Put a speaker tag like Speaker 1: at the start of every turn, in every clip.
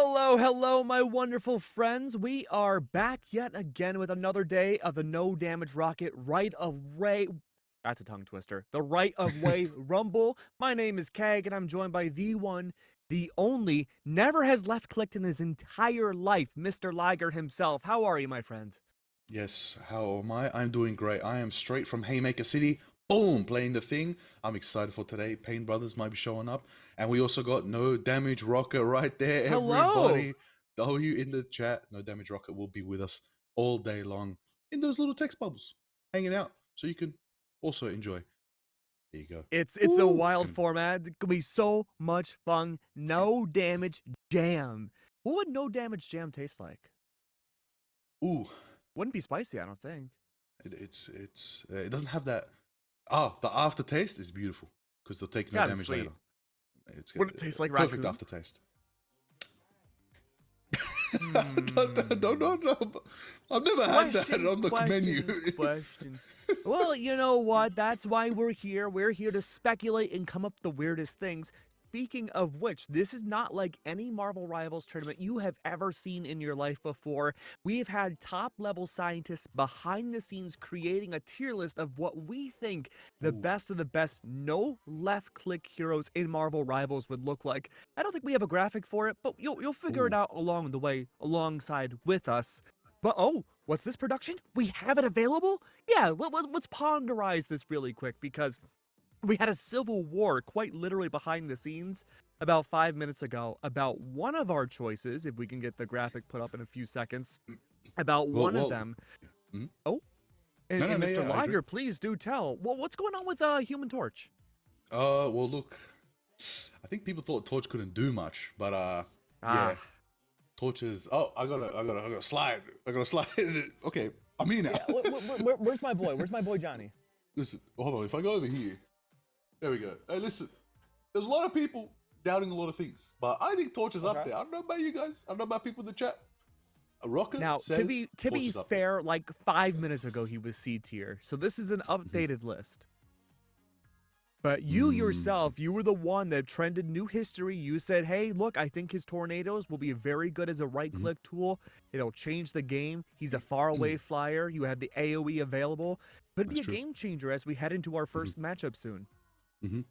Speaker 1: Hello, hello, my wonderful friends. We are back yet again with another day of the No Damage Rocket Right of Way. That's a tongue twister. The Right of Way Rumble. My name is Kag, and I'm joined by the one, the only, never has left clicked in his entire life, Mr. Liger himself. How are you, my friend?
Speaker 2: Yes, how am I? I'm doing great. I am straight from Haymaker City. Boom, playing the thing. I'm excited for today. Pain Brothers might be showing up. And we also got No Damage Rocket right there,
Speaker 1: Hello.
Speaker 2: everybody. W in the chat. No Damage Rocket will be with us all day long in those little text bubbles, hanging out. So you can also enjoy. There you go.
Speaker 1: It's a
Speaker 2: Woo!
Speaker 1: wild format. It's gonna be so much fun. No damage jam. What would no damage jam taste like?
Speaker 2: Ooh,
Speaker 1: Wouldn't be spicy, I don't think.
Speaker 2: it doesn't have that. Ah, the aftertaste is beautiful because they'll take no
Speaker 1: Gotta be
Speaker 2: damage
Speaker 1: sweet.
Speaker 2: later. It's
Speaker 1: Would it taste like
Speaker 2: perfect
Speaker 1: raccoon?
Speaker 2: aftertaste. No. I've never had that on the menu.
Speaker 1: Questions. Well, you know what? That's why we're here. We're here to speculate and come up with the weirdest things. Speaking of which, this is not like any Marvel Rivals tournament you have ever seen in your life before. We've had top-level scientists behind the scenes creating a tier list of what we think the
Speaker 2: Ooh.
Speaker 1: best of the best no left-click heroes in Marvel Rivals would look like. I don't think we have a graphic for it, but you'll figure it
Speaker 2: Ooh.
Speaker 1: out along the way, alongside with us. But oh, what's this production? We have it available? Yeah, let's ponderize this really quick because we had a civil war quite literally behind the scenes about 5 minutes ago about one of our choices, if we can get the graphic put up in a few seconds, about one of them.
Speaker 2: Mhm.
Speaker 1: Oh, and,
Speaker 2: No,
Speaker 1: and Mr.
Speaker 2: yeah, I agree.
Speaker 1: Liger, please do tell. Well, what's going on with Human Torch?
Speaker 2: Well, look, I think people thought Torch couldn't do much, but yeah,
Speaker 1: Ah,
Speaker 2: Torch is. Oh, I gotta slide. I gotta slide. Okay, I'm here now.
Speaker 1: yeah. Where's my boy? Where's my boy Johnny?
Speaker 2: Listen, hold on. If I go over here, there we go. Hey, listen, there's a lot of people doubting a lot of things, but I think Torch is up
Speaker 1: Okay.
Speaker 2: there. I don't know about you guys. I don't know about people in the chat. A Rocket
Speaker 1: Now, to
Speaker 2: says
Speaker 1: be
Speaker 2: Torch is up there.
Speaker 1: fair, like 5 minutes ago he was C tier, so this is an
Speaker 2: Mhm.
Speaker 1: updated list. But you yourself, you were the one that trended new history. You said, hey, look, I think his tornadoes will be very good as a right-click tool. It'll change the game. He's a far-away flyer. You have the AoE available. Could be
Speaker 2: That's
Speaker 1: a
Speaker 2: true.
Speaker 1: game changer as we head into our first matchup soon.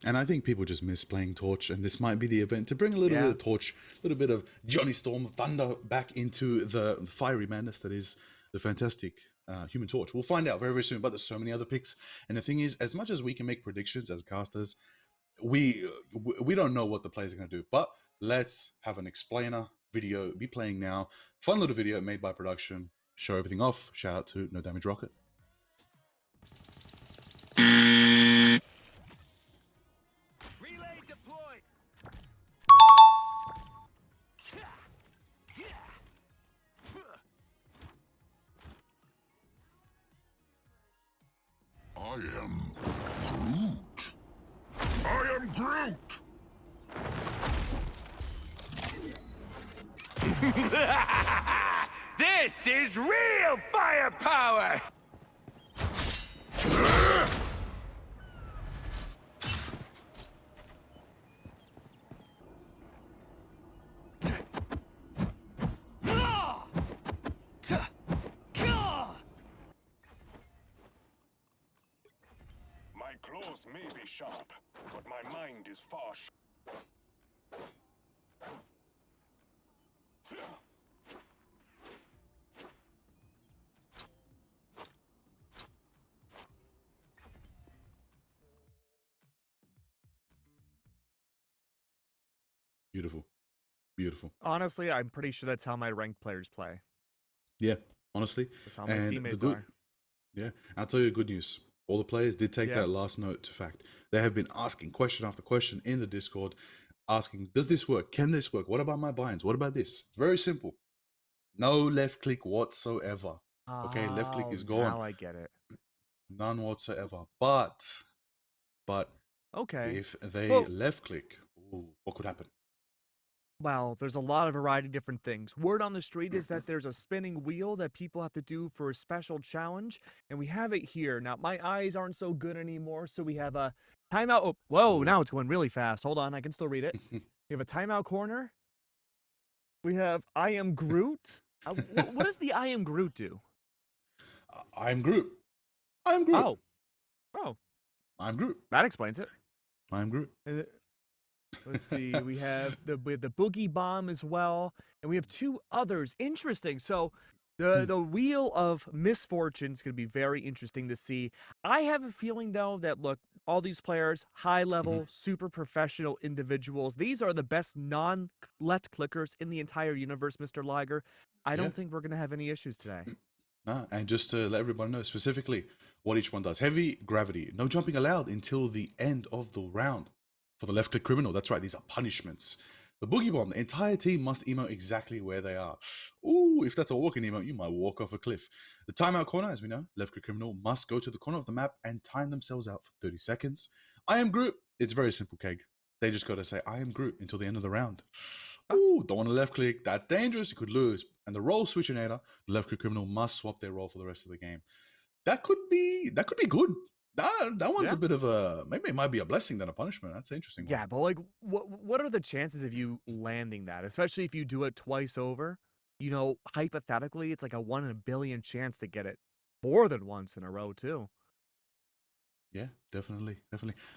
Speaker 2: And I think people just miss playing Torch, and this might be the event to bring a little bit of Torch, a little bit of Johnny Storm Thunder back into the fiery madness that is the fantastic Human Torch. We'll find out very, very soon, but there's so many other picks. And the thing is, as much as we can make predictions as casters, we don't know what the players are going to do. But let's have an explainer video be playing now. Fun little video made by production. Show everything off. Shout out to No Damage Rocket.
Speaker 3: Relay deployed.
Speaker 4: I am Groot. I am Groot.
Speaker 3: This is real firepower!
Speaker 4: My claws may be sharp, but my mind is far
Speaker 2: Beautiful. Beautiful.
Speaker 1: Honestly, I'm pretty sure that's how my ranked players play.
Speaker 2: Yeah, honestly.
Speaker 1: That's how my
Speaker 2: And
Speaker 1: teammates
Speaker 2: the good,
Speaker 1: are.
Speaker 2: yeah, I'll tell you good news. All the players did take
Speaker 1: Yeah.
Speaker 2: that last note to fact. They have been asking question after question in the Discord, asking, does this work? Can this work? What about my binds? What about this? Very simple. No left click whatsoever. Okay, left click is gone.
Speaker 1: Now I get it.
Speaker 2: None whatsoever. But
Speaker 1: Okay.
Speaker 2: if they
Speaker 1: Well,
Speaker 2: left click, ooh, what could happen?
Speaker 1: well, there's a lot of variety of different things. Word on the street is that there's a spinning wheel that people have to do for a special challenge, and we have it here. Now, my eyes aren't so good anymore, so we have a timeout. Oh, whoa,
Speaker 2: Ooh.
Speaker 1: now it's going really fast. Hold on, I can still read it. We have a timeout corner, We have I am Groot. What does the I am Groot do?
Speaker 2: I'm Groot. I'm Groot.
Speaker 1: Oh, oh,
Speaker 2: I'm Groot.
Speaker 1: that explains it.
Speaker 2: I'm Groot.
Speaker 1: Uh, Let's see. We have the Boogie Bomb as well, and we have two others. Interesting. So the Wheel of Misfortune is going to be very interesting to see. I have a feeling though that look, all these players, high level, super professional individuals. These are the best non-left clickers in the entire universe, Mr. Liger. I don't think we're going to have any issues today.
Speaker 2: Nah, and just to let everybody know specifically what each one does. Heavy gravity, no jumping allowed until the end of the round. For the left click criminal, that's right, these are punishments. The boogie bomb, the entire team must emote exactly where they are. Ooh, if that's a walking emote, you might walk off a cliff. The timeout corner, as we know, left click criminal must go to the corner of the map and time themselves out for 30 seconds. I am Groot. It's very simple, Keg. They just got to say, I am Groot until the end of the round. Ooh, don't want to left click. That's dangerous. You could lose. And the role switchinator, the left click criminal must swap their role for the rest of the game. That could be good. That one's a bit of a, maybe it might be a blessing than a punishment. That's an interesting one.
Speaker 1: Yeah, but like, what are the chances of you landing that? Especially if you do it twice over. You know, hypothetically, it's like a 1 in a billion chance to get it more than once in a row too.
Speaker 2: Yeah, definitely.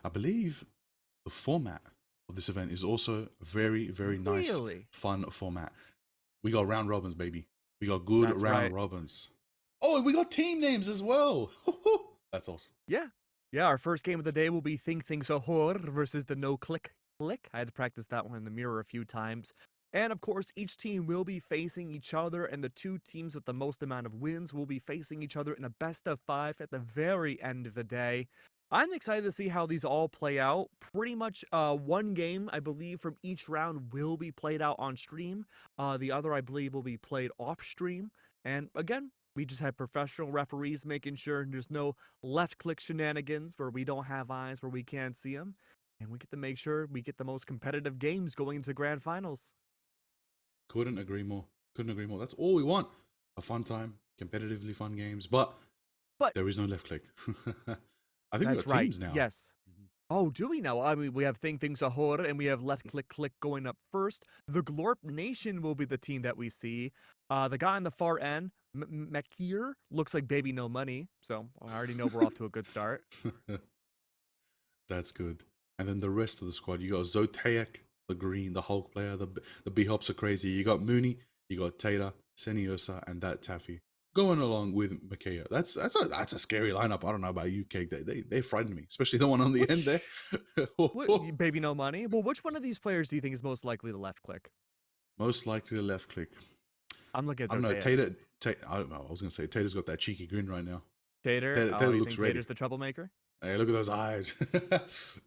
Speaker 2: I believe the format of this event is also very, very nice, fun format. We got round robins, baby. We got good round robins. Oh, and we got team names as well. That's awesome.
Speaker 1: Yeah. Our first game of the day will be Think Things Ahor versus the No Click Click. I had to practice that one in the mirror a few times. And of course, each team will be facing each other, and the two teams with the most amount of wins will be facing each other in a best of 5 at the very end of the day. I'm excited to see how these all play out. Pretty much one game, I believe, from each round will be played out on stream. The other, I believe, will be played off stream. And again, we just have professional referees making sure there's no left-click shenanigans where we don't have eyes, where we can't see them. And we get to make sure we get the most competitive games going into grand finals.
Speaker 2: Couldn't agree more. That's all we want. A fun time, competitively fun games. But there is no left click. I think we got teams now.
Speaker 1: Yes. Oh, do we now? I mean, we have Think Things Ahor and we have Left Click Click going up first. The Glorp Nation will be the team that we see. The guy on the far end, Makir, looks like Baby No Money. So I already know we're off to a good start.
Speaker 2: That's good. And then the rest of the squad, you got Zotaek, the green, the Hulk player. The B-Hops are crazy. You got Mooney, you got Tater, Seniosa, and that Taffy. Going along with Makaya. That's a scary lineup. I don't know about you, Cake. They frightened me, especially the one on the end there.
Speaker 1: Baby No Money. Well, which one of these players do you think is most likely to left click?
Speaker 2: Most likely to left click.
Speaker 1: I'm looking at
Speaker 2: I don't know. Tater. I don't know. I was gonna say Tater's got that cheeky grin right now.
Speaker 1: Tater looks ready. Tater's the troublemaker.
Speaker 2: Hey, look at those eyes.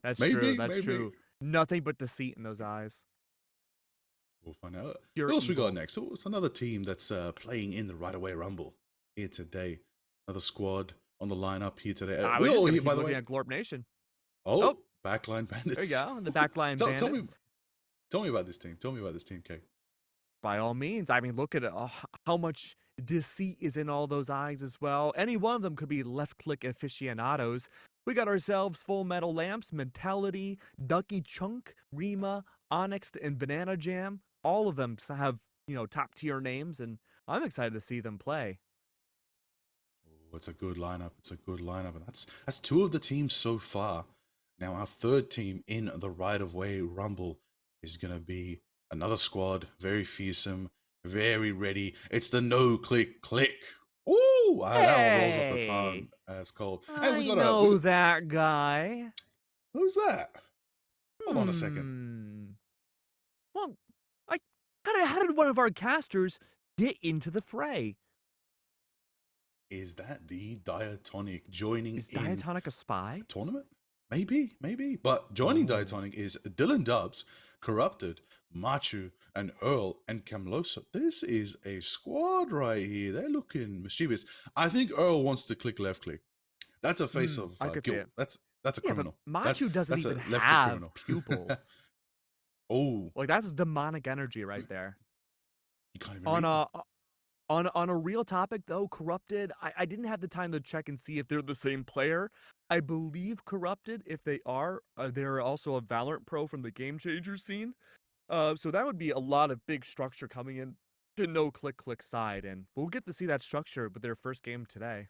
Speaker 1: That's true. That's true. Nothing but deceit in those eyes.
Speaker 2: We'll find out. What else we got next? So it's another team that's playing in the Right Away Rumble here today. Another squad on the lineup here today.
Speaker 1: We're all here, by the way, at Glorp Nation.
Speaker 2: Oh, Backline Bandits.
Speaker 1: There you go. The Backline Bandits.
Speaker 2: Tell me about this team. Kay.
Speaker 1: By all means. I mean, look at it. How much deceit is in all those eyes as well. Any one of them could be left-click aficionados. We got ourselves Full Metal Lamps, Mentality, Ducky Chunk, Rima, Onyx, and Banana Jam. All of them have, top-tier names, and I'm excited to see them play.
Speaker 2: Oh, it's a good lineup. And that's two of the teams so far. Now, our third team in the Right of Way Rumble is going to be another squad, very fearsome, very ready. It's the No Click Click. Ooh, that rolls off the tongue. That's cold.
Speaker 1: And we know that guy.
Speaker 2: Who's that? Hold on a second.
Speaker 1: Well, how did one of our casters get into the fray?
Speaker 2: Is that the Diatonic joining
Speaker 1: Is Diatonic a spy?
Speaker 2: Tournament? Maybe. But joining Diatonic is Dylan Dubs, Corrupted, Machu, and Earl, and Camloso. This is a squad right here. They're looking mischievous. I think Earl wants to click left click. That's a face of guilt. That's a criminal.
Speaker 1: But Machu doesn't even have pupils.
Speaker 2: Oh,
Speaker 1: like that's demonic energy right there.
Speaker 2: You can't even read
Speaker 1: on a real topic though, Corrupted, I didn't have the time to check and see if they're the same player. I believe Corrupted, if they are, they're also a Valorant pro from the Game Changer scene. So that would be a lot of big structure coming in to no click side, and we'll get to see that structure with their first game today.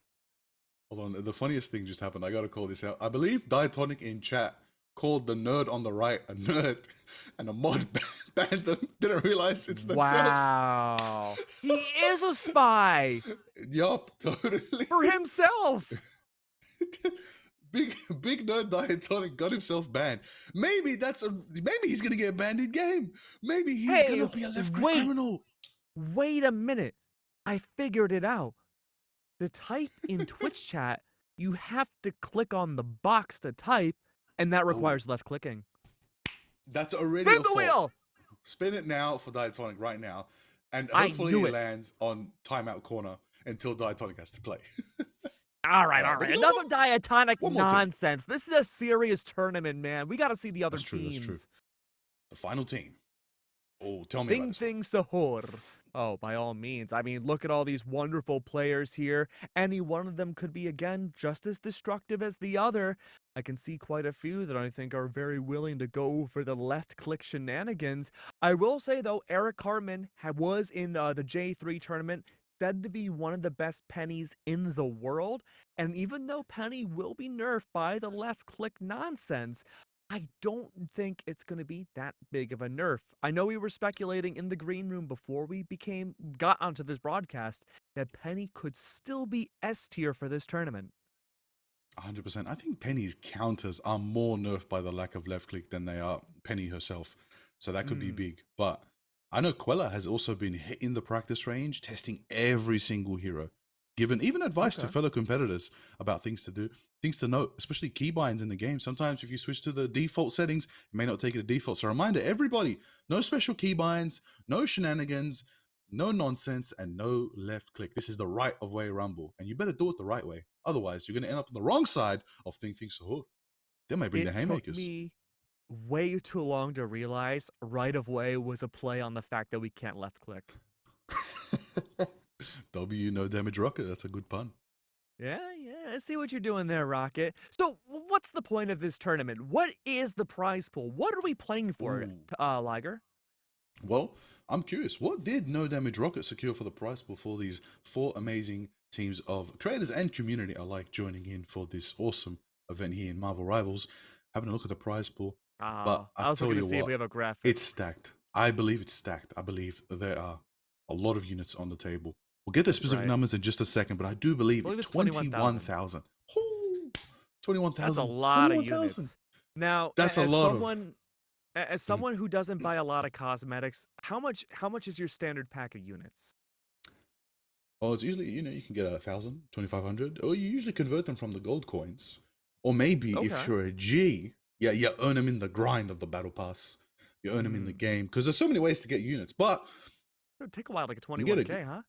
Speaker 2: Hold on, the funniest thing just happened. I gotta call this out. I believe Diatonic in chat called the nerd on the right a nerd, and a mod banned them. Didn't realize it's themselves.
Speaker 1: Wow. He is a spy
Speaker 2: Yup, totally.
Speaker 1: for himself.
Speaker 2: Big nerd Diatonic got himself banned. Maybe he's gonna get banned in game. Maybe he's gonna be a left click criminal.
Speaker 1: Wait a minute. I figured it out. To type in Twitch chat, you have to click on the box to type, and that requires left clicking.
Speaker 2: That's already
Speaker 1: Spin
Speaker 2: a
Speaker 1: the
Speaker 2: fault.
Speaker 1: wheel!
Speaker 2: Spin it now for Diatonic right now. And
Speaker 1: I
Speaker 2: hopefully
Speaker 1: knew
Speaker 2: it
Speaker 1: it.
Speaker 2: lands on timeout corner until Diatonic has to play.
Speaker 1: All right. Enough of diatonic
Speaker 2: one more
Speaker 1: nonsense. This is a serious tournament, man. We got to see the other
Speaker 2: That's
Speaker 1: teams.
Speaker 2: true. The final team. Oh, tell me about this one.
Speaker 1: Sahur. Oh, by all means. I mean, look at all these wonderful players here. Any one of them could be, again, just as destructive as the other. I can see quite a few that I think are very willing to go for the left-click shenanigans. I will say, though, Eric Cartman was in the J3 tournament, said to be one of the best pennies in the world. And even though Penny will be nerfed by the left-click nonsense, I don't think it's going to be that big of a nerf. I know we were speculating in the green room before we got onto this broadcast that Penny could still be S tier for this tournament.
Speaker 2: 100%. I think Penny's counters are more nerfed by the lack of left click than they are Penny herself. So that could be big. But I know Quella has also been in the practice range, testing every single hero. Given even advice to fellow competitors about things to do, things to note, especially keybinds in the game. Sometimes if you switch to the default settings, it may not take it to default. So reminder, everybody, no special keybinds, no shenanigans, no nonsense, and no left click. This is the right of way rumble, and you better do it the right way. Otherwise, you're going to end up on the wrong side of things Sahur. They might bring the haymakers.
Speaker 1: It took me way too long to realize right of way was a play on the fact that we can't left click.
Speaker 2: W, no damage rocket. That's a good pun.
Speaker 1: Yeah, I see what you're doing there, Rocket. So, what's the point of this tournament? What is the prize pool? What are we playing for, Liger?
Speaker 2: Well, I'm curious. What did No Damage Rocket secure for the prize pool for these 4 amazing teams of creators and community alike joining in for this awesome event here in Marvel Rivals? Having a look at the prize pool. But I'll tell you
Speaker 1: what,
Speaker 2: if
Speaker 1: we have a graphic.
Speaker 2: It's stacked. I believe it's stacked. I believe there are a lot of units on the table. We'll get the specific numbers in just a second, but I do believe it's 21,000. 21,000.
Speaker 1: That's a lot of units. Now,
Speaker 2: that's a lot
Speaker 1: as someone who doesn't buy a lot of cosmetics, how much is your standard pack of units?
Speaker 2: Well, it's usually, you can get 1,000, 2,500, or you usually convert them from the gold coins. Or maybe if you're a G, you earn them in the grind of the battle pass. You earn them in the game, because there's so many ways to get units, but
Speaker 1: it would take a while, like a 21k, huh?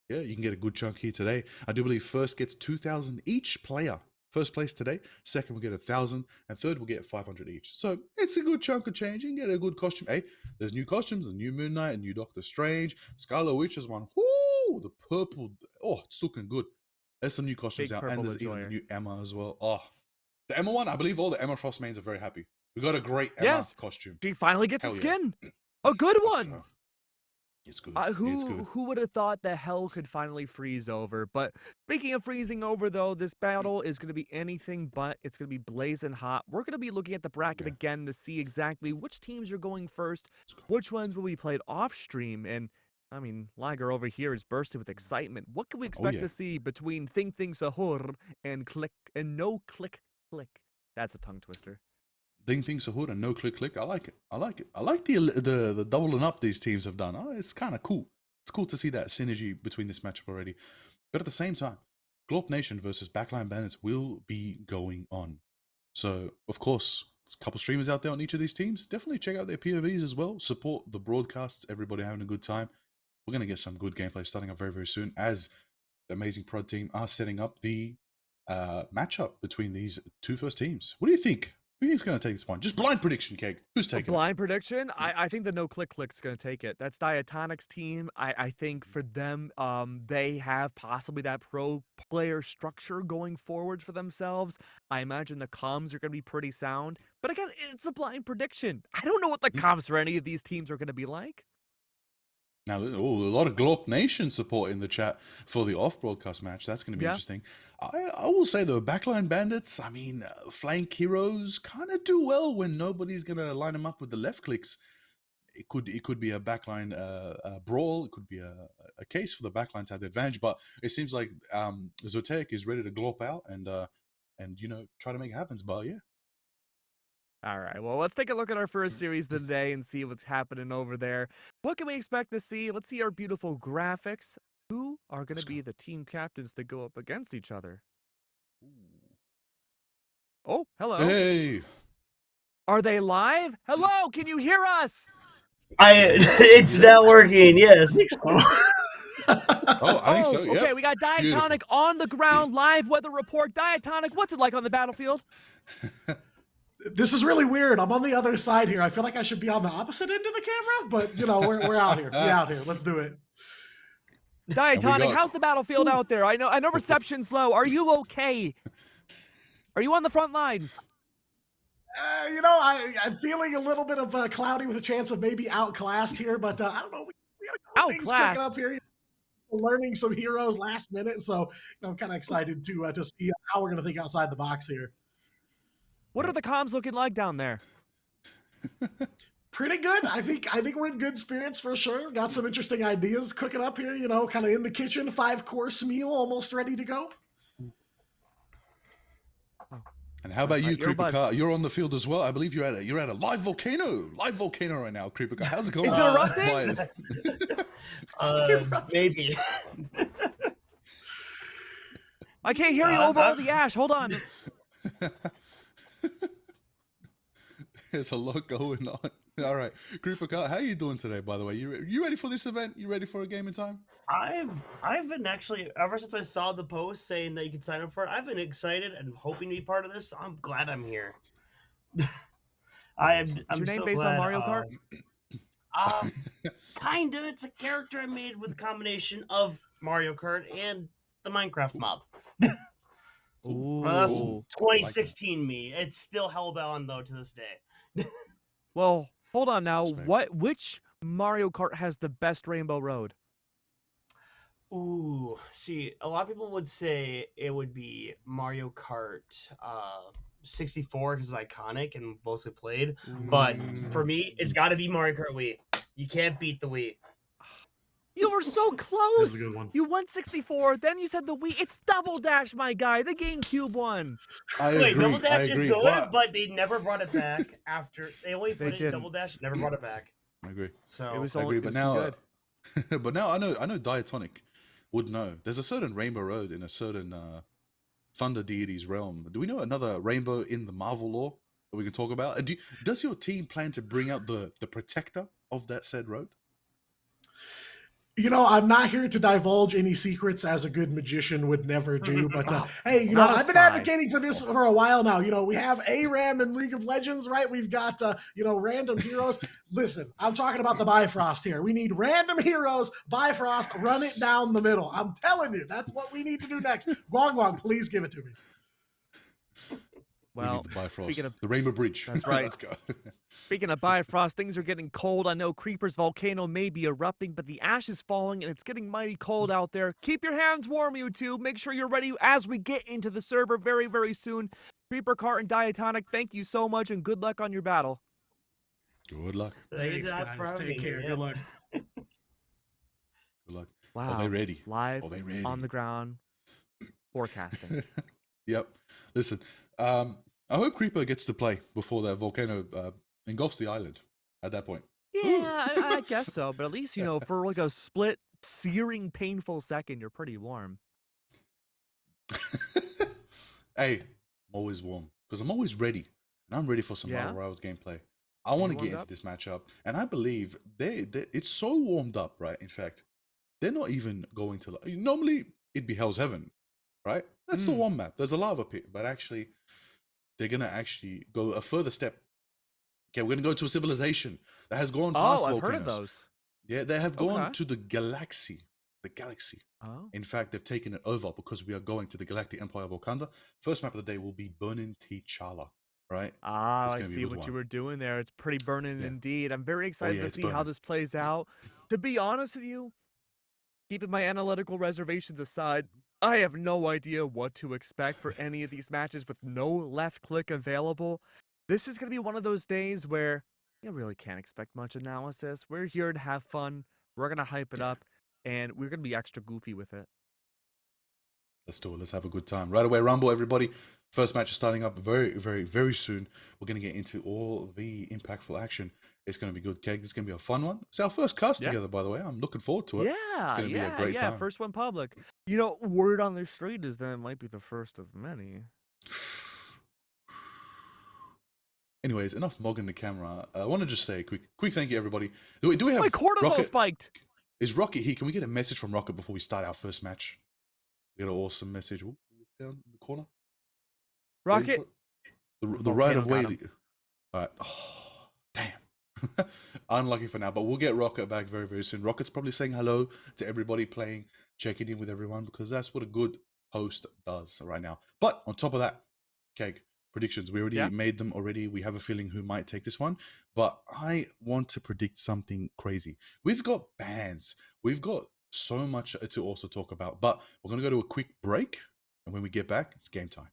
Speaker 2: Yeah, you can get a good chunk here today. I do believe first gets 2,000 each player. First place today. Second will get 1,000, and third will get 500 each. So it's a good chunk of change. You can get a good costume. Hey, there's new costumes: a new Moon Knight, a new Doctor Strange, Scarlet Witch is one. Whoo, the purple. Oh, it's looking good. There's some new costumes out, and there's even the new Emma as well. Oh, the Emma one. I believe all the Emma Frost mains are very happy. We got a great Emma costume.
Speaker 1: She finally gets a skin. A good one.
Speaker 2: It's good.
Speaker 1: Who would have thought the hell could finally freeze over? But speaking of freezing over, though, this battle is going to be anything but. It's going to be blazing hot. We're going to be looking at the bracket again to see exactly which teams are going first, which ones will be played off stream. And I mean, Liger over here is bursting with excitement. What can we expect to see between Thing Sahur and No Click? That's a tongue twister.
Speaker 2: Thing Sahur and No Click. I like it. I like the doubling up these teams have done. Oh, it's kind of cool. It's cool to see that synergy between this matchup already. But at the same time, Glorp Nation versus Backline Bandits will be going on. So, of course, there's a couple streamers out there on each of these teams. Definitely check out their POVs as well. Support the broadcasts. Everybody having a good time. We're going to get some good gameplay starting up very, very soon as the amazing prod team are setting up the matchup between these two first teams. What do you think? Who is going to take this one? Just blind prediction, Keg. Who's
Speaker 1: A
Speaker 2: taking it?
Speaker 1: blind prediction? I think the no click's gonna take it. That's Diatonic's team. I think for them, they have possibly that pro player structure going forward for themselves. I imagine the comms are gonna be pretty sound. But again, it's a blind prediction. I don't know what the comms for any of these teams are gonna be like.
Speaker 2: Now, a lot of Glop Nation support in the chat for the off-broadcast match. That's going to be interesting. I will say, though, backline bandits, I mean, flank heroes kind of do well when nobody's going to line them up with the left clicks. It could be a backline brawl. It could be a case for the backline to have the advantage. But it seems like Zoteik is ready to glop out and try to make it happen. But yeah.
Speaker 1: All right, well, let's take a look at our first series of the day and see what's happening over there. What can we expect to see? Let's see our beautiful graphics. Who are going to be the team captains to go up against each other? Oh, hello.
Speaker 2: Hey.
Speaker 1: Are they live? Hello, can you hear us?
Speaker 5: It's not working, yes.
Speaker 2: I think so,
Speaker 1: Okay,
Speaker 2: yep.
Speaker 1: we got Diatonic on the ground, live weather report. Diatonic, what's it like on the battlefield?
Speaker 6: This is really weird. I'm on the other side here. I feel like I should be on the opposite end of the camera, but we're out here. We out here. Let's do it.
Speaker 1: Diatonic, how's the battlefield out there? I know reception's low. Are you okay? Are you on the front lines?
Speaker 6: I'm feeling a little bit of cloudy with a chance of maybe outclassed here, but I don't know. We got a couple things cooking up here. Learning some heroes last minute, so I'm kind of excited to see how we're going to think outside the box here.
Speaker 1: What are the comms looking like down there?
Speaker 6: Pretty good. I think we're in good spirits for sure. Got some interesting ideas cooking up here, kind of in the kitchen, 5-course meal almost ready to go.
Speaker 2: And how about you, Creeper Car? You're on the field as well. I believe you're at a live volcano right now, Creeper Car. How's it going?
Speaker 1: Is it erupting?
Speaker 5: Maybe.
Speaker 1: I can't hear you over all the ash. Hold on.
Speaker 2: There's a lot going on. All right, Creeper Car, how are you doing today? By the way, you ready for this event? You ready for a game in time?
Speaker 5: I've been actually ever since I saw the post saying that you could sign up for it. I've been excited and hoping to be part of this. I'm glad I'm here.
Speaker 1: Is your name
Speaker 5: so
Speaker 1: based
Speaker 5: glad,
Speaker 1: on Mario Kart?
Speaker 5: Kinda. It's a character I made with a combination of Mario Kart and the Minecraft mob.
Speaker 1: Ooh.
Speaker 5: Well, that's 2016 me. It's still held on though to this day.
Speaker 1: Well, hold on now. Which Mario Kart has the best Rainbow Road?
Speaker 5: Ooh, see, a lot of people would say it would be Mario Kart 64 because it's iconic and mostly played. But for me, it's got to be Mario Kart Wii. You can't beat the Wii.
Speaker 1: You were so close.
Speaker 6: That's a good one.
Speaker 1: You won 64, then you said the Wii. It's Double Dash, my guy. The GameCube one.
Speaker 5: Wait, Double Dash is good, but they never brought it back after. They only put it in Double Dash, never brought it back.
Speaker 2: I agree.
Speaker 5: So
Speaker 1: it was
Speaker 2: I agree, but now,
Speaker 1: good.
Speaker 2: but now I know Diatonic would know. There's a certain Rainbow Road in a certain Thunder deity's realm. Do we know another Rainbow in the Marvel lore that we can talk about? Does your team plan to bring out the protector of that said road?
Speaker 6: I'm not here to divulge any secrets as a good magician would never do, but hey, I've been advocating for this for a while now. We have ARAM in League of Legends, right? We've got, random heroes. Listen, I'm talking about the Bifrost here. We need random heroes, Bifrost, run it down the middle. I'm telling you, that's what we need to do next. Guang, please give it to me.
Speaker 2: Well, we need the Bifrost, the Rainbow Bridge.
Speaker 1: That's right.
Speaker 2: Let's go.
Speaker 1: Speaking of Bifrost, things are getting cold. I know Creeper's volcano may be erupting, but the ash is falling and it's getting mighty cold out there. Keep your hands warm, you two. Make sure you're ready as we get into the server very, very soon. Creeper Cart and Diatonic, thank you so much and good luck on your battle.
Speaker 2: Good luck.
Speaker 6: Thanks, guys. Take care. Good luck.
Speaker 2: Good luck.
Speaker 1: Wow.
Speaker 2: Are they ready?
Speaker 1: Live
Speaker 2: Are they ready?
Speaker 1: on the ground, forecasting.
Speaker 2: Yep. Listen, I hope Creeper gets to play before that volcano engulfs the island at that point.
Speaker 1: Yeah, I guess so. But at least, for like a split, searing, painful second, you're pretty warm.
Speaker 2: Hey, I'm always warm because I'm always ready. And I'm ready for some Battle Royals gameplay. I want to get into this matchup. And I believe it's so warmed up, right? In fact, they're not even going to... Normally, it'd be Hell's Heaven, right? That's the one map. There's a lava pit. But actually, they're gonna actually go a further step. Okay, we're gonna go to a civilization that has gone past
Speaker 1: Oh, I've
Speaker 2: volcanoes.
Speaker 1: heard of those.
Speaker 2: Yeah, they have gone
Speaker 1: Okay.
Speaker 2: to the galaxy. The galaxy.
Speaker 1: Oh.
Speaker 2: In fact, they've taken it over because we are going to the Galactic Empire of Wakanda. First map of the day will be Burning T'Challa, right?
Speaker 1: Ah,
Speaker 2: It's
Speaker 1: I
Speaker 2: gonna be a
Speaker 1: see
Speaker 2: good
Speaker 1: what
Speaker 2: one.
Speaker 1: you were doing there. It's pretty burning
Speaker 2: Yeah.
Speaker 1: indeed. I'm very
Speaker 2: Oh
Speaker 1: excited
Speaker 2: yeah,
Speaker 1: to
Speaker 2: it's
Speaker 1: see how
Speaker 2: burning.
Speaker 1: this plays out. To be honest with you, keeping my analytical reservations aside, I have no idea what to expect for any of these matches with no left click available. This is going to be one of those days where you really can't expect much analysis. We're here to have fun. We're going to hype it
Speaker 2: Yeah.
Speaker 1: up, and we're going to be extra goofy with it.
Speaker 2: Let's do it. Let's have a good time. Right away, Rumble, everybody. First match is starting up very, very, very soon. We're going to get into all the impactful action. It's going to be good, Keg. This is going to be a fun one. It's our first cast together, by the way. I'm looking forward to it. It's going to be a great time.
Speaker 1: First one public. You know, word on the street is that it might be the first of many.
Speaker 2: Anyways, enough mogging the camera. I want to just say a quick thank you, everybody. Do we have
Speaker 1: My cortisol
Speaker 2: Rocket?
Speaker 1: spiked.
Speaker 2: Is Rocket here? Can we get a message from Rocket before we start our first match? We got an awesome message. Ooh, down in the corner.
Speaker 1: Rocket.
Speaker 2: The right of way.
Speaker 1: got him.
Speaker 2: All right. Oh, damn. Unlucky for now, but we'll get Rocket back very, very soon. Rocket's probably saying hello to everybody playing, checking in with everyone, because that's what a good host does right now. But on top of that, Keg, predictions. We already made them already. We have a feeling who might take this one, but I want to predict something crazy. We've got bans. We've got so much to also talk about, but we're going to go to a quick break, and when we get back, it's game time.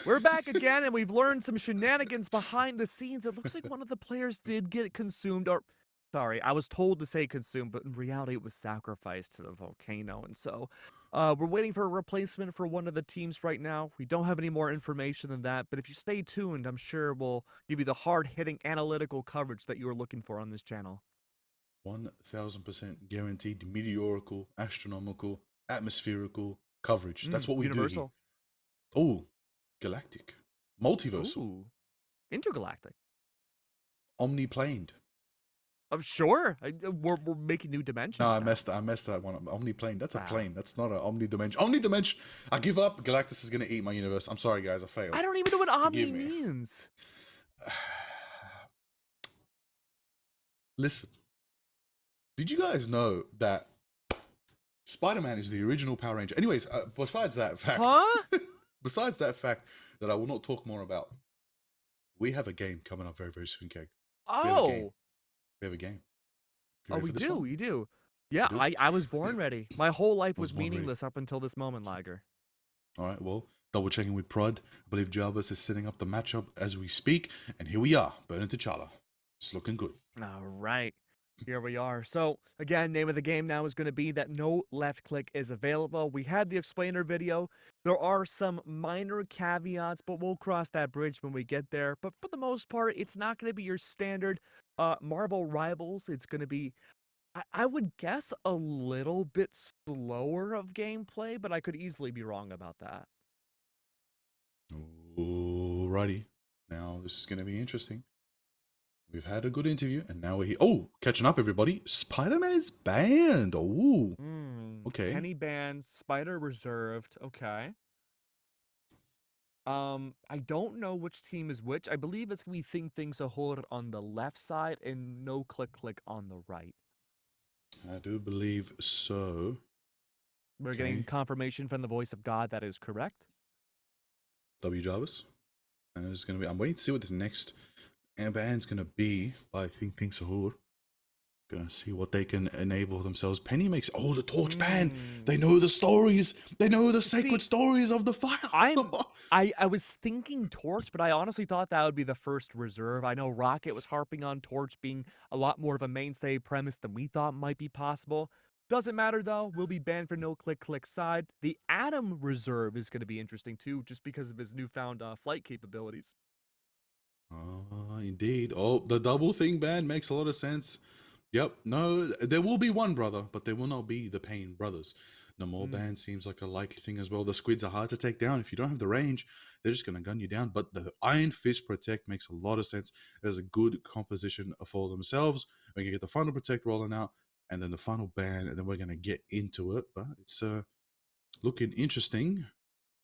Speaker 1: We're back again, and we've learned some shenanigans behind the scenes. It looks like one of the players did get consumed, or sorry, I was told to say consumed, but in reality it was sacrificed to the volcano. And so we're waiting for a replacement for one of the teams right now. We don't have any more information than that, but if you stay tuned, I'm sure we'll give you the hard-hitting analytical coverage that you were looking for on this channel.
Speaker 2: 1000% guaranteed meteorical, astronomical, atmospherical coverage. That's what we
Speaker 1: universal.
Speaker 2: do. Oh, galactic, multiversal.
Speaker 1: Ooh, intergalactic.
Speaker 2: Omniplaned.
Speaker 1: I'm sure. We're making new dimensions.
Speaker 2: No,
Speaker 1: now.
Speaker 2: I messed that one up. Omniplane. That's a plane. That's not an omnidimension. Omnidimension. I give up. Galactus is gonna eat my universe. I'm sorry, guys. I failed.
Speaker 1: I don't even know what omni
Speaker 2: Forgive me.
Speaker 1: means.
Speaker 2: Listen. Did you guys know that Spider-Man is the original Power Ranger? Anyways, besides that fact, besides that fact that I will not talk more about, we have a game coming up very, very soon, Keg.
Speaker 1: Oh.
Speaker 2: We have a game.
Speaker 1: Oh, we do. We do. Yeah, I was born ready. My whole life was meaningless up until this moment, Liger.
Speaker 2: All right, well, double checking with Prod. I believe Jarvis is setting up the matchup as we speak, and here we are, Burn T'Challa. It's looking good.
Speaker 1: All right. Here we are. So, again, name of the game now is going to be that no left click is available. We had the explainer video. There are some minor caveats, but we'll cross that bridge when we get there. But for the most part, it's not going to be your standard Marvel Rivals. It's going to be, I would guess, a little bit slower of gameplay, but I could easily be wrong about that.
Speaker 2: Alrighty. Now, this is going to be interesting. We've had a good interview, and now we're here. Oh, catching up, everybody. Spider-Man's banned. Oh, okay.
Speaker 1: Penny banned, Spider reserved. Okay. I don't know which team is which. I believe it's gonna be Think Things a Horde on the left side and No Click Click on the right.
Speaker 2: I do believe so.
Speaker 1: We're getting confirmation from the voice of God that is correct.
Speaker 2: W Jarvis. And it's gonna be. I'm waiting to see what this next band's gonna be by Think Things a Horde. Gonna see what they can enable themselves. Penny makes the torch band. They know the stories. They know the sacred stories of the fire.
Speaker 1: I was thinking torch, but I honestly thought that would be the first reserve. I know Rocket was harping on torch being a lot more of a mainstay premise than we thought might be possible. Doesn't matter though. We'll be banned for No Click Click side. The Atom reserve is going to be interesting too, just because of his newfound flight capabilities.
Speaker 2: Indeed. Oh, the double thing ban makes a lot of sense. Yep. No, there will be one brother, but there will not be the Pain brothers. No more ban seems like a likely thing as well. The squids are hard to take down. If you don't have the range, they're just going to gun you down. But the Iron Fist Protect makes a lot of sense. There's a good composition for themselves. We can get the final Protect rolling out, and then the final ban, and then we're going to get into it. But it's looking interesting.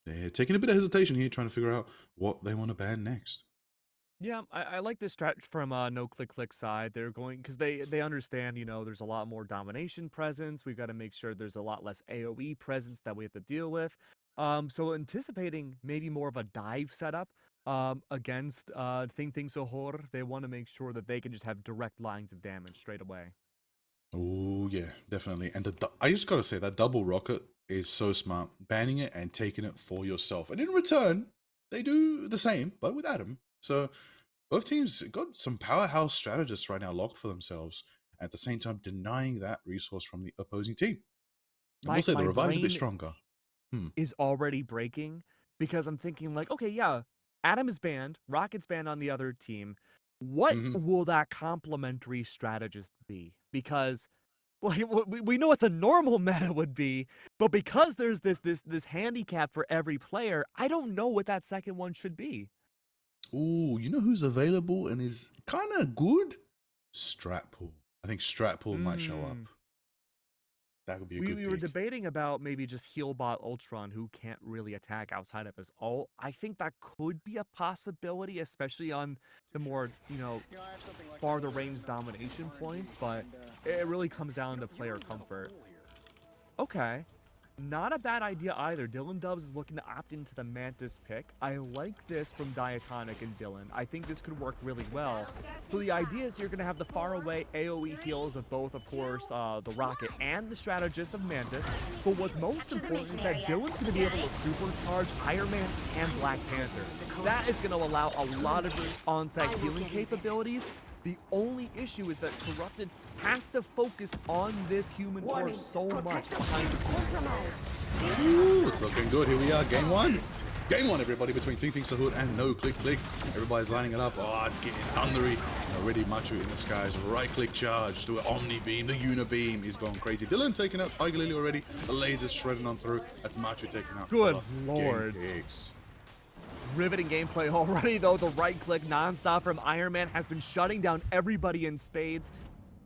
Speaker 2: They're taking a bit of hesitation here, trying to figure out what they want to ban next.
Speaker 1: Yeah, I like this stretch from No Click Click side. They're going because they understand, there's a lot more domination presence. We've got to make sure there's a lot less AoE presence that we have to deal with. So anticipating maybe more of a dive setup against Think Things a Horde. They want to make sure that they can just have direct lines of damage straight away.
Speaker 2: Oh yeah, definitely. And I just gotta say that double rocket is so smart. Banning it and taking it for yourself, and in return, they do the same, but with Adam. So both teams got some powerhouse strategists right now locked for themselves, at the same time denying that resource from the opposing team. I will say the revive's a bit stronger.
Speaker 1: Is already breaking because I'm thinking like, okay, yeah, Adam is banned, Rocket's banned on the other team. What will that complementary strategist be? Because like we know what the normal meta would be, but because there's this handicap for every player, I don't know what that second one should be.
Speaker 2: Ooh, you know who's available and is kind of good? Stratpool. I think Stratpool might show up. That would be a good
Speaker 1: We were debating about maybe just Healbot Ultron, who can't really attack outside of his ult. I think that could be a possibility, especially on the more, farther range domination points, but it really comes down to player comfort. Okay. Not a bad idea either. Dylan Dubs is looking to opt into the Mantis pick. I like this from Diatonic and Dylan. I think this could work really well. So the idea is you're going to have the faraway AoE heals of both, of course, the Rocket and the Strategist of Mantis. But what's most important is that Dylan's going to be able to supercharge Iron Man and Black Panther. That is going to allow a lot of his on-site healing capabilities. The only issue is that Corrupted has to focus on this human force so much behind the scenes.
Speaker 2: Ooh, it's looking good. Here we are, game one. Game one, everybody, between Think Things a Horde and No Click Click. Everybody's lining it up. Oh, it's getting thundery. And already Machu in the skies. Right-click charge to an Omni Beam. The Unibeam is going crazy. Dylan taking out Tiger Lily already. The laser's shredding on through. That's Machu taking out.
Speaker 1: Good lord. Riveting gameplay already, though. The right-click non-stop from Iron Man has been shutting down everybody in spades.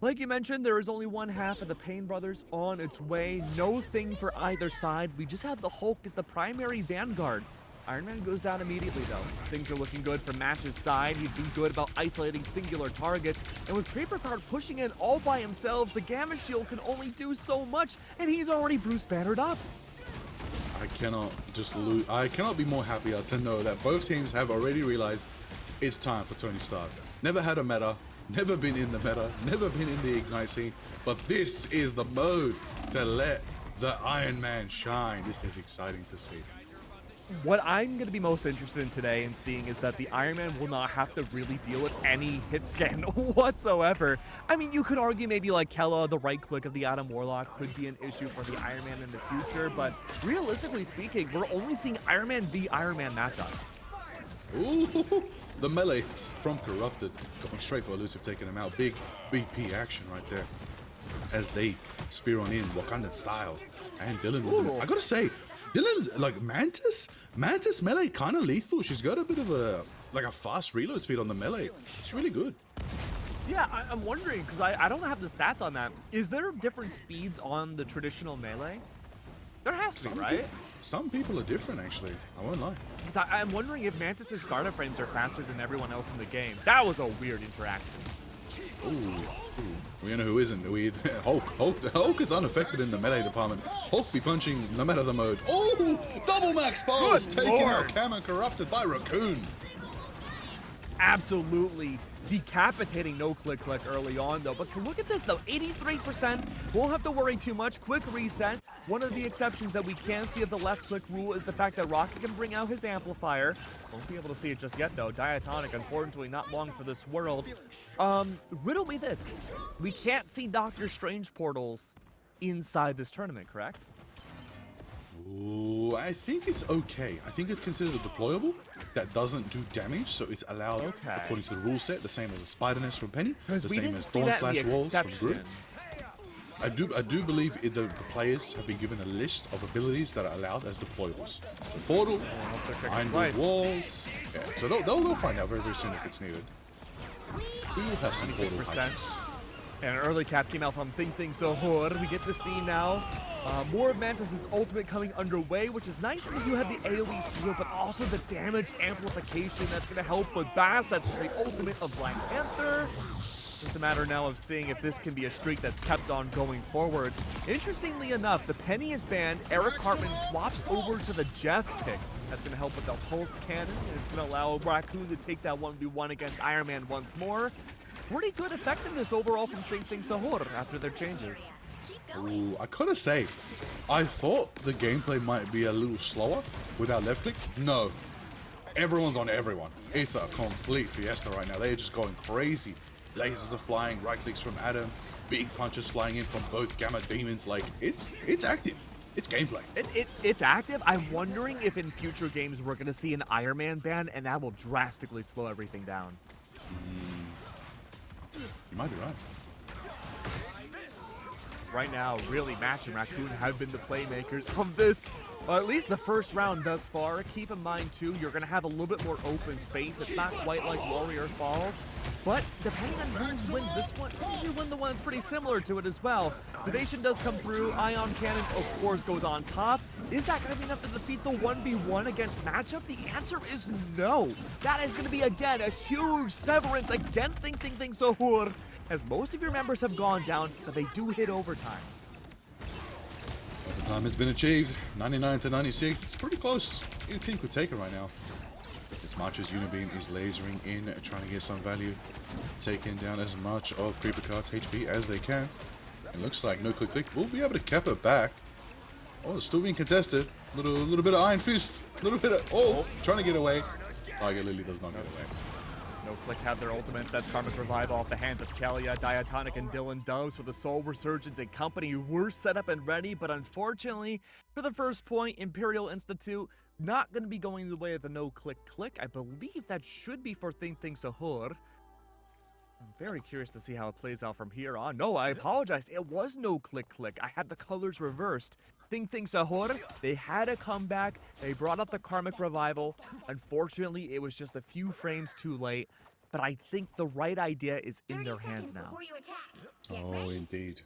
Speaker 1: Like you mentioned, there is only one half of the Pain Brothers on its way. No thing for either side. We just have the Hulk as the primary vanguard. Iron Man goes down immediately, though. Things are looking good from Match's side. He's been good about isolating singular targets. And with Creeper Card pushing in all by himself, the Gamma Shield can only do so much, and he's already Bruce Bannered up.
Speaker 2: I cannot just lose. I cannot be more happier to know that both teams have already realized it's time for Tony Stark. Never had a meta, never been in the meta, never been in the Ignite scene, but this is the mode to let the Iron Man shine. This is exciting to see.
Speaker 1: what I'm going to be most interested in today and seeing is that the Iron Man will not have to really deal with any hit scan whatsoever. I mean, you could argue maybe like Kella, the right click of the Adam Warlock could be an issue for the Iron Man in the future, but realistically speaking, we're only seeing Iron Man v Iron Man matchups.
Speaker 2: Ooh, the melee from Corrupted going straight for Elusive, taking him out. Big BP action right there as they spear on in Wakandan style. And Dylan with the, I gotta say, Dylan's like Mantis melee kind of lethal. She's got a bit of a fast reload speed on the melee. It's really good.
Speaker 1: Yeah, I'm wondering, because I don't have the stats on that. Is there different speeds on the traditional melee? There has to be, right?
Speaker 2: Some people are different, actually. I won't lie.
Speaker 1: Because I'm wondering if Mantis' startup frames are faster than everyone else in the game. That was a weird interaction.
Speaker 2: Ooh. Well, you know who isn't? Hulk is unaffected in the melee department. Hulk be punching no matter the mode. Oh, double max bars taken out. Cam Corrupted by Raccoon.
Speaker 1: Absolutely decapitating no-click early on, though. But look at this, though. 83%. Won't have to worry too much. Quick reset. One of the exceptions that we can see of the left-click rule is the fact that Rocket can bring out his amplifier. Won't be able to see it just yet, though. Diatonic, unfortunately, not long for this world. Riddle me this. We can't see Doctor Strange portals inside this tournament, correct?
Speaker 2: Ooh, I think it's okay. I think it's considered a deployable that doesn't do damage, so it's allowed according to the rule set, the same as a Spider Nest from Penny, the same as Thorn Slash Walls from Grid. I do believe the players have been given a list of abilities that are allowed as deployables. The portal, Ironwood Walls. Yeah, so they'll find out very, very soon if it's needed. We will have some portal hijinks.
Speaker 1: And an early cap team out from Think So Hard. We get to see now more of Mantis' ultimate coming underway, which is nice that you have the AoE shield, but also the damage amplification that's going to help with Bass. That's the ultimate of Black Panther. Just a matter now of seeing if this can be a streak that's kept on going forward. Interestingly enough, the Penny is banned. Eric Hartman swaps over to the Jeff pick. That's going to help with the Pulse Cannon, and it's going to allow Raccoon to take that 1v1 against Iron Man once more. Pretty good effectiveness overall from Think Sahur after their changes.
Speaker 2: Ooh, I gotta say, I thought the gameplay might be a little slower without left click. No, everyone's on everyone. It's a complete fiesta right now. They're just going crazy. Lasers are flying, right clicks from Adam, big punches flying in from both Gamma Demons. Like, it's active. It's gameplay.
Speaker 1: It's active. I'm wondering if in future games we're gonna see an Iron Man ban, and that will drastically slow everything down.
Speaker 2: You might be right.
Speaker 1: Right now, really, Match and Raccoon have been the playmakers of this, at least the first round thus far. Keep in mind, too, you're going to have a little bit more open space. It's not quite like Warrior Falls, but depending on who wins this one, you win the one that's pretty similar to it as well. Predation does come through. Ion Cannon, of course, goes on top. Is that going to be enough to defeat the 1v1 against Matchup? The answer is no. That is going to be, again, a huge severance against Think Sahur, as most of your members have gone down, but they do hit overtime.
Speaker 2: Overtime has been achieved, 99 to 96. It's pretty close. Either team could take it right now. As much as Unibeam is lasering in, trying to get some value, taking down as much of Creeper Card's HP as they can. It looks like no click will be able to cap it back. Oh, it's still being contested. Little bit of Iron Fist, little bit of trying to get away. Tiger Lily does not get away.
Speaker 1: No Click have their ultimates. That's Karmic Revival off the hands of Kalia, Diatonic, and Dylan Doves. For the Soul Resurgence and company were set up and ready, but unfortunately, for the first point, Imperial Institute not going to be going the way of the no click. I believe that should be for Think Sahur. I'm very curious to see how it plays out from here on. No, I apologize. It was no click. I had the colors reversed. Think Sahur, they had a comeback. They brought up the Karmic Revival. Unfortunately, it was just a few frames too late. But I think the right idea is in their hands now.
Speaker 2: Oh, indeed.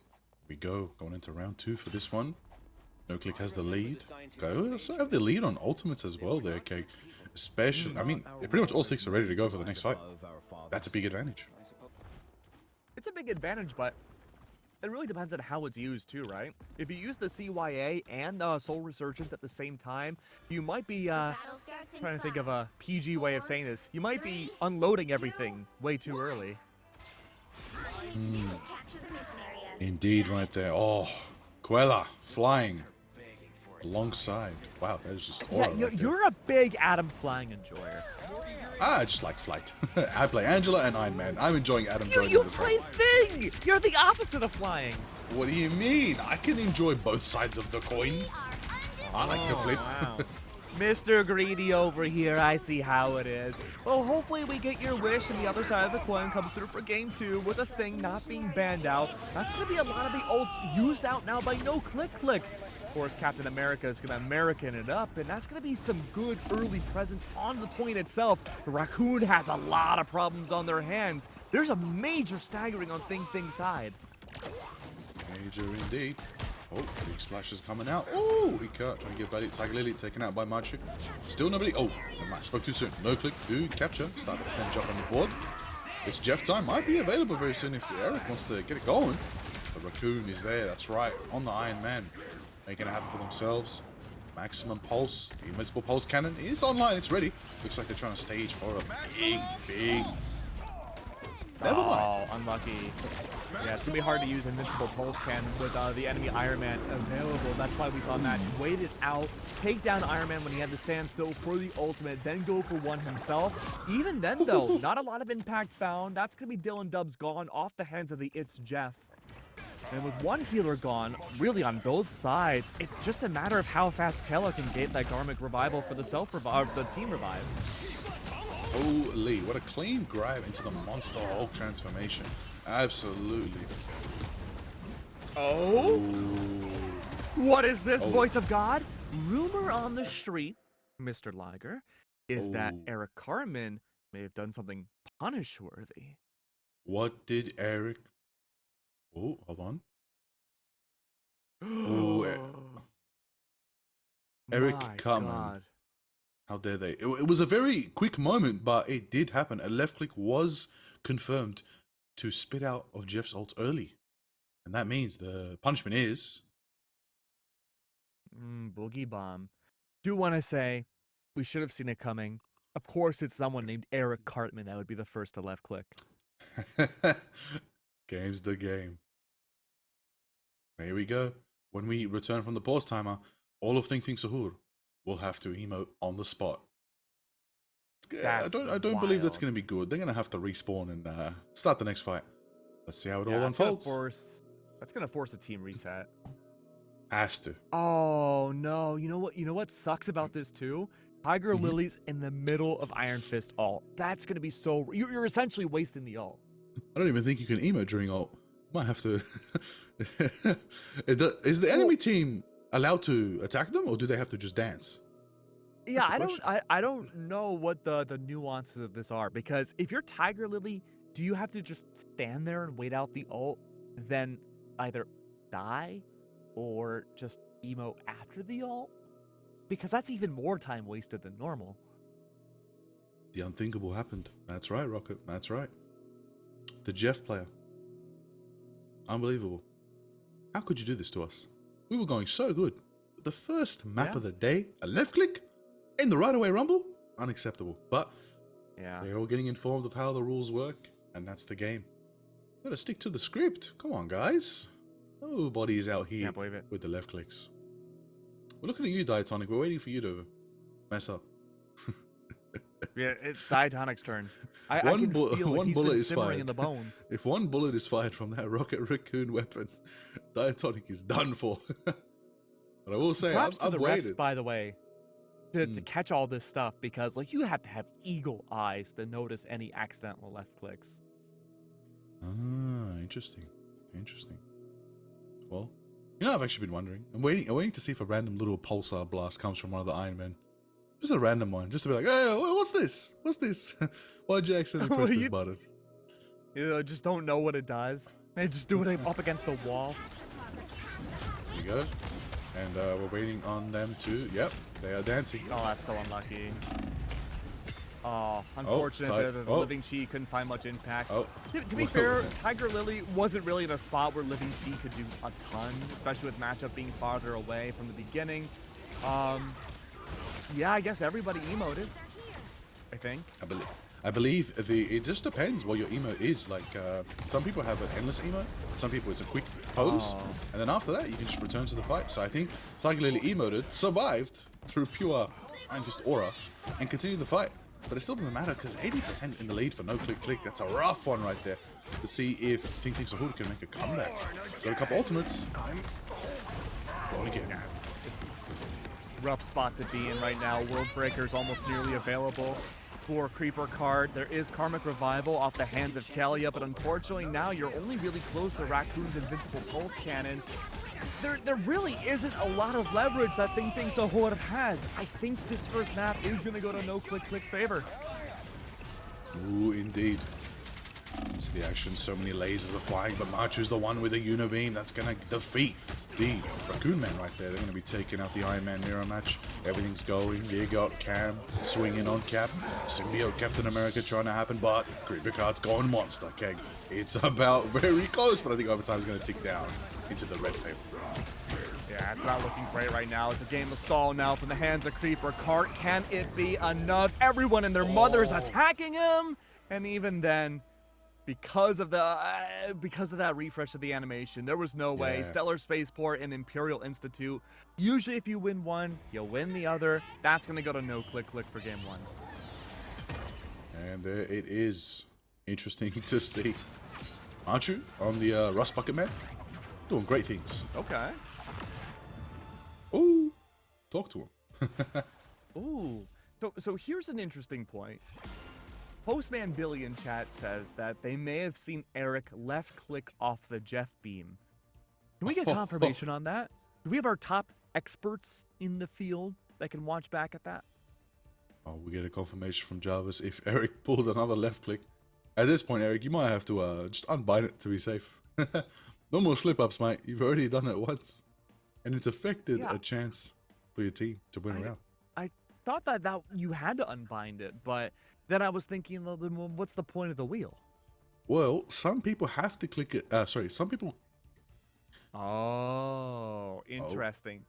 Speaker 2: We go. Going into round 2 for this one. No Click has the lead. Okay, we also have the lead on ultimates as well there, okay. Especially, I mean, pretty much all 6 are ready to go for the next fight. That's a big advantage.
Speaker 1: It's a big advantage, but it really depends on how it's used too, right? If you use the CYA and the Soul Resurgence at the same time, you might be, trying to think of a PG way of saying this, you might be unloading everything way too early.
Speaker 2: Indeed, right there. Oh, Quella flying. alongside. Wow, that is just
Speaker 1: Yeah,
Speaker 2: aura right there.
Speaker 1: you're a big Adam flying enjoyer.
Speaker 2: I just like flight. I play Angela and Iron Man. I'm enjoying Adam joining
Speaker 1: You
Speaker 2: the
Speaker 1: play
Speaker 2: fight.
Speaker 1: Thing! You're the opposite of flying.
Speaker 2: What do you mean? I can enjoy both sides of the coin. I like to flip.
Speaker 1: Wow. Mr. Greedy over here, I see how it is. Well, hopefully we get your wish and the other side of the coin comes through for game 2 with a Thing not being banned out. That's going to be a lot of the ults used out now by No Click Click. Of course, Captain America is going to American it up, and that's going to be some good early presence on the point itself. The Raccoon has a lot of problems on their hands. There's a major staggering on Thing's side.
Speaker 2: Major indeed. Oh, big splash is coming out. Oh, Ika trying to get Beri. Tiger Lily taken out by Machu. Still nobody. Oh, I spoke too soon. No click to capture. Start the send jump on the board. It's Jeff time. Might be available very soon if Eric wants to get it going. The Raccoon is there. That's right. On the Iron Man. Making it happen for themselves. Maximum pulse. The invincible pulse cannon is online. It's ready. Looks like they're trying to stage for a big. Never mind.
Speaker 1: Oh, unlucky. Yeah, it's gonna be hard to use Invincible Pulse Cannon with the enemy Iron Man available. That's why we saw Match wait it out, take down Iron Man when he had to stand still for the ultimate, then go for one himself. Even then, though, not a lot of impact found. That's gonna be Dylan Dubs gone off the hands of the It's Jeff. And with one healer gone, really on both sides, it's just a matter of how fast Kella can get that Garmic revival for the the team revive.
Speaker 2: Holy, what a clean grab into the Monster Hulk transformation. Absolutely.
Speaker 1: Oh?
Speaker 2: Ooh.
Speaker 1: What is this, voice of God? Rumor on the street, Mr. Liger, is that Eric Cartman may have done something punish-worthy.
Speaker 2: What did Eric... Oh, hold on. Oh, Eric Cartman.
Speaker 1: God.
Speaker 2: How dare they? It was a very quick moment, but it did happen. A left click was confirmed to spit out of Jeff's ult early. And that means the punishment is...
Speaker 1: Boogie Bomb. Do want to say, we should have seen it coming. Of course, it's someone named Eric Cartman that would be the first to left click.
Speaker 2: Game's the game. Here we go. When we return from the pause timer, all of Think Sahur will have to emote on the spot. I don't believe that's going to be good. They're going to have to respawn and start the next fight. Let's see how it all unfolds.
Speaker 1: That's going to force a team reset.
Speaker 2: Has to.
Speaker 1: Oh no! You know what sucks about this too? Tiger Lily's in the middle of Iron Fist ult. That's going to be so. You're essentially wasting the ult.
Speaker 2: I don't even think you can emote during ult. Might have to. Is the enemy team allowed to attack them, or do they have to just dance?
Speaker 1: Yeah, I don't know what the nuances of this are, because if you're Tiger Lily, do you have to just stand there and wait out the ult, then either die or just emote after the ult? Because that's even more time wasted than normal.
Speaker 2: The unthinkable happened. That's right, Rocket. That's right. The Jeff player. Unbelievable. How could you do this to us? We were going so good. The first map of the day, a left click in the right away rumble? Unacceptable. But they're all getting informed of how the rules work, and that's the game. Gotta stick to the script. Come on, guys. Nobody's out here with the left clicks. We're looking at you, Diatonic. We're waiting for you to mess up.
Speaker 1: Yeah, it's Diatonic's turn.
Speaker 2: One bullet is fired
Speaker 1: in the bones.
Speaker 2: If one bullet is fired from that Rocket Raccoon weapon, Diatonic is done for. But I will say,
Speaker 1: Props
Speaker 2: I've
Speaker 1: to the
Speaker 2: waited.
Speaker 1: refs, by the way, to catch all this stuff, because like you have to have eagle eyes to notice any accidental left clicks.
Speaker 2: Ah, interesting. Well, I've actually been wondering. I'm waiting to see if a random little pulsar blast comes from one of the Iron Men. Just a random one, just to be like, hey, what's this? Why'd you accidentally press this button?
Speaker 1: You just don't know what it does. They just do it up against a wall.
Speaker 2: There you go. And we're waiting on them to, they are dancing.
Speaker 1: Oh, that's so unlucky. Oh, unfortunate that the Living Chi couldn't find much impact. To be fair, Tiger Lily wasn't really in a spot where Living Chi could do a ton, especially with matchup being farther away from the beginning. Yeah, I guess everybody emoted, I think.
Speaker 2: I believe it just depends what your emote is. Like, some people have an endless emote, some people it's a quick pose, and then after that you can just return to the fight. So I think Tiger Lily emoted, survived through pure and just aura, and continued the fight. But it still doesn't matter because 80% in the lead for no click. That's a rough one right there. To see if Think Sahur can make a comeback. Got a couple ultimates. Going again.
Speaker 1: Rough spot to be in right now. World Breaker's almost nearly available for Creeper card. There is Karmic Revival off the hands of Kalia, but unfortunately now you're only really close to Raccoon's Invincible Pulse Cannon. There really isn't a lot of leverage that Think Sahur has. I think this first map is going to go to no click's favor.
Speaker 2: Ooh, indeed. See the action, so many lasers are flying, but Machu's the one with a Unibeam that's going to defeat the Raccoon Man right there. They're going to be taking out the Iron Man mirror match. Everything's going. There you got Cam swinging on Cap. Symbiote Captain America trying to happen, but Creeper card's going monster. Keg. It's about very close, but I think overtime is going to tick down into the red favor.
Speaker 1: Yeah, it's not looking great right now. It's a game of stall now from the hands of Creeper Cart. Can it be enough? Everyone and their mother's attacking him, and even then, because of that refresh of the animation, there was no way. Stellar Spaceport and Imperial Institute. Usually, if you win one, you'll win the other. That's gonna go to no click for game one.
Speaker 2: And there it is. Interesting to see. Machu on the Rust Bucket Man, doing great things.
Speaker 1: Okay.
Speaker 2: Ooh, talk to him.
Speaker 1: Ooh. So here's an interesting point. Postman Billy in chat says that they may have seen Eric left click off the Jeff beam. Can we get confirmation on that? Do we have our top experts in the field that can watch back at that?
Speaker 2: Oh, we get a confirmation from Jarvis if Eric pulled another left click. At this point, Eric, you might have to just unbind it to be safe. No more slip-ups, mate. You've already done it once. And it's affected a chance for your team to win a round.
Speaker 1: I thought that you had to unbind it, but then I was thinking, well, what's the point of the wheel?
Speaker 2: Well, some people have to click it. Some people...
Speaker 1: Oh, interesting.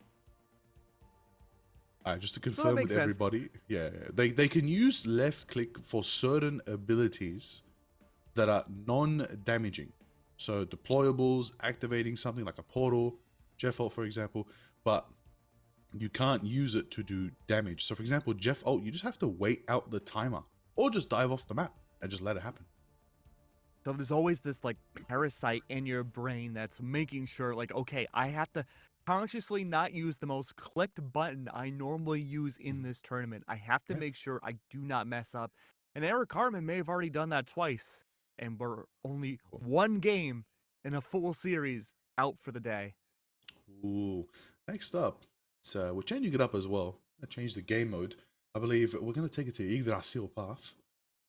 Speaker 2: Just to confirm with everybody, they can use left click for certain abilities that are non-damaging. So deployables, activating something like a portal, Jeff ult for example, but you can't use it to do damage. So for example, Jeff ult, you just have to wait out the timer or just dive off the map and just let it happen.
Speaker 1: So there's always this like parasite in your brain that's making sure like, okay, I have to consciously not use the most clicked button I normally use in this tournament. I have to make sure I do not mess up. And Eric Cartman may have already done that twice. And we're only one game in a full series out for the day.
Speaker 2: Ooh. Next up, we're changing it up as well. I changed the game mode. I believe we're going to take it to Yggdrasil path.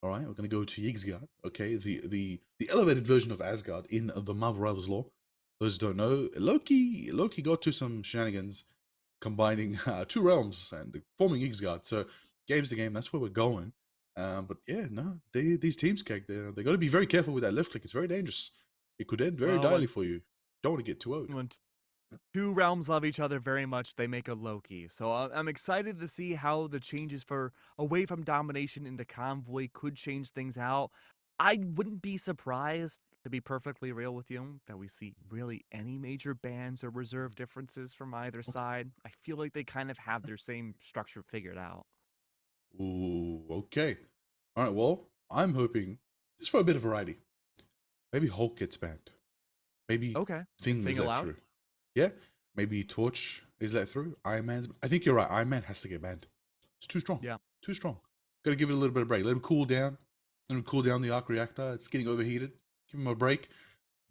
Speaker 2: All right, we're going to go to Yggdrasil. Okay, the elevated version of Asgard in the Marvel Rivals lore. Those who don't know, Loki got to some shenanigans combining two realms and forming Yggdrasil. So game's the game. That's where we're going. But yeah, no, these teams, they got to be very careful with that left click. It's very dangerous. It could end very direly for you. Don't want to get too old.
Speaker 1: When two realms love each other very much, they make a Loki. So I'm excited to see how the changes for away from domination into convoy could change things out. I wouldn't be surprised, to be perfectly real with you, that we see really any major bans or reserve differences from either side. I feel like they kind of have their same structure figured out.
Speaker 2: Ooh, okay. All right, well, I'm hoping just for a bit of variety. Maybe Hulk gets banned. Maybe Thing is let through. Yeah, maybe Torch is let through. Iron Man's... I think you're right. Iron Man has to get banned. It's too strong. Yeah. Too strong. Got to give it a little bit of break. Let him cool down. Let him cool down the arc reactor. It's getting overheated. Give him a break.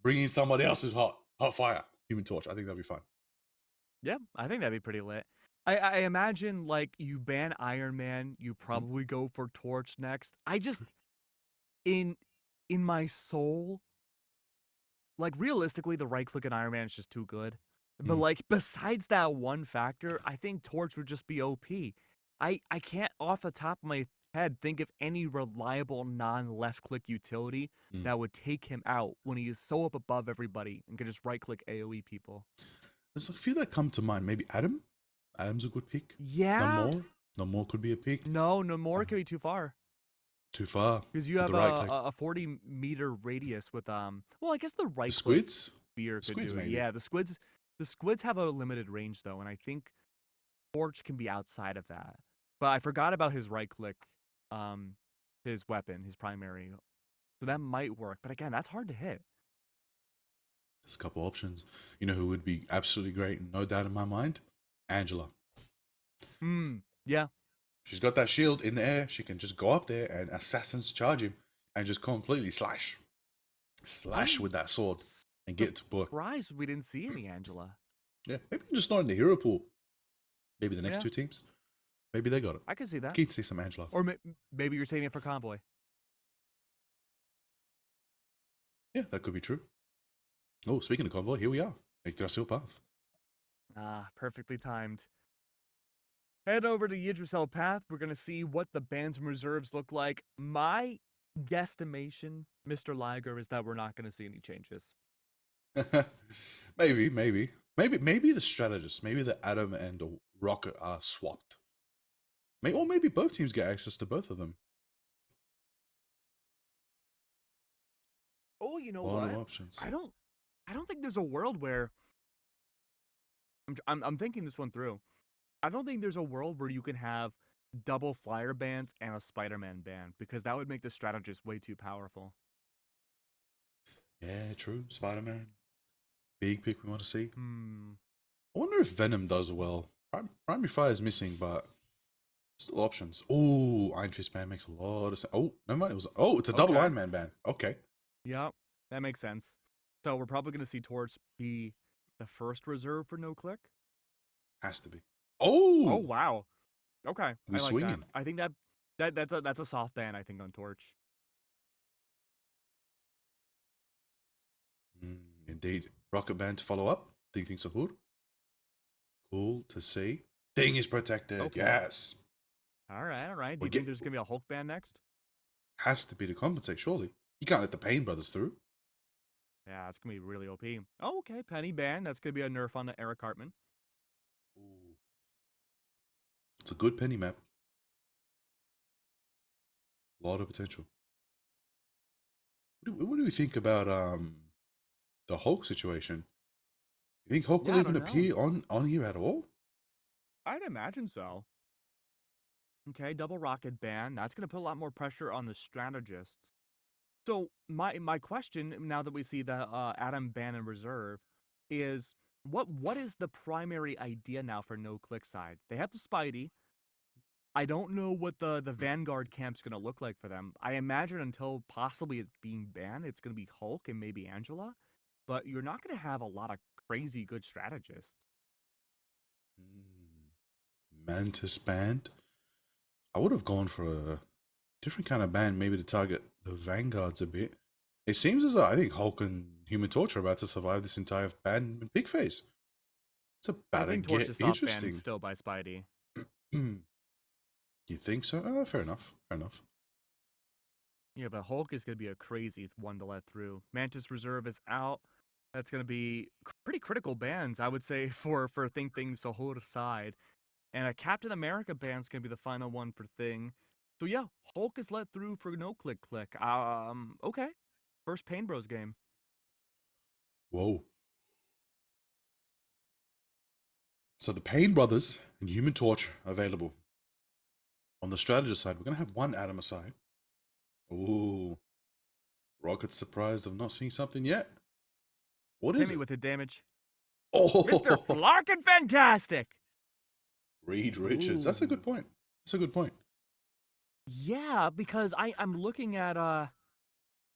Speaker 2: Bring in somebody else's hot fire. Human Torch. I think that'll be fun.
Speaker 1: Yeah, I think that'd be pretty lit. I imagine, like, you ban Iron Man, you probably go for Torch next. I just, in my soul, like, realistically, the right-click in Iron Man is just too good. But, like, besides that one factor, I think Torch would just be OP. I can't, off the top of my head, think of any reliable non-left-click utility that would take him out when he is so up above everybody and can just right-click AoE people.
Speaker 2: There's a few that come to mind. Maybe Adam? Adam's a good pick.
Speaker 1: Yeah.
Speaker 2: No more could be a pick.
Speaker 1: No more could be too far.
Speaker 2: Too far.
Speaker 1: Because you
Speaker 2: with
Speaker 1: have
Speaker 2: the right click.
Speaker 1: a 40-meter radius with well, I guess the right
Speaker 2: The
Speaker 1: click
Speaker 2: squids?
Speaker 1: spear
Speaker 2: The
Speaker 1: could
Speaker 2: squids,
Speaker 1: do it.
Speaker 2: maybe.
Speaker 1: Yeah, the squids have a limited range though, and I think Torch can be outside of that. But I forgot about his right click, his weapon, his primary. So that might work. But again, that's hard to hit.
Speaker 2: There's a couple options. You know who would be absolutely great, no doubt in my mind? Angela.
Speaker 1: Yeah.
Speaker 2: She's got that shield in the air. She can just go up there and assassins charge him and just completely slash with that sword and get to book.
Speaker 1: Surprised we didn't see any Angela.
Speaker 2: Yeah, maybe I'm just not in the hero pool. Maybe the next
Speaker 1: Yeah.
Speaker 2: two teams. Maybe they got it.
Speaker 1: I could see that.
Speaker 2: Keen to see some Angela.
Speaker 1: Or maybe you're saving it for Convoy.
Speaker 2: Yeah, that could be true. Oh, speaking of Convoy, here we are. Yggdrasil Path.
Speaker 1: Ah, perfectly timed. Head over to Yggdrasil Path. We're going to see what the bands and reserves look like. My guesstimation, Mr. Liger, is that we're not going to see any changes.
Speaker 2: maybe the strategists, maybe the Adam and the Rocket are swapped. Or maybe both teams get access to both of them.
Speaker 1: Oh, you know
Speaker 2: what?
Speaker 1: what?
Speaker 2: Options.
Speaker 1: I don't think there's a world where I'm thinking this one through. I don't think there's a world where you can have double flyer bands and a Spider-Man band, because that would make the strategist way too powerful.
Speaker 2: Yeah, true. Spider-Man. Big pick we want to see.
Speaker 1: I
Speaker 2: wonder if Venom does well. Primary Fire is missing, but still options. Oh, Iron Fist band makes a lot of sense. Oh, never mind. It's a double Iron Man band. Okay.
Speaker 1: Yep, that makes sense. So we're probably going to see Torch be the first reserve for no click.
Speaker 2: Has to be. Oh
Speaker 1: wow. Okay,
Speaker 2: we
Speaker 1: I like
Speaker 2: swinging.
Speaker 1: that. I think that's a soft ban. I think on Torch.
Speaker 2: Indeed, Rocket Band to follow up. Think so good. Cool to see. Thing is protected. Okay. Yes.
Speaker 1: All right. Do you think there's gonna be a Hulk band next?
Speaker 2: Has to be to compensate. Surely you can't let the Pain Brothers through.
Speaker 1: Yeah, it's gonna be really OP. Oh, okay, Penny band. That's gonna be a nerf on the Eric Hartman.
Speaker 2: Ooh. It's a good penny map. A lot of potential. What do we think about the Hulk situation? You think Hulk will even appear on here at all?
Speaker 1: I'd imagine so. Okay, double rocket ban. That's gonna put a lot more pressure on the strategists. So my question, now that we see the Adam ban and reserve, is what is the primary idea now for no click side? They have the Spidey. I don't know what the Vanguard camp's gonna look like for them. I imagine until possibly it being banned, it's gonna be Hulk and maybe Angela, but you're not gonna have a lot of crazy good strategists.
Speaker 2: Mantis band. I would have gone for a different kind of band, maybe to target the Vanguards a bit. It seems as though I think Hulk and Human Torch are about to survive this entire band in big phase. It's about to get interesting.
Speaker 1: Still by Spidey.
Speaker 2: You think so? Fair enough.
Speaker 1: Yeah, but Hulk is going to be a crazy one to let through. Mantis Reserve is out. That's going to be pretty critical bans, I would say, for Think Things to hold aside. And a Captain America band's going to be the final one for Thing. So yeah, Hulk is let through for no click. Okay. First Pain Bros game.
Speaker 2: Whoa. So the Pain Brothers and Human Torch are available. On the strategist side, we're going to have one Atom aside. Ooh. Rocket's surprised of not seeing something yet. What is it?
Speaker 1: Hit me with the damage.
Speaker 2: Oh!
Speaker 1: Mr. Flarkin' Fantastic!
Speaker 2: Reed Richards. That's a good point.
Speaker 1: Yeah, because I'm looking at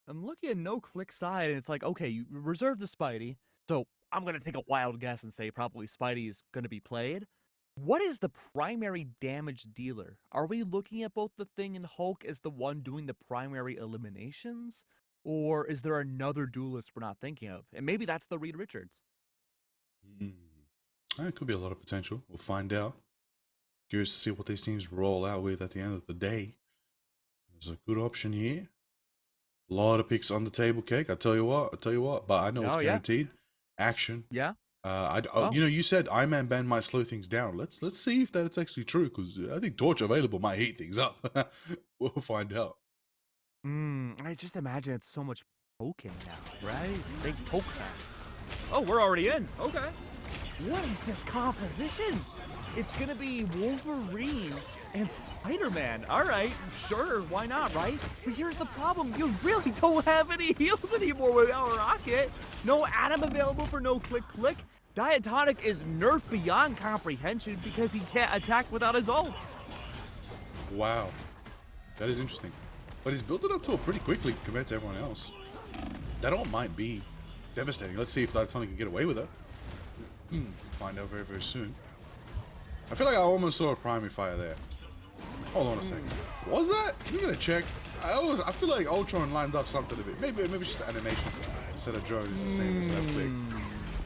Speaker 1: no click side, and it's like, okay, you reserve the Spidey, so I'm gonna take a wild guess and say probably Spidey is gonna be played. What is the primary damage dealer? Are we looking at both the Thing and Hulk as the one doing the primary eliminations? Or is there another duelist we're not thinking of? And maybe that's the Reed Richards.
Speaker 2: It could be a lot of potential. We'll find out. Curious to see what these teams roll out with at the end of the day. There's a good option here. A lot of picks on the table, Cake. I tell you what. But I know it's guaranteed. Action.
Speaker 1: Yeah.
Speaker 2: You said Iron Man ban might slow things down. Let's see if that's actually true, because I think Torch available might heat things up. We'll find out.
Speaker 1: I just imagine it's so much poking now, right? Big poke fest. Oh, we're already in. Okay. What is this composition? It's gonna be Wolverine and Spider-Man. All right, sure, why not, right? But here's the problem. You really don't have any heals anymore without Rocket. No Adam available for no click. Diatonic is nerfed beyond comprehension because he can't attack without his ult.
Speaker 2: Wow. That is interesting. But he's built it up to it pretty quickly compared to everyone else. That ult might be devastating. Let's see if Diatonic can get away with it. Find out very, very soon. I feel like I almost saw a primary fire there. Hold on a second. Was that? We're gonna check. I feel like Ultron lined up something a bit. Maybe it's just animation instead of drone is the same as that click.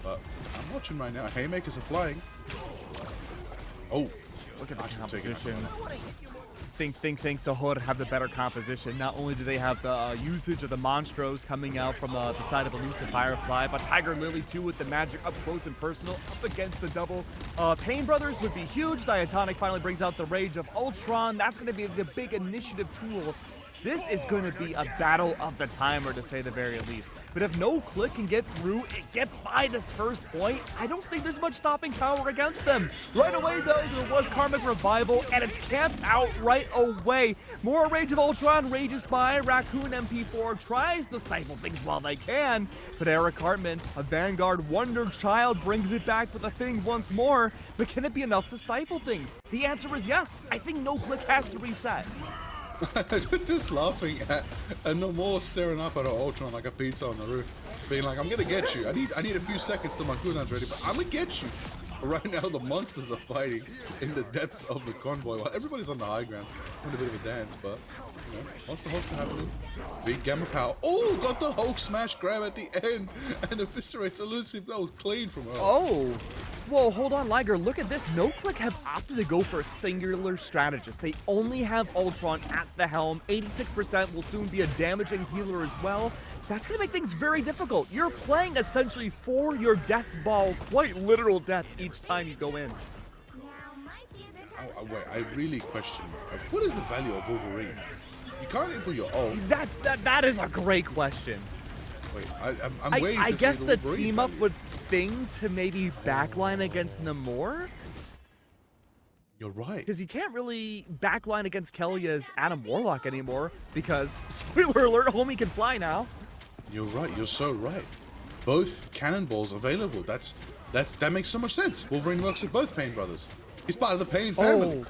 Speaker 2: But I'm watching right now. Haymakers are flying. Oh,
Speaker 1: Look at the composition. Think Zahor have the better composition. Not only do they have the usage of the Monstros coming out from the side of Elusive Firefly, but Tiger Lily too with the magic up close and personal up against the double. Pain Brothers would be huge. Diatonic finally brings out the Rage of Ultron. That's going to be the big initiative tool. This is going to be a battle of the timer, to say the very least. But if no click can get through and get by this first point, I don't think there's much stopping power against them. Right away, though, there was Karmic Revival, and it's camped out right away. More Rage of Ultron rages by. Raccoon MP4 tries to stifle things while they can, but Eric Hartman, a Vanguard Wonder Child, brings it back for the thing once more. But can it be enough to stifle things? The answer is yes. I think no click has to reset.
Speaker 2: Just laughing at and no more staring up at an Ultron like a pizza on the roof, being like, "I'm gonna get you. I need a few seconds till my cooldown's ready, but I'm gonna get you." Right now, the monsters are fighting in the depths of the convoy while everybody's on the high ground, doing a bit of a dance. But you know, Monster Hulk's happening. Big gamma power. Oh, got the Hulk smash grab at the end and eviscerates Elusive. That was clean from her.
Speaker 1: Oh. Whoa, hold on, Liger. Look at this. NoClick have opted to go for a singular strategist. They only have Ultron at the helm. 86% will soon be a damaging healer as well. That's going to make things very difficult. You're playing essentially for your death ball, quite literal death each time you go in.
Speaker 2: Oh, wait, I really question, what is the value of Wolverine? You can't even put your ult.
Speaker 1: That is a great question.
Speaker 2: Wait, I'm waiting
Speaker 1: I
Speaker 2: to
Speaker 1: guess
Speaker 2: see
Speaker 1: the
Speaker 2: Wolverine
Speaker 1: team up
Speaker 2: value.
Speaker 1: would thing to maybe backline against Namor.
Speaker 2: You're right.
Speaker 1: Because you can't really backline against Kelly's Adam Warlock anymore because, spoiler alert, homie can fly now.
Speaker 2: You're right. You're so right. Both cannonballs available. That makes so much sense. Wolverine works with both Pain Brothers. He's part of the Pain family.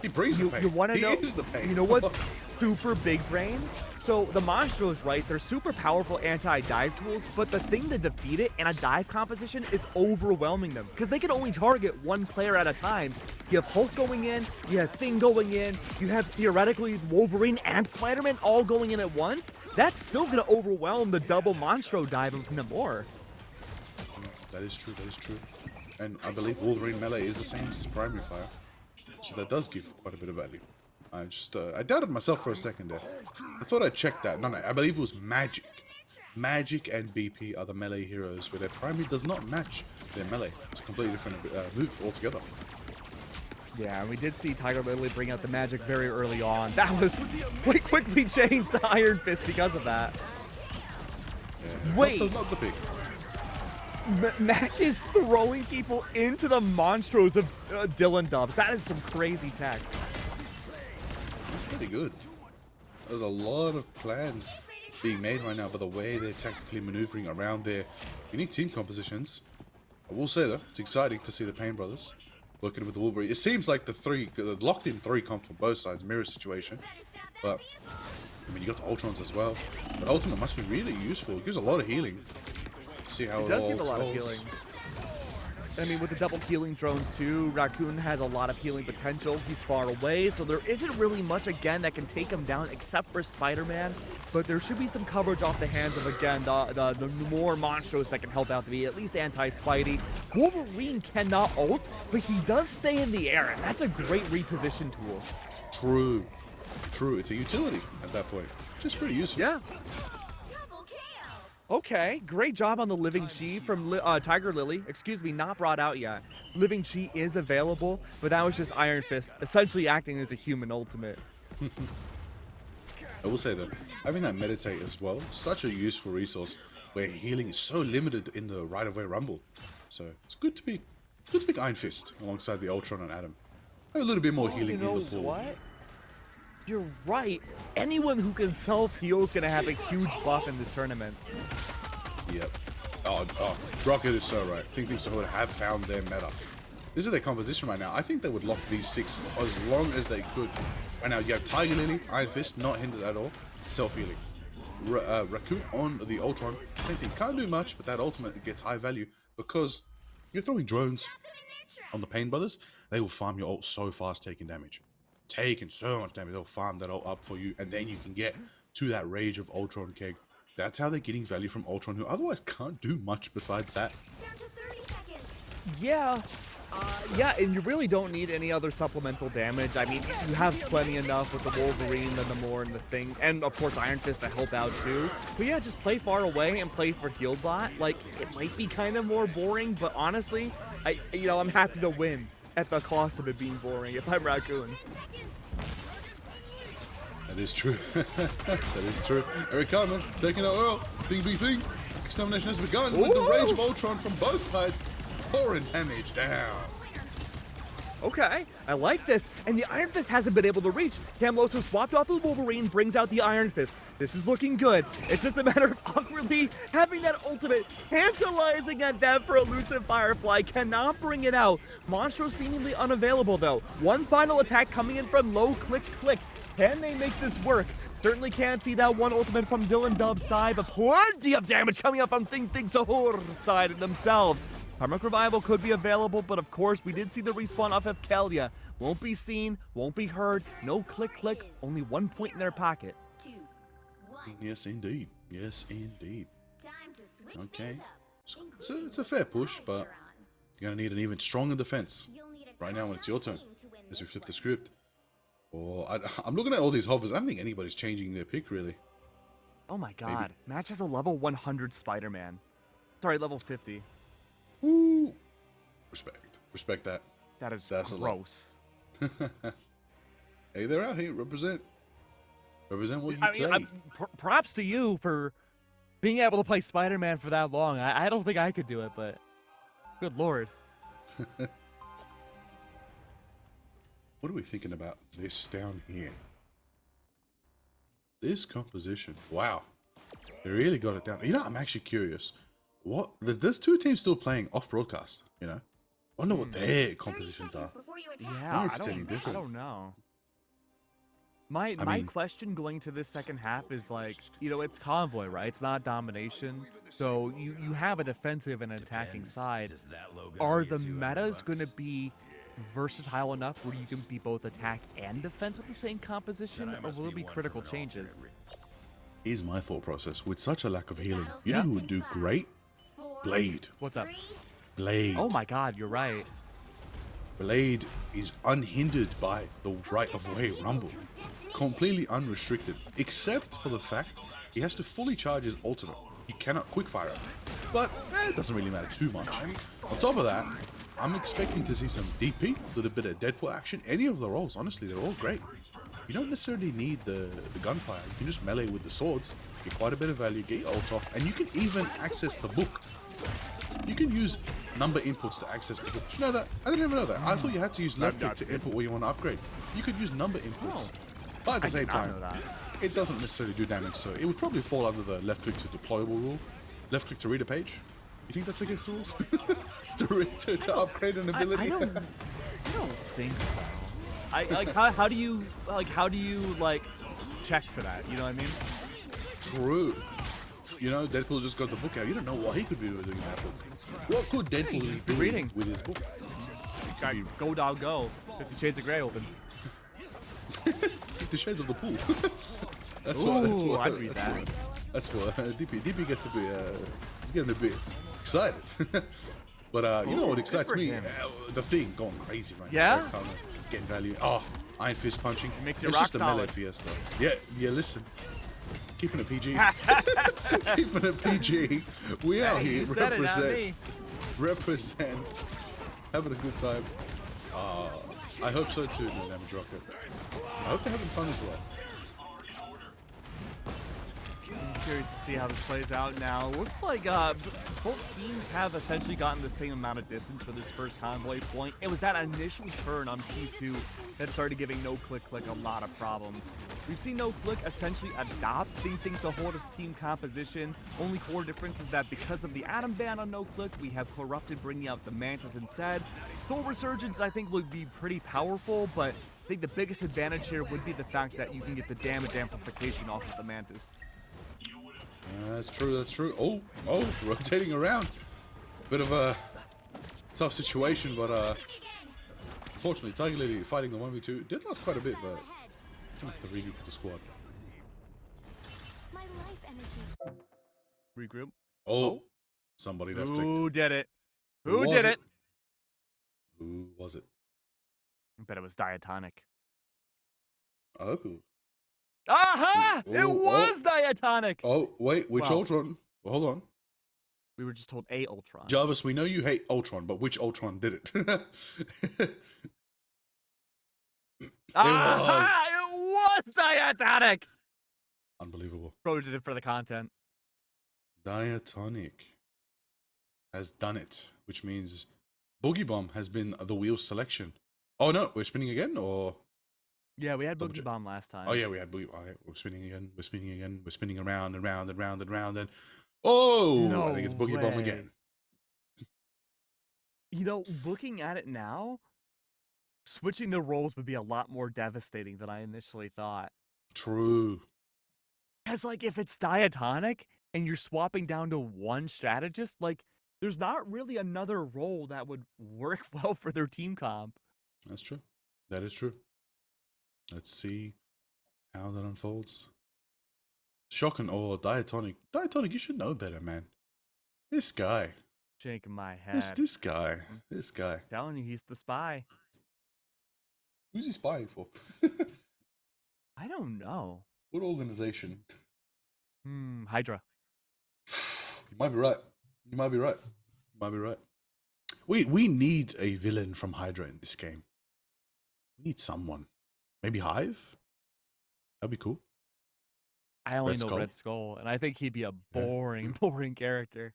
Speaker 2: He brings the pain.
Speaker 1: You want to
Speaker 2: He
Speaker 1: know?
Speaker 2: is the pain.
Speaker 1: You know what's super big brain? So the Monstros, right? They're super powerful anti-dive tools, but the thing to defeat it in a dive composition is overwhelming them because they can only target one player at a time. You have Hulk going in, you have Thing going in, you have theoretically Wolverine and Spider-Man all going in at once. That's still gonna overwhelm the double Monstro dive of Namor.
Speaker 2: That is true. That is true. And I believe Wolverine melee is the same as his primary fire, so that does give quite a bit of value. I doubted myself for a second there. I thought I checked that. No, I believe it was Magic. Magic and BP are the melee heroes where their primary does not match their melee. It's a completely different move altogether.
Speaker 1: Yeah, and we did see Tiger Lily bring out the Magic very early on. That was quickly changed to Iron Fist because of that.
Speaker 2: Yeah,
Speaker 1: Wait.
Speaker 2: not the big.
Speaker 1: Match is throwing people into the Monstros of Dylan Dubs. That is some crazy tech.
Speaker 2: That's pretty good. There's a lot of plans being made right now by the way they're tactically maneuvering around their unique team compositions. I will say though, it's exciting to see the Pain Brothers working with the Wolverine. It seems like the locked-in three come from both sides, mirror situation. But I mean, you got the Ultrons as well. But Ultimate must be really useful. It gives a lot of healing. See how
Speaker 1: It does give a lot of healing. I mean, with the double healing drones too, Raccoon has a lot of healing potential. He's far away, so there isn't really much, again, that can take him down except for Spider-Man. But there should be some coverage off the hands of, again, the more Monstros that can help out to be at least anti-Spidey. Wolverine cannot ult, but he does stay in the air, and that's a great reposition tool.
Speaker 2: True. True. It's a utility at that point. Which is pretty useful.
Speaker 1: Yeah. Okay, great job on the Living Chi from Tiger Lily. Excuse me, not brought out yet. Living Chi is available, but that was just Iron Fist, essentially acting as a human ultimate.
Speaker 2: I will say though, having that meditate as well, such a useful resource where healing is so limited in the right of way rumble. So it's good to pick Iron Fist alongside the Ultron and Adam. Have a little bit more healing in the pool.
Speaker 1: What? You're right. Anyone who can self-heal is going to have a huge buff in this tournament.
Speaker 2: Yep. Oh, Rocket is so right. Think so have found their meta. This is their composition right now. I think they would lock these 6 as long as they could. Right now, you have Tiger Lily, Iron Fist, not hindered at all. Self-healing. Raccoon on the Ultron. Same thing. Can't do much, but that ultimate gets high value because you're throwing drones on the Pain Brothers. They will farm your ult so fast taking damage. Taking so much damage. They'll farm that ult up for you, and then you can get to that rage of Ultron Keg. That's how they're getting value from Ultron, who otherwise can't do much besides that.
Speaker 7: Down to 30 seconds.
Speaker 1: Yeah. Yeah, and you really don't need any other supplemental damage. I mean, you have plenty enough with the Wolverine, the Namor, and the Thing, and of course Iron Fist to help out too. But yeah, just play far away and play for heal bot. Like, it might be kind of more boring, but honestly, I'm happy to win at the cost of it being boring if I'm Raccoon.
Speaker 2: That is true. That is true. Eric Cartman taking out Earl. Thing be thing. Extermination has begun with the rage of Ultron from both sides. Pouring damage down.
Speaker 1: Okay, I like this. And the Iron Fist hasn't been able to reach. Camloso swapped off the Wolverine, brings out the Iron Fist. This is looking good. It's just a matter of awkwardly having that ultimate, tantalizing at them for elusive Firefly. Cannot bring it out. Monstro seemingly unavailable though. One final attack coming in from low, click, click. Can they make this work? Certainly can't see that one ultimate from Dylan Dub's side, but plenty of damage coming up from Thing Sahur's side themselves. Karmic Revival could be available, but of course we did see the respawn off of Kelia. Won't be seen, won't be heard, no click click, only 1 point in their pocket.
Speaker 7: 2, 1.
Speaker 2: Yes, indeed. Yes, indeed.
Speaker 7: Time to switch
Speaker 2: Okay.
Speaker 7: things up.
Speaker 2: So it's a fair push, but you're going to need an even stronger defense. Right now when it's your turn, as we flip the script. I'm looking at all these hovers. I don't think anybody's changing their pick, really.
Speaker 1: Oh my god, Match has a level 100 Spider-Man. Sorry, level 50.
Speaker 2: Woo! Respect that.
Speaker 1: That's
Speaker 2: a lot.
Speaker 1: gross.
Speaker 2: Hey, they're out here. Represent what you play.
Speaker 1: I mean, props to you for being able to play Spider-Man for that long. I don't think I could do it, but good lord.
Speaker 2: What are we thinking about this down here? This composition. Wow. They really got it down. You know, I'm actually curious. There's 2 teams still playing off broadcast, you know? Wonder what their compositions are.
Speaker 1: Yeah,
Speaker 2: if it's any different.
Speaker 1: I don't know. My question going to this second half is like, it's Convoy, right? It's not domination. So you have a defensive and an attacking side. Are the metas going to be versatile enough where you can be both attack and defense with the same composition, or will there be critical changes?
Speaker 2: Here's my thought process. With such a lack of healing, you know who would do great? Blade.
Speaker 1: What's up?
Speaker 2: Blade.
Speaker 1: Oh my god, you're right.
Speaker 2: Blade is unhindered by the right of way rumble. Completely unrestricted, except for the fact he has to fully charge his ultimate. He cannot quickfire it. But it doesn't really matter too much. On top of that, I'm expecting to see some DP, a little bit of Deadpool action. Any of the roles, honestly, they're all great. You don't necessarily need the gunfire. You can just melee with the swords, get quite a bit of value, get your ult off, and you can even access the book. You can use number inputs to access the book. Did you know that? I didn't even know that. I thought you had to use left click to input where you want to upgrade. You could use number inputs. But at the same time, it doesn't necessarily do damage, so it would probably fall under the left click to deployable rule. Left click to read a page. You think that's against the rules? to upgrade an ability?
Speaker 1: I don't think so. How do you check for that? You know what I mean?
Speaker 2: True. You know, Deadpool just got the book out. You don't know what he could be doing that book. What could Deadpool be doing with his book?
Speaker 1: Go dog go. 50 Shades of Grey open.
Speaker 2: 50 Shades of the Pool. That's
Speaker 1: Ooh,
Speaker 2: what
Speaker 1: I'd read that.
Speaker 2: That's what DP gets a bit. He's getting a bit excited. But you know what excites me? The Thing going crazy right now. Yeah. Getting value. Oh, Iron Fist punching.
Speaker 1: It makes you
Speaker 2: it's
Speaker 1: rock
Speaker 2: just a
Speaker 1: solid.
Speaker 2: melee fiesta. Yeah. Listen. Keeping it PG. Keeping it PG. We out here represent. Having a good time. I hope so too, No Damage Rocket. I hope they're having fun as well.
Speaker 1: curious to see how this plays out now. Looks like both teams have essentially gotten the same amount of distance for this first convoy point. It was that initial turn on P2 that started giving NoClick a lot of problems. We've seen NoClick essentially adopt things to hold his team composition. Only core difference is that because of the Atom ban on NoClick, we have Corrupted bringing out the Mantis instead. Soul Resurgence, I think, would be pretty powerful, but I think the biggest advantage here would be the fact that you can get the damage amplification off of the Mantis.
Speaker 2: That's true, that's true. Oh, rotating around. Bit of a tough situation, but unfortunately, Tiger Lily fighting the 1v2 did last quite a bit, but gonna have to regroup with the squad.
Speaker 7: My life energy.
Speaker 1: Regroup.
Speaker 2: Oh, somebody left clicked.
Speaker 1: Who did it?
Speaker 2: Who
Speaker 1: Who
Speaker 2: was
Speaker 1: did
Speaker 2: it?
Speaker 1: it?
Speaker 2: Who was it?
Speaker 1: I bet it was Diatonic.
Speaker 2: Oh.
Speaker 1: Aha!
Speaker 2: Ooh,
Speaker 1: It was Diatonic!
Speaker 2: Oh, wait, which
Speaker 1: Wow.
Speaker 2: Ultron? Well, hold on.
Speaker 1: We were just told a Ultron.
Speaker 2: Jarvis, we know you hate Ultron, but which Ultron did it?
Speaker 1: Aha! It was Diatonic!
Speaker 2: Unbelievable.
Speaker 1: Bro did it for the content.
Speaker 2: Diatonic has done it, which means Boogie Bomb has been the wheel selection. Oh no, we're spinning again, or?
Speaker 1: Yeah, we had
Speaker 2: Double
Speaker 1: Boogie
Speaker 2: check.
Speaker 1: Bomb last time.
Speaker 2: Oh yeah, we had Boogie. All right, we're spinning again. We're spinning again. We're spinning around and round and round and round and. Oh,
Speaker 1: No
Speaker 2: I think it's Boogie Bomb
Speaker 1: way.
Speaker 2: again.
Speaker 1: You know, looking at it now, switching the roles would be a lot more devastating than I initially thought.
Speaker 2: True.
Speaker 1: Because, like, if it's Diatonic and you're swapping down to one strategist, like, there's not really another role that would work well for their team comp.
Speaker 2: That's true. That is true. Let's see how that unfolds. Shocking or Diatonic. Diatonic, you should know better, man. This guy.
Speaker 1: Shaking my head.
Speaker 2: This guy. This guy.
Speaker 1: Telling you, he's the spy.
Speaker 2: Who's he spying for?
Speaker 1: I don't know.
Speaker 2: What organization?
Speaker 1: Hydra.
Speaker 2: You might be right. You might be right. You might be right. We need a villain from Hydra in this game. We need someone. Maybe Hive? That'd be cool.
Speaker 1: I only
Speaker 2: Red
Speaker 1: know
Speaker 2: Skull?
Speaker 1: Red Skull, and I think he'd be a boring, boring character.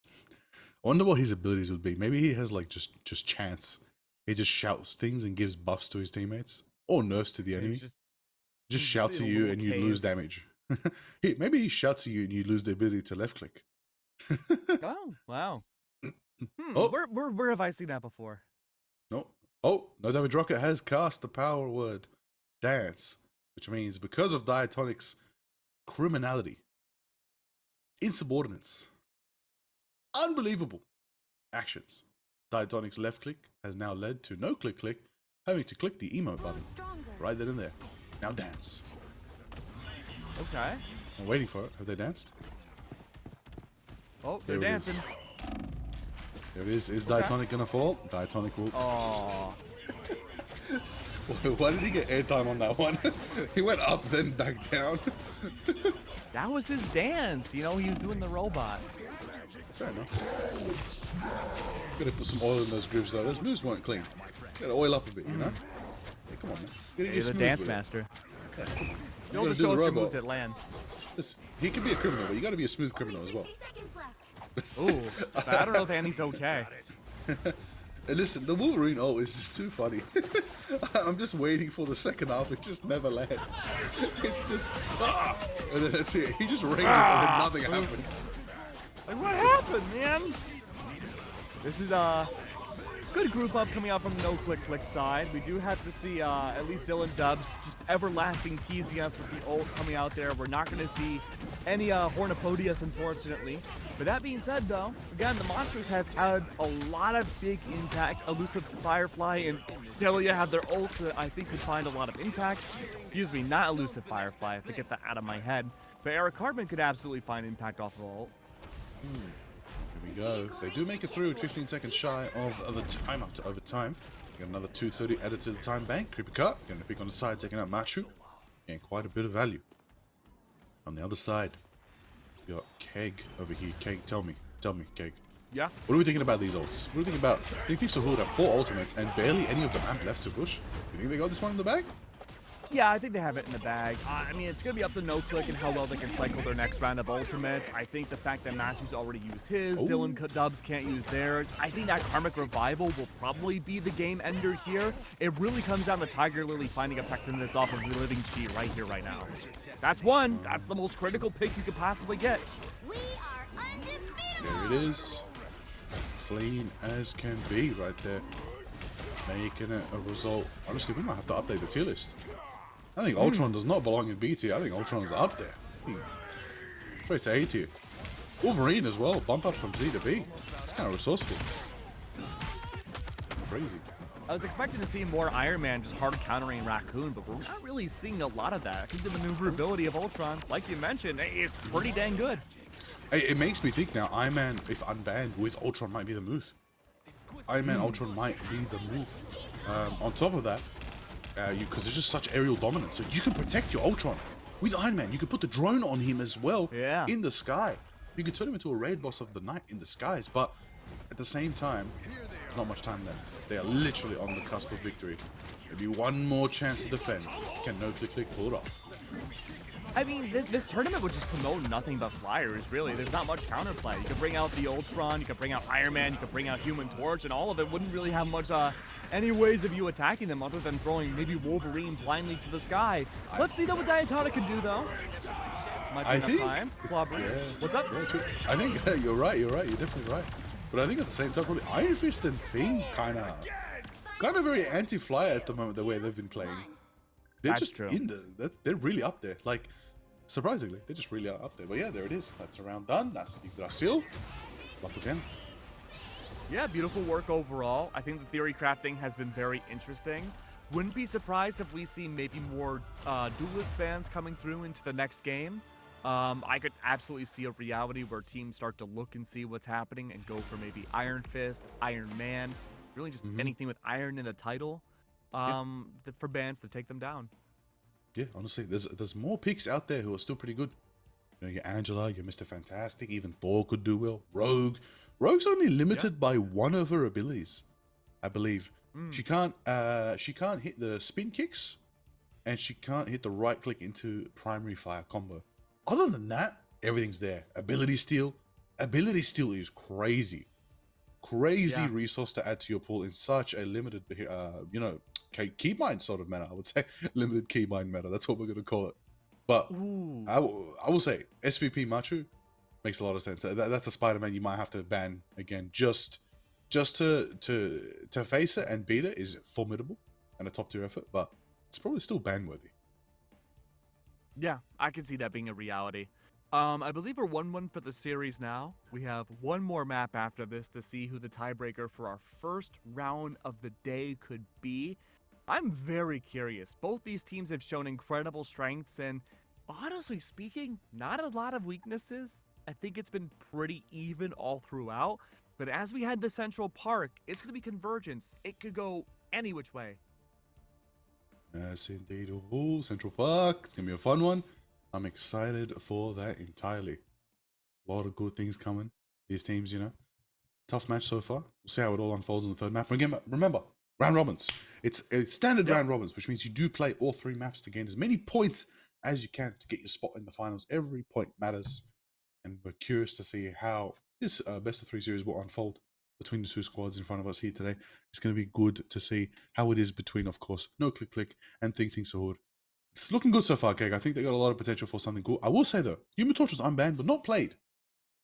Speaker 2: I wonder what his abilities would be. Maybe he has like just chance. He just shouts things and gives buffs to his teammates. Or nerfs to the
Speaker 1: Maybe
Speaker 2: enemy.
Speaker 1: just
Speaker 2: Just
Speaker 1: he's
Speaker 2: shouts
Speaker 1: in
Speaker 2: at
Speaker 1: a
Speaker 2: you
Speaker 1: little
Speaker 2: and you lose
Speaker 1: cave.
Speaker 2: damage. Maybe he shouts at you and you lose the ability to left click.
Speaker 1: Oh, wow.
Speaker 2: Oh.
Speaker 1: Where have I seen that before?
Speaker 2: No. Oh, No Damage Rocket has cast the power word dance, which means because of Diatonic's criminality, insubordinates, unbelievable actions, Diatonic's left click has now led to no click click, having to click the emote button
Speaker 7: Stronger.
Speaker 2: right then and there. Now dance.
Speaker 1: Okay.
Speaker 2: I'm waiting for it. Have they danced?
Speaker 1: Oh, they're
Speaker 2: There it is.
Speaker 1: dancing.
Speaker 2: There it is. Is Diatonic gonna fall? Diatonic will.
Speaker 1: Oh.
Speaker 2: Why did he get airtime on that one? He went up, then back down.
Speaker 1: That was his dance. You know, he was doing the robot.
Speaker 2: Fair enough. Gotta put some oil in those grooves though. Those moves weren't clean. Gotta oil up a bit, you know? Hey, come on, man. Gotta
Speaker 1: He's a
Speaker 2: smooth
Speaker 1: dance
Speaker 2: with it.
Speaker 1: master.
Speaker 2: Yeah, come on.
Speaker 1: You
Speaker 2: You
Speaker 1: know
Speaker 2: gotta
Speaker 1: the
Speaker 2: do the
Speaker 1: shows your
Speaker 2: robot.
Speaker 1: moves that land.
Speaker 2: Listen, he can be a criminal, but you gotta be a smooth criminal as well.
Speaker 7: 60 seconds left.
Speaker 1: Ooh, but I don't know if Annie's okay.
Speaker 2: And listen, the Wolverine ult is just too funny. I'm just waiting for the second half. It just never lands. It's just and then that's it. He just rings and then nothing happens.
Speaker 1: Like, what happened, man? This is good group up coming out from the no click side. We do have to see at least Dylan Dubs just everlasting teasing us with the ult coming out there. We're not going to see any Hornipodius, unfortunately. But that being said, though, again, the monsters have had a lot of big impact. Elusive Firefly and Delia have their ults that I think could find a lot of impact. Excuse me, not Elusive Firefly. I have to get that out of my head. But Eric Hardman could absolutely find impact off of the ult.
Speaker 2: Here we go. They do make it through with 15 seconds shy of the time up to overtime. Got another 230 added to the time bank. Creeper cut. Going to pick on the side, taking out Machu. And quite a bit of value. On the other side, we got Keg over here. Keg, tell me, Keg.
Speaker 1: Yeah.
Speaker 2: What are we thinking about these ults? What are we thinking about? Big Thief Sahur have 4 ultimates and barely any of them amp left to push. You think they got this one in the bag?
Speaker 1: Yeah, I think they have it in the bag. I mean, it's going to be up to NoClick and how well they can cycle their next round of ultimates. I think the fact that Matthew's already used his, Dylan Dubs can't use theirs. I think that Karmic Revival will probably be the game ender here. It really comes down to Tiger Lily finding effectiveness off of Reliving Chi right here, right now. That's one. That's the most critical pick you could possibly get.
Speaker 7: We are undefeatable.
Speaker 2: There it is. Clean as can be right there. Making it a result. Honestly, we might have to update the tier list. I think Ultron does not belong in B tier. I think Ultron is up there. Straight to A tier. Wolverine as well. Bump up from Z to B. It's kind of resourceful. Crazy.
Speaker 1: I was expecting to see more Iron Man just hard countering Raccoon, but we're not really seeing a lot of that. I think the maneuverability of Ultron, like you mentioned, is pretty dang good.
Speaker 2: It makes me think now, Iron Man, if unbanned with Ultron, might be the move. Iron Man Ultron might be the move. On top of that, because there's just such aerial dominance, so you can protect your Ultron with Iron Man. You can put the drone on him as well in the sky. You can turn him into a raid boss of the night in the skies, but at the same time, there's not much time left. They are literally on the cusp of victory. Maybe one more chance to defend. Can NoClick pull it off?
Speaker 1: I mean, this tournament would just promote nothing but flyers, really. There's not much counterplay. You could bring out the Ultron, you could bring out Iron Man, you could bring out Human Torch, and all of it wouldn't really have much any ways of you attacking them other than throwing maybe Wolverine blindly to the sky. Let's see what Diatonic can do, though. Might be enough time. What's up?
Speaker 2: Yeah, true. I think you're right. You're definitely right. But I think at the same time, probably Iron Fist and Thing kind of very anti-flyer at the moment. The way they've been playing, they're
Speaker 1: That's
Speaker 2: just
Speaker 1: true.
Speaker 2: they're really up there. Like surprisingly, they just really are up there. But yeah, there it is. That's a round done. That's Yggdrasil. Luck again.
Speaker 1: Yeah, beautiful work overall. I think the theory crafting has been very interesting. Wouldn't be surprised if we see maybe more duelist bans coming through into the next game. I could absolutely see a reality where teams start to look and see what's happening and go for maybe Iron Fist, Iron Man, really just anything with iron in the title for bans to take them down.
Speaker 2: Yeah, honestly, there's more picks out there who are still pretty good. You know, your Angela, your Mr. Fantastic, even Thor could do well. Rogue's only limited by one of her abilities, I believe. She can't hit the spin kicks, and she can't hit the right click into primary fire combo. Other than that, everything's there. Ability steal is crazy. Resource to add to your pool in such a limited, keybind sort of manner. I would say limited keybind meta. That's what we're gonna call it. But I will say SVP Machu makes a lot of sense. That's a Spider-Man you might have to ban again. Just to face it and beat it is formidable and a top tier effort, but it's probably still ban worthy.
Speaker 1: Yeah, I can see that being a reality. I believe we're 1-1 for the series now. We have one more map after this to see who the tiebreaker for our first round of the day could be. I'm very curious. Both these teams have shown incredible strengths and, honestly speaking, not a lot of weaknesses. I think it's been pretty even all throughout. But as we head to Central Park, it's going to be convergence. It could go any which way.
Speaker 2: Yes, indeed. Ooh, Central Park. It's going to be a fun one. I'm excited for that entirely. A lot of good things coming. These teams, tough match so far. We'll see how it all unfolds in the third map. Again, remember, round robins. It's a standard round robins, which means you do play all three maps to gain as many points as you can to get your spot in the finals. Every point matters. And we're curious to see how this best of three series will unfold between the two squads in front of us here today. It's going to be good to see how it is between, of course, NoClick and Think Sword. It's looking good so far, Keg. I think they got a lot of potential for something cool. I will say though, Human Torch was unbanned but not played.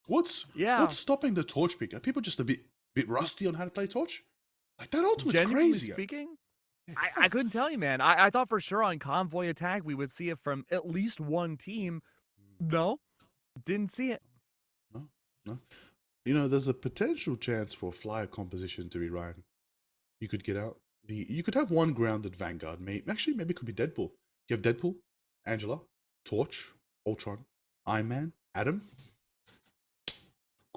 Speaker 2: What's stopping the Torch pick? Are people just a bit rusty on how to play Torch? Like that ultimate's crazy.
Speaker 1: Speaking, I couldn't tell you, man. I thought for sure on Convoy Attack we would see it from at least one team. No, didn't see it.
Speaker 2: No. There's a potential chance for flyer composition to be right. You could get out. You could have one grounded Vanguard. Maybe it could be Deadpool. You have Deadpool, Angela, Torch, Ultron, Iron Man, Adam.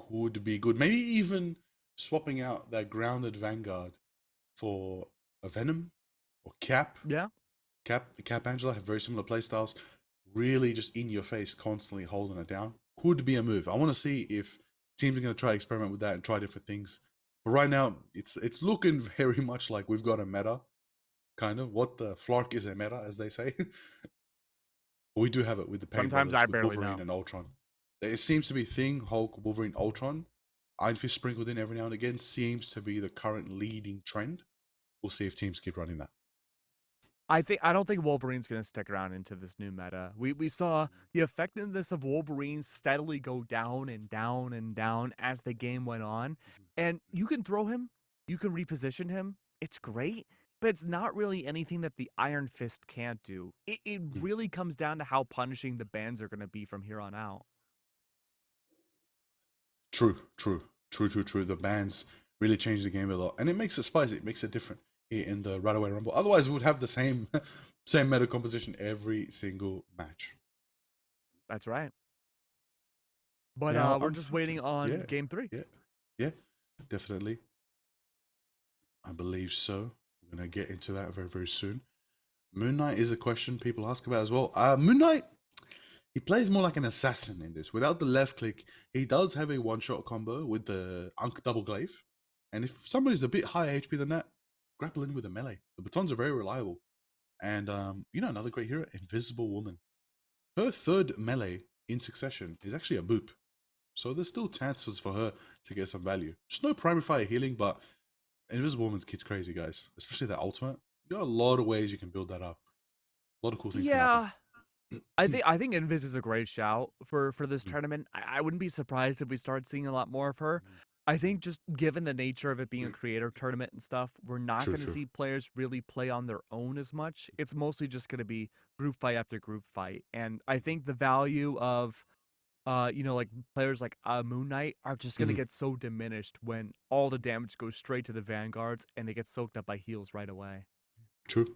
Speaker 2: Could be good. Maybe even swapping out that grounded Vanguard for a Venom or Cap.
Speaker 1: Yeah.
Speaker 2: Cap, Angela have very similar playstyles. Really just in your face, constantly holding it down. Could be a move. I want to see if teams are going to try experiment with that and try different things. But right now, it's looking very much like we've got a meta. kind of. What the Flark is a meta, as they say. We do have it with the Pain
Speaker 1: Sometimes
Speaker 2: Brothers,
Speaker 1: I
Speaker 2: with
Speaker 1: barely
Speaker 2: Wolverine
Speaker 1: know.
Speaker 2: and Ultron. It seems to be a thing, Hulk, Wolverine, Ultron. Iron Fist sprinkled in every now and again seems to be the current leading trend. We'll see if teams keep running that.
Speaker 1: I don't think Wolverine's gonna stick around into this new meta. We saw the effectiveness of Wolverine steadily go down and down and down as the game went on. And you can throw him, you can reposition him. It's great, but it's not really anything that the Iron Fist can't do. It really comes down to how punishing the bans are gonna be from here on out.
Speaker 2: True. The bans really changed the game a lot, and it makes it spicy. It makes it different here in the Right Away Rumble. Otherwise, we would have the same same meta composition every single match.
Speaker 1: That's right. But
Speaker 2: Now,
Speaker 1: we're just waiting on game 3.
Speaker 2: Yeah, definitely. I believe so. We're gonna get into that very, very soon. Moon Knight is a question people ask about as well. Moon Knight, he plays more like an assassin in this. Without the left click, he does have a one-shot combo with the Ankh double glaive. And if somebody's a bit higher HP than that, grapple in with a melee. The batons are very reliable. And another great hero, Invisible Woman. Her third melee in succession is actually a boop. So there's still chances for her to get some value. Just no primary fire healing, but Invisible Woman's kid's crazy, guys. Especially that ultimate. You got a lot of ways you can build that up. A lot of cool things can happen.
Speaker 1: I think Invis is a great shout for this tournament. I wouldn't be surprised if we start seeing a lot more of her. I think just given the nature of it being a creator tournament and stuff, we're not going to see players really play on their own as much. It's mostly just going to be group fight after group fight. And I think the value of like players like Moon Knight are just going to get so diminished when all the damage goes straight to the vanguards and they get soaked up by heals right away.
Speaker 2: True.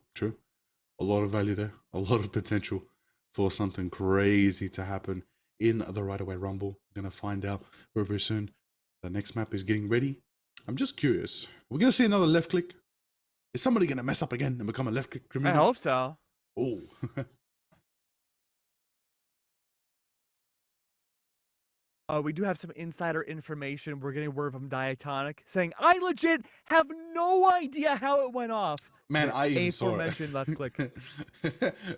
Speaker 2: A lot of value there. A lot of potential for something crazy to happen in the Right Away Rumble. We're going to find out very, very soon. The next map is getting ready. I'm just curious. We're going to see another left click. Is somebody going to mess up again and become a left click criminal?
Speaker 1: I hope so.
Speaker 2: Oh.
Speaker 1: We do have some insider information. We're getting word from Diatonic saying, I legit have no idea how it went off.
Speaker 2: Man, I even saw it.
Speaker 1: Aforementioned left click.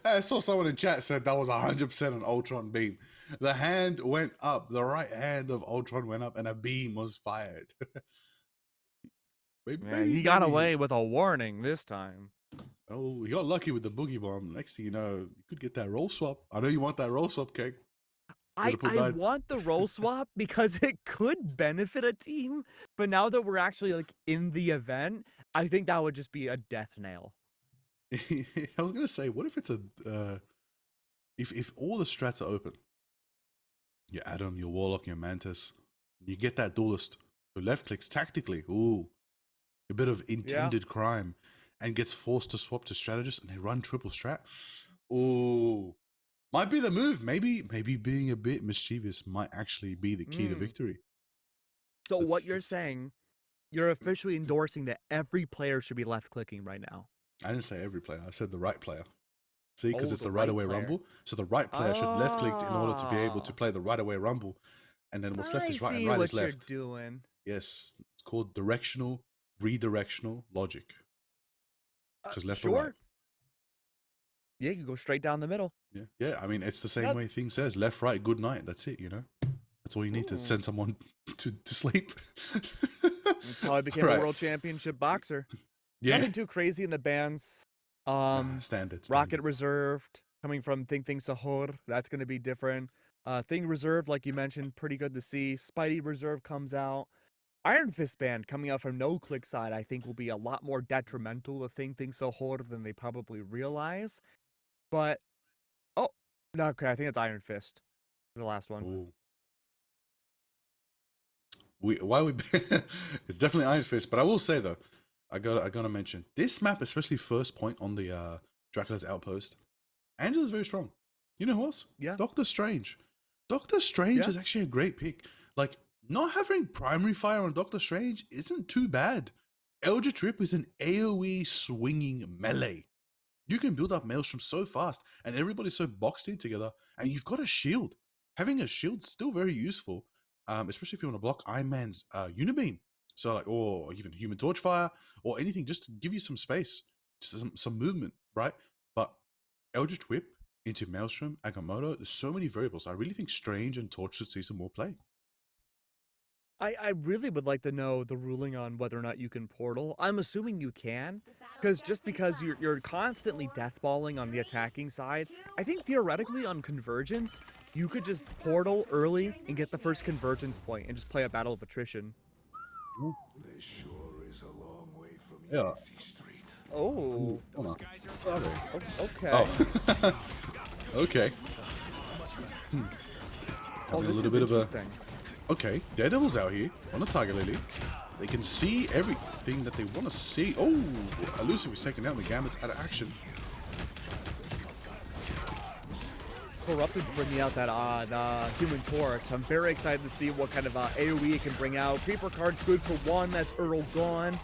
Speaker 2: I saw someone in chat said that was 100% an Ultron beam. The hand went up. The right hand of Ultron went up and a beam was fired.
Speaker 1: maybe he got away with a warning this time.
Speaker 2: Oh, he got lucky with the boogie bomb. Next thing you know, you could get that roll swap. I know you want that roll swap, Keg.
Speaker 1: I want the role swap because it could benefit a team, but now that we're actually like in the event, I think that would just be a death nail.
Speaker 2: I was gonna say, what if it's a if all the strats are open, you add on your Warlock, your Mantis, you get that duelist who left clicks tactically, ooh, a bit of intended crime, and gets forced to swap to strategist, and they run triple strat. Ooh. Might be the move. Maybe being a bit mischievous might actually be the key to victory.
Speaker 1: So what you're saying, you're officially endorsing that every player should be left clicking right now.
Speaker 2: I didn't say every player. I said the right player. See, because it's the right away rumble. So the right player should left click in order to be able to play the right away rumble. And then what's left is right and right is left.
Speaker 1: I see what you're doing.
Speaker 2: Yes. It's called redirectional logic. Just left or right.
Speaker 1: Yeah, you go straight down the middle.
Speaker 2: Yeah. I mean, it's the same way thing says left, right, good night. That's it, That's all you need to send someone to sleep.
Speaker 1: That's how I became a world championship boxer.
Speaker 2: Yeah.
Speaker 1: Nothing too crazy in the bands.
Speaker 2: Standard.
Speaker 1: Rocket Reserved, coming from Think Sahur. That's going to be different. Thing Reserved, like you mentioned, pretty good to see. Spidey Reserve comes out. Iron Fist band coming out from no click side, I think will be a lot more detrimental to Think Sahur than they probably realize. But, okay, I think it's Iron Fist. The last one.
Speaker 2: Ooh. It's definitely Iron Fist, but I will say though, I gotta mention this map, especially first point on the Dracula's outpost. Angela's very strong. You know who else?
Speaker 1: Yeah.
Speaker 2: Doctor Strange. Doctor Strange is actually a great pick. Like, not having primary fire on Doctor Strange isn't too bad. Eldritch Rip is an AoE swinging melee. You can build up Maelstrom so fast, and everybody's so boxed in together, and you've got a shield. Having a shield's still very useful, especially if you want to block Iron Man's Unibeam. So, like, or even Human Torch Fire, or anything, just to give you some space some movement, right? But Eldritch Whip into Maelstrom, Agamotto, there's so many variables. I really think Strange and Torch should see some more play.
Speaker 1: I really would like to know the ruling on whether or not you can portal. I'm assuming you can, because just because you're constantly deathballing on the attacking side, I think theoretically on convergence, you could just portal early and get the first convergence point and just play a battle of attrition.
Speaker 3: This sure is a long way from
Speaker 2: Yeah.
Speaker 3: Yancey Street.
Speaker 1: Oh,
Speaker 2: Hold on.
Speaker 1: okay.
Speaker 2: Oh. Okay.
Speaker 1: Oh,
Speaker 2: Having a
Speaker 1: this
Speaker 2: little
Speaker 1: is
Speaker 2: bit of a...
Speaker 1: interesting.
Speaker 2: Okay, Daredevil's out here on the Tiger Lily. They can see everything that they want to see. Oh, Elusive is taken out. The Gambit's out of action.
Speaker 1: Corrupted's bringing out that Human Torch. I'm very excited to see what kind of AoE it can bring out. Creeper card's good for one. That's Earl gone.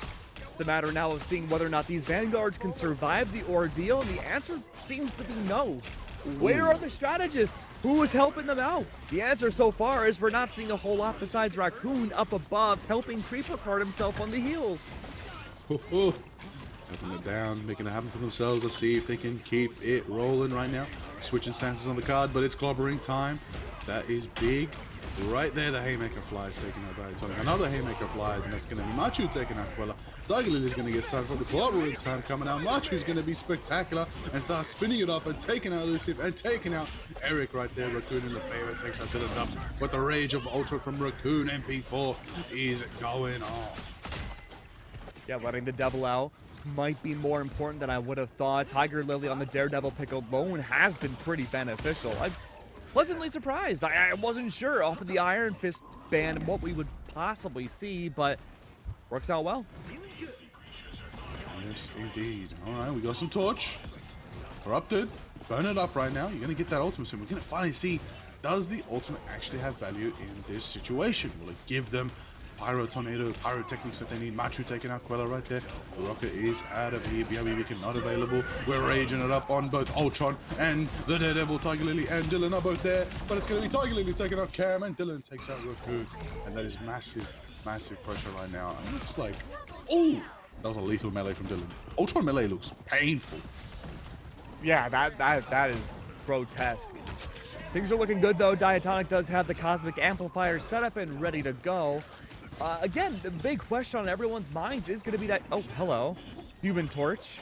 Speaker 1: The matter now of seeing whether or not these Vanguards can survive the ordeal, and the answer seems to be no. Where are the strategists? Who is helping them out? The answer so far is we're not seeing a whole lot besides Raccoon up above helping Creeper Card himself on the heels.
Speaker 2: Helping it down, making it happen for themselves. Let's see if they can keep it rolling right now. Switching stances on the card, but it's clobbering time. That is big. Right there, the Haymaker flies, taking out Diatonic. Another Haymaker flies, and that's going to be Machu taking out Quella. Tiger Lily's going to get started for the clobbering time coming out. Machu's going to be spectacular and start spinning it up and taking out Elusive and taking out Eric right there. Raccoon in the favor takes out Dylan Dubs. But the rage of Ultra from Raccoon MP4 is going on.
Speaker 1: Yeah, letting the devil out might be more important than I would have thought. Tiger Lily on the Daredevil pick alone has been pretty beneficial. I'm pleasantly surprised. I wasn't sure off of the Iron Fist ban what we would possibly see, but works out well.
Speaker 2: Yes, indeed. All right, we got some Torch. Corrupted. Burn it up right now. You're going to get that ultimate soon. We're going to finally see, does the ultimate actually have value in this situation? Will it give them Pyro Tornado, Pyrotechnics that they need? Machu taking out Quella right there. The rocket is out of here. BRB Beacon not available. We're raging it up on both Ultron and the Daredevil. Tiger Lily and Dylan are both there, but it's going to be Tiger Lily taking out Cam, and Dylan takes out Raccoon. And that is massive, massive pressure right now. And it looks like, oh, that was a lethal melee from Dylan. Ultron melee looks painful.
Speaker 1: Yeah, that is grotesque. Things are looking good though. Diatonic does have the Cosmic Amplifier set up and ready to go. Again, the big question on everyone's minds is going to be that, oh, hello, Human Torch.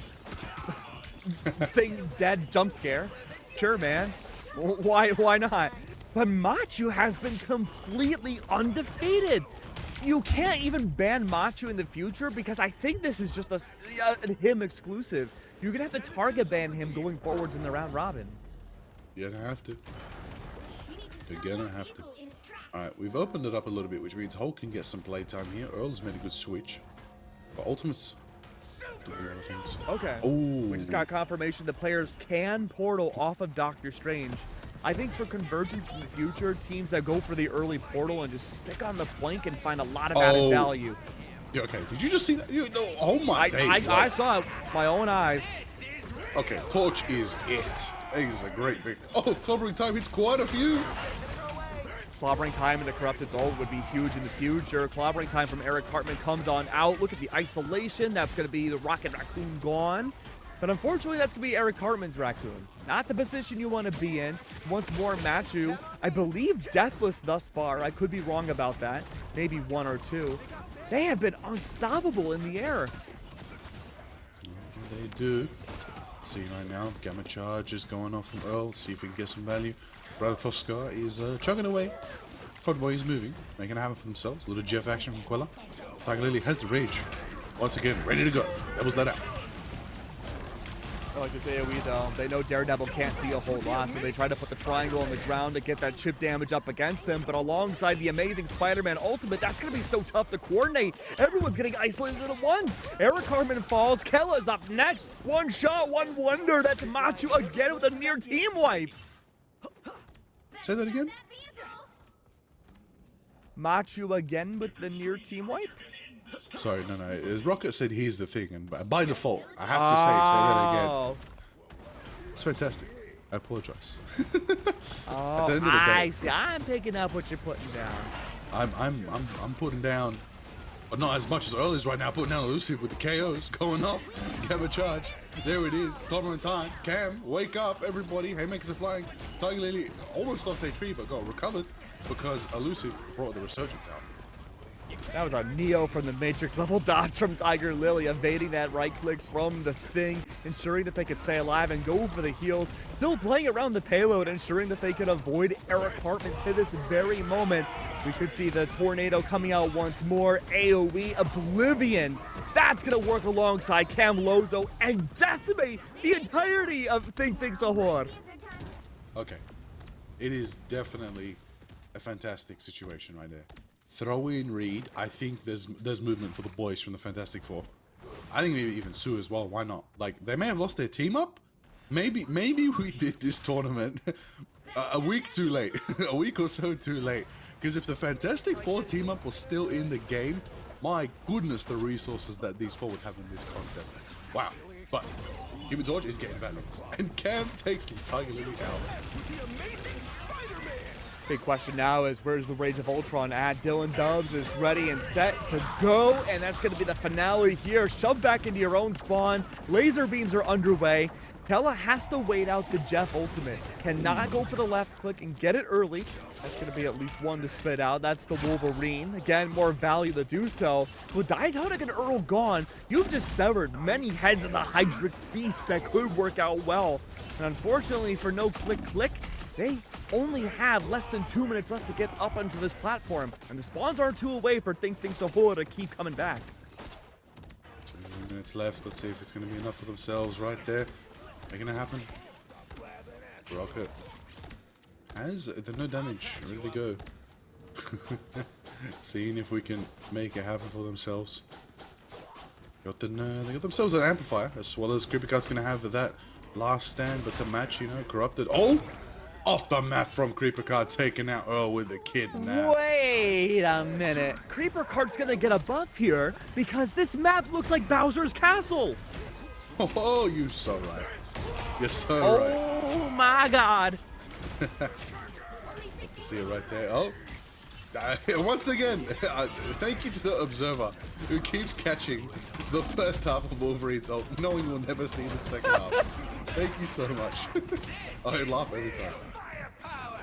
Speaker 1: Thing dead jump scare. Sure, man. Why not? But Machu has been completely undefeated. You can't even ban Machu in the future because I think this is just a him exclusive. You're going to have to target ban him going forwards in the round robin.
Speaker 2: You're going to have to. You're going to have to. Alright, we've opened it up a little bit, which means Hulk can get some playtime here. Earl has made a good switch. But Ultimate's doing other things.
Speaker 1: Okay.
Speaker 2: Oh.
Speaker 1: We just got confirmation the players can portal off of Doctor Strange. I think for convergence in the future, teams that go for the early portal and just stick on the flank and find a lot of added value.
Speaker 2: Yeah, okay, did you just see that? Oh my days.
Speaker 1: I saw it with my own eyes.
Speaker 2: Okay, Torch is it. This is a great pick. Oh, clobbering time hits quite a few.
Speaker 1: Clobbering time in the Corrupted ult would be huge in the future. Clobbering time from Eric Hartman comes on out. Look at the isolation. That's going to be the Rocket Raccoon gone. But unfortunately, that's going to be Eric Hartman's Raccoon. Not the position you want to be in. Once more, Machu, I believe deathless thus far. I could be wrong about that. Maybe one or two. They have been unstoppable in the air.
Speaker 2: They do. Let's see right now. Gamma Charge is going off from Earl. See if we can get some value. Radotovska is chugging away. Convoy is moving, making it happen for themselves. A little Jeff action from Quella. Tiger Lily has the rage. Once again, ready to go. Devil's let out.
Speaker 1: I like this AoE though. They know Daredevil can't see a whole lot, so they try to put the triangle on the ground to get that chip damage up against them. But alongside the amazing Spider-Man ultimate, that's going to be so tough to coordinate. Everyone's getting isolated at once. Eric Hartman falls. Kella's up next. One shot, one wonder. That's Machu again with a near team wipe.
Speaker 2: Say that again?
Speaker 1: Machu again with the near team wipe?
Speaker 2: Sorry, no. Rocket said he's the thing, and by default, I have to say that again. It's fantastic. I apologize.
Speaker 1: Oh,
Speaker 2: At the end of the day,
Speaker 1: I see. I'm picking up what you're putting down.
Speaker 2: I'm putting down but not as much as Earl is right now, putting down Elusive with the KOs going off. Gamma charge. There it is. Clobbering in time. Cam, wake up, everybody. Haymakers are flying. Tiger Lily almost lost HP, but got recovered because Elusive brought the resurgence out.
Speaker 1: That was a Neo from the Matrix level dodge from Tiger Lily, evading that right click from the Thing, ensuring that they could stay alive and go for the heals. Still playing around the payload, ensuring that they could avoid Eric Hartman to this very moment. We could see the tornado coming out once more. AoE Oblivion. That's going to work alongside Cam Lozo and decimate the entirety of Think Sahur.
Speaker 2: Okay. It is definitely a fantastic situation right there. Throw in Reed. I think there's movement for the boys from the Fantastic Four. I think maybe even Sue as well. Why not? Like, they may have lost their team up. Maybe we did this tournament a week too late. A week or so too late. Because if the Fantastic Four team up was still in the game, my goodness, the resources that these four would have in this concept. Wow. But Human Torch is getting better. And Cam takes Tiger Lily out.
Speaker 1: Big question now is, where's the Rage of Ultron at? Dylan Dubs is ready and set to go, and that's going to be the finale here. Shove back into your own spawn. Laser beams are underway. Kella has to wait out the Jeff ultimate. Cannot go for the left click and get it early. That's going to be at least one to spit out. That's the Wolverine. Again, more value to do so. With Diatonic and Earl gone, you've just severed many heads of the Hydric Beast that could work out well. And unfortunately for no click, they only have less than 2 minutes left to get up onto this platform, and the spawns aren't too away for Think Sahur to keep coming back.
Speaker 2: 2 minutes left. Let's see if it's going to be enough for themselves right there. Making it happen. Rocket has the no damage. Ready to go. Seeing if we can make it happen for themselves. They got themselves an amplifier, as well as Creepy Card's going to have that last stand, but to match, you know, Corrupted. Oh! Off the map from Creeper Card, taking out Earl with the kidnap.
Speaker 1: Wait a minute. Creeper Card's gonna get a buff here because this map looks like Bowser's Castle.
Speaker 2: Oh, you're so right. You're so right.
Speaker 1: Oh my god.
Speaker 2: Good to see it right there. Oh. Once again, thank you to the Observer who keeps catching the first half of Wolverine's ult, knowing we'll never see the second half. Thank you so much. I laugh every time.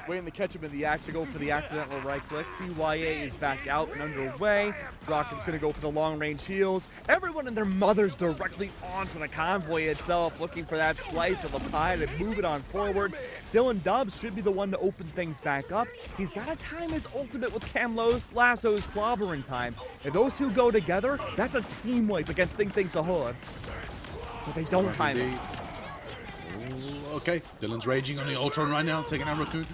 Speaker 1: Waiting to catch him in the act to go for the accidental right click. CYA is back out and underway. Rocket's going to go for the long range heals. Everyone and their mothers directly onto the convoy itself, looking for that slice of the pie to move it on forwards. Dylan Dubs should be the one to open things back up. He's got to time his ultimate with Cam Lasso's clobbering time. If those two go together, that's a team wipe against Think Sahur. But they don't time it.
Speaker 2: Okay, Dylan's raging on the Ultron right now, taking out Raccoon.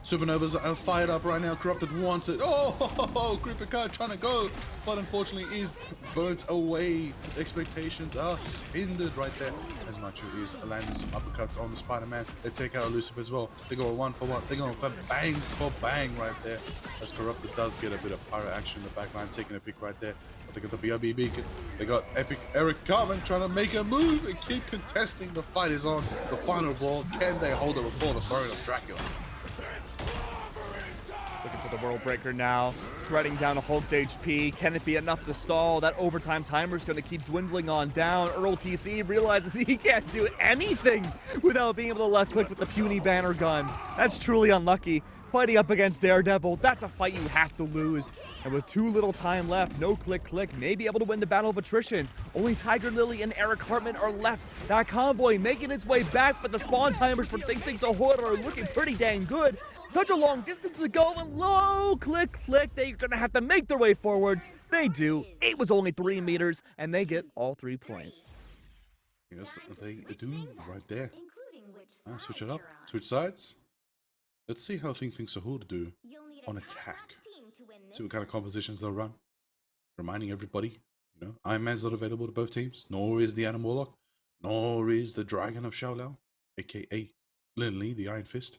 Speaker 2: Supernovas are fired up right now. Corrupted wants it. Oh, Creeper Card trying to go, but unfortunately is burnt away. Expectations are hindered right there. As Macho is landing some uppercuts on the Spider-Man. They take out Elusive as well. They go 1 for 1. They go for bang right there. As Corrupted does get a bit of pyro action in the back line, taking a pick right there. But they got the BRB beacon. They got Epic Eric Cartman trying to make a move and keep contesting. The fight is on. The final brawl. Can they hold it before the throne of Dracula?
Speaker 1: Looking for the World Breaker now, threading down a Hulk's HP. Can it be enough to stall? That overtime timer is going to keep dwindling on down. Earl TC realizes he can't do anything without being able to left click with the puny banner gun. That's truly unlucky. Fighting up against Daredevil, that's a fight you have to lose. And with too little time left, no click, may be able to win the battle of attrition. Only Tiger Lily and Eric Hartman are left. That convoy making its way back, but the spawn timers for Think Sahur are looking pretty dang good. Such a long distance to go, and low click, they're gonna have to make their way forwards. They do. It was only 3 meters, and they get all 3 points.
Speaker 2: Yes, they do right there. Switch it up, switch sides. Let's see how Think Sahur do on attack. See what kind of compositions they'll run. Reminding everybody, you know, Iron Man's not available to both teams, nor is the Adam Warlock, nor is the Dragon of Shaolao, aka Lin Lee, the Iron Fist.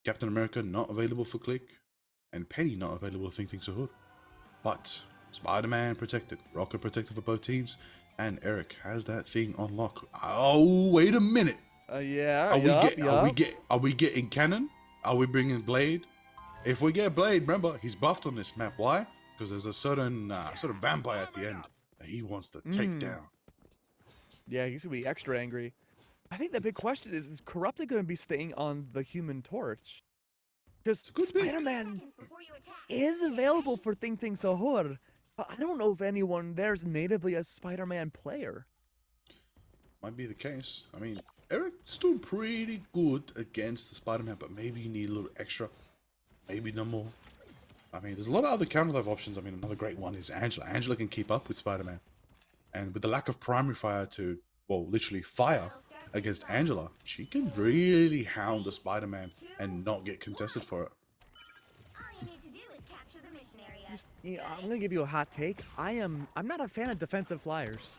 Speaker 2: Captain America not available for Click, and Penny not available for Think Sahur. But Spider-Man protected, Rocket protected for both teams, and Eric has that thing on lock. Oh, wait a minute.
Speaker 1: Yeah.
Speaker 2: Are we getting Cannon? Are we bringing Blade? If we get Blade, remember he's buffed on this map. Why? because there's a certain sort of vampire at the end that he wants to take down.
Speaker 1: Yeah, he's gonna be extra angry. I think the big question is Corrupted going to be staying on the Human Torch? Because Spider-Man is available for Ting Ting Sahur, but I don't know if anyone there is natively a Spider-Man player.
Speaker 2: Might be the case. I mean, Eric's doing pretty good against the Spider-Man, but maybe you need a little extra. Maybe no more. I mean, there's a lot of other counter-dive options. I mean, another great one is Angela. Angela can keep up with Spider-Man. And with the lack of primary fire to, well, literally fire against Angela, she can really hound the Spider-Man and not get contested for it.
Speaker 1: I'm gonna give you a hot take. I'm not a fan of defensive flyers.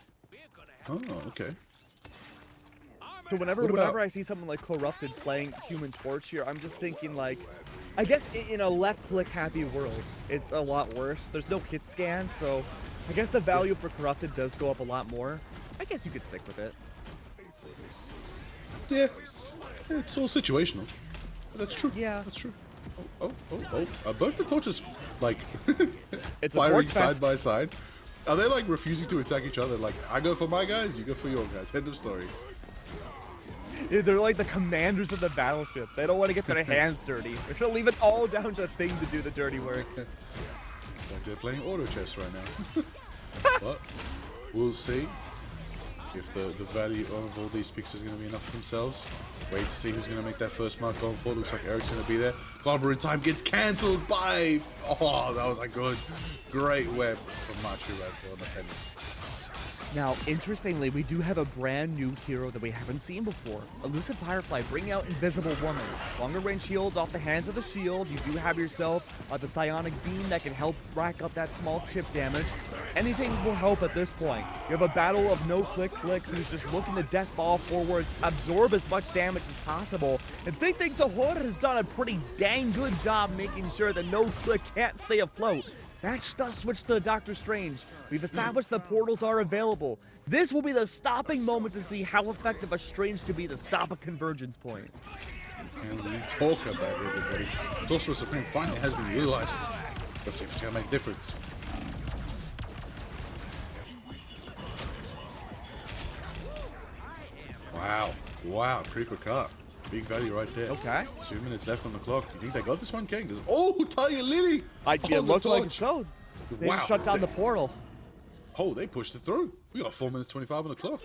Speaker 2: Oh, okay.
Speaker 1: So whenever I see someone like Corrupted playing Human Torch here, I'm just thinking like, I guess in a left-click happy world, it's a lot worse. There's no hit scan, so I guess the value for Corrupted does go up a lot more. I guess you could stick with it.
Speaker 2: Yeah, it's all situational. That's true.
Speaker 1: Yeah.
Speaker 2: That's true. Oh. Both the torches, like,
Speaker 1: It's
Speaker 2: firing side by side. Are they, like, refusing to attack each other? Like, I go for my guys, you go for your guys. End of story.
Speaker 1: Yeah, they're like the commanders of the battleship. They don't want to get their hands dirty. They're gonna leave it all down to Thing to do the dirty work.
Speaker 2: It's like they're playing auto chess right now. But we'll see if the value of all these picks is going to be enough for themselves. Wait to see who's going to make that first mark going forward. Looks like Eric's going to be there. Clobber in time gets cancelled by... Oh, that was a great web from Machu right there on the penny.
Speaker 1: Now, interestingly, we do have a brand new hero that we haven't seen before. Elusive Firefly bringing out Invisible Woman. Longer range shields off the hands of the shield. You do have yourself the Psionic Beam that can help rack up that small chip damage. Anything will help at this point. You have a battle of no-click clicks who's just looking to death ball forwards, absorb as much damage as possible. And Think Sahur has done a pretty dang good job making sure that no-click can't stay afloat. Match does switch to Doctor Strange. We've established the portals are available. This will be the stopping moment to see how effective a Strange could be to stop a convergence point.
Speaker 2: And we talk about it, everybody. Sorcerer Supreme finally has been realized. Let's see if it's going to make a difference. Wow, critical cut. Big value right there.
Speaker 1: Okay.
Speaker 2: 2 minutes left on the clock. You think they got this one, King? Oh, Talia Lily!
Speaker 1: It looks like so. They just shut down the portal.
Speaker 2: Oh, they pushed it through. We got 4 minutes 25 on the clock.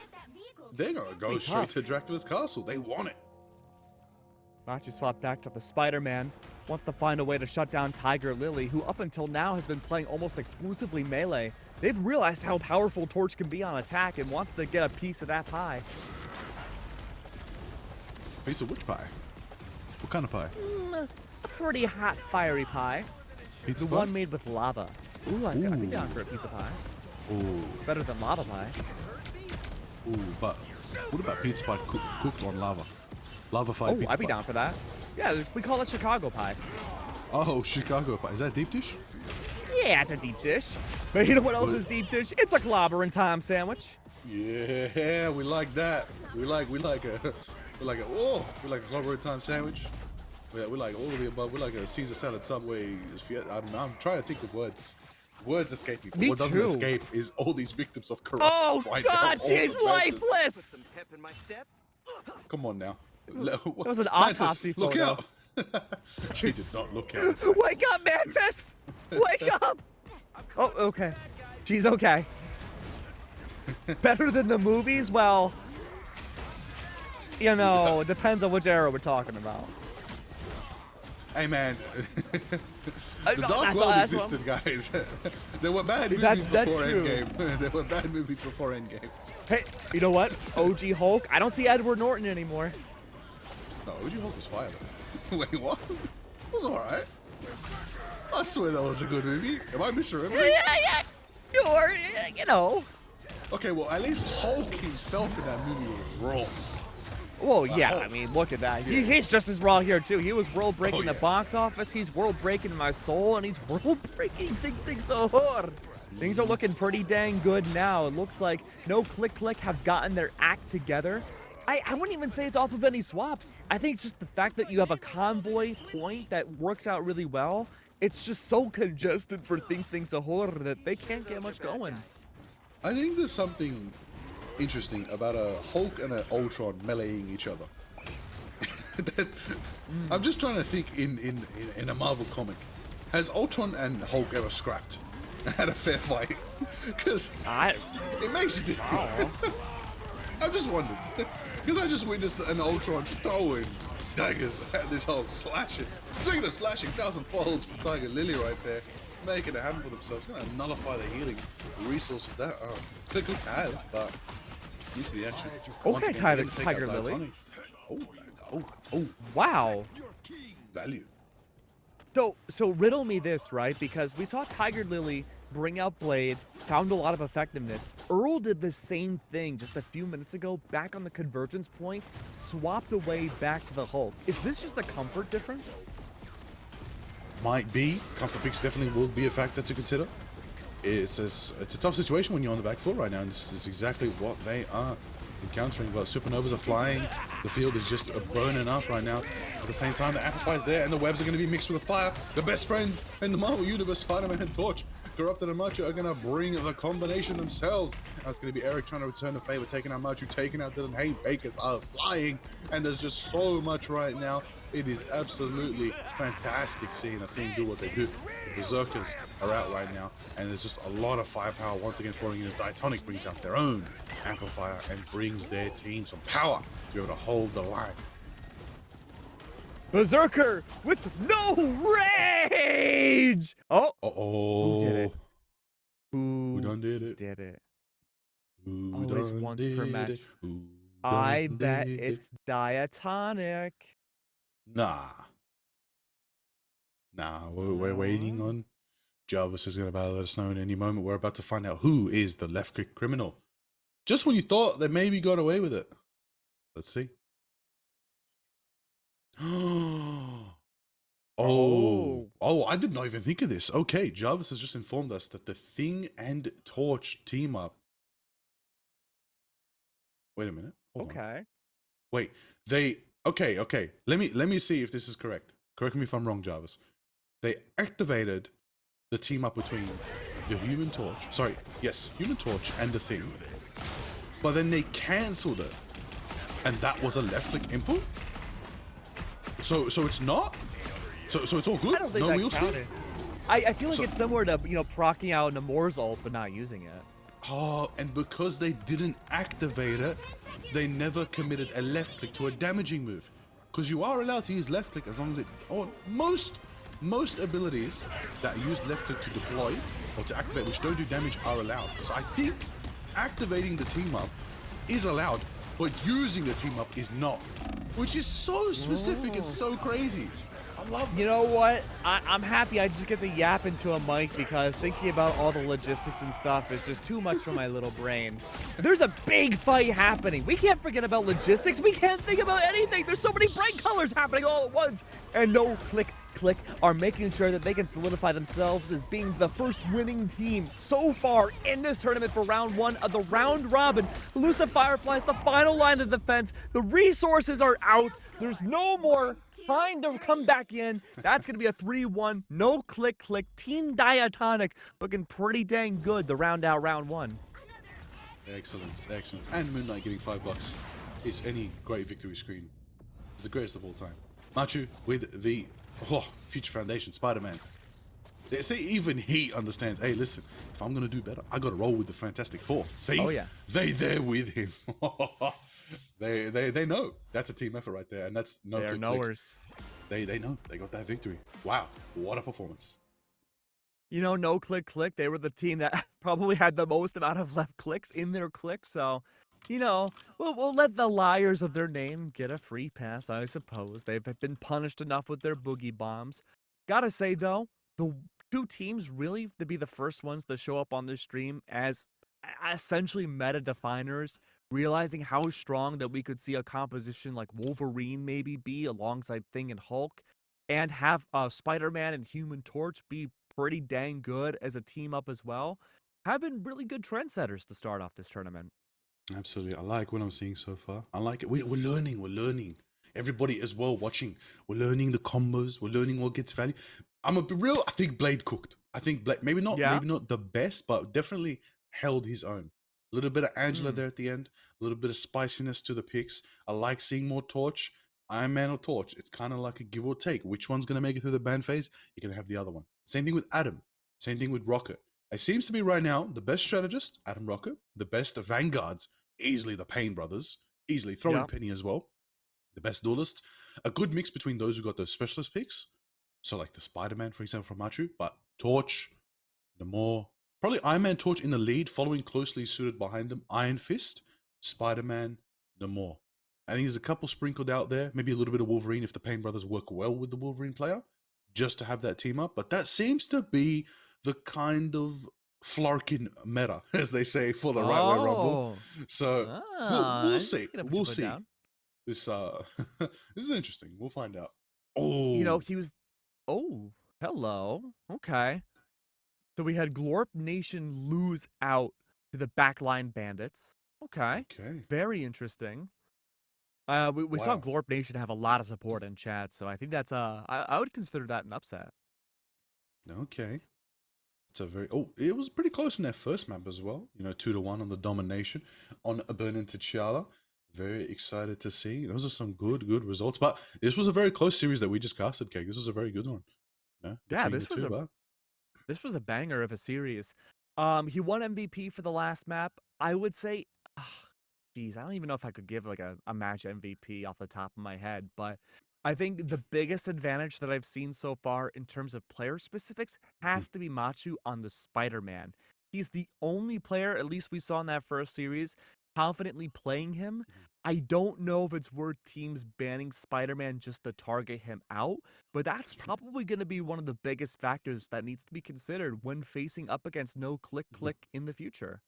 Speaker 2: They're gonna go straight to Dracula's castle. They want it.
Speaker 1: Machi swapped back to the Spider-Man. Wants to find a way to shut down Tiger Lily, who up until now has been playing almost exclusively melee. They've realized how powerful Torch can be on attack and wants to get a piece of that pie.
Speaker 2: Piece of which pie? What kind of pie?
Speaker 1: A pretty hot, fiery pie.
Speaker 2: Pizza
Speaker 1: The
Speaker 2: pie?
Speaker 1: one made with lava. Ooh, I'd be down for a pizza pie.
Speaker 2: Ooh,
Speaker 1: Better than lava pie.
Speaker 2: but what about pizza pie cooked on lava? Lava-fied pizza
Speaker 1: I'd be
Speaker 2: pie.
Speaker 1: down for that. Yeah, we call it Chicago pie.
Speaker 2: Oh, Chicago pie. Is that deep dish?
Speaker 1: Yeah, it's a deep dish. But you know what else is deep dish? It's a clobbering time sandwich.
Speaker 2: Yeah, we like that. We like a clobbering time sandwich. We like all of the above. We like a Caesar salad, Subway. I don't know. I'm trying to think of words. Words escape me. But
Speaker 1: Me
Speaker 2: what doesn't
Speaker 1: too.
Speaker 2: escape is all these victims of corruption.
Speaker 1: Oh,
Speaker 2: right
Speaker 1: God,
Speaker 2: now, all
Speaker 1: she's
Speaker 2: the players.
Speaker 1: lifeless.
Speaker 2: Come on now.
Speaker 1: That was an
Speaker 2: Mantis,
Speaker 1: autopsy
Speaker 2: look
Speaker 1: photo.
Speaker 2: out. She did not look out.
Speaker 1: Wake up, Mantis! Wake up! Oh, okay. She's okay. Better than the movies? Well, you know, it depends on which era we're talking about.
Speaker 2: Hey, man. The
Speaker 1: No,
Speaker 2: Dark
Speaker 1: that's
Speaker 2: World
Speaker 1: all-
Speaker 2: existed, guys. There were bad movies
Speaker 1: That's
Speaker 2: before
Speaker 1: true.
Speaker 2: Endgame. There were bad movies before Endgame.
Speaker 1: Hey, you know what? OG Hulk. I don't see Edward Norton anymore.
Speaker 2: No, OG Hulk was fire. Wait, what? It was alright. I swear that was a good movie. Am I misremembering?
Speaker 1: Yeah, sure. You know.
Speaker 2: Okay, well, at least Hulk himself in that movie was raw.
Speaker 1: Well, yeah,
Speaker 2: Hulk.
Speaker 1: I mean, look at that. He's just as raw here, too. He was world-breaking
Speaker 2: Oh,
Speaker 1: the
Speaker 2: yeah.
Speaker 1: box office. He's world-breaking my soul, and he's world-breaking Think so hard. Things are looking pretty dang good now. It looks like No Click Click have gotten their act together. I wouldn't even say it's off of any swaps. I think it's just the fact that you have a convoy point that works out really well. it's just so congested for things to hold that they can't get much going.
Speaker 2: I think there's something interesting about a Hulk and an Ultron meleeing each other. I'm just trying to think in a Marvel comic. Has Ultron and Hulk ever scrapped and had a fair fight? Because it makes you think. I've just wondered. Because I just witnessed an Ultron throwing daggers at this Hulk, slashing. Speaking of slashing, 1,000 folds for Tiger Lily right there. Making a hand for themselves. Gonna nullify the healing resources that quickly have, but into the action.
Speaker 1: Okay, Tiger Lily.
Speaker 2: Oh,
Speaker 1: Wow.
Speaker 2: value.
Speaker 1: So riddle me this, right? Because we saw Tiger Lily bring out Blade, found a lot of effectiveness. Earl did the same thing just a few minutes ago, back on the convergence point, swapped away back to the Hulk. Is this just a comfort difference?
Speaker 2: Might be. Comfort picks definitely will be a factor to consider. It's a tough situation when you're on the back foot right now, and this is exactly what they are encountering. But supernovas are flying. The field is just burning up right now. At the same time, the amplifier's there, and the webs are going to be mixed with the fire. The best friends in the Marvel Universe, Spider-Man and Torch, Corrupted and Macho, are going to bring the combination themselves. Now it's going to be Eric trying to return the favor, taking out Macho, taking out Dylan. Hey, Bakers are flying, and there's just so much right now. It is absolutely fantastic seeing a thing do what they do. The Berserkers are out right now, and there's just a lot of firepower once again pouring in as Diatonic brings out their own amplifier and brings their team some power to be able to hold the line.
Speaker 1: Berserker with no rage! Oh!
Speaker 2: Uh-oh.
Speaker 1: Who did it? Who
Speaker 2: done did it?
Speaker 1: Did it?
Speaker 2: Who
Speaker 1: Always
Speaker 2: done
Speaker 1: once
Speaker 2: did
Speaker 1: per
Speaker 2: it?
Speaker 1: match.
Speaker 2: Who
Speaker 1: I
Speaker 2: done
Speaker 1: bet
Speaker 2: did it?
Speaker 1: it's Diatonic.
Speaker 2: Nah, we're waiting on Jarvis is going to let us know in any moment. We're about to find out who is the left click criminal. Just when you thought they maybe got away with it. Let's see. Oh, I did not even think of this. Okay, Jarvis has just informed us that the Thing and Torch team up. Wait a minute. Hold on. Wait, okay. Let me see if this is correct. Correct me if I'm wrong, Jarvis. They activated the team up between the Human Torch. Sorry, yes, Human Torch and the Thing. But then they cancelled it, and that was a left click input. So it's not. So it's all good.
Speaker 1: I don't think
Speaker 2: no
Speaker 1: that
Speaker 2: wheel
Speaker 1: counted.
Speaker 2: speed.
Speaker 1: I feel like it's similar to proccing out Namor's ult but not using it.
Speaker 2: Oh, and because they didn't activate it, they never committed a left click to a damaging move. Because you are allowed to use left click as long as it. Or most abilities that use left click to deploy or to activate, which don't do damage, are allowed. So I think activating the team up is allowed, but using the team up is not. Which is so specific and so crazy. I love it.
Speaker 1: You know what? I'm happy I just get to yap into a mic because thinking about all the logistics and stuff is just too much for my little brain. There's a big fight happening. We can't forget about logistics. We can't think about anything. There's so many bright colors happening all at once. And no click are making sure that they can solidify themselves as being the first winning team so far in this tournament for round one of the round robin. Elusive Fireflies, the final line of defense. The resources are out. There's no more time to come back in. That's going to be a 3-1. No click. Team Diatonic looking pretty dang good to round out round one.
Speaker 2: Excellent. And Moon Knight getting $5 is any great victory screen. It's the greatest of all time. Machu with the Future Foundation Spider-Man. They say even he understands, hey, listen, if I'm going to do better, I got to roll with the Fantastic Four. See?
Speaker 1: Oh, yeah.
Speaker 2: They there with him. They know. That's a team effort right there. And that's no
Speaker 1: They're
Speaker 2: click.
Speaker 1: knowers.
Speaker 2: They know. They got that victory. Wow. What a performance.
Speaker 1: No click. They were the team that probably had the most amount of left clicks in their click. So, we'll let the liars of their name get a free pass, I suppose. They've been punished enough with their boogie bombs. Gotta say, though, the two teams really to be the first ones to show up on this stream as essentially meta definers, realizing how strong that we could see a composition like Wolverine maybe be alongside Thing and Hulk, and have Spider-Man and Human Torch be pretty dang good as a team up as well, have been really good trendsetters to start off this tournament.
Speaker 2: Absolutely. I like what I'm seeing so far. I like it. We're learning. Everybody as well watching. We're learning the combos. We're learning what gets value. I'm a bit real. I think Blade cooked. I think Blade maybe
Speaker 1: Yeah.
Speaker 2: not the best, but definitely held his own. A little bit of Angela
Speaker 1: Mm.
Speaker 2: there at the end, a little bit of spiciness to the picks. I like seeing more Torch. Iron Man or Torch. It's kind of like a give or take. Which one's going to make it through the ban phase? You're going to have the other one. Same thing with Adam. Same thing with Rocket. It seems to be right now the best strategist, Adam Rocket. The best vanguards, easily the Payne brothers. Easily throw in
Speaker 1: Yeah.
Speaker 2: Penny as well. The best duelist. A good mix between those who got those specialist picks. So like the Spider-Man, for example, from Machu, but Torch, Namor, probably Iron Man, Torch in the lead, following closely suited behind them, Iron Fist, Spider-Man, Namor. I think there's a couple sprinkled out there, maybe a little bit of Wolverine if the Payne brothers work well with the Wolverine player, just to have that team up. But that seems to be the kind of Flarkin meta, as they say, for the right way rumble. So we'll see. We'll see.
Speaker 1: Down.
Speaker 2: This this is interesting. We'll find out.
Speaker 1: You know,
Speaker 2: Oh,
Speaker 1: he was. Oh, hello. Okay. So we had Glorp Nation lose out to the Backline Bandits. Okay.
Speaker 2: okay.
Speaker 1: Very interesting. We saw
Speaker 2: Wow.
Speaker 1: Glorp Nation have a lot of support in chat, so I think that's I would consider that an upset.
Speaker 2: Okay. It's a very it was pretty close in their first map as well. 2-1 on the domination on Burn into T'Challa. Very excited to see. Those are some good results. But this was a very close series that we just casted, Cake. This was a very good one.
Speaker 1: Yeah,
Speaker 2: Between
Speaker 1: this
Speaker 2: the
Speaker 1: was
Speaker 2: two,
Speaker 1: a this was a banger of a series. He won MVP for the last map. I would say, geez, I don't even know if I could give like a match MVP off the top of my head, but I think the biggest advantage that I've seen so far in terms of player specifics has to be Machu on the Spider-Man. He's the only player, at least we saw in that first series, confidently playing him. I don't know if it's worth teams banning Spider-Man just to target him out, but that's probably going to be one of the biggest factors that needs to be considered when facing up against no click in the future.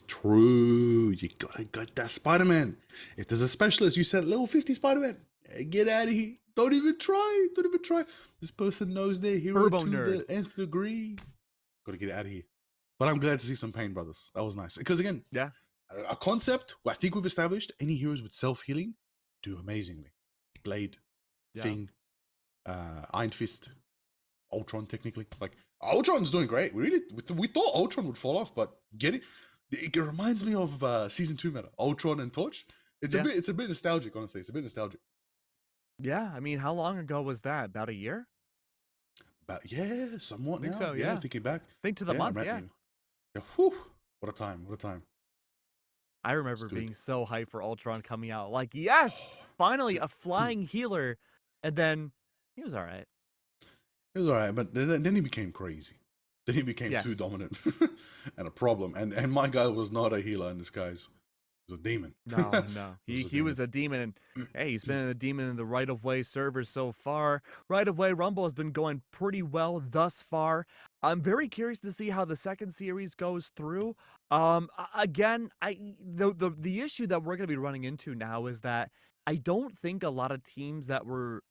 Speaker 2: True. You gotta get that Spider-Man. If there's a specialist, you said level 50 Spider-Man. Get out of here. Don't even try. Don't even try. This person knows their hero
Speaker 1: Turbo
Speaker 2: to
Speaker 1: nerd.
Speaker 2: the nth degree. Gotta get out of here. But I'm glad to see some Payne brothers. That was nice. Because again,
Speaker 1: Yeah.
Speaker 2: a concept I think we've established, any heroes with self-healing do amazingly. Blade,
Speaker 1: Yeah.
Speaker 2: Thing, Iron Fist, Ultron technically. Like Ultron's doing great. We thought Ultron would fall off, but it reminds me of season 2 meta, Ultron and Torch. It's a bit nostalgic, honestly. It's a bit nostalgic.
Speaker 1: Yeah, I mean, how long ago was that? About a year?
Speaker 2: But yeah, somewhat
Speaker 1: I think
Speaker 2: now.
Speaker 1: so, yeah.
Speaker 2: Thinking back.
Speaker 1: Think to the month, yeah.
Speaker 2: Whew, what a time. What a time.
Speaker 1: I remember
Speaker 2: good.
Speaker 1: being so hyped for Ultron coming out. Like, yes, finally a flying healer. And then he was all right.
Speaker 2: It was all right, but then he became crazy. Then he became too
Speaker 1: Yes.
Speaker 2: dominant and a problem. And my guy was not a healer in disguise. He was a demon.
Speaker 1: No. He was
Speaker 2: a
Speaker 1: a demon. And hey, he's been a demon in the right of way server so far. Right of way Rumble has been going pretty well thus far. I'm very curious to see how the second series goes through. Again, the issue that we're going to be running into now is that I don't think a lot of teams that were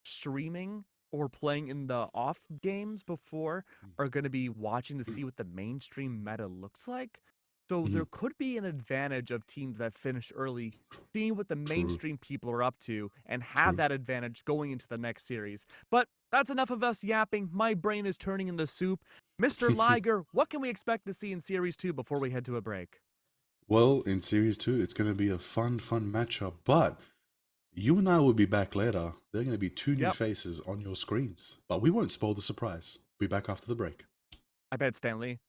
Speaker 1: streaming or playing in the off games before are going to be watching to see what the mainstream meta looks like. So there could be an advantage of teams that finish early, seeing what the mainstream people are up to, and have that advantage going into the next series. But that's enough of us yapping. My brain is turning into soup. Mr. Liger, what can we expect to see in Series 2 before we head to a break?
Speaker 2: Well, in Series 2, it's going to be a fun matchup. But you and I will be back later. There are going to be two new faces on your screens. But we won't spoil the surprise. Be back after the break.
Speaker 1: I bet Stanley.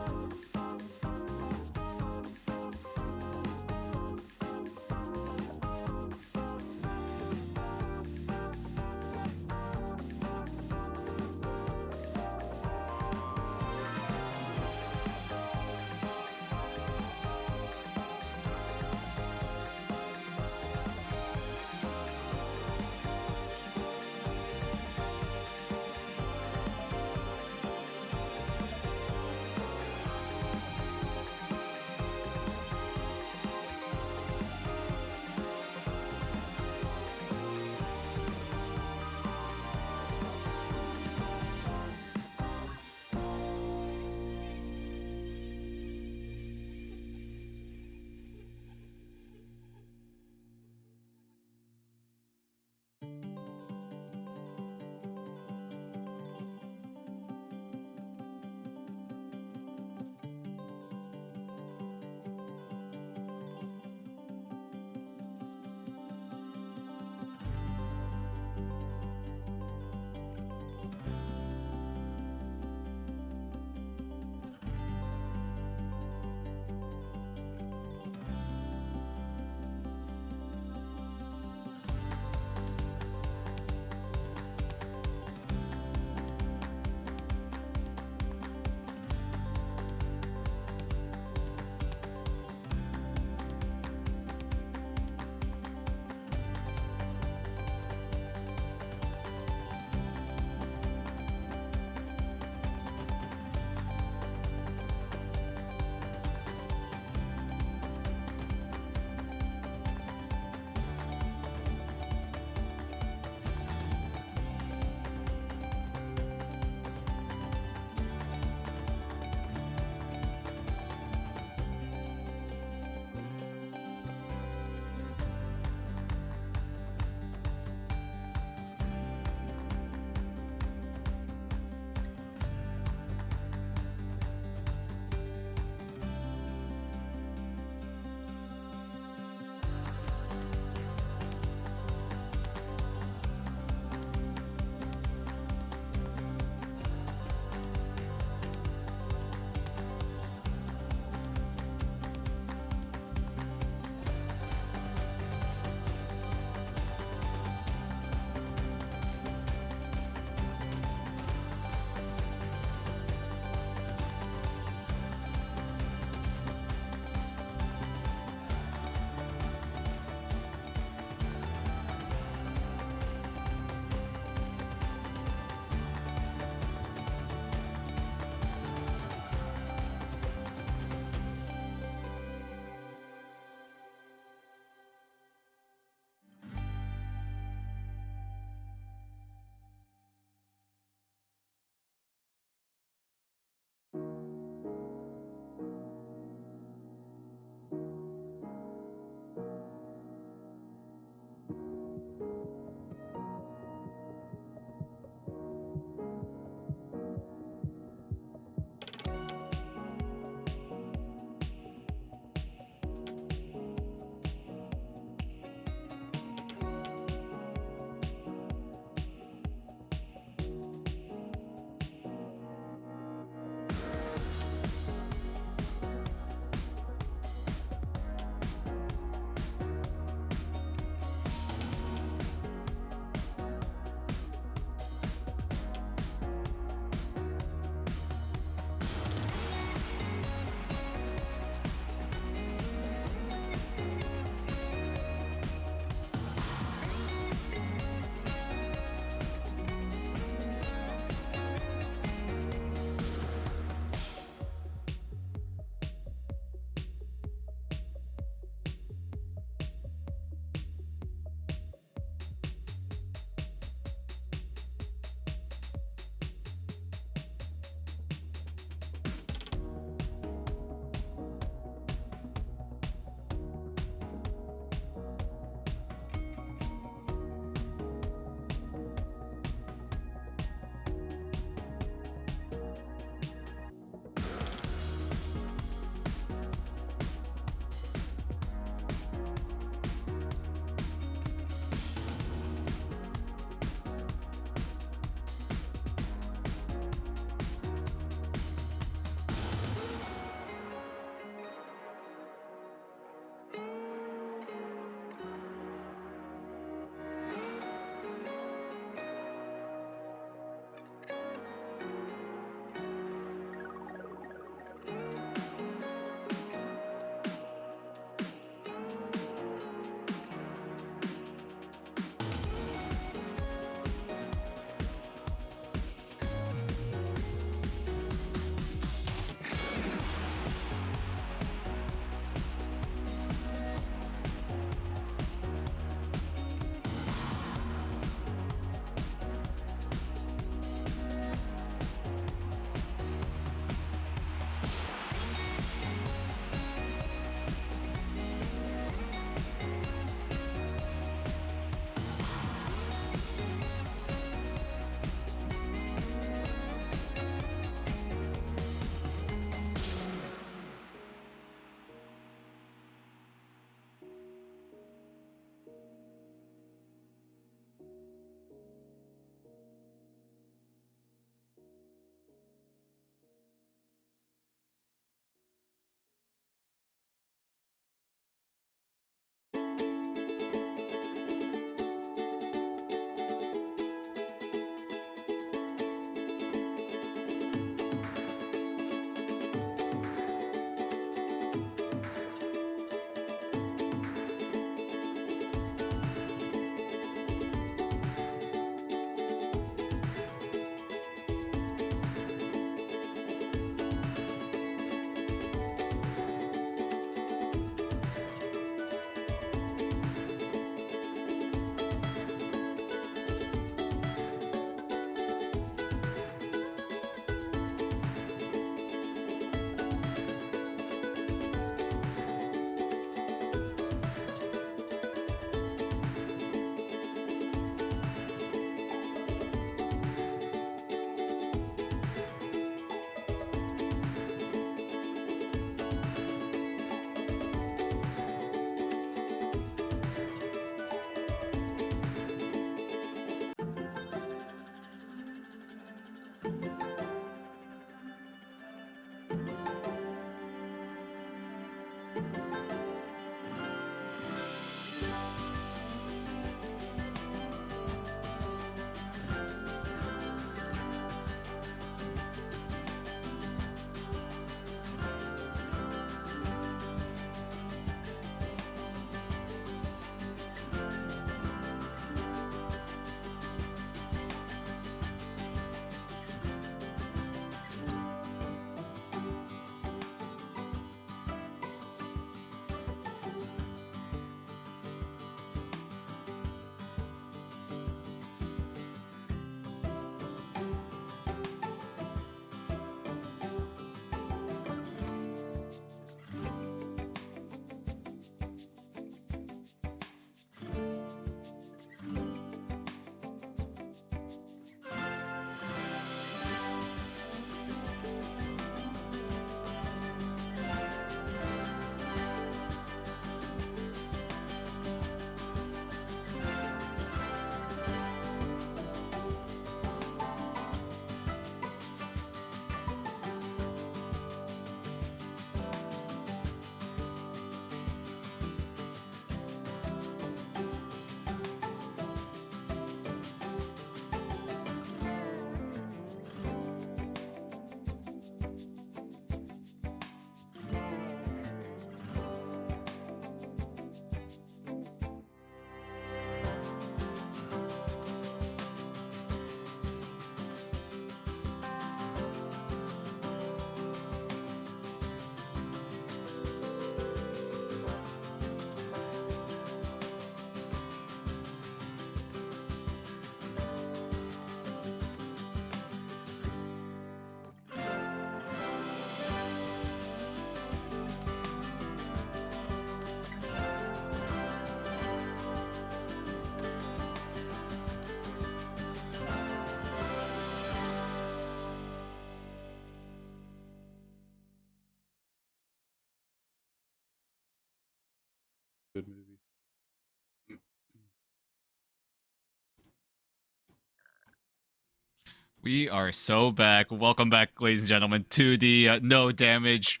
Speaker 8: We are so back. Welcome back, ladies and gentlemen, to the No Damage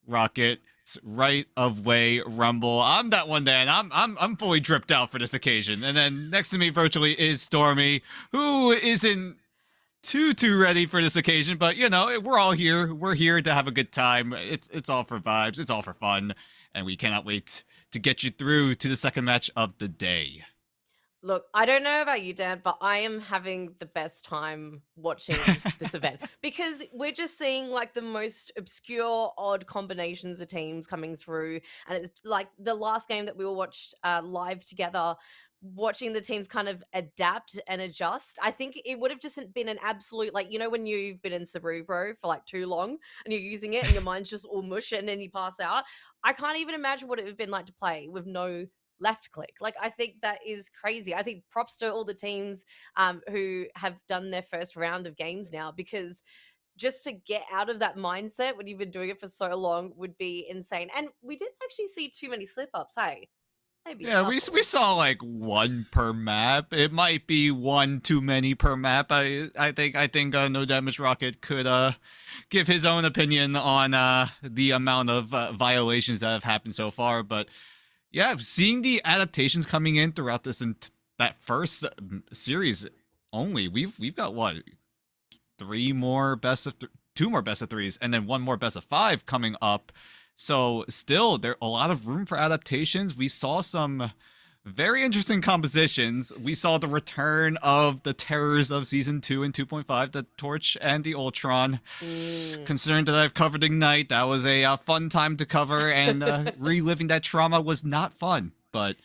Speaker 8: Rocket's Right of Way Rumble. I'm ThatOneDan. I'm fully dripped out for this occasion. And then next to me virtually is Stormie, who isn't too ready for this occasion, but you know, we're all here. We're here to have a good time. It's all for vibes. It's all for fun, and we cannot wait to get you through to the second match of the day.
Speaker 9: Look, I don't know about you, Dan, but I am having the best time watching this event because we're just seeing like the most obscure, odd combinations of teams coming through. And it's like the last game that we all watched live together, watching the teams kind of adapt and adjust. I think it would have just been an absolute, like, you know, when you've been in Cerebro for like too long and you're using it and your mind's just all mush and then you pass out. I can't even imagine what it would have been like to play with no left click. Like, I think that is crazy. I think props to all the teams who have done their first round of games now, because just to get out of that mindset when you've been doing it for so long would be insane. And we didn't actually see too many slip ups, hey? Maybe
Speaker 8: yeah, we saw like one per map. It might be one too many per map. I think No Damage Rocket could give his own opinion on the amount of violations that have happened so far, but yeah, seeing the adaptations coming in throughout this that first series only, we've got what, two more best of threes, and then one more best of 5 coming up. So still, there a lot of room for adaptations. We saw some very interesting compositions. We saw the return of the terrors of Season 2 and 2.5, the Torch and the Ultron. Considering that I've covered Ignite, that was a fun time to cover, and reliving that trauma was not fun. But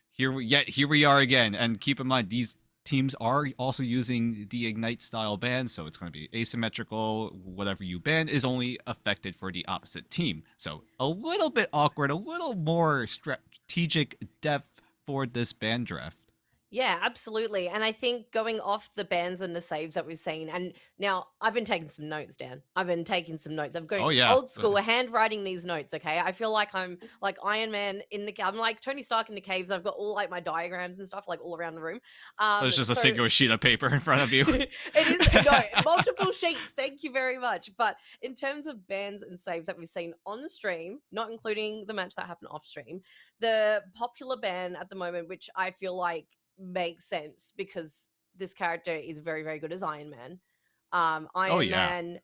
Speaker 8: here we are again. And keep in mind, these teams are also using the Ignite style ban, so it's going to be asymmetrical. Whatever you ban is only affected for the opposite team. So a little bit awkward, a little more strategic depth for this ban draft.
Speaker 9: Yeah, absolutely. And I think going off the bans and the saves that we've seen, and now I've been taking some notes, Dan. I've been taking some notes. I'm going old school, handwriting these notes, okay? I feel like I'm like Iron Man in the I'm like Tony Stark in the caves. I've got all like my diagrams and stuff like all around the room.
Speaker 8: There's just a single sheet of paper in front of you.
Speaker 9: It is, no, multiple sheets. Thank you very much. But in terms of bans and saves that we've seen on the stream, not including the match that happened off stream, the popular ban at the moment, which I feel like makes sense because this character is very, very good as Iron Man. Iron Man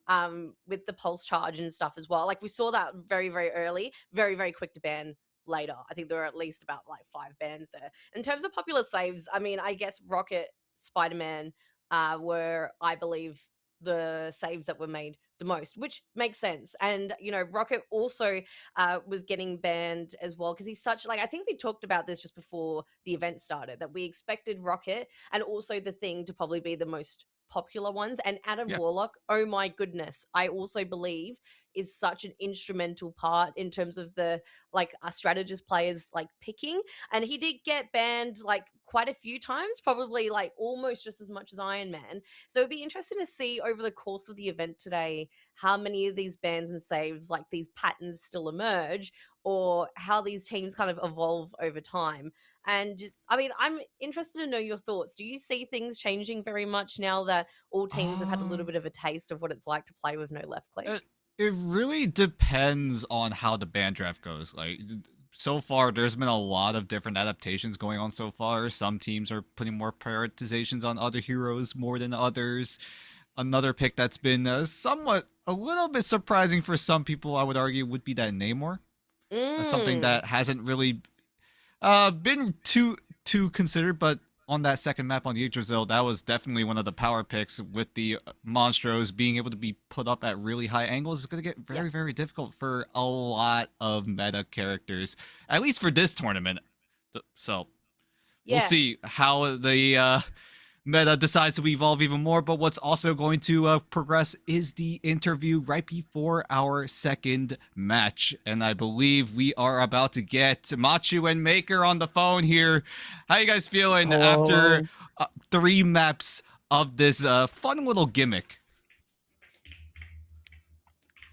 Speaker 9: with the pulse charge and stuff as well. Like, we saw that very, very early, very, very quick to ban later. I think there were at least about like 5 bans there. In terms of popular saves, I mean, I guess Rocket, Spider-Man were, I believe, the saves that were made the most, which makes sense. And you know, Rocket also was getting banned as well because he's such, like, I think we talked about this just before the event started, that we expected Rocket and also the Thing to probably be the most popular ones, and Adam Warlock, oh my goodness, I also believe is such an instrumental part in terms of the like strategist players like picking, and he did get banned like quite a few times, probably like almost just as much as Iron Man. So it'd be interesting to see over the course of the event today how many of these bans and saves, like these patterns, still emerge, or how these teams kind of evolve over time. And I mean, I'm interested to know your thoughts. Do you see things changing very much now that all teams have had a little bit of a taste of what it's like to play with no left click?
Speaker 8: It really depends on how the ban draft goes. Like, so far, there's been a lot of different adaptations going on so far. Some teams are putting more prioritizations on other heroes more than others. Another pick that's been a little bit surprising for some people, I would argue, would be that Namor. Something that hasn't really been too considered, but on that second map on Yggdrasil, that was definitely one of the power picks, with the Monstros being able to be put up at really high angles. It's going to get very, very difficult for a lot of meta characters, at least for this tournament. So we'll see how the meta decides to evolve even more. But what's also going to progress is the interview right before our second match. And I believe we are about to get Machu and Maker on the phone here. How you guys feeling after 3 maps of this fun little gimmick?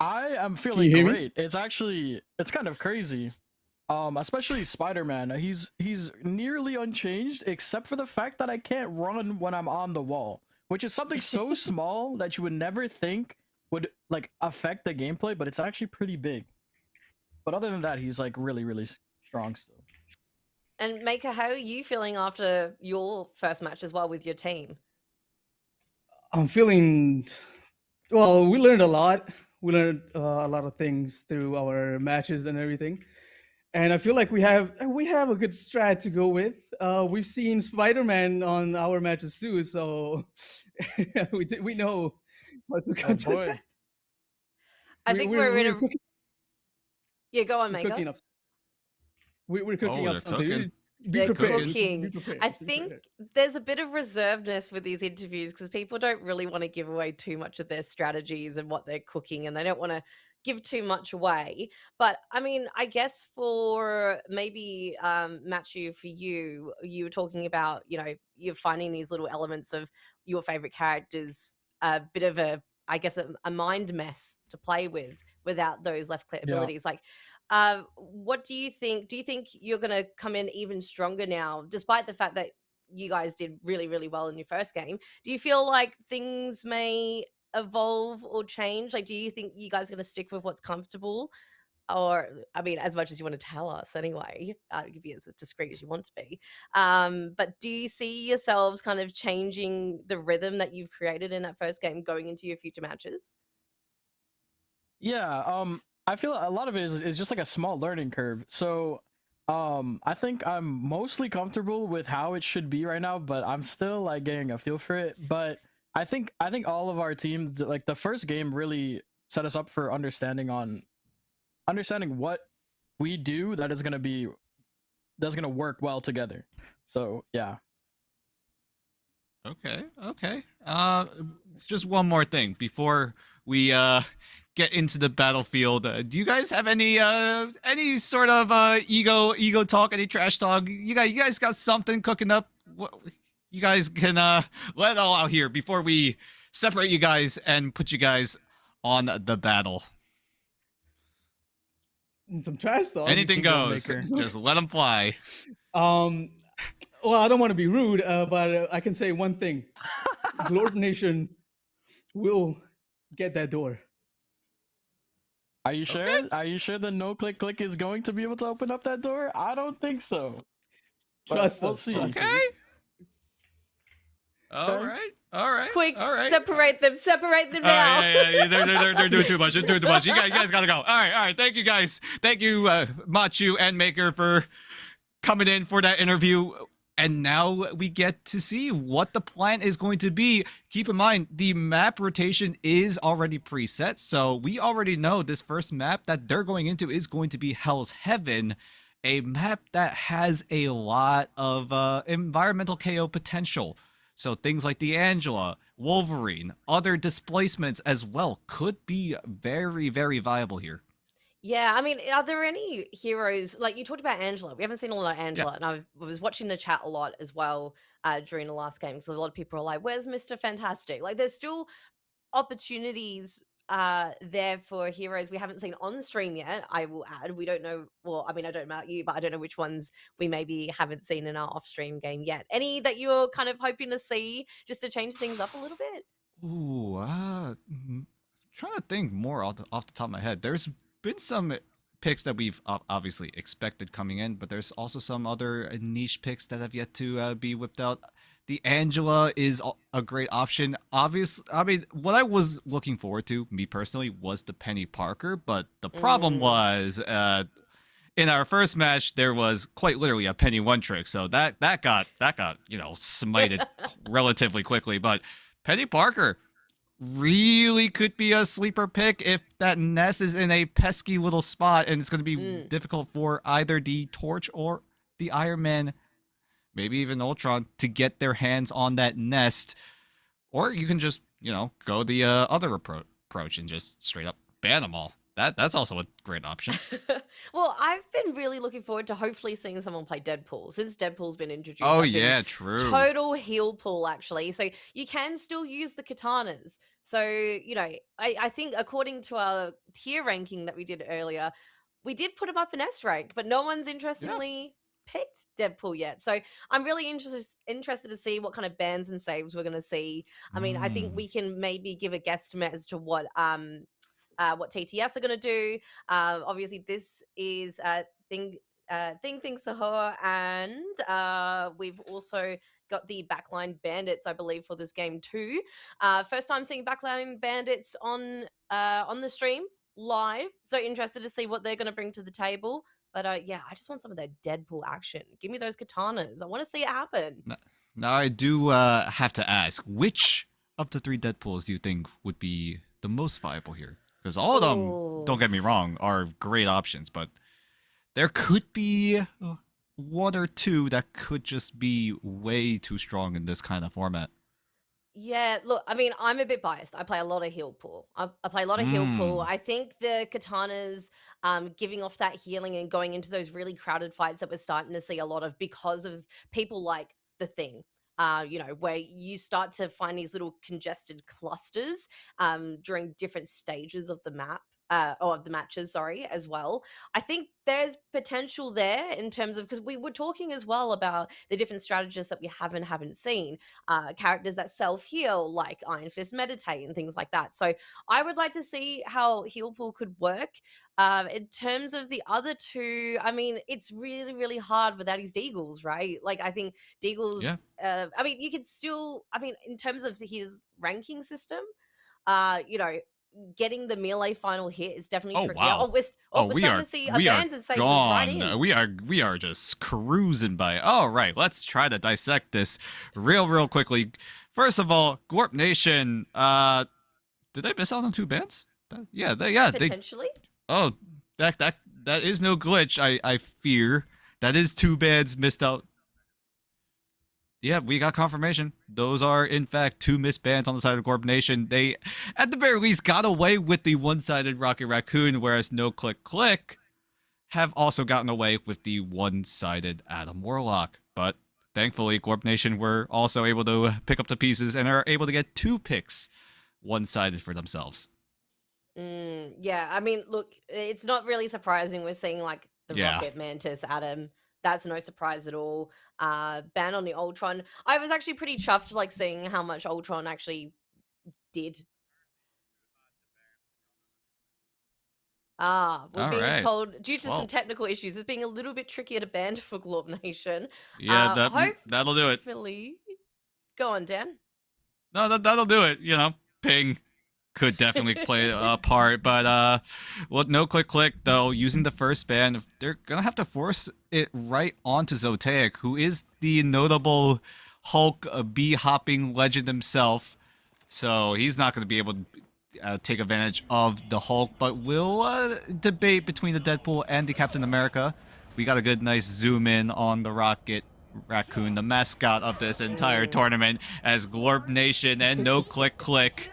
Speaker 10: I am feeling great. It's kind of crazy. Especially Spider-Man. He's nearly unchanged, except for the fact that I can't run when I'm on the wall. which is something so small that you would never think would like affect the gameplay, but it's actually pretty big. But other than that, he's like really, really strong still.
Speaker 9: And Maker, how are you feeling after your first match as well with your team?
Speaker 11: I'm feeling well. We learned a lot. We learned a lot of things through our matches and everything. And I feel like we have a good strat to go with. We've seen Spider-Man on our matches too, so we know what to counter that.
Speaker 9: I think we're in a
Speaker 11: cooking,
Speaker 9: yeah. Go on,
Speaker 11: we're
Speaker 9: Maker.
Speaker 11: cooking up. We're cooking up something.
Speaker 8: Cooking.
Speaker 11: Be prepared.
Speaker 9: Cooking.
Speaker 11: Be prepared.
Speaker 9: I think there's a bit of reservedness with these interviews because people don't really want to give away too much of their strategies and what they're cooking, and they don't want to give too much away. But I mean, I guess for maybe Matthew, for you were talking about, you know, you're finding these little elements of your favorite characters, a bit of I guess a mind mess to play with without those left click abilities. Like, what do you think? Do you think you're going to come in even stronger now, despite the fact that you guys did really, really well in your first game? Do you feel like things may evolve or change? Like, do you think you guys are going to stick with what's comfortable? Or, I mean, as much as you want to tell us anyway, you can be as discreet as you want to be. But do you see yourselves kind of changing the rhythm that you've created in that first game going into your future matches?
Speaker 10: Yeah, I feel a lot of it is just like a small learning curve. So, I think I'm mostly comfortable with how it should be right now, but I'm still like getting a feel for it. But I think all of our teams, like the first game, really set us up for understanding what we do that's gonna work well together. So yeah.
Speaker 8: Okay. Just one more thing before we get into the battlefield. Do you guys have any sort of ego talk, any trash talk? You guys got something cooking up? You guys can let it all out here before we separate you guys and put you guys on the battle.
Speaker 11: Some trash talk.
Speaker 8: Anything goes. Just let them fly.
Speaker 11: Well, I don't want to be rude, but I can say one thing: Lord Nation will get that door.
Speaker 10: Are you sure? Okay. Are you sure the no click is going to be able to open up that door? I don't think so.
Speaker 11: Trust
Speaker 10: us.
Speaker 11: We'll see.
Speaker 8: Okay. All right.
Speaker 9: Quick,
Speaker 8: all right.
Speaker 9: Separate them now.
Speaker 8: Yeah. They're doing too much. They're doing too much. You guys gotta go. All right. Thank you guys. Thank you, Machu and Maker, for coming in for that interview. And now we get to see what the plan is going to be. Keep in mind, the map rotation is already preset. So we already know this first map that they're going into is going to be Hell's Heaven, a map that has a lot of environmental KO potential. So things like the Angela, Wolverine, other displacements as well could be very, very viable here.
Speaker 9: Yeah, I mean, are there any heroes, like you talked about Angela? We haven't seen a lot of Angela, and I was watching the chat a lot as well during the last game, so a lot of people are like, where's Mr. Fantastic? Like, there's still opportunities there for heroes we haven't seen on stream yet, I will add. We don't know, well, I mean, I don't know about you, but I don't know which ones we maybe haven't seen in our off-stream game yet. Any that you're kind of hoping to see just to change things up a little bit?
Speaker 8: Ooh, trying to think more off the top of my head. There's been some picks that we've obviously expected coming in, but there's also some other niche picks that have yet to be whipped out. The Angela is a great option. Obviously, I mean, what I was looking forward to, me personally, was the Penny Parker, but the problem was in our first match there was quite literally a Penny one trick, so that got smited relatively quickly. But Penny Parker really could be a sleeper pick if that Ness is in a pesky little spot and it's going to be difficult for either the Torch or the Iron Man, maybe even Ultron, to get their hands on that nest. Or you can just, go the other approach and just straight up ban them all. That's also a great option.
Speaker 9: Well, I've been really looking forward to hopefully seeing someone play Deadpool since Deadpool's been introduced.
Speaker 8: Oh, yeah, true.
Speaker 9: Total heal pool, actually. So you can still use the katanas. So, I think according to our tier ranking that we did earlier, we did put him up in S rank, but no one's interestingly picked Deadpool yet. So I'm really interested to see what kind of bans and saves we're going to see. I mean, I think we can maybe give a guesstimate as to what TTS are going to do. Obviously, this is Thing Sahur, and we've also got the backline bandits, I believe, for this game too. First time seeing backline bandits on the stream live. So interested to see what they're going to bring to the table. But yeah, I just want some of that Deadpool action. Give me those katanas. I want to see it happen.
Speaker 8: Now I do have to ask, which of the 3 Deadpools do you think would be the most viable here? Because all of them, don't get me wrong, are great options, but there could be 1 or 2 that could just be way too strong in this kind of format.
Speaker 9: Yeah, look, I mean, I'm a bit biased. I play a lot of heal pool. I play a lot of heal pool. I think the katanas giving off that healing and going into those really crowded fights that we're starting to see a lot of because of people like the Thing. Where you start to find these little congested clusters during different stages of the map. Or of the matches, sorry, as well. I think there's potential there in terms of, because we were talking as well about the different strategists that we haven't seen, characters that self-heal like Iron Fist Meditate and things like that. So I would like to see how heal pool could work. In terms of the other 2, I mean, it's really, really hard without his Deagles, right? Like, I think Deagles, I mean, you could still, I mean, in terms of his ranking system, getting the melee final hit is definitely tricky.
Speaker 8: Wow.
Speaker 9: We're starting to see advance and saves right in.
Speaker 8: We are just cruising by. All right, let's try to dissect this real quickly. First of all, Gorp Nation, did they miss out on 2 bans?
Speaker 9: Potentially.
Speaker 8: That is no glitch. I fear that is 2 bans missed out. Yeah, we got confirmation. Those are, in fact, 2 missed bans on the side of Gorp Nation. They, at the very least, got away with the one-sided Rocket Raccoon, whereas No Click Click have also gotten away with the one-sided Adam Warlock. But thankfully, Gorp Nation were also able to pick up the pieces and are able to get 2 picks one-sided for themselves.
Speaker 9: Yeah, I mean, look, it's not really surprising we're seeing, like, the Rocket Mantis Adam. That's no surprise at all. Ban on the Ultron. I was actually pretty chuffed, like, seeing how much Ultron actually did. We're being told, due to some technical issues, it's being a little bit trickier to ban for Glorp Nation.
Speaker 8: Yeah, that'll do it.
Speaker 9: Hopefully. Go on, Dan.
Speaker 8: No, that'll do it. Ping could definitely play a part, but No Click Click, though, using the first ban, they're gonna have to force it right onto Zotaic, who is the notable Hulk bee-hopping legend himself, so he's not gonna be able to take advantage of the Hulk, but we'll debate between the Deadpool and the Captain America. We got a good nice zoom in on the Rocket Raccoon, the mascot of this entire tournament, as Glorp Nation and No Click Click.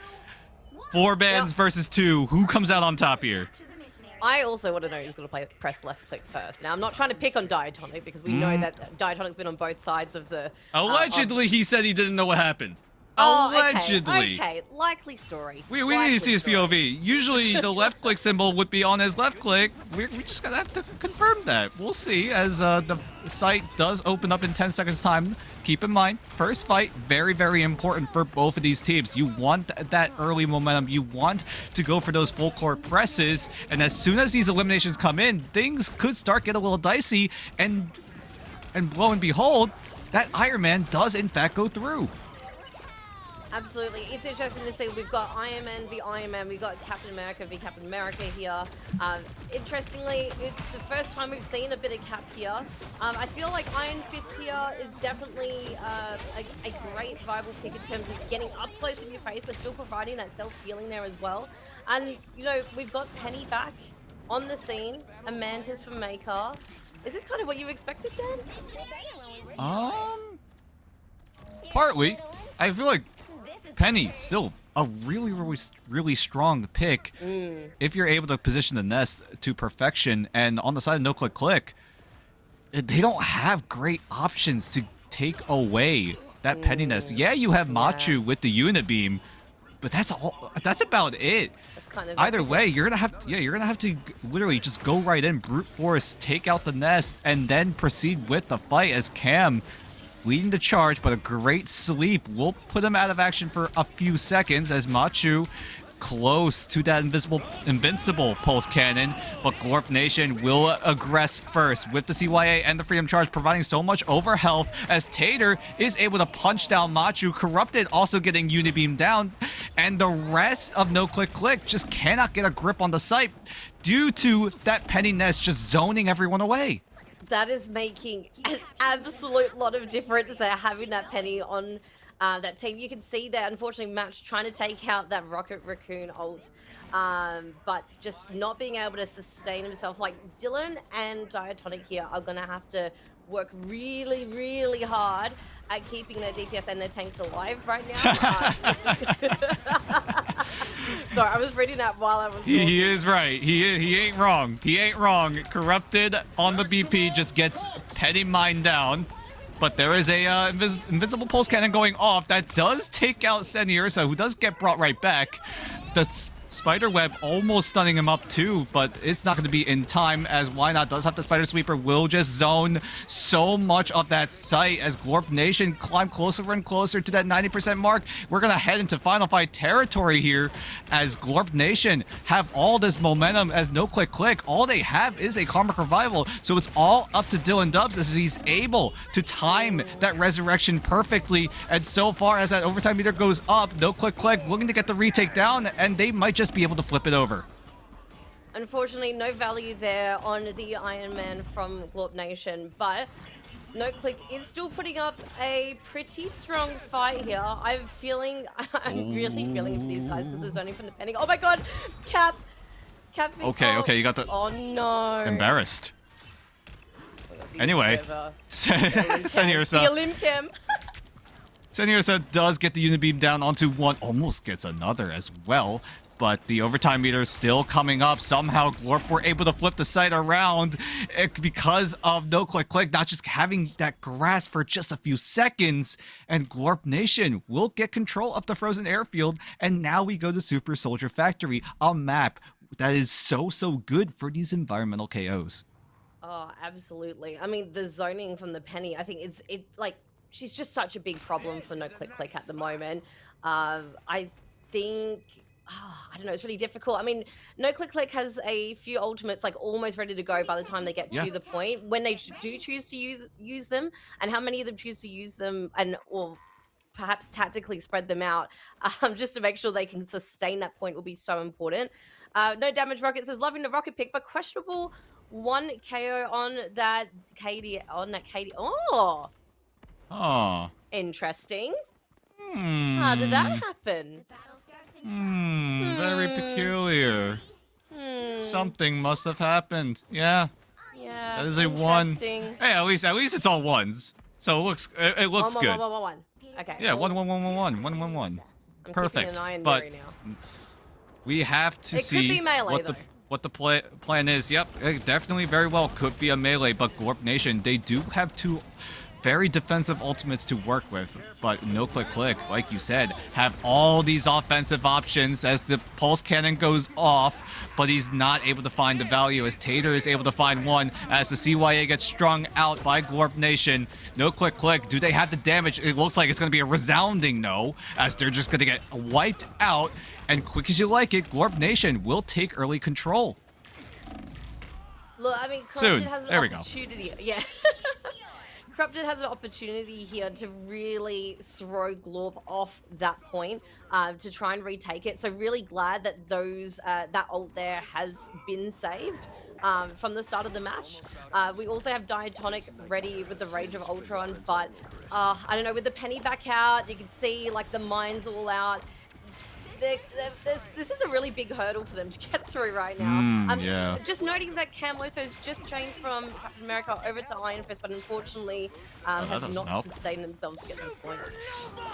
Speaker 8: 4 bans versus 2. Who comes out on top here?
Speaker 9: I also want to know who's going to press left click first. Now, I'm not trying to pick on Diatonic because we know that Diatonic's been on both sides of the...
Speaker 8: Allegedly, he said he didn't know what happened. Allegedly.
Speaker 9: Okay, likely story.
Speaker 8: We need to see his POV. Usually, the left click symbol would be on his left click. We just gotta have to confirm that. We'll see as the site does open up in 10 seconds time. Keep in mind, first fight, very, very important for both of these teams. You want that early momentum. You want to go for those full court presses. And as soon as these eliminations come in, things could start getting a little dicey. And lo and behold, that Iron Man does in fact go through.
Speaker 9: Absolutely. It's interesting to see. We've got Iron Man v Iron Man. We've got Captain America v Captain America here. Interestingly, it's the first time we've seen a bit of Cap here. I feel like Iron Fist here is definitely a great viable pick in terms of getting up close in your face, but still providing that self-healing there as well. And, we've got Penny back on the scene, a Mantis from Maker. Is this kind of what you expected, Dan?
Speaker 8: Partly. I feel like Penny, still a really strong pick if you're able to position the nest to perfection. And on the side of No Click Click, they don't have great options to take away that Penny nest. Yeah, you have Machu with the Unibeam, but that's all. That's about it.
Speaker 9: That's kind of
Speaker 8: Either way, you're gonna have to literally just go right in, brute force, take out the nest, and then proceed with the fight as Cam leading the charge. But a great sleep will put him out of action for a few seconds as Machu close to that invincible pulse cannon, but Glorp Nation will aggress first with the CYA and the Freedom Charge, providing so much over health as Tater is able to punch down Machu. Corrupted also getting Unibeam down, and the rest of No Click Click just cannot get a grip on the site due to that Penny Nest just zoning everyone away.
Speaker 9: That is making an absolute lot of difference there, having that Penny on that team. You can see that, unfortunately, Match trying to take out that Rocket Raccoon ult, but just not being able to sustain himself. Like, Dylan and Diatonic here are going to have to work really, really hard at keeping their DPS and their tanks alive right now. Sorry, I was reading that while I was talking.
Speaker 8: He is right. He ain't wrong. He ain't wrong. Corrupted on the BP just gets Penny Mine down. But there is a invincible pulse cannon going off that does take out Seniersa, who does get brought right back. The spider web almost stunning him up too, but it's not going to be in time as Why Not does have the spider sweeper, will just zone so much of that site as Glorp Nation climb closer and closer to that 90% mark. We're going to head into final fight territory here as Glorp Nation have all this momentum as No Click Click. All they have is a Karmic Revival, so it's all up to Dylan Dubs as he's able to time that resurrection perfectly. And so far as that overtime meter goes up, No Click Click looking to get the retake down, and they might just be able to flip it over.
Speaker 9: Unfortunately, no value there on the Iron Man from Glorp Nation, but No Click is still putting up a pretty strong fight here. I'm really feeling for these guys because there's only from the pending. Oh my god, Cap.
Speaker 8: Okay, you got the.
Speaker 9: Oh no.
Speaker 8: Embarrassed. Anyway, Seniersa.
Speaker 9: The Olimcam.
Speaker 8: Seniersa does get the Unibeam down onto one, almost gets another as well. But the overtime meter is still coming up. Somehow Glorp were able to flip the site around because of No Click Click not just having that grasp for just a few seconds. And Glorp Nation will get control of the frozen airfield. And now we go to Super Soldier Factory, a map that is so good for these environmental KOs.
Speaker 9: Oh, absolutely. I mean, the zoning from the Penny, I think she's just such a big problem for No Click Click at the moment. I think, I don't know, it's really difficult. I mean, No Click Click has a few ultimates like almost ready to go by the time they get to the point when they do choose to use them, and how many of them choose to use them or perhaps tactically spread them out just to make sure they can sustain that point will be so important. No Damage Rocket says, loving the rocket pick, but questionable one KO on that KD. Oh, interesting. How did that happen?
Speaker 8: Very peculiar. Something must have happened. Yeah, that is a one. Hey, at least it's all ones, so it looks good.
Speaker 9: One. Okay.
Speaker 8: Yeah, 1-1-1-1-1. Perfect.
Speaker 9: Keeping an eye on
Speaker 8: But
Speaker 9: Beri now.
Speaker 8: we have to
Speaker 9: It
Speaker 8: see
Speaker 9: could be melee,
Speaker 8: what the plan is. Yep, it definitely very well could be a melee, but Glorp Nation, they do have two very defensive ultimates to work with, but No Click Click, like you said, have all these offensive options as the pulse cannon goes off, but he's not able to find the value as Tater is able to find one as the CYA gets strung out by Glorp Nation. No Click Click, do they have the damage? It looks like it's going to be a resounding no, as they're just going to get wiped out, and quick as you like it, Glorp Nation will take early control.
Speaker 9: Look, I mean,
Speaker 8: Soon.
Speaker 9: Corrupted has an
Speaker 8: There we go.
Speaker 9: opportunity. Yeah. Corrupted has an opportunity here to really throw Glorp off that point to try and retake it. So really glad that that ult there has been saved from the start of the match. We also have Diatonic ready with the Rage of Ultron, but I don't know, with the Penny back out, you can see like the mines all out. This is a really big hurdle for them to get through right now.
Speaker 8: Yeah.
Speaker 9: Just noting that Camloso has just changed from Captain America over to Iron Fist, but unfortunately has not sustained themselves to get to this point.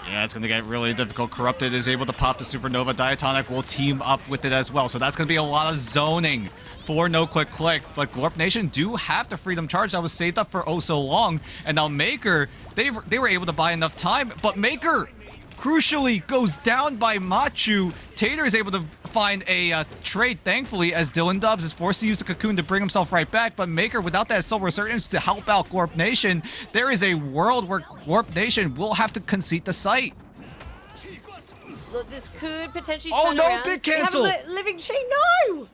Speaker 8: Yeah, it's going to get really difficult. Corrupted is able to pop the Supernova. Diatonic will team up with it as well. So that's going to be a lot of zoning for No Click Click. But Glorp Nation do have the Freedom Charge that was saved up for oh so long. And now Maker, they were able to buy enough time. But Maker crucially goes down by Machu. Tater is able to find a trade, thankfully, as Dylan Dubs is forced to use the cocoon to bring himself right back. But Maker, without that Soul Resurgence to help out Gorp Nation, there is a world where Gorp Nation will have to concede the site.
Speaker 9: Look, this could potentially
Speaker 8: Oh
Speaker 9: turn
Speaker 8: no,
Speaker 9: around.
Speaker 8: big cancel!
Speaker 9: We have a living Chi, no!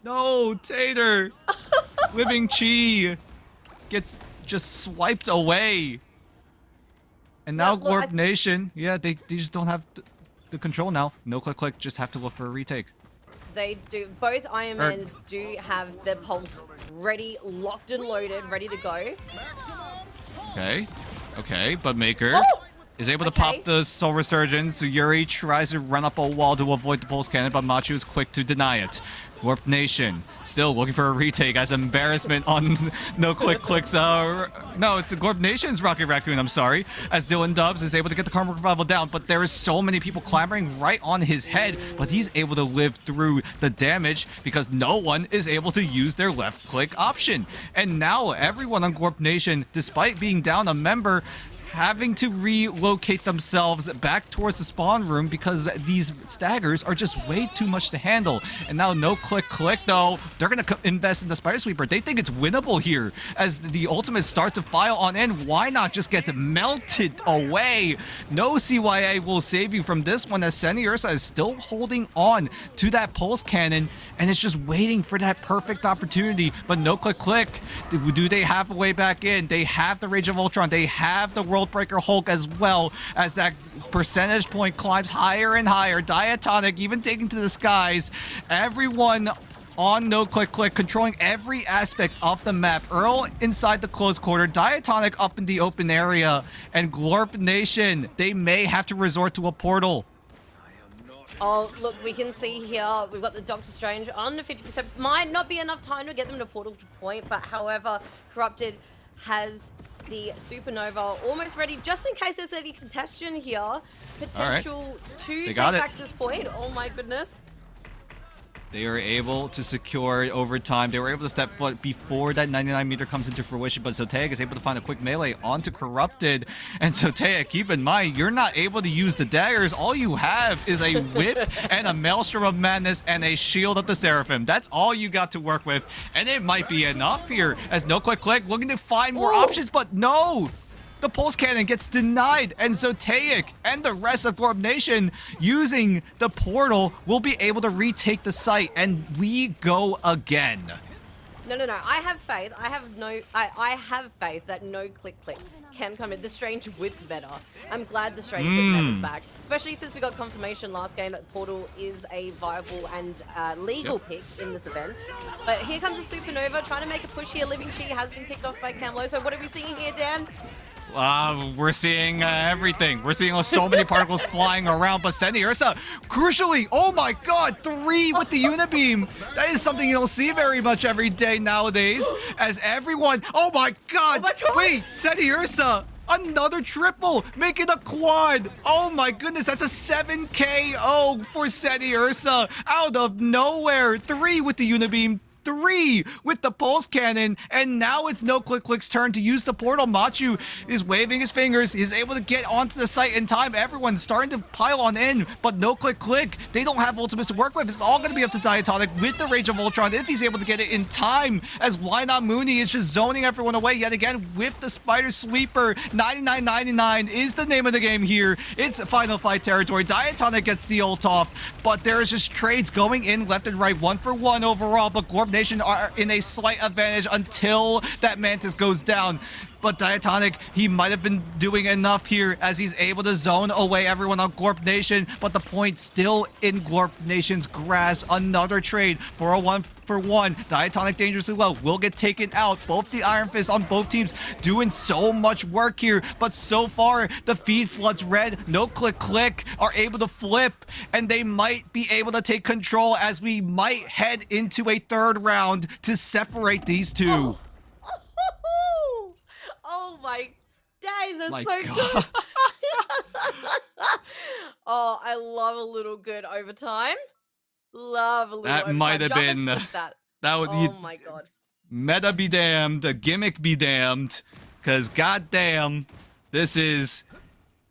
Speaker 8: No, Tater! Living Chi gets just swiped away. And now
Speaker 9: Yeah, look,
Speaker 8: Gorp Nation, yeah, they just don't have the control now. No click, just have to look for a retake.
Speaker 9: They do. Both Ironmans do have their pulse ready, locked and loaded, ready to go.
Speaker 8: Okay, but Maker is able to
Speaker 9: Okay.
Speaker 8: pop the Soul Resurgence. Yuri tries to run up a wall to avoid the Pulse Cannon, but Machu is quick to deny it. Gorp Nation still looking for a retake as embarrassment on No Clicks. No, it's the Gorp Nation's Rocket Raccoon, I'm sorry. As Dylan Dubs is able to get the Karma Revival down, but there is so many people clamoring right on his head, but he's able to live through the damage because no one is able to use their left click option. And now everyone on Gorp Nation, despite being down a member, having to relocate themselves back towards the spawn room because these staggers are just way too much to handle. And now No Click though, they're gonna invest in the Spider Sweeper. They think it's winnable here as the ultimates start to file on in. Why not just get melted away? No CYA will save you from this one as Seni Ursa is still holding on to that Pulse Cannon and it's just waiting for that perfect opportunity. But No Click, do they have a way back in? They have the Rage of Ultron. They have the World Breaker Hulk as well as that percentage point climbs higher and higher. Diatonic even taking to the skies. Everyone on No Click controlling every aspect of the map. Earl inside the closed quarter, Diatonic up in the open area, and Glorp Nation, they may have to resort to a portal.
Speaker 9: Oh, look, we can see here, we've got the Doctor Strange under 50%. Might not be enough time to get them to portal to point, but however, Corrupted has the Supernova almost ready, just in case there's any contention here. Potential to take back this point. Oh my goodness.
Speaker 8: They are able to secure it over time. They were able to step foot before that 99 meter comes into fruition, but Zotaeus is able to find a quick melee onto Corrupted. And Zotaeus, keep in mind, you're not able to use the daggers. All you have is a whip and a Maelstrom of Madness and a Shield of the Seraphim. That's all you got to work with. And it might be enough here as No Click looking to find more options, but no! The Pulse Cannon gets denied, and Zotaeus and the rest of Gorp Nation using the portal will be able to retake the site, and we go again.
Speaker 9: No. I have faith. I have faith that No Click can come in. The Strange with Meta. I'm glad the Strange with Meta's back, especially since we got confirmation last game that Portal is a viable and legal pick in this event. But here comes a Supernova trying to make a push here. Living Chi has been kicked off by Camlo. So what are we seeing here, Dan?
Speaker 8: We're seeing everything. We're seeing so many particles flying around, but Seni Ursa, crucially, oh my god, 3 with the Unibeam. That is something you don't see very much every day nowadays, as everyone, oh my god, wait, Seni Ursa, another triple, making a quad. Oh my goodness, that's a 7 KO for Seni Ursa out of nowhere. 3 with the Unibeam, 3 with the Pulse Cannon, and now it's No Click's turn to use the portal. Machu is waving his fingers. He's able to get onto the site in time. Everyone's starting to pile on in, but No Click, they don't have ultimates to work with. It's all going to be up to Diatonic with the Rage of Ultron if he's able to get it in time, as Why Not Mooney is just zoning everyone away yet again with the Spider Sweeper. 99.99 is the name of the game here. It's Final Fight territory. Diatonic gets the ult off, but there is just trades going in left and right, 1-for-1 overall, but Gorp Nation are in a slight advantage until that Mantis goes down. But Diatonic, he might have been doing enough here as he's able to zone away everyone on Gorp Nation, but the point still in Gorp Nation's grasp. Another trade for a 1-for-1. Diatonic dangerously low will get taken out. Both the Iron Fist on both teams doing so much work here, but so far the feed floods red. No Click are able to flip, and they might be able to take control as we might head into a third round to separate these two.
Speaker 9: Oh my days, that's
Speaker 8: My
Speaker 9: so
Speaker 8: God.
Speaker 9: good. Oh, I love a little good overtime. Love a little
Speaker 8: That
Speaker 9: overtime.
Speaker 8: might have
Speaker 9: Jump
Speaker 8: been
Speaker 9: has clipped that.
Speaker 8: that would
Speaker 9: Oh my god.
Speaker 8: meta be damned, gimmick be damned, because goddamn, this is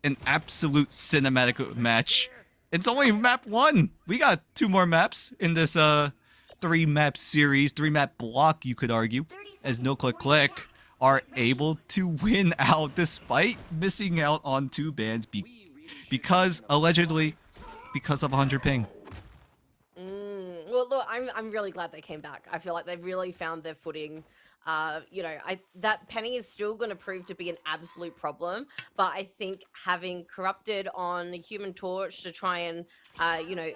Speaker 8: an absolute cinematic match. It's only map 1. We got 2 more maps in this 3-map series, 3-map block, you could argue, as No Click Click are able to win out despite missing out on 2 bans because, allegedly, because of 100 ping.
Speaker 9: Well, look, I'm really glad they came back. I feel like they really found their footing. You know, that Penny is still going to prove to be an absolute problem, but I think having corrupted on the Human Torch to try and, you know,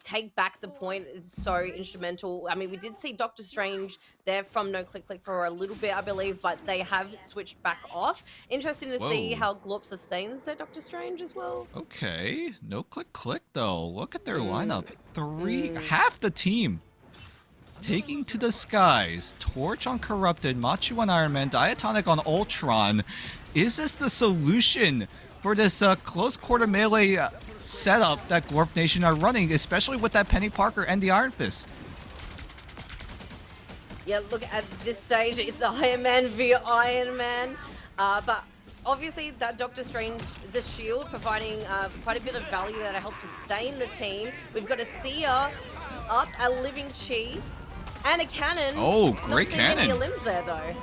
Speaker 9: take back the point is so instrumental. I mean, we did see Doctor Strange there from No Click Click for a little bit, I believe, but they have switched back off. Interesting to see how Glorp sustains their Doctor Strange as well.
Speaker 8: Okay, No Click Click though. Look at their lineup. Half the team taking to the skies. Torch on Corrupted, Machu on Iron Man, Diatonic on Ultron. Is this the solution for this close quarter melee setup that Glorp Nation are running, especially with that Penny Parker and the Iron Fist?
Speaker 9: Yeah, look, at this stage, it's Iron Man via Iron Man. But obviously, that Doctor Strange, the shield, providing quite a bit of value that helps sustain the team. We've got a Seer up, a Living Chi, and a cannon.
Speaker 8: Oh, great
Speaker 9: Not
Speaker 8: cannon.
Speaker 9: seeing any limbs there, though.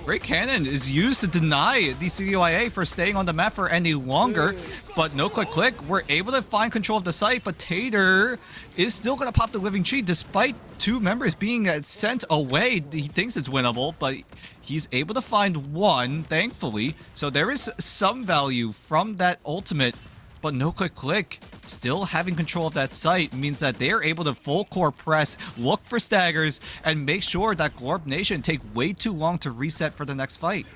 Speaker 8: Great cannon is used to deny the CUIA for staying on the map for any longer, but No Click Click, we're able to find control of the site, but Tater is still going to pop the Living Chi despite 2 members being sent away. He thinks it's winnable, but he's able to find 1, thankfully, so there is some value from that ultimate. But No Click Click still having control of that site means that they are able to full core press, look for staggers, and make sure that Glorp Nation take way too long to reset for the next fight.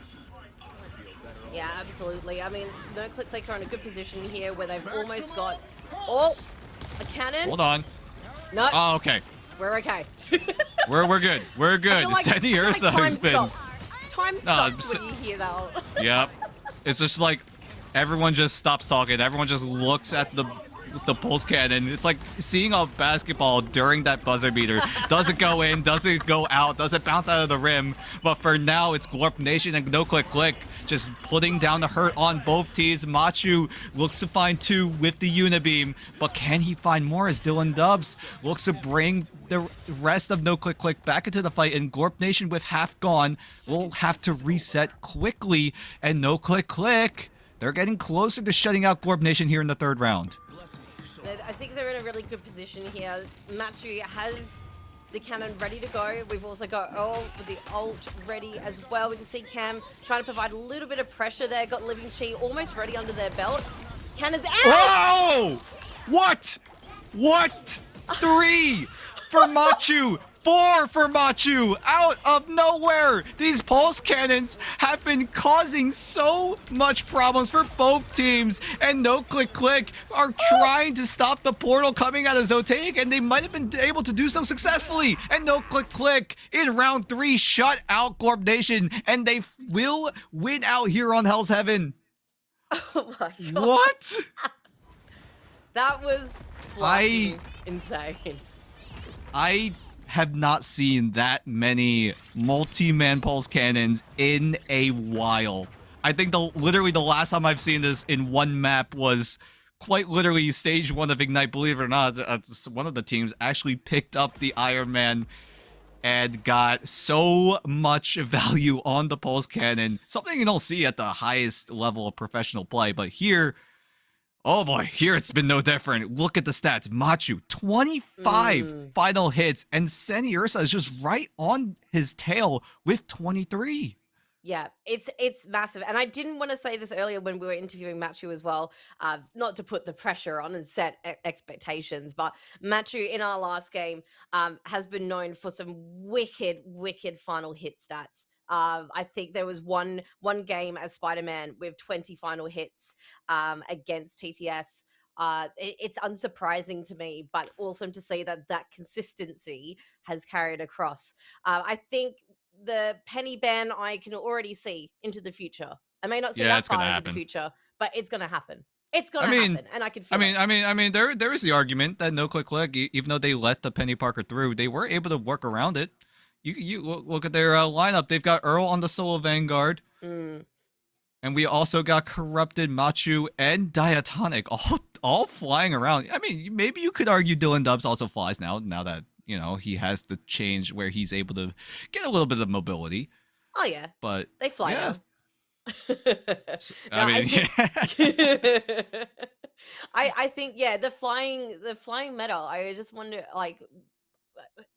Speaker 9: Yeah, absolutely. I mean, No Click Click are in a good position here where they've almost got a cannon.
Speaker 8: Hold on.
Speaker 9: No.
Speaker 8: Oh, okay.
Speaker 9: We're okay.
Speaker 8: We're good. We're good. Sandy Ursa has been.
Speaker 9: Time stops when you hear that.
Speaker 8: Yep. It's just like everyone just stops talking. Everyone just looks at the pulse cannon. It's like seeing a basketball during that buzzer beater. Does it go in? Does it go out? Does it bounce out of the rim? But for now, it's Glorp Nation and No Click Click just putting down the hurt on both teams. Machu looks to find 2 with the Unibeam, but can he find more as Dylan Dubs looks to bring the rest of No Click Click back into the fight, and Glorp Nation with half gone will have to reset quickly, and No Click Click, they're getting closer to shutting out Glorp Nation here in the 3rd round.
Speaker 9: I think they're in a really good position here. Machu has the cannon ready to go. We've also got Earl with the ult ready as well. We can see Cam trying to provide a little bit of pressure there. Got Living Chi almost ready under their belt. Cannon's out!
Speaker 8: Whoa! What? 3 for Machu! 4 for Machu! Out of nowhere! These pulse cannons have been causing so much problems for both teams, and No Click Click are trying to stop the portal coming out of Zotaic, and they might have been able to do so successfully. And No Click Click in round 3 shut out Glorp Nation, and they will win out here on Hell's Heaven.
Speaker 9: Oh my god.
Speaker 8: What?
Speaker 9: That was insane.
Speaker 8: I have not seen that many multi-man pulse cannons in a while. I think literally the last time I've seen this in one map was quite literally stage 1 of Ignite. Believe it or not, one of the teams actually picked up the Iron Man and got so much value on the pulse cannon. Something you don't see at the highest level of professional play, but here, oh boy, here it's been no different. Look at the stats. Machu, 25 final hits, and Seni Ursa is just right on his tail with 23.
Speaker 9: Yeah, it's massive. And I didn't want to say this earlier when we were interviewing Machu as well, not to put the pressure on and set expectations, but Machu in our last game has been known for some wicked final hit stats. I think there was one game as Spider-Man with 20 final hits against TTS. It's unsurprising to me, but awesome to see that consistency has carried across. I think the Penny ban I can already see into the future. I may not see that far into the future, but it's going to happen. It's going to happen, and I can feel it.
Speaker 8: I mean, there is the argument that No Click Click, even though they let the Penny Parker through, they were able to work around it. You look at their lineup. They've got Earl on the solo Vanguard. And And we also got Corrupted, Machu, and Diatonic all flying around. I mean, maybe you could argue Dylan Dubs also flies now that, you know, he has the change where he's able to get a little bit of mobility.
Speaker 9: Oh yeah.
Speaker 8: But
Speaker 9: they fly
Speaker 8: yeah.
Speaker 9: now.
Speaker 8: I mean,
Speaker 9: I think the flying meta. I just wonder, like,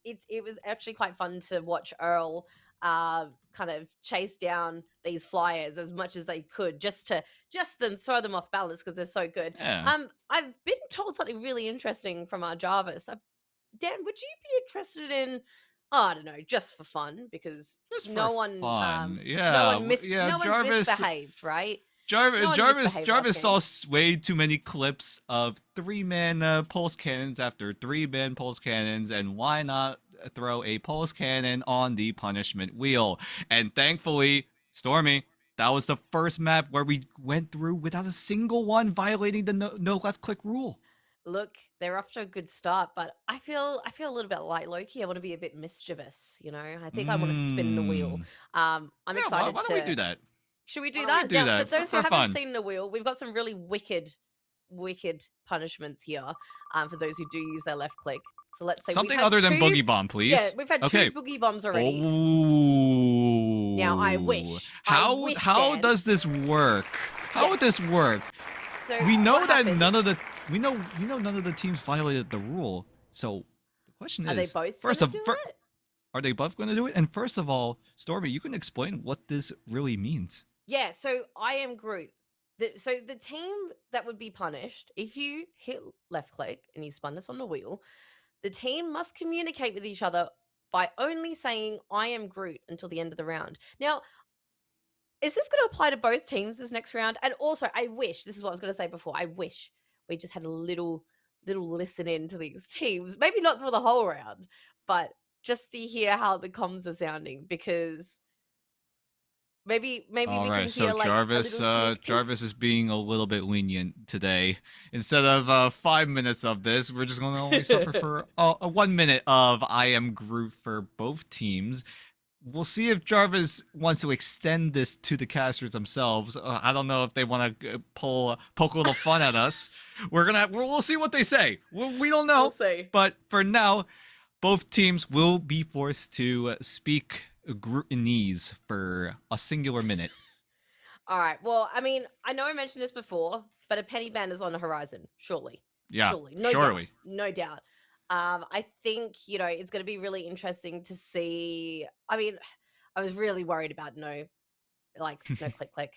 Speaker 9: it was actually quite fun to watch Earl kind of chase down these flyers as much as they could, just then throw them off balance because they're so good.
Speaker 8: Yeah.
Speaker 9: I've been told something really interesting from our Jarvis. Dan, would you be interested in? Oh, I don't know, just for fun, because
Speaker 8: Just
Speaker 9: no
Speaker 8: for
Speaker 9: one,
Speaker 8: fun.
Speaker 9: no one
Speaker 8: Jarvis
Speaker 9: misbehaved, right?
Speaker 8: Jarvis saw way too many clips of 3-man pulse cannons after 3-man pulse cannons, and why not throw a pulse cannon on the punishment wheel? And thankfully, Stormie, that was the first map where we went through without a single one violating the no left click rule.
Speaker 9: Look, they're off to a good start, but I feel a little bit like Loki. I want to be a bit mischievous, you know. I think I want to spin the wheel. I'm excited.
Speaker 8: Why don't we do that?
Speaker 9: Should we do
Speaker 8: Why
Speaker 9: that?
Speaker 8: don't we do
Speaker 9: Now,
Speaker 8: that
Speaker 9: for those
Speaker 8: for
Speaker 9: who haven't
Speaker 8: fun?
Speaker 9: seen the wheel, we've got some really wicked punishments here. For those who do use their left click. So let's say
Speaker 8: Something other than Boogie Bomb, please.
Speaker 9: Yeah, we've had 2 Boogie Bombs already.
Speaker 8: Ooh.
Speaker 9: Now I wish.
Speaker 8: How
Speaker 9: Dan,
Speaker 8: does this work? How would this work?
Speaker 9: So
Speaker 8: We know
Speaker 9: what
Speaker 8: that
Speaker 9: happens-
Speaker 8: none of the none of the teams violated the rule. So the question
Speaker 9: Are they
Speaker 8: is,
Speaker 9: both
Speaker 8: first
Speaker 9: gonna
Speaker 8: of
Speaker 9: do it?
Speaker 8: are they both going to do it? And first of all, Stormie, you can explain what this really means.
Speaker 9: Yeah, so I am Groot. So the team that would be punished, if you hit left click and you spun this on the wheel, the team must communicate with each other by only saying "I am Groot" until the end of the round. Now, is this going to apply to both teams this next round? And also, I wish, this is what I was going to say before, I wish we just had a little listen in to these teams. Maybe not for the whole round, but just to hear how the comms are sounding, because maybe
Speaker 8: All
Speaker 9: we
Speaker 8: right,
Speaker 9: can
Speaker 8: so
Speaker 9: hear like
Speaker 8: Jarvis,
Speaker 9: a little sneak peek.
Speaker 8: Jarvis is being a little bit lenient today. Instead of 5 minutes of this, we're just going to only suffer for 1 minute of "I am Groot" for both teams. We'll see if Jarvis wants to extend this to the casters themselves. I don't know if they want to poke a little fun at us. We'll see what they say. We don't know.
Speaker 9: We'll see.
Speaker 8: But for now, both teams will be forced to speak Grootinese for a singular minute.
Speaker 9: All right. Well, I mean, I know I mentioned this before, but a penny ban is on the horizon, surely.
Speaker 8: Yeah,
Speaker 9: surely. No doubt. I think, you know, it's going to be really interesting to see. I mean, I was really worried about no click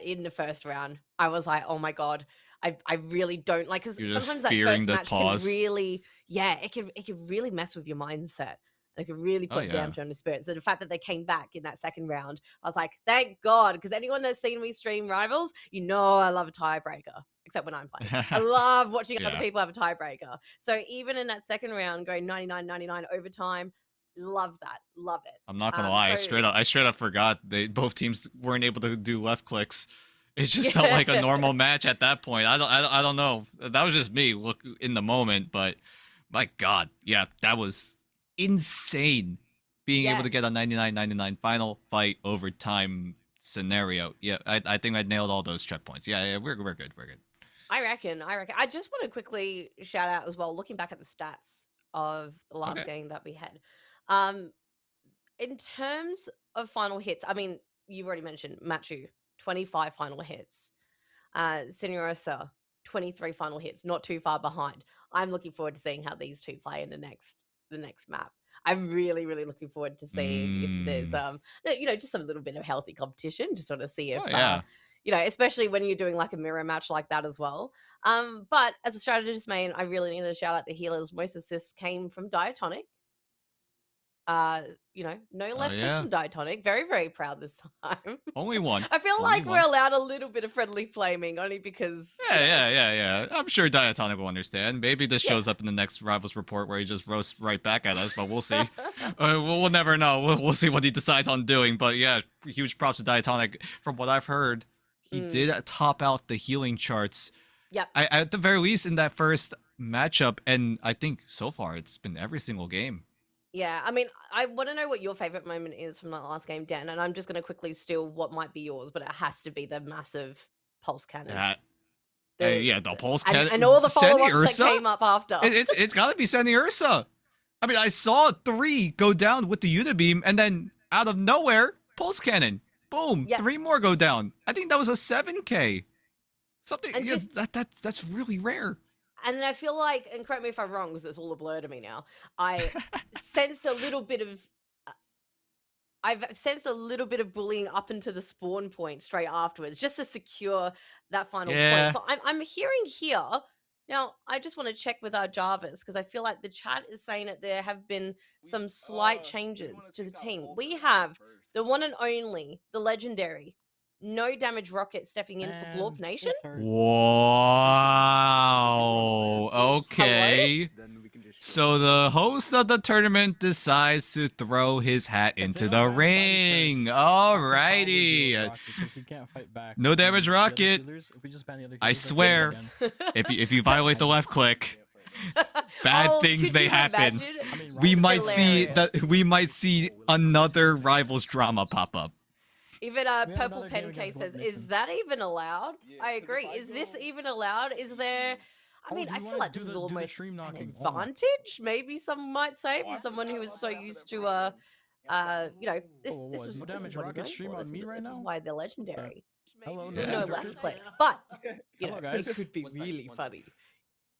Speaker 9: in the first round. I was like, oh my God, I really don't like, because sometimes that first match can really, it can really mess with your mindset. It could really put damage on the spirit. So the fact that they came back in that second round, I was like, thank God, because anyone that's seen me stream Rivals, you know I love a tiebreaker. Except when I'm playing. I love watching other people have a tiebreaker. So even in that second round, going 99-99 overtime, love that. Love it.
Speaker 8: I'm not gonna lie, I straight up forgot both teams weren't able to do left clicks. It just felt like a normal match at that point. I don't know. That was just me look in the moment, but my God, yeah, that was insane. Being able to get a 99-99 final fight overtime scenario. Yeah, I think I nailed all those checkpoints. Yeah, we're good. We're good.
Speaker 9: I reckon. I just want to quickly shout out as well, looking back at the stats of the last game that we had. In terms of final hits, I mean, you've already mentioned Machu, 25 final hits. Senorosa, 23 final hits, not too far behind. I'm looking forward to seeing how these two play in the next map. I'm really looking forward to seeing if there's just a little bit of healthy competition to sort of see if you know, especially when you're doing like a mirror match like that as well. But as a strategist main, I really need to shout out the healers. Most assists came from Diatonic. You know, no left clicks from Diatonic. Very proud this time.
Speaker 8: Only one.
Speaker 9: I feel like we're allowed a little bit of friendly flaming only because.
Speaker 8: Yeah. I'm sure Diatonic will understand. Maybe this shows up in the next Rivals report where he just roasts right back at us, but we'll see. We'll never know. We'll see what he decides on doing. But yeah, huge props to Diatonic. From what I've heard, he did top out the healing charts.
Speaker 9: Yep.
Speaker 8: At the very least in that first matchup, and I think so far it's been every single game.
Speaker 9: Yeah, I mean, I want to know what your favorite moment is from that last game, Dan, and I'm just going to quickly steal what might be yours, but it has to be the massive pulse cannon.
Speaker 8: Yeah, the pulse cannon.
Speaker 9: And all the
Speaker 8: Sandy
Speaker 9: follow-ups that
Speaker 8: Ursa?
Speaker 9: came up after.
Speaker 8: It's got to be Sandy Ursa. I mean, I saw 3 go down with the Unibeam, and then out of nowhere, pulse cannon. Boom, 3 more go down. I think that was a 7K. Something.
Speaker 9: And
Speaker 8: Yeah, that's really rare.
Speaker 9: And I feel like, and correct me if I'm wrong, because it's all a blur to me now. I sensed a little bit of. I've sensed a little bit of bullying up into the spawn point straight afterwards, just to secure that final point. But I'm hearing here now. I just want to check with our Jarvis because I feel like the chat is saying that there have been some slight changes to the team. We have the one and only, the legendary, No Damage Rocket stepping in for Glorp Nation.
Speaker 8: Wow. Okay. So the host of the tournament decides to throw his hat into the ring. Alrighty. No Damage Rocket. I swear, if you violate the left click, bad things may happen. We might see another rivals drama pop up.
Speaker 9: Even Purple Pen Case says, is that even allowed? I agree. Is this even allowed? Is there... I mean, I feel like this is almost an advantage, maybe some might say, for someone who is so used to, you know, this is what he's going for. This is why they're legendary.
Speaker 10: Hello,
Speaker 9: no left click. But, you know, it could be really funny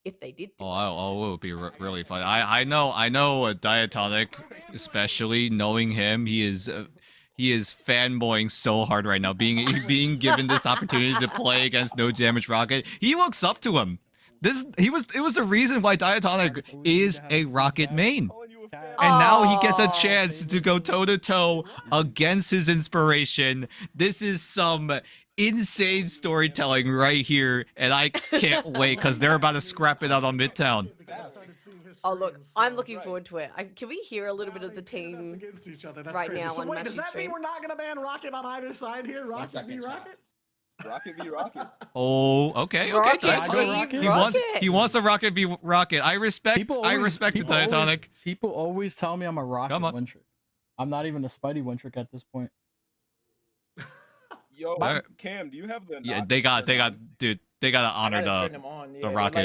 Speaker 9: if they did do
Speaker 8: it would be really fun. I know Diatonic, especially knowing him, he is fanboying so hard right now, being given this opportunity to play against No Damage Rocket. He looks up to him. It was the reason why Diatonic is a Rocket main. And now he gets a chance to go toe-to-toe against his inspiration. This is some insane storytelling right here, and I can't wait because they're about to scrap it out on Midtown.
Speaker 9: Oh, look, I'm looking forward to it. Can we hear a little bit of the team
Speaker 6: against each other? That's
Speaker 9: right
Speaker 6: crazy.
Speaker 9: now
Speaker 6: So
Speaker 9: on
Speaker 6: wait, does that
Speaker 9: stream?
Speaker 6: mean we're not going to ban Rocket on either side here? Rocket v. Rocket?
Speaker 12: Rocket v. Rocket.
Speaker 8: Oh, okay. He wants a Rocket v. Rocket. I respect the Diatonic.
Speaker 10: People always tell me I'm a Rocket one trick. I'm not even a Spidey one trick at this point.
Speaker 12: Yo, Cam, do you have the?
Speaker 8: Yeah, they gotta honor the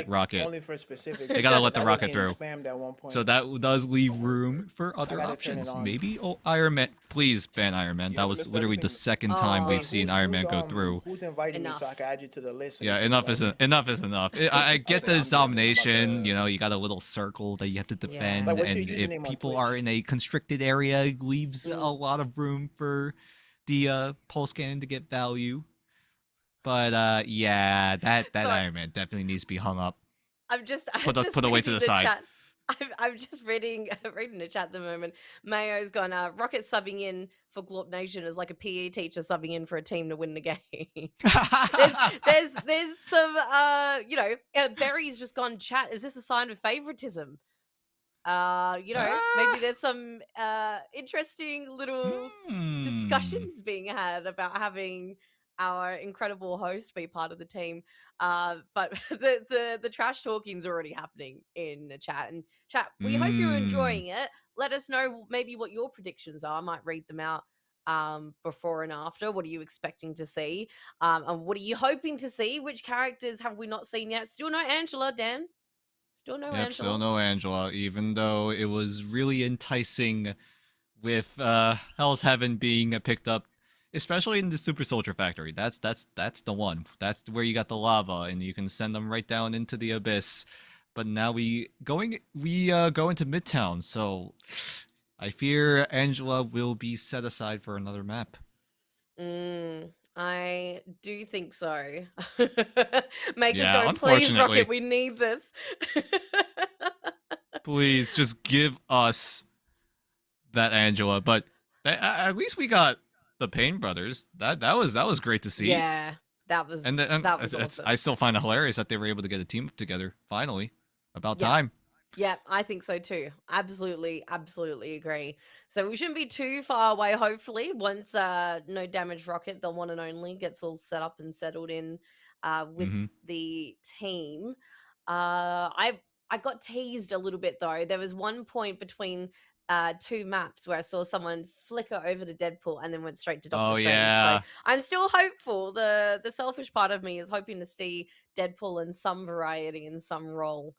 Speaker 8: Rocket.
Speaker 13: Only for specific.
Speaker 8: They gotta let the Rocket through.
Speaker 13: Spammed at one point.
Speaker 8: So that does leave room for other options. Maybe Iron Man. Please ban Iron Man. That was literally the second time we've seen Iron Man go through.
Speaker 13: Who's inviting me so I can add you to the list?
Speaker 8: Yeah, enough is enough. I get this domination. You know, you got a little circle that you have to defend, and if people are in a constricted area, it leaves a lot of room for the pulse cannon to get value. But yeah, that Iron Man definitely needs to be hung up.
Speaker 9: I'm just
Speaker 8: put away to the side.
Speaker 9: Chat. I'm just reading the chat at the moment. Mayo's gone, Rocket subbing in for Glorp Nation as like a PE teacher subbing in for a team to win the game. there's some you know, Beri's just gone, chat, is this a sign of favoritism? You know, maybe there's some interesting little discussions being had about having our incredible host be part of the team. But the trash talking's already happening in the chat. And chat, we hope you're enjoying it. Let us know maybe what your predictions are. I might read them out before and after. What are you expecting to see? And what are you hoping to see? Which characters have we not seen yet? Still no Angela, Dan. Still no Angela.
Speaker 8: Still no Angela, even though it was really enticing with Hell's Heaven being picked up, especially in the Super Soldier Factory. That's the one. That's where you got the lava, and you can send them right down into the abyss. But now we go into Midtown, so I fear Angela will be set aside for another map.
Speaker 9: I do think so. Make us go, please, Rocket, we need this.
Speaker 8: Please, just give us that Angela. But at least we got the Payne brothers. That was great to see.
Speaker 9: Yeah, that was awesome.
Speaker 8: I still find it hilarious that they were able to get a team together finally. About time.
Speaker 9: Yeah, I think so too. Absolutely agree. So we shouldn't be too far away, hopefully, once No Damage Rocket, the one and only, gets all set up and settled in with the team. I got teased a little bit though. There was one point between 2 maps where I saw someone flicker over to Deadpool and then went straight to Doctor
Speaker 8: Oh,
Speaker 9: Strange.
Speaker 8: yeah.
Speaker 9: So I'm still hopeful. The selfish part of me is hoping to see Deadpool in some variety in some role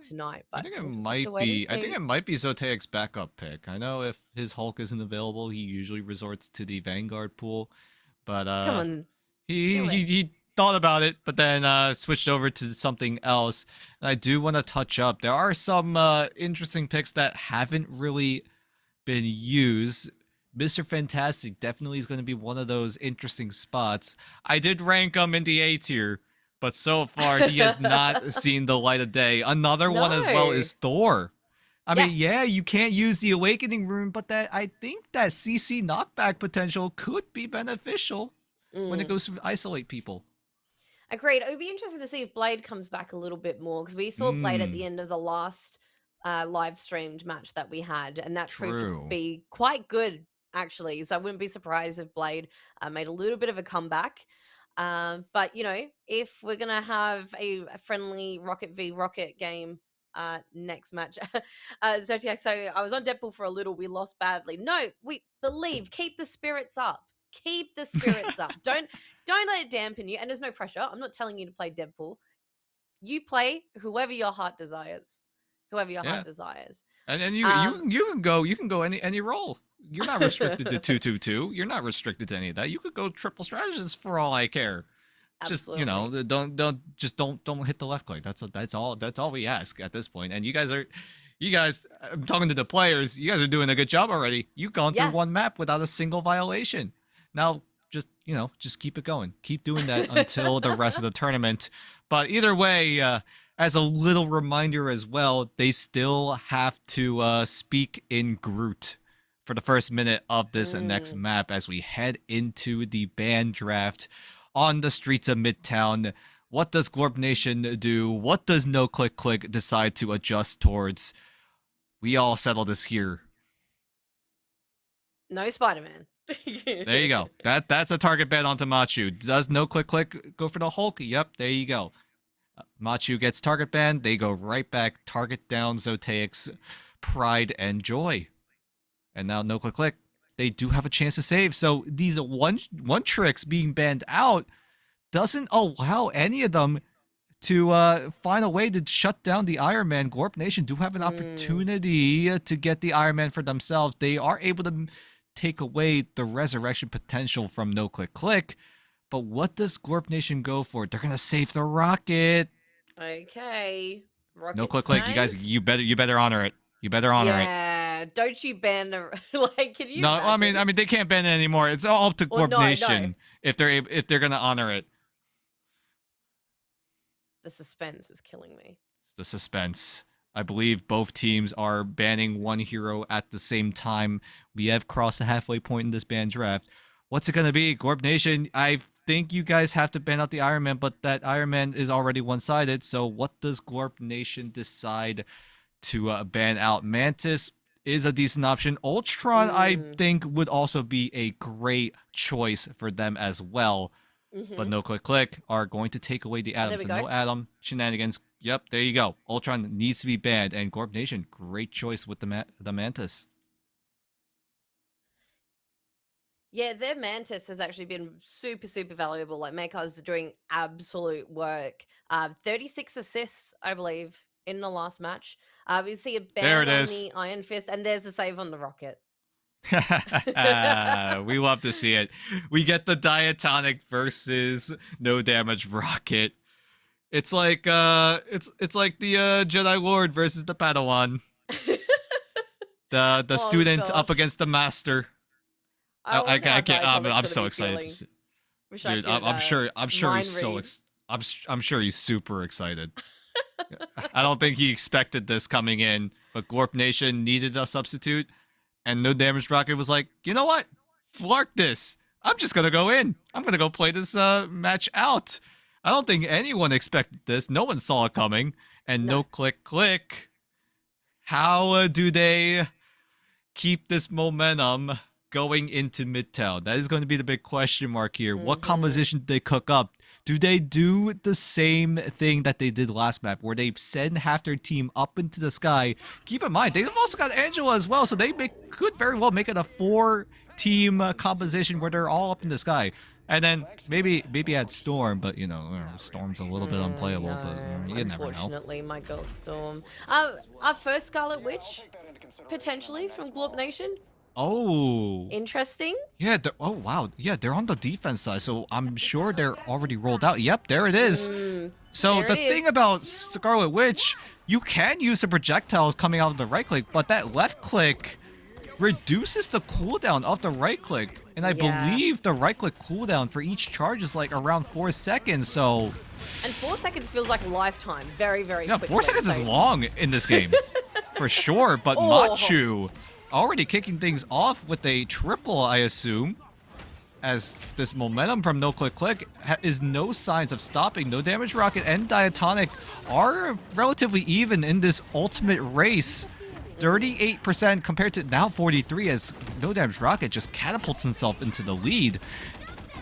Speaker 9: tonight. But
Speaker 8: I think it
Speaker 9: we'll just have to
Speaker 8: might
Speaker 9: wait and
Speaker 8: be. I think
Speaker 9: see.
Speaker 8: it might be Zotaic's backup pick. I know if his Hulk isn't available, he usually resorts to the Vanguard pool. But
Speaker 9: Come on,
Speaker 8: he thought about it, but then switched over to something else. And I do want to touch up. There are some interesting picks that haven't really been used. Mr. Fantastic definitely is going to be one of those interesting spots. I did rank him in the A tier, but so far he has not seen the light of day. Another one as well is Thor. I mean, yeah, you can't use the Awakening Rune, but I think that CC knockback potential could be beneficial when it goes to isolate people.
Speaker 9: Agreed. It would be interesting to see if Blade comes back a little bit more, because we saw Blade at the end of the last live streamed match that we had, and that proved to be quite good, actually. So I wouldn't be surprised if Blade made a little bit of a comeback. But, you know, if we're going to have a friendly Rocket v Rocket game next match, Zodiac, so I was on Deadpool for a little, we lost badly. No, we believe, keep the spirits up. Keep the spirits up. Don't let it dampen you. And there's no pressure. I'm not telling you to play Deadpool. You play whoever your heart desires. Whoever your heart desires.
Speaker 8: And you can go any role. You're not restricted to 2-2-2. You're not restricted to any of that. You could go triple strategist for all I care.
Speaker 9: Absolutely.
Speaker 8: Just don't hit the left click. That's all we ask at this point. And you guys, I'm talking to the players. You guys are doing a good job already. You've gone through one map without a single violation. Now, just keep it going. Keep doing that until the rest of the tournament. But either way, as a little reminder as well, they still have to speak in Groot for the first minute of this next map as we head into the band draft on the streets of Midtown. What does Gorp Nation do? What does No Click Click decide to adjust towards? We all settle this here.
Speaker 9: No Spider-Man.
Speaker 8: There you go. That's a target bet onto Machu. Does No Click Click go for the Hulk? Yep, there you go. Machu gets target banned. They go right back, target down Zotaic's Pride and Joy. And now No Click Click, they do have a chance to save. So these one tricks being banned out doesn't allow any of them to find a way to shut down the Iron Man. Gorp Nation do have an opportunity to get the Iron Man for themselves. They are able to take away the resurrection potential from No Click Click. But what does Gorp Nation go for? They're gonna save the rocket.
Speaker 9: Okay. Rocket
Speaker 8: No Click Click. You guys, you better honor it. You better honor it.
Speaker 9: Yeah. Don't you ban the like? Can you?
Speaker 8: No,
Speaker 9: imagine?
Speaker 8: I mean they can't ban it anymore. It's all up to Gorp Nation if they're gonna honor it.
Speaker 9: The suspense is killing me.
Speaker 8: The suspense. I believe both teams are banning one hero at the same time. We have crossed the halfway point in this ban draft. What's it going to be? Gorp Nation, I think you guys have to ban out the Iron Man, but that Iron Man is already one-sided. So what does Gorp Nation decide to ban out? Mantis is a decent option. Ultron, I think, would also be a great choice for them as well. But No Click Click are going to take away the Atom. So no Atom shenanigans. Yep, there you go. Ultron needs to be banned. And Gorp Nation, great choice with the Mantis.
Speaker 9: Yeah, their Mantis has actually been super, super valuable. Like, Maker's doing absolute work. 36 assists, I believe, in the last match. We see a ban on the Iron Fist, and there's the save on the Rocket.
Speaker 8: We love to see it. We get the Diatonic versus No Damage Rocket. It's like it's like the Jedi Lord versus the Padawan. The student up agast the master. I can't. I'm so excited. Dude, I'm sure he's super excited. I don't think he expected this coming in, but Gorp Nation needed a substitute, and No Damage Rocket was like, you know what? Flark this. I'm just gonna go in. I'm gonna go play this match out. I don't think anyone expected this. No one saw it coming. And No Click Click. How do they keep this momentum going into Midtown? That is going to be the big question mark here. What composition do they cook up? Do they do the same thing that they did last map, where they send half their team up into the sky? Keep in mind, they've also got Angela as well, so they could very well make it a 4-team composition where they're all up in the sky. And then maybe add Storm, but you know, Storm's a little bit unplayable, but you never know.
Speaker 9: Unfortunately, my girl Storm. Our first Scarlet Witch, potentially, from Glorp Nation.
Speaker 8: Oh.
Speaker 9: Interesting.
Speaker 8: Yeah, oh wow. Yeah, they're on the defense side, so I'm sure they're already rolled out. Yep, there it is. So the thing about Scarlet Witch, you can use the projectiles coming out of the right click, but that left click reduces the cooldown of the right click. And I believe the right click cooldown for each charge is like around 4 seconds, so...
Speaker 9: And 4 seconds feels like a lifetime. Very, very
Speaker 8: Yeah, 4 seconds is long in this game. For sure, but Machu already kicking things off with a triple, I assume. As this momentum from No Click Click is no signs of stopping. No Damage Rocket and Diatonic are relatively even in this ultimate race. 38% compared to now 43, as No Damage Rocket just catapults himself into the lead.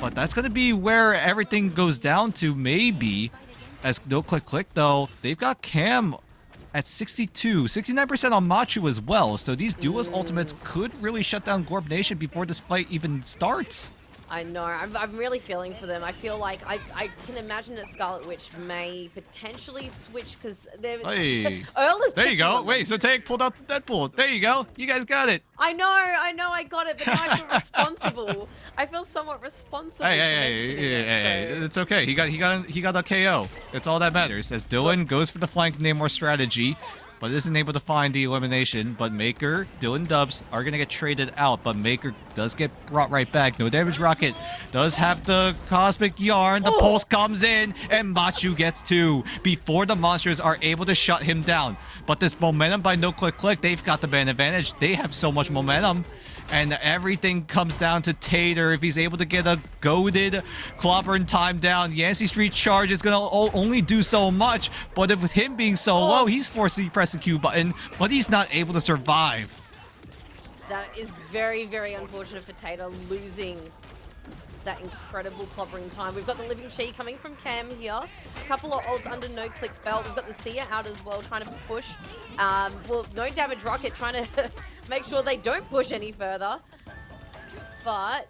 Speaker 8: But that's going to be where everything goes down to, maybe. As No Click Click, though, they've got Cam at 62, 69% on Machu as well. So these duelist ultimates could really shut down Glorp Nation before this fight even starts.
Speaker 9: I know. I'm really feeling for them. I feel like I can imagine that Scarlet Witch may potentially switch because they're...
Speaker 8: Hey.
Speaker 9: Earl is
Speaker 8: there you go.
Speaker 9: picking
Speaker 8: Wait, so Tank pulled out Deadpool. There you go. You guys got it.
Speaker 9: I know, I got it, but now I feel responsible. I feel somewhat responsible.
Speaker 8: Hey, it's okay. He got a KO. That's all that matters. As Dylan goes for the flank Namor strategy, but isn't able to find the elimination. But Maker, Dylan Dubs are going to get traded out, but Maker does get brought right back. No Damage Rocket does have the Cosmic Yarn. The Pulse comes in, and Machu gets 2 before the monsters are able to shut him down. But this momentum by No Click Click, they've got the ban advantage. They have so much momentum. And everything comes down to Tater. If he's able to get a goaded clobbering time down, Yancey Street Charge is going to only do so much. But with him being so low, he's forced to press the Q button, but he's not able to survive.
Speaker 9: That is very, very unfortunate for Tater, losing that incredible clobbering time. We've got the Living Chi coming from Cam here. A couple of ults under No Click's belt. We've got the Seer out as well, trying to push. Well, No Damage Rocket trying to make sure they don't push any further. But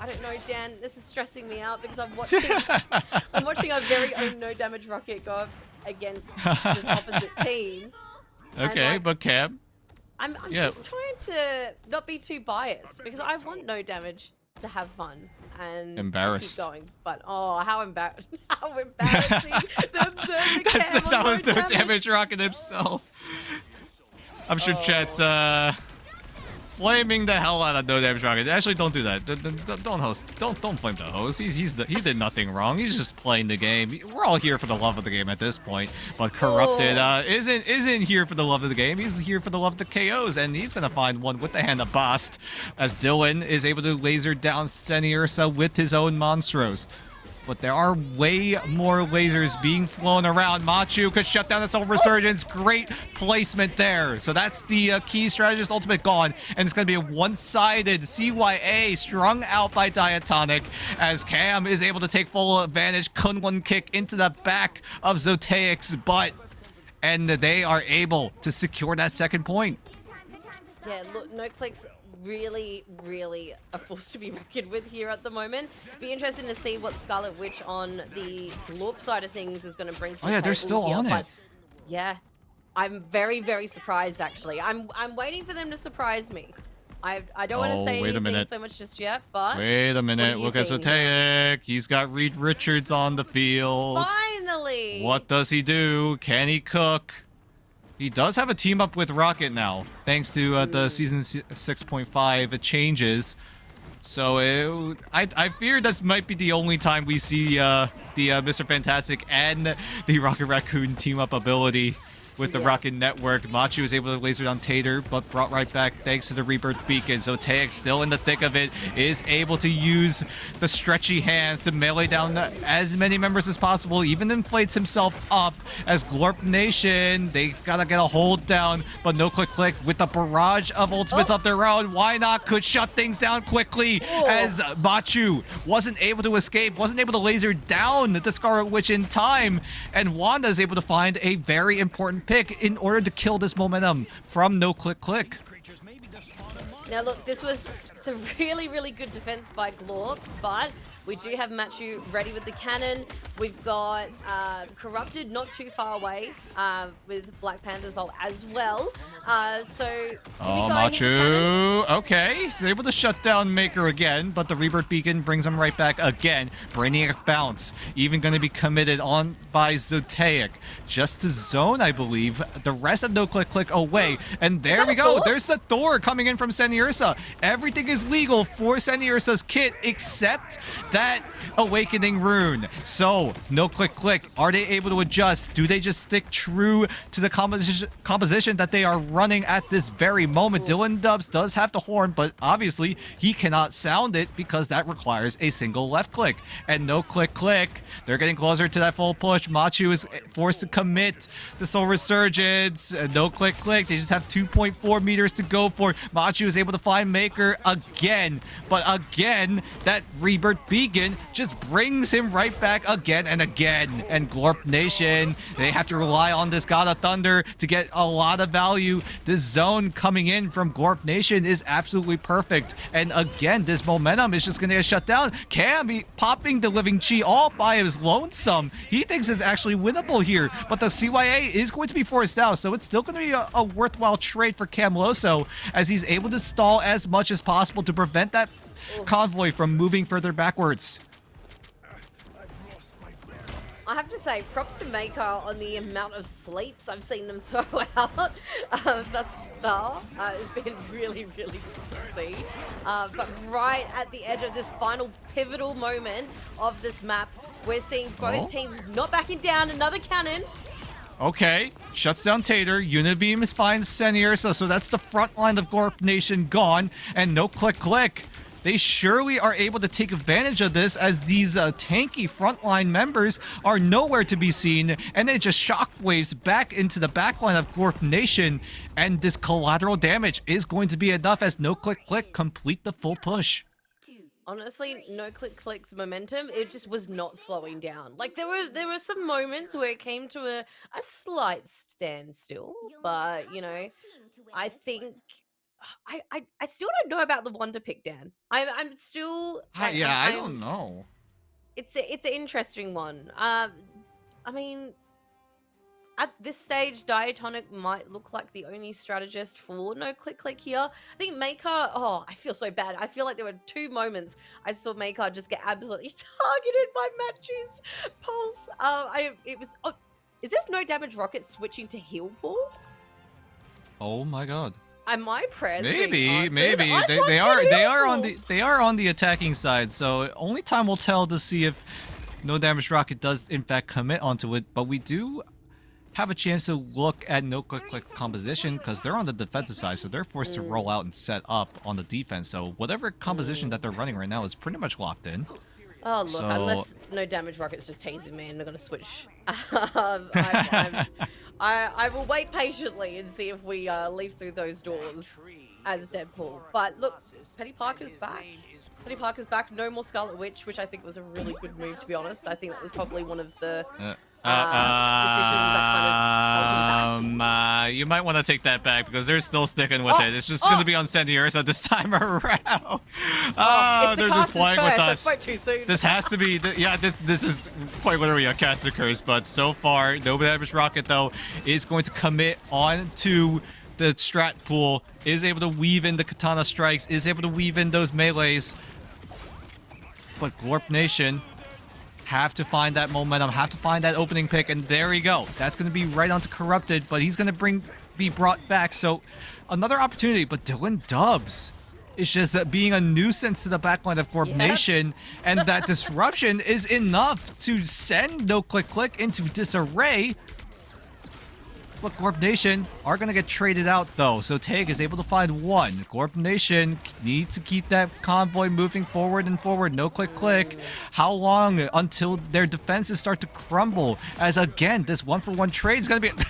Speaker 9: I don't know, Dan. This is stressing me out because I'm watching our very own No Damage Rocket go up against this opposite team.
Speaker 8: Okay,
Speaker 9: like,
Speaker 8: but Cam?
Speaker 9: I'm just trying to not be too biased because I want No Damage to have fun and
Speaker 8: embarrassed.
Speaker 9: Keep going. But how embarrassing! How embarrassing! The observer
Speaker 8: that was No Damage Rocket himself. I'm sure chat's flaming the hell out of No Damage Rocket. Actually, don't do that. Don't flame the host. He did nothing wrong. He's just playing the game. We're all here for the love of the game at this point. But Corrupted isn't here for the love of the game. He's here for the love of the KOs, and he's gonna find one with the hand of Bast, as Dylan is able to laser down Seniursa with his own Monstros. But there are way more lasers being flown around. Machu could shut down this whole resurgence. Great placement there. So that's the key strategist ultimate gone. And it's going to be a one-sided CYA strung out by Diatonic, as Cam is able to take full advantage. Kunlun kick into the back of Zotaic's butt. And they are able to secure that second point.
Speaker 9: Yeah, look, No Clicks really a force to be reckoned with here at the moment. Be interesting to see what Scarlet Witch on the Glorp side of things is going to bring to the
Speaker 8: they're still
Speaker 9: here,
Speaker 8: on it.
Speaker 9: Yeah, I'm very surprised actually. I'm waiting for them to surprise me. I don't want to say anything so much just yet, but
Speaker 8: wait a minute. Look at Zotaic. He's got Reed Richards on the field.
Speaker 9: Finally.
Speaker 8: What does he do? Can he cook? He does have a team up with Rocket now, thanks to the Season 6.5 changes. So I fear this might be the only time we see the Mr. Fantastic and the Rocket Raccoon team up ability. with the Rocket Network. Machu was able to laser down Tater, but brought right back thanks to the Rebirth Beacon. So Taek, still in the thick of it, is able to use the stretchy hands to melee down as many members as possible, even inflates himself up as Glorp Nation, they've got to get a hold down, but no click with the barrage of ultimates of their own. Why not could shut things down quickly as Machu wasn't able to escape, wasn't able to laser down the Scarlet Witch in time, and Wanda is able to find a very important pick in order to kill this momentum from no click.
Speaker 9: Now look, this was some really, really good defense by Glorp, but we do have Machu ready with the cannon. We've got Corrupted not too far away with Black Panther's ult as well.
Speaker 8: Machu, okay, he's able to shut down Maker again, but the Rebirth Beacon brings him right back again. Brainiac Bounce, even going to be committed on by Zotaic, just to zone, I believe, the rest of no click away. And there we go, there's the Thor coming in from Seniursa. Everything is legal for Seniursa's kit except that Awakening Rune. So, no click. Are they able to adjust? Do they just stick true to the composition that they are running at this very moment? Dylan Dubs does have the horn, but obviously he cannot sound it because that requires a single left click. And no click. They're getting closer to that full push. Machu is forced to commit the Soul Resurgence. No click. They just have 2.4 meters to go for. Machu is able to find Maker again, but again, that Rebirth Beacon just brings him right back again and again. And Glorp Nation, they have to rely on this God of Thunder to get a lot of value. This zone coming in from Glorp Nation is absolutely perfect. And again, this momentum is just going to get shut down. Cam popping the Living Chi all by his lonesome. He thinks it's actually winnable here, but the CYA is going to be forced out, so it's still going to be a worthwhile trade for Cam Loso as he's able to stall as much as possible to prevent that convoy from moving further backwards.
Speaker 9: I have to say, props to Maker on the amount of sleeps I've seen them throw out thus far. It's been really, really good to see. But right at the edge of this final pivotal moment of this map, we're seeing both teams not backing down. Another cannon.
Speaker 8: Okay, shuts down Tater. Unibeam finds Seniursa, so that's the front line of Glorp Nation gone. And no click. They surely are able to take advantage of this as these tanky frontline members are nowhere to be seen, and it just shockwaves back into the backline of Glorp Nation, and this collateral damage is going to be enough as no click complete the full push.
Speaker 9: Honestly, no click's momentum, it just was not slowing down. Like there were some moments where it came to a slight standstill, but you know, I think I still don't know about the Wonder pick, Dan. I'm still
Speaker 8: I don't know.
Speaker 9: It's an interesting one. I mean, at this stage, Diatonic might look like the only strategist for no click here. I think Maker, I feel so bad. I feel like there were two moments I saw Maker just get absolutely targeted by Machu's pulse. Is this no damage rocket switching to heal pool?
Speaker 8: Oh my god.
Speaker 9: Am I pressed?
Speaker 8: Maybe they are on the attacking side, so only time will tell to see if no damage rocket does in fact commit onto it. But we do have a chance to look at no click composition because they're on the defensive side, so they're forced to roll out and set up on the defense. So whatever composition that they're running right now is pretty much locked in.
Speaker 9: Oh look, unless no damage rocket's just tasing me and they're gonna switch. I will wait patiently and see if we leave through those doors as Deadpool. But look, Petty Parker's back. Petty Parker's back. No more Scarlet Witch, which I think was a really good move, to be honest. I think that was probably one of the decisions that kind of held him back.
Speaker 8: You might want to take that back because they're still sticking with it. It's just going to be on Seniursa this time around. They're just playing with us.
Speaker 9: I spoke too soon.
Speaker 8: This has to be, this is quite literally a caster curse, but so far, no damage rocket though is going to commit on to the strat pool, is able to weave in the katana strikes, is able to weave in those melees. But Glorp Nation have to find that momentum, have to find that opening pick, and there we go. That's going to be right onto Corrupted, but he's going to be brought back. So another opportunity, but Dylan Dubs is just being a nuisance to the backline of Glorp Nation, and that disruption is enough to send no click into disarray. But Gorp Nation are going to get traded out, though. So Tag is able to find one. Gorp Nation needs to keep that convoy moving forward and forward. No click, click. How long until their defenses start to crumble? As, again, this one-for-one trade is going to be...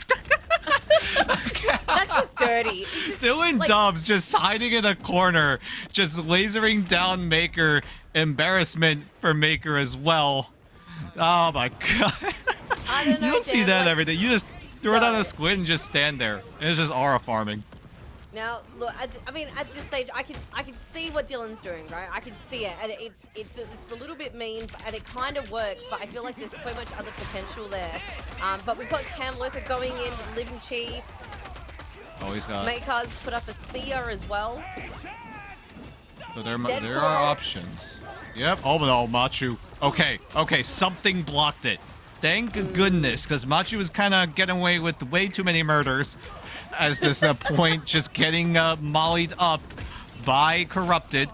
Speaker 9: That's just dirty.
Speaker 8: Dylan Dubs just hiding in a corner, just lasering down Maker. Embarrassment for Maker as well. Oh, my God.
Speaker 9: I don't know,
Speaker 8: You don't see
Speaker 9: Dan,
Speaker 8: that
Speaker 9: like-
Speaker 8: every day. You just throw it on a squid and just stand there. And it's just aura farming.
Speaker 9: Now, look, I mean, at this stage, I can see what Dylan's doing, right? I can see it, and it's a little bit mean, and it kind of works, but I feel like there's so much other potential there. But we've got Cam Losa going in, Living Chi.
Speaker 8: Oh, he's got...
Speaker 9: Maker's put up a seer as well.
Speaker 8: So there are options. Yep. Oh, no, Machu. Okay, something blocked it. Thank goodness, because Machu was kind of getting away with way too many murders as this point, just getting mollied up by Corrupted.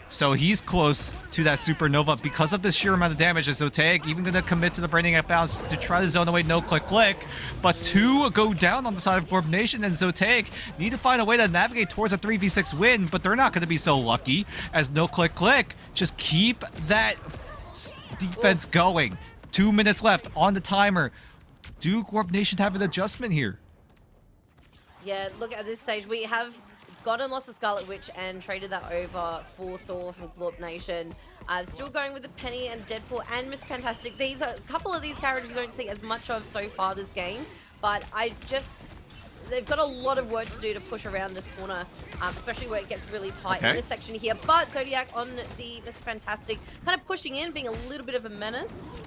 Speaker 8: So he's close to that supernova because of the sheer amount of damage. Is Zotaeg even going to commit to the Braining Out bounce to try to zone away no click click? But two go down on the side of Gorp Nation, and Zotaeg need to find a way to navigate towards a 3v6 win, but they're not going to be so lucky as no click click. Just keep that defense going. 2 minutes left on the timer. Do Gorp Nation have an adjustment here?
Speaker 9: Yeah, look, at this stage, we have gotten lost the Scarlet Witch and traded that over for Thor from Gorp Nation. Still going with the Penny and Deadpool and Mr. Fantastic. These are a couple of these characters we don't see as much of so far this game, but they've got a lot of work to do to push around this corner, especially where it gets really tight in this section here. But Zodiac on the Mr. Fantastic, kind of pushing in, being a little bit of a menace.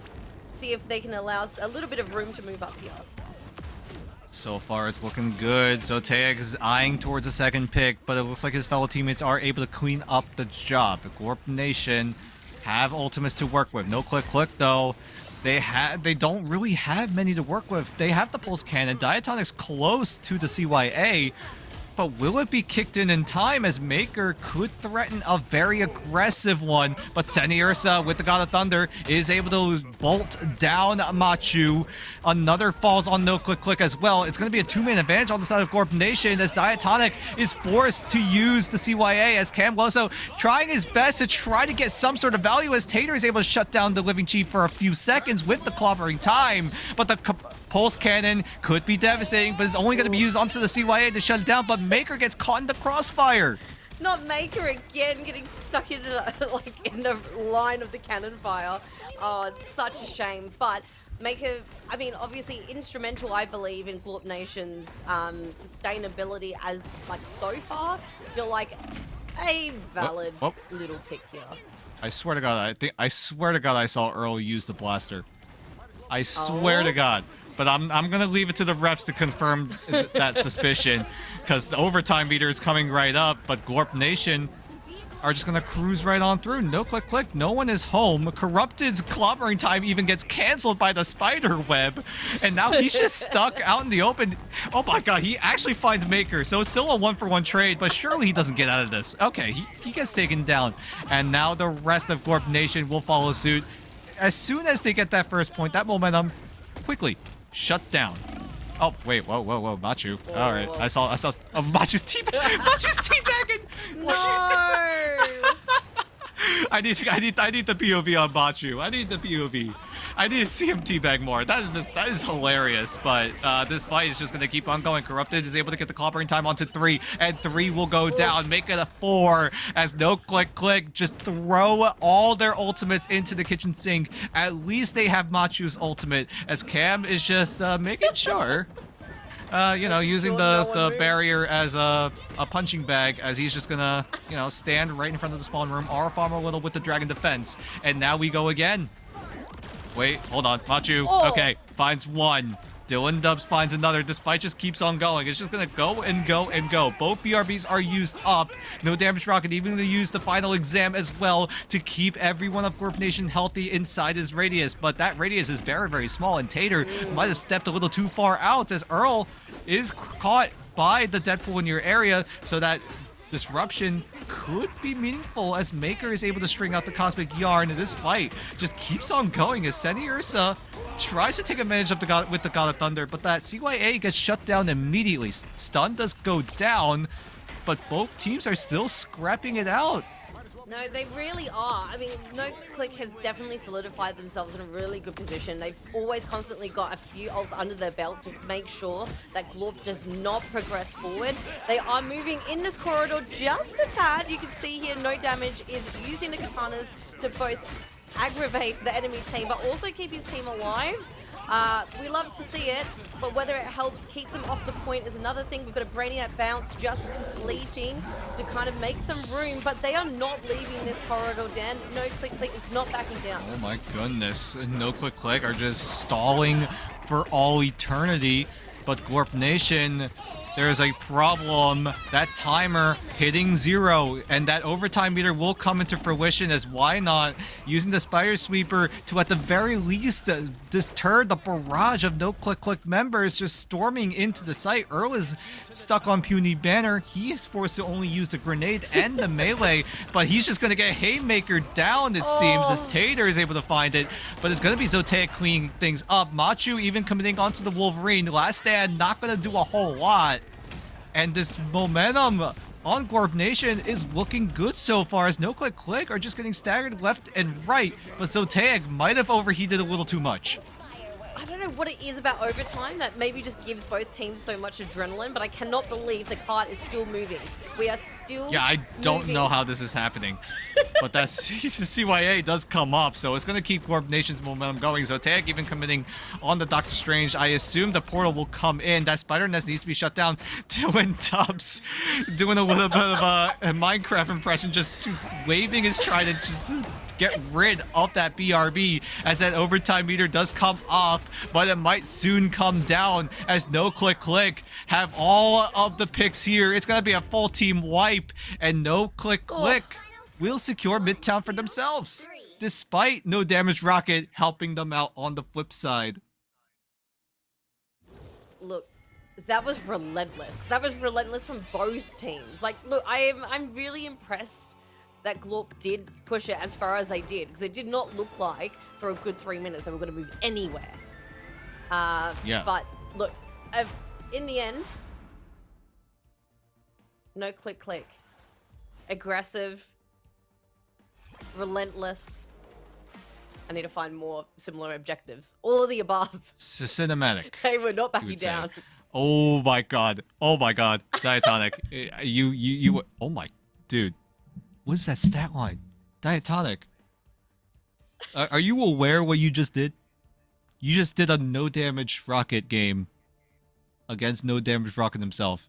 Speaker 9: See if they can allow us a little bit of room to move up here.
Speaker 8: So far, it's looking good. Zotaeg is eyeing towards a second pick, but it looks like his fellow teammates are able to clean up the job. The Gorp Nation have ultimates to work with. No click click though. They don't really have many to work with. They have the pulse cannon. Diatonic's close to the CYA. But will it be kicked in time as Maker could threaten a very aggressive one? But Seni Ursa with the God of Thunder is able to bolt down Machu. Another falls on no click click as well. It's going to be a two-man advantage on the side of Gorp Nation as Diatonic is forced to use the CYA as Cam Loso trying his best to try to get some sort of value as Tater is able to shut down the Living Chief for a few seconds with the clobbering time. But the pulse cannon could be devastating, but it's only going to be used onto the CYA to shut it down. But Maker gets caught in the crossfire.
Speaker 9: Not Maker again, getting stuck in the line of the cannon fire. Oh, it's such a shame. But Maker, I mean, obviously instrumental, I believe, in Gorp Nation's sustainability as so far. I feel like a valid little pick here.
Speaker 8: I swear to God, I swear to God, I saw Earl use the blaster. I swear to God. But I'm going to leave it to the refs to confirm that suspicion because the overtime meter is coming right up, but Gorp Nation are just going to cruise right on through. No click click. No one is home. Corrupted's clobbering time even gets canceled by the spider web. And now he's just stuck out in the open. Oh my God, he actually finds Maker. So it's still a one-for-one trade, but surely he doesn't get out of this. Okay, he gets taken down. And now the rest of Gorp Nation will follow suit. As soon as they get that first point, that momentum quickly shut down. Oh wait, whoa, Machu. All right, I saw Machu's teabagging.
Speaker 9: No.
Speaker 8: I need the POV on Machu. I need the POV. I need to see him teabag more. That is hilarious. But this fight is just gonna keep on going. Corrupted is able to get the clobbering time onto 3, and 3 will go down, make it a 4. As no click click just throw all their ultimates into the kitchen sink. At least they have Machu's ultimate. As Cam is just making sure. Using the barrier as a punching bag, as he's just gonna, stand right in front of the spawn room, R-farm a little with the dragon defense, and now we go again. Wait, hold on, Machu. Okay, finds one. Dylan Dubs finds another. This fight just keeps on going. It's just gonna go and go and go. Both BRBs are used up. No damage rocket, even gonna use the final exam as well to keep everyone of Gorp Nation healthy inside his radius. But that radius is very, very small, and Tater might have stepped a little too far out as Earl is caught by the Deadpool in your area, so that disruption could be meaningful as Maker is able to string out the Cosmic Yarn, and this fight just keeps on going as Seni Ursa tries to take advantage of the God of Thunder, but that CYA gets shut down immediately. Stun does go down, but both teams are still scrapping it out.
Speaker 9: No, they really are. I mean, No Click has definitely solidified themselves in a really good position. They've always constantly got a few ults under their belt to make sure that Glorp does not progress forward. They are moving in this corridor just a tad. You can see here No Damage is using the katanas to both aggravate the enemy team, but also keep his team alive. We love to see it, but whether it helps keep them off the point is another thing. We've got a Brainiac bounce just completing to kind of make some room, but they are not leaving this corridor, Dan. No Click is not backing down.
Speaker 8: Oh my goodness. No Click are just stalling for all eternity, but Glorp Nation, there's a problem. That timer hitting 0, and that overtime meter will come into fruition as why not using the Spider Sweeper to at the very least deter the barrage of No Click members just storming into the site. Earl is stuck on Puny Banner. He is forced to only use the grenade and the melee, but he's just going to get Haymaker down, it seems, as Tater is able to find it, but it's going to be Zoteic cleaning things up. Machu even committing onto the Wolverine. Last Stand not going to do a whole lot. And this momentum on Glorp Nation is looking good so far as No Click are just getting staggered left and right, but Zoteic might have overheated a little too much.
Speaker 9: I don't know what it is about overtime that maybe just gives both teams so much adrenaline, but I cannot believe the cart is still moving. We are still
Speaker 8: Yeah, I don't
Speaker 9: moving.
Speaker 8: know how this is happening. But that CYA does come up, so it's going to keep Glorp Nation's momentum going. Zoteic even committing on the Doctor Strange. I assume the portal will come in. That Spider Nest needs to be shut down. Twin Tubbs doing a little bit of a Minecraft impression, just waving his trident to get rid of that BRB as that overtime meter does come up, but it might soon come down as No Click have all of the picks here. It's going to be a full team wipe, and No Click will secure Midtown for themselves, despite No Damage Rocket helping them out on the flip side.
Speaker 9: Look, that was relentless. That was relentless from both teams. Like, look, I'm really impressed that Glorp did push it as far as they did, because it did not look like for a good 3 minutes they were going to move anywhere.
Speaker 8: Yeah.
Speaker 9: But look, in the end, No Click. Aggressive, relentless. I need to find more similar objectives. All of the above.
Speaker 8: Cinematic.
Speaker 9: They were not
Speaker 8: you
Speaker 9: backing
Speaker 8: would say.
Speaker 9: down.
Speaker 8: Oh my god. Oh my god. Diatonic. you oh my dude. What is that stat line? Diatonic. Are you aware what you just did? You just did a No Damage Rocket game against No Damage Rocket himself.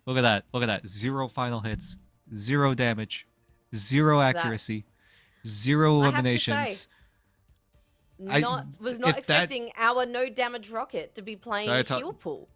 Speaker 8: Look at that. Look at that. 0 final hits. 0 damage. 0 accuracy. 0 eliminations.
Speaker 9: Was not expecting our No Damage Rocket to be playing heal pool.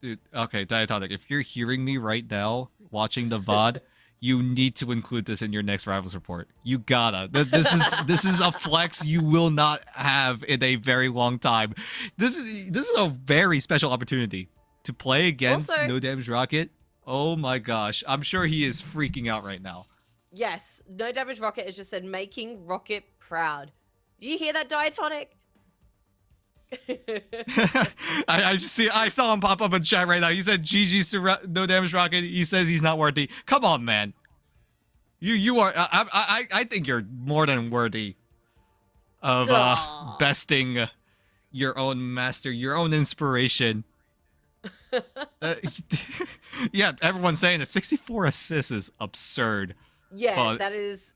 Speaker 8: Dude, okay, Diatonic, if you're hearing me right now, watching the VOD, you need to include this in your next Rivals report. You gotta. This is a flex you will not have in a very long time. This is a very special opportunity to play against No Damage Rocket. Oh my gosh, I'm sure he is freaking out right now.
Speaker 9: Yes, No Damage Rocket has just said making Rocket proud. Do you hear that, Diatonic?
Speaker 8: I saw him pop up in chat right now. He said GG's to No Damage Rocket. He says he's not worthy. Come on, man. You are. I think you're more than worthy of besting your own master, your own inspiration. Yeah, everyone's saying that 64 assists is absurd.
Speaker 9: Yeah,
Speaker 8: but,
Speaker 9: that is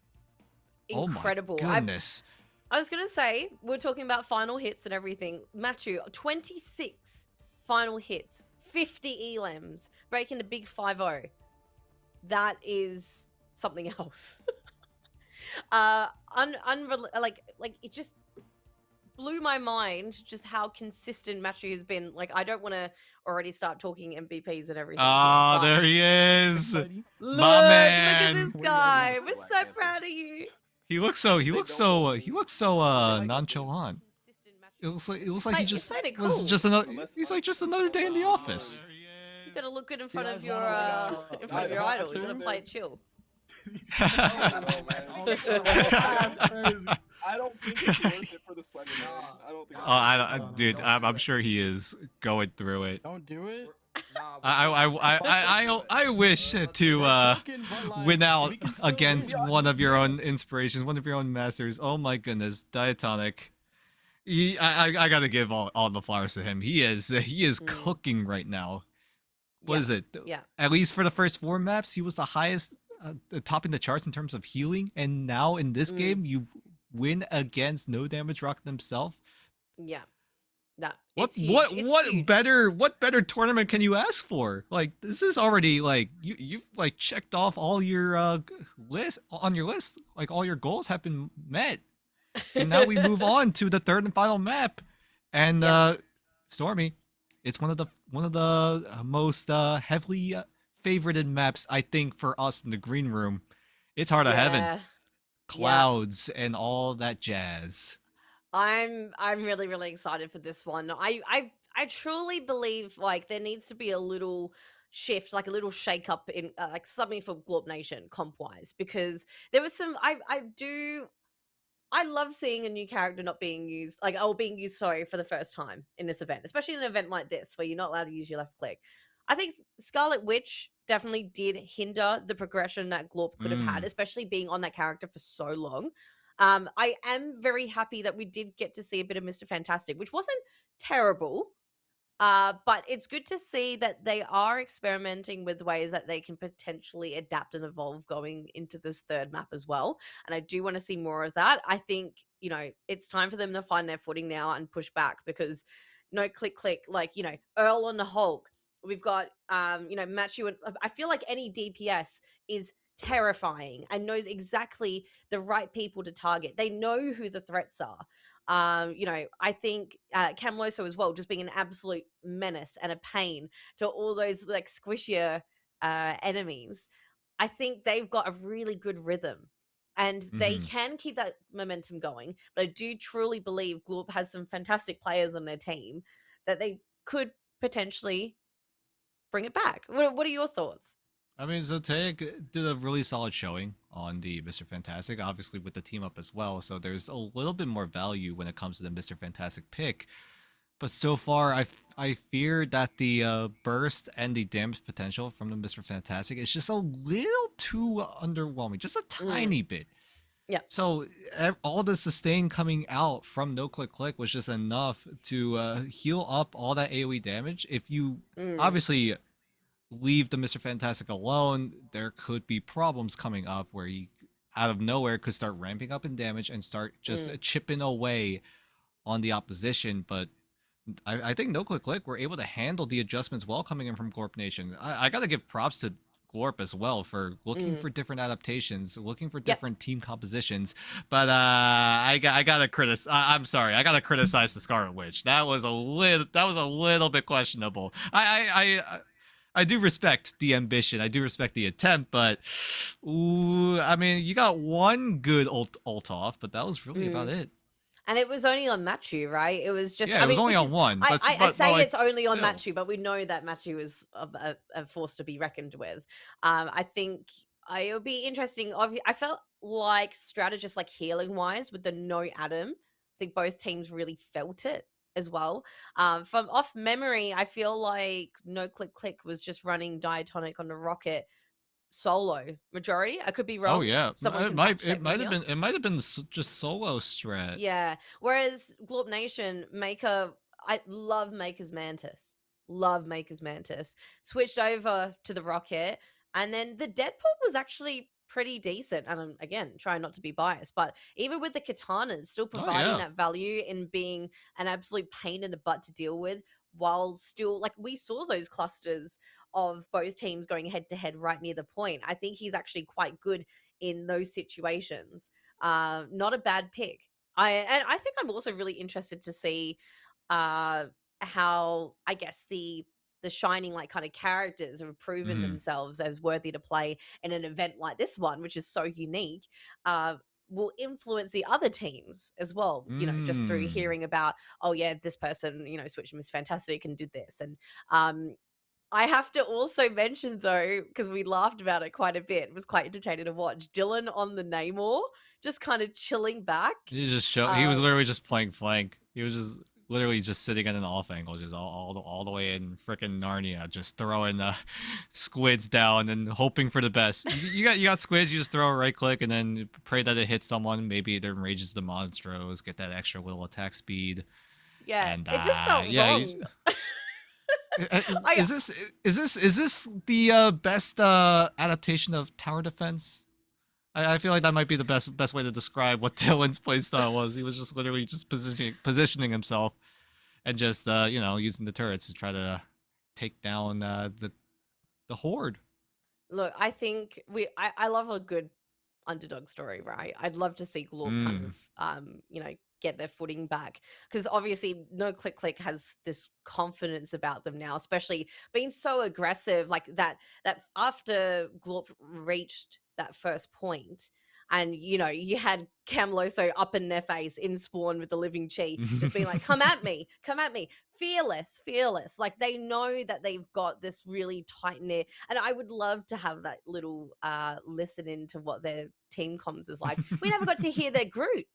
Speaker 9: incredible.
Speaker 8: Oh my goodness.
Speaker 9: I was going to say, we're talking about final hits and everything. Machu, 26 final hits, 50 elims, breaking the big 5-0. That is something else. It just blew my mind just how consistent Machu has been. Like, I don't want to already start talking MVPs and everything.
Speaker 8: Ah, there he is.
Speaker 9: Look,
Speaker 8: my man.
Speaker 9: Look at this guy. We're so proud of you.
Speaker 8: He looks so nonchalant. It looks like he just was just another. He's like just another day in the office.
Speaker 9: You gotta look good in front of
Speaker 10: guys
Speaker 9: your
Speaker 10: wanna,
Speaker 9: in front of your idol. You gotta
Speaker 10: after?
Speaker 9: play it chill.
Speaker 6: That's crazy.
Speaker 12: I don't think it's worth it for the sweater. I don't think.
Speaker 8: Dude, I'm sure he is going through it.
Speaker 10: Don't do it.
Speaker 8: I wish to
Speaker 10: Joking, but, like,
Speaker 8: win out
Speaker 10: we can still
Speaker 8: against
Speaker 10: win.
Speaker 8: one of your own inspirations, one of your own masters. Oh my goodness, Diatonic. I gotta give all the flowers to him. He is cooking right now. What is it?
Speaker 9: Yeah.
Speaker 8: At least for the first 4 maps, he was the highest, topping the charts in terms of healing. And now in this game, you win against No Damage Rocket himself.
Speaker 9: Yeah. No,
Speaker 8: What
Speaker 9: it's huge.
Speaker 8: what
Speaker 9: It's
Speaker 8: what
Speaker 9: huge.
Speaker 8: better tournament can you ask for? Like, this is already like you've like checked off all your list on your list. Like, all your goals have been met. And now we move on to the third and final map. And Stormie, it's one of the most heavily favorited maps, I think, for us in the green room. It's Heart of Heaven. Clouds and all that jazz.
Speaker 9: I'm really excited for this one. I truly believe like there needs to be a little shift, like a little shake up in like something for Glorp Nation comp wise, because there was some I love seeing a new character not being used, like, being used, sorry, for the first time in this event, especially in an event like this where you're not allowed to use your left click. I think Scarlet Witch definitely did hinder the progression that Glorp could have had, especially being on that character for so long. I am very happy that we did get to see a bit of Mr. Fantastic, which wasn't terrible. But it's good to see that they are experimenting with ways that they can potentially adapt and evolve going into this third map as well. And I do want to see more of that. I think, you know, it's time for them to find their footing now and push back, because no click, like, you know, Earl on the Hulk. We've got, you know, Machu. And I feel like any DPS is terrifying and knows exactly the right people to target. They know who the threats are. You know, I think Camloso as well, just being an absolute menace and a pain to all those like squishier enemies. I think they've got a really good rhythm and they can keep that momentum going. But I do truly believe Glorp has some fantastic players on their team that they could potentially bring it back. What are your thoughts?
Speaker 8: I mean, Zoteic did a really solid showing on the Mr. Fantastic, obviously with the team up as well, so there's a little bit more value when it comes to the Mr. Fantastic pick. But so far, I fear that the burst and the damage potential from the Mr. Fantastic is just a little too underwhelming, just a tiny bit.
Speaker 9: Yeah.
Speaker 8: So all the sustain coming out from No Click Click was just enough to heal up all that AoE damage. If you obviously leave the Mr. Fantastic alone, there could be problems coming up where he out of nowhere could start ramping up in damage and start just chipping away on the opposition. But I think No Click Click were able to handle the adjustments well coming in from Glorp Nation. I gotta give props to Glorp as well for looking for different adaptations, looking for different team compositions. But I gotta criticize. I'm sorry, I gotta criticize the Scarlet Witch. That was a little bit questionable. I do respect the ambition. I do respect the attempt, but I mean, you got one good ult off, but that was really about it.
Speaker 9: And it was only on Machu, right? It was just.
Speaker 8: Yeah, it was only on one.
Speaker 9: I say
Speaker 8: like,
Speaker 9: it's only on
Speaker 8: still.
Speaker 9: Machu, but we know that Machu is a force to be reckoned with. I think it would be interesting. I felt like strategists, like healing wise, with the no Adam. I think both teams really felt it as well. From off memory, I feel like No Click Click was just running Diatonic on the Rocket solo majority. I could be wrong.
Speaker 8: Oh yeah,
Speaker 9: Someone
Speaker 8: it
Speaker 9: can
Speaker 8: might
Speaker 9: fact check me here.
Speaker 8: have been just solo strat.
Speaker 9: Yeah. Whereas Glorp Nation, Maker, I love Maker's Mantis. Love Maker's Mantis. Switched over to the Rocket, and then the Deadpool was actually pretty decent. And I'm, again, trying not to be biased, but even with the katanas, still providing that value in being an absolute pain in the butt to deal with, while still, like, we saw those clusters of both teams going head to head right near the point. I think he's actually quite good in those situations. Not a bad pick. I think I'm also really interested to see how, I guess, the shining light kind of characters have proven themselves as worthy to play in an event like this one, which is so unique. Will influence the other teams as well, you know, just through hearing about, oh yeah, this person, you know, switched Miss Fantastic and did this. And I have to also mention though, because we laughed about it quite a bit. It was quite entertaining to watch. Dylan on the Namor, just kind of chilling back.
Speaker 8: He was literally just playing flank. He was just literally just sitting at an off angle, just all the way in frickin' Narnia, just throwing squids down and hoping for the best. You got squids, you just throw a right click and then pray that it hits someone. Maybe it enrages the monstros, get that extra little attack speed.
Speaker 9: Yeah,
Speaker 8: And,
Speaker 9: it just felt wrong.
Speaker 8: Is this the best adaptation of tower defense? I feel like that might be the best way to describe what Dylan's playstyle was. He was just literally just positioning himself and just using the turrets to try to take down the horde.
Speaker 9: Look, I think I love a good underdog story, right? I'd love to see Glorp kind of get their footing back, because obviously No Click Click has this confidence about them now, especially being so aggressive like that after Glorp reached that first point and you had Camloso up in their face in spawn with the living chi just being like, come at me, fearless, like they know that they've got this really tight knit, and I would love to have that little listen into what their team comms is like. We never got to hear their Groot.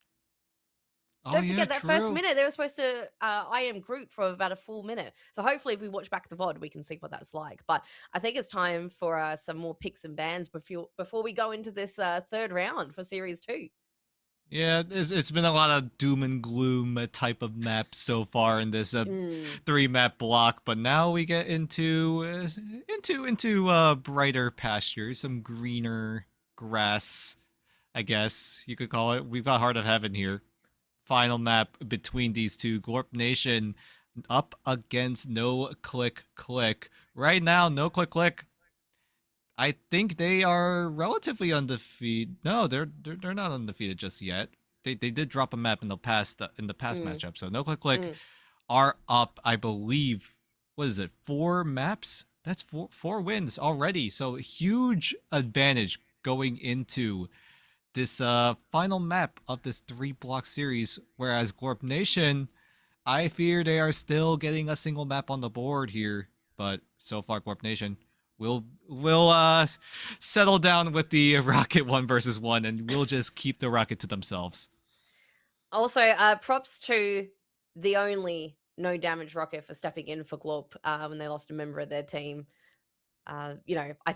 Speaker 9: Don't forget that first minute they were supposed to I am Groot for about a full minute. So hopefully if we watch back the VOD, we can see what that's like. But I think it's time for some more picks and bans before we go into this third round for Series 2.
Speaker 8: Yeah, it's been a lot of doom and gloom type of maps so far in this 3-map block, but now we get into brighter pastures, some greener grass, I guess you could call it. We've got Heart of Heaven here. Final map between these two. Glorp Nation up against No Click Click. Right now, No Click Click, I think they are relatively undefeated. No, they're not undefeated just yet. They did drop a map in the past matchup. So No Click Click are up, I believe. What is it? 4 maps? That's four wins already. So huge advantage going into this final map of this 3-block series, whereas Glorp Nation, I fear they are still getting a single map on the board here, but so far Glorp Nation will settle down with the rocket 1 versus 1, and we'll just keep the rocket to themselves.
Speaker 9: Also, props to the only no damage rocket for stepping in for Glorp when they lost a member of their team. I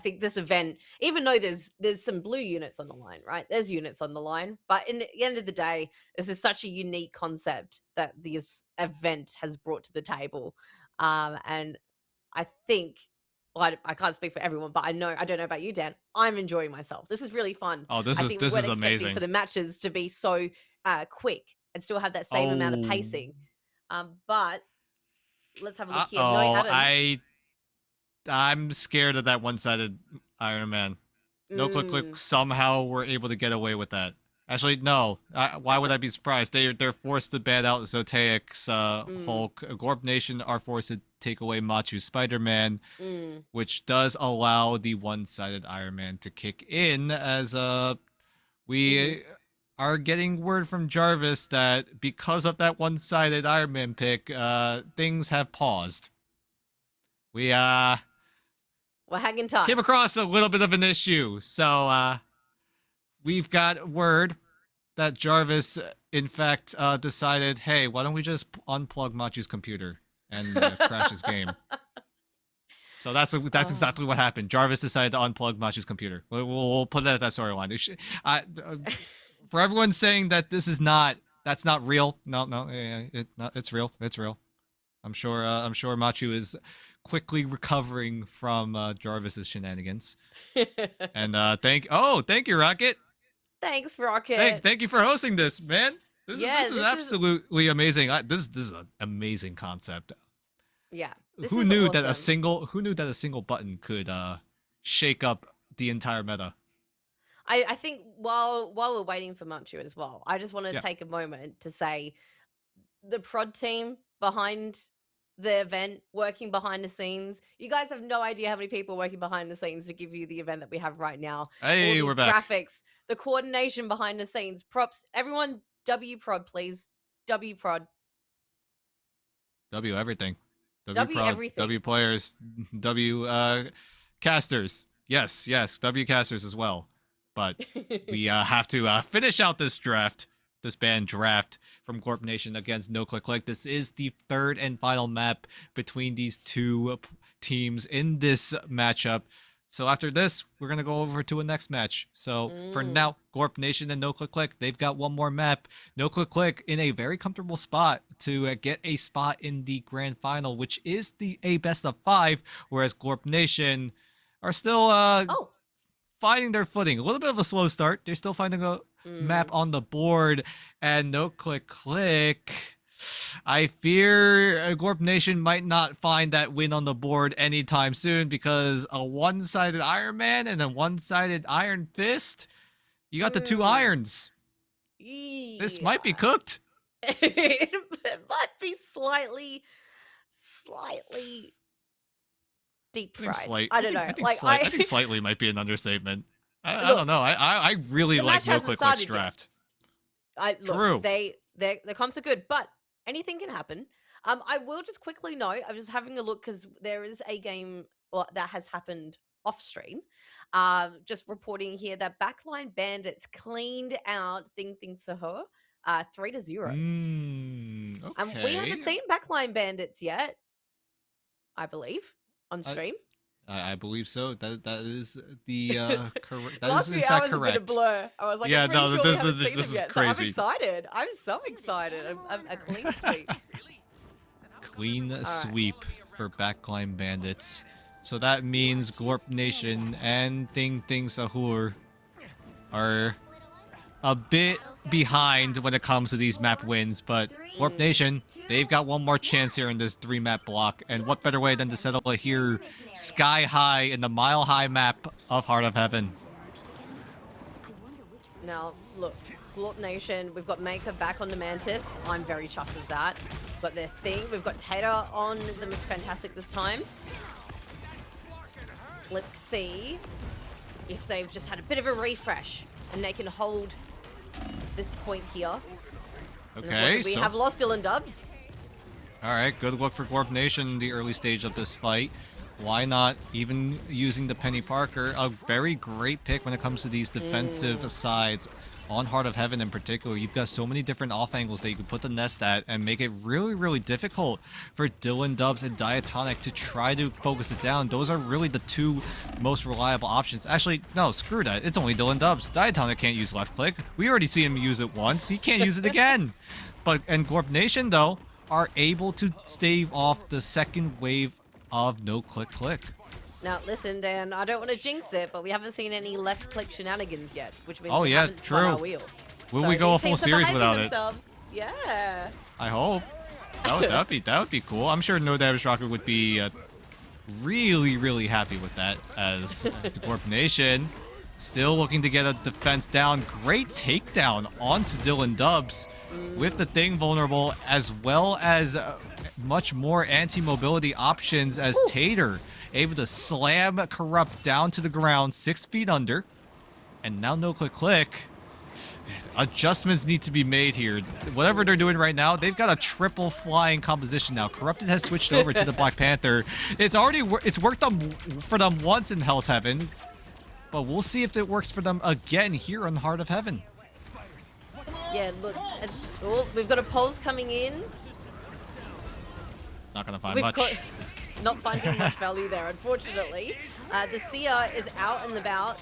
Speaker 9: think this event, even though there's some blue units on the line, right? There's units on the line, but in the end of the day, this is such a unique concept that this event has brought to the table. And I think, well, I can't speak for everyone, but I don't know about you, Dan. I'm enjoying myself. This is really fun.
Speaker 8: Oh, this is amazing.
Speaker 9: For the matches to be so quick and still have that same amount of pacing. But let's have a look here. No Adams.
Speaker 8: I'm scared of that one-sided Iron Man. No Click Click somehow were able to get away with that. Actually, no. Why would I be surprised? They're forced to ban out Zotaic's Hulk. Glorp Nation are forced to take away Machu's Spider-Man, which does allow the one-sided Iron Man to kick in, as we are getting word from Jarvis that because of that one-sided Iron Man pick, things have paused.
Speaker 9: We're hanging tight.
Speaker 8: Came across a little bit of an issue. So we've got word that Jarvis, in fact, decided, hey, why don't we just unplug Machu's computer and crash his game? So that's exactly what happened. Jarvis decided to unplug Machu's computer. We'll put that at that storyline. For everyone saying that that's not real. No, it's real. It's real. I'm sure Machu is quickly recovering from Jarvis's shenanigans. And thank you, Rocket.
Speaker 9: Thanks, Rocket.
Speaker 8: Thank you for hosting this, man. This is absolutely amazing. This is an amazing concept.
Speaker 9: Yeah.
Speaker 8: Who knew that a single button could shake up the entire meta?
Speaker 9: I think while we're waiting for Machu as well, I just want to take a moment to say the prod team behind the event, working behind the scenes. You guys have no idea how many people are working behind the scenes to give you the event that we have right now.
Speaker 8: Hey, we're back.
Speaker 9: Graphics, the coordination behind the scenes, props. Everyone, W prod, please. W prod.
Speaker 8: W everything.
Speaker 9: W everything.
Speaker 8: W players, W casters. Yes, W casters as well. But we have to finish out this band draft from Corp Nation against No Click Click. This is the third and final map between these two teams in this matchup. So after this, we're going to go over to a next match. So for now, Corp Nation and No Click Click, they've got one more map. No Click Click in a very comfortable spot to get a spot in the grand final, which is a best of 5, whereas Corp Nation are still finding their footing. A little bit of a slow start. They're still finding a map on the board, and No Click Click, I fear Corp Nation might not find that win on the board anytime soon, because a one-sided Iron Man and a one-sided Iron Fist, you got the two irons. This might be cooked.
Speaker 9: It might be slightly deep fried. I don't know.
Speaker 8: I think slightly might be an understatement. I don't know. I really like No Click Click's draft.
Speaker 9: True. Their comps are good, but anything can happen. I will just quickly note, I was just having a look because there is a game that has happened off stream. Just reporting here that Backline Bandits cleaned out Thing Saho 3-0.
Speaker 8: Okay.
Speaker 9: We haven't seen Backline Bandits yet, I believe, on stream.
Speaker 8: I believe so. That is the correct. That
Speaker 9: Last
Speaker 8: is in
Speaker 9: few
Speaker 8: fact
Speaker 9: hours
Speaker 8: correct.
Speaker 9: A bit of blur. I was like,
Speaker 8: yeah,
Speaker 9: I'm pretty sure we haven't seen
Speaker 8: this
Speaker 9: them
Speaker 8: is
Speaker 9: yet.
Speaker 8: crazy.
Speaker 9: So I'm excited. I'm so excited. A clean sweep.
Speaker 8: Clean sweep for Backline Bandits. So that means Gorp Nation and Thing Sahur are a bit behind when it comes to these map wins, but Gorp Nation, they've got one more chance here in this 3-map block, and what better way than to settle it here sky high in the mile-high map of Heart of Heaven.
Speaker 9: Now, look, Gorp Nation, we've got Maker back on the Mantis. I'm very chuffed with that. We've got their Thing. We've got Tater on the Miss Fantastic this time. Let's see if they've just had a bit of a refresh and they can hold this point here.
Speaker 8: Okay,
Speaker 9: we have lost Dylan Dubs.
Speaker 8: Alright, good luck for Gorp Nation in the early stage of this fight. Why not even using the Penny Parker? A very great pick when it comes to these defensive sides. On Heart of Heaven in particular, you've got so many different off angles that you can put the nest at and make it really, really difficult for Dylan Dubs and Diatonic to try to focus it down. Those are really the two most reliable options. Actually, no, screw that. It's only Dylan Dubs. Diatonic can't use left click. We already see him use it once. He can't use it again. And Gorp Nation, though, are able to stave off the second wave of No Click Click.
Speaker 9: Now, listen, Dan, I don't want to jinx it, but we haven't seen any left-click shenanigans yet, which means
Speaker 8: we
Speaker 9: we haven't spun our wheel.
Speaker 8: Will we go a full series without it?
Speaker 9: Yeah.
Speaker 8: I hope. That would be cool. I'm sure No Damage Rocket would be really, really happy with that, as the Gorp Nation still looking to get a defense down. Great takedown onto Dylan Dubs with the Thing vulnerable, as well as much more anti-mobility options as Tater able to slam Corrupt down to the ground 6 feet under. And now No Click Click. Adjustments need to be made here. Whatever they're doing right now, they've got a triple flying composition now. Corrupted has switched over to the Black Panther. It's worked for them once in Hell's Heaven, but we'll see if it works for them again here on Heart of Heaven.
Speaker 9: Yeah, look, we've got a pulse coming in.
Speaker 8: Not gonna find much.
Speaker 9: Not finding much value there, unfortunately. The Seer is out and about,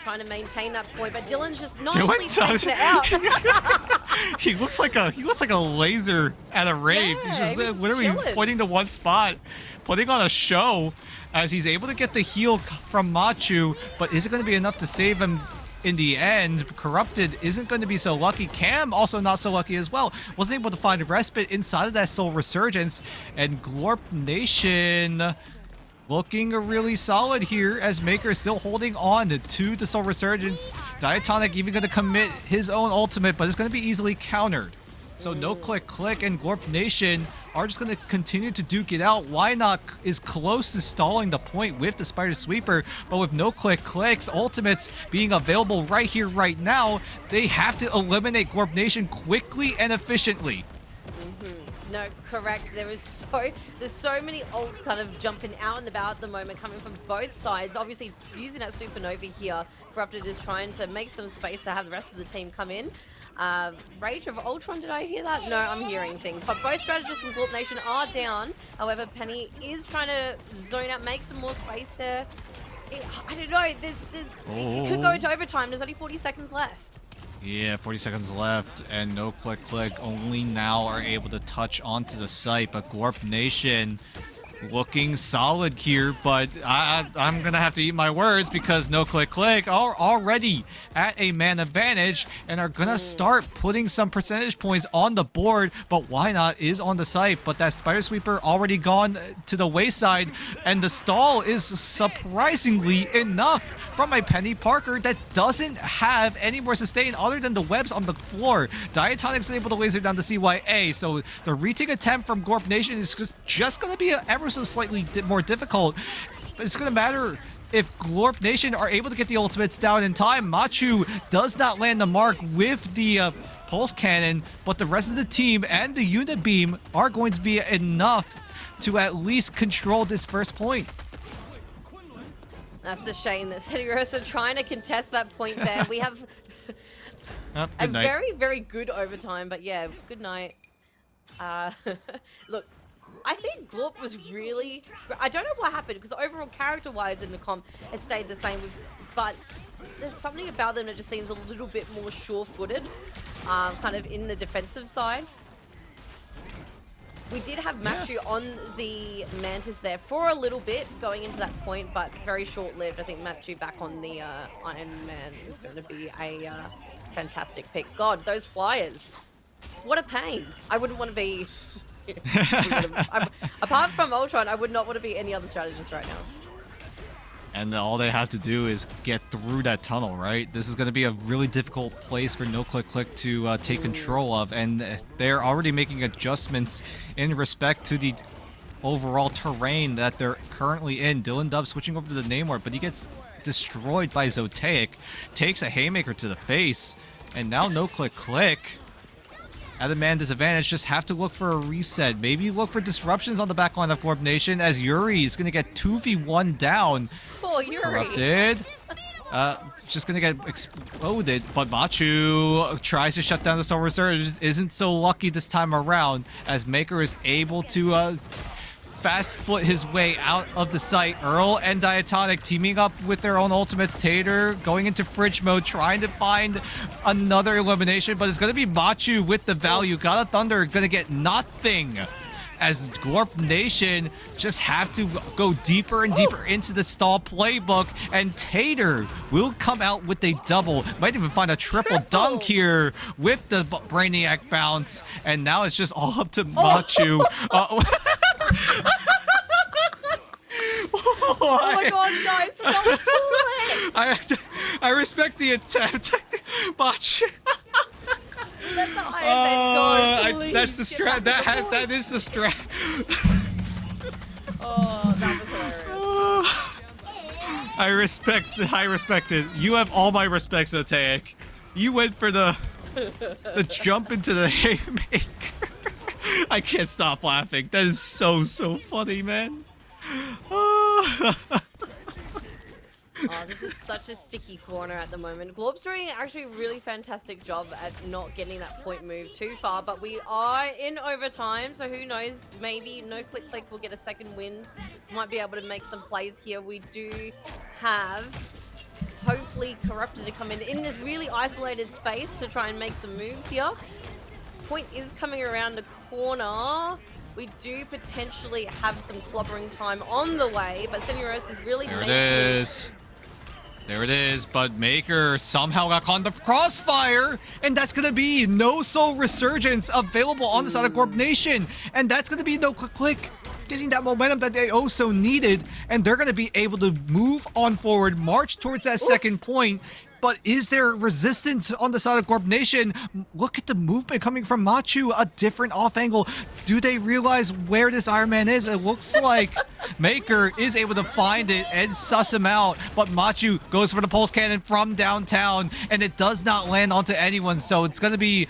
Speaker 9: trying to maintain that point, but Dylan's just nicely taking it out.
Speaker 8: he looks like a laser at a rave.
Speaker 9: Yeah,
Speaker 8: he's just literally
Speaker 9: chilling.
Speaker 8: pointing to one spot, putting on a show as he's able to get the heal from Machu, but is it going to be enough to save him in the end? Corrupted isn't going to be so lucky. Cam also not so lucky as well. Wasn't able to find a respite inside of that Soul Resurgence, and Gorp Nation looking really solid here as Maker is still holding on to the Soul Resurgence. Diatonic even going to commit his own ultimate, but it's going to be easily countered. So No Click Click and Gorp Nation are just going to continue to duke it out. Why Not is close to stalling the point with the Spider Sweeper, but with No Click Click's ultimates being available right here, right now, they have to eliminate Gorp Nation quickly and efficiently.
Speaker 9: No, correct. There's so many ults kind of jumping out and about at the moment, coming from both sides. Obviously, using that supernova here, Corrupted is trying to make some space to have the rest of the team come in. Rage of Ultron, did I hear that? No, I'm hearing things. But both strategists from Glorp Nation are down. However, Penny is trying to zone out, make some more space there. I don't know. It could go into overtime. There's only 40 seconds left.
Speaker 8: Yeah, 40 seconds left, and no click only now are able to touch onto the site, but Glorp Nation looking solid here, but I'm gonna have to eat my words because no click are already at a man advantage and are gonna start putting some percentage points on the board. But why not is on the site, but that Spider Sweeper already gone to the wayside, and the stall is surprisingly enough from a Penny Parker that doesn't have any more sustain other than the webs on the floor. Diatonic's able to laser down the CYA, so the retake attempt from Glorp Nation is just gonna be ever so slightly more difficult. But it's gonna matter if Glorp Nation are able to get the ultimates down in time. Machu does not land the mark with the pulse cannon, but the rest of the team and the unit beam are going to be enough to at least control this first point.
Speaker 9: That's a shame that Cityros are trying to contest that point there. We have a
Speaker 8: night.
Speaker 9: very, very good overtime, but yeah, good night. Look, I think Glorp was really... I don't know what happened, because overall character-wise in the comp, it stayed the same, but there's something about them that just seems a little bit more sure-footed, kind of in the defensive side. We did have Machu on the Mantis there for a little bit going into that point, but very short-lived. I think Machu back on the Iron Man is going to be a fantastic pick. God, those flyers. What a pain. I wouldn't want to be... apart from Ultron, I would not want to be any other strategist right now.
Speaker 8: And all they have to do is get through that tunnel, right? This is going to be a really difficult place for no click to take control of, and they're already making adjustments in respect to the overall terrain that they're currently in. Dylan Dub switching over to the Namor, but he gets destroyed by Zotaic, takes a haymaker to the face, and now no click. At a man disadvantage, just have to look for a reset. Maybe look for disruptions on the backline of Glorp Nation as Yuri is going to get 2v1 down.
Speaker 9: Oh, Yuri.
Speaker 8: Corrupted. Just going to get exploded. But Machu tries to shut down the Soul Resurgence. Isn't so lucky this time around as Maker is able to fast foot his way out of the site. Earl and Diatonic teaming up with their own ultimates. Tater going into fridge mode, trying to find another elimination, but it's going to be Machu with the value. God of Thunder going to get nothing as Glorp Nation just have to go deeper and deeper into the stall playbook, and Tater will come out with a double. Might even find a triple dunk here with the Brainiac bounce, and now it's just all up to Machu.
Speaker 9: Oh my god, guys, stop pulling!
Speaker 8: I respect the attempt. Machu.
Speaker 9: Let the Iron Man go, please.
Speaker 8: That's the strat. That is the strat.
Speaker 9: Oh, that was hilarious.
Speaker 8: I respect it. You have all my respect, Zotaic. You went for the jump into the haymaker. I can't stop laughing. That is so funny, man.
Speaker 9: Oh, this is such a sticky corner at the moment. Glorp's doing actually a really fantastic job at not getting that point move too far, but we are in overtime, so who knows, maybe no click will get a second wind. Might be able to make some plays here. We do have hopefully Corrupted to come in this really isolated space to try and make some moves here. Point is coming around the corner. We do potentially have some clobbering time on the way, but Senioros is really
Speaker 8: making... There it is, but Maker somehow got caught in the crossfire, and that's going to be no Soul Resurgence available on the side of Glorp Nation, and that's going to be no click, getting that momentum that they also needed, and they're going to be able to move on forward, march towards that second point. But is there resistance on the side of Glorp Nation? Look at the movement coming from Machu, a different off angle. Do they realize where this Iron Man is? It looks like Maker is able to find it and suss him out, but Machu goes for the pulse cannon from downtown, and it does not land onto anyone, so it's going to be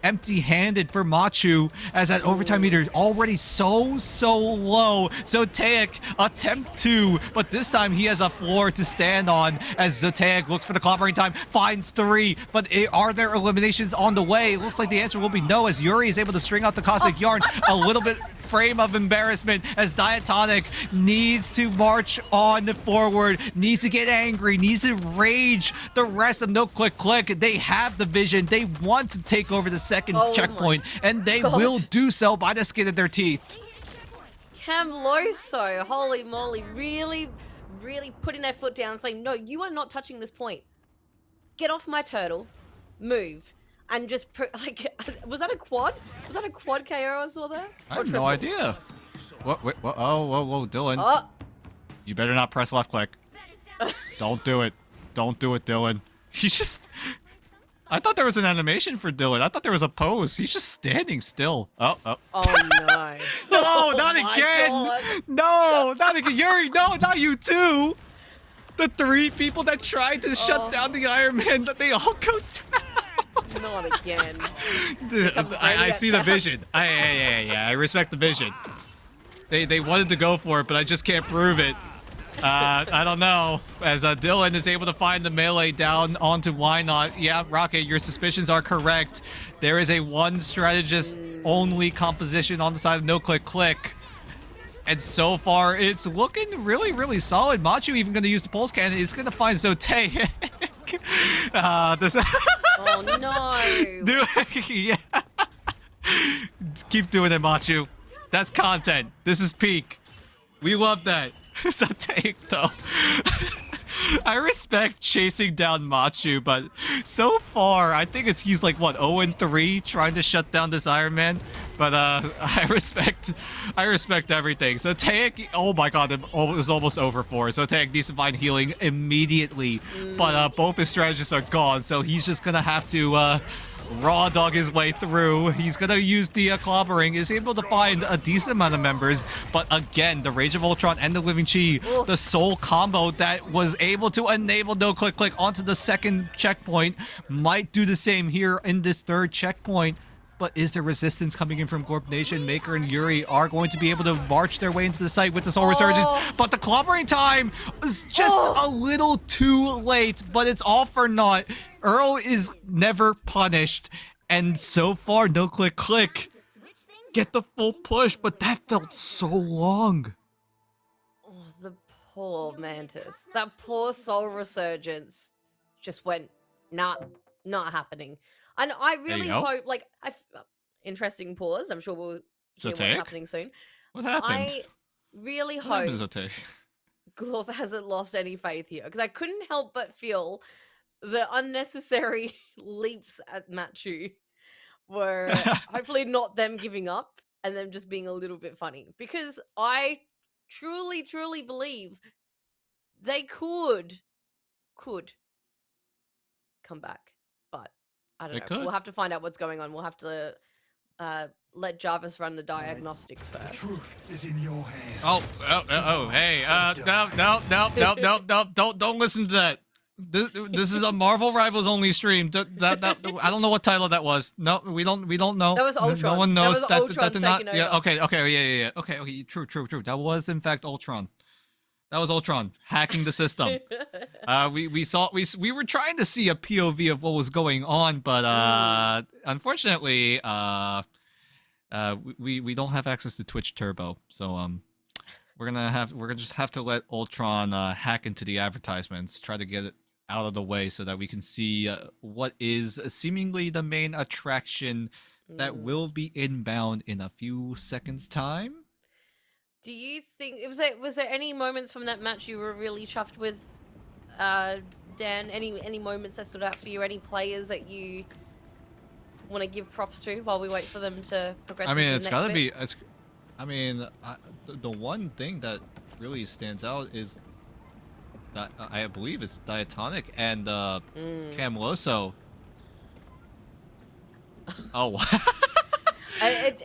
Speaker 8: empty-handed for Machu, as that overtime meter is already so low. Zoteic attempt 2, but this time he has a floor to stand on as Zoteic looks for the clobbering time, finds 3, but are there eliminations on the way? It looks like the answer will be no, as Yuri is able to string out the Cosmic Yarn. A little bit frame of embarrassment as Diatonic needs to march on forward, needs to get angry, needs to rage. The rest of No Click Click, they have the vision, they want to take over the second checkpoint, and they will do so by the skin of their teeth.
Speaker 9: Camloso, holy moly, really putting their foot down, saying, no, you are not touching this point. Get off my turtle, move. And just like, was that a quad? Was that a quad KO I saw there?
Speaker 8: I have no idea. What? Wait, what? Oh, whoa, Dylan.
Speaker 9: Oh.
Speaker 8: You better not press left click. Don't do it. Don't do it, Dylan. He's just... I thought there was an animation for Dylan. I thought there was a pose. He's just standing still. Oh.
Speaker 9: Oh, no.
Speaker 8: No, not again.
Speaker 9: God.
Speaker 8: No, not again. Yuri, no, not you too. The 3 people that tried to shut down the Iron Man, that they all go down.
Speaker 9: Not again.
Speaker 8: I see the vision. I respect the vision. They wanted to go for it, but I just can't prove it. I don't know. As Dylan is able to find the melee down onto Why Not. Yeah, Rocket, your suspicions are correct. There is a 1 strategist only composition on the side of No Click Click. And so far, it's looking really solid. Machu even going to use the pulse cannon. It's going to find Zote.
Speaker 9: Oh no!
Speaker 8: Do it, yeah. Keep doing it, Machu. That's content. This is peak. We love that. So take though. I respect chasing down Machu, but so far I think it's used like what 0-3 trying to shut down this Iron Man. But I respect everything. So Taek, oh my god, it was almost over for. So Taek needs to find healing immediately, but both his strategists are gone. So he's just gonna have to raw dog his way through. He's gonna use the clobbering, is able to find a decent amount of members, but again, the Rage of Ultron and the Living Chi, the sole combo that was able to enable No Click Click onto the second checkpoint, might do the same here in this third checkpoint. But is there resistance coming in from Gorp Nation? Maker and Yuri are going to be able to march their way into the site with the Soul Resurgence, but the clobbering time is just a little too late, but it's all for naught. Earl is never punished, and so far, No Click Click get the full push, but that felt so long.
Speaker 9: Oh, the poor Mantis. That poor Soul Resurgence just went, nah, not happening. And I really hope, like, interesting pause. I'm sure we'll hear what's happening soon.
Speaker 8: What happened?
Speaker 9: I really hope Glove hasn't lost any faith here, because I couldn't help but feel the unnecessary leaps at Machu were hopefully not them giving up and them just being a little bit funny, because I truly believe they could come back, but I don't know. We'll have to find out what's going on. We'll have to let Jarvis run the diagnostics first. The truth is in your hands.
Speaker 8: Hey, no, don't listen to that. This is a Marvel Rivals only stream. I don't know what title that was. No, we don't know.
Speaker 9: That was Ultron.
Speaker 8: No one knows
Speaker 9: that. Was Ultron taking over.
Speaker 8: Yeah, okay, okay, true. That was in fact Ultron. That was Ultron hacking the system. We were trying to see a POV of what was going on, but unfortunately, we don't have access to Twitch Turbo, so we're gonna just have to let Ultron hack into the advertisements, try to get it out of the way so that we can see what is seemingly the main attraction that will be inbound in a few seconds' time.
Speaker 9: Do you think was there any moments from that match you were really chuffed with, Dan? Any moments that stood out for you? Any players that you want to give props to while we wait for them to progress?
Speaker 8: I mean, it's gotta be. The one thing that really stands out is that I believe it's Diatonic and Camloso. Oh.
Speaker 9: We've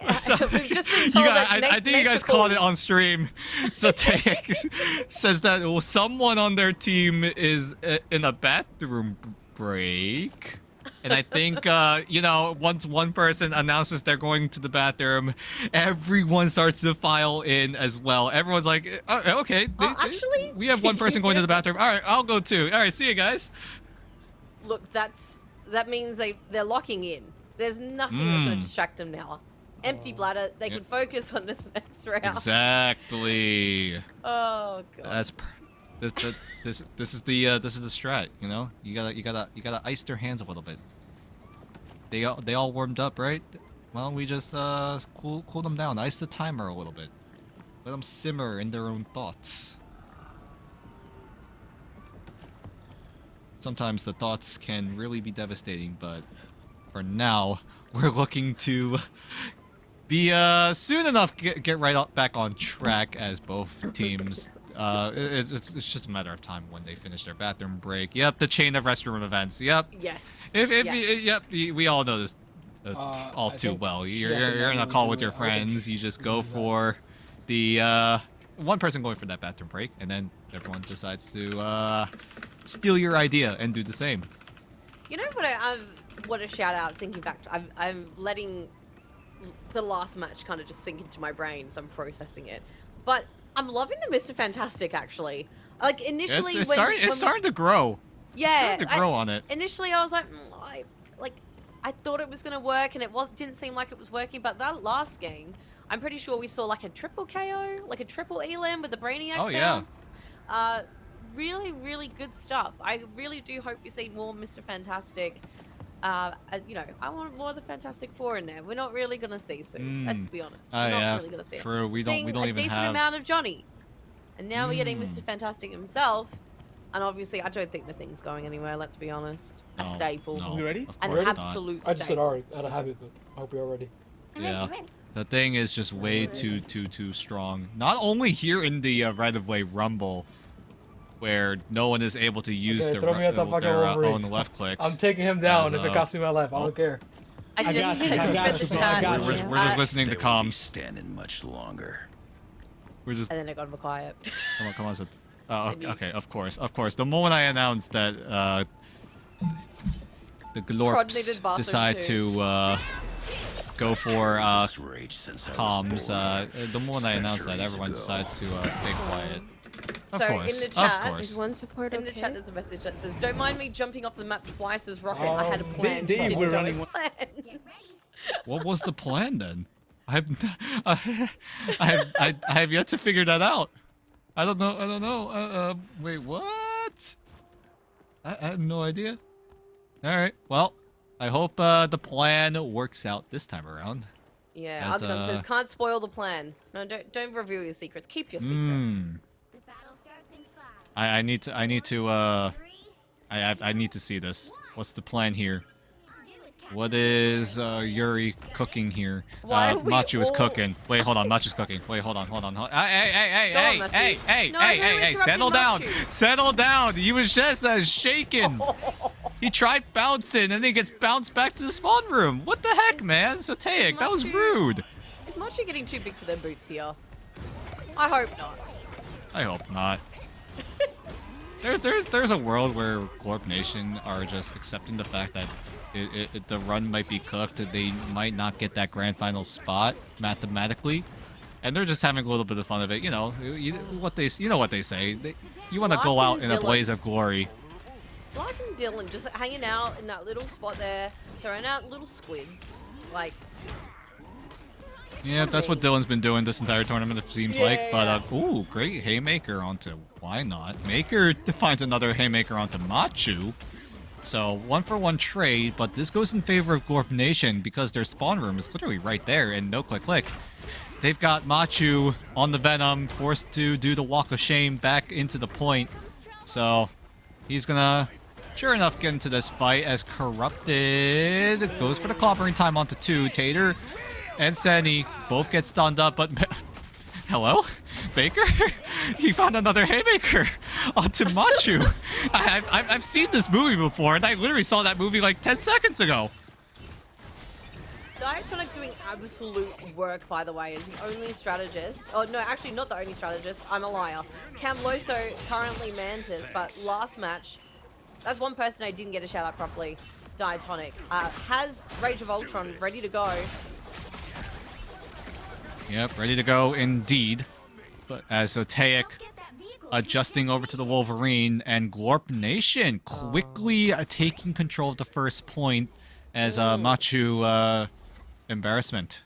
Speaker 9: just been told
Speaker 8: I think you guys called it on stream. So Taek says that someone on their team is in a bathroom break. And I think, you know, once one person announces they're going to the bathroom, everyone starts to file in as well. Everyone's like, oh, okay,
Speaker 9: actually,
Speaker 8: we have one person going to the bathroom. All right, I'll go too. All right, see you guys.
Speaker 9: Look, that means they're locking in. There's nothing that's going to distract them now. Empty bladder. They can focus on this next round.
Speaker 8: Exactly.
Speaker 9: Oh god.
Speaker 8: That's this is the strat. You know, you gotta ice their hands a little bit. They all warmed up, right? Well, we just cool them down, ice the timer a little bit, let them simmer in their own thoughts. Sometimes the thoughts can really be devastating, but for now, we're looking to be soon enough get right up back on track as both teams. It's just a matter of time when they finish their bathroom break. Yep, the chain of restroom events. Yep.
Speaker 9: Yes.
Speaker 8: Yep, we all know this all too well. You're in a call with your friends. You just go for the one person going for that bathroom break, and then everyone decides to steal your idea and do the same.
Speaker 9: You know what I want to shout out, thinking back to, I'm letting the last match kind of just sink into my brain, so I'm processing it. But I'm loving the Mr. Fantastic, actually. Like, initially
Speaker 8: it's starting to grow.
Speaker 9: Yeah.
Speaker 8: It's starting to grow on it.
Speaker 9: Initially, I was like, I thought it was going to work, and it didn't seem like it was working, but that last game, I'm pretty sure we saw like a triple KO, like a triple Elam with the Brainiac bounce. Really, really good stuff. I really do hope we see more Mr. Fantastic. You know, I want more of the Fantastic Four in there. We're not really gonna see soon. Let's be honest. We're not really gonna see
Speaker 8: true.
Speaker 9: it.
Speaker 8: We don't even
Speaker 9: a decent
Speaker 8: have
Speaker 9: amount of Johnny, and now we're getting Mr. Fantastic himself. And obviously, I don't think the thing's going anywhere. Let's be honest. A staple.
Speaker 8: No,
Speaker 11: you ready?
Speaker 9: An absolute staple.
Speaker 14: I just said alright. I don't have it, but I hope you're ready.
Speaker 8: Yeah. The thing is just way too strong. Not only here in the right-of-way rumble, where no one is able to use their own left clicks.
Speaker 14: I'm taking him down if it costs me my life. I don't care.
Speaker 9: I just read the chat.
Speaker 8: We're just listening to comms.
Speaker 15: Standing much longer.
Speaker 8: We're just.
Speaker 9: And then it got quiet.
Speaker 8: Come on. Okay, of course. The moment I announced that the Glorps decide to go for comms, the moment I announced that, everyone decides to stay quiet.
Speaker 9: In the chat, in the chat, there's a message that says, "Don't mind me jumping off the map twice as Rocket. I had a plan." Didn't go as planned.
Speaker 8: What was the plan then? I have yet to figure that out. I don't know. Wait, what? I have no idea. All right. Well, I hope the plan works out this time around.
Speaker 9: Yeah, Algonom says, "Can't spoil the plan. No, don't reveal your secrets. Keep your secrets."
Speaker 8: I need to see this. What's the plan here? What is Yuri cooking here? Machu is cooking. Wait, hold on. Machu's cooking. Wait, hold on. Hey, settle down. Settle down. You was just shaking. He tried bouncing and then he gets bounced back to the spawn room. What the heck, man? Sotaic, that was rude.
Speaker 9: Is Machu getting too big for their boots here? I hope not.
Speaker 8: I hope not. There's a world where Glorp Nation are just accepting the fact that the run might be cooked, they might not get that grand final spot mathematically, and they're just having a little bit of fun of it. You know, you know what they say. You want to go out in a blaze of glory.
Speaker 9: Lark and Dylan just hanging out in that little spot there, throwing out little squids, like.
Speaker 8: Yeah, that's what Dylan's been doing this entire tournament, it seems like. But, ooh, great haymaker onto... Why not? Maker finds another haymaker onto Machu. So, 1-for-1 trade, but this goes in favor of Glorp Nation because their spawn room is literally right there and no click. They've got Machu on the Venom, forced to do the Walk of Shame back into the point. So, he's gonna, sure enough, get into this fight as Corrupted goes for the clobbering time onto 2. Tater and Senny both get stunned up, but hello? Baker? He found another haymaker onto Machu. I've seen this movie before, and I literally saw that movie like 10 seconds ago.
Speaker 9: Diatonic doing absolute work, by the way, is the only strategist. Oh, no, actually not the only strategist. I'm a liar. Camloso currently Mantis, but last match, that's one person I didn't get a shout out properly. Diatonic. Has Rage of Ultron ready to go.
Speaker 8: Yep, ready to go indeed. But as Zoteic adjusting over to the Wolverine, and Glorp Nation quickly taking control of the first point as Machu embarrassment.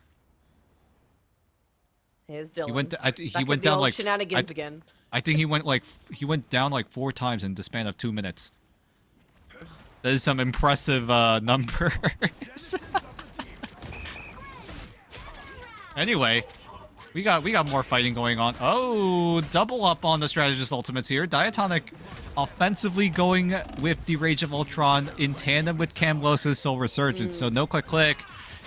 Speaker 9: Here's Dylan.
Speaker 8: He went down like
Speaker 9: shenanigans again.
Speaker 8: I think he went down like 4 times in the span of 2 minutes. That is some impressive numbers. Anyway, we got more fighting going on. Oh, double up on the strategist ultimates here. Diatonic offensively going with the Rage of Ultron in tandem with Camglos' Soul Resurgence. So no click.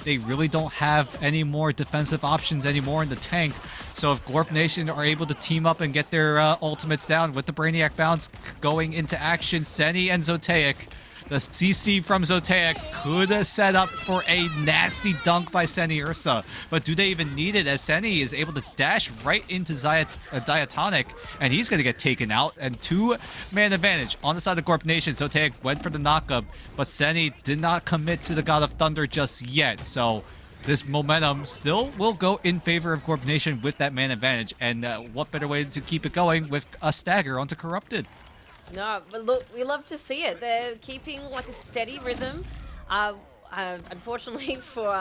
Speaker 8: They really don't have any more defensive options anymore in the tank. So if Glorp Nation are able to team up and get their ultimates down with the Brainiac bounce going into action, Seni and Zoteic, the CC from Zoteic could set up for a nasty dunk by Seni Ursa. But do they even need it, as Seni is able to dash right into Diatonic, and he's going to get taken out. And 2-man advantage on the side of Glorp Nation. Zoteic went for the knockup, but Seni did not commit to the God of Thunder just yet. So this momentum still will go in favor of Glorp Nation with that man advantage. And what better way to keep it going with a stagger onto Corrupted?
Speaker 9: No, but look, we love to see it. They're keeping like a steady rhythm. Unfortunately for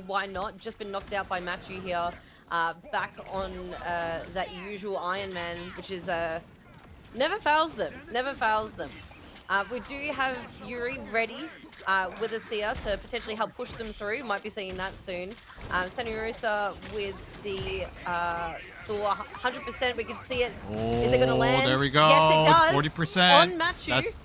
Speaker 9: Why Not, just been knocked out by Machu here. Back on that usual Iron Man, which is never fails them. Never fails them. We do have Yuri ready with a Seer to potentially help push them through. Might be seeing that soon. Seni Ursa with the Thor 100%. We can see it. Is it going to land?
Speaker 8: There we go.
Speaker 9: Yes, it does.
Speaker 8: 40%.
Speaker 9: On Machu.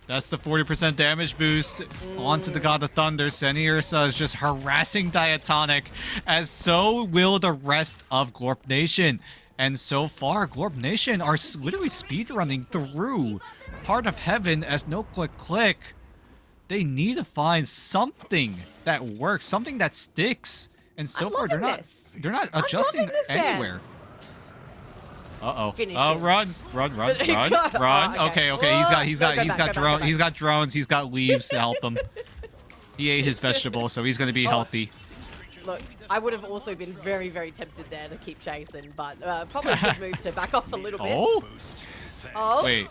Speaker 8: That's the 40% damage boost onto the God of Thunder. Seni Ursa is just harassing Diatonic, as so will the rest of Glorp Nation. And so far, Glorp Nation are literally speedrunning through Heart of Heaven as no click. They need to find something that works, something that sticks. And so far, they're not adjusting anywhere. Uh-oh. Oh, run. Okay. He's got drones, he's got leaves to help him. He ate his vegetables, so he's going to be healthy.
Speaker 9: Look, I would have also been very, very tempted there to keep chasing, but probably a good move to back off a little bit. Oh? Wait.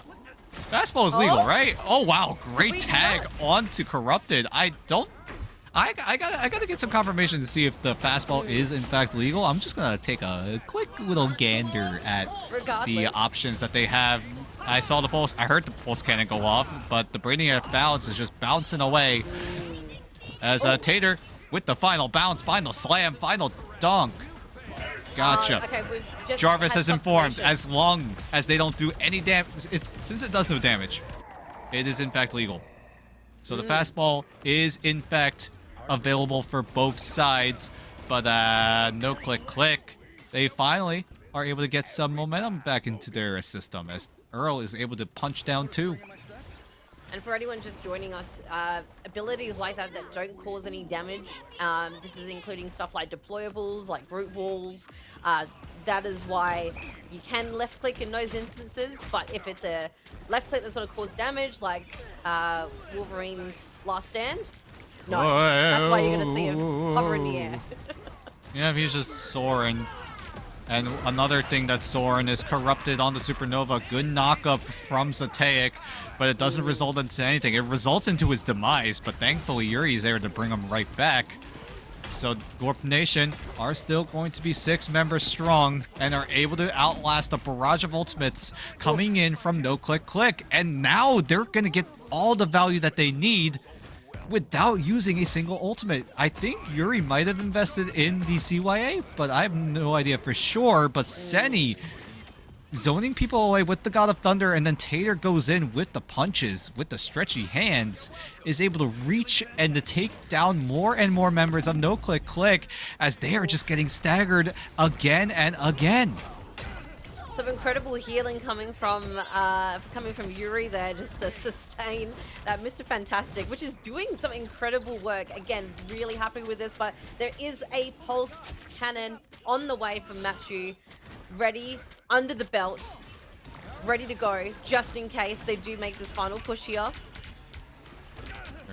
Speaker 8: Fastball is legal, right? Oh, wow. Great tag onto Corrupted. I gotta get some confirmation to see if the fastball is in fact legal. I'm just gonna take a quick little gander at the options that they have. I saw the pulse. I heard the pulse cannon go off, but the Brainiac bounce is just bouncing away. As Tater with the final bounce, final slam, final dunk. Gotcha. Jarvis has informed, as long as they don't do any damage, since it does no damage, it is in fact legal. So the fastball is in fact available for both sides, but no click. They finally are able to get some momentum back into their system, as Earl is able to punch down too.
Speaker 9: And for anyone just joining us, abilities like that don't cause any damage. This is including stuff like deployables, like brute walls. That is why you can left click in those instances, but if it's a left click that's going to cause damage, like Wolverine's Last Stand, no. That's why you're going to see him hover in the air.
Speaker 8: Yeah, he's just soaring. And another thing that's soaring is Corrupted on the Supernova. Good knockup from Zoteic, but it doesn't result into anything. It results into his demise, but thankfully Yuri's there to bring him right back. So Glorp Nation are still going to be 6 members strong and are able to outlast a barrage of ultimates coming in from no click. And now they're going to get all the value that they need without using a single ultimate. I think Yuri might have invested in the CYA, but I have no idea for sure. But Seni zoning people away with the God of Thunder, and then Tater goes in with the punches, with the stretchy hands, is able to reach and to take down more and more members of no click as they are just getting staggered again and again.
Speaker 9: Some incredible healing coming from Yuri there, just to sustain that Mr. Fantastic, which is doing some incredible work. Again, really happy with this, but there is a pulse cannon on the way from Machu, ready under the belt, ready to go, just in case they do make this final push here.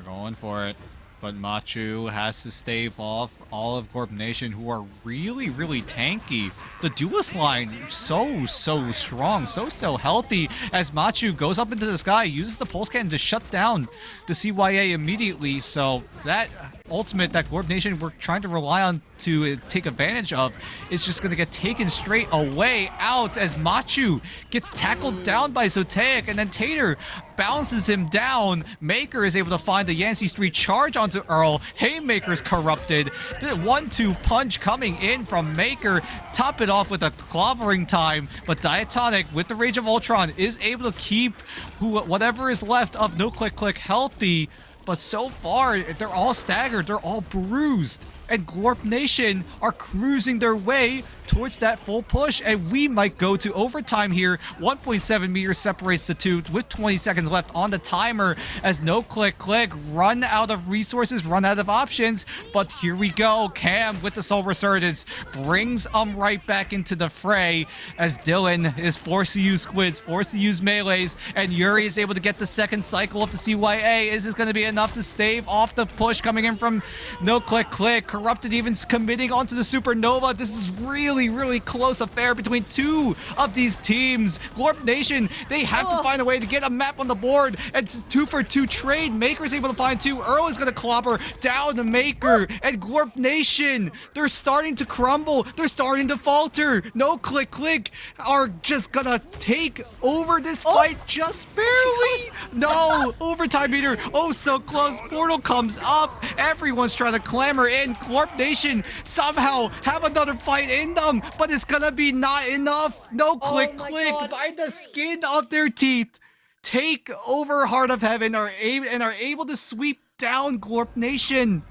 Speaker 8: They're going for it. But Machu has to stave off all of Corp Nation, who are really, really tanky. The duelist line, so strong, so healthy, as Machu goes up into the sky, uses the pulse cannon to shut down the CYA immediately. So that ultimate that Corp Nation were trying to rely on to take advantage of is just going to get taken straight away out as Machu gets tackled down by Zoteic, and then Tater bounces him down. Maker is able to find the Yancey Street charge onto Earl. Haymaker's corrupted. The 1-2 punch coming in from Maker. Top it off with a clobbering time, but Diatonic with the Rage of Ultron is able to keep whatever is left of No Click Click healthy. But so far, they're all staggered, they're all bruised, and Glorp Nation are cruising their way towards that full push, and we might go to overtime here. 1.7 meters separates the two with 20 seconds left on the timer as No Click Click run out of resources, run out of options. But here we go. Cam with the Soul Resurgence brings them right back into the fray as Dylan is forced to use squids, forced to use melees, and Yuri is able to get the second cycle of the CYA. Is this going to be enough to stave off the push coming in from No Click Click? Corrupted even committing onto the Supernova. This is really close affair between two of these teams. Glorp Nation, they have to find a way to get a map on the board. It's 2-for-2 trade. Maker's able to find two. Earl is going to clobber down the Maker. And Glorp Nation, they're starting to crumble. They're starting to falter. No Click Click are just going to take over this fight just barely. No, overtime meter. Oh, so close. Portal comes up. Everyone's trying to clamor in. Glorp Nation somehow have another fight in them, but it's gonna be not enough. No Click Click by the skin of their teeth take over Heart of Heaven and are able to sweep down Glorp Nation.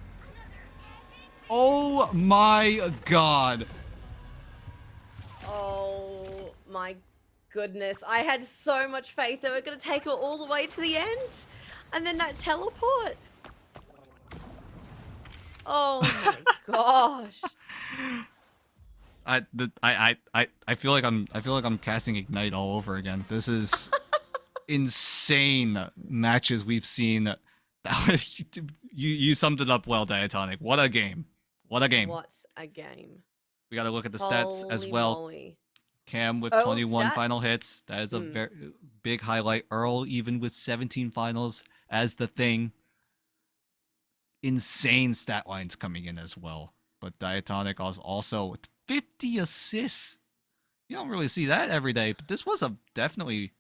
Speaker 8: Oh my god.
Speaker 9: Oh my goodness. I had so much faith they were going to take it all the way to the end. And then that teleport. Oh my gosh.
Speaker 8: I feel like I'm casting Ignite all over again. This is insane matches we've seen. You summed it up well, Diatonic. What a game. What a game.
Speaker 9: What a game.
Speaker 8: We got to look at the stats as well.
Speaker 9: Moly.
Speaker 8: Cam with
Speaker 9: Earl
Speaker 8: 21
Speaker 9: stats?
Speaker 8: final hits. That is a very big highlight. Earl even with 17 finals as the thing. Insane stat lines coming in as well. But Diatonic also with 50 assists. You don't really see that every day, but this was definitely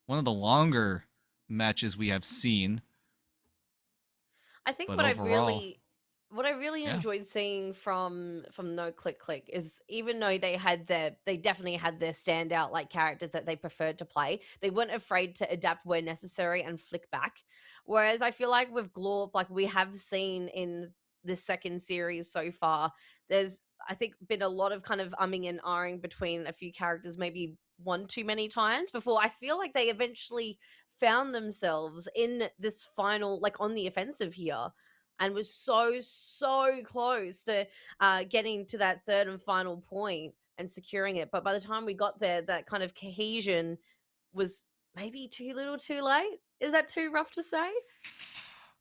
Speaker 8: one of the longer matches we have seen.
Speaker 9: I think
Speaker 8: But
Speaker 9: what
Speaker 8: overall,
Speaker 9: I really enjoyed seeing from No Click Click is even though they definitely had their standout like characters that they preferred to play, they weren't afraid to adapt where necessary and flick back. Whereas I feel like with Glorp, like we have seen in the second series so far, there's I think been a lot of kind of umming and ahhing between a few characters, maybe one too many times before I feel like they eventually found themselves in this final, like on the offensive here, and was so close to getting to that third and final point and securing it. But by the time we got there, that kind of cohesion was maybe too little too late. Is that too rough to say?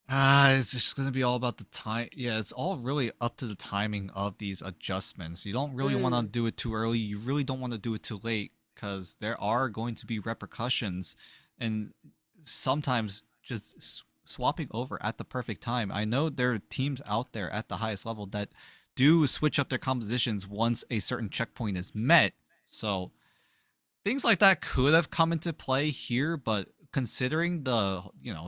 Speaker 8: It's just going to be all about the time. Yeah, it's all really up to the timing of these adjustments. You don't really want to do it too early. You really don't want to do it too late because there are going to be repercussions. And sometimes just swapping over at the perfect time. I know there are teams out there at the highest level that do switch up their compositions once a certain checkpoint is met. So things like that could have come into play here, but considering the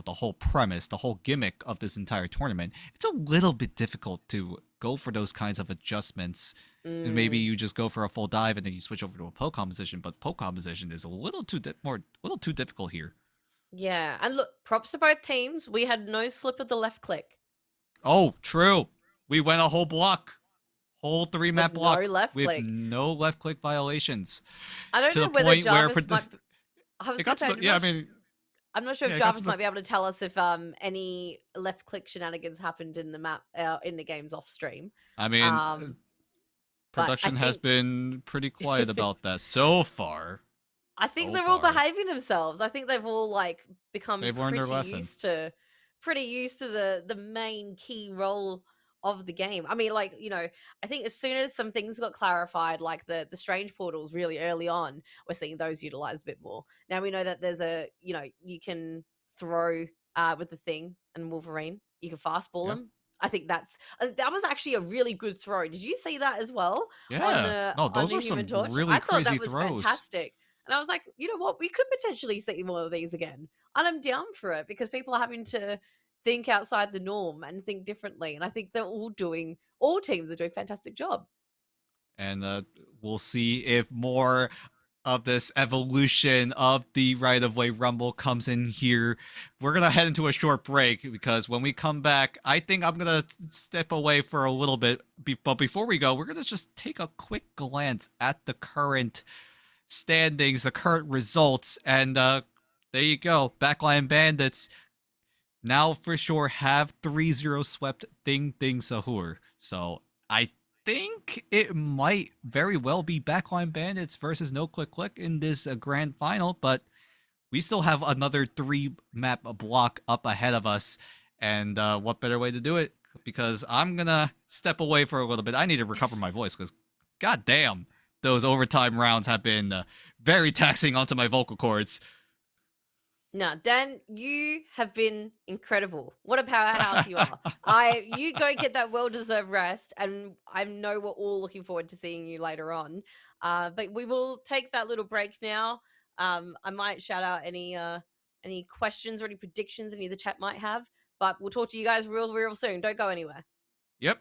Speaker 8: whole premise, the whole gimmick of this entire tournament, it's a little bit difficult to go for those kinds of adjustments. And maybe you just go for a full dive and then you switch over to a poke composition, but poke composition is a little too difficult here.
Speaker 9: Yeah, and look, props to both teams. We had no slip of the left click.
Speaker 8: Oh, true. We went a whole block. Whole 3-map block.
Speaker 9: No left
Speaker 8: with
Speaker 9: click.
Speaker 8: no left click violations.
Speaker 9: I don't
Speaker 8: to
Speaker 9: know
Speaker 8: the
Speaker 9: whether
Speaker 8: point where
Speaker 9: Jarvis might... I was
Speaker 8: it
Speaker 9: gonna
Speaker 8: got
Speaker 9: say,
Speaker 8: to the, yeah, I mean,
Speaker 9: I'm not sure if
Speaker 8: yeah, it got
Speaker 9: Jarvis
Speaker 8: to the-
Speaker 9: might be able to tell us if any left click shenanigans happened in the map in the games off stream.
Speaker 8: I mean,
Speaker 9: but I
Speaker 8: production has
Speaker 9: think-
Speaker 8: been pretty quiet about that so far.
Speaker 9: I think
Speaker 8: so
Speaker 9: they're all
Speaker 8: far.
Speaker 9: behaving themselves. I think they've all like become
Speaker 8: They've learned their
Speaker 9: pretty
Speaker 8: lesson.
Speaker 9: used to pretty used to the main key role of the game. I mean, like, I think as soon as some things got clarified, like the strange portals really early on, we're seeing those utilized a bit more. Now we know that there's you can throw with the thing and Wolverine. You can fastball him. I think that was actually a really good throw. Did you see that as well?
Speaker 8: Yeah. No,
Speaker 9: On
Speaker 8: those
Speaker 9: the
Speaker 8: are
Speaker 9: Human
Speaker 8: some
Speaker 9: Torch?
Speaker 8: really
Speaker 9: I thought
Speaker 8: crazy
Speaker 9: that was
Speaker 8: throws.
Speaker 9: fantastic. And I was like, you know what? We could potentially see more of these again. And I'm down for it because people are having to think outside the norm and think differently. And I think all teams are doing a fantastic job.
Speaker 8: And we'll see if more of this evolution of the right-of-way rumble comes in here. We're going to head into a short break because when we come back, I think I'm going to step away for a little bit. But before we go, we're going to just take a quick glance at the current standings, the current results, and there you go. Backline Bandits now for sure have 3-0 swept Ding Ding Sahur. So I think it might very well be Backline Bandits versus No Click Click in this grand final, but we still have another 3-map block up ahead of us. And what better way to do it? Because I'm going to step away for a little bit. I need to recover my voice because, goddamn, those overtime rounds have been very taxing onto my vocal cords.
Speaker 9: No, Dan, you have been incredible. What a powerhouse you are. You go get that well-deserved rest, and I know we're all looking forward to seeing you later on. But we will take that little break now. I might shout out any questions or any predictions any of the chat might have, but we'll talk to you guys real soon. Don't go anywhere.
Speaker 8: Yep.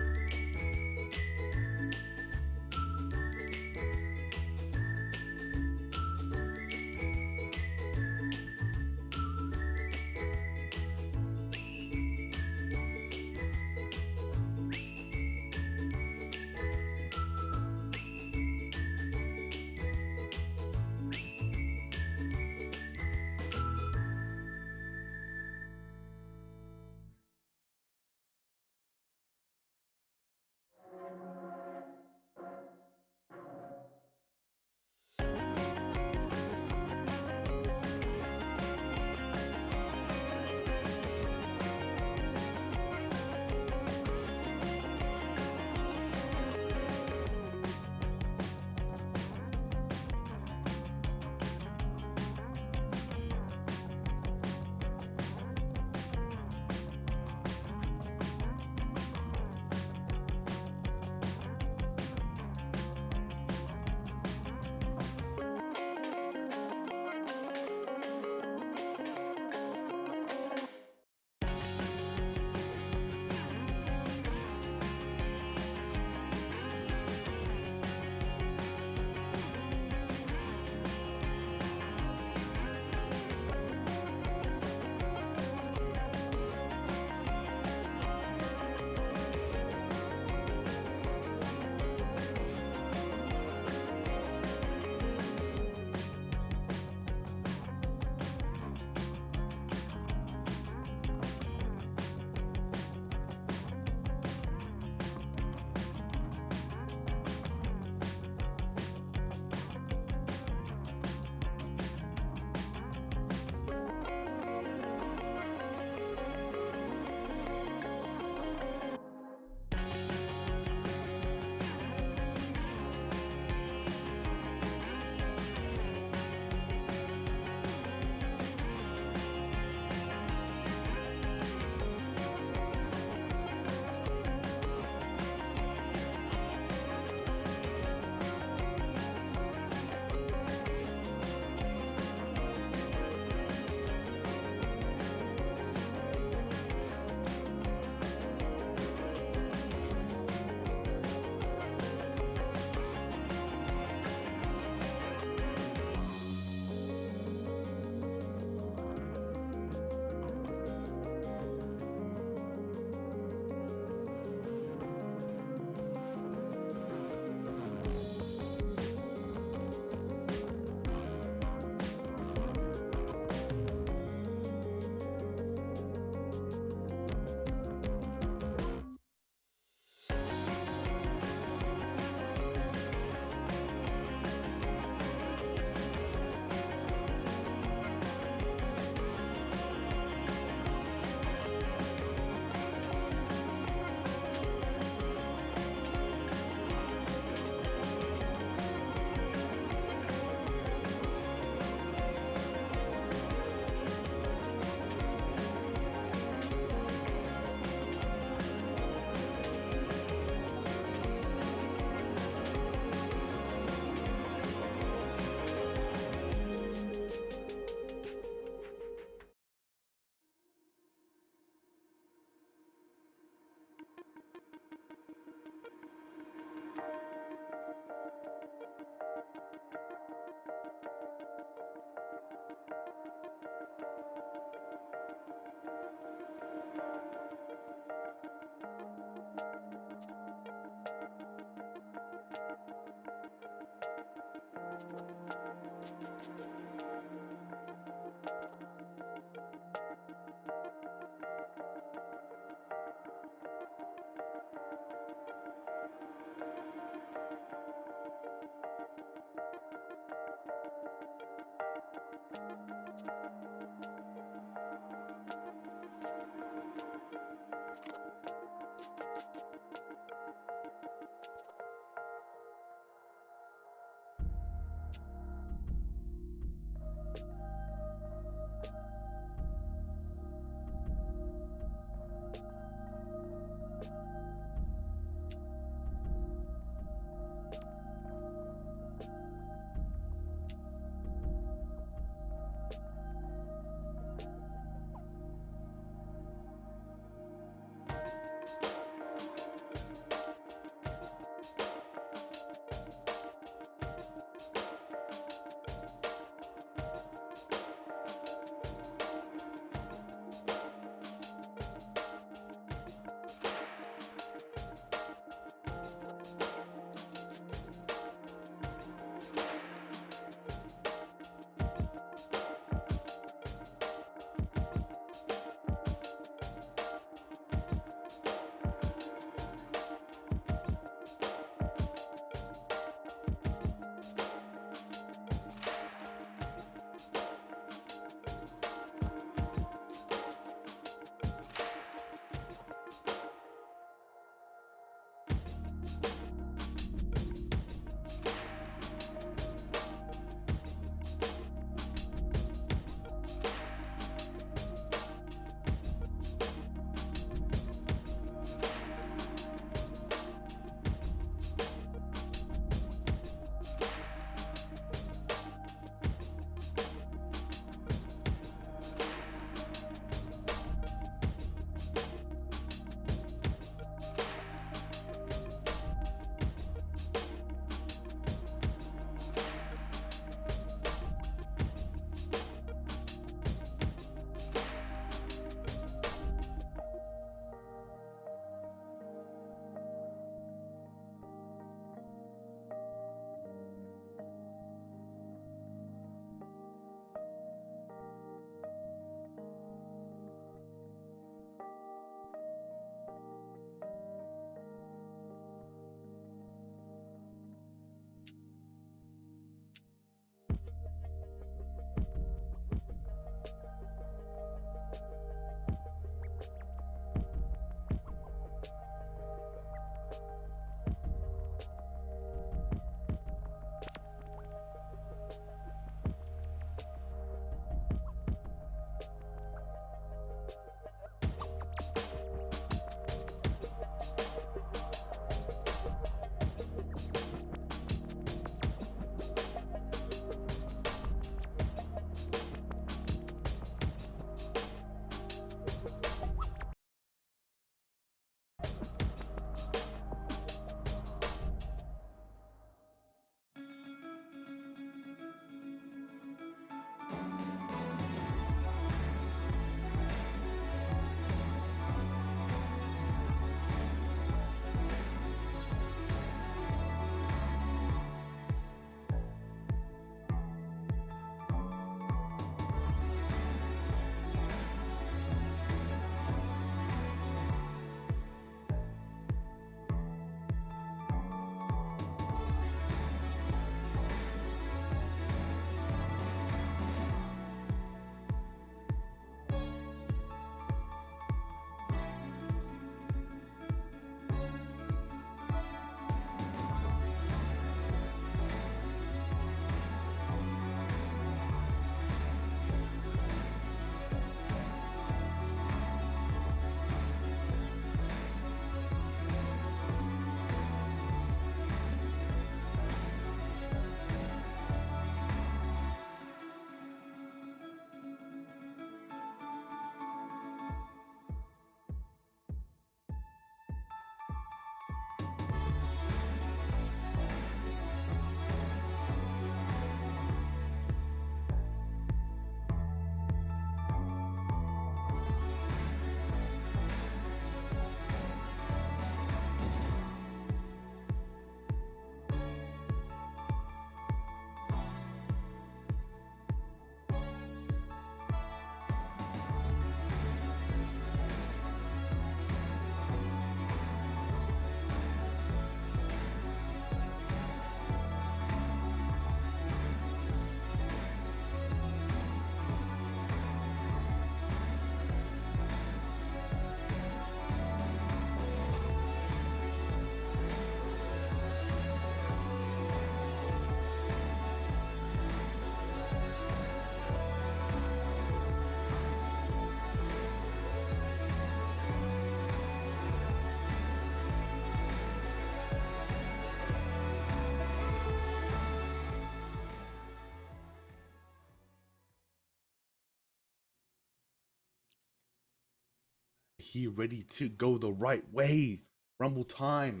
Speaker 2: here ready to go the right way. Rumble time.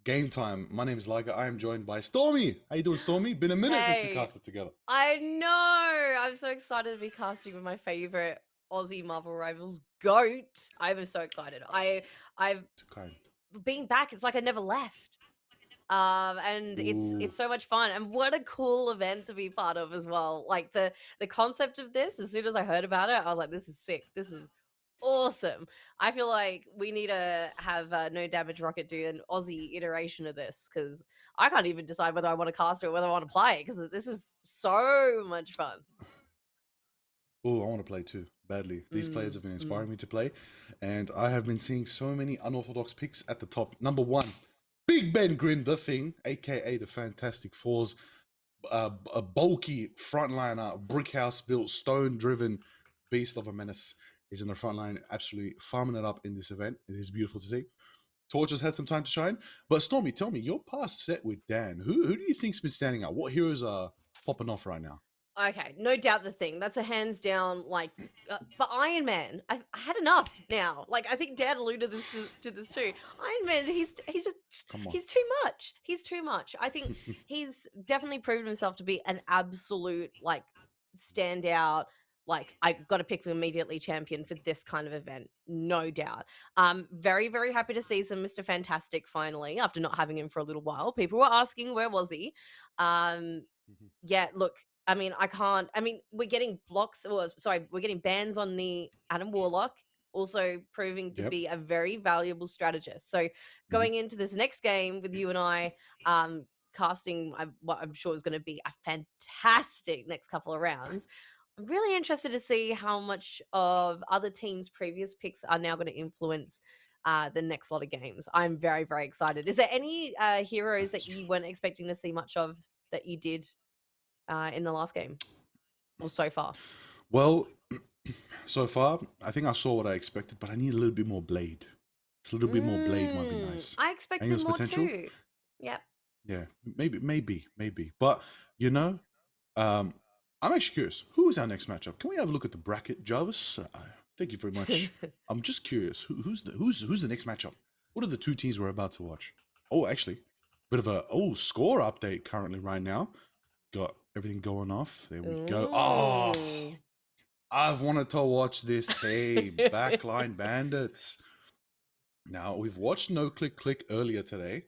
Speaker 2: Game time. My name is Liger. I am joined by Stormie. How you doing, Stormie? Been a minute since we casted together.
Speaker 9: I know. I'm so excited to be casting with my favorite Aussie Marvel rivals, GOAT. I'm so excited. I've been back. It's like I never left. And it's so much fun, and what a cool event to be part of as well. Like the concept of this, as soon as I heard about it, I was like, this is sick. This is awesome. I feel like we need to have No Damage Rocket do an Aussie iteration of this, because I can't even decide whether I want to cast it or whether I want to play, because this is so much fun.
Speaker 2: Oh, I want to play too, badly. These players have been inspiring me to play, and I have been seeing so many unorthodox picks at the top. Number 1, Big Ben Grimm, the Thing, aka the Fantastic Fours, a bulky frontliner, brick house built, stone driven beast of a menace is in the front line, absolutely farming it up in this event. It is beautiful to see. Torch has had some time to shine, but Stormie, tell me, your past set with Dan, who do you think's been standing out? What heroes are popping off right now?
Speaker 9: Okay, no doubt the Thing. That's a hands down, like, but Iron Man, I had enough now. Like, I think Dad alluded to this too. Iron Man, he's just, he's too much. He's too much. I think he's definitely proven himself to be an absolute, like, standout. Like, I got to pick him immediately champion for this kind of event, no doubt. Very, very happy to see some Mr. Fantastic finally, after not having him for a little while. People were asking, where was he? Yeah, look, I mean, we're getting we're getting bans on the Adam Warlock, also proving to be a very valuable strategist. So going into this next game with you and I, casting what I'm sure is going to be a fantastic next couple of rounds. I'm really interested to see how much of other teams' previous picks are now going to influence the next lot of games. I'm very, very excited. Is there any heroes that you weren't expecting to see much of that you did in the last game, or so far?
Speaker 2: Well, so far, I think I saw what I expected, but I need a little bit more blade. Just a little bit more blade might be nice.
Speaker 9: I expected more too. Yep.
Speaker 2: Yeah, maybe. But you know, I'm actually curious. Who is our next matchup? Can we have a look at the bracket, Jarvis? Thank you very much. I'm just curious. Who's the next matchup? What are the two teams we're about to watch? Oh, actually, bit of a score update currently right now. Got everything going off. There we go. Oh, I've wanted to watch this team. Backline Bandits. Now, we've watched No Click Click earlier today,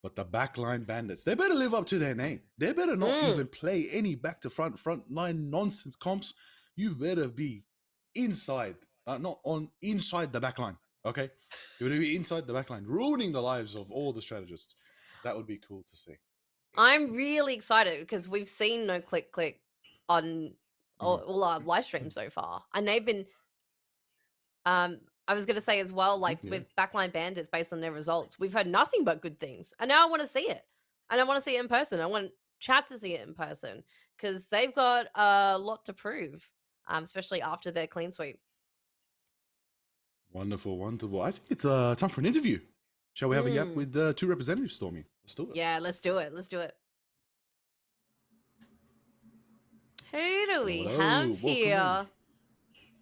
Speaker 2: but the Backline Bandits, they better live up to their name. They better not even play any back to front line nonsense comps. You better be inside, inside the backline, okay? You better be inside the backline, ruining the lives of all the strategists. That would be cool to see.
Speaker 9: I'm really excited because we've seen No Click Click on all our live streams so far, and they've been I was going to say as well, like with Backline Bandits, based on their results, we've heard nothing but good things, and now I want to see it, and I want to see it in person. I want chat to see it in person because they've got a lot to prove, especially after their clean sweep.
Speaker 2: Wonderful. I think it's time for an interview. Shall we have a yap with two representatives, Stormie? Let's do it.
Speaker 9: Yeah, let's do it. Who do we have here?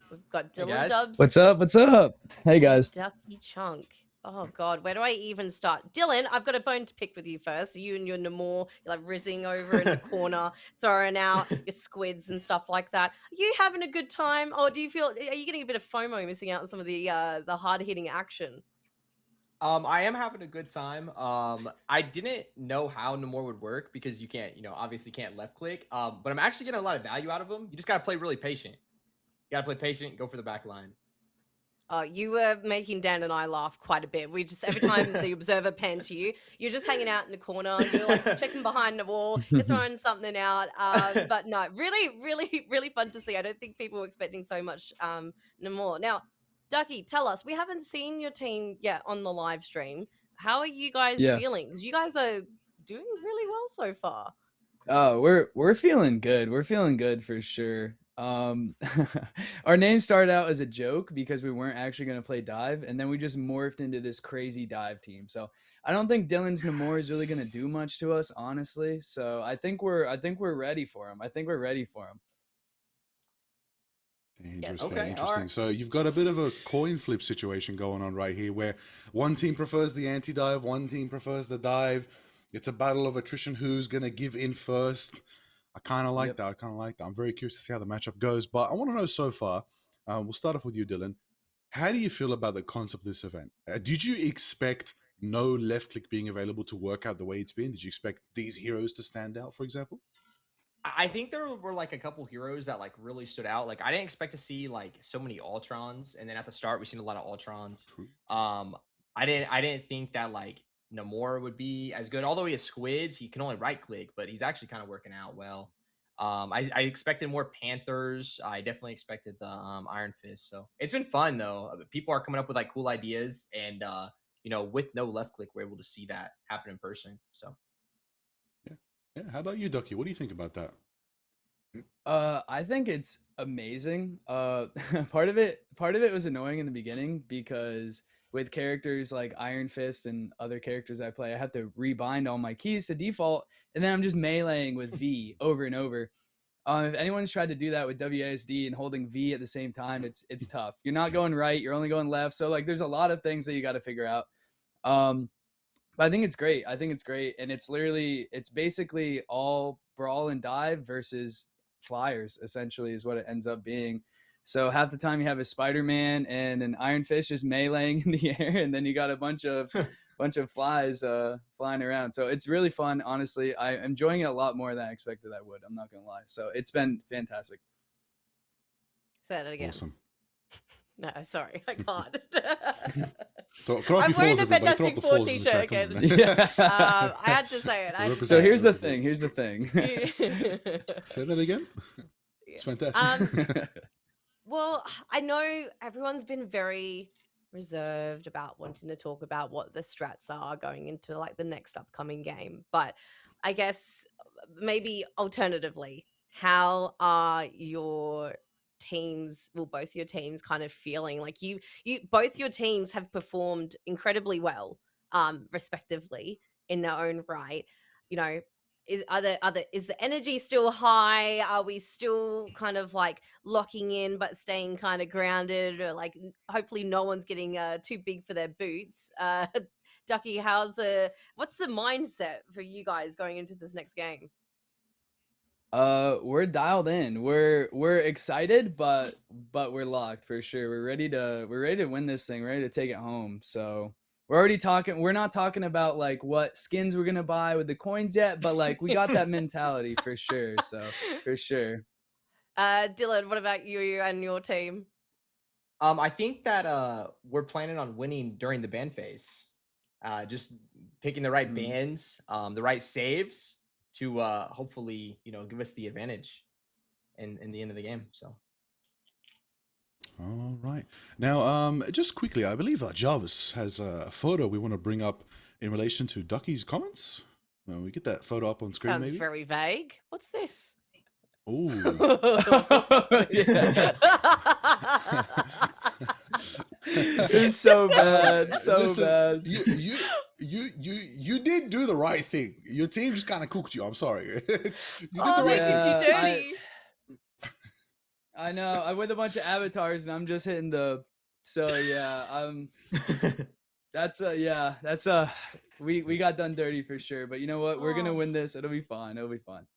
Speaker 9: We've got Dylan Dubs.
Speaker 15: What's up? Hey, guys.
Speaker 9: Ducky Chunk. Oh, God. Where do I even start? Dylan, I've got a bone to pick with you first. You and your Namor, you're like rizzing over in the corner, throwing out your squids and stuff like that. Are you having a good time? Or are you getting a bit of FOMO missing out on some of the hard-hitting action?
Speaker 16: I am having a good time. I didn't know how Namor would work because you can't, obviously can't left click. But I'm actually getting a lot of value out of him. You just got to play really patient. You got to play patient, go for the back line.
Speaker 9: You were making Dan and I laugh quite a bit. We just, every time the observer panned to you, you're just hanging out in the corner, you're like checking behind the wall, you're throwing something out. But no, really, really, really fun to see. I don't think people were expecting so much Namor. Now, Ducky, tell us, we haven't seen your team yet on the live stream. How are you guys feeling? Because you guys are doing really well so far.
Speaker 15: We're feeling good. We're feeling good for sure. Our name started out as a joke because we weren't actually going to play dive, and then we just morphed into this crazy dive team. So I don't think Dylan's Namor is really going to do much to us, honestly. So I think we're ready for him.
Speaker 2: Interesting,
Speaker 16: Okay,
Speaker 2: interesting.
Speaker 16: alright.
Speaker 2: So you've got a bit of a coin flip situation going on right here, where one team prefers the anti-dive, one team prefers the dive. It's a battle of attrition. Who's gonna give in first? I kind of like that. I kind of like that. I'm very curious to see how the matchup goes. But I want to know so far. We'll start off with you, Dylan. How do you feel about the concept of this event? Did you expect no left click being available to work out the way it's been? Did you expect these heroes to stand out, for example?
Speaker 16: I think there were like a couple heroes that like really stood out. Like I didn't expect to see like so many Ultrons, and then at the start we've seen a lot of Ultrons.
Speaker 2: True.
Speaker 16: I didn't think that like Namor would be as good. Although he has squids, he can only right click, but he's actually kind of working out well. I expected more Panthers. I definitely expected the Iron Fist. So it's been fun though. People are coming up with like cool ideas, and you know, with no left click, we're able to see that happen in person. So.
Speaker 2: Yeah. How about you, Ducky? What do you think about that?
Speaker 15: I think it's amazing. Part of it was annoying in the beginning because with characters like Iron Fist and other characters I play, I have to rebind all my keys to default, and then I'm just meleeing with V over and over. If anyone's tried to do that with WASD and holding V at the same time, it's tough. You're not going right, you're only going left. So like there's a lot of things that you got to figure out. But I think it's great. And it's basically all brawl and dive versus flyers, essentially, is what it ends up being. So half the time you have a Spider-Man and an Iron Fist just meleeing in the air, and then you got a bunch of flies flying around. So it's really fun, honestly. I'm enjoying it a lot more than I expected I would. I'm not gonna lie. So it's been fantastic.
Speaker 9: Say that again.
Speaker 2: Awesome.
Speaker 9: No, sorry, I can't.
Speaker 2: I'm
Speaker 9: wearing a Fantastic Four t-shirt again. I had to say it.
Speaker 15: So here's the thing.
Speaker 2: Say that again. It's fantastic.
Speaker 9: Well, I know everyone's been very reserved about wanting to talk about what the strats are going into like the next upcoming game, but I guess maybe alternatively, how are your teams, well, both your teams kind of feeling like you both your teams have performed incredibly well respectively in their own right? You know, is the energy still high? Are we still kind of like locking in but staying kind of grounded, or like hopefully no one's getting too big for their boots? Ducky, what's the mindset for you guys going into this next game?
Speaker 15: We're dialed in. We're excited, but we're locked for sure. We're ready to win this thing, ready to take it home. So we're already talking. We're not talking about like what skins we're gonna buy with the coins yet, but like we got that mentality for sure. So for sure.
Speaker 9: Dylan, what about you and your team?
Speaker 16: I think that we're planning on winning during the ban phase. Just picking the right bans, the right saves to hopefully, you know, give us the advantage in the end of the game. So.
Speaker 2: All right. Now, just quickly, I believe Jarvis has a photo we want to bring up in relation to Ducky's comments. We get that photo up on screen,
Speaker 9: Sounds
Speaker 2: maybe?
Speaker 9: very vague. What's this?
Speaker 2: Ooh.
Speaker 15: It's so bad.
Speaker 2: Listen,
Speaker 15: bad.
Speaker 2: You did do the right thing. Your team just kind of cooked you. I'm sorry. You did
Speaker 9: the right thing. You dirty.
Speaker 15: I know. I'm with a bunch of avatars and I'm just hitting the. So yeah, that's we got done dirty for sure. But you know what? We're gonna win this. It'll be fun. It'll be fun.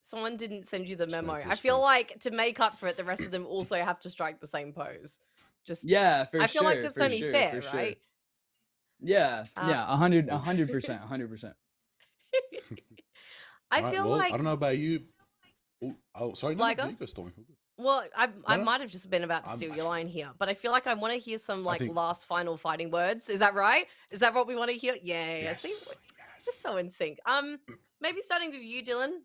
Speaker 9: Someone didn't send you the memo. I feel like to make up for it, the rest of them also have to strike the same pose. Just
Speaker 15: yeah, for sure.
Speaker 9: I feel like that's only fair,
Speaker 15: sure.
Speaker 9: right?
Speaker 15: Yeah, 100%, 100%.
Speaker 9: I feel like
Speaker 2: I don't know about you. Oh, sorry, no,
Speaker 9: Liger?
Speaker 2: you go, Stormie.
Speaker 9: Well, I might have just been about to steal your line here, but I feel like I want to hear some like last final fighting words. Is that right? Is that what we want to hear? Yeah.
Speaker 2: Yes.
Speaker 9: Just so in sync. Maybe starting with you, Dylan.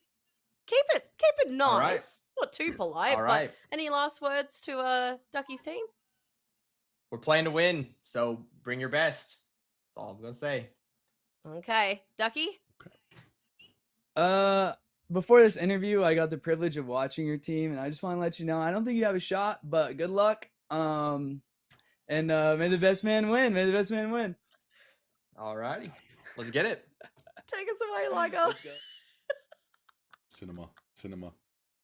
Speaker 9: Keep it nice.
Speaker 16: Right.
Speaker 9: Not too polite.
Speaker 16: All right.
Speaker 9: But any last words to Ducky's team?
Speaker 16: We're playing to win, so bring your best. That's all I'm gonna say.
Speaker 9: Okay, Ducky.
Speaker 15: Before this interview, I got the privilege of watching your team, and I just want to let you know I don't think you have a shot, but good luck. And may the best man win. May the best man win.
Speaker 16: All righty, let's get it.
Speaker 9: Take us away, Liger.
Speaker 15: Let's go.
Speaker 2: Cinema.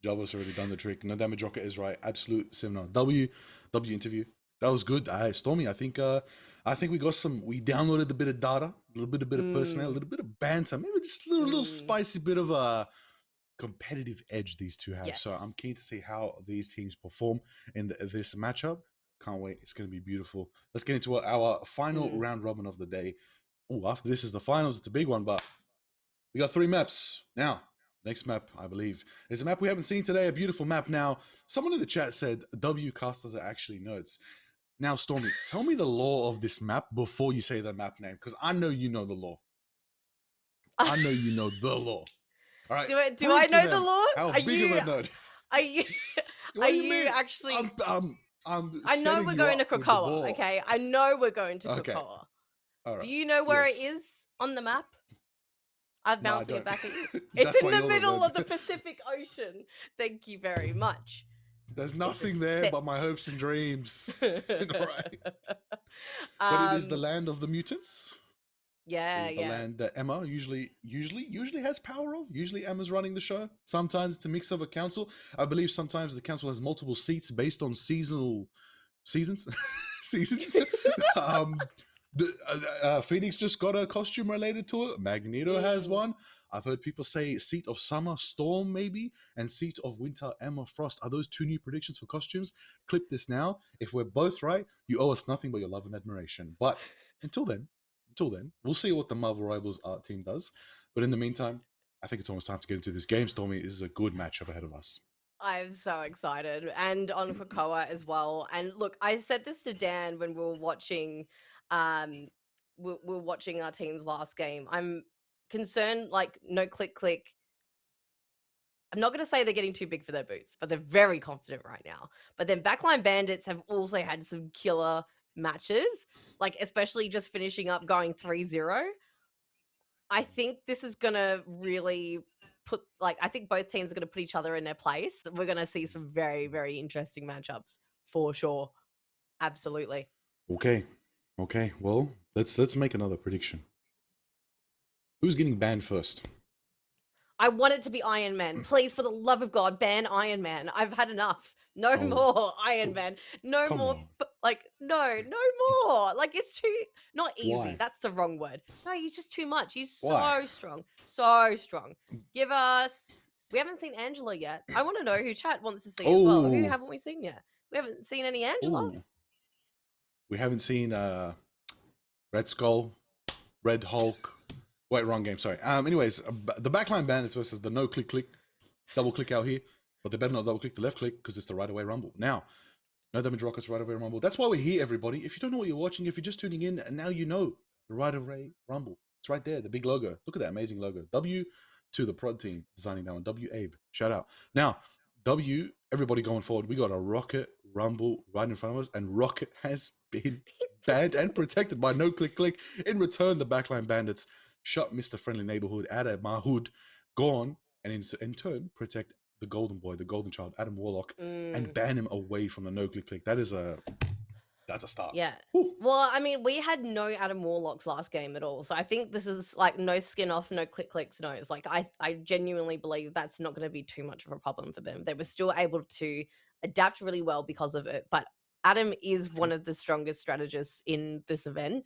Speaker 2: Java's already done the trick. No damage rocket is right. Absolute seminar. W interview. That was good. Stormie, I think we got some. We downloaded a bit of data, a little bit of personnel, a little bit of banter, maybe just a little spicy bit of a competitive edge these two have. So I'm keen to see how these teams perform in this matchup. Can't wait. It's going to be beautiful. Let's get into our final round robin of the day. Oh, after this is the finals. It's a big one, but we got 3 maps. Now, next map, I believe, is a map we haven't seen today. A beautiful map. Now, someone in the chat said W casters are actually nerds. Now, Stormie, tell me the lore of this map before you say the map name, because I know you know the lore. I know you know the lore. All right.
Speaker 9: Do I know the lore?
Speaker 2: How big of a nerd?
Speaker 9: Are you?
Speaker 2: What do you mean?
Speaker 9: Actually?
Speaker 2: I
Speaker 9: know we're going to Krakoa. Okay, I know we're going to Krakoa.
Speaker 2: Okay. All right.
Speaker 9: Do you know where it is on the map? I'm bouncing it back at you.
Speaker 2: That's
Speaker 9: It's in
Speaker 2: why
Speaker 9: the
Speaker 2: you're the
Speaker 9: middle
Speaker 2: nerd.
Speaker 9: of the Pacific Ocean. Thank you very much.
Speaker 2: There's nothing there
Speaker 9: set-
Speaker 2: but my hopes and dreams. All right. But it is the land of the mutants.
Speaker 9: Yeah,
Speaker 2: It is the land that Emma usually has power of. Usually Emma's running the show. Sometimes it's a mix of a council. I believe sometimes the council has multiple seats based on seasons. Seasons. Phoenix just got a costume related to it. Magneto has one. I've heard people say seat of summer Storm maybe, and seat of winter Emma Frost. Are those 2 new predictions for costumes? Clip this now. If we're both right, you owe us nothing but your love and admiration. But until then, we'll see what the Marvel Rivals art team does. But in the meantime, I think it's almost time to get into this game, Stormie. This is a good matchup ahead of us.
Speaker 9: I'm so excited, and on Krakoa as well. And look, I said this to Dan when we were watching, we were watching our team's last game. I'm concerned, like no click. I'm not going to say they're getting too big for their boots, but they're very confident right now. But then Backline Bandits have also had some killer matches, like especially just finishing up going 3-0. I think this is going to really I think both teams are going to put each other in their place. We're going to see some very, very interesting matchups for sure. Absolutely.
Speaker 2: Okay. Well, let's make another prediction. Who's getting banned first?
Speaker 9: I want it to be Iron Man. Please, for the love of God, ban Iron Man. I've had enough. No more Iron Man. No more. No more. Like, it's too, not easy.
Speaker 2: Why?
Speaker 9: That's the wrong word. No, he's just too much. He's so strong. So strong. Give us, we haven't seen Angela yet. I want to know who chat wants to see as well. Who haven't we seen yet? We haven't seen any Angela.
Speaker 2: We haven't seen Red Skull, Red Hulk. Wait, wrong game. Sorry. Anyways, the Backline Bandits versus the no click, double click out here, but they better not double click the left click because it's the right away rumble. Now, no damage rockets, right away rumble. That's why we're here, everybody. If you don't know what you're watching, if you're just tuning in, and now you know the right away rumble. It's right there, the big logo. Look at that amazing logo. W to the prod team designing that one. W Abe, shout out. Now, W, everybody going forward. We got a Rocket rumble right in front of us, and Rocket has been banned and protected by no click. In return, the Backline Bandits shut Mr. Friendly Neighborhood out of my hood, gone, and in turn protect the golden boy, the golden child, Adam Warlock, and ban him away from the no click. That's a start.
Speaker 9: Yeah. Well, I mean, we had no Adam Warlocks last game at all. So I think this is like no skin off, no clicks, no's. Like I genuinely believe that's not going to be too much of a problem for them. They were still able to adapt really well because of it. But Adam is one of the strongest strategists in this event.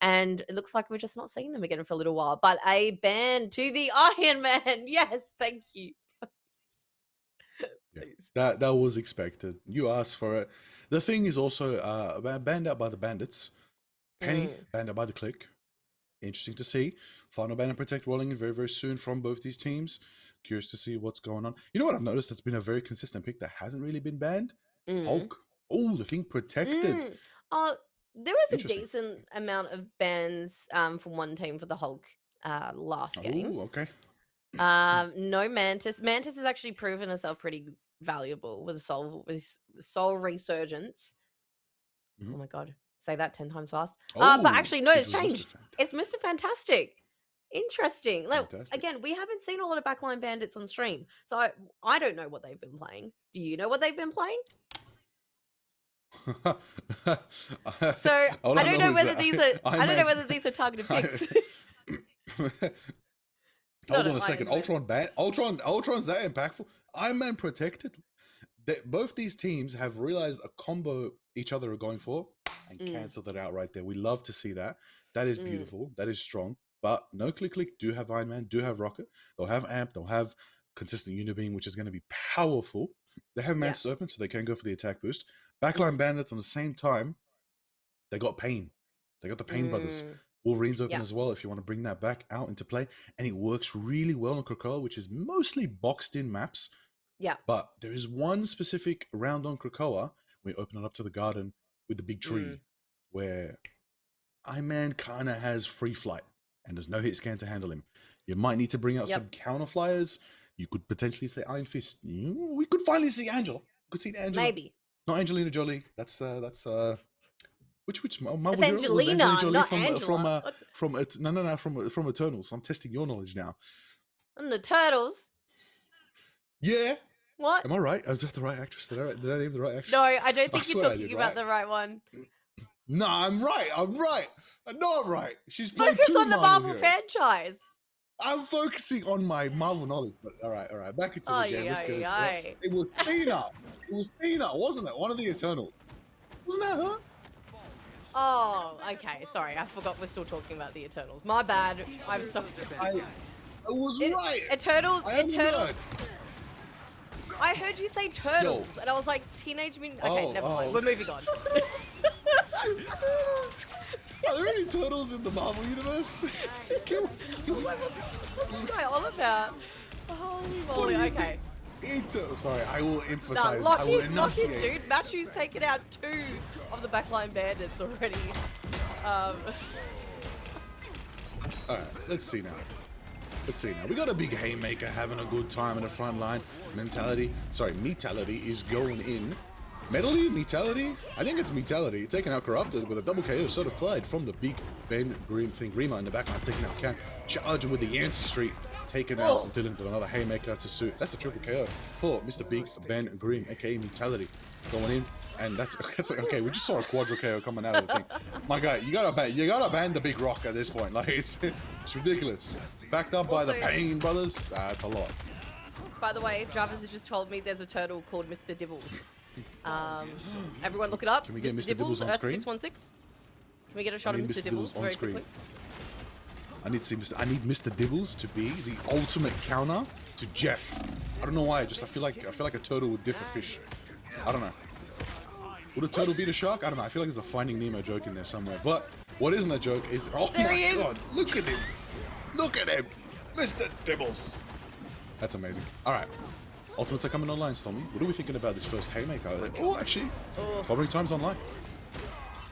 Speaker 9: And it looks like we're just not seeing them again for a little while. But a ban to the Iron Man. Yes, thank you.
Speaker 2: Yeah, that was expected. You asked for it. The thing is also banned out by the Bandits. Penny banned out by the Click. Interesting to see. Final ban and Protect rolling in very, very soon from both these teams. Curious to see what's going on. You know what I've noticed that's been a very consistent pick that hasn't really been banned? Hulk. Oh, the thing protected.
Speaker 9: There was a decent amount of bans from one team for the Hulk last game.
Speaker 2: Oh, okay.
Speaker 9: No Mantis. Mantis has actually proven herself pretty valuable with Soul Resurgence. Oh my god, say that 10 times fast. But actually, no, it's changed. It's Mr. Fantastic. Interesting. Like, again, we haven't seen a lot of Backline Bandits on stream, so I don't know what they've been playing. Do you know what they've been playing? So I don't know whether these are. I don't know whether these are targeted picks.
Speaker 2: Hold on a second. Ultron's that impactful. Iron Man protected. Both these teams have realized a combo each other are going for and canceled it out right there. We love to see that. That is beautiful. That is strong. But no click do have Iron Man, do have Rocket. They'll have Amp. They'll have consistent Unibeam, which is going to be powerful. They have Mantis open, so they can go for the attack boost. Backline Bandits on the same time. They got Pain. They got the Pain brothers. Wolverine's open as well if you want to bring that back out into play. And it works really well on Krakoa, which is mostly boxed in maps.
Speaker 9: Yeah.
Speaker 2: But there is one specific round on Krakoa where you open it up to the garden with the big tree where Iron Man kind of has free flight and there's no hit scan to handle him. You might need to bring out some counter flyers. You could potentially say Iron Fist. We could finally see Angela. We could see Angela.
Speaker 9: Maybe.
Speaker 2: Not Angelina Jolie. That's which Marvel
Speaker 9: It's
Speaker 2: hero?
Speaker 9: Angelina,
Speaker 2: Was Angelina Jolie
Speaker 9: not
Speaker 2: Angela. from Eternals. I'm testing your knowledge now.
Speaker 9: And the Turtles.
Speaker 2: Yeah.
Speaker 9: What?
Speaker 2: Am I right? Is that the right actress? Did I name the right actress?
Speaker 9: No, I don't think you're
Speaker 2: swear I
Speaker 9: talking
Speaker 2: did,
Speaker 9: about
Speaker 2: right?
Speaker 9: the right one.
Speaker 2: No, I'm right. I know I'm right. She's played
Speaker 9: Focus
Speaker 2: two
Speaker 9: on the Marvel
Speaker 2: heroes.
Speaker 9: franchise.
Speaker 2: I'm focusing on my Marvel knowledge, but all right. Back into the game. Let's get into it. It was Tina. Wasn't it? One of the Eternals. Wasn't that her?
Speaker 9: Oh, okay. Sorry, I forgot we're still talking about the Eternals. My bad. I'm sorry.
Speaker 2: I was right.
Speaker 9: Eternals.
Speaker 2: I am nerd.
Speaker 9: I heard you say turtles, and I was like, Teenage Mutant. Okay, never mind. We're moving on.
Speaker 2: Are there any turtles in the Marvel universe?
Speaker 9: What's going on about? Holy moly, okay.
Speaker 2: Sorry, I will emphasize.
Speaker 9: Nah,
Speaker 2: I will
Speaker 9: lock
Speaker 2: enunciate.
Speaker 9: in, dude. Matthew's taken out 2 of the backline bandits already.
Speaker 2: Alright, let's see now. We got a big haymaker having a good time in the front line. Metality is going in. Metality? I think it's Metality. Taking out Corrupted with a double KO certified from the big Ben Grimm thing. Rima in the backline taking out Cam. Charging with the Yancey Street. Taking out Dylan with another haymaker to suit. That's a triple KO for Mr. Big Ben Grimm, aka Metality. Going in, and that's okay. We just saw a quadra KO coming out of the thing. My guy, you gotta ban the Big Rock at this point. Like it's ridiculous. Backed up by the Pain brothers. It's a lot.
Speaker 9: By the way, Jarvis has just told me there's a turtle called Mr. Dibbles. Everyone look it up.
Speaker 2: Can we get Mr. Dibbles on
Speaker 9: Earth
Speaker 2: screen?
Speaker 9: 616. Can we get a shot of Mr. Dibbles very quickly?
Speaker 2: I need Mr. Dibbles to be the ultimate counter to Jeff. I don't know why. I feel like a turtle would diff a fish. I don't know. Would a turtle beat a shark? I don't know. I feel like there's a Finding Nemo joke in there somewhere. But what isn't a joke is
Speaker 9: there my
Speaker 2: god! Look at him! Look at him! Mr. Dibbles. That's amazing. All right. Ultimates are coming online, Stormie. What are we thinking about this first haymaker? Actually, clobbering time's online.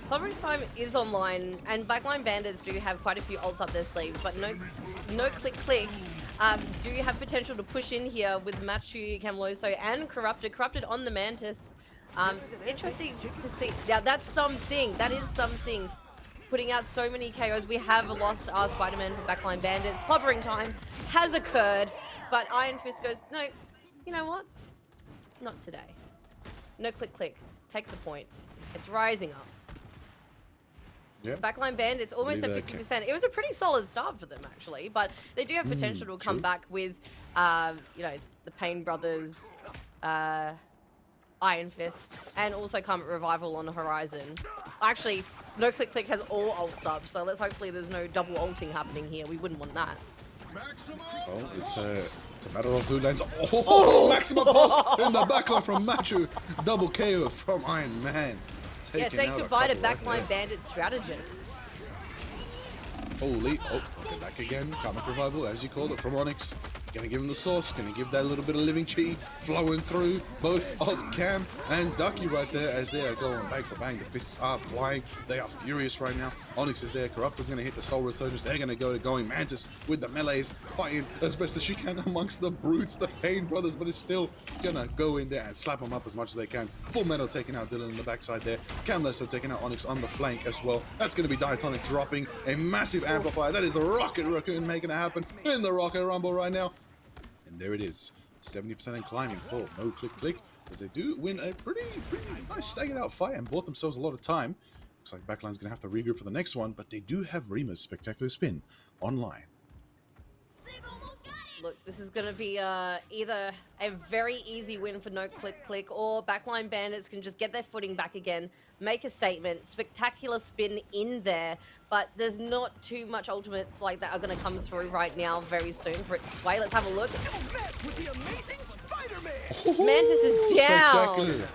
Speaker 9: Clobbering time is online, and backline bandits do have quite a few ults up their sleeves, but no click. Do you have potential to push in here with Machu, Camloso, and Corrupted on the Mantis? Interesting to see. Yeah, that's something. That is something. Putting out so many KOs. We have lost our Spider-Man for backline bandits. Clobbering time has occurred, but Iron Fist goes, no, you know what? Not today. No click. Takes a point. It's rising up.
Speaker 2: Yep.
Speaker 9: Backline bandits almost at 50%. It was a pretty solid start for them, actually, but they do have potential to come back with, the Pain Brothers, Iron Fist, and also Comet Revival on the horizon. Actually, no click has all ults up, so let's hopefully there's no double ulting happening here. We wouldn't want that.
Speaker 2: Well, it's a matter of who lands. Maximum pulse in the backline from Machu. Double KO from Iron Man.
Speaker 9: Yeah, say goodbye to backline bandit strategists.
Speaker 2: Holy, get back again. Comic Revival, as you called it, from Onyx. Gonna give him the sauce, gonna give that little bit of living chi flowing through both of Cam and Ducky right there as they are going bang for bang. The fists are flying, they are furious right now. Onyx is there, Corruptor's gonna hit the Soul Resurgence, they're gonna go to going Mantis with the melees, fighting as best as she can amongst the brutes, the Pain Brothers, but it's still gonna go in there and slap them up as much as they can. Full Metal taking out Dylan on the backside there. Cam Lesso taking out Onyx on the flank as well. That's gonna be Diatonic dropping a massive amplifier. That is the Rocket Raccoon making it happen in the Rocket Rumble right now. And there it is, 70% and climbing for no click, as they do win a pretty nice staggered out fight and bought themselves a lot of time. Looks like Backline's gonna have to regroup for the next one, but they do have Rima's Spectacular Spin online.
Speaker 9: look, this is going to be either a very easy win for No Click Click, or Backline Bandits can just get their footing back again, make a statement, spectacular spin in there, but there's not too much ultimates like that are going to come through right now very soon for it to sway. Let's have a look. Mantis is down.
Speaker 2: Spectacular.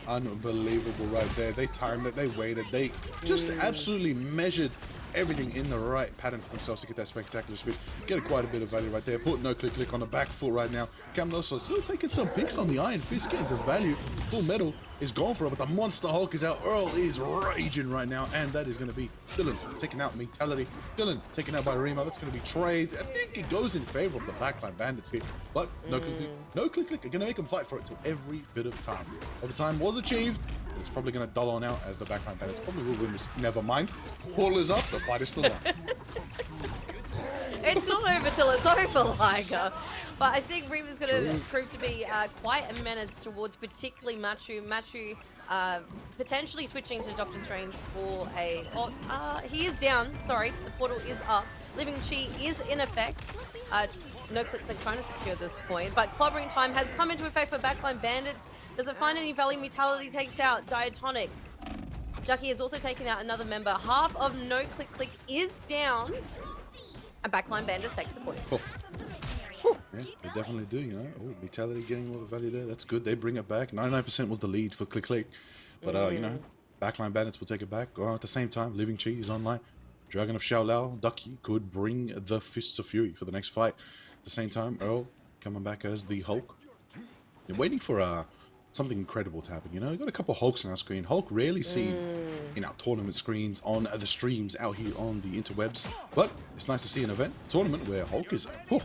Speaker 2: Unbelievable right there. They timed it, they waited, they just absolutely measured everything in the right pattern for themselves to get that spectacular speed. Get quite a bit of value right there. Put No Click Click on the back foot right now. Camloso still taking some picks on the Iron Fist, getting some value. Full Metal is going for it, but the Monster Hulk is out. Earl is raging right now, and that is going to be Dylan taking out Mentality. Dylan taken out by Rima. That's going to be trades. I think it goes in favor of the Backline Bandits here, but No Click Click, No Click Click are going to make them fight for it till every bit of time. Overtime was achieved. It's probably going to dull on out as the Backline Bandits probably will win this. Never mind. Portal is up. The fight is still on.
Speaker 9: It's not over till it's over, Liger. But I think Rima's going to prove to be quite a menace towards particularly Machu. Machu potentially switching to Doctor Strange for a... he is down. Sorry. The portal is up. Living Chi is in effect. No Click Click trying to secure this point. But clobbering time has come into effect for Backline Bandits. Doesn't find any value. Mentality takes out Diatonic. Ducky has also taken out another member. Half of No Click Click is down. And Backline Bandits takes the point.
Speaker 2: Oh. Yeah, they definitely do, you know. Oh, Mentality getting a lot of value there. That's good. They bring it back. 99% was the lead for Click Click. But, you know, Backline Bandits will take it back. At the same time, Living Chi is online. Dragon of Xiaolao, Ducky could bring the Fists of Fury for the next fight. At the same time, Earl coming back as the Hulk. They're waiting for something incredible to happen, you know. We've got a couple of Hulks on our screen. Hulk rarely seen in our tournament screens, on the streams out here on the interwebs. But it's nice to see an event, tournament where Hulk is, I'll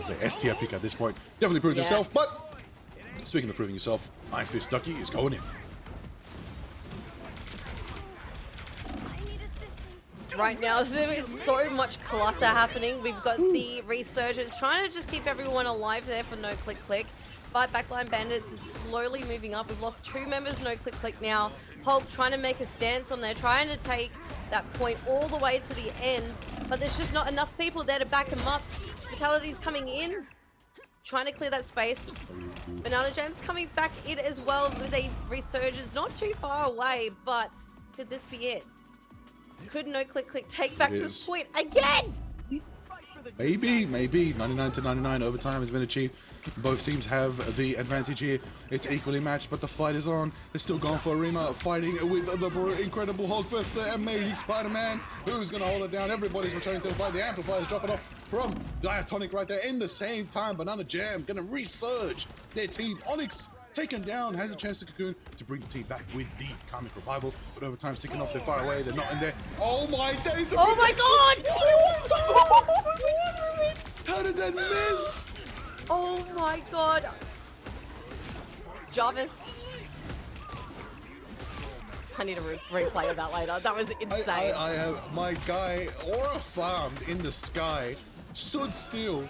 Speaker 2: say S-tier pick at this point. Definitely proved himself, but speaking of proving yourself, Iron Fist Ducky is going in.
Speaker 9: Right now, there is so much clutter happening. We've got the Resurgence trying to just keep everyone alive there for No Click Click. But Backline Bandits is slowly moving up. We've lost 2 members, No Click Click now. Hulk trying to make a stance on there, trying to take that point all the way to the end. But there's just not enough people there to back him up. Fatality's coming in, trying to clear that space. Banana Jam's coming back in as well with a Resurgence. Not too far away, but could this be it? Could No Click Click take back this point again?
Speaker 2: Maybe. 99 to 99 overtime has been achieved. Both teams have the advantage here. It's equally matched, but the fight is on. They're still going for Rima, fighting with the incredible Hulk versus the amazing Spider-Man. Who's going to hold it down? Everybody's returning to the fight. The Amplifier's dropping off from Diatonic right there. In the same time, Banana Jam going to resurge their team. Onyx taken down, has a chance to cocoon to bring the team back with the Karmic Revival. But overtime's ticking off, they're far away, they're not in there. Oh my days!
Speaker 9: Oh my god!
Speaker 2: What? How did that miss?
Speaker 9: Oh my god. Jarvis. I need a replay of that later. That was insane.
Speaker 2: I have my guy aura farmed in the sky, stood still,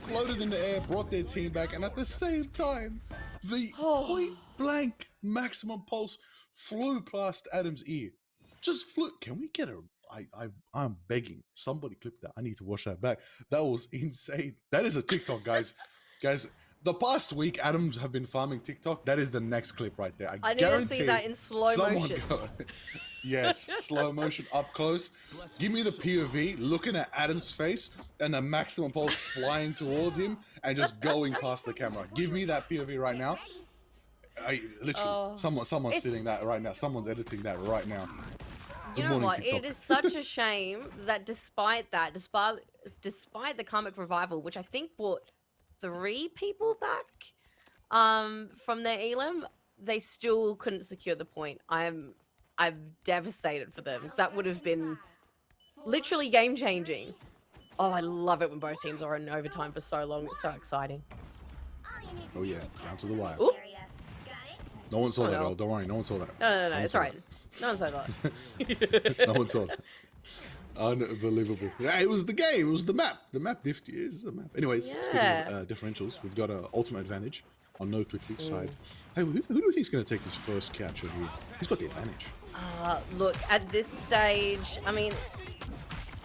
Speaker 2: floated in the air, brought their team back, and at the same time, the point blank maximum pulse flew past Adam's ear. Just flew. Can we get a... I'm begging. Somebody clip that. I need to watch that back. That was insane. That is a TikTok, guys. Guys, the past week, Adams have been farming TikTok. That is the next clip right there.
Speaker 9: I need to see that in slow motion.
Speaker 2: Yes, slow motion up close. Give me the POV looking at Adam's face and a maximum pulse flying towards him and just going past the camera. Give me that POV right now. Literally, someone's stealing that right now. Someone's editing that right now.
Speaker 9: You know what? TikTok. It is such a shame that despite the Karmic Revival, which I think brought 3 people back from their elim, they still couldn't secure the point. I'm devastated for them because that would have been literally game changing. Oh, I love it when both teams are in overtime for so long. It's so exciting.
Speaker 2: Oh yeah, down to the wire.
Speaker 9: Ooh.
Speaker 2: No one saw that, Earl. Don't worry, no one saw that.
Speaker 9: No, it's alright. No one saw that.
Speaker 2: No one saw that. Unbelievable. Yeah, it was the game. It was the map. The map is the map. Anyways, speaking of differentials, we've got an ultimate advantage on No Click Click side. Hey, who do we think is going to take this first capture here? Who's got the advantage?
Speaker 9: Look, at this stage, I mean,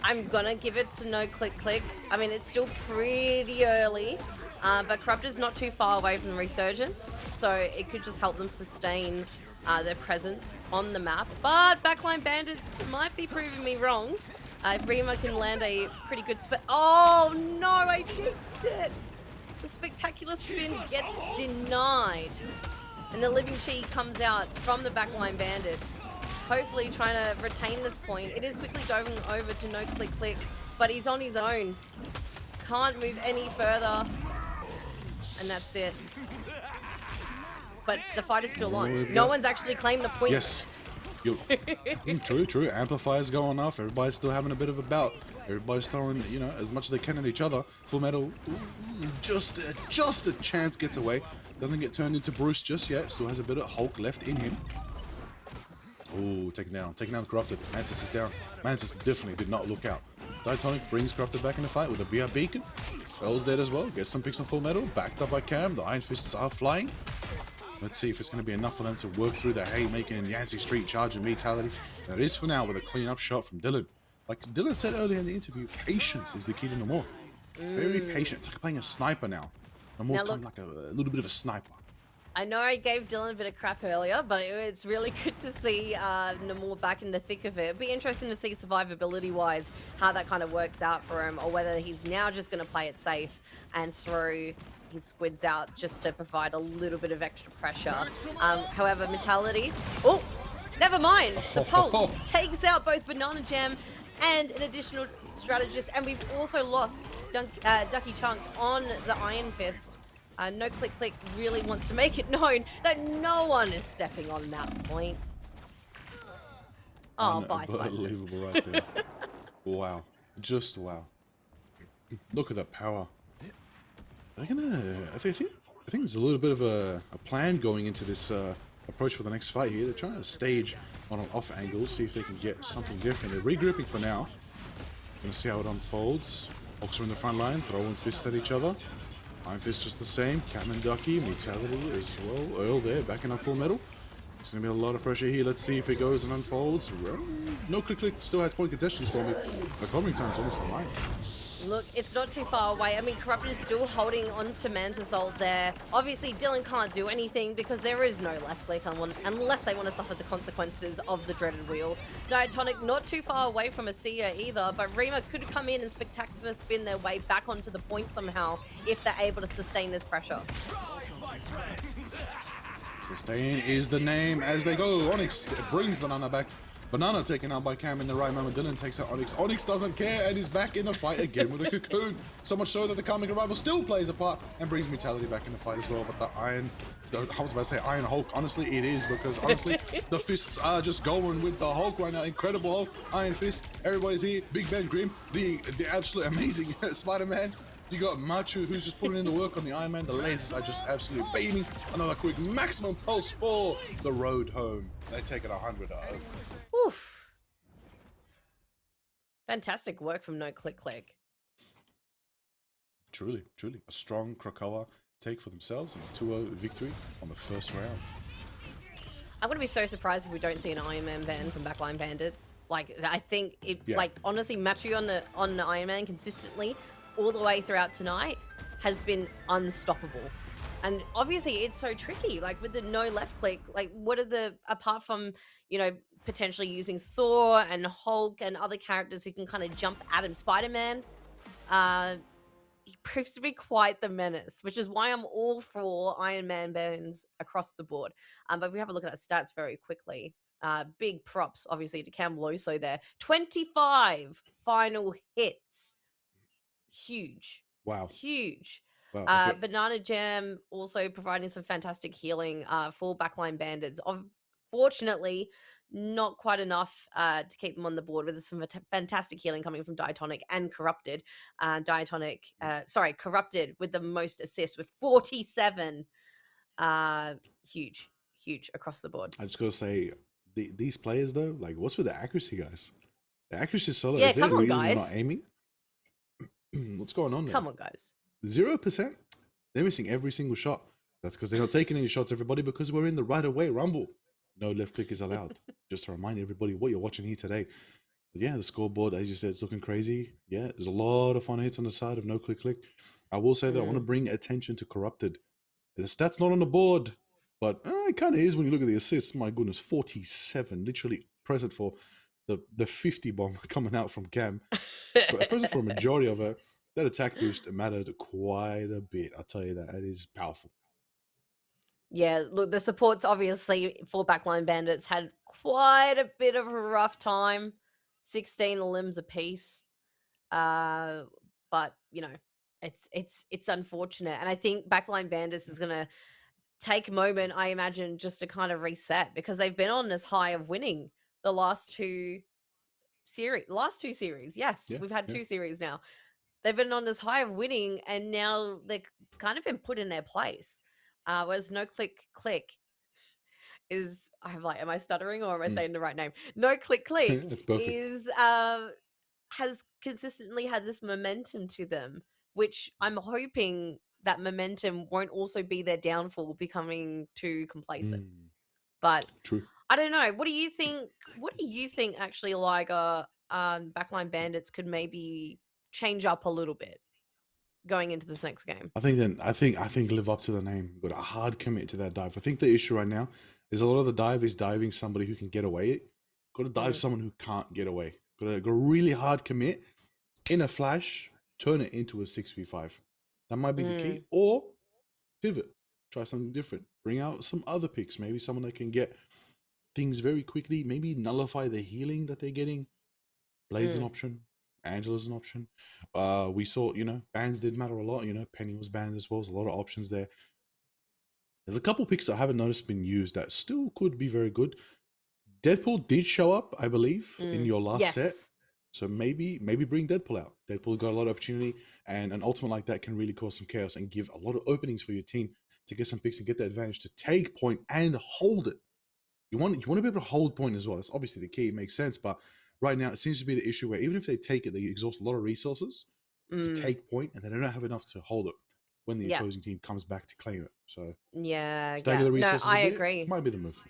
Speaker 9: I'm gonna give it to no click click. I mean, it's still pretty early, but Corrupted's not too far away from the Resurgence, so it could just help them sustain their presence on the map. But backline bandits might be proving me wrong. If Rima can land a pretty good spin. Oh no, I jinxed it! The spectacular spin gets denied. And the Living Chi comes out from the backline bandits, hopefully trying to retain this point. It is quickly going over to no click click, but he's on his own. Can't move any further. And that's it. But the fight is still on. No one's actually claimed the point.
Speaker 2: Yes. True. Amplifier's going off. Everybody's still having a bit of a bout. Everybody's throwing, you know, as much as they can at each other. Full Metal, just a chance gets away. Doesn't get turned into Bruce just yet. Still has a bit of Hulk left in him. Oh, taken down Corrupted. Mantis is down. Mantis definitely did not look out. Diatonic brings Corrupted back in the fight with a BR Beacon. Fell's dead as well. Gets some picks on Full Metal. Backed up by Cam. The Iron Fists are flying. Let's see if it's going to be enough for them to work through the haymaking and Yancey Street charge and mentality. That is for now with a clean-up shot from Dylan. Like Dylan said earlier in the interview, patience is the key to Namor. Very patient. It's like playing a sniper now. Namor's kind of like a little bit of a sniper.
Speaker 9: I know I gave Dylan a bit of crap earlier, but it's really good to see Namor back in the thick of it. It'd be interesting to see survivability-wise how that kind of works out for him, or whether he's now just going to play it safe and throw his squids out just to provide a little bit of extra pressure. However, mentality. Oh, never mind. The Pulse takes out both Banana Jam and an additional strategist, and we've also lost Ducky Chunk on the Iron Fist. No Click Click really wants to make it known that no one is stepping on that point. Oh, bye, Spider.
Speaker 2: Unbelievable right there. Wow. Just wow. Look at that power. I think there's a little bit of a plan going into this approach for the next fight here. They're trying to stage on an off angle, see if they can get something different. They're regrouping for now. Gonna see how it unfolds. Hawks are in the front line, throwing fists at each other. Iron Fist just the same. Cam and Ducky, Mentality as well. Earl there, backing up Full Metal. It's gonna be a lot of pressure here. Let's see if it goes and unfolds. No Click Click still has point contention, Stormie. The covering time's almost aligned.
Speaker 9: Look, it's not too far away. I mean, Corrupted is still holding onto Mantis ult there. Obviously, Dylan can't do anything because there is no left click unless they want to suffer the consequences of the dreaded wheel. Diatonic not too far away from a seer either, but Rima could come in and spectacular spin their way back onto the point somehow if they're able to sustain this pressure.
Speaker 2: Sustain is the name as they go. Onyx brings Banana back. Banana taken out by Cam in the right moment. Dylan takes out Onyx. Onyx doesn't care and is back in the fight again with a Cocoon. So much so that the Karmic Arrival still plays a part and brings Mentality back in the fight as well. But the Iron, I was about to say Iron Hulk. Honestly, it is, because honestly, the fists are just going with the Hulk right now. Incredible Hulk, Iron Fist. Everybody's here. Big Ben Grimm, the absolute amazing Spider-Man. You got Machu, who's just putting in the work on the Iron Man. The lasers are just absolutely beaming. Another quick maximum pulse for the road home. They take it 100 over.
Speaker 9: Oof. Fantastic work from No Click Click.
Speaker 2: Truly. A strong Krakoa take for themselves and a 2-0 victory on the first round.
Speaker 9: I'm gonna be so surprised if we don't see an Iron Man ban from Backline Bandits. Like, I think it, like, honestly, Matthew on the Iron Man consistently all the way throughout tonight has been unstoppable. And obviously it's so tricky, like with the no left click, like what are the, apart from, you know, potentially using Thor and Hulk and other characters who can kind of jump at him, Spider-Man, he proves to be quite the menace, which is why I'm all for Iron Man bans across the board. But if we have a look at our stats very quickly, big props obviously to Cam Loso there. 25 final hits. Huge.
Speaker 2: Wow.
Speaker 9: Huge.
Speaker 2: Wow, okay.
Speaker 9: Banana Jam also providing some fantastic healing for Backline Bandits. Unfortunately, not quite enough to keep them on the board, with some fantastic healing coming from Diatonic and Corrupted. Corrupted with the most assists with 47. Huge across the board.
Speaker 2: I just gotta say, these players though, like, what's with the accuracy, guys? The accuracy is solid.
Speaker 9: Yeah,
Speaker 2: Is there
Speaker 9: come
Speaker 2: a
Speaker 9: on,
Speaker 2: reason they're
Speaker 9: guys.
Speaker 2: not aiming? What's going on there?
Speaker 9: Come on, guys.
Speaker 2: 0%? They're missing every single shot. That's because they're not taking any shots, everybody, because we're in the right-of-way rumble. No left click is allowed. Just to remind everybody what you're watching here today. But yeah, the scoreboard, as you said, it's looking crazy. Yeah, there's a lot of fun hits on the side of no click click. I will say that I want to bring attention to corrupted. The stats not on the board, but it kind of is when you look at the assists. My goodness, 47, literally present for the 50 bomb coming out from Cam. Present for a majority of it. That attack boost mattered quite a bit. I'll tell you that. It is powerful.
Speaker 9: Yeah, look, the supports obviously for backline bandits had quite a bit of a rough time. 16 limbs apiece. But you know, it's unfortunate. And I think backline bandits is gonna take a moment, I imagine, just to kind of reset because they've been on this high of winning the last two series. Yes, we've had two series now. They've been on this high of winning, and now they've kind of been put in their place. Whereas no click click is, I'm like, am I stuttering or am I saying the right name? No click click
Speaker 2: That's perfect.
Speaker 9: is has consistently had this momentum to them, which I'm hoping that momentum won't also be their downfall, becoming too complacent. But
Speaker 2: true.
Speaker 9: I don't know. What do you think? What do you think actually, Liger, backline bandits could maybe change up a little bit going into this next game?
Speaker 2: I think live up to the name. Got a hard commit to that dive. I think the issue right now is a lot of the dive is diving somebody who can get away. Got to dive someone who can't get away. Got to really hard commit in a flash, turn it into a 6v5. That might be the key. Or pivot, try something different. Bring out some other picks. Maybe someone that can get things very quickly. Maybe nullify the healing that they're getting. Blade's an option. Angela's an option. We saw, bans did matter a lot. Penny was banned as well. There's a lot of options there. There's a couple picks that I haven't noticed been used that still could be very good. Deadpool did show up, I believe, in your last set. So maybe bring Deadpool out. Deadpool got a lot of opportunity, and an ultimate like that can really cause some chaos and give a lot of openings for your team to get some picks and get the advantage to take point and hold it. You want to be able to hold point as well. It's obviously the key. It makes sense, but right now it seems to be the issue where even if they take it, they exhaust a lot of resources to take point, and they don't have enough to hold it when the opposing team comes back to claim it. So stagger the resources.
Speaker 9: No, I agree.
Speaker 2: Might be the move.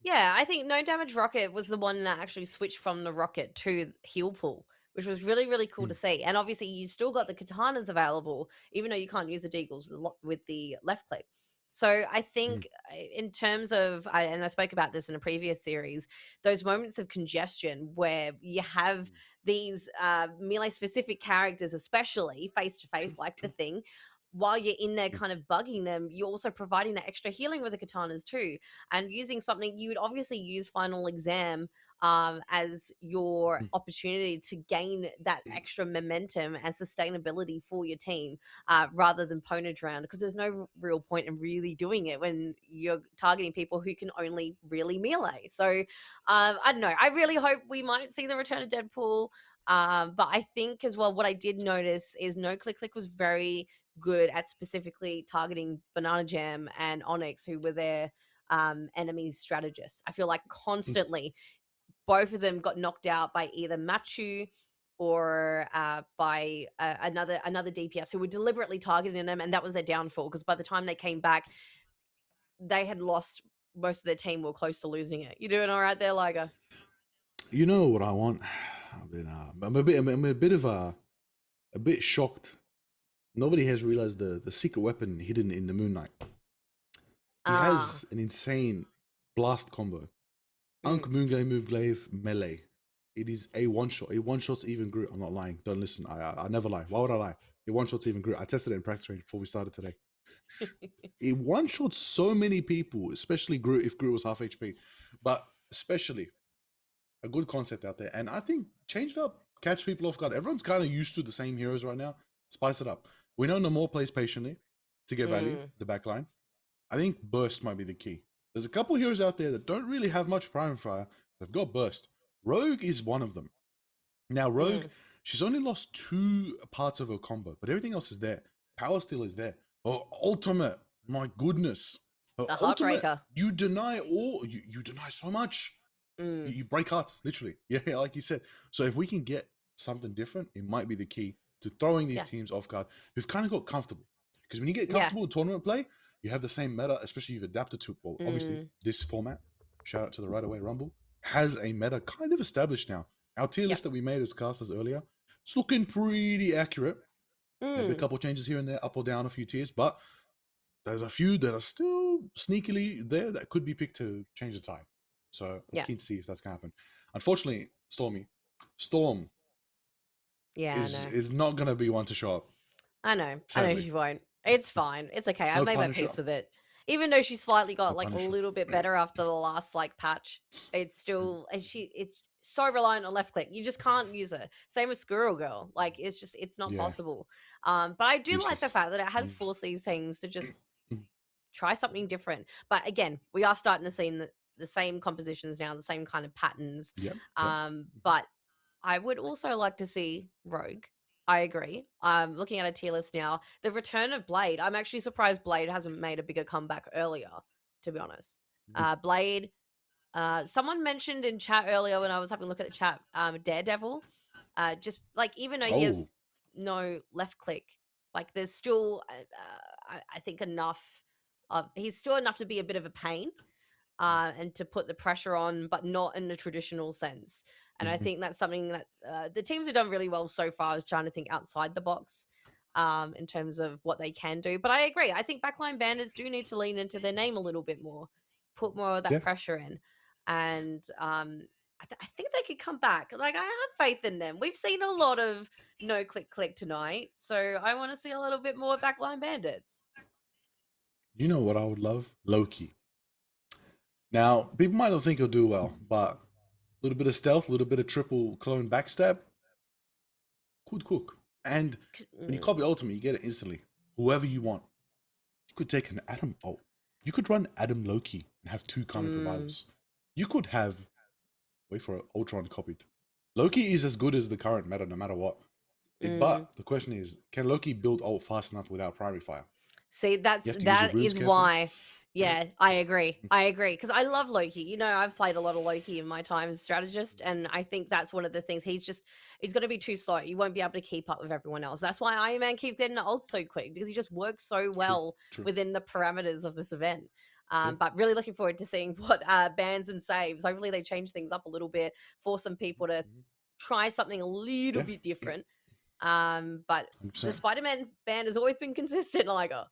Speaker 9: Yeah, I think No Damage Rocket was the one that actually switched from the rocket to heal pool, which was really, really cool to see. And obviously, you still got the katanas available, even though you can't use the deagles with the left click. So I think in terms of, and I spoke about this in a previous series, those moments of congestion where you have these melee-specific characters, especially face-to-face, like the Thing, while you're in there kind of bugging them, you're also providing that extra healing with the katanas too. And using something, you would obviously use Final Exam as your opportunity to gain that extra momentum and sustainability for your team rather than ponage round, because there's no real point in really doing it when you're targeting people who can only really melee. So I don't know. I really hope we might see the return of Deadpool. But I think as well, what I did notice is No Click Click was very good at specifically targeting Banana Jam and Onyx, who were their enemy strategists. I feel like constantly both of them got knocked out by either Machu or by another DPS who were deliberately targeting them, and that was their downfall, because by the time they came back, they had lost most of their team, were close to losing it. You doing all right there, Liger?
Speaker 2: You know what I want? I'm a bit shocked. Nobody has realized the secret weapon hidden in the Moon Knight. He has an insane blast combo. Unk Moonglaive Moonglaive melee. It is a one-shot. A one-shot's even Groot. I'm not lying. Don't listen. I never lie. Why would I lie? A one-shot's even Groot. I tested it in practice range before we started today. It one-shot so many people, especially Groot if Groot was half HP. But especially a good concept out there. And I think change it up. Catch people off guard. Everyone's kind of used to the same heroes right now. Spice it up. We know Namor plays patiently to get value, the backline. I think burst might be the key. There's a couple heroes out there that don't really have much prime fire. They've got burst. Rogue is one of them. Now, Rogue, she's only lost 2 parts of her combo, but everything else is there. Power still is there. Her ultimate, my goodness. Her
Speaker 9: The
Speaker 2: ultimate,
Speaker 9: Heartbreaker.
Speaker 2: you deny all, you deny so much. You break hearts, literally. Yeah, like you said. So if we can get something different, it might be the key to throwing these teams off guard who've kind of got comfortable. Because when you get comfortable with tournament play, you have the same meta, especially you've adapted to, obviously, this format, shout out to the Right Away Rumble, has a meta kind of established now. Our tier list that we made as casters earlier, it's looking pretty accurate. There'll be a couple changes here and there, up or down a few tiers, but there's a few that are still sneakily there that could be picked to change the tide. So I'm keen to see if that's going to happen. Unfortunately, Storm is not going to be one to show up.
Speaker 9: I know.
Speaker 2: Sadly.
Speaker 9: I know she won't. It's fine. It's okay. I've
Speaker 2: No
Speaker 9: made my
Speaker 2: Punisher.
Speaker 9: peace with it. Even though she slightly got like a
Speaker 2: Punisher.
Speaker 9: little bit better after the last like patch, it's still and it's so reliant on left click. You just can't use her. Same with Squirrel Girl. Like it's not possible. But I do like the fact that it has forced these things to just try something different. But again, we are starting to see the same compositions now, the same kind of patterns. But I would also like to see Rogue. I agree. Looking at a tier list now, the return of Blade. I'm actually surprised Blade hasn't made a bigger comeback earlier, to be honest. Blade, someone mentioned in chat earlier when I was having a look at the chat, Daredevil. Just like, even though he has no left click, like there's still, I think enough, he's still enough to be a bit of a pain. And to put the pressure on, but not in the traditional sense. And I think that's something that the teams have done really well so far, is trying to think outside the box in terms of what they can do. But I agree. I think backline bandits do need to lean into their name a little bit more, put more of that pressure in. And I think they could come back. Like, I have faith in them. We've seen a lot of no click tonight. So I want to see a little bit more backline bandits.
Speaker 2: You know what I would love? Loki. Now, people might not think he'll do well, but a little bit of stealth, a little bit of triple clone backstab, could cook. And when you copy ultimate, you get it instantly. Whoever you want. You could take an Adam ult. You could run Adam Loki and have 2 comic revivals. You could have, wait for it, Ultron copied. Loki is as good as the current meta, no matter what. But the question is, can Loki build ult fast enough without primary fire?
Speaker 9: See, that is why. Yeah, I agree. Because I love Loki. You know, I've played a lot of Loki in my time as strategist, and I think that's one of the things. He's going to be too slow. You won't be able to keep up with everyone else. That's why Iron Man keeps getting the ult so quick, because he just works so well within the parameters of this event. But really looking forward to seeing what bans and saves. Hopefully they change things up a little bit, force some people to try something a little bit different. But 100%. The Spider-Man ban has always been consistent, Liger.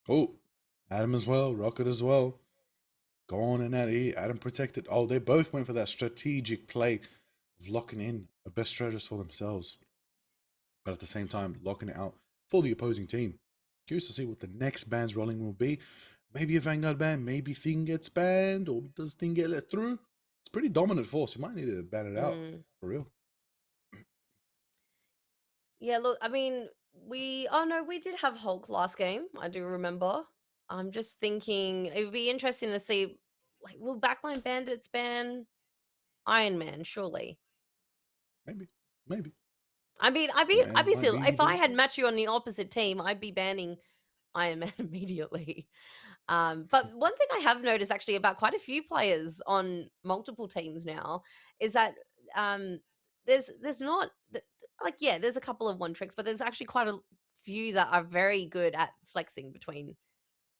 Speaker 2: Oh, Adam as well, Rocket as well. Go on in that E. Adam protected. Oh, they both went for that strategic play of locking in a best strategist for themselves. But at the same time, locking it out for the opposing team. Curious to see what the next ban's rolling will be. Maybe a Vanguard ban, maybe Thing gets banned, or does Thing get let through? It's pretty dominant force. You might need to ban it out, for real.
Speaker 9: Yeah, look, I mean, we did have Hulk last game. I do remember. I'm just thinking it would be interesting to see, like, will backline bandits ban Iron Man? Surely.
Speaker 2: Maybe.
Speaker 9: I mean, I'd be still. If I had Machu on the opposite team, I'd be banning Iron Man immediately. But one thing I have noticed actually about quite a few players on multiple teams now is that there's not like, yeah, there's a couple of one tricks, but there's actually quite a few that are very good at flexing between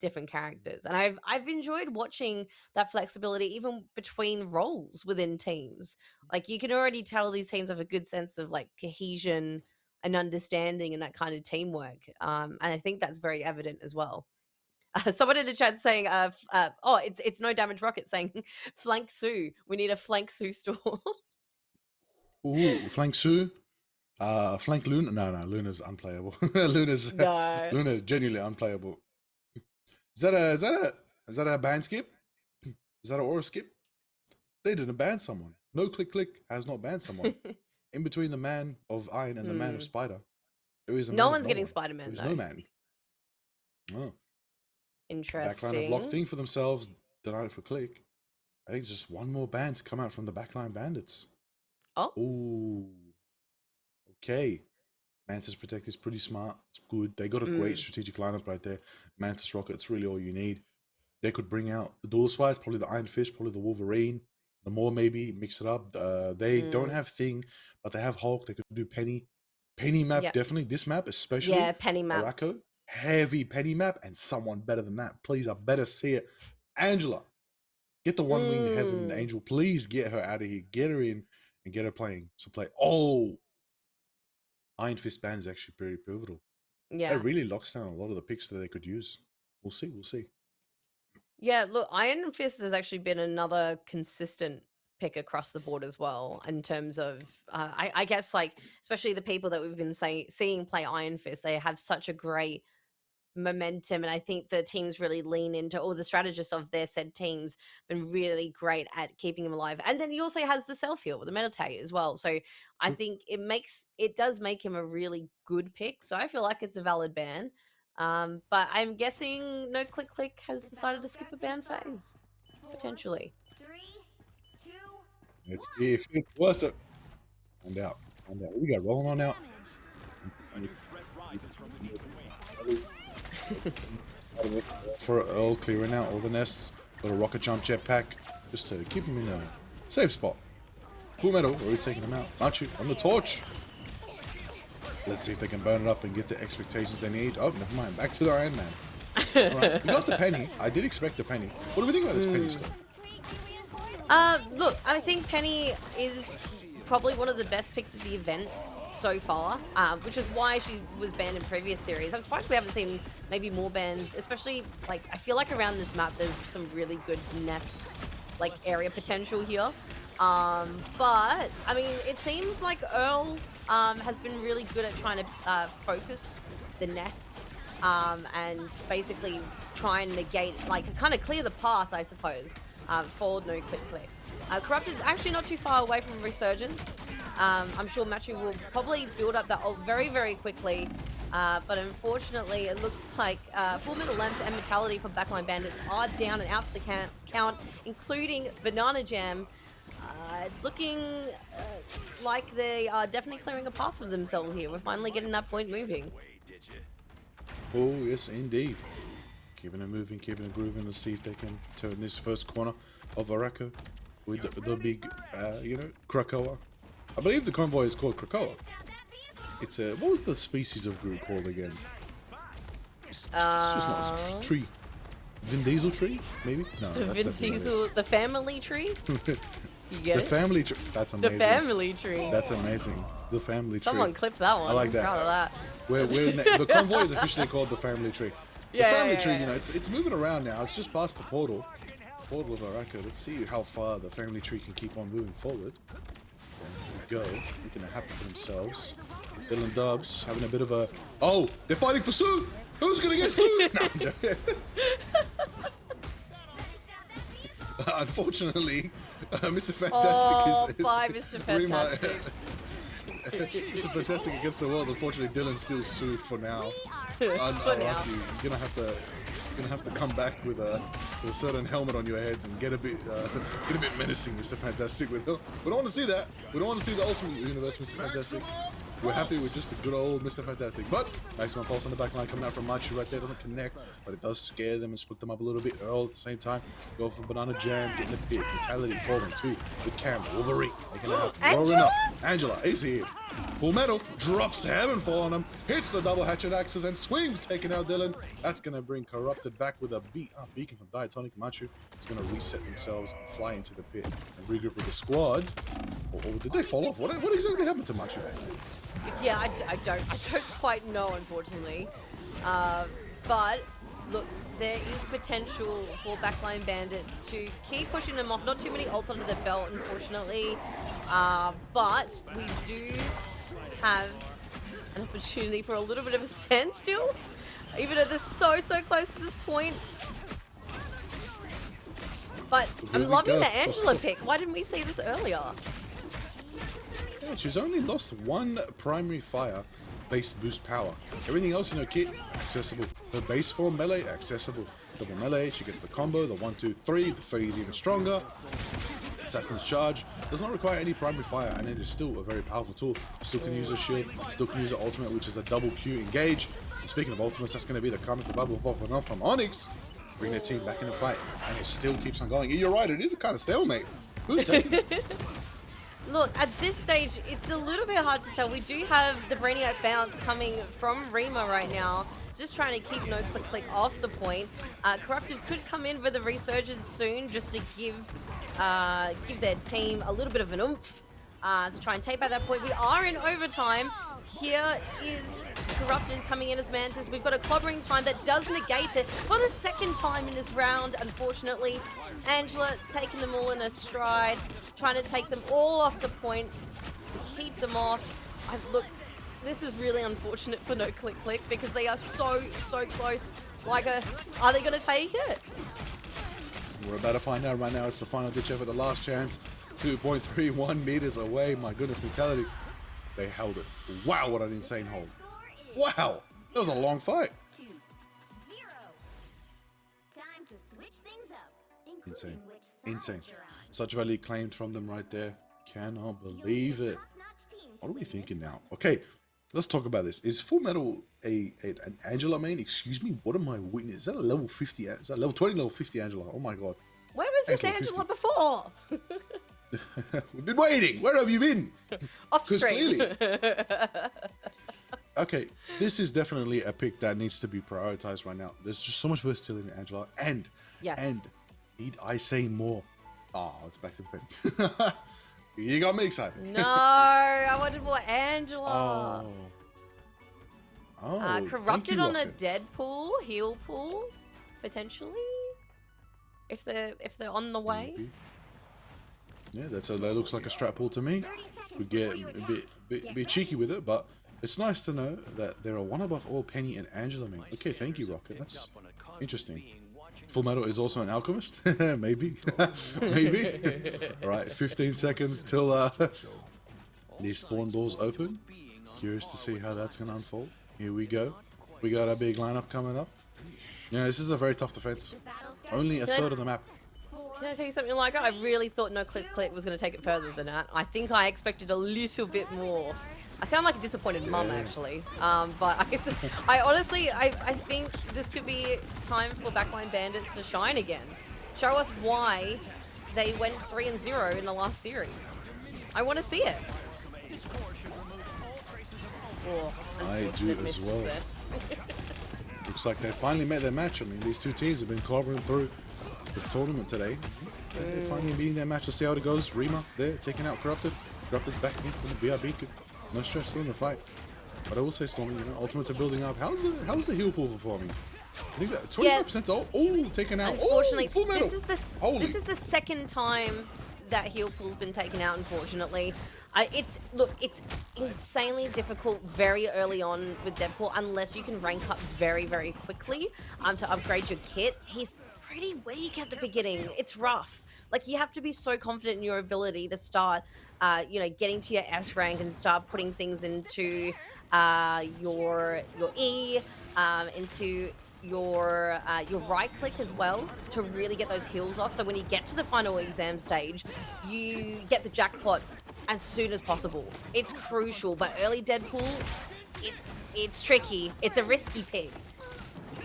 Speaker 9: different characters, and I've enjoyed watching that flexibility even between roles within teams. Like, you can already tell these teams have a good sense of like cohesion and understanding and that kind of teamwork, and I think that's very evident as well. Someone in the chat saying, it's no damage rocket saying, flank Sue. We need a flank Sue store.
Speaker 2: Ooh, flank Sue. Flank Luna. No, Luna's unplayable. Luna genuinely unplayable. Is that a ban skip? Is that an aura skip? They didn't ban someone. No click has not banned someone. In between the man of Iron and the man of Spider, there is a
Speaker 9: no one's getting Spider-Man.
Speaker 2: There's no man. Oh.
Speaker 9: Interesting.
Speaker 2: Backline have locked thing for themselves, denied it for click. I think just one more ban to come out from the backline bandits.
Speaker 9: Oh.
Speaker 2: Ooh. Okay. Mantis Protect is pretty smart. It's good. They got a great strategic lineup right there. Mantis Rocket, it's really all you need. They could bring out the Dual Spies, probably the Iron Fist, probably the Wolverine. The more maybe, mix it up. They don't have Thing, but they have Hulk. They could do Penny. Penny map, definitely. This map, especially.
Speaker 9: Yeah, Penny map.
Speaker 2: Araco, heavy Penny map, and someone better than that. Please, I better see it. Angela, get the one-winged heaven angel. Please get her out of here. Get her in and get her playing. So play. Oh, Iron Fist ban is actually pretty pivotal.
Speaker 9: Yeah.
Speaker 2: That really locks down a lot of the picks that they could use. We'll see. We'll see.
Speaker 9: Yeah, look, Iron Fist has actually been another consistent pick across the board as well in terms of, I guess, like, especially the people that we've been seeing play Iron Fist, they have such a great momentum, and I think the teams really lean into, or the strategists of their said teams been really great at keeping him alive. And then he also has the self heal with the meditate as well, so I think it does make him a really good pick. So I feel like it's a valid ban, but I'm guessing No Click Click has decided to skip a ban phase potentially.
Speaker 7: 3, 2,
Speaker 2: Let's see if it's worth it. Find out. Find out. We got rolling on out. For Earl, clearing out all the nests. Got a rocket jump jetpack just to keep him in a safe spot. Full metal, already taking him out. Aren't you? On the torch. Let's see if they can burn it up and get the expectations they need. Oh, never mind. Back to the Iron Man. Right. We got the penny. I did expect the penny. What do we think about this penny stuff?
Speaker 9: Look, I think Penny is probably one of the best picks of the event so far, which is why she was banned in previous series. I'm surprised we haven't seen maybe more bans, especially, like, I feel like around this map there's some really good nest, like, area potential here. But, I mean, it seems like Earl has been really good at trying to focus the nests and basically try and negate, like, kind of clear the path, I suppose, for No Click Click. Corrupted is actually not too far away from Resurgence. I'm sure Machu will probably build up that ult very, very quickly. But unfortunately, it looks like Full Metal Lamps and Mentality for Backline Bandits are down and out for the count, including Banana Jam. It's looking like they are definitely clearing a path for themselves here. We're finally getting that point moving.
Speaker 2: Oh, yes, indeed. Keeping it moving, keeping it grooving. Let's see if they can turn this first corner of Araka with the big, Krakoa. I believe the convoy is called Krakoa. It's a, what was the species of group called again? It's just not a tree. Vin Diesel tree, maybe? No,
Speaker 9: The
Speaker 2: that's
Speaker 9: Vin Diesel, the family tree? You get
Speaker 2: the
Speaker 9: it?
Speaker 2: family tree. That's amazing.
Speaker 9: The family tree.
Speaker 2: That's amazing. The family tree.
Speaker 9: Someone clipped that one.
Speaker 2: I like that.
Speaker 9: I'm proud of that.
Speaker 2: The convoy is officially called the family tree. The
Speaker 9: Yeah,
Speaker 2: family
Speaker 9: yeah,
Speaker 2: tree,
Speaker 9: yeah.
Speaker 2: you know, it's moving around now. It's just past the portal. Portal of Araka. Let's see how far the family tree can keep on moving forward. There we go. Looking to happen for themselves. Dylan Dubs having a bit of a... Oh, they're fighting for Sue! Who's gonna get Sue? No, I'm joking. Unfortunately, Mr. Fantastic is
Speaker 9: bye, Mr. Fantastic.
Speaker 2: Mr. Fantastic against the world. Unfortunately, Dylan's still sued for now.
Speaker 9: For now.
Speaker 2: Unlucky. You're gonna have to come back with a certain helmet on your head and get a bit menacing, Mr. Fantastic. We don't want to see that. We don't want to see the Ultimate Universe, Mr. Fantastic. We're happy with just the good old Mr. Fantastic. But maximum pulse on the back line coming out from Machu right there. Doesn't connect, but it does scare them and split them up a little bit. Earl at the same time. Go for Banana Jam, getting the pit. Mentality falling too with Cam. Wolverine. Making it happen. Rolling up. Angela is here. Full Metal drops Heavenfall on him. Hits the double hatchet axes and swings, taking out Dylan. That's going to bring Corrupted back with a beacon from Diatonic. Machu is going to reset themselves and fly into the pit and regroup with the squad. Or did they fall off? What exactly happened to Machu?
Speaker 9: Yeah, I don't quite know, unfortunately. But look, there is potential for Backline Bandits to keep pushing them off. Not too many ults under the belt, unfortunately. But we do have an opportunity for a little bit of a standstill, even though they're so close to this point. But I'm loving the Angela pick. Why didn't we see this earlier?
Speaker 2: Yeah, she's only lost one primary fire base boost power. Everything else, Kit, accessible. Her base form melee, accessible. Double melee, she gets the combo, the 1, 2, 3. The 3 is even stronger. Assassin's Charge does not require any primary fire, and it is still a very powerful tool. Still can use her shield, still can use her ultimate, which is a double Q engage. And speaking of ultimates, that's going to be the comic bubble popping off from Onyx. Bring their team back in the fight, and it still keeps on going. You're right, it is a kind of stalemate. Who's taking it?
Speaker 9: Look, at this stage, it's a little bit hard to tell. We do have the Brainiac bounce coming from Rima right now, just trying to keep No Click Click off the point. Corrupted could come in with a resurgence soon, just to give their team a little bit of an oomph. to try and take back that point. We are in overtime. Here is Corrupted coming in as Mantis. We've got a clobbering time that does negate it for the second time in this round, unfortunately. Angela taking them all in a stride, trying to take them all off the point, keep them off. Look, this is really unfortunate for No Click Click because they are so close. Liger, are they going to take it?
Speaker 2: We're about to find out right now. It's the final ditch effort, the last chance. 2.31 meters away. My goodness, mentality. They held it. Wow, what an insane hold. Wow, that was a long fight.
Speaker 7: 2-0. Time to switch things up.
Speaker 2: Insane. Insane. Such value claimed from them right there. Cannot believe it. What are we thinking now? Okay, let's talk about this. Is Full Metal an Angela main? Excuse me, what am I witnessing? Is that a level 50? Is that level 20, level 50 Angela? Oh my god.
Speaker 9: Where was this Angela before?
Speaker 2: We've been waiting. Where have you been?
Speaker 9: Off stream.
Speaker 2: Clearly. Okay, this is definitely a pick that needs to be prioritized right now. There's just so much versatility in Angela, and need I say more? Oh, it's back to the pen. You got me excited.
Speaker 9: No, I wanted more Angela.
Speaker 2: Oh.
Speaker 9: Corrupted on a dead pool, heal pool, potentially. If they're on the way.
Speaker 2: Maybe. Yeah, that looks like a strat pull to me. We get a bit cheeky with it, but it's nice to know that there are one above all Penny and Angela main. Okay, thank you, Rocket. That's interesting. Full Metal is also an alchemist. Maybe. Maybe. Alright, 15 seconds till these spawn doors open. Curious to see how that's going to unfold. Here we go. We got a big lineup coming up. Yeah, this is a very tough defense. Only a third of the map.
Speaker 9: Can I tell you something, like I really thought No Click Click was going to take it further than that. I think I expected a little bit more. I sound like a disappointed mum, actually. But I honestly, I think this could be time for Backline Bandits to shine again. Show us why they went 3-0 in the last series. I want to see it. Oh,
Speaker 2: I do as well. Looks like they finally met their match. I mean, these two teams have been clobbering through the tournament today. They're finally meeting their match. Let's see how it goes. Rima there, taking out Corrupted. Corrupted's back in from the BRB. No stress, still in the fight. But I will say, Stormie, you know, ultimates are building up. How's the heal pool performing? I think that 25% all taken out.
Speaker 9: Unfortunately,
Speaker 2: Full Metal.
Speaker 9: This is the second time that heal pool's been taken out, unfortunately. It's insanely difficult very early on with Deadpool unless you can rank up very quickly to upgrade your kit. He's pretty weak at the beginning. It's rough. Like, you have to be so confident in your ability to start, you know, getting to your S rank and start putting things into your E, into your right click as well to really get those heals off. So when you get to the final exam stage, you get the jackpot as soon as possible. It's crucial, but early Deadpool, it's tricky. It's a risky pick.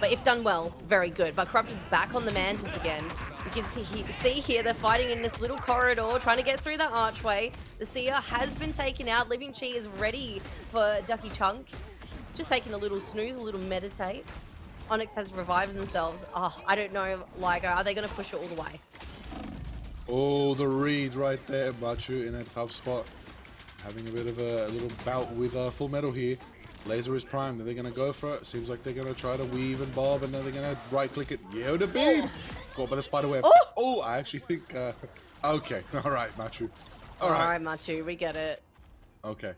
Speaker 9: But if done well, very good. But Corrupted's back on the Mantis again. You can see here they're fighting in this little corridor, trying to get through that archway. The Seer has been taken out. Living Chi is ready for Ducky Chunk. Just taking a little snooze, a little meditate. Onyx has revived themselves. Oh, I don't know, Liger, are they going to push it all the way?
Speaker 2: Oh, the read right there. Machu in a tough spot. Having a bit of a little bout with Full Metal here. Laser is primed. Are they going to go for it? Seems like they're going to try to weave and bob, and then they're going to right-click it. Yeah, the bead! Caught by the spider web. Oh, I actually think... okay, all right, Machu. All right,
Speaker 9: Machu, we get it.
Speaker 2: Okay.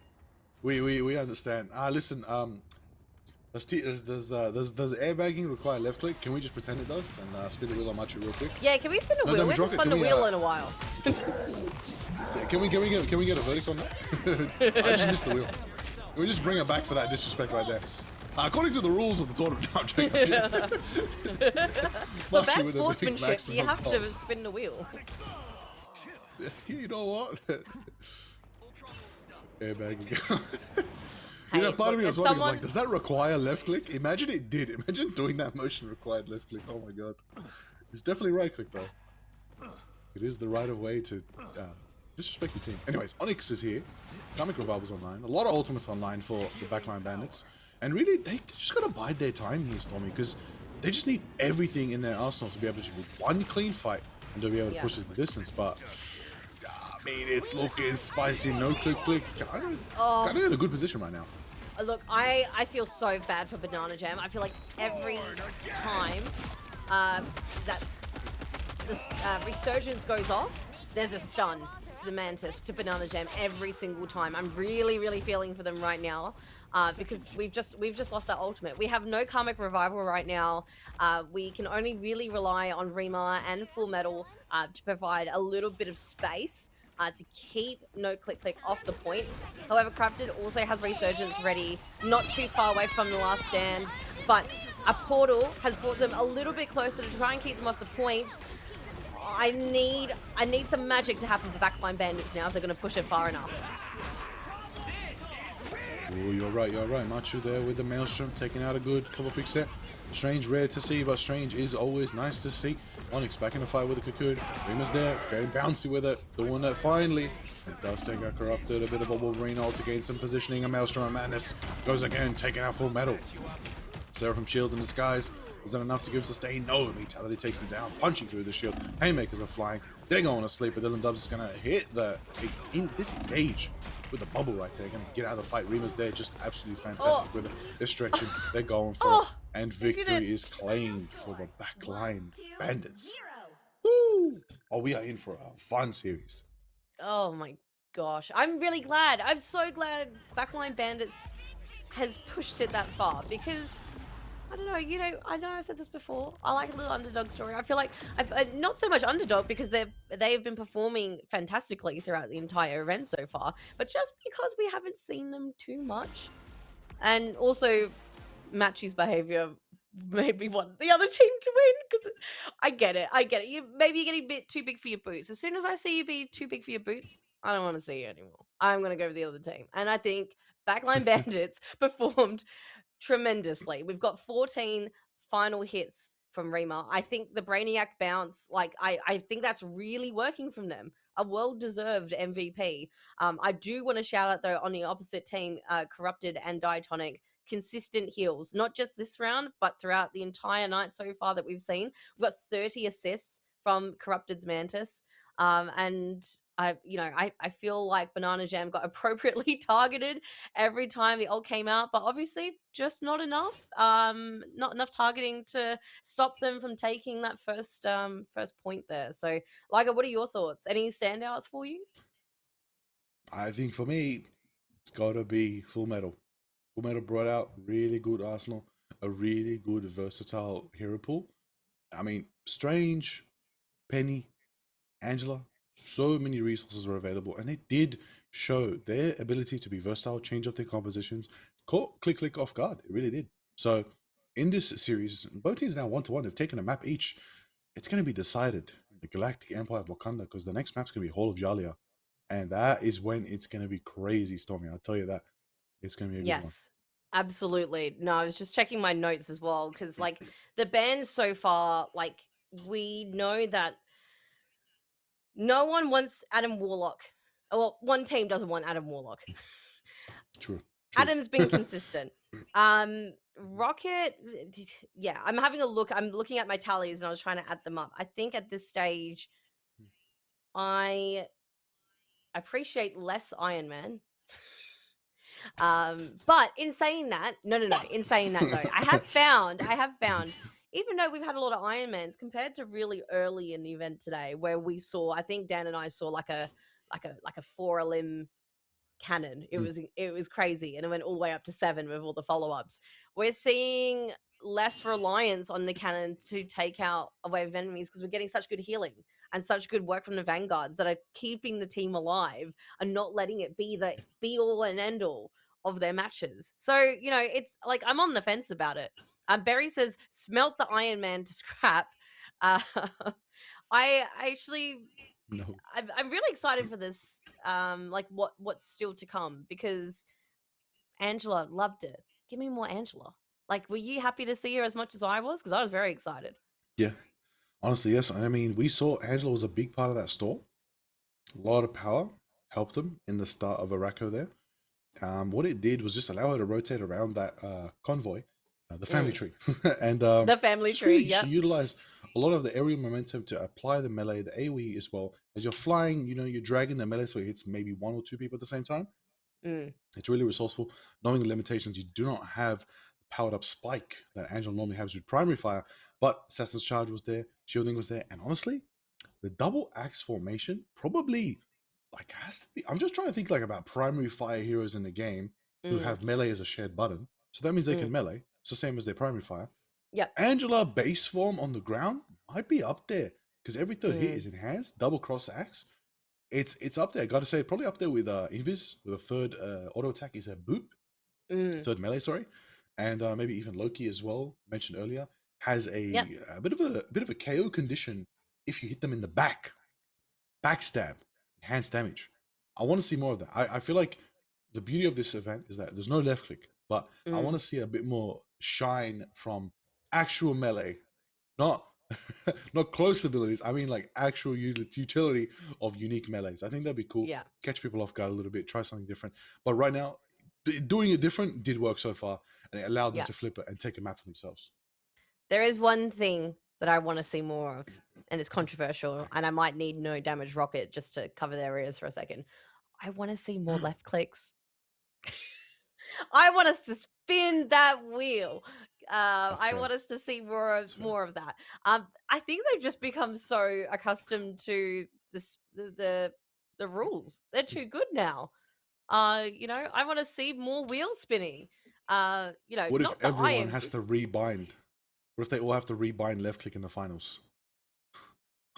Speaker 2: We understand. Listen, does airbagging require left click? Can we just pretend it does? And spin the wheel on Machu real quick?
Speaker 9: Yeah, can we spin the wheel? We haven't spun the wheel in a while.
Speaker 2: Can we get a verdict on that? I just missed the wheel. Can we just bring her back for that disrespect right there? According to the rules of the tournament, I'm joking.
Speaker 9: For bad sportsmanship, you have to spin the wheel.
Speaker 2: You know what? Airbagging. You know, part of me was wondering, like, does that require left click? Imagine it did. Imagine doing that motion required left click. Oh my god. It's definitely right click though. It is the right of way to disrespect your team. Anyways, Onyx is here. Comic Revival's online. A lot of ultimates online for the Backline Bandits. And really, they just gotta bide their time here, Stormie, because they just need everything in their arsenal to be able to do one clean fight and to be able to push it the distance. But mean, it's looking spicy. No click. Kind
Speaker 9: Oh.
Speaker 2: of in a good position right now.
Speaker 9: Look, I feel so bad for Banana Jam. I feel like every time that the Resurgence goes off, there's a stun to the Mantis, to Banana Jam every single time. I'm really feeling for them right now because we've just lost our ultimate. We have no Karmic Revival right now. We can only really rely on Rima and Full Metal to provide a little bit of space to keep no click off the point. However, Corrupted also has Resurgence ready, not too far away from the last stand, but a portal has brought them a little bit closer to try and keep them off the point. I need some magic to happen for Backline Bandits now if they're going to push it far enough.
Speaker 2: Oh, you're right. Machu there with the Maelstrom, taking out a good couple pick set. Strange rare to see, but Strange is always nice to see. Onyx back in the fight with the Cocoon. Rima's there, getting bouncy with it. The one that finally it does take out Corrupted. A bit of a Wolverine ult to gain some positioning. A Maelstrom of Madness goes again, taking out Full Metal. Seraphim Shield in the skies. Is that enough to give sustain? No, Vitality takes him down, punching through the shield. Haymakers are flying. They're going to sleep, but Dylan Dubs is going to hit the disengage with the bubble right there. Going to get out of the fight. Rima's there, just absolutely fantastic with it. They're stretching, they're going for it. And victory is claimed for the backline Bandits. Woo! Oh, we are in for a fun series.
Speaker 9: Oh my gosh. I'm really glad. I'm so glad Backline Bandits has pushed it that far because I don't know, I know I've said this before. I like a little underdog story. I feel like not so much underdog because they've been performing fantastically throughout the entire event so far, but just because we haven't seen them too much. And also Machi's behavior made me want the other team to win because I get it. Maybe you're getting a bit too big for your boots. As soon as I see you be too big for your boots, I don't want to see you anymore. I'm going to go with the other team. And I think Backline Bandits performed tremendously. We've got 14 final hits from Rima. I think the Brainiac bounce, I think that's really working from them. A well-deserved MVP. I do want to shout out, though, on the opposite team, Corrupted and Diatonic, consistent heals, not just this round, but throughout the entire night so far that we've seen. We've got 30 assists from Corrupted's Mantis. And I feel like Banana Jam got appropriately targeted every time the ult came out, but obviously just not enough. Not enough targeting to stop them from taking that first point there. So, Liger, what are your thoughts? Any standouts for you?
Speaker 2: I think for me, it's got to be Full Metal. Full Metal brought out really good arsenal, a really good versatile hero pool. I mean, Strange, Penny, Angela, so many resources were available, and they did show their ability to be versatile, change up their compositions, caught click off guard. It really did. So in this series, both teams now 1-1. They've taken a map each. It's going to be decided in the Galactic Empire of Wakanda because the next map's going to be Hall of Jalia, and that is when it's going to be crazy, Stormie. I'll tell you that. It's going to be a good one.
Speaker 9: Yes, absolutely. No, I was just checking my notes as well because, the bans so far, we know that no one wants Adam Warlock. Well, one team doesn't want Adam Warlock.
Speaker 2: True.
Speaker 9: Adam's been consistent. Rocket, yeah, I'm having a look. I'm looking at my tallies and I was trying to add them up. I think at this stage, I appreciate less Iron Man. But in saying that, no. In saying that though, I have found, even though we've had a lot of Iron Mans compared to really early in the event today, where we saw, I think Dan and I saw like a 4-limb cannon. It was crazy, and it went all the way up to 7 with all the follow-ups. We're seeing less reliance on the cannon to take out a wave of enemies because we're getting such good healing and such good work from the vanguards that are keeping the team alive and not letting it be the be all and end all of their matches. So it's like I'm on the fence about it. Beri says smelt the Iron Man to scrap. I actually
Speaker 2: No.
Speaker 9: I'm really excited for this. What's still to come, because Angela loved it. Give me more Angela. Were you happy to see her as much as I was? Because I was very excited.
Speaker 2: Yeah. Honestly, yes. I mean, we saw Angela was a big part of that storm. A lot of power helped them in the start of Araco there. What it did was just allow her to rotate around that convoy, the family tree. And
Speaker 9: the family tree,
Speaker 2: yeah. She utilized a lot of the aerial momentum to apply the melee, the AoE as well. As you're flying, you're dragging the melee so it hits maybe 1 or 2 people at the same time. It's really resourceful, knowing the limitations. You do not have the powered up spike that Angela normally has with primary fire, but Assassin's Charge was there, shielding was there, and honestly, the double axe formation probably has to be. I'm just trying to think about primary fire heroes in the game who have melee as a shared button. So that means they can melee. It's the same as their primary fire.
Speaker 9: Yep.
Speaker 2: Angela base form on the ground might be up there because every third hit is enhanced. Double cross axe. It's up there. Got to say, probably up there with Invis. With a third auto attack is a boop. Third melee, sorry, and maybe even Loki as well. Mentioned earlier has a bit of a KO condition if you hit them in the backstab, enhanced damage. I want to see more of that. I feel like the beauty of this event is that there's no left click, but I want to see a bit more shine from actual melee, not close abilities. I mean, actual utility of unique melees. I think that'd be cool.
Speaker 9: Yeah.
Speaker 2: Catch people off guard a little bit, try something different. But right now, doing it different did work so far, and it allowed them to flip it and take a map for themselves.
Speaker 9: There is one thing that I want to see more of, and it's controversial, and I might need no damage rocket just to cover their ears for a second. I want to see more left clicks. I want us to spin that wheel. I want us to see more of that. I think they've just become so accustomed to the rules. They're too good now. I want to see more wheel spinning.
Speaker 2: What if
Speaker 9: not the
Speaker 2: everyone
Speaker 9: iron
Speaker 2: has to rebind? What if they all have to rebind left click in the finals?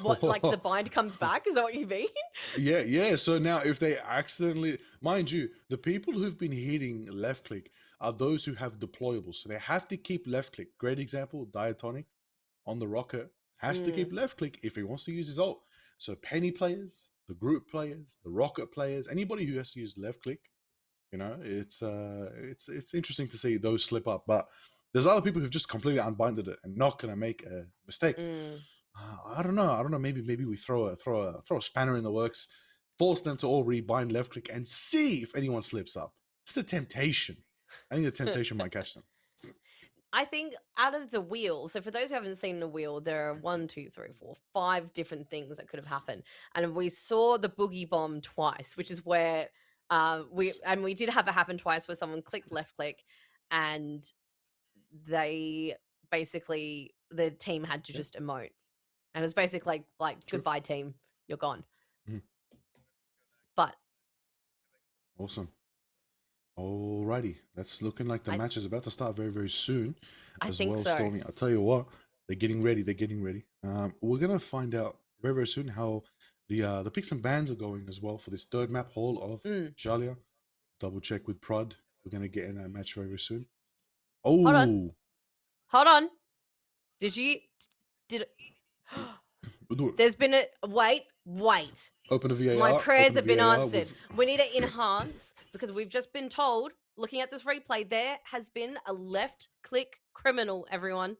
Speaker 9: What, like the bind comes back? Is that what you mean?
Speaker 2: Yeah. So now if they accidentally, mind you, the people who've been hitting left click are those who have deployables. So they have to keep left click. Great example, Diatonic on the rocket has to keep left click if he wants to use his ult. So Penny players, the group players, the rocket players, anybody who has to use left click, it's interesting to see those slip up. But there's other people who've just completely unbinded it and not gonna make a mistake. I don't know. Maybe we throw a spanner in the works, force them to all rebind left click, and see if anyone slips up. It's the temptation. I think the temptation might catch them.
Speaker 9: I think out of the wheel, so for those who haven't seen the wheel, there are 1, 2, 3, 4, 5 different things that could have happened. And we saw the boogie bomb twice, which is where we did have it happen twice where someone clicked left click and they basically, the team had to just emote. And it's basically like goodbye team, you're gone. But
Speaker 2: awesome. Alrighty, that's looking like the match is about to start very, very soon.
Speaker 9: I think so.
Speaker 2: Stormie, I'll tell you what, they're getting ready. We're gonna find out very, very soon how the picks and bans are going as well for this third map hall of Jalia. Double check with Prod. We're gonna get in that match very, very soon. Oh,
Speaker 9: hold on. There's been a wait.
Speaker 2: Open a VAR.
Speaker 9: My prayers have been answered. We need to enhance because we've just been told, looking at this replay, there has been a left click criminal, everyone.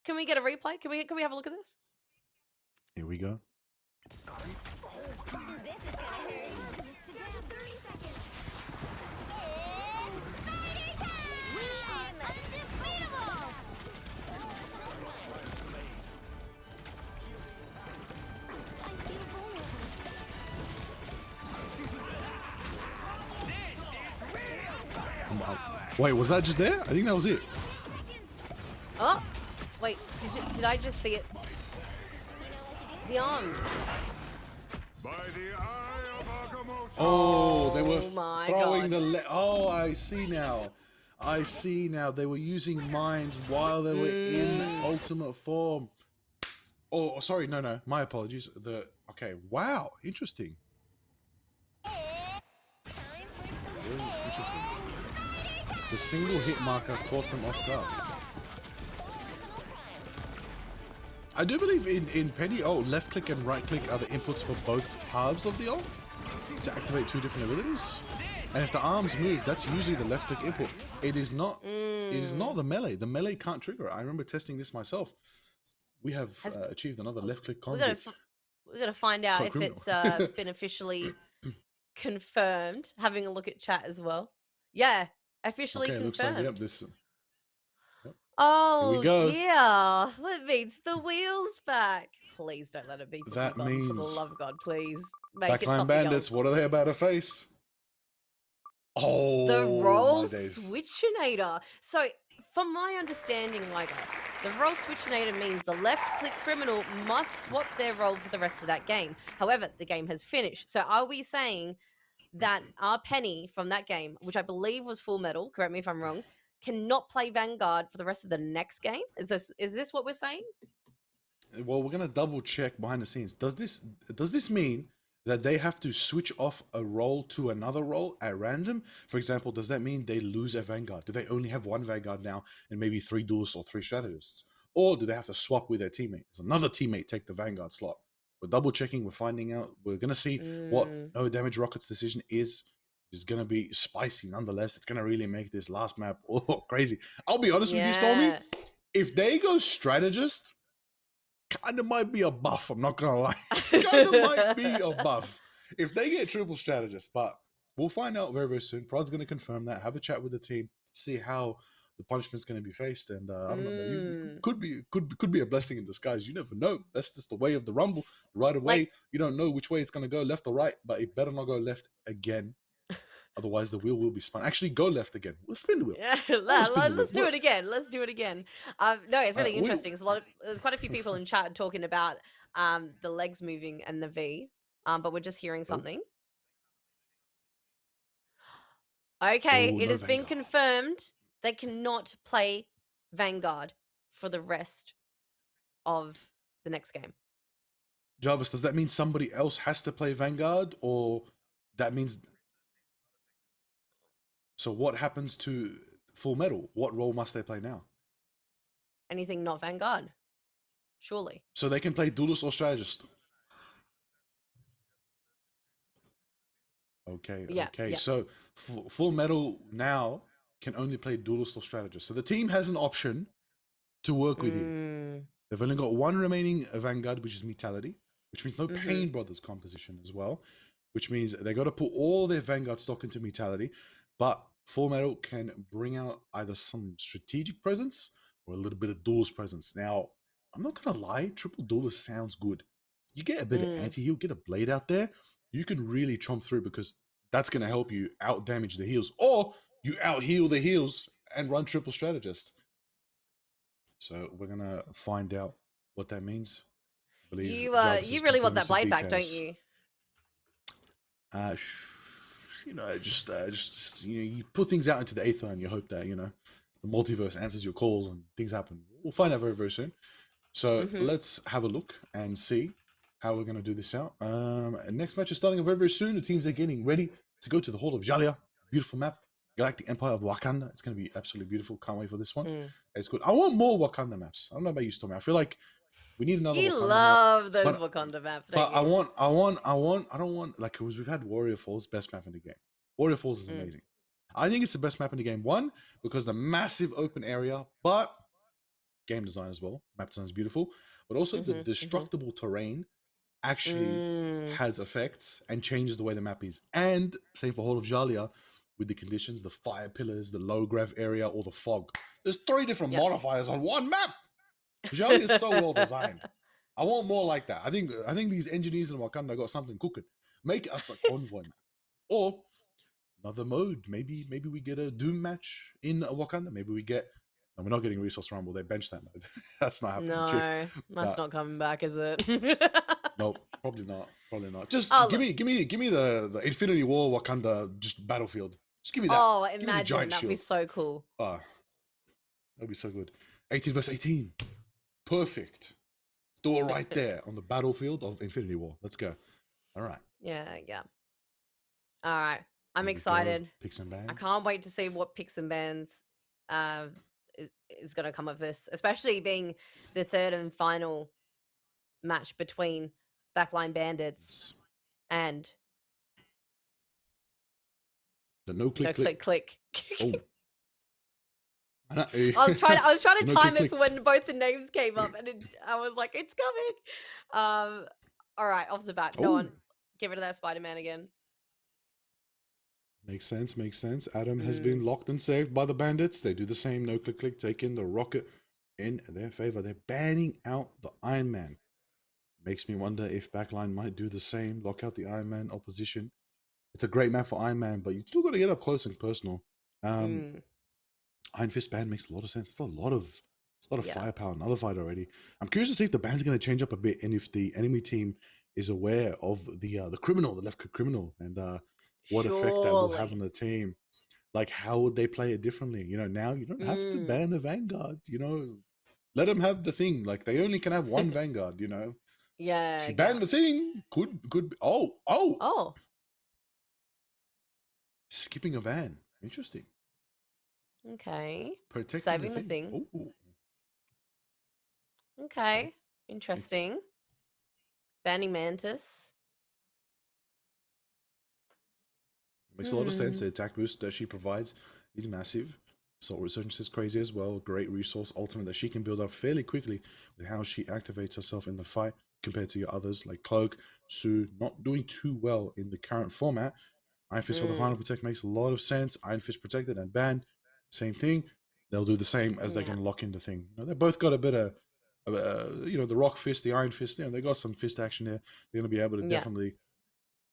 Speaker 9: Can we get a replay? Can we have a look at this?
Speaker 2: Here we go. Wait, was that just there? I think that was it.
Speaker 9: Oh, wait, did I just see it? The arm.
Speaker 2: Oh, they were throwing oh, I see now. They were using mines while they were in ultimate form. Oh, sorry, no. My apologies. Okay, wow, interesting. Very interesting. The single hit marker caught them off guard. I do believe in Penny, left click and right click are the inputs for both halves of the ult to activate 2 different abilities. And if the arms move, that's usually the left click input. It is not. It is not the melee. The melee can't trigger it. I remember testing this myself. We have achieved another left click convict.
Speaker 9: We're gonna find out if it's been officially confirmed. Having a look at chat as well. Yeah, officially confirmed.
Speaker 2: Looks like, yep.
Speaker 9: Oh
Speaker 2: go.
Speaker 9: dear. That means the wheel's back. Please don't let it be
Speaker 2: That
Speaker 9: for the
Speaker 2: means
Speaker 9: love of God, please. Make it
Speaker 2: Backline
Speaker 9: something
Speaker 2: Bandits,
Speaker 9: else.
Speaker 2: what are they about to face?
Speaker 9: The
Speaker 2: Oh,
Speaker 9: roll
Speaker 2: my days.
Speaker 9: switchinator. So, from my understanding, like the roll switchinator means the left-click criminal must swap their role for the rest of that game. However, the game has finished. So, are we saying that our Penny from that game, which I believe was Full Metal, correct me if I'm wrong, cannot play Vanguard for the rest of the next game? Is this what we're saying?
Speaker 2: Well, we're gonna double check behind the scenes. Does this mean that they have to switch off a role to another role at random? For example, does that mean they lose a Vanguard? Do they only have one Vanguard now and maybe 3 duelists or 3 strategists? Or do they have to swap with their teammate? Does another teammate take the Vanguard slot? We're double checking, we're finding out. We're gonna see what No Damage Rocket's decision is. It's gonna be spicy nonetheless. It's gonna really make this last map crazy. I'll be honest with you, Stormie. If they go strategist, kind of might be a buff. I'm not gonna lie. Kind of might be a buff if they get triple strategist. But we'll find out very, very soon. Prod's gonna confirm that. Have a chat with the team, see how the punishment's gonna be faced. And I don't know, you could be a blessing in disguise. You never know. That's just the way of the rumble. Right away, you don't know which way it's gonna go, left or right. But it better not go left again. Otherwise, the wheel will be spun. Actually, go left again. We'll spin the wheel.
Speaker 9: Yeah, let's do it again. Let's do it again. No, it's really interesting. There's quite a few people in chat talking about the legs moving and the V, but we're just hearing something. Okay, it has been confirmed they cannot play Vanguard for the rest of the next game.
Speaker 2: Jarvis, does that mean somebody else has to play Vanguard, or that means? So what happens to Full Metal? What role must they play now?
Speaker 9: Anything not Vanguard, surely.
Speaker 2: So they can play duelist or strategist. Okay, okay. So Full Metal now can only play duelist or strategist. So the team has an option to work with here. They've only got one remaining Vanguard, which is Metality, which means no Pain Brothers composition as well, which means they got to put all their Vanguard stock into Metality, but Full Metal can bring out either some strategic presence or a little bit of duelist presence. Now, I'm not going to lie, triple duelist sounds good. You get a bit of anti-heal, get a blade out there, you can really trump through because that's going to help you out-damage the heals, or you out-heal the heals and run triple strategist. So we're going to find out what that means. I believe
Speaker 9: you really want that blade back, don't you?
Speaker 2: You know, just you know, you put things out into the aether and you hope that, you know, the multiverse answers your calls and things happen. We'll find out very, very soon. So let's have a look and see how we're going to do this out. Next match is starting very, very soon. The teams are getting ready to go to the Hall of Jalia. Beautiful map. Galactic Empire of Wakanda. It's going to be absolutely beautiful. Can't wait for this one. It's good. I want more Wakanda maps. I don't know about you, Stormy. I feel like we need another
Speaker 9: You
Speaker 2: Wakanda
Speaker 9: love
Speaker 2: map.
Speaker 9: those Wakanda maps, don't
Speaker 2: But
Speaker 9: you?
Speaker 2: I don't want, like, because we've had Warrior Falls, best map in the game. Warrior Falls is amazing. I think it's the best map in the game. One, because the massive open area, but game design as well. Map design is beautiful. But also the destructible terrain actually has effects and changes the way the map is. And same for Hall of Jalia with the conditions, the fire pillars, the low grav area, or the fog. There's 3 different modifiers on one map. Jalia is so well designed. I want more like that. I think these engineers in Wakanda got something cooking. Make us a convoy map. Or another mode. Maybe we get a Doom match in Wakanda. Maybe we get... No, we're not getting Resource Rumble. They benched that mode. That's not happening.
Speaker 9: No, that's not coming back, is it?
Speaker 2: Nope, probably not. Probably not. Just give me the Infinity War Wakanda just battlefield. Just give me that.
Speaker 9: Oh,
Speaker 2: give
Speaker 9: imagine that'd be so cool.
Speaker 2: That'd be so good. 18 versus 18. Perfect. Door right there on the battlefield of Infinity War. Let's go. All right.
Speaker 9: Yeah. All right. I'm excited.
Speaker 2: Picks and bans.
Speaker 9: I can't wait to see what picks and bans is going to come of this, especially being the third and final match between Backline Bandits and
Speaker 2: the no click. Oh.
Speaker 9: I was trying to time it for when both the names came up, and I was like, "It's coming." All right, off the bat, go on, give it to that Spider-Man again.
Speaker 2: Makes sense, makes sense. Adam has been locked and saved by the bandits. They do the same, no click click, taking the rocket in their favor. They're banning out the Iron Man. Makes me wonder if backline might do the same, lock out the Iron Man opposition. It's a great map for Iron Man, but you still got to get up close and personal. Iron Fist ban makes a lot of sense. It's a lot of firepower nullified already. I'm curious to see if the ban's going to change up a bit and if the enemy team is aware of the criminal, the left criminal, and what effect that will have on the team. Like, how would they play it differently? You know, now you don't have to ban a Vanguard. You know, let them have the thing. Like, they only can have one Vanguard. You know.
Speaker 9: Yeah.
Speaker 2: If you ban the thing, could be, oh. Skipping a ban. Interesting.
Speaker 9: Okay.
Speaker 2: Protecting
Speaker 9: Saving the thing.
Speaker 2: Ooh.
Speaker 9: Okay. Interesting. Banning Mantis.
Speaker 2: Makes a lot of sense. The attack boost that she provides is massive. Soul Resurgence is crazy as well. Great resource ultimate that she can build up fairly quickly with how she activates herself in the fight compared to your others like Cloak, Sue, not doing too well in the current format. Iron Fist for the final protect makes a lot of sense. Iron Fist protected and banned, same thing. They'll do the same as they're going to lock in the thing. You know, they both got a bit of, you know, the Rock Fist, the Iron Fist. You know, they got some fist action there. They're going to be able to definitely.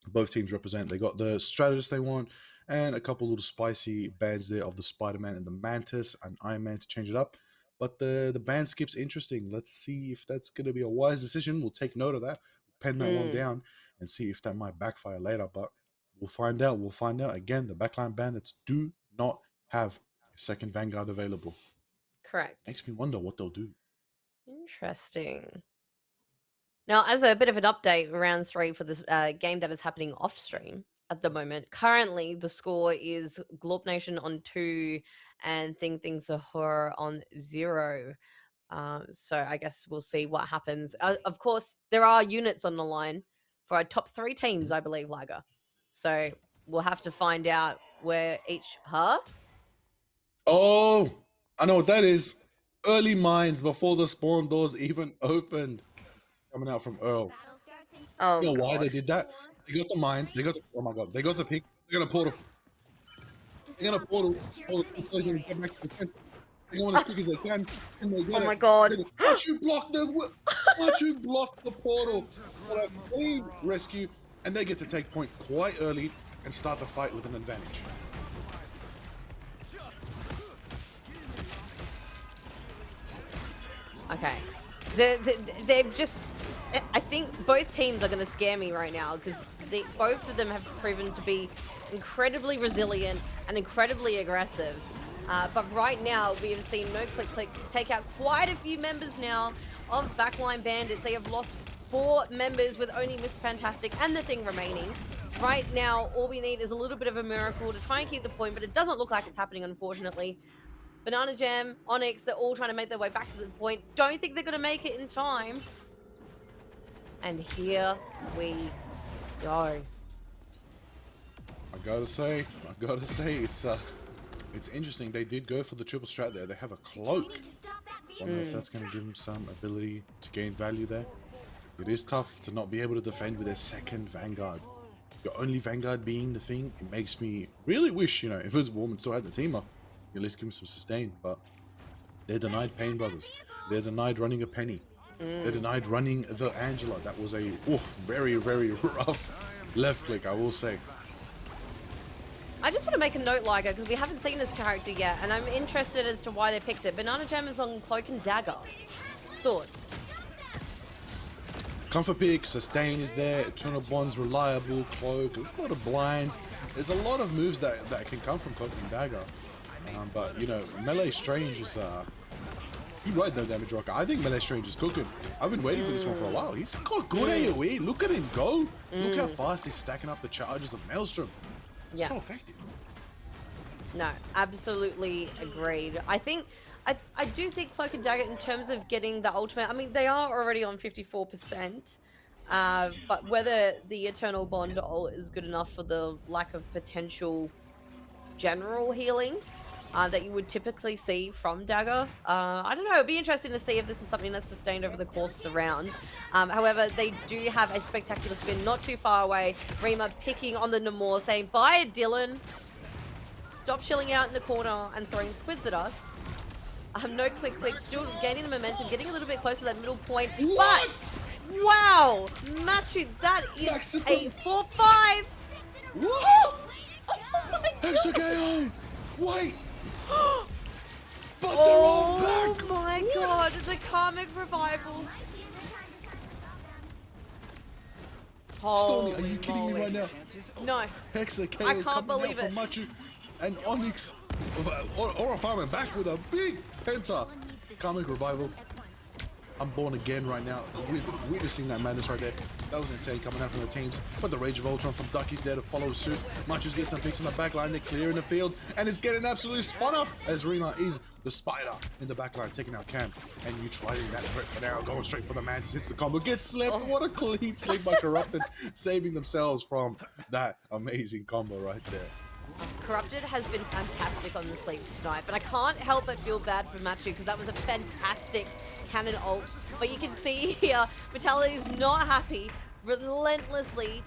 Speaker 2: Both teams represent. They got the strategist they want, and a couple little spicy bands there of the Spider-Man and the Mantis and Iron Man to change it up. But the band skip's interesting. Let's see if that's going to be a wise decision. We'll take note of that, pen that one down, and see if that might backfire later. But we'll find out. We'll find out. Again, the backline bandits do not have a second Vanguard available.
Speaker 9: Correct.
Speaker 2: Makes me wonder what they'll do.
Speaker 9: Interesting. Now, as a bit of an update, round 3 for this game that is happening off stream at the moment. Currently, the score is Glorp Nation on 2 and Things Are Horror on 0. So I guess we'll see what happens. Of course, there are units on the line for our top 3 teams, I believe, Liger. So we'll have to find out where each...
Speaker 2: Oh, I know what that is. Early mines before the spawn doors even opened. Coming out from Earl.
Speaker 9: Oh,
Speaker 2: you know why they did that? They got the mines. They got the, oh my god. They got the pick. They got a portal. They got a portal. Get back to the tent. They go on as quick as they can. And they
Speaker 9: oh my god!
Speaker 2: Why'd you block the portal for a clean rescue? And they get to take point quite early and start the fight with an advantage.
Speaker 9: Okay. They've just... I think both teams are going to scare me right now because both of them have proven to be incredibly resilient and incredibly aggressive. But right now, we have seen No Click Click take out quite a few members now of Backline Bandits. They have lost 4 members with only Mr. Fantastic and the Thing remaining. Right now, all we need is a little bit of a miracle to try and keep the point, but it doesn't look like it's happening, unfortunately. Banana Jam, Onyx, they're all trying to make their way back to the point. Don't think they're going to make it in time. And here we go.
Speaker 2: I gotta say, it's interesting. They did go for the triple strat there. They have a cloak. Wonder if that's going to give them some ability to gain value there. It is tough to not be able to defend with their second Vanguard. Your only Vanguard being the thing, it makes me really wish, you know, Invisible Woman still had the team up, at least give them some sustain, but they're denied Pain Brothers. They're denied running a Penny. They're denied running the Angela. That was a very, very rough left click, I will say.
Speaker 9: I just want to make a note, Liger, because we haven't seen this character yet, and I'm interested as to why they picked it. Banana Jam is on Cloak and Dagger. Thoughts?
Speaker 2: Comfort pick, sustain is there, Eternal Bond's reliable, Cloak, there's a lot of blinds. There's a lot of moves that can come from Cloak and Dagger. But, you know, Melee Strange is... You ride no damage rocker. I think Melee Strange is cooking. I've been waiting for this one for a while. He's got good AoE. Look at him go. Look how fast he's stacking up the charges of Maelstrom.
Speaker 9: Yeah.
Speaker 2: So effective.
Speaker 9: No, absolutely agreed. I do think Cloak and Dagger, in terms of getting the ultimate, I mean, they are already on 54%. But whether the Eternal Bond ult is good enough for the lack of potential general healing that you would typically see from Dagger. I don't know, it'd be interesting to see if this is something that's sustained over the course of the round. However, they do have a spectacular spin not too far away. Rima picking on the Namor, saying, bye, Dylan. stop chilling out in the corner and throwing squids at us. No click click, still gaining the momentum, getting a little bit closer to that middle point.
Speaker 2: What?
Speaker 9: But wow, Matthew, that is a 4-5.
Speaker 2: What?
Speaker 9: Oh my
Speaker 2: Extra
Speaker 9: god.
Speaker 2: KO! Wait! But they're
Speaker 9: Oh
Speaker 2: all back!
Speaker 9: my god, it's a karmic revival.
Speaker 2: Stormie, are you kidding me right now?
Speaker 9: No.
Speaker 2: Hexa KO
Speaker 9: I can't
Speaker 2: coming
Speaker 9: believe
Speaker 2: out
Speaker 9: it.
Speaker 2: from Machu and Onyx. Or farming back with a big penta. Comic revival. I'm born again right now. Witnessing that madness right there. That was insane coming out from the teams. But the Rage of Ultron from Ducky's there to follow suit. Machu's getting some picks in the back line. They're clearing the field. And it's getting absolutely spun off as Rima is the spider in the back line taking out Cam. And you trying that threat for now. Going straight for the Mantis. Hits the combo. Gets slept. What a clean sleep by Corrupted. Saving themselves from that amazing combo right there.
Speaker 9: Corrupted has been fantastic on the sleeps tonight, but I can't help but feel bad for Machu because that was a fantastic cannon ult. But you can see here, Vitality is not happy, relentlessly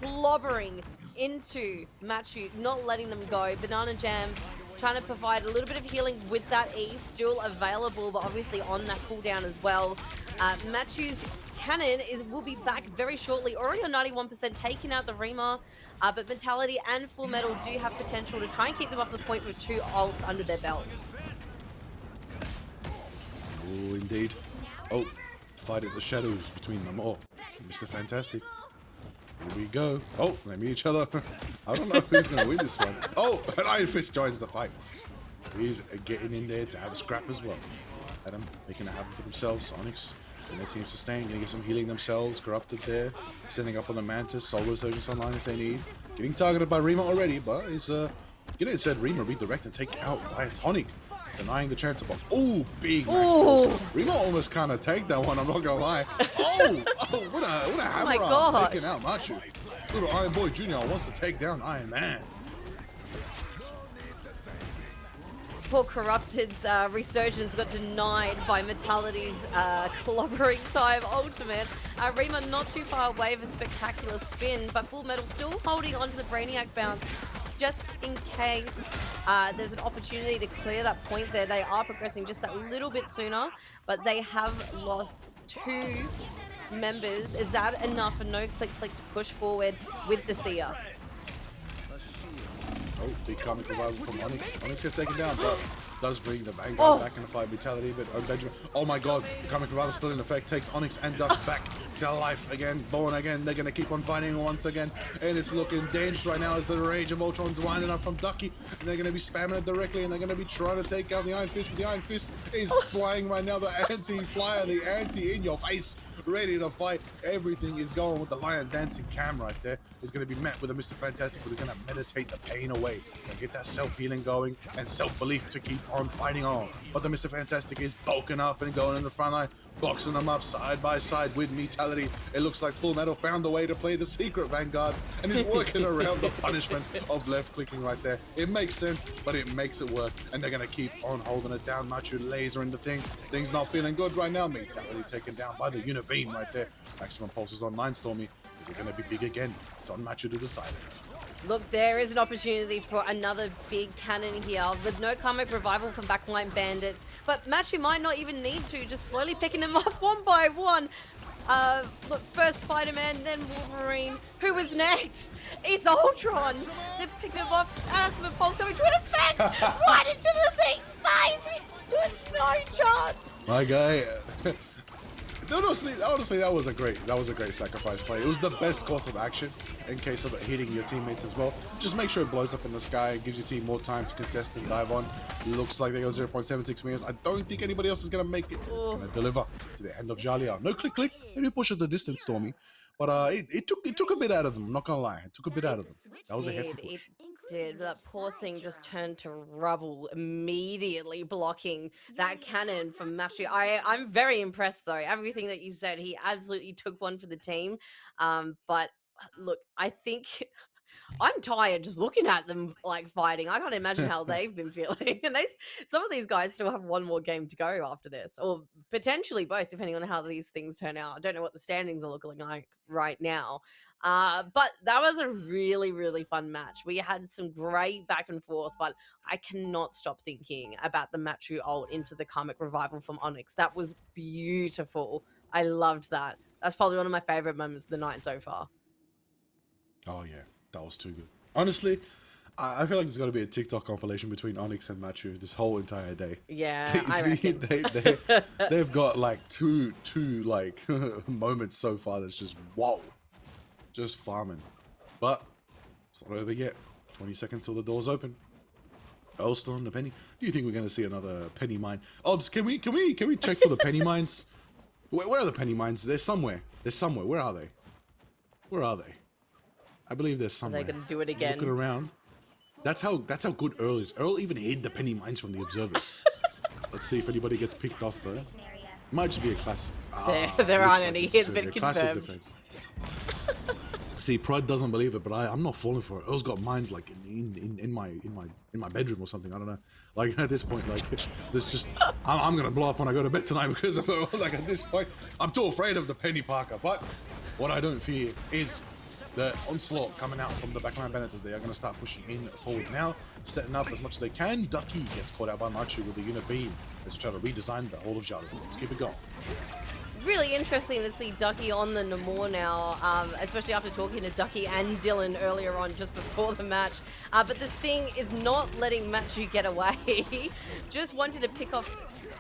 Speaker 9: clobbering into Machu, not letting them go. Banana Jam trying to provide a little bit of healing with that E still available, but obviously on that cooldown as well. Machu's cannon will be back very shortly, already on 91%, taking out the Rima. But Mentality and Full Metal do have potential to try and keep them off the point with 2 ults under their belt.
Speaker 2: Oh, indeed. Oh, fight in the shadows between them all. Mr. Fantastic. Here we go. Oh, they meet each other. I don't know who's going to win this one. Oh, and Iron Fist joins the fight. He's getting in there to have a scrap as well. Adam making it happen for themselves. Onyx and their team sustain, going to get some healing themselves. Corrupted there, sending up on the Mantis. Soul Resurgence online if they need. Getting targeted by Rima already, but he's getting it said Rima redirect and take out Diatonic. Denying the chance of a big max pulse. Rima almost kind of tanked that one, I'm not gonna lie. What a hammer arm taking out Machu. Little Iron Boy Jr. wants to take down Iron Man.
Speaker 9: Poor Corrupted's resurgence got denied by Metality's clobbering time ultimate. Rima not too far away of a spectacular spin, but Full Metal still holding onto the Brainiac bounce just in case there's an opportunity to clear that point there. They are progressing just that little bit sooner, but they have lost 2 members. Is that enough for no click to push forward with the Seer?
Speaker 2: Oh, big comic revival from Onyx. Onyx gets taken down, but does bring the Vanguard back in the fight. Vitality, but Benjamin. Oh my god, the comic revival still in effect. Takes Onyx and Duck back to life again. Born again. They're going to keep on fighting once again. And it's looking dangerous right now as the Rage of Ultron's winding up from Ducky. And they're going to be spamming it directly, and they're going to be trying to take out the Iron Fist. But the Iron Fist is flying right now. The anti-flyer, the anti-in-your-face. Ready to fight. Everything is going with the lion dancing Cam right there. Is going to be met with a Mr. Fantastic, but they're going to meditate the pain away and get that self-healing going and self-belief to keep on fighting on. But the Mr. Fantastic is bulking up and going in the front line, boxing them up side by side with Metality. It looks like Full Metal found a way to play the secret Vanguard and is working around the punishment of left-clicking right there. It makes sense, but it makes it work, and they're going to keep on holding it down. Machu laser in the thing. Things not feeling good right now. Metality taken down by the Unibeam right there. Maximum pulses online, Stormie. Is it going to be big again? It's on Machu to decide it.
Speaker 9: Look, there is an opportunity for another big cannon here with no comic revival from backline bandits. But Machu might not even need to, just slowly picking them off one by one. Look, first Spider-Man, then Wolverine. Who was next? It's Ultron. They're picking him off. Asthma Pulse coming to an effect right into the thing's face. He stood no chance.
Speaker 2: My guy. Honestly, that was a great sacrifice play. It was the best course of action in case of it hitting your teammates as well. Just make sure it blows up in the sky and gives your team more time to contest and dive on. Looks like they got 0.76 meters. I don't think anybody else is gonna make it. It's gonna deliver to the end of Jalia. No click. They do push at the distance, Stormie. But it took a bit out of them, I'm not gonna lie. It took a bit out of them. That was a hefty push.
Speaker 9: Did that poor thing just turned to rubble immediately, blocking that cannon from Machu. I'm very impressed though. Everything that you said, he absolutely took one for the team. But look, I think I'm tired just looking at them like fighting. I can't imagine how they've been feeling. And some of these guys still have one more game to go after this, or potentially both, depending on how these things turn out. I don't know what the standings are looking like right now. But that was a really, really fun match. We had some great back and forth, but I cannot stop thinking about the Machu ult into the Karmic Revival from Onyx. That was beautiful. I loved that. That's probably one of my favorite moments of the night so far.
Speaker 2: Oh yeah, that was too good. Honestly, I feel like there's got to be a TikTok compilation between Onyx and Machu this whole entire day.
Speaker 9: Yeah, I reckon.
Speaker 2: They've got like two like moments so far that's just whoa, just farming. But it's not over yet. 20 seconds till the doors open. Earl's still on the penny. Do you think we're going to see another penny mine? Obs, can we check for the penny mines? Where are the penny mines? They're somewhere. They're somewhere. Where are they? Where are they? I believe there's somewhere.
Speaker 9: They're gonna do it again.
Speaker 2: Looking around. That's how good Earl is. Earl even hid the penny mines from the observers. Let's see if anybody gets picked off though. Might just be a classic.
Speaker 9: There aren't any. It's been
Speaker 2: classic
Speaker 9: confirmed.
Speaker 2: defense. See, Pride doesn't believe it, but I'm not falling for it. Earl's got mines like in my bedroom or something. I don't know. Like at this point, like there's just I'm gonna blow up when I go to bed tonight because of Earl. Like at this point, I'm too afraid of the penny Parker. But what I don't fear is the onslaught coming out from the backline bandits as they are going to start pushing in forward now, setting up as much as they can. Ducky gets caught out by Machu with the unit beam as they try to redesign the whole of Jalo. Let's keep it going.
Speaker 9: Really interesting to see Ducky on the Namor now, especially after talking to Ducky and Dylan earlier on just before the match. But this thing is not letting Machu get away. Just wanted to pick off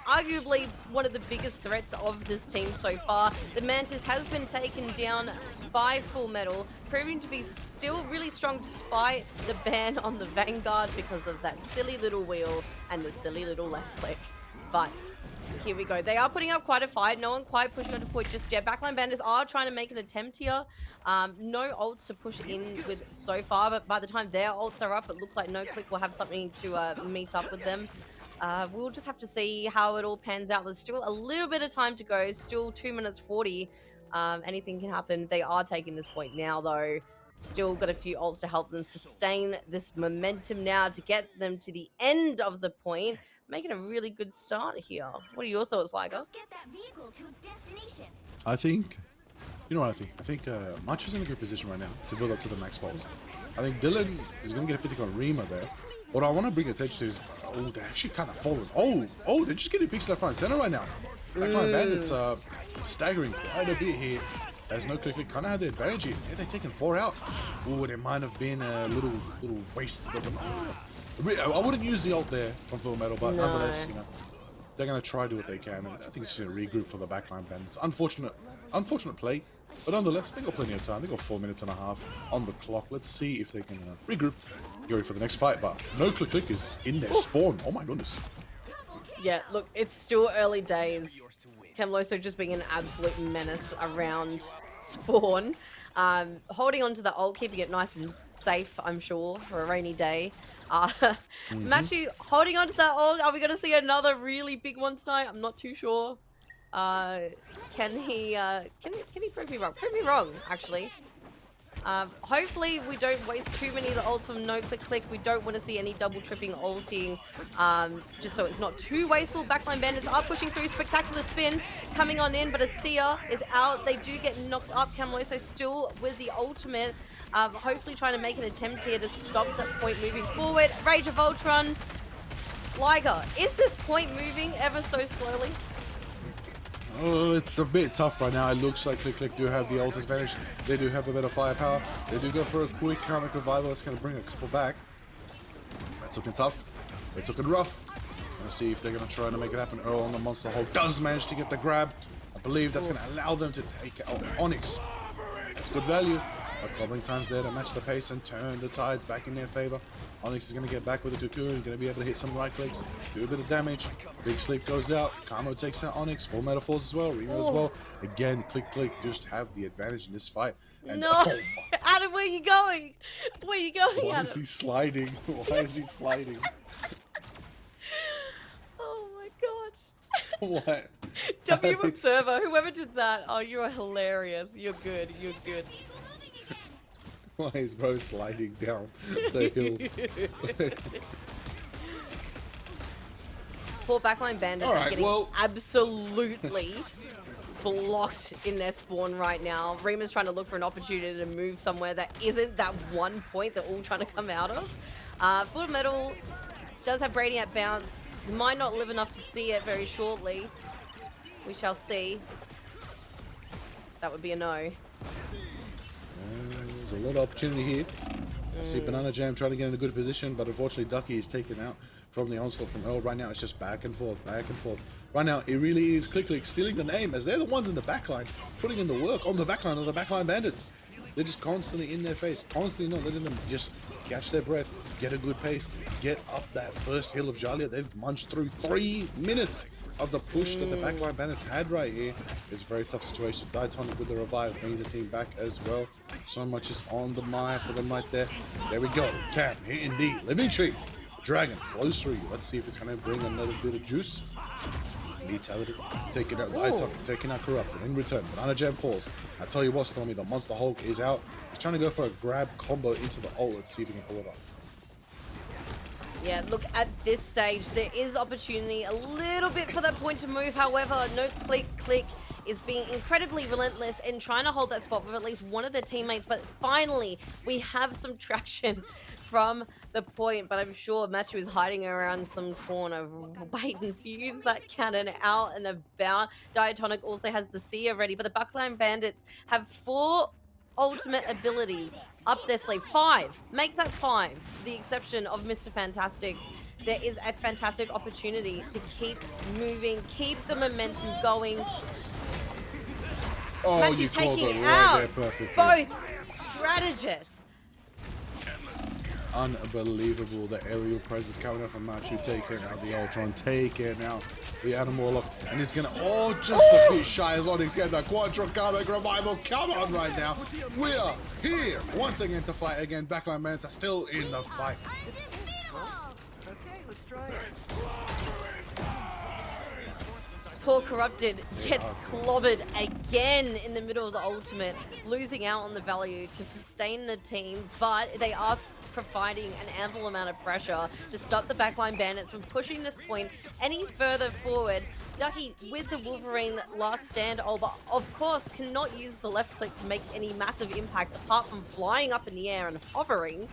Speaker 9: arguably one of the biggest threats of this team so far. The Mantis has been taken down by Full Metal, proving to be still really strong despite the ban on the Vanguard because of that silly little wheel and the silly little left click. But here we go. They are putting up quite a fight. No one quite pushing onto point just yet. Backline bandits are trying to make an attempt here. No ults to push in with so far, but by the time their ults are up, it looks like No Click will have something to meet up with them. We'll just have to see how it all pans out. There's still a little bit of time to go. Still 2 minutes 40. Anything can happen. They are taking this point now, though. Still got a few ults to help them sustain this momentum now to get them to the end of the point. Making a really good start here. What are your thoughts, Liger?
Speaker 7: Get that vehicle to its destination.
Speaker 2: I think, you know what I think? I think Machu's in a good position right now to build up to the max balls. I think Dylan is going to get a pick on Rima there. What I want to bring attention to is, oh, they're actually kind of falling. Oh, they're just getting picks left, front, and center right now. Backline bandits staggering quite a bit here. There's No Click kind of had the advantage here. Yeah, they're taking 4 out. Oh, it might have been a little waste of them. I wouldn't use the ult there from Full Metal, but nonetheless, you know, they're going to try to do what they can. And I think it's just a regroup for the backline bandits. Unfortunate play, but nonetheless, they got plenty of time. They got 4 minutes and a half on the clock. Let's see if they can regroup, get ready for the next fight. But No Click is in their spawn. Oh my goodness.
Speaker 9: Yeah, look, it's still early days. Camloso just being an absolute menace around spawn. Holding on to the ult, keeping it nice and safe, I'm sure, for a rainy day. Machu holding on to that ult. Are we going to see another really big one tonight? I'm not too sure. Can he prove me wrong? Prove me wrong, actually. Hopefully we don't waste too many of the ults from No Click. We don't want to see any double tripping ulting, just so it's not too wasteful. Backline bandits are pushing through. Spectacular spin coming on in, but Asia is out. They do get knocked up. Camloso still with the ultimate. Hopefully trying to make an attempt here to stop that point moving forward. Rage of Ultron. Liger, is this point moving ever so slowly?
Speaker 2: Oh, it's a bit tough right now. It looks like Click do have the ult advantage. They do have a bit of firepower. They do go for a quick Karmic Revival. That's going to bring a couple back. That's looking tough. It's looking rough. Let's see if they're going to try to make it happen. Earl on the Monster Hole does manage to get the grab. I believe that's going to allow them to take out Onyx. That's good value. But covering times there to match the pace and turn the tides back in their favor. Onyx is going to get back with the Cocoon. Going to be able to hit some right clicks, do a bit of damage. Big Sleep goes out. Kamo takes out Onyx. Full Metal falls as well. Reno as well. Again, Click just have the advantage in this fight. And
Speaker 9: no, Adam, where are you going? Where are you going,
Speaker 2: Why
Speaker 9: Adam?
Speaker 2: is he sliding? Why is he sliding?
Speaker 9: Oh my god.
Speaker 2: What?
Speaker 9: W Observer, whoever did that, oh, you're hilarious. You're good. You're good.
Speaker 2: Why is bro sliding down the hill?
Speaker 9: Poor backline bandits are getting absolutely blocked in their spawn right now. Rima's trying to look for an opportunity to move somewhere that isn't that one point they're all trying to come out of. Full Metal does have Brady at bounce. Might not live enough to see it very shortly. We shall see. That would be a no.
Speaker 2: There's a lot of opportunity here. I see Banana Jam trying to get in a good position, but unfortunately Ducky is taken out from the onslaught from Earl. Right now it's just back and forth, back and forth. Right now it really is Click stealing the name, as they're the ones in the backline putting in the work on the backline of the backline bandits. They're just constantly in their face, constantly not letting them just catch their breath, get a good pace, get up that first hill of Jalia. They've munched through 3 minutes of the push that the backline bandits had right here. It's a very tough situation. ThatOneDan with the revive brings the team back as well. So much is on the mire for them right there. There we go. Cam hitting D. Living Tree. Dragon flows through. Let's see if it's going to bring another bit of juice. Brutality. Taking out ThatOneDan, taking out Corrupted. In return, Banana Jam falls. I tell you what, Stormie, the Monster Hulk is out. He's trying to go for a grab combo into the ult. Let's see if he can pull it off.
Speaker 9: Yeah, look, at this stage, there is opportunity a little bit for that point to move. However, no click is being incredibly relentless and trying to hold that spot with at least one of their teammates. But finally, we have some traction from the point. But I'm sure Matthew is hiding around some corner, waiting to use that cannon out and about. ThatOneDan also has the Seer ready, but the Backline Bandits have 4 ultimate abilities up their sleeve. 5. Make that 5. The exception of Mr. Fantastics. There is a fantastic opportunity to keep moving, keep the momentum going.
Speaker 2: Oh,
Speaker 9: Matthew taking out both strategists.
Speaker 2: Unbelievable. The aerial presence coming up from Matthew, taking out the Ultron, taking out the Animal, and he's gonna just a bit shy as Onyx get that Quadra Comic Revival. Come on right now. We are here once again to fight again. Backline Bandits are still in the fight.
Speaker 3: Okay, let's try it.
Speaker 9: Poor Corrupted gets clobbered again in the middle of the ultimate, losing out on the value to sustain the team, but they are providing an ample amount of pressure to stop the backline bandits from pushing this point any further forward. Ducky with the Wolverine last stand, but of course cannot use the left click to make any massive impact apart from flying up in the air and hovering.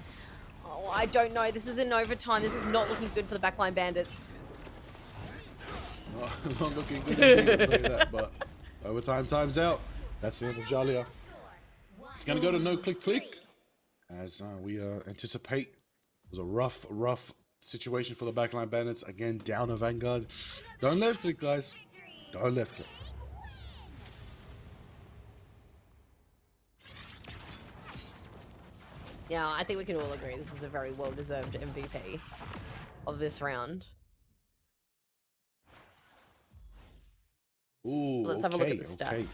Speaker 9: Oh, I don't know. This is in overtime. This is not looking good for the backline bandits.
Speaker 2: Not looking good indeed, I'll tell you that, but overtime time's out. That's the end of Jalia. It's going to go to no click, as we anticipate. It was a rough situation for the backline bandits. Again, down a Vanguard. Don't left click, guys. Don't left click.
Speaker 9: Yeah, I think we can all agree this is a very well-deserved MVP of this round.
Speaker 2: Ooh,
Speaker 9: let's have a look at the stats.
Speaker 2: Okay.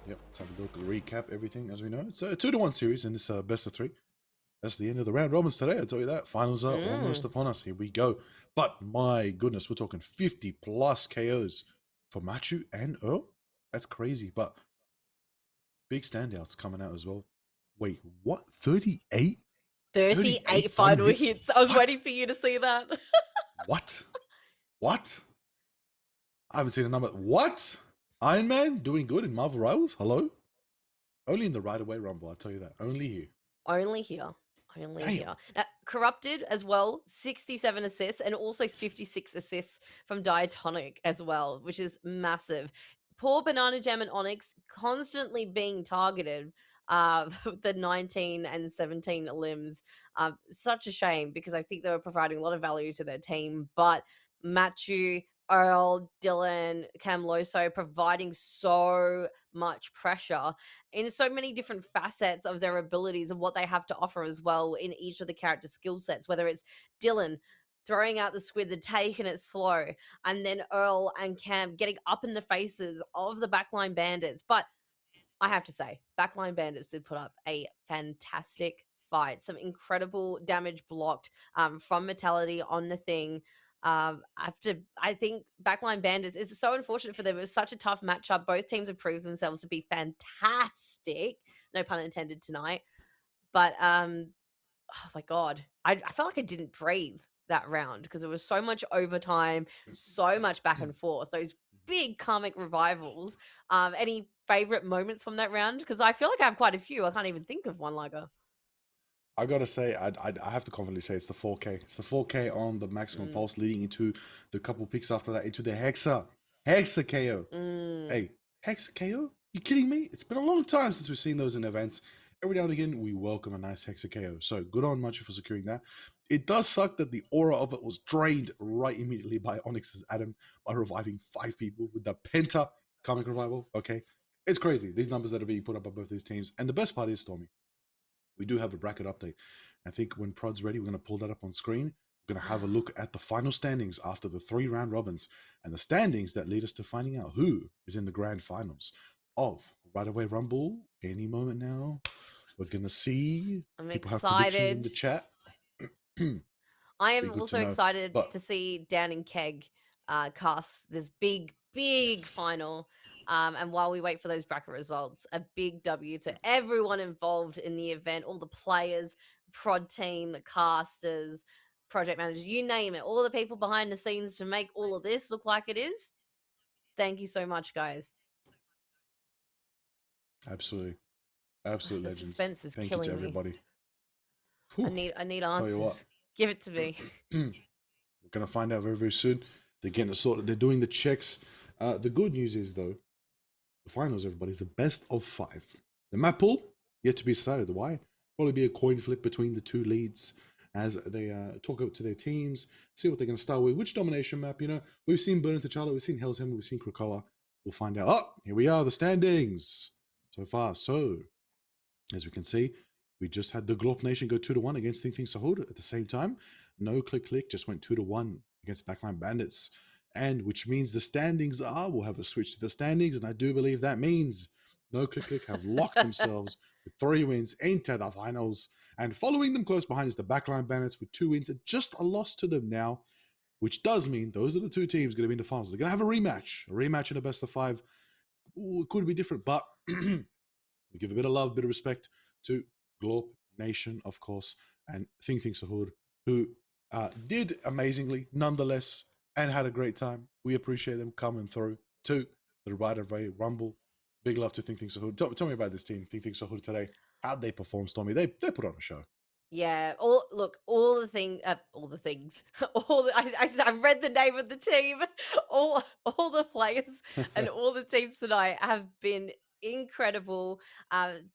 Speaker 2: Yep, let's have a look, recap everything as we know. It's a 2-1 series in this best of 3. That's the end of the round robins today, I'll tell you that. Finals are almost upon us. Here we go. But my goodness, we're talking 50 plus KOs for Machu and Earl. That's crazy, but big standouts coming out as well. Wait, what? 38?
Speaker 9: 38 final hits. I was waiting for you to see that.
Speaker 2: What? I haven't seen a number. What? Iron Man doing good in Marvel Rivals? Hello? Only in the Right Away Rumble, I'll tell you that. Only here.
Speaker 9: Only here. Now, Corrupted as well, 67 assists and also 56 assists from ThatOneDan as well, which is massive. Poor Banana Jam and Onyx constantly being targeted with the 19 and 17 limbs. Such a shame because I think they were providing a lot of value to their team, but Machu, Earl, Dylan, Camloso providing so much pressure in so many different facets of their abilities and what they have to offer as well in each of the character skill sets, whether it's Dylan throwing out the squids and taking it slow, and then Earl and Cam getting up in the faces of the backline bandits. But I have to say, backline bandits did put up a fantastic fight. Some incredible damage blocked from Metality on the thing. I think backline bandits is so unfortunate for them. It was such a tough matchup. Both teams have proved themselves to be fantastic. No pun intended tonight. But oh my god, I felt like I didn't breathe that round because there was so much overtime, so much back and forth. Those big comic revivals. Any favorite moments from that round? Because I feel like I have quite a few. I can't even think of one, Liger.
Speaker 2: I gotta say, I have to confidently say it's the 4K. It's the 4K on the maximum pulse, leading into the couple picks after that into the Hexa KO. Hey, Hexa KO? You kidding me? It's been a long time since we've seen those in events. Every now and again, we welcome a nice Hexa KO. So good on Munchie for securing that. It does suck that the aura of it was drained right immediately by Onyx's Adam by reviving 5 people with the Penta comic revival. Okay, it's crazy. These numbers that are being put up by both these teams. And the best part is, Stormie, we do have a bracket update. I think when Prod's ready, we're going to pull that up on screen. We're going to have a look at the final standings after the 3 round robins and the standings that lead us to finding out who is in the grand finals of Right Away Rumble any moment now. We're going to see.
Speaker 9: I'm
Speaker 2: People have predictions in the
Speaker 9: excited.
Speaker 2: chat.
Speaker 9: I
Speaker 2: Be
Speaker 9: am
Speaker 2: good
Speaker 9: also
Speaker 2: to know.
Speaker 9: excited
Speaker 2: But
Speaker 9: to see Dan and Keg cast this big final. And while we wait for those bracket results, a big W to everyone involved in the event, all the players, prod team, the casters, project managers, you name it, all the people behind the scenes to make all of this look like it is. Thank you so much, guys.
Speaker 2: absolutely. Absolute
Speaker 9: The
Speaker 2: legends.
Speaker 9: suspense is
Speaker 2: Thank you to
Speaker 9: killing me.
Speaker 2: everybody.
Speaker 9: I need
Speaker 2: Tell you what.
Speaker 9: answers. Give it to me.
Speaker 2: We're going to find out very, very soon. They're getting it sorted. They're doing the checks. The good news is, though, the finals, everybody, is a best of 5. The map pool, yet to be decided. Why? Probably be a coin flip between the 2 leads as they talk out to their teams, see what they're going to start with. Which domination map, we've seen Burn to Charlotte, we've seen Hell's Hammer, we've seen Krakoa. We'll find out. Oh, here we are, the standings so far. So, as we can see, we just had the Glorp Nation go 2-1 against Think Sahud at the same time. No click, just went 2-1 against Backline Bandits. And which means the standings we'll have a switch to the standings. And I do believe that means No Click have locked themselves with 3 wins into the finals. And following them close behind is the Backline Bandits with 2 wins and just a loss to them now, which does mean those are the 2 teams going to be in the finals. They're going to have a rematch in a best of 5. Ooh, it could be different, but we give a bit of love, bit of respect to Glorp Nation, of course, and Think Sahud, who did amazingly nonetheless and had a great time. We appreciate them coming through to the Right of Way Rumble. Big love to Think Sahud. Tell me about this team, Think Sahud today. How'd they perform, Stormie? They put on a show.
Speaker 9: Yeah, all the things, I've read the name of the team. All the players and all the teams tonight have been incredible.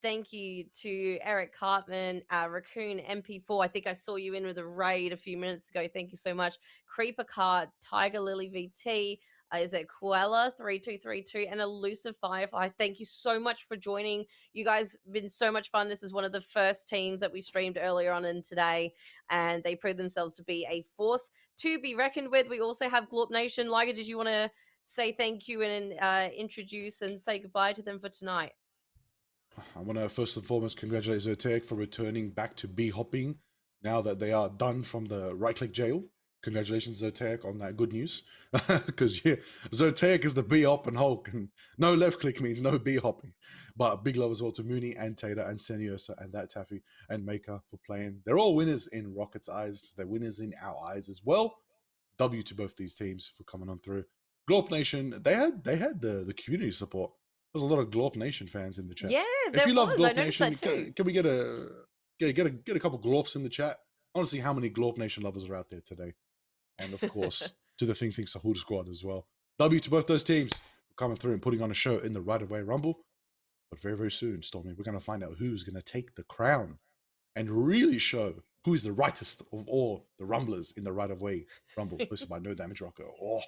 Speaker 9: Thank you to Eric Cartman, Raccoon MP4. I think I saw you in with a raid a few minutes ago. Thank you so much. Creeper Card, Tiger Lily VT. Is it Koala 3232 and Elusive Firefly? Thank you so much for joining. You guys have been so much fun. This is one of the first teams that we streamed earlier on in today, and they proved themselves to be a force to be reckoned with. We also have Glorp Nation. Liger, did you want to say thank you and introduce and say goodbye to them for tonight?
Speaker 2: I want to first and foremost congratulate Zotec for returning back to B-hopping now that they are done from the right-click jail. Congratulations, Zotec, on that good news. Because, yeah, Zotec is the B-hop and Hulk, and no left-click means no B-hopping. But big love as well to Mooney and Tater and Seniosa and that Taffy and Maker for playing. They're all winners in Rocket's eyes. They're winners in our eyes as well. W to both these teams for coming on through. Glorp Nation, they had the community support. There's a lot of Glorp Nation fans in the chat.
Speaker 9: Yeah,
Speaker 2: if you love
Speaker 9: I
Speaker 2: Glorp
Speaker 9: noticed
Speaker 2: Nation,
Speaker 9: that too.
Speaker 2: can we get a couple Glorps in the chat? I want to see how many Glorp Nation lovers are out there today. And of course, to the Think Sahud squad as well. W to both those teams for coming through and putting on a show in the Right of Way Rumble. But very, very soon, Stormie, we're going to find out who's going to take the crown and really show who is the rightest of all the Rumblers in the Right of Way Rumble, hosted by No Damage Rocker. Oh,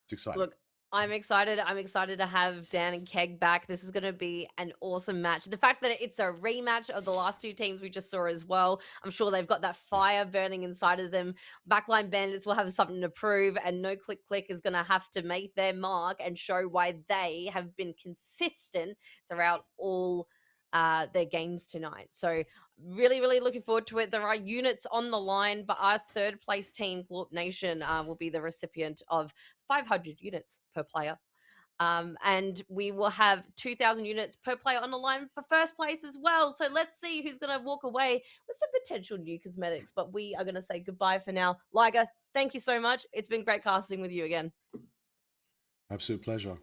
Speaker 2: it's exciting.
Speaker 9: Look, I'm excited. I'm excited to have Dan and Keg back. This is going to be an awesome match. The fact that it's a rematch of the last 2 teams we just saw as well. I'm sure they've got that fire burning inside of them. Backline Bandits will have something to prove, and No Click is going to have to make their mark and show why they have been consistent throughout all their games tonight. So really, really looking forward to it. There are units on the line, but our 3rd place team, Glorp Nation, will be the recipient of 500 units per player. And we will have 2,000 units per player on the line for first place as well. So let's see who's going to walk away with some potential new cosmetics. But we are going to say goodbye for now. Liger, thank you so much. It's been great casting with you again.
Speaker 2: Absolute pleasure.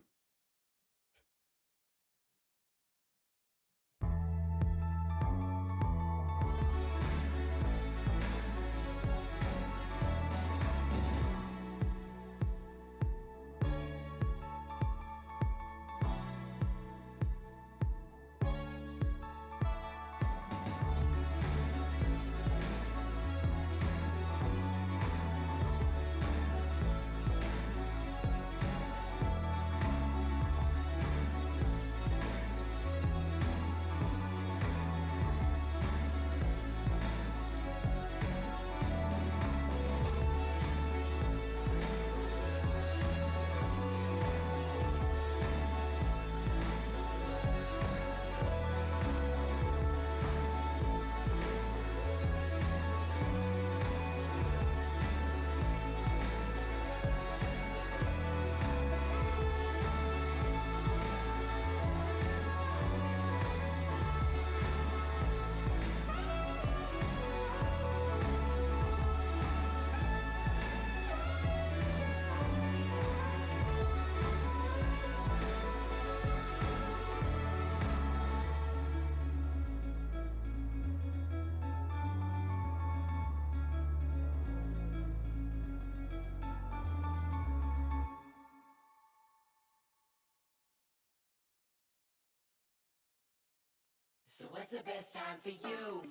Speaker 17: So what's the best time for you?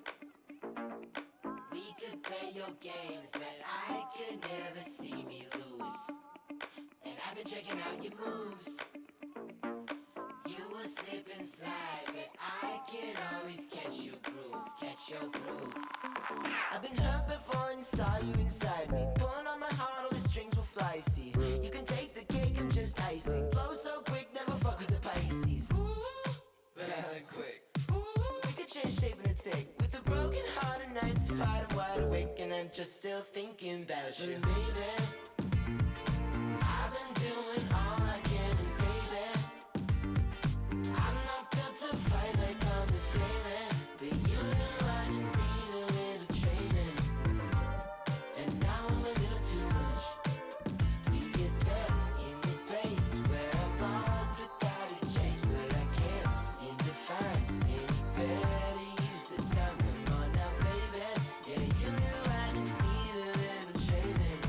Speaker 17: We could play your games, but I could never see me lose. And I've been checking out your moves. You will slip and slide, but I can always catch your groove. I've been hurt before and saw you inside me. Pulling on my heart, all the strings will fly, see. You can take the cake, I'm just icing. Blow so quick, never fuck with the Pisces. But I learn quick. We could change shape in a tick. With a broken heart and nights apart, I'm wide awake and I'm just still thinking about you. But baby, I've been doing all I can, and baby, I'm not built to fight like on the daily. But you know I just need a little training. And now I'm a little too much. We get stuck in this place where I'm lost without a chase. But I can't seem to find any better use of time. Come on now, baby. Yeah, you know I just need a little training.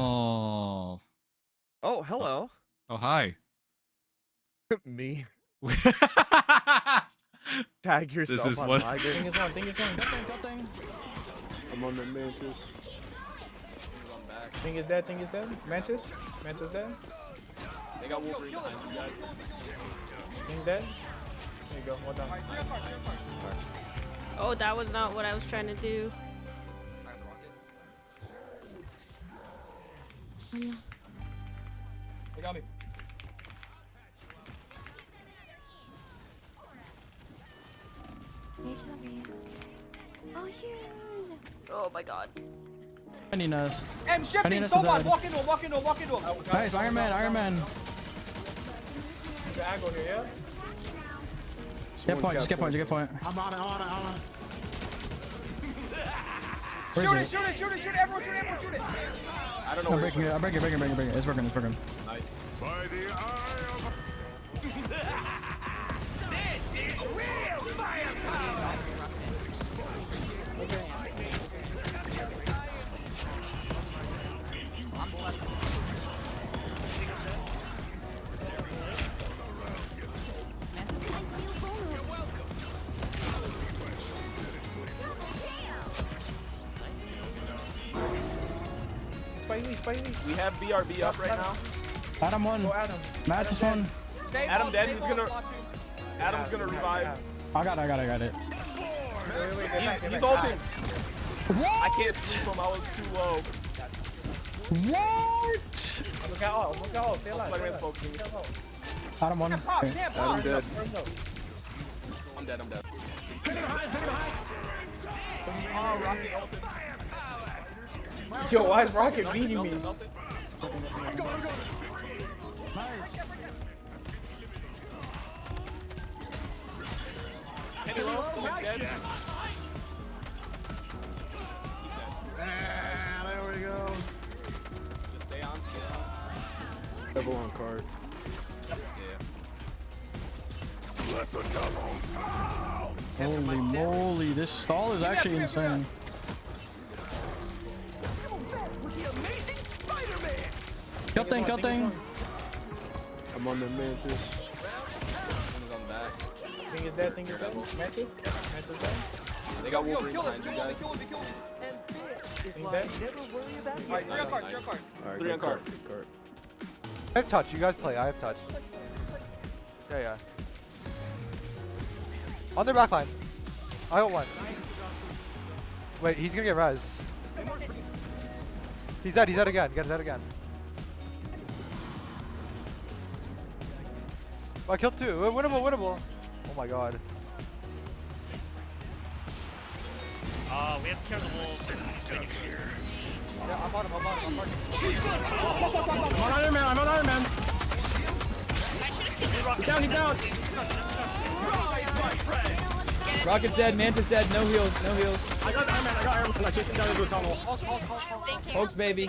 Speaker 8: Oh.
Speaker 1: Oh, hello.
Speaker 8: Oh, hi.
Speaker 1: Me. Tag yourself
Speaker 8: is
Speaker 1: on
Speaker 8: what-
Speaker 1: Liger.
Speaker 10: Thing is one. Thing is one. Go thing.
Speaker 12: I'm on the Mantis.
Speaker 13: Thing is dead. Thing is dead. Mantis. Mantis dead.
Speaker 12: They got Wolverine behind you guys.
Speaker 13: Thing dead. There you go. Well done.
Speaker 18: Oh, that was not what I was trying to do.
Speaker 13: They got me.
Speaker 18: Oh, here. Oh my god.
Speaker 10: I need us.
Speaker 16: M shifting so much. Walk into him. Walk into him. Walk into him.
Speaker 10: Nice, Iron Man, Iron Man.
Speaker 13: The angle here, yeah?
Speaker 10: Get point, just get point, just get point.
Speaker 6: I'm on it, on it, on it.
Speaker 10: Where
Speaker 16: Shoot
Speaker 10: is
Speaker 16: it, shoot it, shoot it, shoot it. Everyone shoot it, everyone shoot it.
Speaker 12: I don't know
Speaker 10: I'm
Speaker 12: where
Speaker 10: breaking it, I'm breaking it. It's working, it's working.
Speaker 12: Nice.
Speaker 3: By the eye of...
Speaker 17: This is real firepower!
Speaker 12: Spidey. We have BRB up right now.
Speaker 10: Adam one. Matt is one.
Speaker 12: Adam dead. He's gonna. Adam's gonna revive.
Speaker 10: I got it.
Speaker 12: He's ulting. I can't sleep him. I was too low.
Speaker 10: What?
Speaker 13: Look out. Stay alive.
Speaker 12: Spider-Man's focusing.
Speaker 10: Adam one.
Speaker 12: Adam dead. I'm dead. Oh, Rocky ulted.
Speaker 13: Yo, why is Rocket beating me?
Speaker 10: Nice.
Speaker 6: There we go.
Speaker 12: Just stay on. Level on card.
Speaker 3: Let the devil out!
Speaker 10: Holy moly, this stall is actually insane. Kill thing.
Speaker 12: I'm on the Mantis. Someone's on back.
Speaker 13: Thing is dead. Mantis dead.
Speaker 12: They got Wolverine behind you guys.
Speaker 13: Thing dead.
Speaker 16: Alright, 3 on card, 3 on card.
Speaker 12: Alright, 3 on card.
Speaker 19: I have touch. You guys play. I have touch. Yeah. On their backline. I got one. Wait, he's gonna get res. He's dead again. He's dead again. I killed 2. Winnable. Oh my god.
Speaker 20: We have to kill the wolves.
Speaker 19: Yeah, I'm on him.
Speaker 6: I'm on Iron Man. He's down.
Speaker 15: Rocket's dead, Mantis dead, no heals.
Speaker 6: I got Iron Man. I kicked him down into a tunnel.
Speaker 15: Hoax baby.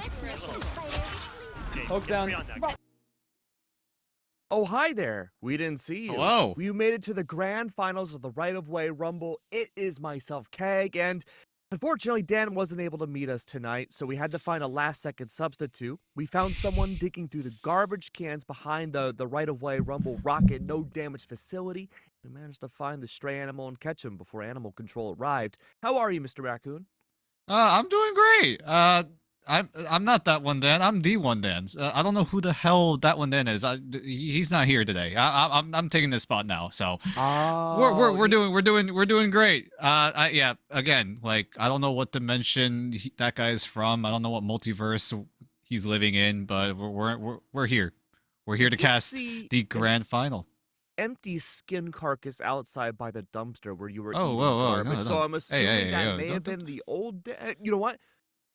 Speaker 15: Hoax down.
Speaker 1: Oh, hi there. We didn't see you.
Speaker 8: Hello.
Speaker 1: We made it to the grand finals of the Right of Way Rumble. It is myself, Keg, and unfortunately, Dan wasn't able to meet us tonight, so we had to find a last-second substitute. We found someone digging through the garbage cans behind the Right of Way Rumble Rocket No Damage facility. We managed to find the stray animal and catch him before animal control arrived. How are you, Mr. Raccoon?
Speaker 8: I'm doing great. I'm not ThatOneDan. I'm ThatOneDan. I don't know who the hell ThatOneDan is. He's not here today. I'm taking this spot now. So we're doing great. Yeah. Again, like I don't know what dimension that guy is from. I don't know what multiverse he's living in, but we're here. We're here to cast the grand final.
Speaker 1: Empty skin carcass outside by the dumpster where you were
Speaker 8: Oh,
Speaker 1: eating
Speaker 8: whoa,
Speaker 1: garbage.
Speaker 8: no,
Speaker 1: So I'm assuming that may have
Speaker 8: don't-
Speaker 1: been the old. You know what?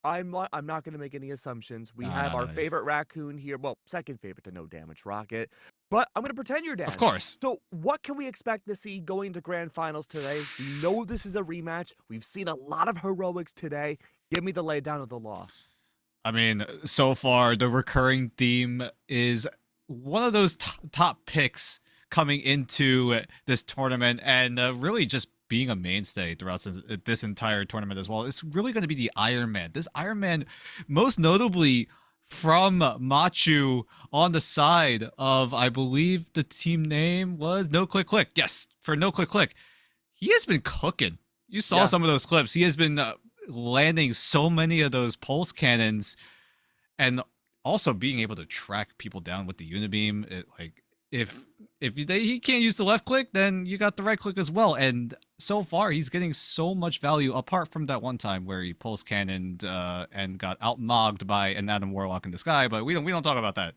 Speaker 1: I'm not going to make any assumptions. We have our favorite raccoon here. Well, second favorite to No Damage Rocket. But I'm going to pretend you're Dan.
Speaker 8: Of course.
Speaker 1: So what can we expect to see going to grand finals today? We know this is a rematch. We've seen a lot of heroics today. Give me the laydown of the law.
Speaker 8: I mean, so far the recurring theme is one of those top picks coming into this tournament and really just being a mainstay throughout this entire tournament as well. It's really going to be the Iron Man. This Iron Man, most notably from Machu on the side of, I believe the team name was No Click Click. Yes, for No Click Click. He has been cooking. You saw some of those clips. He has been landing so many of those pulse cannons, and also being able to track people down with the unibeam. If he can't use the left click, then you got the right click as well. And so far, he's getting so much value. Apart from that one time where he pulse cannoned and got outmogged by an Adam Warlock in the sky, but we don't talk about that.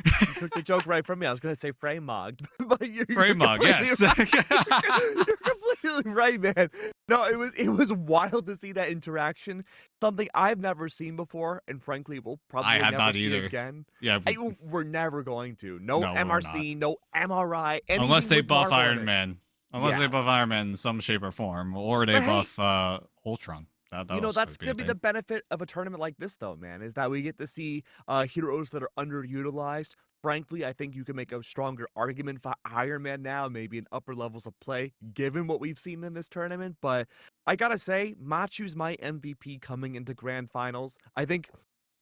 Speaker 1: You took the joke right from me. I was gonna say frame mogged, but you're
Speaker 8: frame mog, yes.
Speaker 1: You're completely right, man. No, it was wild to see that interaction. Something I've never seen before, and frankly, we'll probably never see again.
Speaker 8: Yeah,
Speaker 1: we're never going to. No,
Speaker 8: No, we're
Speaker 1: MRC, no MRI,
Speaker 8: unless they buff
Speaker 1: Marvel in
Speaker 8: Iron
Speaker 1: it.
Speaker 8: Man. Unless they buff Iron Man in some shape or form, or they buff Ultron.
Speaker 1: That's gonna be the benefit of a tournament like this, though, man, is that we get to see heroes that are underutilized. Frankly, I think you can make a stronger argument for Iron Man now, maybe in upper levels of play, given what we've seen in this tournament. But I gotta say, Machu's my MVP coming into Grand Finals. I think,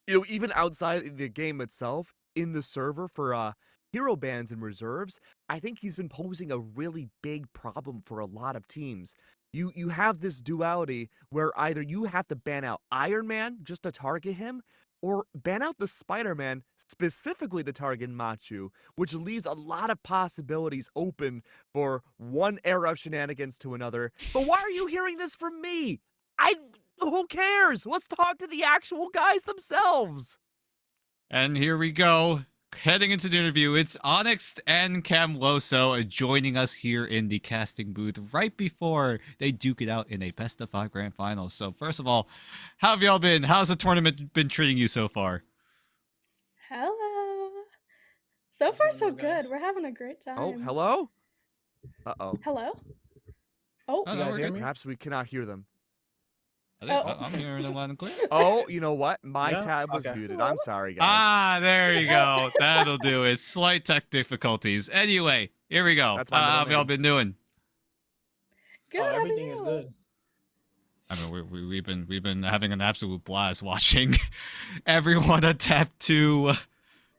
Speaker 1: even outside the game itself, in the server for hero bans and reserves, I think he's been posing a really big problem for a lot of teams. You have this duality where either you have to ban out Iron Man just to target him, or ban out the Spider-Man specifically to target Machu, which leaves a lot of possibilities open for one era of shenanigans to another. But why are you hearing this from me? Who cares? Let's talk to the actual guys themselves.
Speaker 8: And here we go. Heading into the interview, it's Onyx and Camloso joining us here in the casting booth right before they duke it out in a best of 5 grand finals. So first of all, how have y'all been? How's the tournament been treating you so far?
Speaker 21: Hello. So far, so good. We're having a great time.
Speaker 1: Oh, hello? Uh-oh.
Speaker 21: Hello? Oh,
Speaker 1: You guys hear me? Perhaps we cannot hear them.
Speaker 8: I'm hearing them loud and clear.
Speaker 1: Oh, you know what? My tab was muted. I'm sorry, guys.
Speaker 8: Ah, there you go. That'll do it. Slight tech difficulties. Anyway, here we go. How have y'all been doing?
Speaker 21: Good.
Speaker 14: Everything is good.
Speaker 8: I mean, we've been having an absolute blast watching everyone adapt to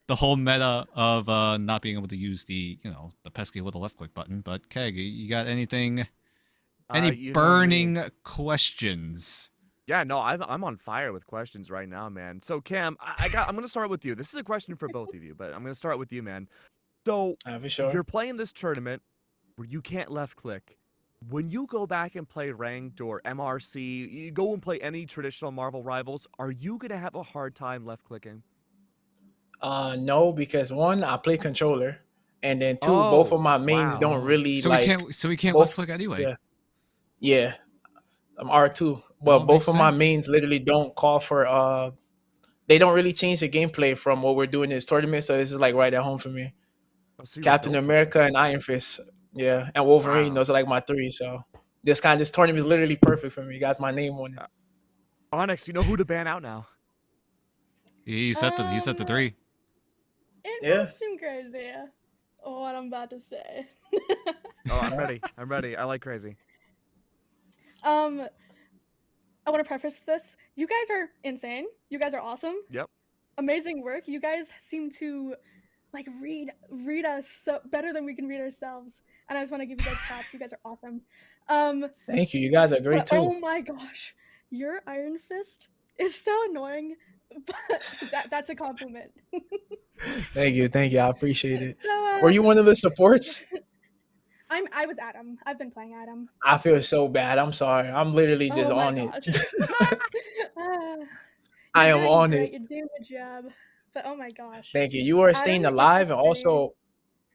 Speaker 8: the whole meta of not being able to use the pesky little left click button. But Keg, you got anything? Any burning questions?
Speaker 1: Yeah, no, I'm on fire with questions right now, man. So Cam, I'm gonna start with you. This is a question for both of you, but I'm gonna start with you, man. So you're playing this tournament where you can't left click. When you go back and play ranked or MRC, you go and play any traditional Marvel rivals, are you gonna have a hard time left clicking?
Speaker 14: No, because one, I play controller, and then two, both of my mains don't really
Speaker 8: so
Speaker 14: like.
Speaker 8: We can't left click anyway.
Speaker 14: Yeah. I'm R2, but both of my mains literally don't call for they don't really change the gameplay from what we're doing in this tournament, so this is like right at home for me. Captain America and Iron Fist, yeah, and Wolverine. Those are like my 3. So this tournament is literally perfect for me. Got my name on it.
Speaker 1: Onyx, you know who to ban out now?
Speaker 8: He set the 3.
Speaker 21: It might seem crazy what I'm about to say.
Speaker 1: Oh, I'm ready. I'm ready. I like crazy.
Speaker 21: I want to preface this. You guys are insane. You guys are awesome.
Speaker 1: Yep.
Speaker 21: Amazing work. You guys seem to like read us so better than we can read ourselves. And I just want to give you guys props. You guys are awesome.
Speaker 14: Thank you. You guys are great too.
Speaker 21: Oh my gosh, your Iron Fist is so annoying, but that's a compliment.
Speaker 14: Thank you. I appreciate it.
Speaker 21: So,
Speaker 14: were you one of the supports?
Speaker 21: I was Adam. I've been playing Adam.
Speaker 14: I feel so bad. I'm sorry. I'm literally just on it. I am on it.
Speaker 21: You're doing a good job. But oh my gosh.
Speaker 14: Thank you. You are staying alive, and also,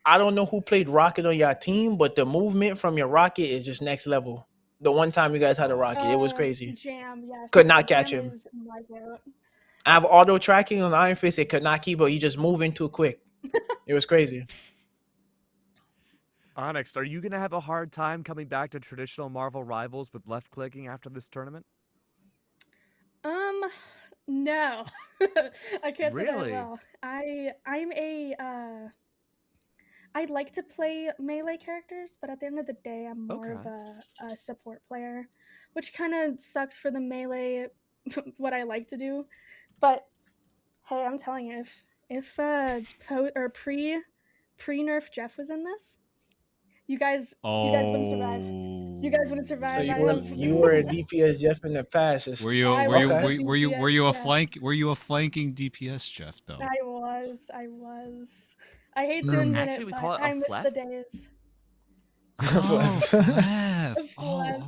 Speaker 14: I don't know who played Rocket on your team, but the movement from your Rocket is just next level. The one time you guys had a Rocket, it was crazy.
Speaker 21: Jam, yes.
Speaker 14: Could not catch
Speaker 21: Jam
Speaker 14: him.
Speaker 21: is my goat.
Speaker 14: I have auto tracking on the Iron Fist. It could not keep up. You just moving too quick. It was crazy.
Speaker 1: Onyx, are you going to have a hard time coming back to traditional Marvel rivals with left clicking after this tournament?
Speaker 21: No. I can't say that
Speaker 1: Really?
Speaker 21: well. I like to play melee characters, but at the end of the day, I'm more of a support player, which kind of sucks for the melee, what I like to do. But Hey, I'm telling you, if pre nerf Jeff was in this, you guys wouldn't survive. You guys wouldn't
Speaker 14: So
Speaker 21: survive.
Speaker 14: you were a DPS Jeff in the past.
Speaker 8: Were you
Speaker 21: I
Speaker 8: were
Speaker 21: was
Speaker 8: you
Speaker 21: a
Speaker 8: were,
Speaker 21: DPS
Speaker 8: were you were you a
Speaker 21: Jeff.
Speaker 8: flanking DPS Jeff though?
Speaker 21: I was. I hate to admit
Speaker 1: Actually,
Speaker 21: it,
Speaker 1: we
Speaker 21: but
Speaker 1: call it a
Speaker 21: I miss the
Speaker 1: flef?
Speaker 21: days.
Speaker 8: Oh, Flef.
Speaker 21: A flef.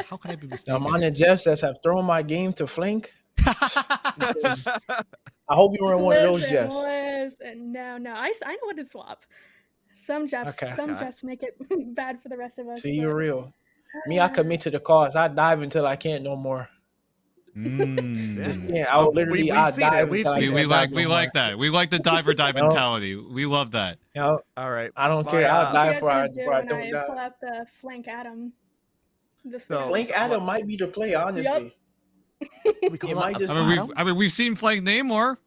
Speaker 8: How could I be
Speaker 14: The
Speaker 8: mistaken?
Speaker 14: amount of Jeffs that have thrown my game to flank. I hope you weren't one of those Jeffs.
Speaker 21: Listen, no. I know what to swap. Some Jeffs make it bad for the rest of us.
Speaker 14: See, you're real. Me, I commit to the cause. I dive until I can't no more. Just I will literally I dive until I can't
Speaker 8: we
Speaker 14: dive no more.
Speaker 8: like that. We like the dive or die mentality. We love that.
Speaker 14: Yep.
Speaker 1: All right.
Speaker 14: I don't care. I'll die before I don't die.
Speaker 21: Pull out the flank Adam.
Speaker 14: Flank Adam might be the play, honestly.
Speaker 8: I mean, we've seen flank Namor.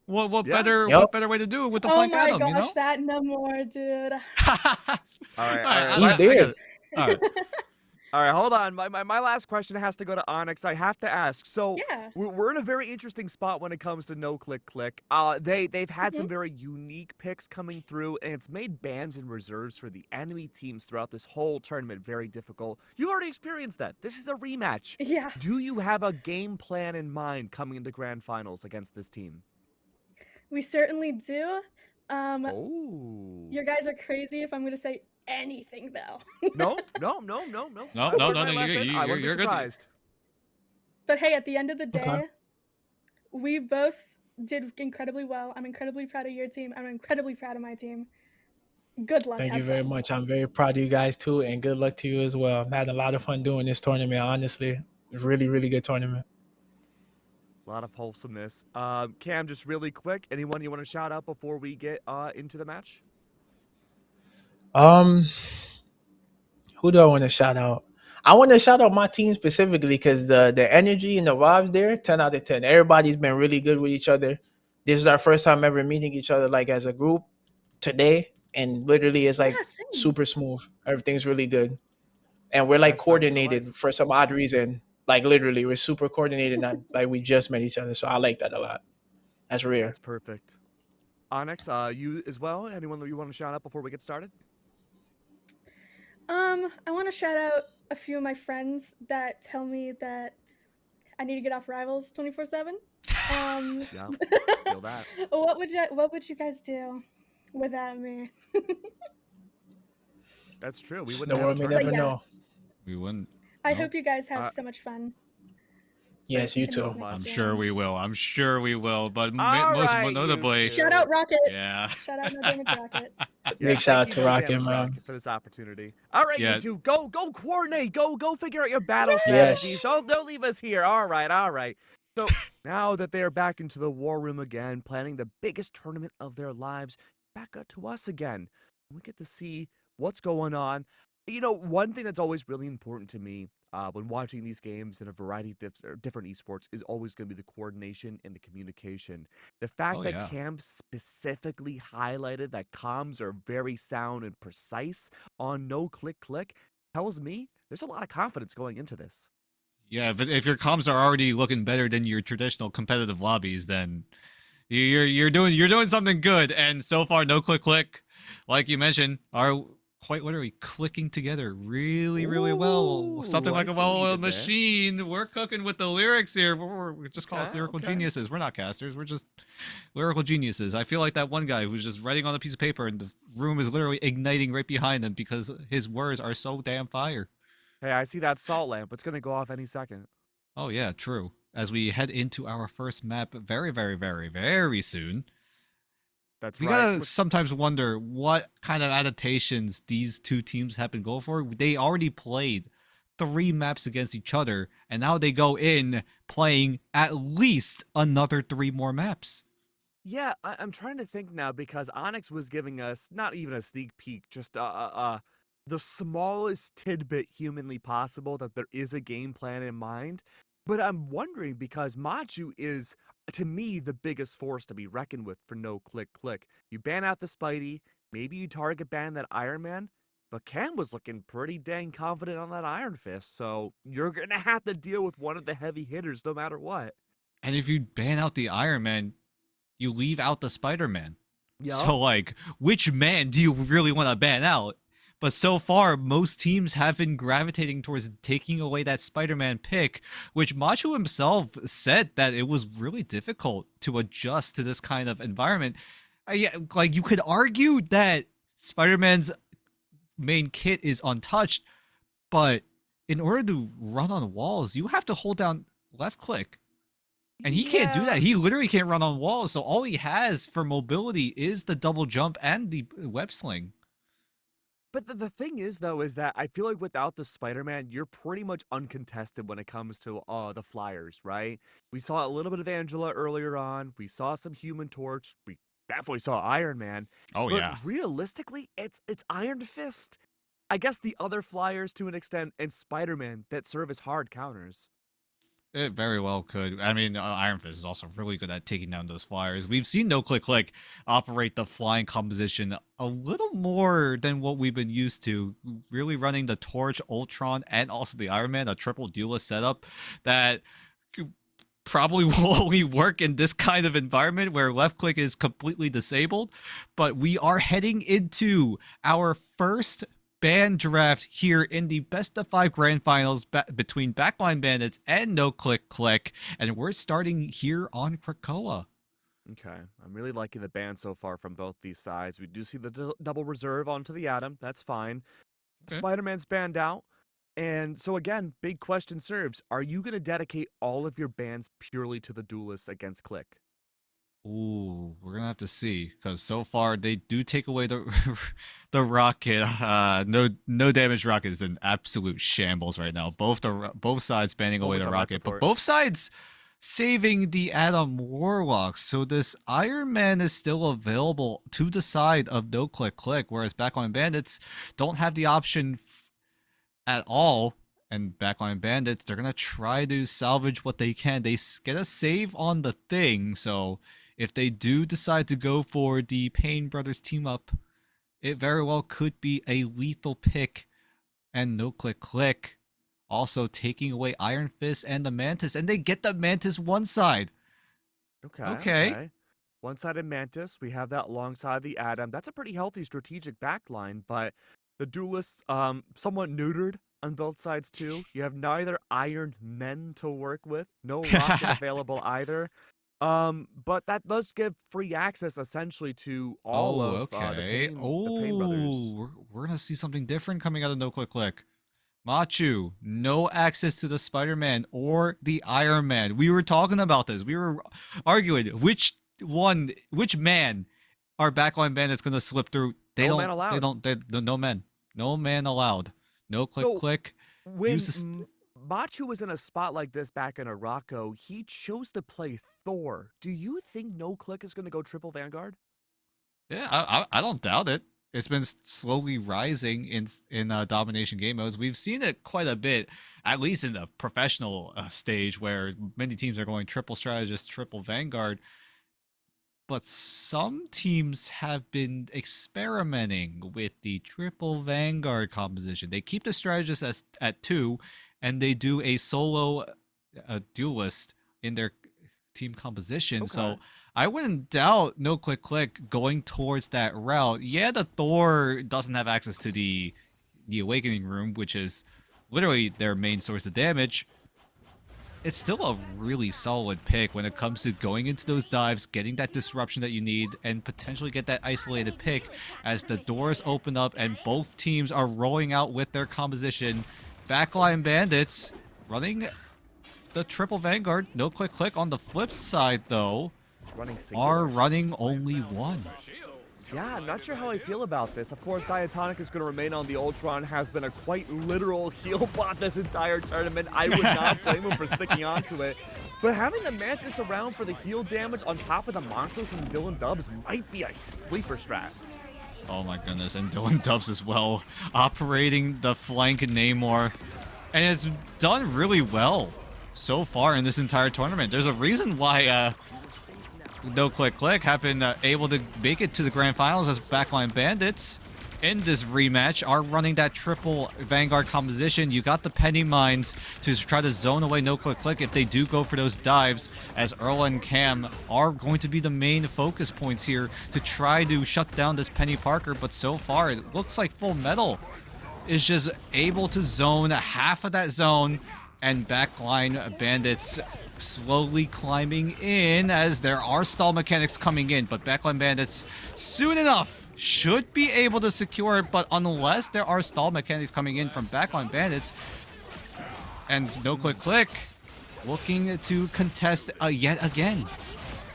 Speaker 8: What better way to do it with the flank Adam?
Speaker 21: Oh my gosh,
Speaker 8: you know?
Speaker 21: that Namor, dude.
Speaker 1: All right.
Speaker 14: He's there.
Speaker 1: All right, hold on. My last question has to go to Onyx. I have to ask. So we're in a very interesting spot when it comes to no click. They've had some very unique picks coming through, and it's made bans and reserves for the enemy teams throughout this whole tournament very difficult. You already experienced that. This is a rematch.
Speaker 21: Yeah.
Speaker 1: Do you have a game plan in mind coming into grand finals against this team?
Speaker 21: We certainly do. You guys are crazy if I'm going to say anything, though.
Speaker 1: No.
Speaker 8: You're good.
Speaker 21: But hey, at the end of the day, we both did incredibly well. I'm incredibly proud of your team. I'm incredibly proud of my team. Good luck.
Speaker 14: Thank you very much. I'm very proud of you guys too, and good luck to you as well. I've had a lot of fun doing this tournament. Honestly, it's really, really good tournament.
Speaker 1: A lot of wholesomeness. Cam, just really quick, anyone you want to shout out before we get into the match?
Speaker 14: Who do I want to shout out? I want to shout out my team specifically because the energy and the vibes there, 10 out of 10. Everybody's been really good with each other. This is our first time ever meeting each other like as a group today, and literally it's like super smooth. Everything's really good, and we're like coordinated for some odd reason. Like literally, we're super coordinated, not like we just met each other. So I like that a lot. That's rare.
Speaker 1: That's perfect. Onyx, you as well? Anyone that you want to shout out before we get started?
Speaker 21: I want to shout out a few of my friends that tell me that I need to get off Rivals 24/7.
Speaker 1: Yeah, feel that.
Speaker 21: What would you guys do without me?
Speaker 1: That's true. We wouldn't.
Speaker 14: The world may never know.
Speaker 8: We wouldn't.
Speaker 21: I hope you guys have so much fun.
Speaker 14: Yes, you too.
Speaker 8: I'm sure we will. But most notably,
Speaker 21: shout out Rocket.
Speaker 8: Yeah.
Speaker 21: Shout out No Damage Rocket.
Speaker 14: Big shout out to Rocket, man.
Speaker 1: For this opportunity. All right, you two, go coordinate. Go figure out your battle strategies. Don't leave us here. All right. So now that they are back into the war room again, planning the biggest tournament of their lives, back up to us again. We get to see what's going on. You know, one thing that's always really important to me when watching these games in a variety of different esports is always going to be the coordination and the communication. The fact that Cam specifically highlighted that comms are very sound and precise on no click tells me there's a lot of confidence going into this.
Speaker 8: Yeah, but if your comms are already looking better than your traditional competitive lobbies, then you're doing something good. And so far, no click, like you mentioned, are quite literally clicking together really well. Something like a well-oiled machine. We're cooking with the lyrics here. We just call us lyrical geniuses. We're not casters. We're just lyrical geniuses. I feel like that one guy who's just writing on a piece of paper and the room is literally igniting right behind him because his words are so damn fire.
Speaker 1: Hey, I see that salt lamp. It's going to go off any second.
Speaker 8: Oh, yeah, true. As we head into our first map very, very, very, very soon. We gotta sometimes wonder what kind of adaptations these two teams have been going for. They already played 3 maps against each other, and now they go in playing at least another 3 more maps.
Speaker 1: Yeah, I'm trying to think now because Onyx was giving us not even a sneak peek, just the smallest tidbit humanly possible that there is a game plan in mind. But I'm wondering because Machu is, to me, the biggest force to be reckoned with for no click. You ban out the Spidey, maybe you target ban that Iron Man, but Cam was looking pretty dang confident on that Iron Fist, so you're going to have to deal with one of the heavy hitters no matter what.
Speaker 8: And if you ban out the Iron Man, you leave out the Spider-Man.
Speaker 1: Yep.
Speaker 8: So, like, which man do you really want to ban out? But so far, most teams have been gravitating towards taking away that Spider-Man pick, which Machu himself said that it was really difficult to adjust to this kind of environment. Like, you could argue that Spider-Man's main kit is untouched, but in order to run on walls, you have to hold down left click. And he can't do that. He literally can't run on walls, so all he has for mobility is the double jump and the web sling.
Speaker 1: But the thing is, though, is that I feel like without the Spider-Man, you're pretty much uncontested when it comes to the flyers, right? We saw a little bit of Angela earlier on. We saw some Human Torch. We definitely saw Iron Man.
Speaker 8: Oh,
Speaker 1: but
Speaker 8: yeah.
Speaker 1: realistically, it's Iron Fist. I guess the other flyers to an extent, and Spider-Man that serve as hard counters.
Speaker 8: It very well could. I mean, Iron Fist is also really good at taking down those flyers. We've seen No Click Click operate the flying composition a little more than what we've been used to. Really running the Torch, Ultron, and also the Iron Man, a triple duelist setup that probably will only work in this kind of environment where left click is completely disabled. But we are heading into our first ban draft here in the best of 5 grand finals between Backline Bandits and No Click Click, and we're starting here on Krakoa.
Speaker 1: Okay, I'm really liking the ban so far from both these sides. We do see the double reserve onto the Atom. That's fine.
Speaker 8: Okay.
Speaker 1: Spider-Man's banned out. And so again, big question serves. Are you going to dedicate all of your bans purely to the duelists against Click?
Speaker 8: Ooh, we're gonna have to see, because so far they do take away the rocket. No damage rocket is an absolute shambles right now. Both sides banning away the rocket, but both sides saving the Atom Warlocks. So this Iron Man is still available to the side of No Click Click, whereas Backline Bandits don't have the option at all. And Backline Bandits, they're gonna try to salvage what they can. They get a save on the thing, so if they do decide to go for the Payne Brothers team up, it very well could be a lethal pick. And No Click Click also taking away Iron Fist and the Mantis, and they get the Mantis one side. Okay.
Speaker 1: One-sided Mantis, we have that alongside the Atom. That's a pretty healthy strategic backline, but the duelists somewhat neutered on both sides too. You have neither Iron Men to work with, no rocket available either. But that does give free access essentially to all of the Payne Brothers.
Speaker 8: We're gonna see something different coming out of No Click Click. Machu, no access to the Spider-Man or the Iron Man. We were talking about this. We were arguing which man our Backline Bandits gonna slip through.
Speaker 1: No man allowed.
Speaker 8: No man allowed. No Click Click.
Speaker 1: When Machu was in a spot like this back in Araco, he chose to play Thor. Do you think No Click is going to go triple Vanguard?
Speaker 8: Yeah, I don't doubt it. It's been slowly rising in domination game modes. We've seen it quite a bit, at least in the professional stage, where many teams are going triple strategist, triple Vanguard. But some teams have been experimenting with the triple Vanguard composition. They keep the strategist at 2, and they do a solo duelist in their team composition.
Speaker 1: Okay.
Speaker 8: So I wouldn't doubt No Click Click going towards that route. Yeah, the Thor doesn't have access to the Awakening Room, which is literally their main source of damage. It's still a really solid pick when it comes to going into those dives, getting that disruption that you need, and potentially get that isolated pick as the doors open up and both teams are rolling out with their composition. Backline Bandits running the triple Vanguard. No Click Click on the flip side, though, are running only one.
Speaker 1: Yeah, I'm not sure how I feel about this. Of course, Diatonic is going to remain on the Ultron, has been a quite literal heal bot this entire tournament. I would not blame him for sticking onto it. But having the Mantis around for the heal damage on top of the monsters from Dylan Dubs might be a sleeper strat.
Speaker 8: Oh my goodness, and Dylan Dubs as well, operating the flank Namor. And it's done really well so far in this entire tournament. There's a reason why No Click Click have been able to make it to the grand finals as Backline Bandits. in this rematch are running that triple Vanguard composition. You got the Penny Mines to try to zone away No Click Click if they do go for those dives, as Earl and Cam are going to be the main focus points here to try to shut down this Penny Parker. But so far, it looks like Full Metal is just able to zone half of that zone, and backline Bandits slowly climbing in as there are stall mechanics coming in, but backline Bandits soon enough should be able to secure it. But unless there are stall mechanics coming in from backline Bandits, and No Click Click looking to contest yet again.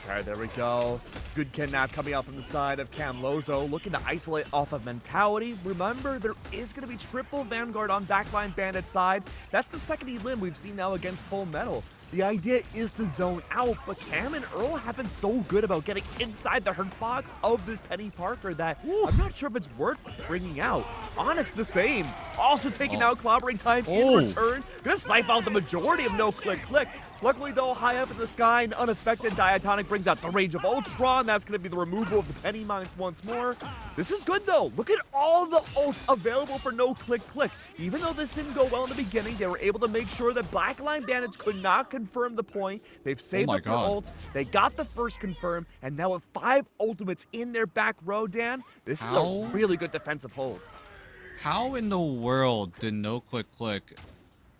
Speaker 1: All right, there we go. Good kidnap coming out from the side of Cam Lozo, looking to isolate off of Mentality. Remember, there is going to be triple Vanguard on backline Bandit side. That's the second elim we've seen now against Full Metal. The idea is to zone out, but Cam and Earl have been so good about getting inside the hurt box of this Penny Parker that I'm not sure if it's worth bringing out. Onyx the same, also taking out Clobbering Time in return. Gonna snipe out the majority of No Click Click. Luckily though, high up in the sky and unaffected, Diatonic brings out the Rage of Ultron. That's going to be the removal of the Penny Mines once more. This is good though. Look at all the ults available for No Click Click. Even though this didn't go well in the beginning, they were able to make sure that Blackline Bandits could not confirm the point. They've saved up their ults. They got the first confirm, and now with 5 ultimates in their back row, Dan, this is a really good defensive hold.
Speaker 8: How in the world did No Click Click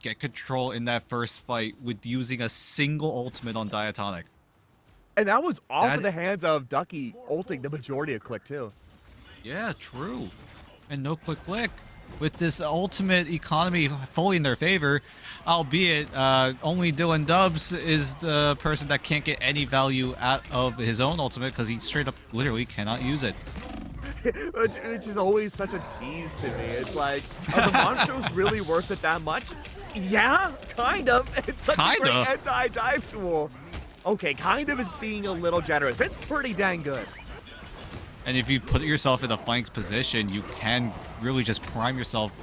Speaker 8: get control in that first fight with using a single ultimate on Diatonic?
Speaker 1: And that was off of the hands of Ducky ulting the majority of Click too.
Speaker 8: Yeah, true. And No Click Click with this ultimate economy fully in their favor, albeit only Dylan Dubs is the person that can't get any value out of his own ultimate because he straight up literally cannot use it.
Speaker 1: which is always such a tease to me. It's like, are the Monstros really worth it that much? Yeah, kind of. It's such a great anti-dive tool. Okay, kind of is being a little generous. It's pretty dang good.
Speaker 8: And if you put yourself in a flanked position, you can really just prime yourself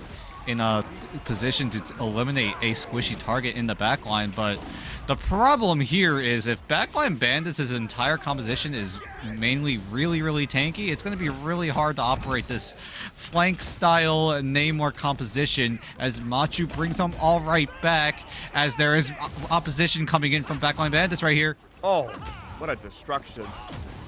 Speaker 8: in a position to eliminate a squishy target in the backline. But the problem here is if backline Bandits' entire composition is mainly really tanky, it's going to be really hard to operate this flank style Namor composition as Machu brings them all right back as there is opposition coming in from backline Bandits right here.
Speaker 1: Oh, what a destruction.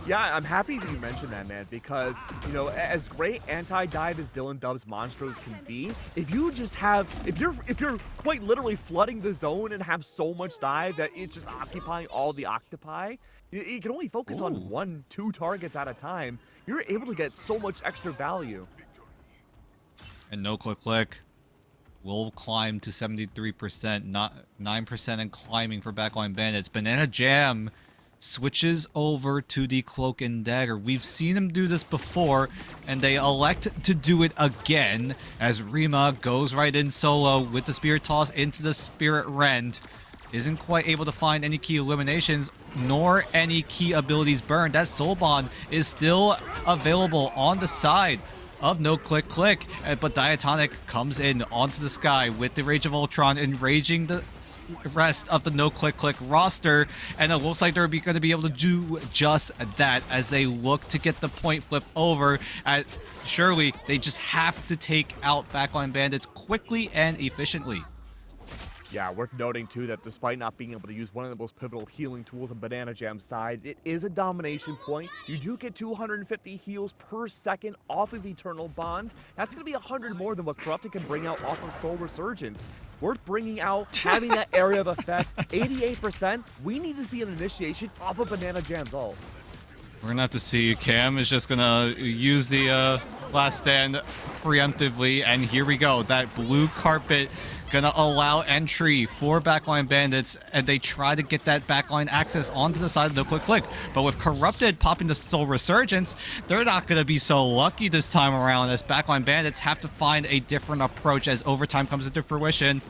Speaker 1: Yeah, I'm happy that you mentioned that, man, because, you know, as great anti-dive as Dylan Dubs Monstros can be, if you just have, if you're quite literally flooding the zone and have so much dive that it's just occupying all the octopi, you can only focus on 1-2 targets at a time. You're able to get so much extra value.
Speaker 8: And No Click Click will climb to 73%, not 9% and climbing for backline Bandits. Banana Jam switches over to the Cloak and Dagger. We've seen him do this before, and they elect to do it again as Rima goes right in solo with the Spirit Toss into the Spirit Rend. Isn't quite able to find any key eliminations, nor any key abilities burned. That Soul Bond is still available on the side of No Click Click, but Diatonic comes in onto the sky with the Rage of Ultron, enraging the rest of the No Click Click roster, and it looks like they're going to be able to do just that as they look to get the point flip over. Surely they just have to take out backline Bandits quickly and efficiently.
Speaker 1: Yeah, worth noting too that despite not being able to use one of the most pivotal healing tools on Banana Jam's side, it is a domination point. You do get 250 heals per second off of Eternal Bond. That's going to be 100 more than what Corrupted can bring out off of Soul Resurgence. Worth bringing out, having that area of effect, 88%. We need to see an initiation off of Banana Jam's ult.
Speaker 8: We're going to have to see. Cam is just going to use the last stand preemptively, and here we go. That blue carpet gonna allow entry for backline Bandits, and they try to get that backline access onto the side of No Click Click. But with Corrupted popping the Soul Resurgence, they're not gonna be so lucky this time around, as backline Bandits have to find a different approach as overtime comes into fruition.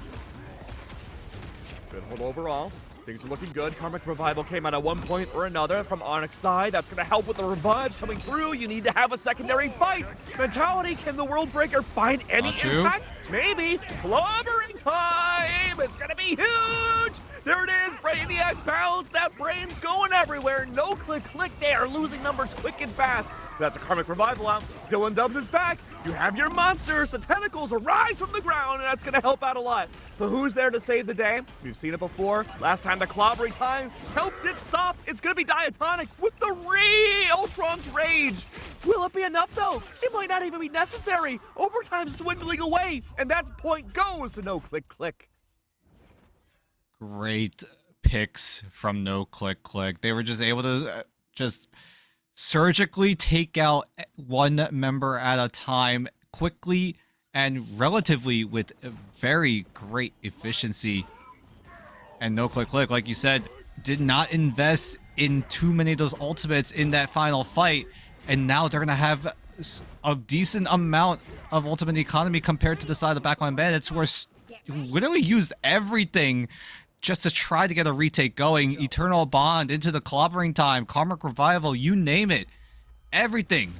Speaker 1: Good hold overall. Things are looking good. Karmic Revival came out at one point or another from Onyx side. That's going to help with the revives coming through. You need to have a secondary fight. Mentality, can the World Breaker find any impact? Maybe. Clobbering time! It's going to be huge! There it is. Brainiac balance. That brain's going everywhere. No Click Click. They are losing numbers quick and fast. That's a Karmic Revival out. Dylan Dubs is back. You have your monsters. The tentacles arise from the ground, and that's going to help out a lot. But who's there to save the day? We've seen it before. Last time the clobbering time helped it stop. It's going to be Diatonic with the Ultron's Rage. Will it be enough, though? It might not even be necessary. Overtime's dwindling away, and that point goes to No Click Click.
Speaker 8: Great picks from No Click Click. They were just able to just surgically take out one member at a time quickly and relatively with very great efficiency. And No Click Click, like you said, did not invest in too many of those ultimates in that final fight, and now they're gonna have a decent amount of ultimate economy compared to the side of the Backline Bandits, who are literally used everything just to try to get a retake going. Eternal Bond, into the clobbering time, Karmic Revival, you name it. Everything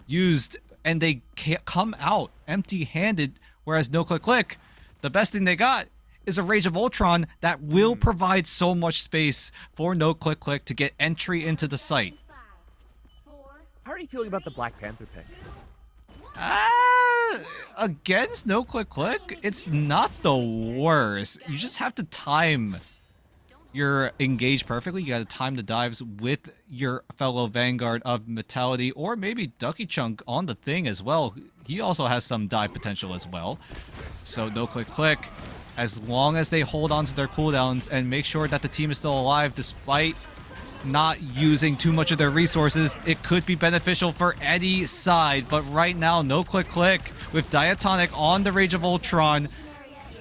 Speaker 8: used, and they can't come out empty-handed, whereas No Click Click, the best thing they got is a Rage of Ultron that will provide so much space for No Click Click to get entry into the site.
Speaker 1: How are you feeling about the Black Panther pick?
Speaker 8: Against No Click Click, it's not the worst. You just have to time your engage perfectly. You gotta time the dives with your fellow Vanguard of Metality, or maybe Ducky Chunk on the thing as well. He also has some dive potential as well. So No Click Click, as long as they hold on to their cooldowns and make sure that the team is still alive despite not using too much of their resources, it could be beneficial for any side. But right now, No Click Click with Diatonic on the Rage of Ultron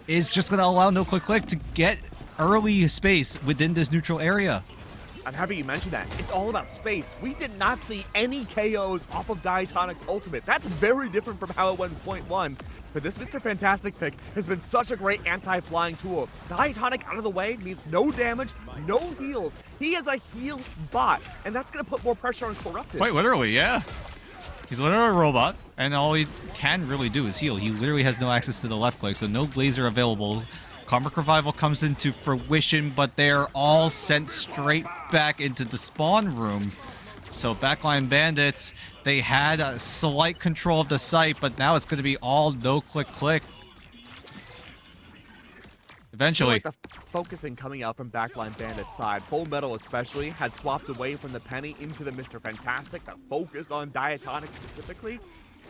Speaker 8: is just going to allow No Click Click to get early space within this neutral area.
Speaker 1: I'm happy you mentioned that. It's all about space. We did not see any KOs off of Diatonic's ultimate. That's very different from how it went in point one. But this Mr. Fantastic pick has been such a great anti-flying tool. Diatonic out of the way means no damage, no heals. He is a heal bot, and that's going to put more pressure on Corrupted.
Speaker 8: Quite literally, yeah. He's literally a robot, and all he can really do is heal. He literally has no access to the left click, so no Blazer available. Karmic Revival comes into fruition, but they're all sent straight back into the spawn room. So Backline Bandits, they had a slight control of the site, but now it's going to be all No Click Click. Eventually.
Speaker 1: I feel like the focusing coming out from Backline Bandit's side, Full Metal especially, had swapped away from the Penny into the Mr. Fantastic to focus on Diatonic specifically.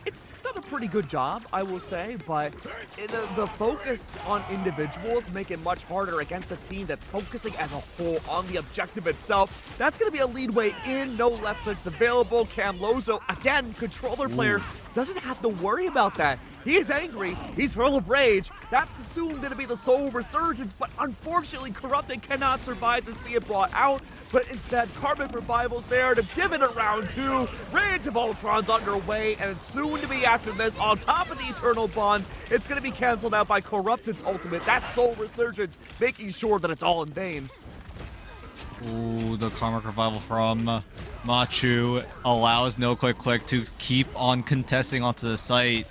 Speaker 1: It's done a pretty good job, I will say, but the focus on individuals make it much harder against a team that's focusing as a whole on the objective itself. That's going to be a leadway in, no left clicks available. Cam Lozo, again, controller player, doesn't have to worry about that. He is angry, he's full of rage. That's soon going to be the Soul Resurgence, but unfortunately Corrupted cannot survive to see it brought out. But instead, Karmic Revival's there to give it a round two. Rage of Ultron's underway, and it's soon to be after this, on top of the Eternal Bond, it's going to be canceled out by Corrupted's ultimate. That's Soul Resurgence, making sure that it's all in vain.
Speaker 8: Ooh, the Karmic Revival from Machu allows No Click Click to keep on contesting onto the site.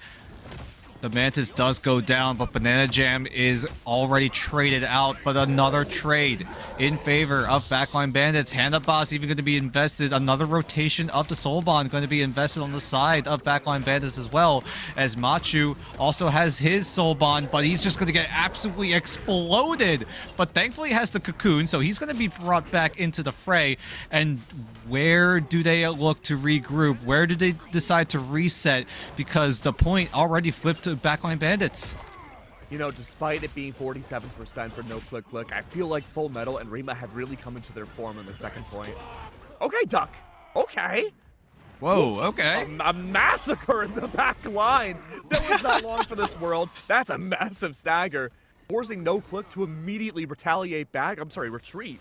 Speaker 8: The Mantis does go down, but Banana Jam is already traded out. But another trade in favor of Backline Bandits. Hand Up Boss even going to be invested. Another rotation of the Soul Bond going to be invested on the side of Backline Bandits as well. As Machu also has his Soul Bond, but he's just going to get absolutely exploded. But thankfully has the Cocoon, so he's going to be brought back into the fray. And where do they look to regroup? Where do they decide to reset? Because the point already flipped to Backline Bandits.
Speaker 1: You know, despite it being 47% for No Click Click, I feel like Full Metal and Rima have really come into their form in the second point. Okay, Duck. Okay.
Speaker 8: Whoa, okay.
Speaker 1: A massacre in the back line. That was not long for this world. That's a massive stagger. Forcing No Click to immediately retaliate back. I'm sorry, retreat.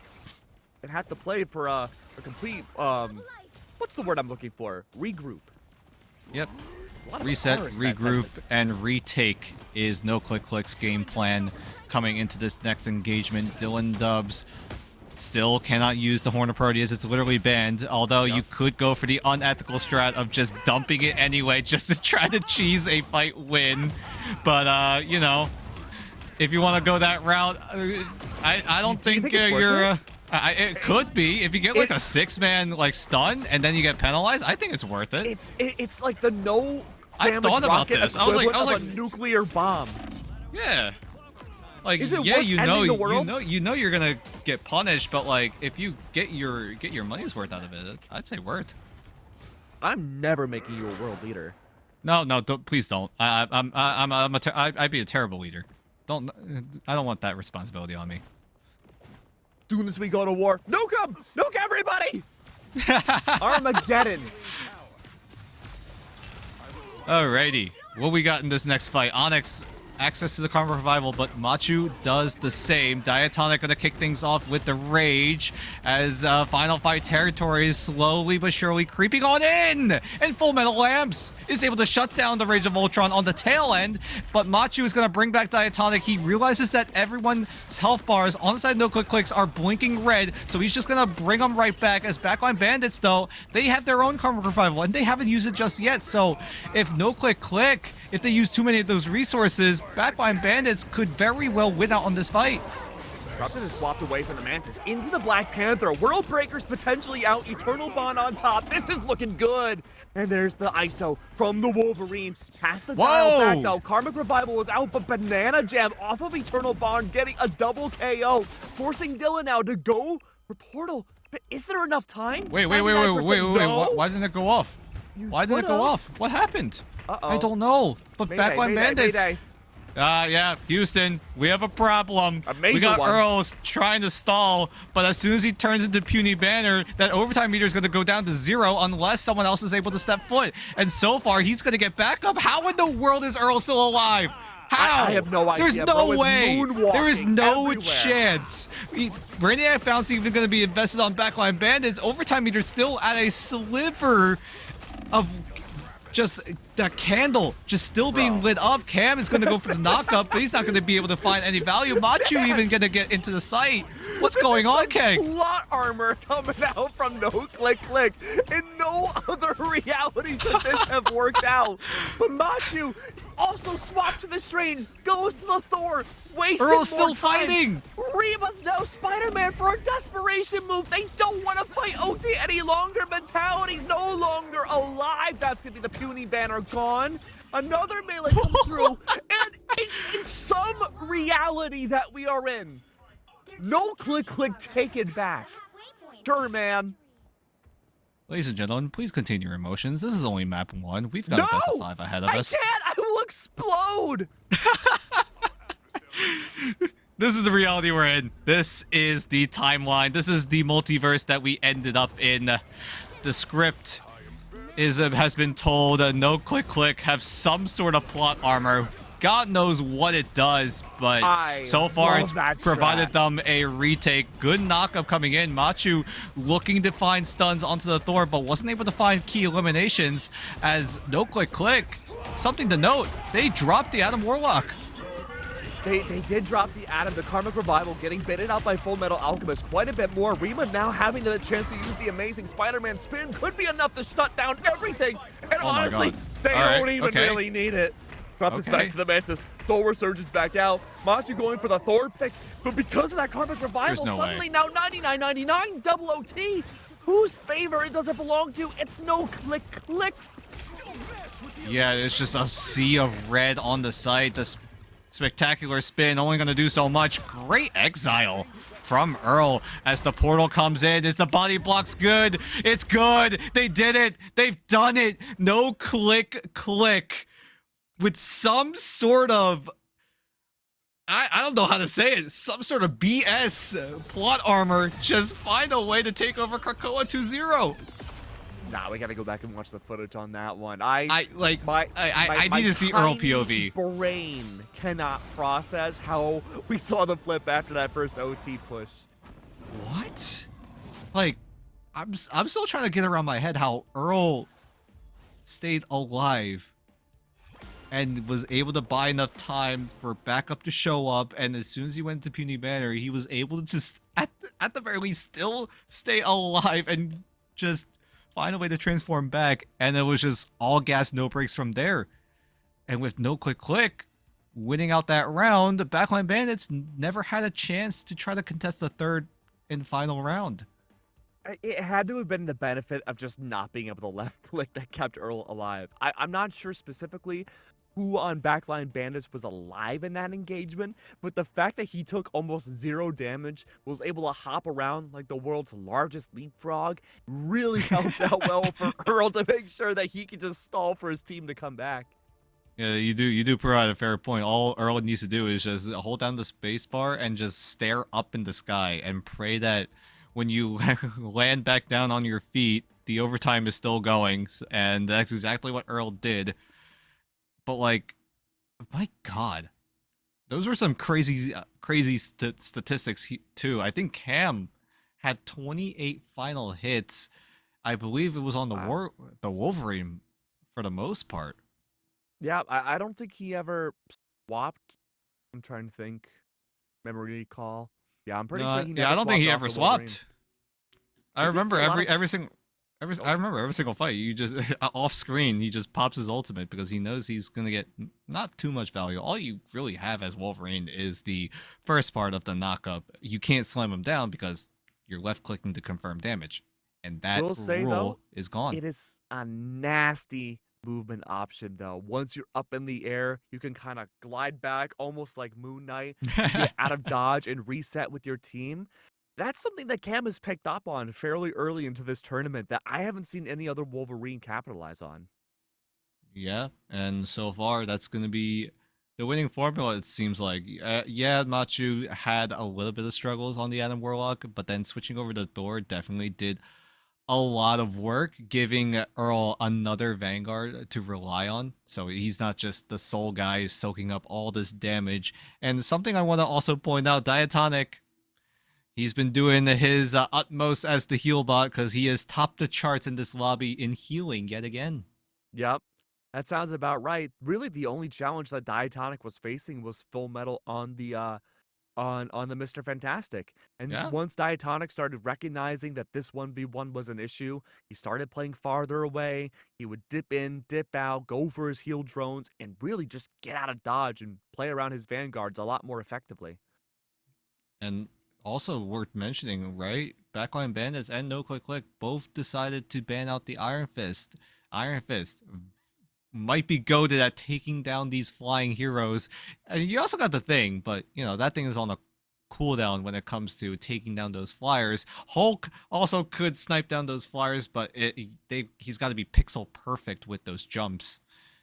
Speaker 1: And have to play for a complete, what's the word I'm looking for? Regroup.
Speaker 8: Yep. Reset, regroup, and retake is No Click Click's game plan coming into this next engagement. Dylan Dubs still cannot use the Horn of Proteus. It's literally banned, although you could go for the unethical strat of just dumping it anyway just to try to cheese a fight win. But, you know, if you want to go that route, I don't think you're... It could be. If you get like a 6-man like stun and then you get penalized, I think it's worth it.
Speaker 1: It's like the no
Speaker 8: I
Speaker 1: damage
Speaker 8: thought about
Speaker 1: rocket
Speaker 8: this. I was like,
Speaker 1: a nuclear bomb.
Speaker 8: Yeah. Like,
Speaker 1: Is it
Speaker 8: yeah,
Speaker 1: worth ending the world?
Speaker 8: you know you're gonna get punished, but like if you get your money's worth out of it, I'd say worth.
Speaker 1: I'm never making you a world leader.
Speaker 8: No, don't, please don't. I'd be a terrible leader. I don't want that responsibility on me.
Speaker 1: Soon as we go to war, nuke 'em! Nuke everybody! Armageddon.
Speaker 8: Alrighty, what we got in this next fight? Onyx access to the Karma Revival, but Machu does the same. Diatonic gonna kick things off with the Rage as Final Fight territory is slowly but surely creeping on in! And Full Metal Lamps is able to shut down the Rage of Ultron on the tail end, but Machu is gonna bring back Diatonic. He realizes that everyone's health bars on the side No Click Clicks are blinking red, so he's just gonna bring them right back. As Backline Bandits, though, they have their own Karma Revival, and they haven't used it just yet, so if No Click Click, if they use too many of those resources, Backline Bandits could very well win out on this fight.
Speaker 1: Corrupted is swapped away from the Mantis into the Black Panther. World Breaker's potentially out. Eternal Bond on top. This is looking good. And there's the ISO from the Wolverine. Has the dial back though. Karmic Revival is out, but Banana Jam off of Eternal Bond getting a double KO. Forcing Dylan now to go for Portal. But is there enough time?
Speaker 8: Wait.
Speaker 1: No.
Speaker 8: Why didn't it go off? Why did it go off? What happened? I don't know. But Backline Bandits. Yeah, Houston, we have a problem. We got Earl trying to stall, but as soon as he turns into Puny Banner, that overtime meter is going to go down to 0 unless someone else is able to step foot. And so far, he's going to get back up. How in the world is Earl still alive? How?
Speaker 1: I have no idea.
Speaker 8: There's no way. There is no
Speaker 1: everywhere.
Speaker 8: chance. Brainiac Bounce even going to be invested on Backline Bandits. Overtime meter still at a sliver of just that candle just still being lit up. Cam is going to go for the knockup, but he's not going to be able to find any value. Machu even going to get into the site. What's going on, Kang?
Speaker 1: Plot armor coming out from No Click Click. In no other reality should this have worked out. But Machu also swapped to the Strange, goes to the Thor, wasting
Speaker 8: Earl's
Speaker 1: more
Speaker 8: still
Speaker 1: time.
Speaker 8: fighting.
Speaker 1: Reba's now Spider-Man for a desperation move. They don't want to fight OT any longer. Mentality no longer alive. That's going to be the Puny Banner gone. Another melee comes through. And in some reality that we are in, No Click Click take it back. Sure, man.
Speaker 8: Ladies and gentlemen, please contain your emotions. This is only map 1. We've got a best of 5 ahead of us.
Speaker 1: I can't. I will explode.
Speaker 8: This is the reality we're in. This is the timeline. This is the multiverse that we ended up in. The script has been told No Click Click have some sort of plot armor. God knows what it does, but so far it's provided them a retake. Good knockup coming in. Machu looking to find stuns onto the Thor, but wasn't able to find key eliminations as No Click Click. Something to note, they dropped the Adam Warlock.
Speaker 1: They did drop the Adam, the Karmic Revival, getting baited out by Full Metal Alchemist quite a bit more. Rima now having the chance to use the amazing Spider-Man spin could be enough to shut down everything. And honestly, they don't even really need it. Drops it back to the Mantis. Soul Resurgence back out. Machu going for the Thor pick. But because of that Karmic Revival, suddenly now 99.99 double OT. Whose favor it does it belong to? It's No Click Clicks.
Speaker 8: Yeah, it's just a sea of red on the site. The spectacular spin only going to do so much. Great exile from Earl as the portal comes in. Is the body blocks good? It's good. They did it. They've done it. No Click Click with some sort of, I don't know how to say it, some sort of BS plot armor. Just find a way to take over Krakoa 2-0.
Speaker 1: Nah, we gotta go back and watch the footage on that one.
Speaker 8: I need to see Earl POV.
Speaker 1: Brain cannot process how we saw the flip after that first OT push.
Speaker 8: What? Like, I'm still trying to get around my head how Earl stayed alive and was able to buy enough time for backup to show up, and as soon as he went to Puny Banner, he was able to just, at the very least, still stay alive and just find a way to transform back, and it was just all gas, no brakes from there. And with No Click Click winning out that round, the Backline Bandits never had a chance to try to contest the third in final round.
Speaker 1: It had to have been the benefit of just not being able to left click that kept Earl alive. I'm not sure specifically who on Backline Bandits was alive in that engagement, but the fact that he took almost 0 damage, was able to hop around like the world's largest leapfrog, really helped out well for Earl to make sure that he could just stall for his team to come back.
Speaker 8: Yeah, you do provide a fair point. All Earl needs to do is just hold down the space bar and just stare up in the sky and pray that when you land back down on your feet, the overtime is still going, and that's exactly what Earl did. But like, my God, those were some crazy statistics too. I think Cam had 28 final hits. I believe it was on the Wolverine for the most part.
Speaker 1: Yeah, I don't think he ever swapped. I'm trying to think. Memory recall. Yeah, I'm pretty sure he never
Speaker 8: Yeah, I don't think he ever
Speaker 1: Wolverine.
Speaker 8: swapped. I remember I remember every single fight. You just off screen, he just pops his ultimate because he knows he's gonna get not too much value. All you really have as Wolverine is the first part of the knockup. You can't slam him down because you're left clicking to confirm damage, and that rule is gone.
Speaker 1: It is a nasty movement option though. Once you're up in the air, you can kind of glide back almost like Moon Knight, get out of dodge and reset with your team. That's something that Cam has picked up on fairly early into this tournament that I haven't seen any other Wolverine capitalize on.
Speaker 8: Yeah, and so far that's going to be the winning formula, it seems like. Yeah, Machu had a little bit of struggles on the Adam Warlock, but then switching over to Thor definitely did a lot of work, giving Earl another Vanguard to rely on. So he's not just the sole guy soaking up all this damage. And something I want to also point out, Diatonic, he's been doing his utmost as the heal bot because he has topped the charts in this lobby in healing yet again.
Speaker 1: Yep, that sounds about right. Really, the only challenge that Diatonic was facing was Full Metal on the on the Mr. Fantastic. And once Diatonic started recognizing that this 1v1 was an issue, he started playing farther away. He would dip in, dip out, go for his heal drones, and really just get out of dodge and play around his Vanguards a lot more effectively.
Speaker 8: And also worth mentioning, right? Backline Bandits and No Click Click both decided to ban out the Iron Fist. Iron Fist might be goated at taking down these flying heroes. And you also got the thing, but you know, that thing is on a cooldown when it comes to taking down those flyers. Hulk also could snipe down those flyers, but he's got to be pixel perfect with those jumps.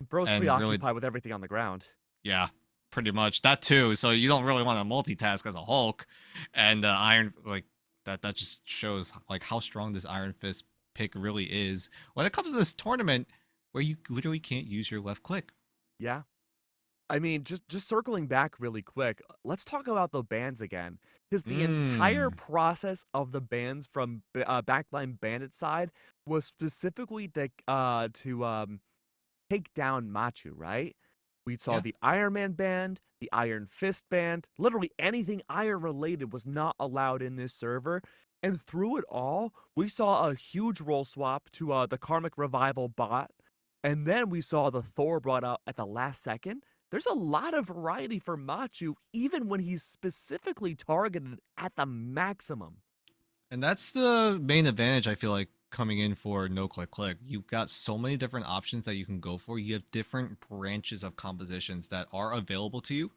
Speaker 1: Bro's preoccupied with everything on the ground.
Speaker 8: Yeah, pretty much. That too. So you don't really want to multitask as a Hulk. And Iron, like, that just shows like how strong this Iron Fist pick really is when it comes to this tournament where you literally can't use your left click.
Speaker 1: Yeah. I mean, just circling back really quick, let's talk about the bans again. Because the entire process of the bans from Backline Bandit side was specifically to take down Machu, right? We saw the Iron Man band, the Iron Fist band, literally anything Iron related was not allowed in this server. And through it all, we saw a huge role swap to the Karmic Revival bot. And then we saw the Thor brought out at the last second. There's a lot of variety for Machu, even when he's specifically targeted at the maximum.
Speaker 8: And that's the main advantage, I feel like, coming in for No Click Click. You've got so many different options that you can go for. You have different branches of compositions that are available to you.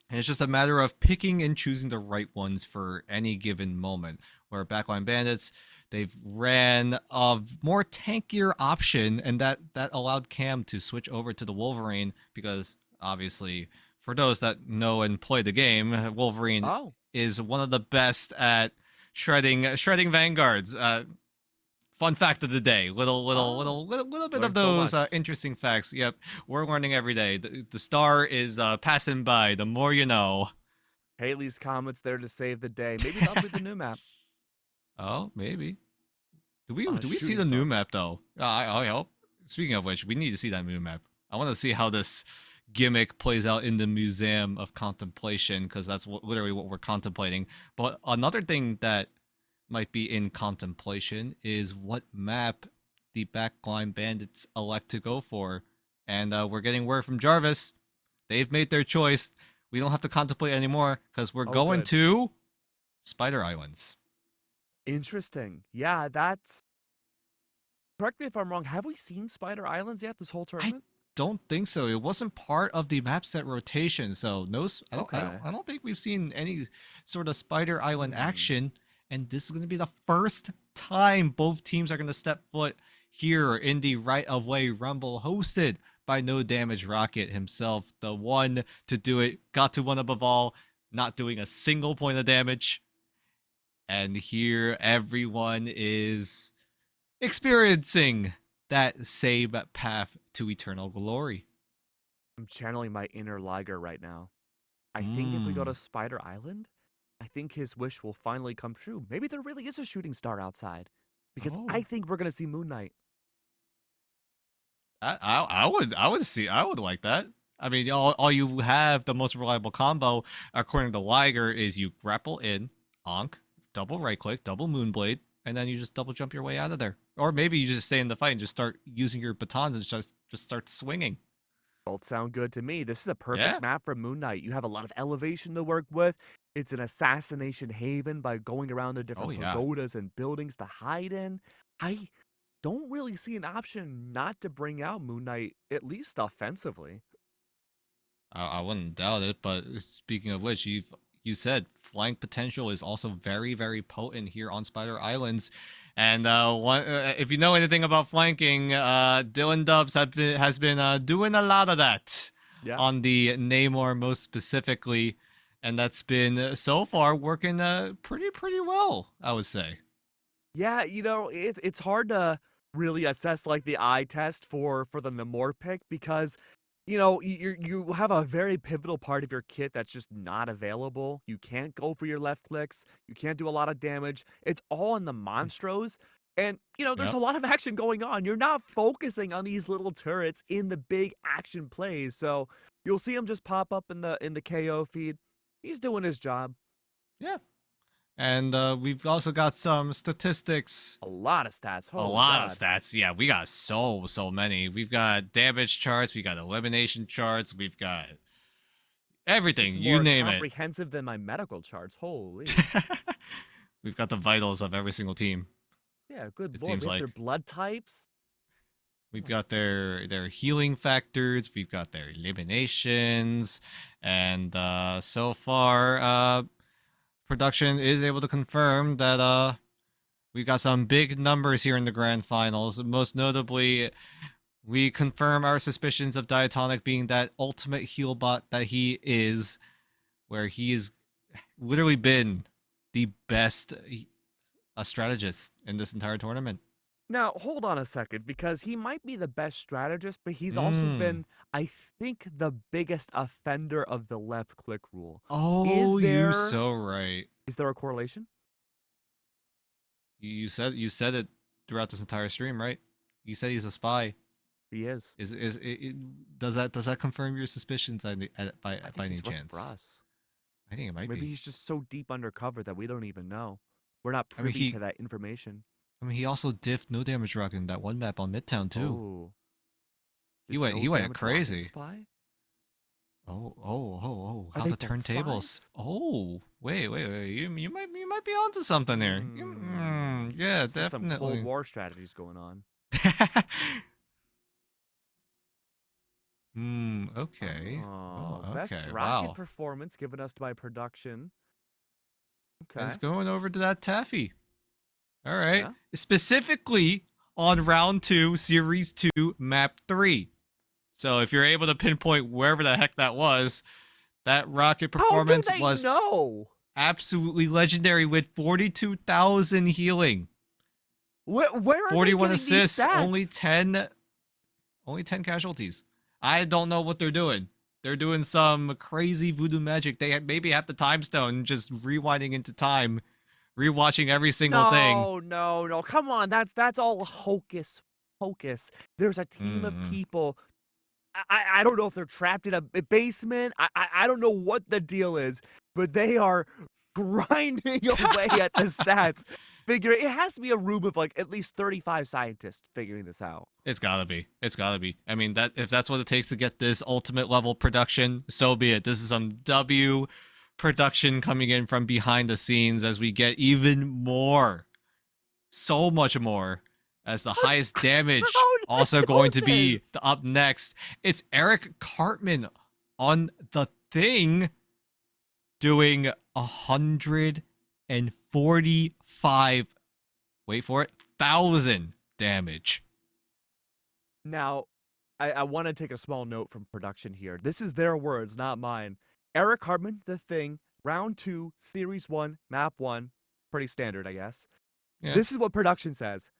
Speaker 8: And it's just a matter of picking and choosing the right ones for any given moment. Where Backline Bandits, they've ran a more tankier option, and that allowed Cam to switch over to the Wolverine because, obviously, for those that know and play the game, Wolverine is one of the best at shredding Vanguards. Fun fact of the day. Little bit of those interesting facts. Yep, we're learning every day. The star is passing by. The more you know.
Speaker 1: Haley's Comet's there to save the day. Maybe that'll be the new map.
Speaker 8: Oh, maybe. Do we see the new map though? I hope. Speaking of which, we need to see that new map. I want to see how this gimmick plays out in the Museum of Contemplation because that's literally what we're contemplating. But another thing that might be in contemplation is what map the Backline Bandits elect to go for. And we're getting word from Jarvis. They've made their choice. We don't have to contemplate anymore because we're going to Spider Islands.
Speaker 1: Interesting. Yeah, that's. Correct me if I'm wrong. Have we seen Spider Islands yet this whole tournament?
Speaker 8: Don't think so. It wasn't part of the map set rotation, so no.
Speaker 1: Okay.
Speaker 8: I don't think we've seen any sort of Spider Island action. And this is going to be the first time both teams are going to step foot here in the Right of Way Rumble, hosted by No Damage Rocket himself, the one to do it. Got to one above all, not doing a single point of damage. And here everyone is experiencing that same path to eternal glory.
Speaker 1: I'm channeling my inner Liger right now. I think if we go to Spider Island, I think his wish will finally come true. Maybe there really is a shooting star outside. Because I think we're going to see Moon Knight.
Speaker 8: I would like that. I mean, all you have, the most reliable combo, according to Liger, is you grapple in, onk, double right click, double moonblade, and then you just double jump your way out of there. Or maybe you just stay in the fight and just start using your batons and just start swinging.
Speaker 1: Both sound good to me. This is a perfect map for Moon Knight. You have a lot of elevation to work with. It's an assassination haven by going around the different pagodas and buildings to hide in. I don't really see an option not to bring out Moon Knight, at least offensively.
Speaker 8: I wouldn't doubt it, but speaking of which, you said flank potential is also very, very potent here on Spider Islands. And if you know anything about flanking, Dylan Dubs has been doing a lot of that on the Namor most specifically. And that's been, so far, working pretty well, I would say.
Speaker 1: Yeah, you know, it's hard to really assess like the eye test for the Namor pick because, you know, you have a very pivotal part of your kit that's just not available. You can't go for your left clicks. You can't do a lot of damage. It's all in the Monstros. And, you know, there's a lot of action going on. You're not focusing on these little turrets in the big action plays. So you'll see him just pop up in the KO feed. He's doing his job.
Speaker 8: Yeah. And we've also got some statistics.
Speaker 1: A lot of stats.
Speaker 8: A lot of stats. Yeah, we got so many. We've got damage charts. We got elimination charts. We've got everything. You name it.
Speaker 1: Comprehensive than my medical charts. Holy.
Speaker 8: We've got the vitals of every single team.
Speaker 1: Yeah, good
Speaker 8: it
Speaker 1: lord.
Speaker 8: Seems like
Speaker 1: their blood types.
Speaker 8: We've got their healing factors. We've got their eliminations. And so far, production is able to confirm that we got some big numbers here in the grand finals. Most notably, we confirm our suspicions of Diatonic being that ultimate heal bot that he is, where he has literally been the best strategist in this entire tournament.
Speaker 1: Now, hold on a second, because he might be the best strategist, but he's also been, I think, the biggest offender of the left click rule.
Speaker 8: Oh, you're so right.
Speaker 1: Is there a correlation?
Speaker 8: You said it throughout this entire stream, right? You said he's a spy.
Speaker 1: He is.
Speaker 8: Does that confirm your suspicions by any chance?
Speaker 1: For us.
Speaker 8: I think it might be.
Speaker 1: Maybe he's just so deep undercover that we don't even know. We're not privy to that information.
Speaker 8: I mean, he also diffed No Damage Rocket in that one map on Midtown too.
Speaker 1: He
Speaker 8: went crazy. Oh! How the turntables? Oh, wait! You might be onto something there. Yeah, definitely.
Speaker 1: Some Cold War strategies going on.
Speaker 8: Okay.
Speaker 1: Best rocket performance given us by production. Okay.
Speaker 8: It's going over to that Taffy. All right. Yeah. Specifically on round 2, series 2, map 3. So if you're able to pinpoint wherever the heck that was, that rocket performance was absolutely legendary with 42,000 healing.
Speaker 1: Where are
Speaker 8: 41
Speaker 1: they
Speaker 8: assists,
Speaker 1: these stats?
Speaker 8: only 10 casualties. I don't know what they're doing. They're doing some crazy voodoo magic. They maybe have the time stone, just rewinding into time, rewatching every single thing.
Speaker 1: No. Come on. That's all hocus pocus. There's a team of people. I don't know if they're trapped in a basement. I don't know what the deal is, but they are grinding away at the stats. It has to be a room of like at least 35 scientists figuring this out.
Speaker 8: It's gotta be. I mean, if that's what it takes to get this ultimate level production, so be it. This is some W production coming in from behind the scenes as we get even more, so much more, as the highest damage also going to be up next. It's Eric Cartman on the thing doing 145, wait for it, 1,000 damage.
Speaker 1: Now, I want to take a small note from production here. This is their words, not mine. Eric Hartman, the thing, round 2, series 1, map 1, pretty standard, I guess.
Speaker 8: Yeah.
Speaker 1: This is what production says.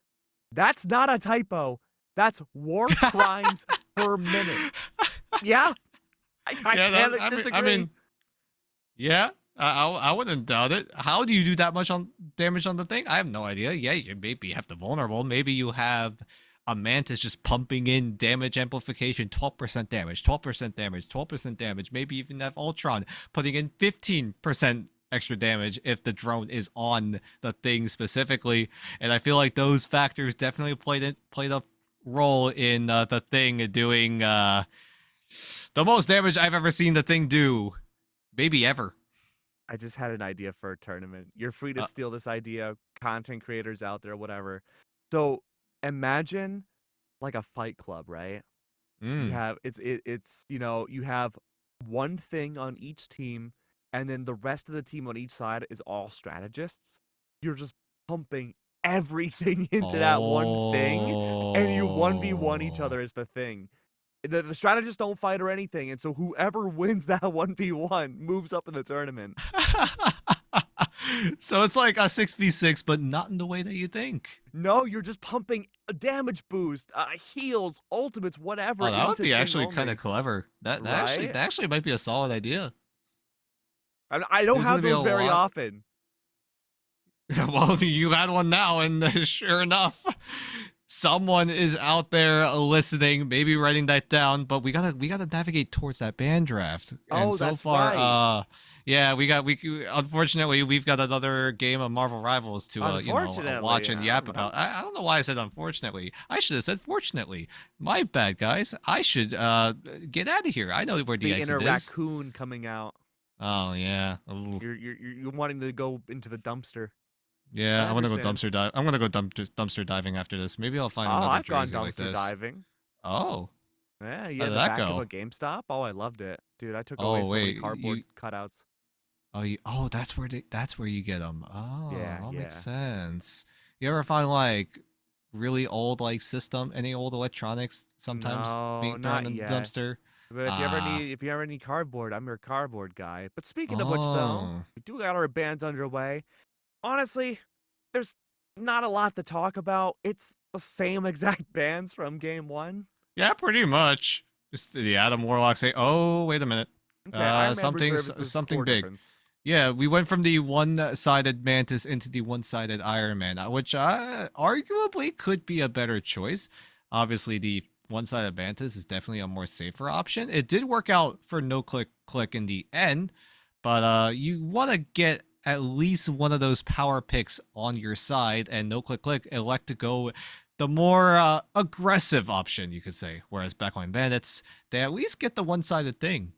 Speaker 1: That's not a typo. That's war crimes per minute. Yeah, I can't disagree.
Speaker 8: I mean, yeah, I wouldn't doubt it. How do you do that much damage on the thing? I have no idea. Yeah, you maybe have the vulnerable. Maybe you have a Mantis just pumping in damage amplification, 12% damage, 12% damage, 12% damage. Maybe even have Ultron putting in 15% extra damage if the drone is on the thing specifically. And I feel like those factors definitely played a role in the thing doing the most damage I've ever seen the thing do, maybe ever.
Speaker 1: I just had an idea for a tournament. You're free to steal this idea, content creators out there, whatever. So imagine like a fight club, right? You have it's you know, you have one thing on each team, and then the rest of the team on each side is all strategists. You're just pumping everything into that one thing, and you 1v1 each other as the thing. The strategists don't fight or anything, and so whoever wins that 1v1 moves up in the tournament.
Speaker 8: So it's like a 6v6, but not in the way that you think.
Speaker 1: No, you're just pumping a damage boost, heals, ultimates, whatever.
Speaker 8: Oh, that would be actually kind of clever. That actually might be a solid idea.
Speaker 1: I don't have those very often.
Speaker 8: Well, you had one now, and sure enough, someone is out there listening, maybe writing that down. But we gotta navigate towards that band draft. And so
Speaker 1: that's
Speaker 8: far,
Speaker 1: right.
Speaker 8: yeah, unfortunately we've got another game of Marvel Rivals to watch and yap about. I don't know why I said unfortunately. I should have said fortunately. My bad, guys. I should get out of here. I know where the exit is.
Speaker 1: The inner raccoon coming out.
Speaker 8: Oh yeah.
Speaker 1: Ooh. You're wanting to go into the dumpster.
Speaker 8: Yeah, I'm gonna go dumpster dive. I'm gonna go dumpster diving after this. Maybe I'll find another
Speaker 1: I've gone
Speaker 8: jersey like
Speaker 1: dumpster
Speaker 8: this.
Speaker 1: diving.
Speaker 8: Oh.
Speaker 1: Yeah, you
Speaker 8: How
Speaker 1: had
Speaker 8: did
Speaker 1: the
Speaker 8: that
Speaker 1: back
Speaker 8: go?
Speaker 1: of a GameStop. Oh, I loved it, dude. I took away so many cardboard cutouts.
Speaker 8: Oh, that's where you get them. Oh,
Speaker 1: Yeah,
Speaker 8: that
Speaker 1: yeah.
Speaker 8: makes sense. You ever find like really old any old electronics sometimes being thrown in the
Speaker 1: yet.
Speaker 8: dumpster?
Speaker 1: But if you ever need cardboard, I'm your cardboard guy. But speaking of which, though, we do got our bands underway. Honestly, there's not a lot to talk about. It's the same exact bands from game 1.
Speaker 8: Yeah, pretty much. Just the Adam Warlock say, "Oh, wait a minute,
Speaker 1: Okay,
Speaker 8: something big." Yeah, we went from the one-sided Mantis into the one-sided Iron Man, which arguably could be a better choice. Obviously, the one-sided Mantis is definitely a more safer option. It did work out for no-click in the end, but you want to get at least one of those power picks on your side, and no-click elect to go the more aggressive option, you could say. Whereas Backline Bandits, they at least get the one-sided thing.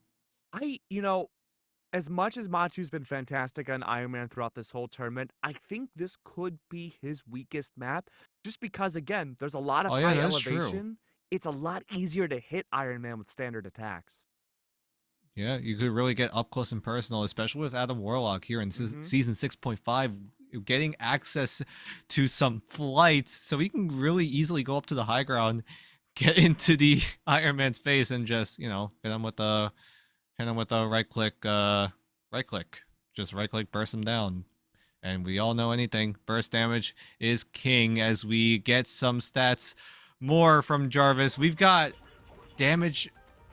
Speaker 1: As much as Machu's been fantastic on Iron Man throughout this whole tournament, I think this could be his weakest map. Just because, again, there's a lot of high elevation.
Speaker 8: True.
Speaker 1: It's a lot easier to hit Iron Man with standard attacks.
Speaker 8: Yeah, you could really get up close and personal, especially with Adam Warlock here in season 6.5, getting access to some flights, so he can really easily go up to the high ground, get into the Iron Man's face, and just hit him with the right click, just right click, burst him down. And we all know anything, burst damage is king. As we get some stats more from Jarvis, we've got damage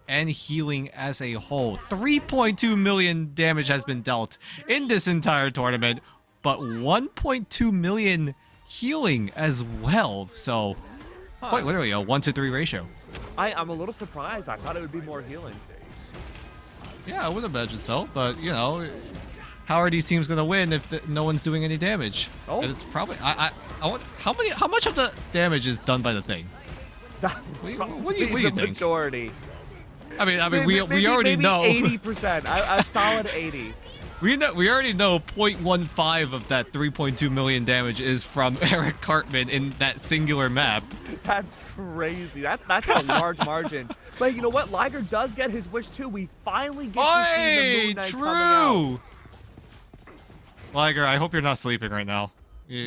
Speaker 8: and healing as a whole. 3.2 million damage has been dealt in this entire tournament, but 1.2 million healing as well. So quite literally a 1-to-3 ratio.
Speaker 1: I'm a little surprised. I thought it would be more healing.
Speaker 8: Yeah, I would imagine so, but how are these teams gonna win if no one's doing any damage?
Speaker 1: Oh,
Speaker 8: and it's probably how much of the damage is done by the thing? What do you think?
Speaker 1: Majority.
Speaker 8: I mean, we already know.
Speaker 1: 80%, a solid 80.
Speaker 8: We already know 0.15 of that 3.2 million damage is from Eric Cartman in that singular map.
Speaker 1: That's crazy. That's a large margin. But you know what? Liger does get his wish too. We finally get to see the Moon Knight coming out.
Speaker 8: Liger, I hope you're not sleeping right now.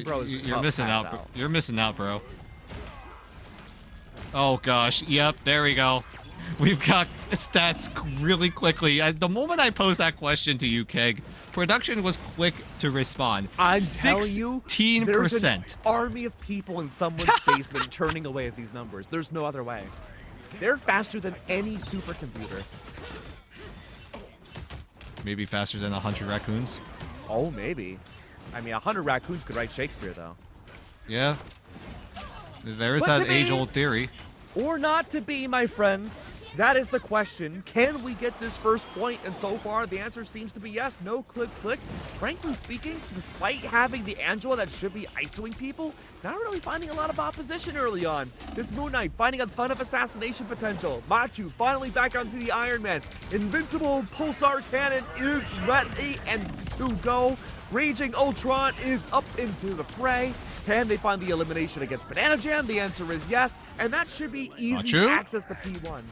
Speaker 1: Bro,
Speaker 8: You're missing out. You're missing out, bro. Oh gosh. Yep. There we go. We've got stats really quickly. The moment I posed that question to you, Keg, production was quick to respond.
Speaker 1: I'm telling you,
Speaker 8: 16%.
Speaker 1: There's an army of people in someone's basement turning away at these numbers. There's no other way. They're faster than any supercomputer.
Speaker 8: Maybe faster than 100 raccoons?
Speaker 1: Oh, maybe. I mean, 100 raccoons could write Shakespeare, though.
Speaker 8: Yeah. There is that age-old theory.
Speaker 1: Or not to be, my friends. That is the question. Can we get this first point? And so far, the answer seems to be yes. No click. Frankly speaking, despite having the Angela that should be ISOing people, not really finding a lot of opposition early on. This Moon Knight finding a ton of assassination potential. Machu finally back onto the Iron Man. Invincible Pulsar Cannon is ready and to go. Raging Ultron is up into the fray. Can they find the elimination against Banana Jam? The answer is yes, and that should be easy to access the P1.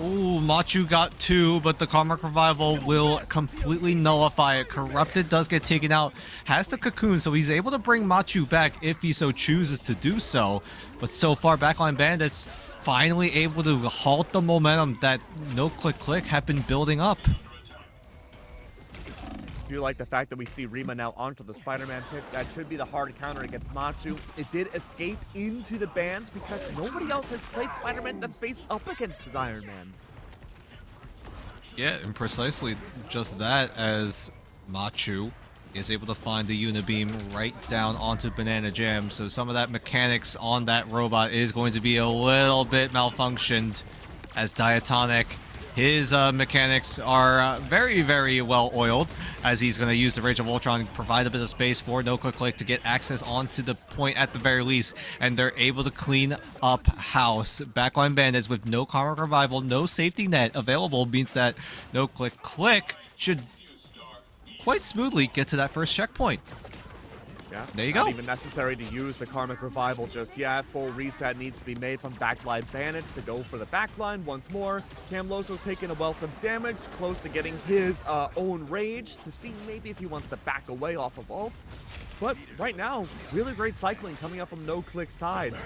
Speaker 8: Ooh, Machu got 2, but the Karmic Revival will completely nullify it. Corrupted does get taken out, has the Cocoon, so he's able to bring Machu back if he so chooses to do so. But so far, Backline Bandits finally able to halt the momentum that No Click have been building up.
Speaker 1: I do like the fact that we see Rima now onto the Spider-Man pit. That should be the hard counter against Machu. It did escape into the bans because nobody else has played Spider-Man that's faced up against his Iron Man.
Speaker 8: Yeah, and precisely just that, as Machu is able to find the Unibeam right down onto Banana Jam. So some of that mechanics on that robot is going to be a little bit malfunctioned, as Diatonic, his mechanics are very, very well oiled, as he's going to use the Rage of Ultron, provide a bit of space for No Click to get access onto the point at the very least, and they're able to clean up house. Backline Bandits with no Karmic Revival, no safety net available, means that No Click should quite smoothly get to that first checkpoint.
Speaker 1: Yeah,
Speaker 8: there you
Speaker 1: not
Speaker 8: go.
Speaker 1: Even necessary to use the Karmic Revival just yet. Full reset needs to be made from Backline Bandits to go for the backline once more. Camloso's taking a wealth of damage, close to getting his own rage to see maybe if he wants to back away off of ult. But right now, really great cycling coming up from No Click's side.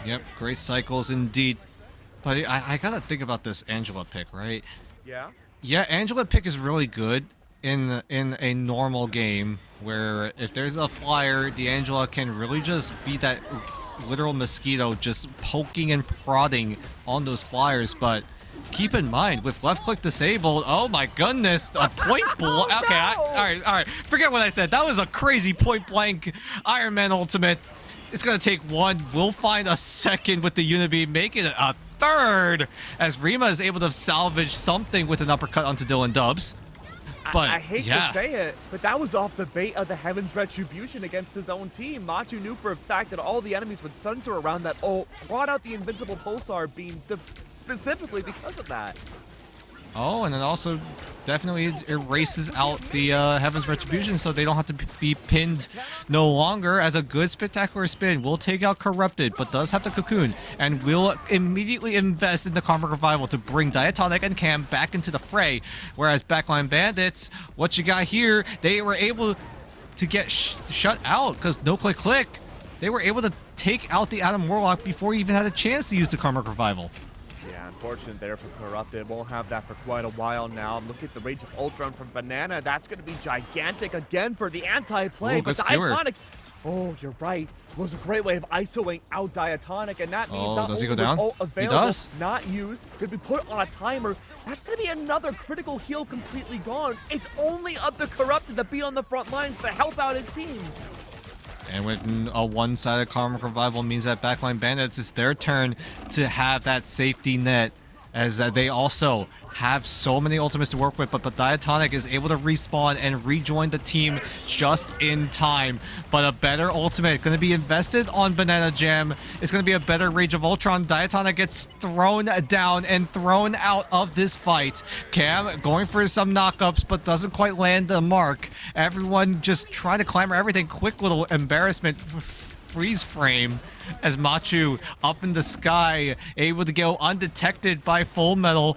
Speaker 8: Yep, great cycles indeed. But I gotta think about this Angela pick, right?
Speaker 1: Yeah?
Speaker 8: Yeah, Angela pick is really good in a normal game, where if there's a flyer, the Angela can really just be that literal mosquito, just poking and prodding on those flyers. But keep in mind, with left click disabled, oh my goodness, a point blank.
Speaker 1: Oh,
Speaker 8: Okay,
Speaker 1: no!
Speaker 8: all right, forget what I said. That was a crazy point blank Iron Man ultimate. It's gonna take one. We'll find a second with the Unibeam, making it a third, as Rima is able to salvage something with an uppercut onto Dylan Dubs. But
Speaker 1: I hate to say it, but that was off the bait of the Heaven's Retribution against his own team. Machu knew for a fact that all the enemies would center around that ult, brought out the Invincible Pulsar beam specifically because of that.
Speaker 8: Oh, and it also definitely erases out the Heaven's Retribution, so they don't have to be pinned no longer. As a good spectacular spin, will take out Corrupted, but does have the Cocoon, and will immediately invest in the Karmic Revival to bring Diatonic and Cam back into the fray. Whereas Backline Bandits, what you got here, they were able to get shut out because No Click. They were able to take out the Adam Warlock before he even had a chance to use the Karmic Revival.
Speaker 1: Yeah, unfortunate there for Corrupted. We'll have that for quite a while now. Look at the Rage of Ultron from Banana. That's going to be gigantic again for the anti-play. But Diatonic, oh, you're right, was a great way of ISOing out Diatonic, and that means not
Speaker 8: does he
Speaker 1: only
Speaker 8: go down?
Speaker 1: was ult available,
Speaker 8: He does.
Speaker 1: not used, could be put on a timer. That's going to be another critical heal completely gone. It's only up to Corrupted to be on the front lines to help out his team.
Speaker 8: And with a one-sided Karmic Revival means that Backline Bandits, it's their turn to have that safety net as they also have so many ultimates to work with, but Diatonic is able to respawn and rejoin the team just in time. But a better ultimate going to be invested on Banana Jam. It's going to be a better Rage of Ultron. Diatonic gets thrown down and thrown out of this fight. Cam going for some knockups, but doesn't quite land the mark. Everyone just trying to clamor everything. Quick little embarrassment freeze frame as Machu up in the sky, able to go undetected by Full Metal,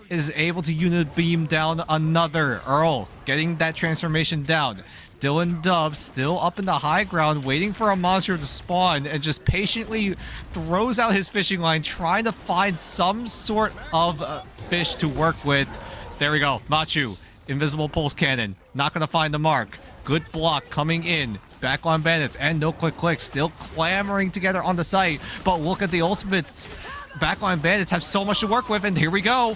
Speaker 8: is able to unit beam down another. Earl getting that transformation down. Dylan Dub still up in the high ground, waiting for a monster to spawn, and just patiently throws out his fishing line, trying to find some sort of fish to work with. There we go. Machu, invisible pulse cannon, not gonna find the mark. Good block coming in. Backline Bandits and No Click Click still clamoring together on the site, but look at the ultimates. Backline Bandits have so much to work with, and here we go.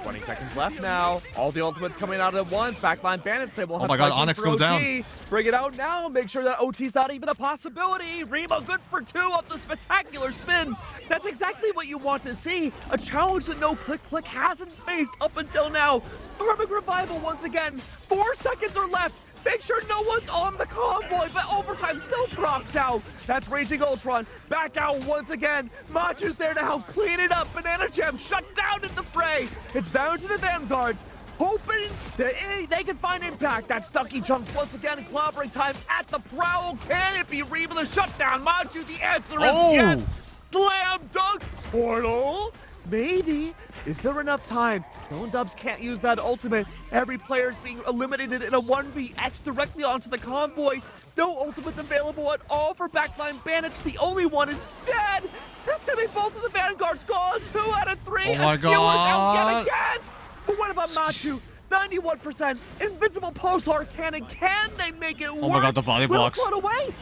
Speaker 1: 20 seconds left now. All the ultimates coming out at once. Backline Bandits, they will have
Speaker 8: oh my god,
Speaker 1: cycling
Speaker 8: Onyx
Speaker 1: for
Speaker 8: goes
Speaker 1: OT.
Speaker 8: down.
Speaker 1: Bring it out now. Make sure that OT's not even a possibility. Rima good for 2 off the spectacular spin. That's exactly what you want to see. A challenge that No Click Click hasn't faced up until now. Karmic Revival once again. 4 seconds are left. Make sure no one's on the convoy, but overtime still procs out. That's Raging Ultron. Back out once again. Machu's there to help clean it up. Banana Jam shut down in the fray. It's down to the Vanguards, hoping that they can find impact. That Stucky Chunk once again, clobbering time at the prowl. Can it be Reba the shutdown? Machu, the answer is yes. Slam dunk portal. Maybe. Is there enough time? Dylan Dubs can't use that ultimate. Every player's being eliminated in a 1vx directly onto the convoy. No ultimates available at all for Backline Bandits. The only one is dead. That's gonna be both of the Vanguards gone. 2 out of 3.
Speaker 8: Oh my
Speaker 1: god. Out yet
Speaker 8: god.
Speaker 1: again. But what about Machu? 91%. Invincible Pulsar Cannon. Can they make it work?
Speaker 8: Oh my god, the body blocks.
Speaker 1: Will it run away?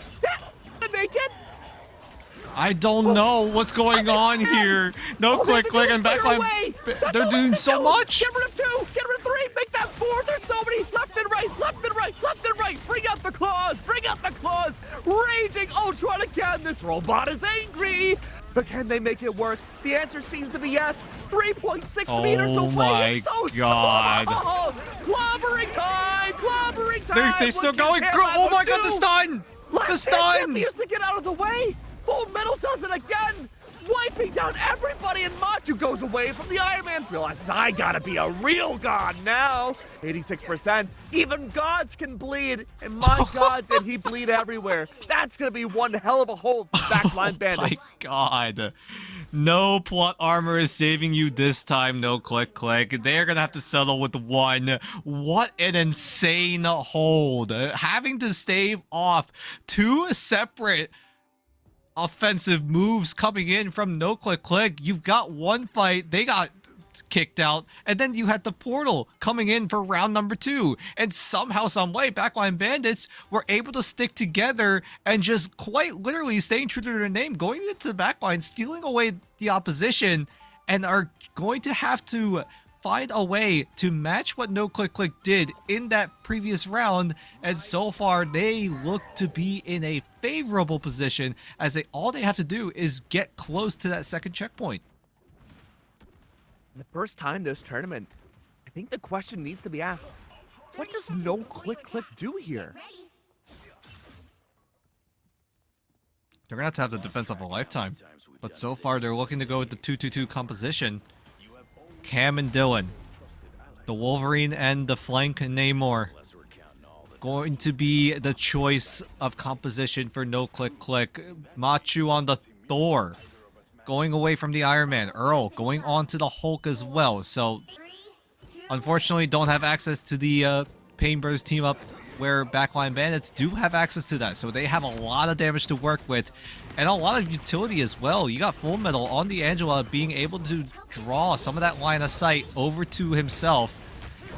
Speaker 1: They make it?
Speaker 8: I don't know what's going on here. No Click Click and Backline. They're doing so much.
Speaker 1: Get rid of 2. Get rid of 3. Make that 4. There's so many. Left and right. Left and right. Left and right. Bring out the claws. Bring out the claws. Raging Ultron again. This robot is angry. But can they make it work? The answer seems to be yes. 3.6 meters away.
Speaker 8: My
Speaker 1: It's so
Speaker 8: god.
Speaker 1: small. Clobbering time. Clobbering time.
Speaker 8: They're still
Speaker 1: Look at
Speaker 8: going.
Speaker 1: him.
Speaker 8: Oh my god, the stun. The stun.
Speaker 1: He used to get out of the way. Full Metal does it again, wiping down everybody, and Machu goes away from the Iron Man. Realizes, I gotta be a real god now. 86%. Even gods can bleed, and my god, did he bleed everywhere. That's gonna be one hell of a hold for Backline Bandits.
Speaker 8: My god. No plot armor is saving you this time, No Click Click. They're gonna have to settle with 1. What an insane hold. Having to stave off 2 separate offensive moves coming in from No Click Click. You've got 1 fight, they got kicked out, and then you had the portal coming in for round number 2, and somehow, some way, Backline Bandits were able to stick together and just quite literally staying true to their name, going into the backline, stealing away the opposition, and are going to have to find a way to match what No Click Click did in that previous round, and so far they look to be in a favorable position as all they have to do is get close to that second checkpoint.
Speaker 1: The first time this tournament, I think the question needs to be asked, what does No Click Click do here?
Speaker 8: They're gonna have to have the defense of a lifetime, but so far they're looking to go with the 2-2-2 composition. Cam and Dylan, the Wolverine and the flank Namor, going to be the choice of composition for No Click Click. Machu on the Thor, going away from the Iron Man. Earl going on to the Hulk as well. So unfortunately don't have access to the Painburst team up, where Backline Bandits do have access to that. So they have a lot of damage to work with and a lot of utility as well. You got Full Metal on the Angela being able to draw some of that line of sight over to himself.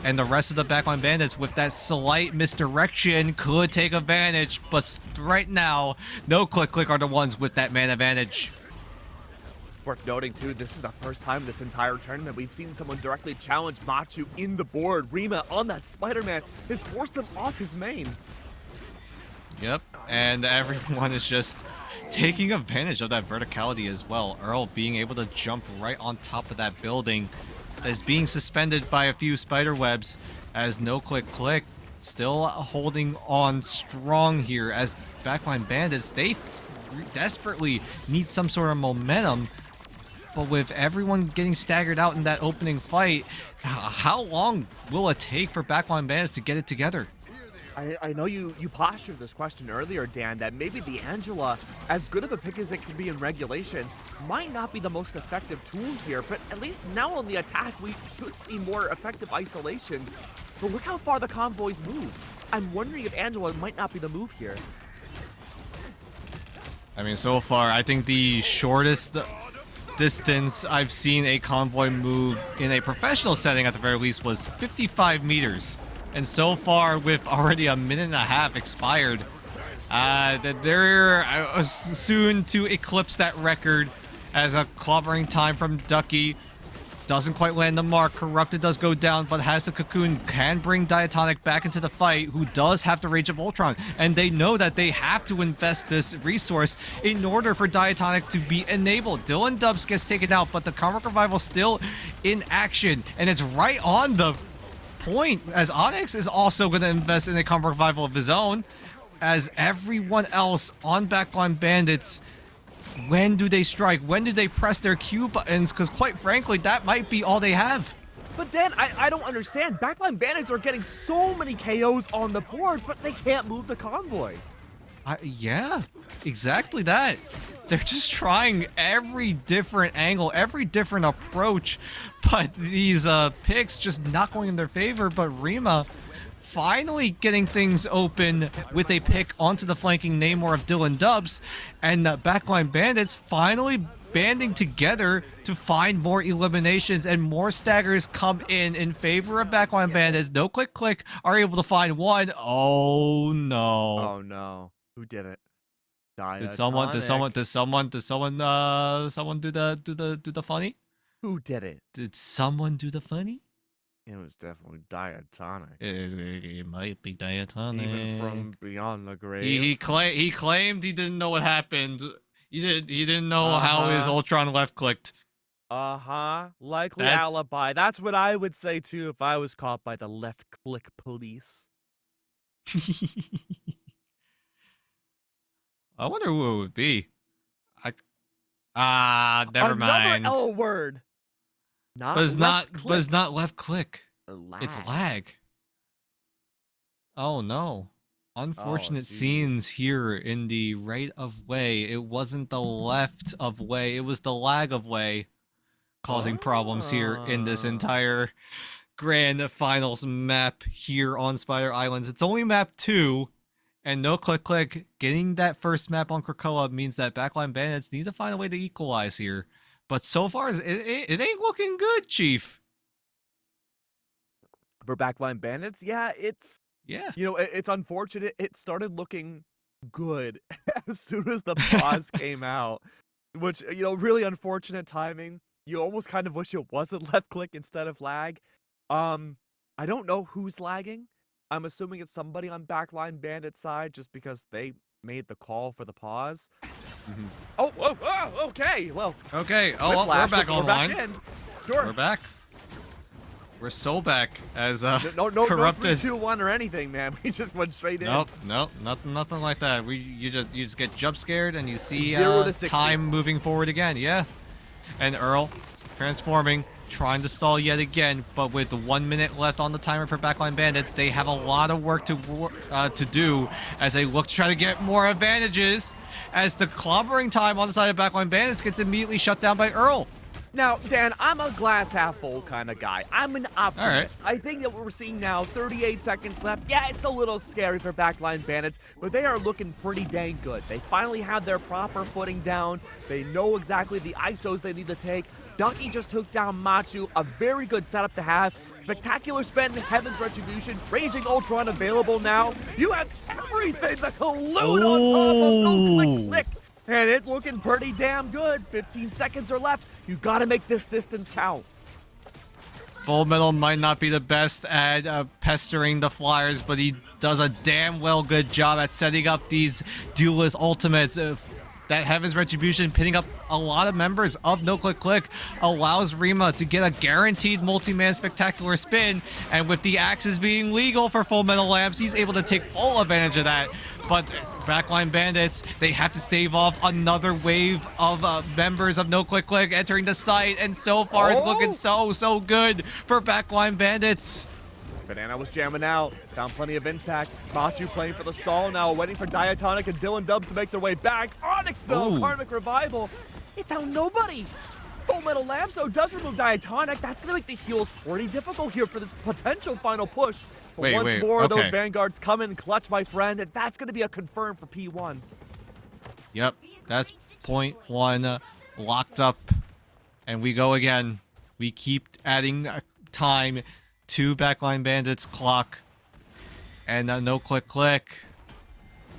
Speaker 8: And the rest of the Backline Bandits with that slight misdirection could take advantage. But right now, No Click Click are the ones with that man advantage.
Speaker 1: Worth noting too, this is the first time this entire tournament we've seen someone directly challenge Machu in the board. Rima on that Spider-Man has forced him off his main.
Speaker 8: Yep, and everyone is just taking advantage of that verticality as well. Earl being able to jump right on top of that building that is being suspended by a few spider webs, as NoClick still holding on strong here as backline bandits. They desperately need some sort of momentum, but with everyone getting staggered out in that opening fight, how long will it take for backline bandits to get it together?
Speaker 1: I know you postured this question earlier, Dan, that maybe the Angela, as good of a pick as it can be in regulation, might not be the most effective tool here, but at least now on the attack, we should see more effective isolations. But look how far the convoys move. I'm wondering if Angela might not be the move here.
Speaker 8: I mean, so far, I think the shortest distance I've seen a convoy move in a professional setting, at the very least, was 55 meters. And so far, with already a minute and a half expired, that they're soon to eclipse that record, as a clobbering time from Ducky doesn't quite land the mark. Corrupted does go down, but has the cocoon, can bring Diatonic back into the fight, who does have the Rage of Ultron, and they know that they have to invest this resource in order for Diatonic to be enabled. Dylan Dubs gets taken out, but the Convoc Revival still in action, and it's right on the point, as Onyx is also going to invest in a Convoc Revival of his own, as everyone else on backline bandits, when do they strike? When do they press their Q buttons? Because quite frankly, that might be all they have.
Speaker 1: But Dan, I don't understand. Backline bandits are getting so many KOs on the board, but they can't move the convoy.
Speaker 8: Yeah, exactly that. They're just trying every different angle, every different approach, but these picks just not going in their favor. But Rima finally getting things open with a pick onto the flanking Namor of Dylan Dubs, and backline bandits finally banding together to find more eliminations, and more staggers come in favor of backline bandits. NoClick are able to find one. Oh no.
Speaker 1: Oh no. Who did it?
Speaker 8: Did someone do the funny?
Speaker 1: Who did it?
Speaker 8: Did someone do the funny?
Speaker 1: It was definitely Diatonic.
Speaker 8: It might be Diatonic.
Speaker 1: Even from beyond the grave.
Speaker 8: He claimed he didn't know what happened. He didn't know how his Ultron left clicked.
Speaker 1: Likely alibi. That's what I would say too if I was caught by the left click police.
Speaker 8: I wonder who it would be. Never mind.
Speaker 1: Another L word.
Speaker 8: But it's not left click. It's lag. Oh no. Unfortunate scenes here in the right of way. It wasn't the left of way, it was the lag of way, causing problems here in this entire grand finals map here on Spider Islands. It's only map 2, and NoClick getting that first map on Krakoa means that backline bandits need to find a way to equalize here. But so far, it ain't looking good, Chief.
Speaker 1: For backline bandits, yeah. You know, it's unfortunate. It started looking good as soon as the pause came out, which, you know, really unfortunate timing. You almost kind of wish it wasn't left click instead of lag. I don't know who's lagging. I'm assuming it's somebody on backline bandit side, just because they made the call for the pause. Oh, okay. Well.
Speaker 8: Okay. Oh, we're back online.
Speaker 1: Sure.
Speaker 8: We're back. We're so back as
Speaker 1: no
Speaker 8: corrupted.
Speaker 1: 3, 2, 1 or anything, man. We just went straight in.
Speaker 8: Nope, nothing like that. You just get jump scared and you see
Speaker 1: 0 to 60.
Speaker 8: Time moving forward again. Yeah, and Earl transforming, trying to stall yet again, but with 1 minute left on the timer for backline bandits, they have a lot of work to do as they look to try to get more advantages. As the clobbering time on the side of backline bandits gets immediately shut down by Earl.
Speaker 1: Now, Dan, I'm a glass half full kind of guy. I'm an optimist.
Speaker 8: All right.
Speaker 1: I think that what we're seeing now, 38 seconds left. Yeah, it's a little scary for backline bandits, but they are looking pretty dang good. They finally have their proper footing down. They know exactly the ISOs they need to take. Ducky just took down Machu, a very good setup to have. Spectacular spend, Heaven's Retribution, Raging Ultron available now. You have everything to collude on top of click. And it's looking pretty damn good. 15 seconds are left. You gotta make this distance count.
Speaker 8: Full Metal might not be the best at pestering the Flyers, but he does a damn well good job at setting up these duelist ultimates. That Heaven's Retribution pinning up a lot of members of No Click Click allows Rima to get a guaranteed multi-man spectacular spin, and with the axes being legal for Full Metal Lamps, he's able to take full advantage of that. But Backline Bandits, they have to stave off another wave of members of No Click Click entering the site, and so far it's looking so good for Backline Bandits.
Speaker 1: Banana was jamming out, found plenty of impact. Machu playing for the stall now, waiting for Diatonic and Dylan Dubs to make their way back. Onyx though, Karmic Revival, it found nobody. Full Metal Lamps though does remove Diatonic. That's gonna make the heals pretty difficult here for this potential final push. But once more, those Vanguards come in clutch, my friend, and that's gonna be a confirm for P1.
Speaker 8: Yep, that's point one locked up, and we go again. We keep adding time to Backline Bandits clock, and No Click Click.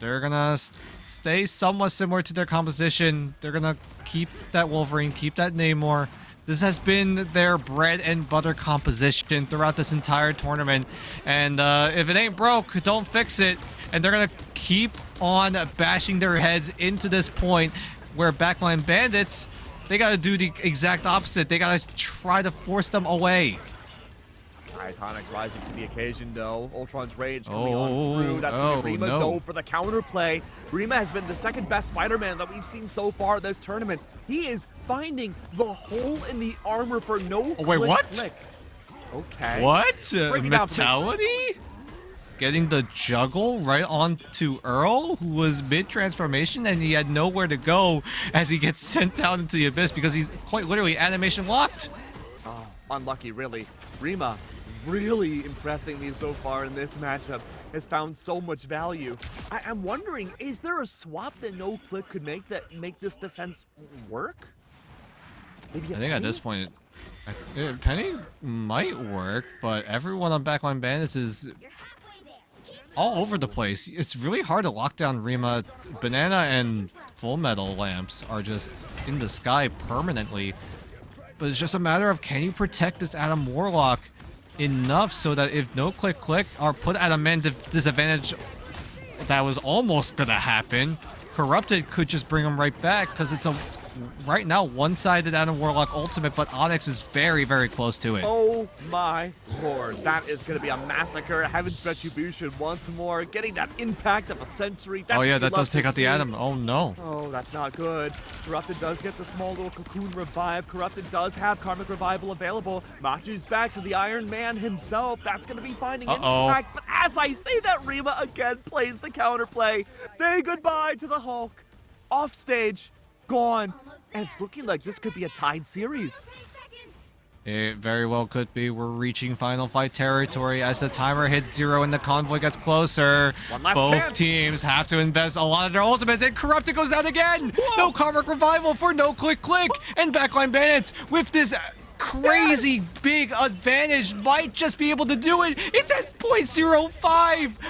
Speaker 8: They're gonna stay somewhat similar to their composition. They're gonna keep that Wolverine, keep that Namor. This has been their bread and butter composition throughout this entire tournament, and if it ain't broke, don't fix it. And they're gonna keep on bashing their heads into this point where Backline Bandits, they gotta do the exact opposite. They gotta try to force them away.
Speaker 1: Diatonic rising to the occasion though. Ultron's Rage coming on through. That's going to be Rima go for the counterplay. Rima has been the second best Spider-Man that we've seen so far this tournament. He is finding the hole in the armor for no click. Okay.
Speaker 8: What? Mentality? Getting the juggle right onto Earl, who was mid-transformation, and he had nowhere to go as he gets sent down into the abyss because he's quite literally animation locked.
Speaker 1: Oh, unlucky, really. Rima really impressing me so far in this matchup. Has found so much value. I'm wondering, is there a swap that No Click could make that make this defense work? Maybe
Speaker 8: I think at this point, Penny might work, but everyone on Backline Bandits is all over the place. It's really hard to lock down Rima. Banana and Full Metal Lamps are just in the sky permanently. But it's just a matter of, can you protect this Adam Warlock enough so that if No Click Click are put at a man disadvantage that was almost gonna happen, Corrupted could just bring him right back, because it's a right now one-sided Adam Warlock ultimate, but Onyx is very close to it.
Speaker 1: Oh my lord, that is going to be a massacre. Heaven's Retribution once more, getting that impact of a century.
Speaker 8: Oh yeah, that does take out the Adam. Oh no.
Speaker 1: Oh, that's not good. Corrupted does get the small little cocoon revive. Corrupted does have Karmic Revival available. Machu's back to the Iron Man himself. That's going to be finding impact. But as I say that, Rima again plays the counterplay. Say goodbye to the Hulk. Off stage. Gone. And it's looking like this could be a tied series.
Speaker 8: It very well could be. We're reaching final fight territory as the timer hits 0 and the convoy gets closer. Both teams have to invest a lot of their ultimates, and Corrupted goes down again. Whoa. No Karmic Revival for No Click Click, and Backline Bandits with this crazy big advantage might just be able to do it. It's at 0.05.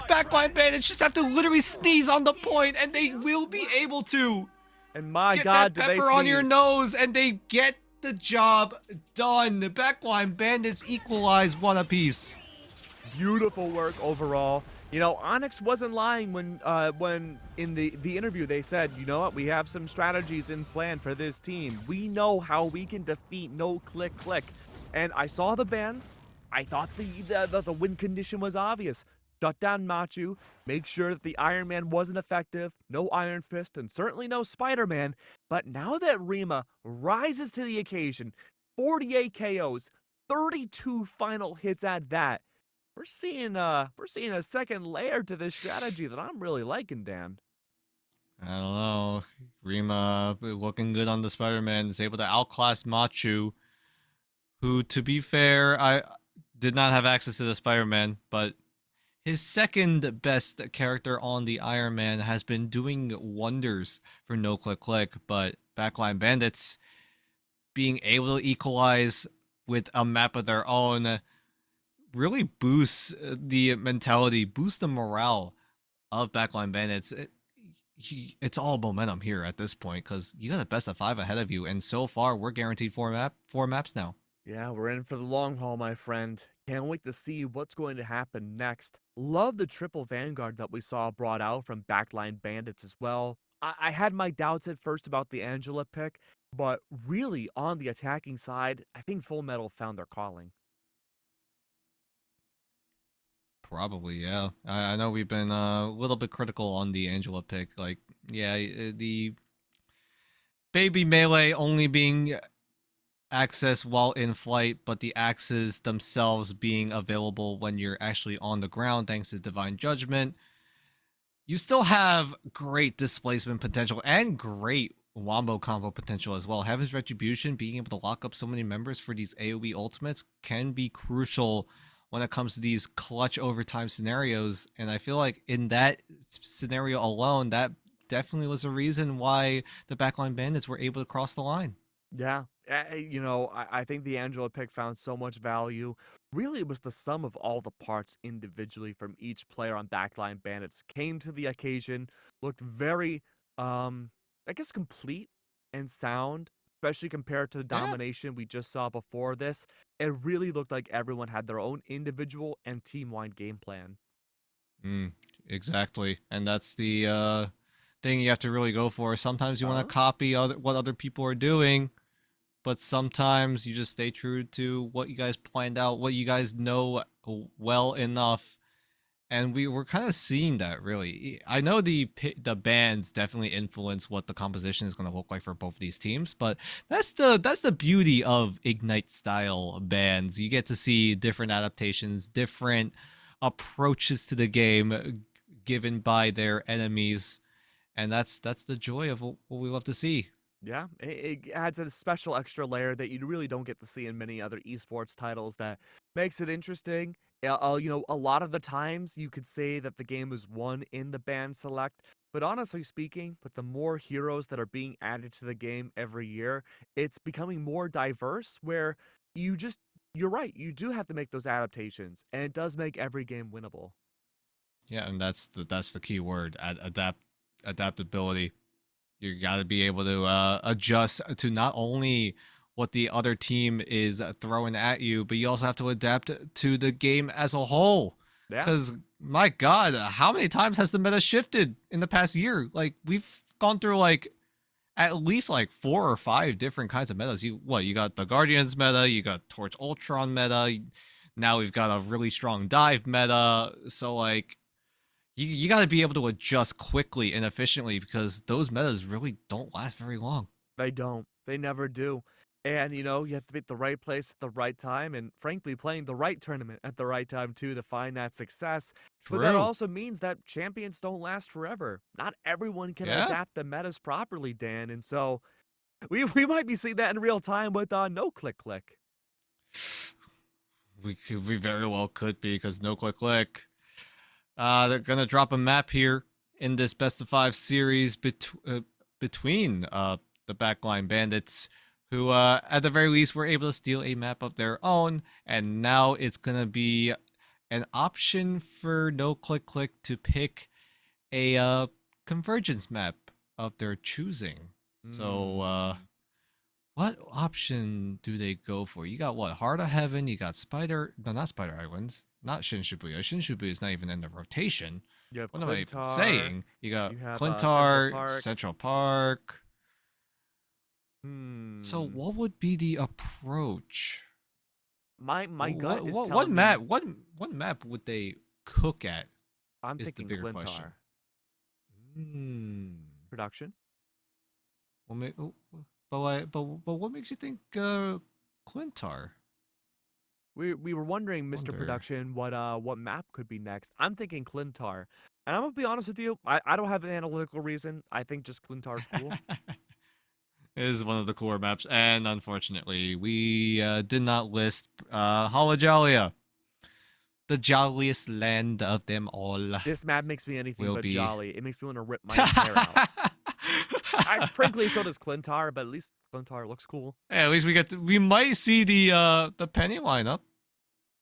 Speaker 8: Backline Bandits just have to literally sneeze on the point, and they will be able to.
Speaker 1: And my
Speaker 8: get
Speaker 1: God,
Speaker 8: that pepper on your nose, and they get the job done. The Backline Bandits equalize one apiece.
Speaker 1: Beautiful work overall. You know, Onyx wasn't lying when in the interview they said, you know what, we have some strategies in plan for this team. We know how we can defeat No Click Click. And I saw the bans. I thought the win condition was obvious. Shut down Machu, make sure that the Iron Man wasn't effective, no Iron Fist, and certainly no Spider-Man. But now that Rima rises to the occasion, 48 KOs, 32 final hits at that, we're seeing a second layer to this strategy that I'm really liking, Dan.
Speaker 8: I don't know. Rima looking good on the Spider-Man, is able to outclass Machu, who, to be fair, I did not have access to the Spider-Man, but his second best character on the Iron Man has been doing wonders for No Click Click, but Backline Bandits being able to equalize with a map of their own really boosts the mentality, boosts the morale of Backline Bandits. It's all momentum here at this point because you got a best of 5 ahead of you, and so far we're guaranteed 4 maps now.
Speaker 1: Yeah, we're in for the long haul, my friend. Can't wait to see what's going to happen next. Love the triple Vanguard that we saw brought out from Backline Bandits as well. I had my doubts at first about the Angela pick, but really on the attacking side, I think Full Metal found their calling.
Speaker 8: Probably, yeah. I know we've been a little bit critical on the Angela pick. Like, yeah, the baby melee only being accessed while in flight, but the axes themselves being available when you're actually on the ground thanks to Divine Judgment. You still have great displacement potential and great wombo combo potential as well. Heaven's Retribution, being able to lock up so many members for these AoE ultimates can be crucial when it comes to these clutch overtime scenarios. And I feel like in that scenario alone, that definitely was a reason why the Backline Bandits were able to cross the line.
Speaker 1: Yeah, I think the Angela pick found so much value. Really, it was the sum of all the parts individually from each player on Backline Bandits came to the occasion, looked very, I guess, complete and sound, especially compared to the domination we just saw before this. It really looked like everyone had their own individual and team-wide game plan.
Speaker 8: Exactly, and that's the thing you have to really go for. Sometimes you want to copy what other people are doing, but sometimes you just stay true to what you guys planned out, what you guys know well enough. And we're kind of seeing that, really. I know the bands definitely influence what the composition is going to look like for both of these teams, but that's the beauty of Ignite style bands. You get to see different adaptations, different approaches to the game given by their enemies, and that's the joy of what we love to see.
Speaker 1: Yeah, it adds a special extra layer that you really don't get to see in many other esports titles that makes it interesting. A lot of the times you could say that the game is won in the band select, but honestly speaking, with the more heroes that are being added to the game every year, it's becoming more diverse where you're right, you do have to make those adaptations, and it does make every game winnable.
Speaker 8: Yeah, and that's the key word, adaptability. You got to be able to adjust to not only what the other team is throwing at you, but you also have to adapt to the game as a whole. Because, my God, how many times has the meta shifted in the past year? Like, we've gone through, like, at least, like, 4 or 5 different kinds of metas. You got the Guardians meta, you got Torch Ultron meta, now we've got a really strong dive meta, so, like, you got to be able to adjust quickly and efficiently because those metas really don't last very long.
Speaker 1: They don't. They never do. And, you have to be at the right place at the right time and, frankly, playing the right tournament at the right time, too, to find that success.
Speaker 8: True.
Speaker 1: But that also means that champions don't last forever. Not everyone can adapt the metas properly, Dan. And so we might be seeing that in real time with No Click Click.
Speaker 8: We very well could be because No Click Click. They're gonna drop a map here in this best of 5 series between the Backline Bandits, who at the very least were able to steal a map of their own, and now it's gonna be an option for No Click Click to pick a convergence map of their choosing. So what option do they go for? You got what? Heart of Heaven, you got not Spider Islands. Not Shin Shibuya. Shin Shibuya is not even in the rotation. What am I even saying? You got Clintar, Central Park. So what would be the approach?
Speaker 1: My gut is
Speaker 8: what map? What map would they cook at?
Speaker 1: I'm thinking
Speaker 8: the bigger
Speaker 1: Clintar.
Speaker 8: Question.
Speaker 1: Production.
Speaker 8: But what makes you think Clintar?
Speaker 1: We were wondering, Mr. Production, what map could be next. I'm thinking Clintar. And I'm going to be honest with you, I don't have an analytical reason. I think just Clintar's cool.
Speaker 8: It is one of the cooler maps, and unfortunately, we did not list Holojalia, the jolliest land of them all.
Speaker 1: This map makes me anything but jolly. It makes me want to rip my hair out. Frankly, so does Clintar, but at least Clintar looks cool.
Speaker 8: Yeah, at least we might see the Penny lineup.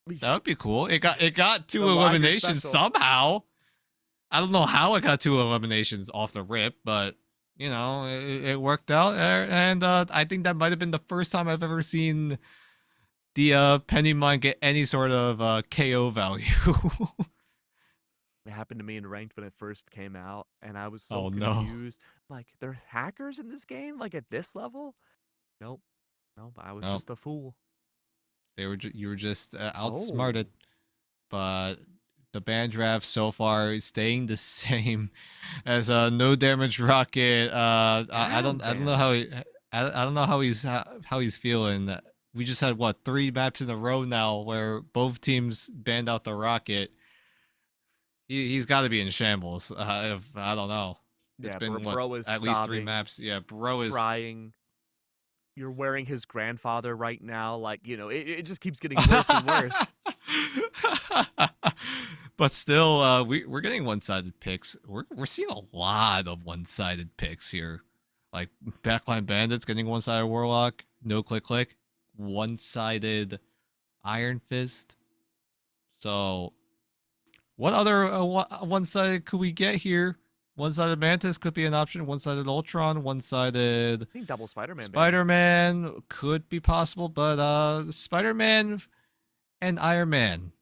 Speaker 8: That would be cool. It got 2 eliminations somehow. I don't know how it got 2 eliminations off the rip, but it worked out. And I think that might have been the first time I've ever seen the Penny Mine get any sort of KO value.
Speaker 1: It happened to me in ranked when it first came out, and I was so
Speaker 8: Oh, no.
Speaker 1: confused. Like, there are hackers in this game? Like, at this level? Nope. Nope, I was
Speaker 8: Nope.
Speaker 1: just a fool.
Speaker 8: You were just outsmarted. But the ban draft so far is staying the same as no damage rocket. I don't know how I don't know how he's feeling. We just had what 3 maps in a row now where both teams banned out the rocket. He's got to be in shambles. If I don't know. It's
Speaker 1: Yeah,
Speaker 8: been
Speaker 1: bro is
Speaker 8: at least 3
Speaker 1: sobbing,
Speaker 8: maps. Yeah, bro is
Speaker 1: crying. You're wearing his grandfather right now. Like, you know, it just keeps getting worse and worse.
Speaker 8: But still, we're getting one-sided picks. We're seeing a lot of one-sided picks here. Like Backline Bandits getting one-sided Warlock, no click, one-sided Iron Fist. So, what other one-sided could we get here? One-sided Mantis could be an option. One-sided Ultron. One-sided.
Speaker 1: I think double Spider-Man.
Speaker 8: Spider-Man could be possible, but Spider-Man and Iron Man.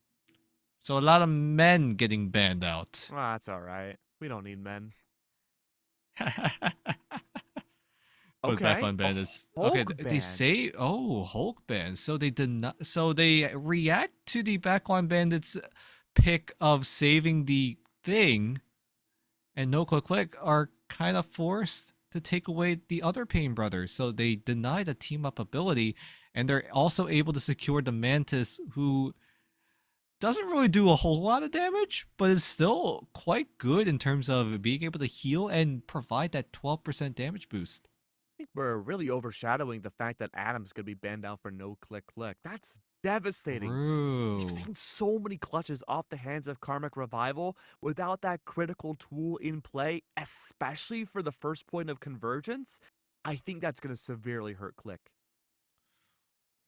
Speaker 8: So a lot of men getting banned out.
Speaker 1: Well, that's all right. We don't need men.
Speaker 8: But Backline Bandits. Okay, they say Hulk ban. So they did not. So they react to the Backline Bandits pick of saving the thing, and no click are kind of forced to take away the other Pain Brothers. So they deny the team up ability, and they're also able to secure the Mantis, who doesn't really do a whole lot of damage, but is still quite good in terms of being able to heal and provide that 12% damage boost.
Speaker 1: I think we're really overshadowing the fact that Adam's going to be banned out for no click. That's devastating.
Speaker 8: True.
Speaker 1: We've seen so many clutches off the hands of Karmic Revival without that critical tool in play, especially for the first point of convergence. I think that's going to severely hurt Click.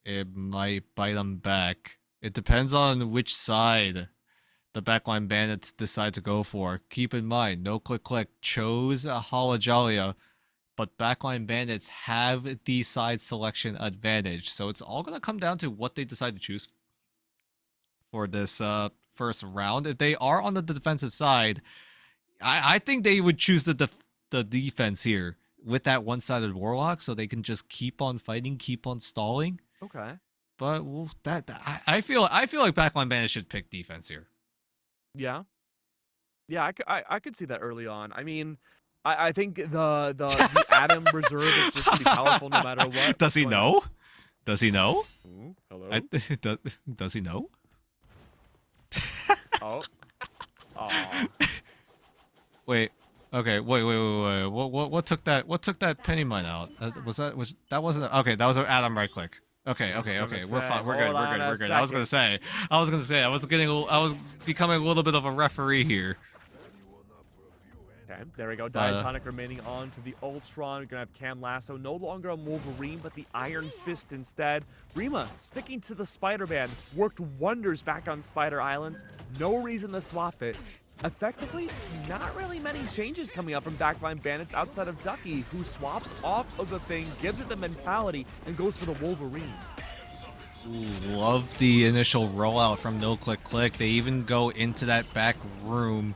Speaker 8: It might bite them back. It depends on which side the Backline Bandits decide to go for. Keep in mind, no click chose Halajalia, but Backline Bandits have the side selection advantage. So it's all going to come down to what they decide to choose for this first round. If they are on the defensive side, I think they would choose the defense here with that one-sided Warlock, so they can just keep on fighting, keep on stalling.
Speaker 1: Okay.
Speaker 8: But I feel like Backline Bandits should pick defense here.
Speaker 1: Yeah. Yeah, I could see that early on. I mean, I think the Adam reserve is just going to be powerful no matter what.
Speaker 8: Does he know? Does he know?
Speaker 1: Ooh, hello?
Speaker 8: Does he know?
Speaker 1: Oh. Aw.
Speaker 8: Wait. Okay. Wait. What took that penny mine out? That wasn't okay. That was an Adam right click. Okay. We're fine. We're good. I was gonna say. I was becoming a little bit of a referee here.
Speaker 1: Okay, there we go. Diatonic remaining on to the Ultron. We're gonna have Cam Lasso, no longer a Wolverine, but the Iron Fist instead. Rima sticking to the Spider-Man, worked wonders back on Spider Islands. No reason to swap it. Effectively, not really many changes coming up from Backline Bandits outside of Ducky, who swaps off of the thing, gives it the mentality, and goes for the Wolverine.
Speaker 8: Ooh, love the initial rollout from No Click Click. They even go into that back room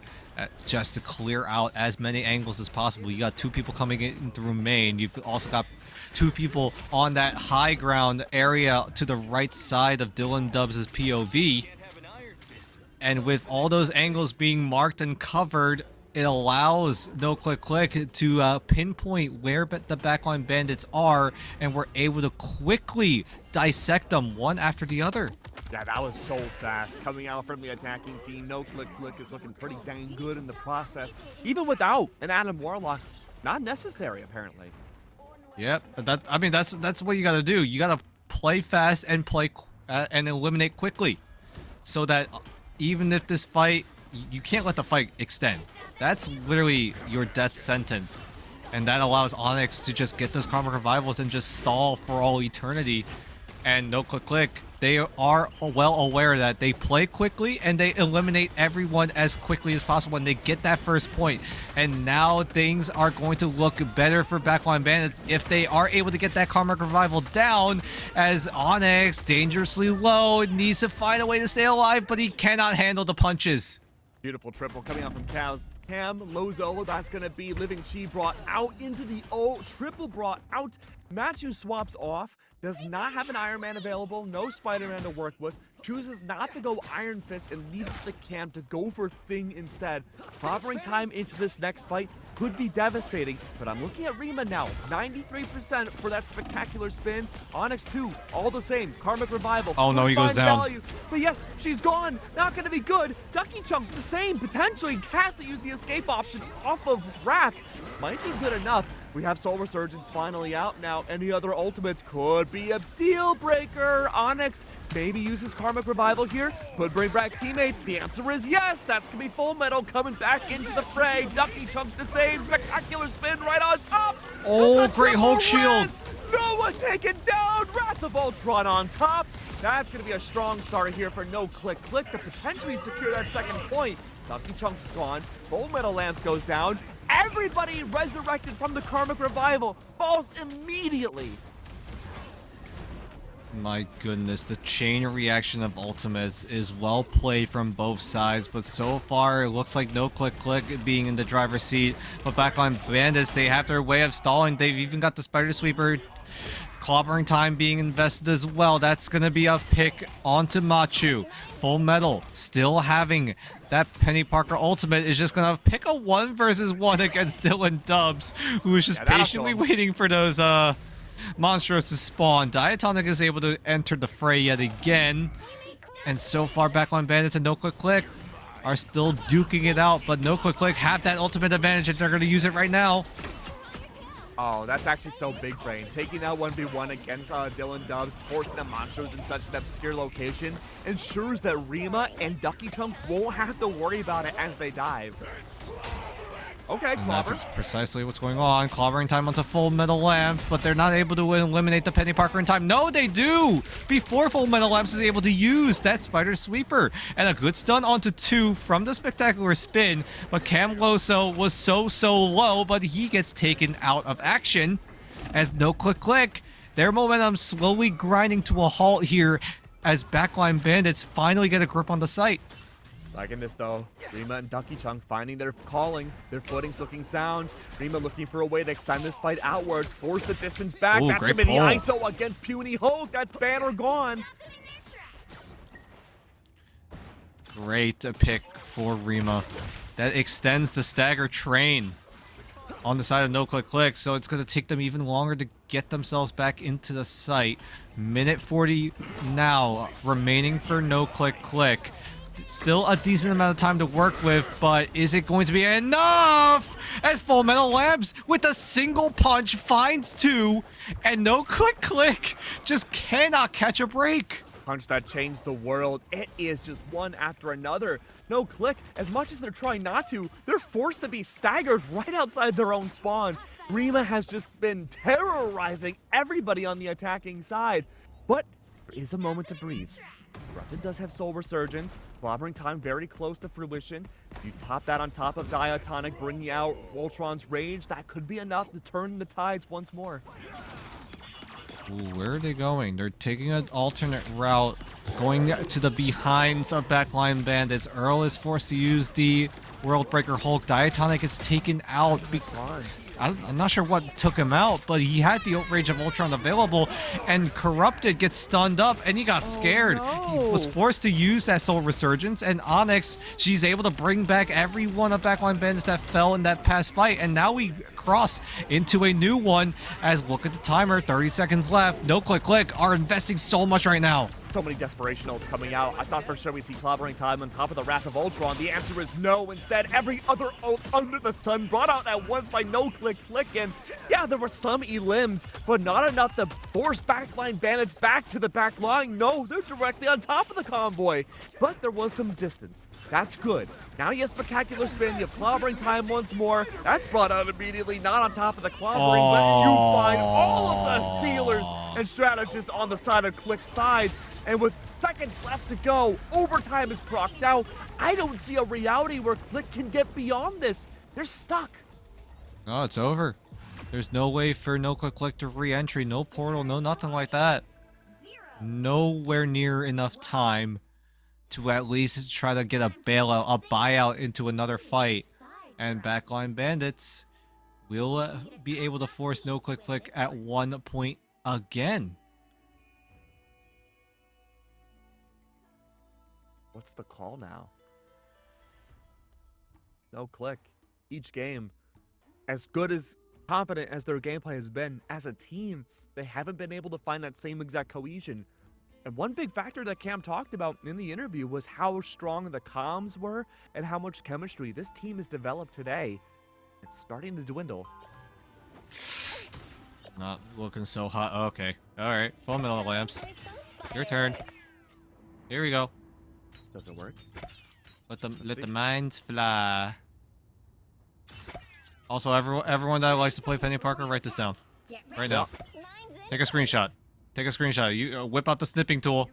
Speaker 8: just to clear out as many angles as possible. You got 2 people coming in through main. You've also got 2 people on that high ground area to the right side of Dylan Dubs' POV. And with all those angles being marked and covered, it allows No Click Click to pinpoint where the Backline Bandits are, and we're able to quickly dissect them one after the other.
Speaker 1: Yeah, that was so fast. Coming out from the attacking team, No Click Click is looking pretty dang good in the process. Even without an Adam Warlock, not necessary apparently.
Speaker 8: Yep, that's what you got to do. You got to play fast and play and eliminate quickly, so that even if this fight, you can't let the fight extend. That's literally your death sentence, and that allows Onyx to just get those Karmic Revivals and just stall for all eternity. And no click click, they are well aware that they play quickly and they eliminate everyone as quickly as possible and they get that first point. And now things are going to look better for Backline Bandits if they are able to get that Karmic Revival down, as Onyx, dangerously low, needs to find a way to stay alive, but he cannot handle the punches.
Speaker 1: Beautiful triple coming out from Cam, Lozo, that's going to be Living Chi brought out into the O, triple brought out. Matthew swaps off, does not have an Iron Man available, no Spider-Man to work with, chooses not to go Iron Fist and leaves the Cam to go for Thing instead. Clobbering time into this next fight could be devastating, but I'm looking at Rima now, 93% for that spectacular spin. Onyx 2, all the same, Karmic Revival.
Speaker 8: Oh no, he goes down.
Speaker 1: Value. But yes, she's gone, not gonna be good. Ducky Chunk, the same, potentially has to use the escape option off of Rack. Might be good enough. We have Soul Resurgence finally out now. Any other ultimates could be a deal breaker. Onyx maybe uses Karmic Revival here. Could bring back teammates. The answer is yes. That's going to be Full Metal coming back into the fray. Ducky Chunks the same. Spectacular spin right on top.
Speaker 8: Oh, great Hulk shield.
Speaker 1: No one taken down. Wrath of Ultron on top. That's going to be a strong start here for No Click Click to potentially secure that second point. Ducky Chunks gone. Full Metal Lamps goes down. Everybody resurrected from the Karmic Revival falls immediately.
Speaker 8: My goodness, the chain reaction of ultimates is well played from both sides, but so far it looks like No Click Click being in the driver's seat. But back on Bandits, they have their way of stalling. They've even got the Spider Sweeper. Clobbering time being invested as well. That's going to be a pick onto Machu. Full Metal still having that Penny Parker ultimate is just going to pick a 1 versus 1 against Dylan Dubs, who is just patiently waiting for those monsters to spawn. Diatonic is able to enter the fray yet again. And so far, Backline Bandits and No Click Click are still duking it out, but No Click Click have that ultimate advantage and they're going to use it right now.
Speaker 1: Oh, that's actually so big brain. Taking that 1v1 against Dylan Dubs, forcing the monsters in such an obscure location, ensures that Rima and Ducky Chunk won't have to worry about it as they dive. Okay,
Speaker 8: and that's precisely what's going on. Clobbering time onto Full Metal Lamp, but they're not able to eliminate the Penny Parker in time. No, they do! Before Full Metal Lamps is able to use that Spider Sweeper. And a good stun onto 2 from the spectacular spin, but Cam Loso was so low, but he gets taken out of action. As No Click Click, their momentum slowly grinding to a halt here as Backline Bandits finally get a grip on the site.
Speaker 1: Liking this though, Rima and Ducky Chunk finding their calling, their footing's looking sound. Rima looking for a way to extend this fight outwards, force the distance back.
Speaker 8: Ooh,
Speaker 1: that's gonna be
Speaker 8: pull.
Speaker 1: the ISO against Puny Hulk. That's banner gone.
Speaker 8: Great pick for Rima. That extends the stagger train on the side of No Click Click, so it's going to take them even longer to get themselves back into the site. Minute 40 now remaining for No Click Click. Still a decent amount of time to work with, but is it going to be enough? As Full Metal Lamps with a single punch finds 2, and No Click Click just cannot catch a break.
Speaker 1: Punch that changed the world. It is just one after another. No Click, as much as they're trying not to, they're forced to be staggered right outside their own spawn. Rima has just been terrorizing everybody on the attacking side, but there is a moment to breathe. Corrupted does have Soul Resurgence, clobbering time very close to fruition. You top that on top of Diatonic, bringing out Voltron's Rage. That could be enough to turn the tides once more.
Speaker 8: Ooh, where are they going? They're taking an alternate route, going to the behinds of Backline Bandits. Earl is forced to use the World Breaker Hulk. Diatonic is taken out. I'm not sure what took him out, but he had the Rage of Ultron available, and Corrupted gets stunned up, and he got scared. He was forced to use that Soul Resurgence, and Onyx, she's able to bring back every one of Backline Bandits that fell in that past fight, and now we cross into a new one, as look at the timer, 30 seconds left. No Click Click are investing so much right now.
Speaker 1: So many desperation ults coming out. I thought for sure we'd see clobbering time on top of the Wrath of Ultron. The answer is no. Instead, every other ult under the sun brought out at once by No Click Click. And yeah, there were some elims, but not enough to force Backline Bandits back to the back line. No, they're directly on top of the convoy. But there was some distance. That's good. Now you have Spectacular Spin, you have clobbering time once more. That's brought out immediately, not on top of the clobbering, but you find all of the sealers and Strategist on the side of Click's side. And with seconds left to go, overtime is procced out. I don't see a reality where Click can get beyond this. They're stuck.
Speaker 8: No, it's over. There's no way for no Click to re-entry, no portal, no nothing like that. Nowhere near enough time to at least try to get a bailout, a buyout into another fight. And Backline Bandits will be able to force no Click at one point again.
Speaker 1: What's the call now? No Click. Each game, as good as confident as their gameplay has been, as a team, they haven't been able to find that same exact cohesion. And one big factor that Cam talked about in the interview was how strong the comms were and how much chemistry this team has developed today. It's starting to dwindle.
Speaker 8: Not looking so hot. Okay. Alright. Full metal lamps. Your turn. Here we go.
Speaker 1: Does it work?
Speaker 8: Let the mines fly. Also, everyone that likes to play Penny Parker, write this down. Right now. Take a screenshot. Take a screenshot. You whip out the snipping tool.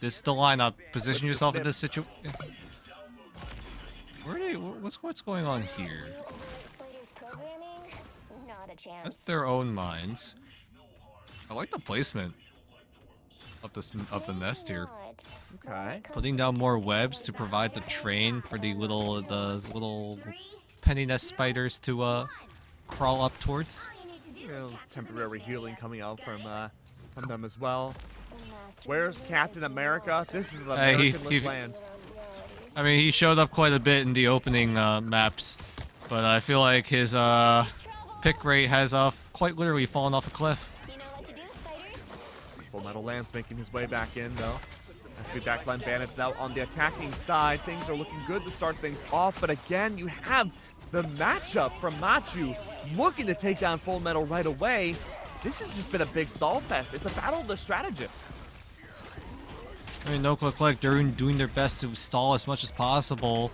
Speaker 8: This is the lineup. Position yourself in this situation. What's going on here? That's their own mines. I like the placement of the nest here.
Speaker 1: Okay.
Speaker 8: Putting down more webs to provide the train for the little penny nest spiders to crawl up towards.
Speaker 1: Temporary healing coming out from them as well. Where's Captain America? This is an American-less land.
Speaker 8: I mean, he showed up quite a bit in the opening maps, but I feel like his pick rate has quite literally fallen off a cliff.
Speaker 1: Full Metal Lance making his way back in, though. As the Backline Bandits now on the attacking side. Things are looking good to start things off, but again, you have the matchup from Machu looking to take down Full Metal right away. This has just been a big stall fest. It's a battle of the strategists.
Speaker 8: I mean, no Click, they're doing their best to stall as much as possible.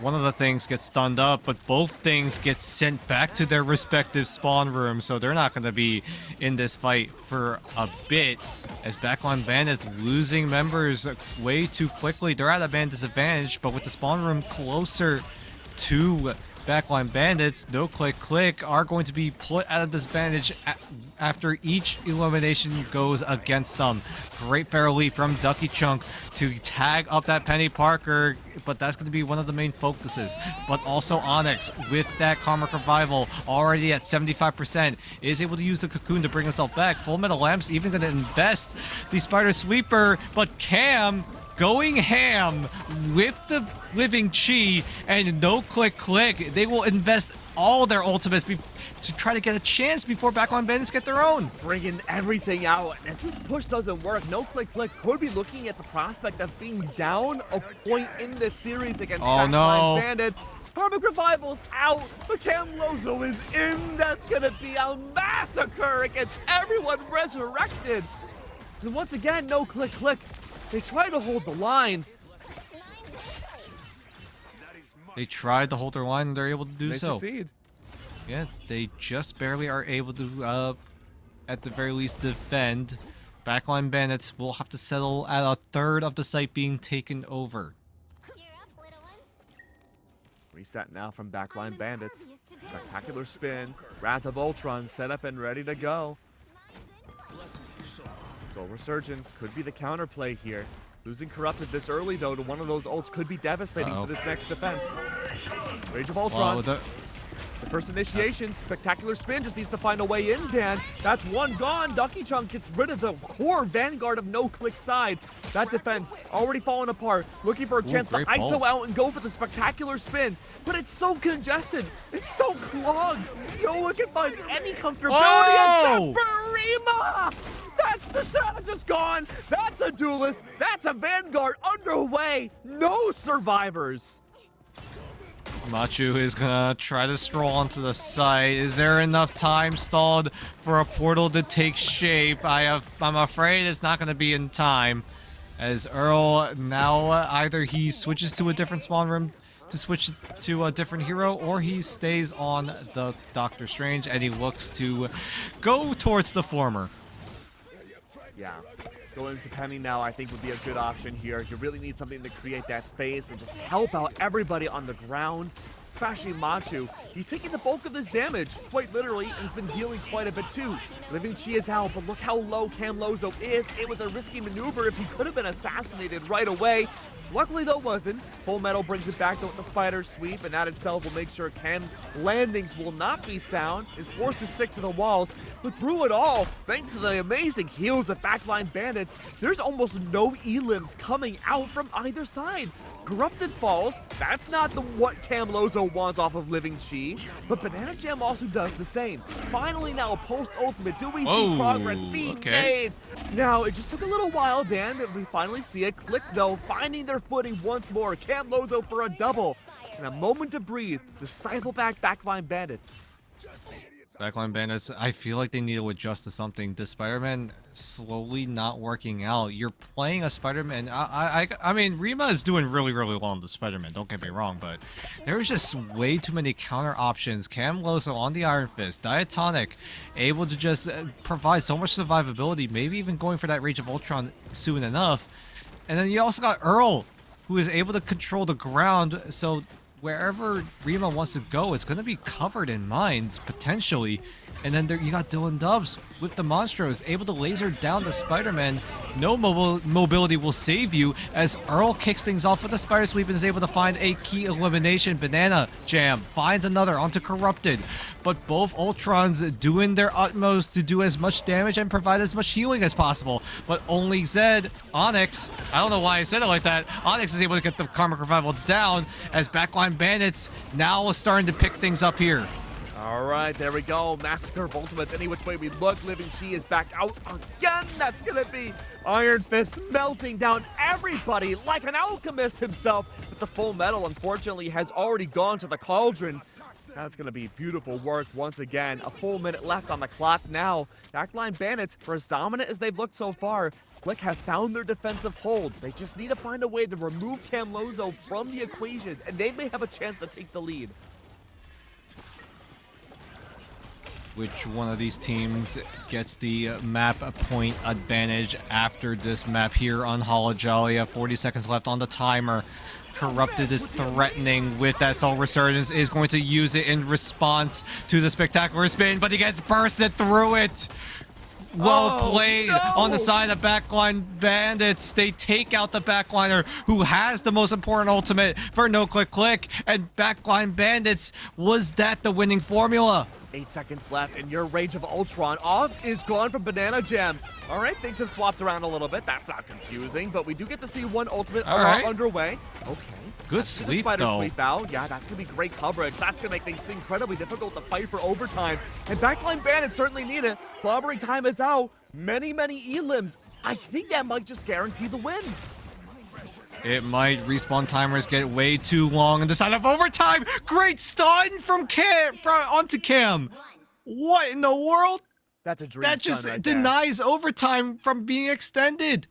Speaker 8: One of the things gets stunned up, but both things get sent back to their respective spawn rooms, so they're not going to be in this fight for a bit. As Backline Bandits losing members way too quickly. They're at a man disadvantage, but with the spawn room closer to Backline Bandits, no Click are going to be put at a disadvantage after each elimination goes against them. Great fair lead from Ducky Chunk to tag up that Penny Parker, but that's going to be one of the main focuses. But also Onyx with that Karmic Revival already at 75% is able to use the Cocoon to bring himself back. Full Metal Lamps even going to invest the Spider Sweeper, but Cam going ham with the Living Chi and no Click. They will invest all their ultimates to try to get a chance before Backline Bandits get their own.
Speaker 1: Bringing everything out. And if this push doesn't work, no Click could be looking at the prospect of being down a point in this series against Backline Bandits. Karmic Revival's out, but Cam Lozo is in. That's gonna be a massacre against everyone resurrected. And once again, no Click. They try to hold the line.
Speaker 8: They tried to hold their line and they're able to do
Speaker 1: They
Speaker 8: so.
Speaker 1: succeed.
Speaker 8: Yeah, they just barely are able to, at the very least, defend. Backline Bandits will have to settle at a third of the site being taken over.
Speaker 1: Reset now from Backline Bandits. Spectacular spin. Wrath of Ultron set up and ready to go. Soul Resurgence could be the counterplay here. Losing Corrupted this early, though, to one of those ults could be devastating for this next defense. Rage of Ultron. The first initiation, spectacular spin, just needs to find a way in, Dan. That's one gone. Ducky Chunk gets rid of the core vanguard of no Click side. That defense already falling apart. Looking for a chance to ISO out and go for the spectacular spin. But it's so congested. It's so clogged. No one can find any comfortability except Berima. That's the strategist gone. That's a duelist. That's a vanguard underway. No survivors.
Speaker 8: Machu is gonna try to stroll onto the site. Is there enough time stalled for a portal to take shape? I'm afraid it's not gonna be in time. As Earl now either he switches to a different spawn room to switch to a different hero, or he stays on the Doctor Strange and he looks to go towards the former.
Speaker 1: Yeah. Going to Penny now, I think, would be a good option here. You really need something to create that space and just help out everybody on the ground. Crashing Machu, he's taking the bulk of this damage, quite literally, and has been dealing quite a bit too. Living Chi is out, but look how low Camlozo is. It was a risky maneuver if he could have been assassinated right away. Luckily, though, wasn't. Full Metal brings it back though with the spider sweep, and that itself will make sure Cam's landings will not be sound. Is forced to stick to the walls, but through it all, thanks to the amazing heals of backline bandits, there's almost no elims coming out from either side. Corrupted falls, that's not what Camlozo wants off of Living Chi, but Banana Jam also does the same. Finally now, post-ultimate, do we see progress being made? Now, it just took a little while, Dan, but we finally see it. Click, though, finding their footing once more. Camlozo for a double. And a moment to breathe, the stifle backline bandits.
Speaker 8: Backline bandits, I feel like they need to adjust to something. The Spider-Man slowly not working out. You're playing a Spider-Man. I mean, Rima is doing really, really well on the Spider-Man, don't get me wrong, but there's just way too many counter options. Camlozo on the Iron Fist, Diatonic, able to just provide so much survivability, maybe even going for that Rage of Ultron soon enough. And then you also got Earl, who is able to control the ground, so wherever Rima wants to go, it's going to be covered in mines, potentially. And then there you got Dylan Dubs with the Monstros, able to laser down the Spider-Man. No mobility will save you, as Earl kicks things off with the Spider Sweep and is able to find a key elimination. Banana Jam finds another onto Corrupted. But both Ultrons doing their utmost to do as much damage and provide as much healing as possible. But only Zed, Onyx, I don't know why I said it like that, Onyx is able to get the Karmic Revival down, as backline bandits now starting to pick things up here.
Speaker 1: All right, there we go. Massacre of Ultimates. Any which way we look, Living Chi is back out again. That's going to be Iron Fist melting down everybody like an alchemist himself. But the Full Metal, unfortunately, has already gone to the cauldron. That's going to be beautiful work once again. A full minute left on the clock now. Backline bandits, for as dominant as they've looked so far, Lick have found their defensive hold. They just need to find a way to remove Camlozo from the equation, and they may have a chance to take the lead.
Speaker 8: Which one of these teams gets the map point advantage after this map here on Ojoi? 40 seconds left on the timer. Corrupted is threatening with that Soul Resurgence, is going to use it in response to the spectacular spin, but he gets bursted through it. Well played on the side of backline bandits. They take out the backliner who has the most important ultimate for no click, and backline bandits, was that the winning formula?
Speaker 1: 8 seconds left, and your Rage of Ultron off is gone from Banana Jam. All right, things have swapped around a little bit. That's not confusing, but we do get to see one ultimate underway. Okay.
Speaker 8: Good sleep,
Speaker 1: Spider
Speaker 8: though.
Speaker 1: Sweep out. Yeah, that's going to be great coverage. That's going to make things incredibly difficult to fight for overtime. And backline bandits certainly need it. Clobbering time is out. Many elims. I think that might just guarantee the win.
Speaker 8: It might. Respawn timers get way too long on the side of overtime. Great stun from Cam onto Cam. What in the world?
Speaker 1: That's a dream.
Speaker 8: That just denies overtime from being extended.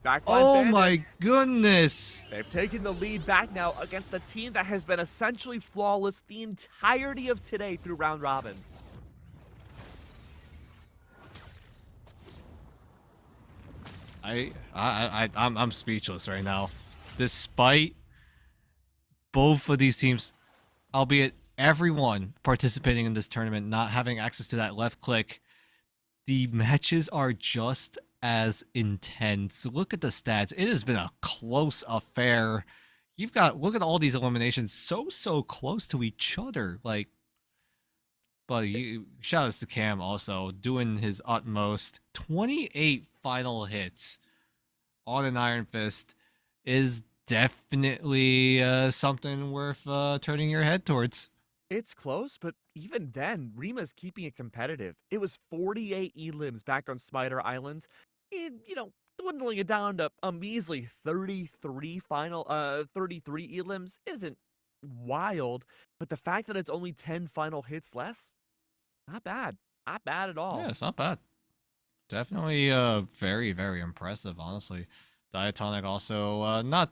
Speaker 1: Backline bandits.
Speaker 8: My goodness.
Speaker 1: They've taken the lead back now against a team that has been essentially flawless the entirety of today through round robin.
Speaker 8: I'm speechless right now. Despite both of these teams, albeit everyone participating in this tournament not having access to that left click, the matches are just as intense. Look at the stats. It has been a close affair. Look at all these eliminations so close to each other. Like, but shout outs to Cam also doing his utmost. 28 final hits on an Iron Fist is definitely something worth turning your head towards.
Speaker 1: It's close, but even then, Rima's keeping it competitive. It was 48 elims back on Spider Islands. And, dwindling it down to a measly 33 elims isn't wild, but the fact that it's only 10 final hits less, not bad. Not bad at all.
Speaker 8: Yeah, it's not bad. Definitely very, very impressive, honestly. Diatonic also not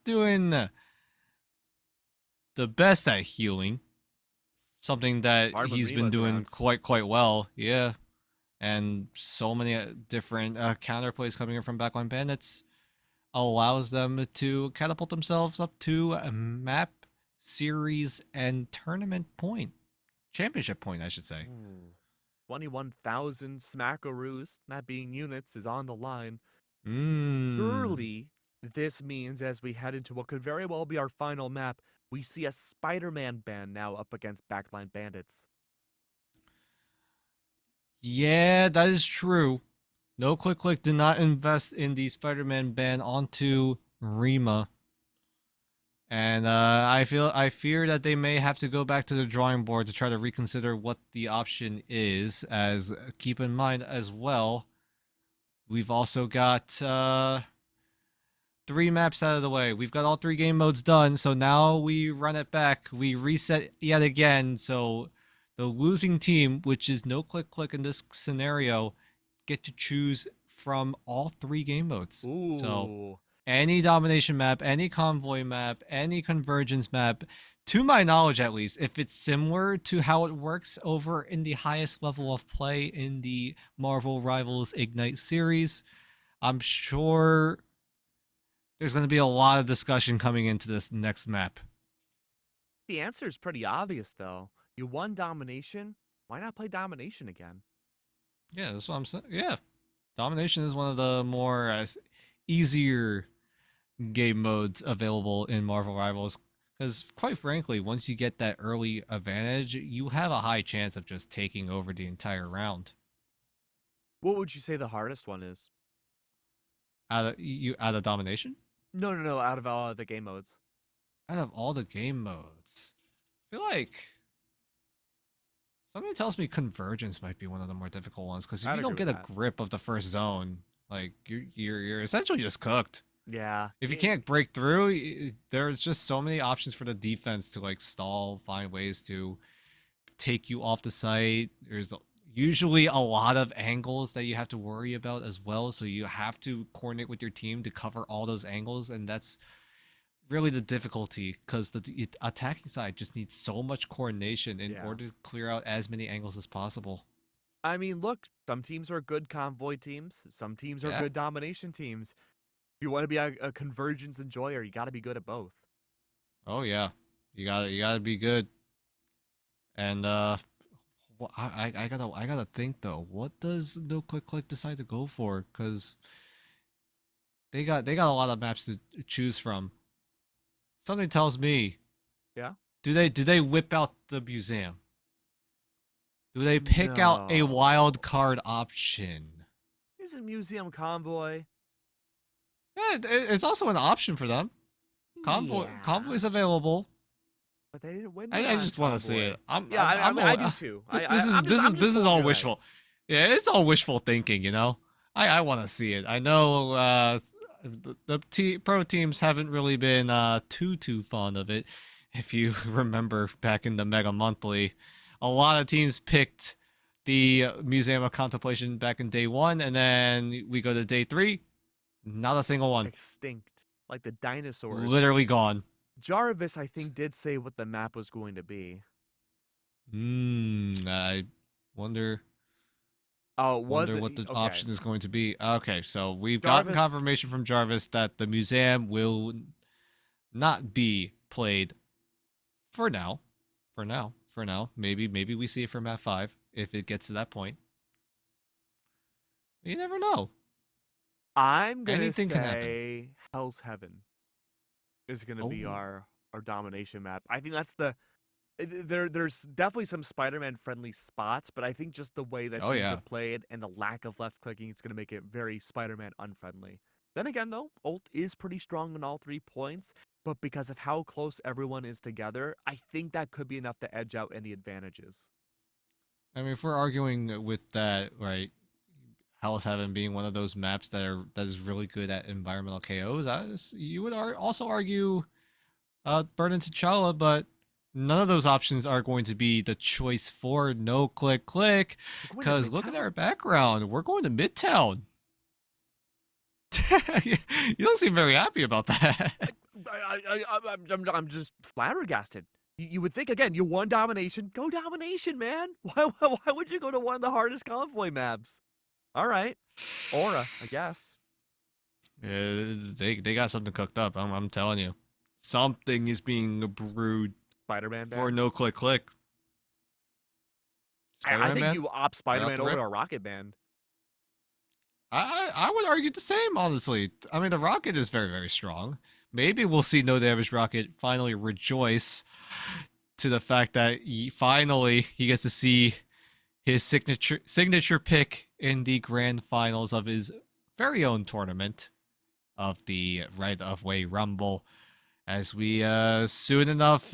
Speaker 8: doing the best at healing. Something that he's been doing quite well. Yeah. and so many different counterplays coming in from backline bandits allows them to catapult themselves up to a map, series, and tournament point. Championship point, I should say.
Speaker 1: 21,000 smackaroos, that being units, is on the line.
Speaker 8: Mm.
Speaker 1: Surely, this means as we head into what could very well be our final map, we see a Spider-Man ban now up against backline bandits.
Speaker 8: Yeah, that is true. No Click did not invest in the Spider-Man ban onto Rima. And I fear that they may have to go back to the drawing board to try to reconsider what the option is, as keep in mind as well, we've also got 3 maps out of the way. We've got all 3 game modes done, so now we run it back. We reset yet again, so the losing team, which is No Click in this scenario, get to choose from all 3 game modes.
Speaker 1: Ooh.
Speaker 8: So any domination map, any convoy map, any convergence map, to my knowledge at least, if it's similar to how it works over in the highest level of play in the Marvel Rivals Ignite series, I'm sure there's going to be a lot of discussion coming into this next map.
Speaker 1: The answer is pretty obvious, though. You won domination. Why not play domination again?
Speaker 8: Yeah, that's what I'm saying. Yeah, domination is one of the more easier game modes available in Marvel Rivals. Because, quite frankly, once you get that early advantage, you have a high chance of just taking over the entire round.
Speaker 1: What would you say the hardest one is?
Speaker 8: Out of domination?
Speaker 1: No, out of all the game modes.
Speaker 8: Out of all the game modes, I feel like somebody tells me convergence might be one of the more difficult ones, because if you don't get a grip of the first zone, like you're essentially just cooked.
Speaker 1: Yeah.
Speaker 8: If you can't break through, there's just so many options for the defense to like stall, find ways to take you off the site. There's usually a lot of angles that you have to worry about as well, so you have to coordinate with your team to cover all those angles, and that's really the difficulty, because the attacking side just needs so much coordination in order to clear out as many angles as possible.
Speaker 1: I mean, look, some teams are good convoy teams, some teams are good domination teams. If you want to be a convergence enjoyer, you got to be good at both.
Speaker 8: Oh yeah, you gotta be good. And I gotta think though. What does No Click decide to go for? Because they got a lot of maps to choose from. Something tells me.
Speaker 1: Yeah.
Speaker 8: Do they whip out the museum? Do they pick out a wild card option?
Speaker 1: Isn't museum convoy?
Speaker 8: Yeah, it's also an option for them. Convoy's available.
Speaker 1: But they didn't win.
Speaker 8: I just want to see it.
Speaker 1: I do too.
Speaker 8: This is all wishful. Yeah, it's all wishful thinking, you know. I want to see it. I know the pro teams haven't really been too fond of it. If you remember back in the Mega Monthly, a lot of teams picked the Museum of Contemplation back in day 1, and then we go to day 3, not a single one.
Speaker 1: Extinct, like the dinosaurs.
Speaker 8: Literally gone.
Speaker 1: Jarvis, I think, did say what the map was going to be.
Speaker 8: I wonder. Wonder what the option is going to be. Okay, so we've gotten confirmation from Jarvis that the museum will not be played for now. For now. Maybe we see it for map 5 if it gets to that point. You never know.
Speaker 1: I'm gonna say Hell's Heaven is gonna be our domination map. I think that's there's definitely some Spider-Man friendly spots, but I think just the way that teams are played and the lack of left clicking is gonna make it very Spider-Man unfriendly. Then again though, ult is pretty strong on all 3 points, but because of how close everyone is together, I think that could be enough to edge out any advantages.
Speaker 8: I mean, if we're arguing with that, right, Hell's Heaven being one of those maps that is really good at environmental KOs, you would also argue Burden T'Challa, but none of those options are going to be the choice for No Click, because look at our background. We're going to Midtown. You don't seem very happy about that.
Speaker 1: I'm just flabbergasted. You would think, again, you won domination. Go domination, man. Why would you go to one of the hardest convoy maps? All right. Aura, I guess.
Speaker 8: They got something cooked up. I'm telling you. Something is being brewed
Speaker 1: Spider-Man
Speaker 8: for
Speaker 1: ban?
Speaker 8: no click.
Speaker 1: I think
Speaker 8: ban?
Speaker 1: you opt
Speaker 8: Right off
Speaker 1: Spider-Man
Speaker 8: the
Speaker 1: over
Speaker 8: rip?
Speaker 1: to a Rocket ban.
Speaker 8: I would argue the same, honestly. I mean, the Rocket is very, very strong. Maybe we'll see No Damage Rocket finally rejoice to the fact that finally he gets to see his signature pick in the grand finals of his very own tournament of the Right of Way Rumble. As we soon enough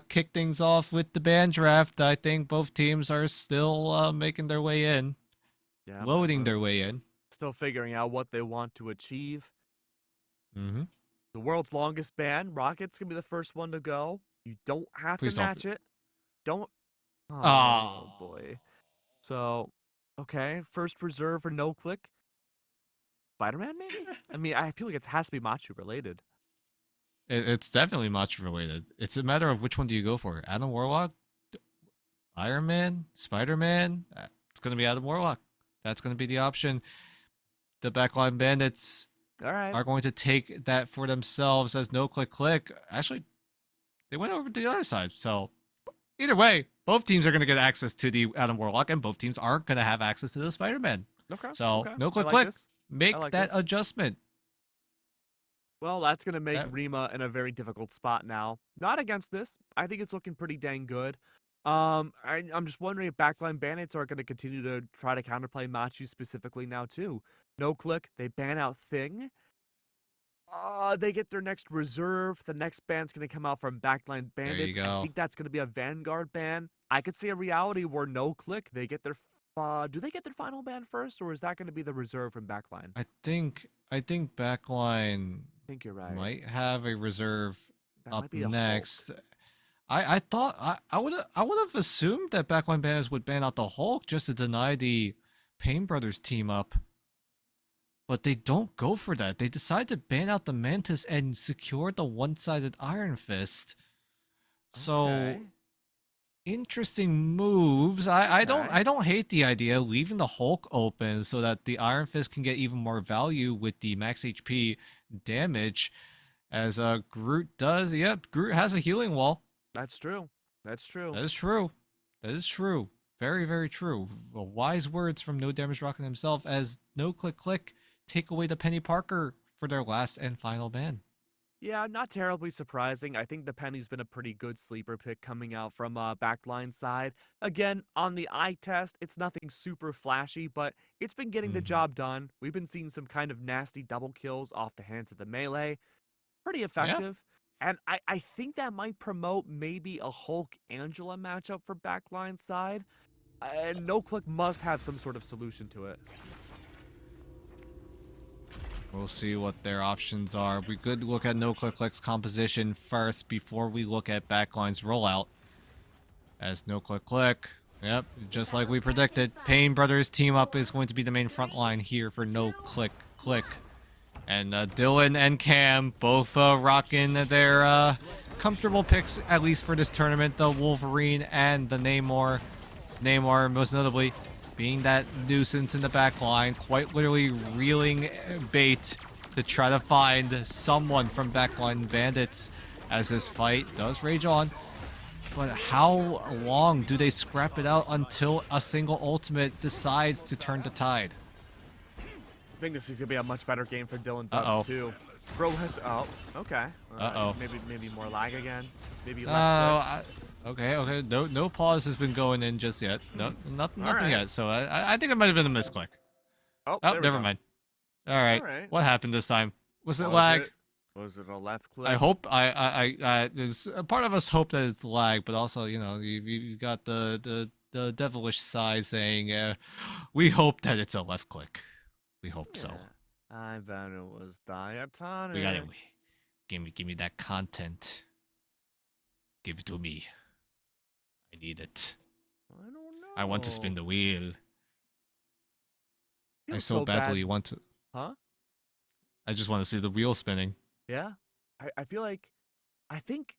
Speaker 8: kick things off with the band draft, I think both teams are still making their way in, loading their way in.
Speaker 1: Still figuring out what they want to achieve.
Speaker 8: Mm-hmm.
Speaker 1: The world's longest ban, Rocket's gonna be the first one to go. You don't have
Speaker 8: Please
Speaker 1: to
Speaker 8: don't.
Speaker 1: match it. Don't. Oh
Speaker 8: Ah.
Speaker 1: boy. So, okay, first reserve for no click. Spider-Man, maybe? I mean, I feel like it has to be Machu related.
Speaker 8: It's definitely much related. It's a matter of which one do you go for. Adam Warlock? Iron Man? Spider-Man? It's going to be Adam Warlock. That's going to be the option. The Backline Bandits are going to take that for themselves as no click. Actually, they went over to the other side. So, either way, both teams are going to get access to the Adam Warlock, and both teams aren't going to have access to the Spider-Man.
Speaker 1: Okay.
Speaker 8: So, no click.
Speaker 1: This.
Speaker 8: Make that adjustment.
Speaker 1: Well, that's going to make Rima in a very difficult spot now. Not against this. I think it's looking pretty dang good. I'm just wondering if Backline Bandits are going to continue to try to counterplay Machu specifically now, too. No click. They ban out Thing. They get their next reserve. The next ban's going to come out from Backline Bandits.
Speaker 8: There you go.
Speaker 1: I think that's going to be a Vanguard ban. I could see a reality where no click, they get their... do they get their final ban first, or is that going to be the reserve from Backline?
Speaker 8: I think Backline
Speaker 1: I think you're right.
Speaker 8: might have a reserve
Speaker 1: That
Speaker 8: up
Speaker 1: might be a
Speaker 8: next. I thought I would have assumed that Backline banners would ban out the Hulk just to deny the Pain Brothers team up. But they don't go for that. They decide to ban out the Mantis and secure the one-sided Iron Fist. So interesting moves. I don't hate the idea of leaving the Hulk open so that the Iron Fist can get even more value with the max HP damage, as Groot does. Yep, Groot has a healing wall.
Speaker 1: That's true. That's true.
Speaker 8: That is true. That is true. Very, very true. Wise words from No Damage Rocket himself, as no click take away the Penny Parker for their last and final ban.
Speaker 1: Yeah, not terribly surprising. I think the Penny's been a pretty good sleeper pick coming out from Backline side. Again, on the eye test, it's nothing super flashy, but it's been getting the job done. We've been seeing some kind of nasty double kills off the hands of the melee. Pretty effective. Yeah. And I think that might promote maybe a Hulk-Angela matchup for Backline side. And no click must have some sort of solution to it.
Speaker 8: We'll see what their options are. We could look at No Click's composition first before we look at Backline's rollout. As No Click, yep, just like we predicted, Pain Brothers team up is going to be the main front line here for No Click. And Dylan and Cam both rocking their comfortable picks, at least for this tournament. The Wolverine and the Namor. Namor, most notably, being that nuisance in the back line, quite literally reeling bait to try to find someone from Backline Bandits as this fight does rage on. But how long do they scrap it out until a single ultimate decides to turn the tide?
Speaker 1: I think this is gonna be a much better game for Dylan Dubs too. Bro has okay. Maybe more lag again. Maybe left click.
Speaker 8: Okay. No pause has been going in just yet. Nothing yet. So I think it might have been a misclick.
Speaker 1: Oh,
Speaker 8: never mind. All right. What happened this time? Was it lag?
Speaker 1: Was it a left click?
Speaker 8: I hope there's a part of us hope that it's lag, but also you got the devilish side saying we hope that it's a left click. We hope so.
Speaker 1: I bet it was diatonic.
Speaker 8: We got it. Give me that content. Give it to me. I need it.
Speaker 1: I don't know.
Speaker 8: I want to spin the wheel. I
Speaker 1: Feels
Speaker 8: so badly
Speaker 1: bad.
Speaker 8: want to.
Speaker 1: Huh?
Speaker 8: I just want to see the wheel spinning.
Speaker 1: Yeah. I feel like, I think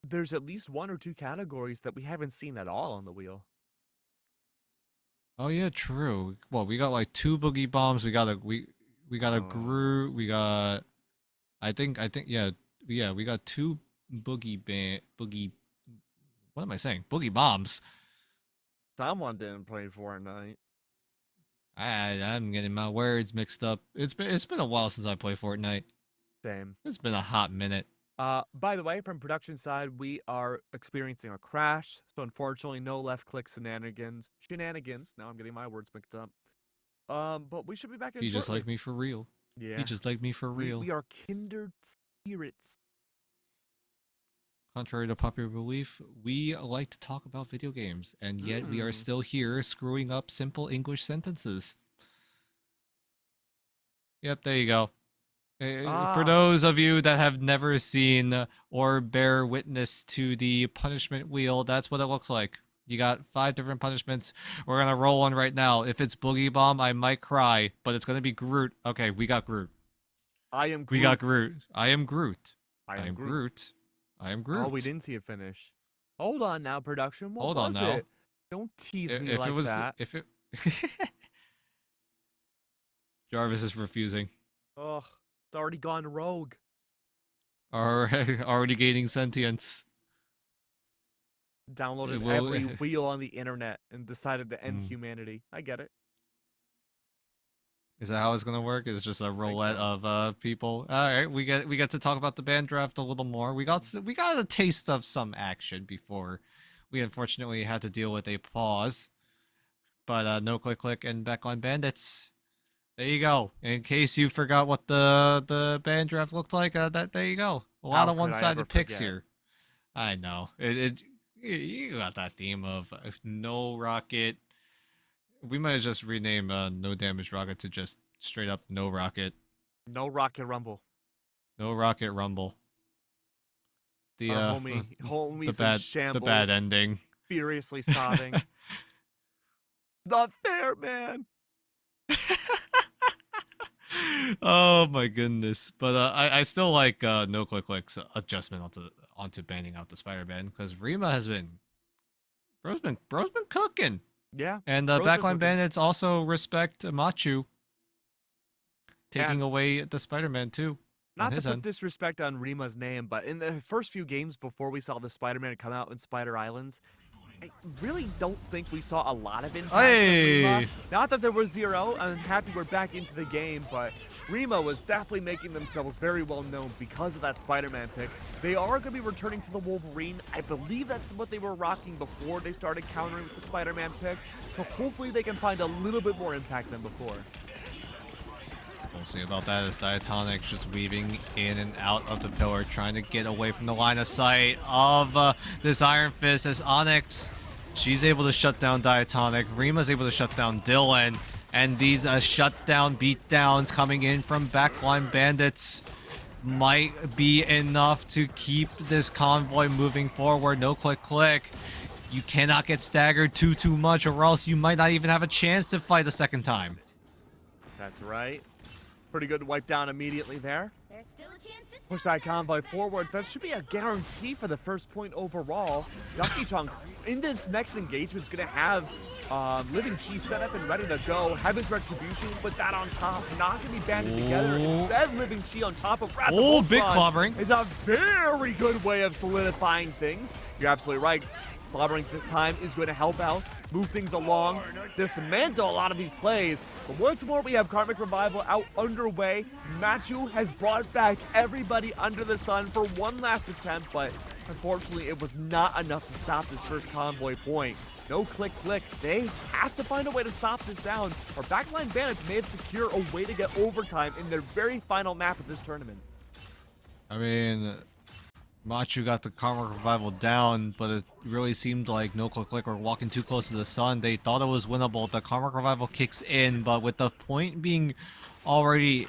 Speaker 1: there's at least 1 or 2 categories that we haven't seen at all on the wheel.
Speaker 8: Oh yeah, true. Well, we got like 2 boogie bombs. We got a Groot. We got I think yeah, we got 2 boogie. What am I saying? Boogie bombs.
Speaker 1: Someone didn't play Fortnite.
Speaker 8: I'm getting my words mixed up. It's been a while since I played Fortnite.
Speaker 1: Same.
Speaker 8: It's been a hot minute.
Speaker 1: By the way, from production side, we are experiencing a crash, so unfortunately, no left-click shenanigans. Now I'm getting my words mixed up. But we should be back in.
Speaker 8: He just like me for real.
Speaker 1: Yeah.
Speaker 8: He just like me for real.
Speaker 1: We are kindred spirits.
Speaker 8: Contrary to popular belief, we like to talk about video games, and yet we are still here screwing up simple English sentences. Yep, there you go. For those of you that have never seen or bear witness to the punishment wheel, that's what it looks like. You got 5 different punishments. We're going to roll one right now. If it's Boogie Bomb, I might cry, but it's going to be Groot. Okay, we got Groot.
Speaker 1: I am Groot.
Speaker 8: We got Groot. I am Groot.
Speaker 1: I am Groot.
Speaker 8: I am Groot.
Speaker 1: Oh, we didn't see it finish. Hold on now, production. What
Speaker 8: Hold
Speaker 1: was
Speaker 8: on now.
Speaker 1: it? Don't tease me like that.
Speaker 8: If it... Jarvis is refusing.
Speaker 1: Ugh, it's already gone rogue.
Speaker 8: Already gaining sentience.
Speaker 1: Downloaded every wheel on the internet and decided to end humanity. I get it.
Speaker 8: Is that how it's gonna work? It's just a roulette of people. All right, we get to talk about the band draft a little more. We got a taste of some action before we unfortunately had to deal with a pause. But no click and back on bandits. There you go. In case you forgot what the band draft looked like, there you go. A lot of one-sided picks here. I know. You got that theme of no rocket. We might have just rename No Damage Rocket to just straight up No Rocket.
Speaker 1: No Rocket Rumble.
Speaker 8: No Rocket Rumble. The
Speaker 1: homies
Speaker 8: the bad ending.
Speaker 1: Furiously sobbing. Not fair, man.
Speaker 8: Oh my goodness. But I still like No Click's adjustment onto banning out the Spider-Man, because Rima has been bro's been cooking.
Speaker 1: Yeah.
Speaker 8: And Backline Bandits also respect Machu taking away the Spider-Man too.
Speaker 1: Not to put disrespect on Rima's name, but in the first few games before we saw the Spider-Man come out in Spider Islands, I really don't think we saw a lot of impact from Rima. Not that there was 0. I'm happy we're back into the game, but Rima was definitely making themselves very well known because of that Spider-Man pick. They are going to be returning to the Wolverine. I believe that's what they were rocking before they started countering with the Spider-Man pick. So hopefully they can find a little bit more impact than before.
Speaker 8: We'll see about that as Diatonic just weaving in and out of the pillar, trying to get away from the line of sight of this Iron Fist as Onyx. She's able to shut down Diatonic. Rima's able to shut down Dylan. And these shutdown beatdowns coming in from Backline Bandits might be enough to keep this convoy moving forward. No click. You cannot get staggered too much, or else you might not even have a chance to fight a second time.
Speaker 1: That's right. Pretty good wipe down immediately there.
Speaker 7: There's still a chance to
Speaker 1: push that convoy forward. That should be a guarantee for the first point overall. Yuki-Chong in this next engagement is going to have Living Chi set up and ready to go. Heaven's Retribution with that on top. Not going to be banded together. Instead, Living Chi on top of Wrath of
Speaker 8: big clobbering.
Speaker 1: Is a very good way of solidifying things. You're absolutely right. Clobbering time is going to help out, move things along, dismantle a lot of these plays. But once more, we have Karmic Revival out underway. Machu has brought back everybody under the sun for one last attempt, but unfortunately, it was not enough to stop this first convoy point. No click. They have to find a way to stop this down, or Backline Bandits may have secured a way to get overtime in their very final map of this tournament.
Speaker 8: I mean, Machu got the Karmic Revival down, but it really seemed like No Click were walking too close to the sun. They thought it was winnable. The Karmic Revival kicks in, but with the point being already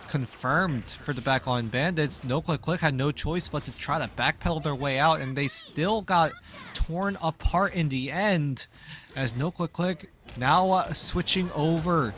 Speaker 8: confirmed for the Backline Bandits, No Click had no choice but to try to backpedal their way out, and they still got torn apart in the end, as No Click now switching over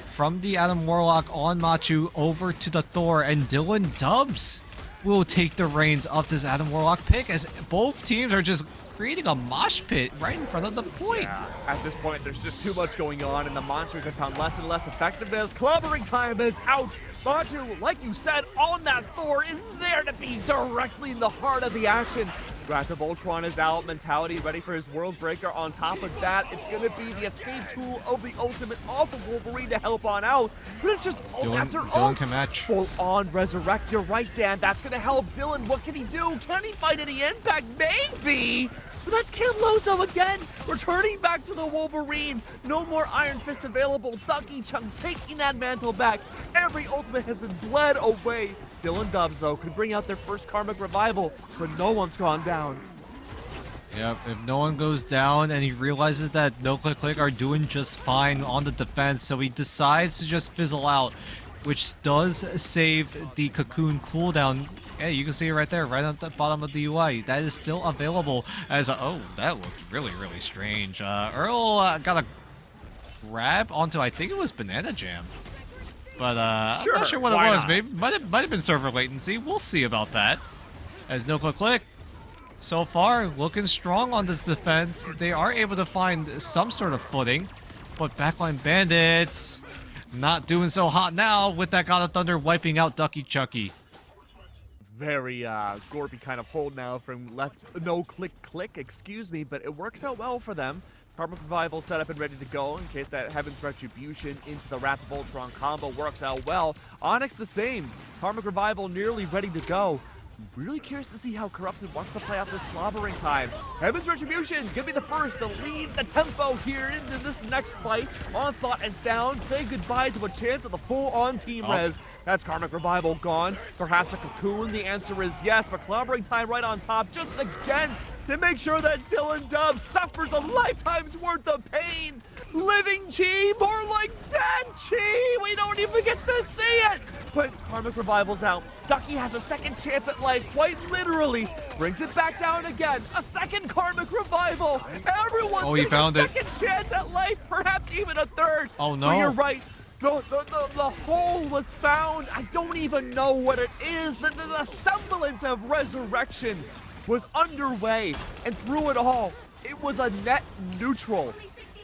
Speaker 8: from the Adam Warlock on Machu over to the Thor, and Dylan dubs will take the reins of this Adam Warlock pick, as both teams are just creating a mosh pit right in front of the point.
Speaker 1: Yeah, at this point, there's just too much going on, and the monsters have found less and less effectiveness. Clobbering time is out. Batu, like you said, on that Thor is there to be directly in the heart of the action. Wrath of Ultron is out. Mentality ready for his World Breaker. On top of that, it's going to be the escape tool of the ultimate off of Wolverine to help on out. But it's just ult after
Speaker 8: Dylan
Speaker 1: ult.
Speaker 8: can match.
Speaker 1: Full on resurrect. You're right, Dan. That's going to help Dylan. What can he do? Can he find any impact? Maybe. But that's Camloso again, returning back to the Wolverine. No more Iron Fist available. Ducky Chung taking that mantle back. Every ultimate has been bled away. Dylan Dubs, though, could bring out their first Karmic Revival, but no one's gone down.
Speaker 8: Yep, if no one goes down, and he realizes that No Click Click are doing just fine on the defense, so he decides to just fizzle out, which does save the Cocoon cooldown. Yeah, you can see it right there, right at the bottom of the UI. That is still available as a, oh, that looked really, really strange. Earl got a grab onto, I think it was Banana Jam. But I'm not sure what it was.
Speaker 1: Not?
Speaker 8: Maybe might have been server latency. We'll see about that. As No Click Click, so far looking strong on the defense. They are able to find some sort of footing, but Backline Bandits not doing so hot now with that God of Thunder wiping out Ducky Chucky.
Speaker 1: Very Gorby kind of hold now from left No Click Click, excuse me, but it works out well for them. Karmic Revival set up and ready to go in case that Heaven's Retribution into the Wrath of Ultron combo works out well. Onyx the same. Karmic Revival nearly ready to go. Really curious to see how Corrupted wants to play out this clobbering time. Heaven's Retribution gonna be the first to lead the tempo here into this next fight. Onslaught is down. Say goodbye to a chance of the full-on team res. That's Karmic Revival gone. Perhaps a Cocoon? The answer is yes, but clobbering time right on top just again to make sure that Dylan Dubs suffers a lifetime's worth of pain. Living Chi, more like dead Chi. We don't even get to see it. But Karmic Revival's out. Ducky has a second chance at life, quite literally. Brings it back down again. A second Karmic Revival. Everyone's
Speaker 8: he found
Speaker 1: a
Speaker 8: it.
Speaker 1: second chance at life, perhaps even a third.
Speaker 8: Oh, no.
Speaker 1: But you're right. The hole was found. I don't even know what it is. The semblance of resurrection was underway, and through it all, it was a net neutral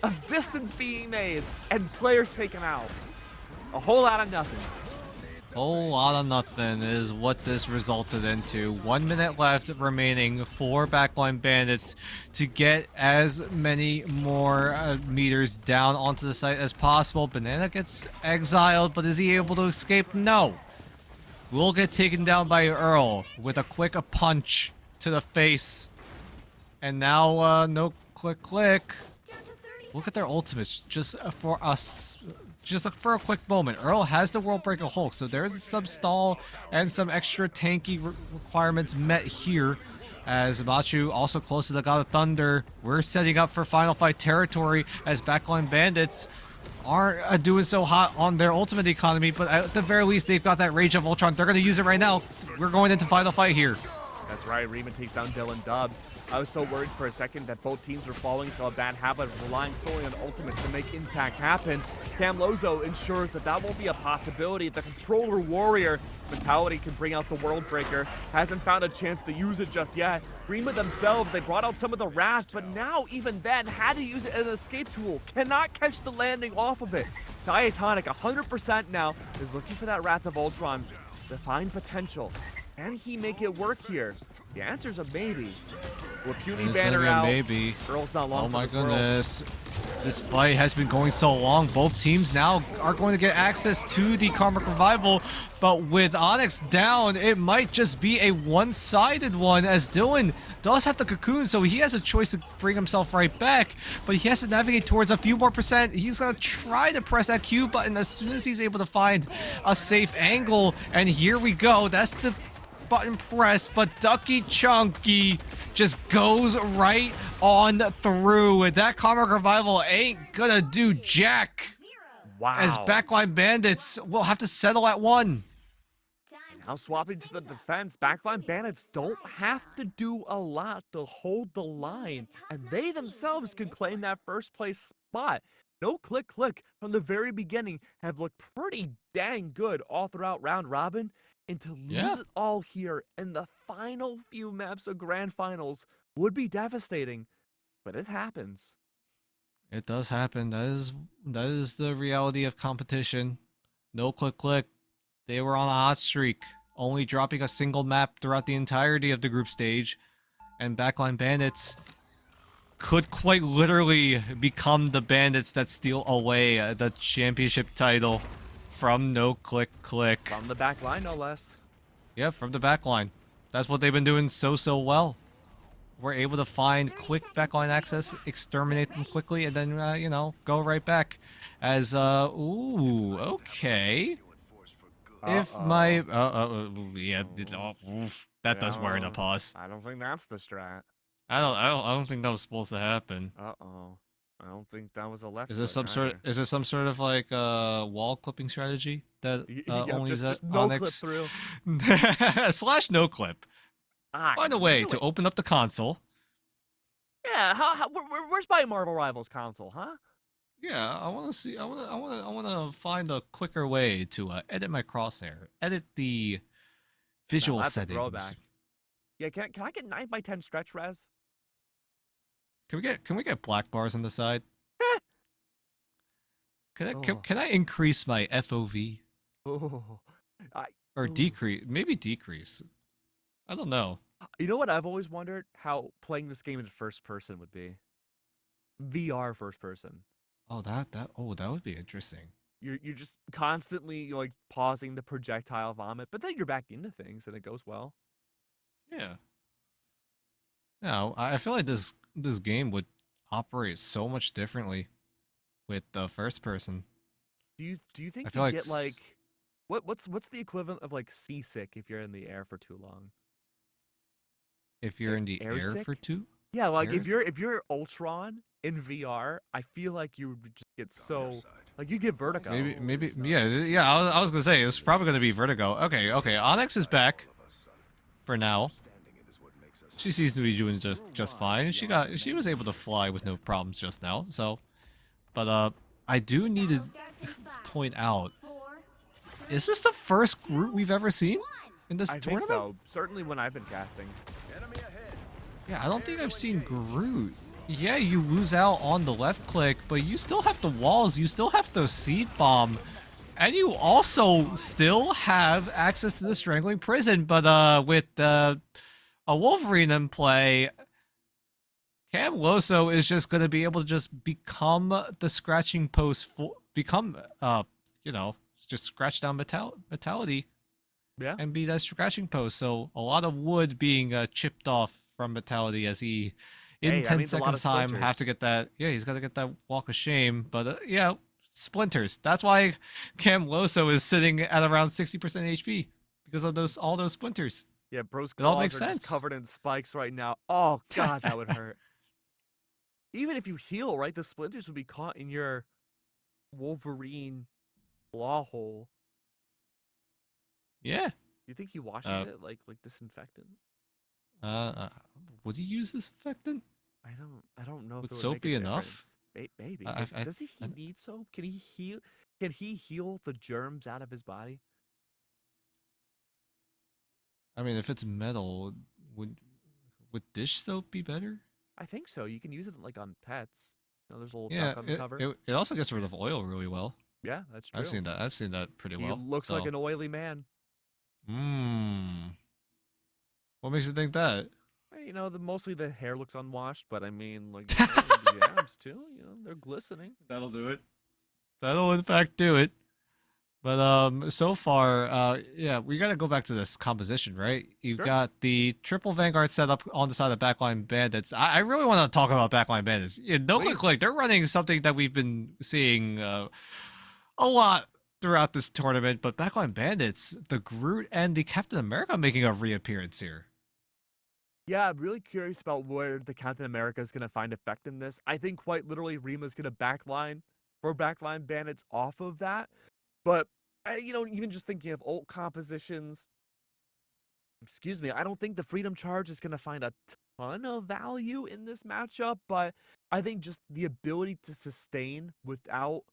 Speaker 1: of distance being made and players taken out. A whole lot of nothing.
Speaker 8: Whole lot of nothing is what this resulted into. 1 minute left remaining for Backline Bandits to get as many more meters down onto the site as possible. Banana gets exiled, but is he able to escape? No. Will get taken down by Earl with a quick punch to the face. And now, No Click Click. Look at their ultimates just for us. Just for a quick moment, Earl has the World Breaker Hulk, so there's some stall and some extra tanky requirements met here. As Machu also close to the God of Thunder, we're setting up for Final Fight territory as Backline Bandits aren't doing so hot on their ultimate economy, but at the very least, they've got that Rage of Ultron. They're going to use it right now. We're going into Final Fight here.
Speaker 1: That's right, Rima takes down Dylan Dubs. I was so worried for a second that both teams were falling into a bad habit of relying solely on ultimates to make impact happen. Camloso ensures that that won't be a possibility. The Controller Warrior mentality can bring out the World Breaker. Hasn't found a chance to use it just yet. Rima themselves, they brought out some of the Wrath, but now even then had to use it as an escape tool. Cannot catch the landing off of it. Diatonic, 100% now, is looking for that Wrath of Ultron to find potential. Can he make it work here? The answer's a maybe. With Puny Banner out,
Speaker 8: maybe.
Speaker 1: Earl's not long
Speaker 8: Oh my
Speaker 1: for this
Speaker 8: goodness.
Speaker 1: world.
Speaker 8: This fight has been going so long. Both teams now are going to get access to the Karmic Revival, but with Onyx down, it might just be a one-sided one, as Dylan does have the Cocoon, so he has a choice to bring himself right back, but he has to navigate towards a few more percent. He's going to try to press that Q button as soon as he's able to find a safe angle, and here we go. That's the button pressed, but Ducky Chunky just goes right on through. That Karmic Revival ain't gonna do jack.
Speaker 1: Wow.
Speaker 8: As Backline Bandits will have to settle at 1.
Speaker 1: Now swapping to the defense, Backline Bandits don't have to do a lot to hold the line, and they themselves can claim that first place spot. No Click Click from the very beginning have looked pretty dang good all throughout round robin. And to lose it all here in the final few maps of Grand Finals would be devastating. But it happens.
Speaker 8: It does happen. That is the reality of competition. No click. They were on a hot streak, only dropping a single map throughout the entirety of the group stage, and Backline Bandits could quite literally become the bandits that steal away the championship title from No Click.
Speaker 1: From the back line, no less.
Speaker 8: Yeah, from the backline. That's what they've been doing so well. We're able to find quick backline access, exterminate them quickly, and then, you know, go right back. As, ooh, okay. If my, yeah, that does warrant a pause.
Speaker 1: I don't think that's the strat.
Speaker 8: I don't think that was supposed to happen.
Speaker 1: I don't think that was a left.
Speaker 8: Is this some sort of like wall clipping strategy that only is at Onyx?
Speaker 1: Clip
Speaker 8: through. Slash no clip. By the way, to open up the console.
Speaker 1: Yeah, where's my Marvel Rivals console, huh?
Speaker 8: Yeah, I want to see. I want to find a quicker way to edit my crosshair, edit the visual settings.
Speaker 1: Yeah, can I get 9x10 stretch res?
Speaker 8: Can we get black bars on the side? Can I increase my FOV? Or decrease? Maybe decrease. I don't know.
Speaker 1: You know what I've always wondered? How playing this game in first person would be. VR first person.
Speaker 8: Oh, that would be interesting.
Speaker 1: You're just constantly like pausing the projectile vomit, but then you're back into things and it goes well.
Speaker 8: Yeah. No, I feel like this game would operate so much differently with the first person.
Speaker 1: Do you think
Speaker 8: feel
Speaker 1: you get like what's the equivalent of like seasick if you're in the air for too long?
Speaker 8: If you're in the air
Speaker 1: sick?
Speaker 8: for too?
Speaker 1: Yeah, like if you're Ultron in VR, I feel like you would just get so like you get vertigo.
Speaker 8: Maybe yeah. I was gonna say it's probably gonna be vertigo. Okay. Onyx is back for now. She seems to be doing just fine. She was able to fly with no problems just now. So, but I do need to point out: is this the first group we've ever seen in this tournament?
Speaker 1: I think so. Certainly when I've been casting.
Speaker 8: Yeah, I don't think I've seen Groot. Yeah, you lose out on the left click, but you still have the walls, you still have the seed bomb, and you also still have access to the strangling prison. But with a Wolverine in play, Cam Loso is just gonna be able to just become the scratching post you know, just scratch down Vitality.
Speaker 1: Yeah.
Speaker 8: And be that scratching post. So a lot of wood being chipped off from Vitality as he, in 10 seconds time, have to get that. Yeah, he's got to get that walk of shame. But yeah, splinters. That's why Cam Loso is sitting at around 60% HP because of all those splinters.
Speaker 1: Yeah, bro's
Speaker 8: claws all
Speaker 1: are
Speaker 8: makes sense.
Speaker 1: Just covered in spikes right now. Oh god, that would hurt. Even if you heal, right, the splinters would be caught in your Wolverine claw hole.
Speaker 8: Yeah.
Speaker 1: Do you think he washes it like disinfectant?
Speaker 8: Would he use disinfectant?
Speaker 1: I don't know.
Speaker 8: Would
Speaker 1: if it
Speaker 8: soap be enough?
Speaker 1: Maybe. Does he need soap? Can he heal? Can he heal the germs out of his body?
Speaker 8: I mean, if it's metal, would dish soap be better?
Speaker 1: I think so. You can use it like on pets. You know, there's a little
Speaker 8: yeah,
Speaker 1: duck on the cover.
Speaker 8: It also gets rid of oil really well.
Speaker 1: Yeah, that's true.
Speaker 8: I've seen that pretty well.
Speaker 1: He looks like an oily man.
Speaker 8: What makes you think that?
Speaker 1: You know, mostly the hair looks unwashed, but I mean, like the abs too. You know, they're glistening.
Speaker 8: That'll do it. That'll in fact do it. But so far, yeah, we gotta go back to this composition, right? You've got the triple Vanguard set up on the side of Backline Bandits. I really want to talk about Backline Bandits. Click, they're running something that we've been seeing a lot throughout this tournament, but Backline Bandits, the Groot and the Captain America making a reappearance here.
Speaker 1: Yeah, I'm really curious about where the Captain America is going to find effect in this. I think quite literally Rima's going to backline Bandits off of that. But, you know, even just thinking of ult compositions, excuse me, I don't think the Freedom Charge is going to find a ton of value in this matchup, but I think just the ability to sustain without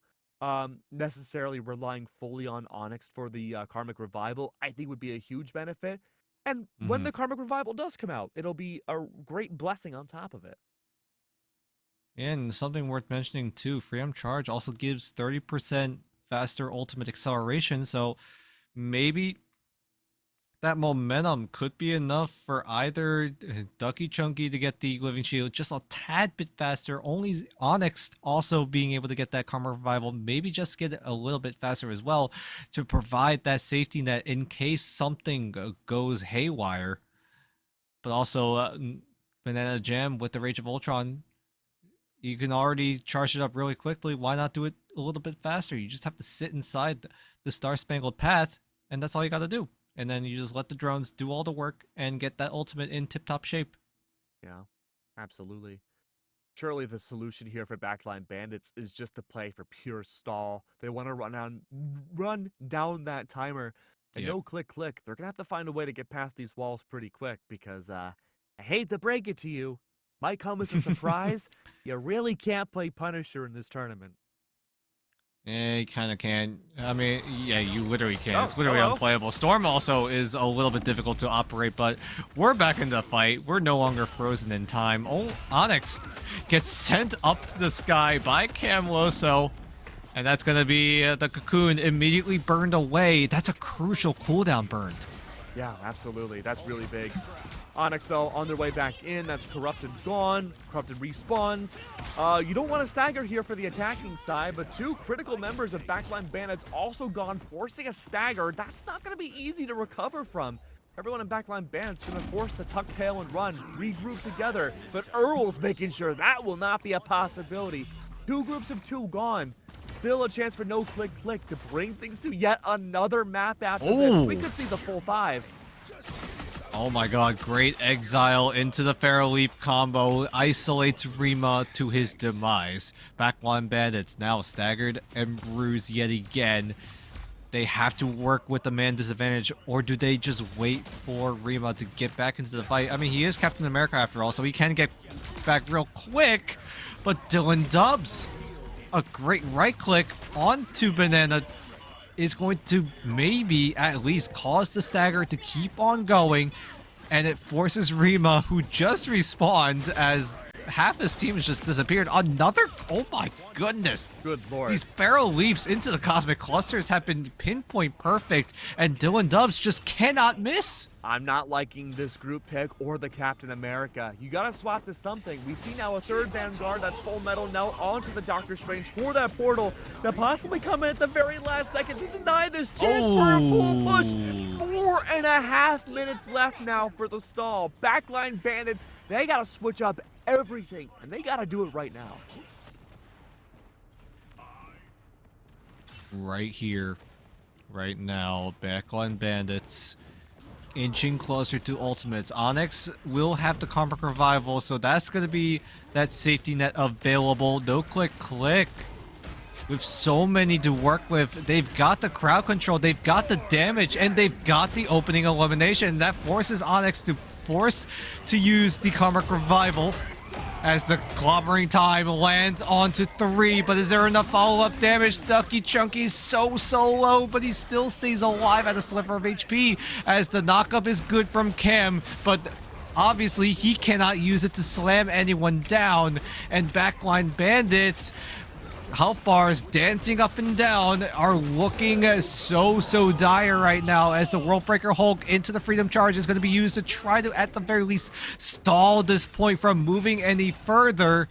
Speaker 1: necessarily relying fully on Onyx for the Karmic Revival, I think would be a huge benefit. And when the Karmic Revival does come out, it'll be a great blessing on top of it.
Speaker 8: And something worth mentioning too, Freedom Charge also gives 30% faster ultimate acceleration, so maybe that momentum could be enough for either Ducky Chunky to get the Living Shield just a tad bit faster, only Onyx also being able to get that Karma Revival, maybe just get it a little bit faster as well to provide that safety net in case something goes haywire. But also Banana Jam with the Rage of Ultron, you can already charge it up really quickly. Why not do it a little bit faster? You just have to sit inside the Star Spangled Path, and that's all you got to do. And then you just let the drones do all the work and get that ultimate in tip-top shape.
Speaker 1: Yeah, absolutely. Surely the solution here for backline bandits is just to play for pure stall. They want to run down that timer. And no click. They're going to have to find a way to get past these walls pretty quick because I hate to break it to you. Might come as a surprise. You really can't play Punisher in this tournament.
Speaker 8: Yeah, you kind of can. I mean, yeah, you literally can. It's literally unplayable. Storm also is a little bit difficult to operate, but we're back in the fight. We're no longer frozen in time. Onyx gets sent up to the sky by Camloso, and that's going to be the cocoon immediately burned away. That's a crucial cooldown burned.
Speaker 1: Yeah, absolutely. That's really big. Onyx, though, on their way back in. That's Corrupted gone. Corrupted respawns. You don't want to stagger here for the attacking side, but two critical members of backline bandits also gone, forcing a stagger. That's not going to be easy to recover from. Everyone in backline bandits going to force the tuck tail and run, regroup together, but Earl's making sure that will not be a possibility. Two groups of two gone. Still a chance for no click to bring things to yet another map after this. We could see the full 5.
Speaker 8: Oh my god, great exile into the Pharaoh Leap combo, isolates Rima to his demise. Backline bandits now staggered and bruised yet again. They have to work with the man disadvantage, or do they just wait for Rima to get back into the fight? I mean, he is Captain America after all, so he can get back real quick, but Dylan Dubs, a great right click onto Banana, is going to maybe at least cause the stagger to keep on going, and it forces Rima, who just respawned as half his team has just disappeared. Another, oh my goodness.
Speaker 1: Good lord.
Speaker 8: These Pharaoh leaps into the cosmic clusters have been pinpoint perfect, and Dylan Dubs just cannot miss.
Speaker 1: I'm not liking this group pick or the Captain America. You gotta swap to something. We see now a third Vanguard that's full metal now onto the Doctor Strange for that portal that possibly come in at the very last second to deny this chance for a full push. 4.5 minutes left now for the stall. Backline bandits, they gotta switch up everything, and they gotta do it right now.
Speaker 8: Right here, right now, backline bandits inching closer to ultimates. Onyx will have the Karmic Revival, so that's going to be that safety net available. No click. With so many to work with, they've got the crowd control, they've got the damage, and they've got the opening elimination. That forces Onyx to use the Karmic Revival as the clobbering time lands onto 3, but is there enough follow-up damage? Ducky Chunky's so low, but he still stays alive at a sliver of HP as the knockup is good from Cam, but obviously he cannot use it to slam anyone down, and backline bandits, health bars dancing up and down, are looking so dire right now as the Worldbreaker Hulk into the Freedom Charge is going to be used to try to, at the very least, stall this point from moving any further.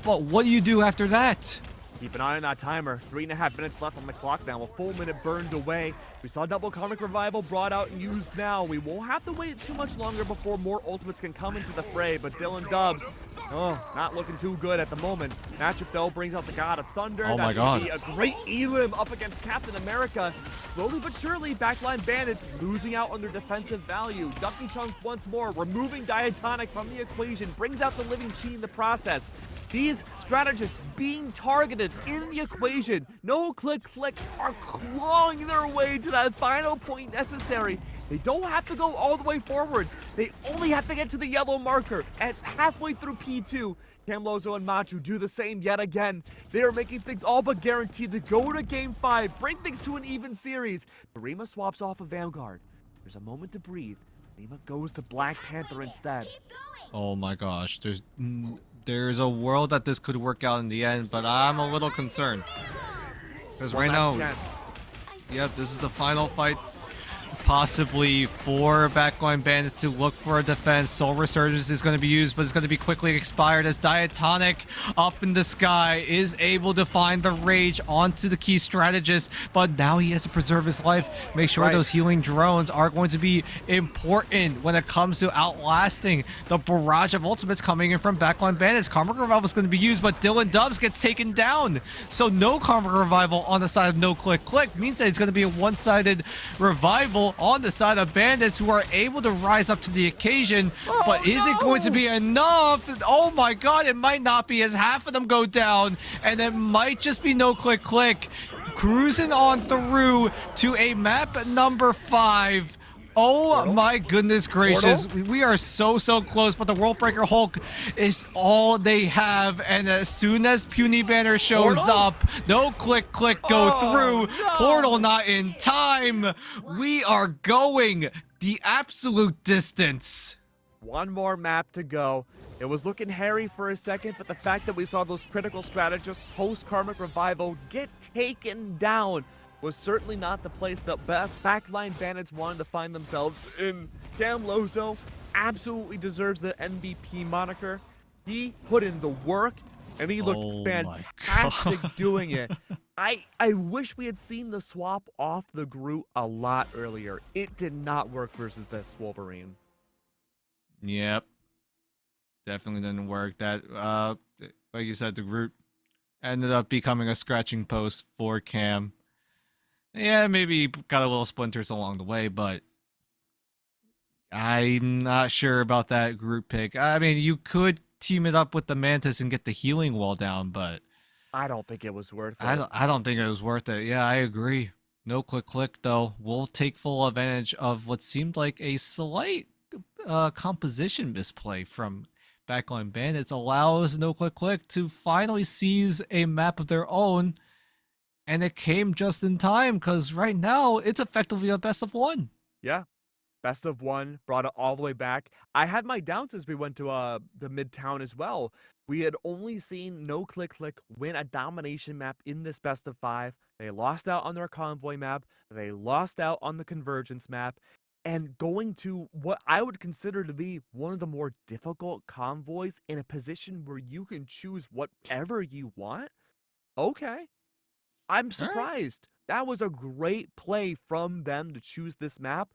Speaker 8: But what do you do after that?
Speaker 1: Keep an eye on that timer. 3.5 minutes left on the clock now. A full minute burned away. We saw double Karmic Revival brought out and used now. We won't have to wait too much longer before more ultimates can come into the fray, but Dylan Dubs, not looking too good at the moment. Matchup, though, brings out the God of Thunder.
Speaker 8: Oh my
Speaker 1: That's
Speaker 8: god.
Speaker 1: Be a great Elim up against Captain America. Slowly but surely, backline bandits losing out on their defensive value. Ducky Chunk once more, removing Diatonic from the equation, brings out the Living Chi in the process. These strategists being targeted in the equation, no click, are clawing their way to that final point necessary. They don't have to go all the way forwards. They only have to get to the yellow marker. And it's halfway through P2. Camlozo and Machu do the same yet again. They are making things all but guaranteed to go to Game 5, bring things to an even series. Rima swaps off a Vanguard. There's a moment to breathe. Rima goes to Black Panther instead.
Speaker 8: Oh my gosh, there's a world that this could work out in the end, but I'm a little concerned. Because right now, yep, this is the final fight possibly for backline bandits to look for a defense. Soul Resurgence is going to be used, but it's going to be quickly expired as Diatonic up in the sky is able to find the rage onto the key strategist, but now he has to preserve his life. Make sure those healing drones are going to be important when it comes to outlasting the barrage of ultimates coming in from backline bandits. Karmic Revival is going to be used, but Dylan Dubs gets taken down. So no Karmic Revival on the side of No Click Click means that it's going to be a one-sided revival on the side of bandits, who are able to rise up to the occasion. But is it going to be enough? Oh my god, it might not be, as half of them go down, and it might just be No Click Click cruising on through to a map number 5. Oh my goodness gracious, we are so close, but the Worldbreaker Hulk is all they have, and as soon as Puny Banner shows up, No Click Click go through, Portal not in time. We are going the absolute distance.
Speaker 1: One more map to go. It was looking hairy for a second, but the fact that we saw those critical strategists post Karmic Revival get taken down was certainly not the place that backline bandits wanted to find themselves in. Camlozo absolutely deserves the MVP moniker. He put in the work, and he looked fantastic doing it. I wish we had seen the swap off the Groot a lot earlier. It did not work versus this Wolverine.
Speaker 8: Yep. Definitely didn't work. That, like you said, the Groot ended up becoming a scratching post for Cam. Yeah, maybe got a little splinters along the way, but I'm not sure about that group pick. I mean, you could team it up with the Mantis and get the healing wall down, but
Speaker 1: I don't think it was worth it.
Speaker 8: I don't think it was worth it. Yeah, I agree. No Click Click, though. We'll take full advantage of what seemed like a slight composition misplay from backline bandits. Allows No Click Click to finally seize a map of their own. And it came just in time, because right now it's effectively a best of 1.
Speaker 1: Yeah, best of 1, brought it all the way back. I had my doubts as we went to the Midtown as well. We had only seen No Click Click win a domination map in this best of 5. They lost out on their convoy map. They lost out on the convergence map. And going to what I would consider to be one of the more difficult convoys in a position where you can choose whatever you want. Okay. I'm surprised. That was a great play from them to choose this map,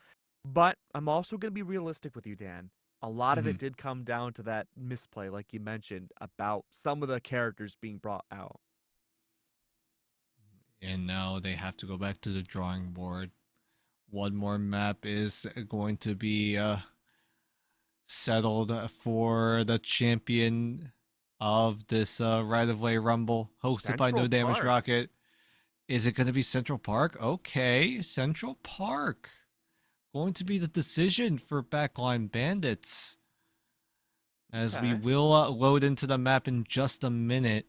Speaker 1: but I'm also going to be realistic with you, Dan. A lot of it did come down to that misplay, like you mentioned, about some of the characters being brought out.
Speaker 8: And now they have to go back to the drawing board. One more map is going to be settled for the champion of this right-of-way rumble, hosted by No Damage Rocket. Is it going to be Central Park? Okay, Central Park. Going to be the decision for backline bandits. As we will load into the map in just a minute.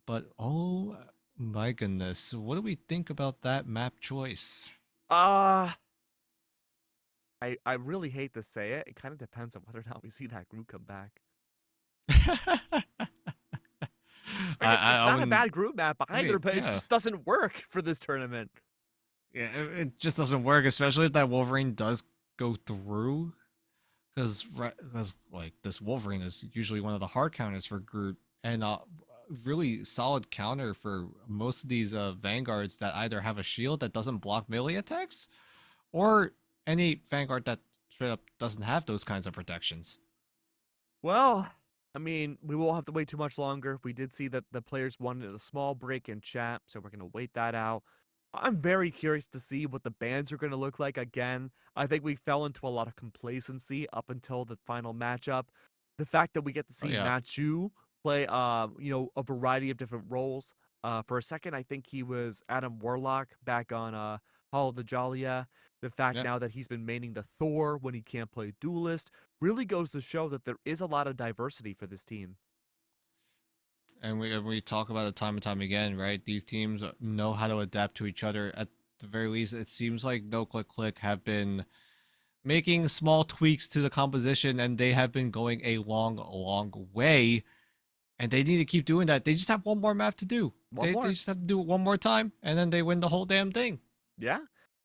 Speaker 8: But, oh my goodness. What do we think about that map choice?
Speaker 1: I really hate to say it. It kind of depends on whether or not we see that group come back. It's not a bad group map either, but it just doesn't work for this tournament.
Speaker 8: Yeah, it just doesn't work, especially if that Wolverine does go through. Because like this Wolverine is usually one of the hard counters for Groot, and a really solid counter for most of these Vanguards that either have a shield that doesn't block melee attacks, or any Vanguard that straight up doesn't have those kinds of protections.
Speaker 1: Well, I mean, we won't have to wait too much longer. We did see that the players wanted a small break in chat, so we're going to wait that out. I'm very curious to see what the bans are going to look like again. I think we fell into a lot of complacency up until the final matchup. The fact that we get to see Machu play, you know, a variety of different roles. For a second, I think he was Adam Warlock back on Hall of the Jalia, the fact now that he's been maining the Thor when he can't play Duelist, really goes to show that there is a lot of diversity for this team.
Speaker 8: And we talk about it time and time again, right? These teams know how to adapt to each other. At the very least, it seems like No Click Click have been making small tweaks to the composition, and they have been going a long way. And they need to keep doing that. They just have one more map to do. They just have to do it one more time, and then they win the whole damn thing.
Speaker 1: Yeah?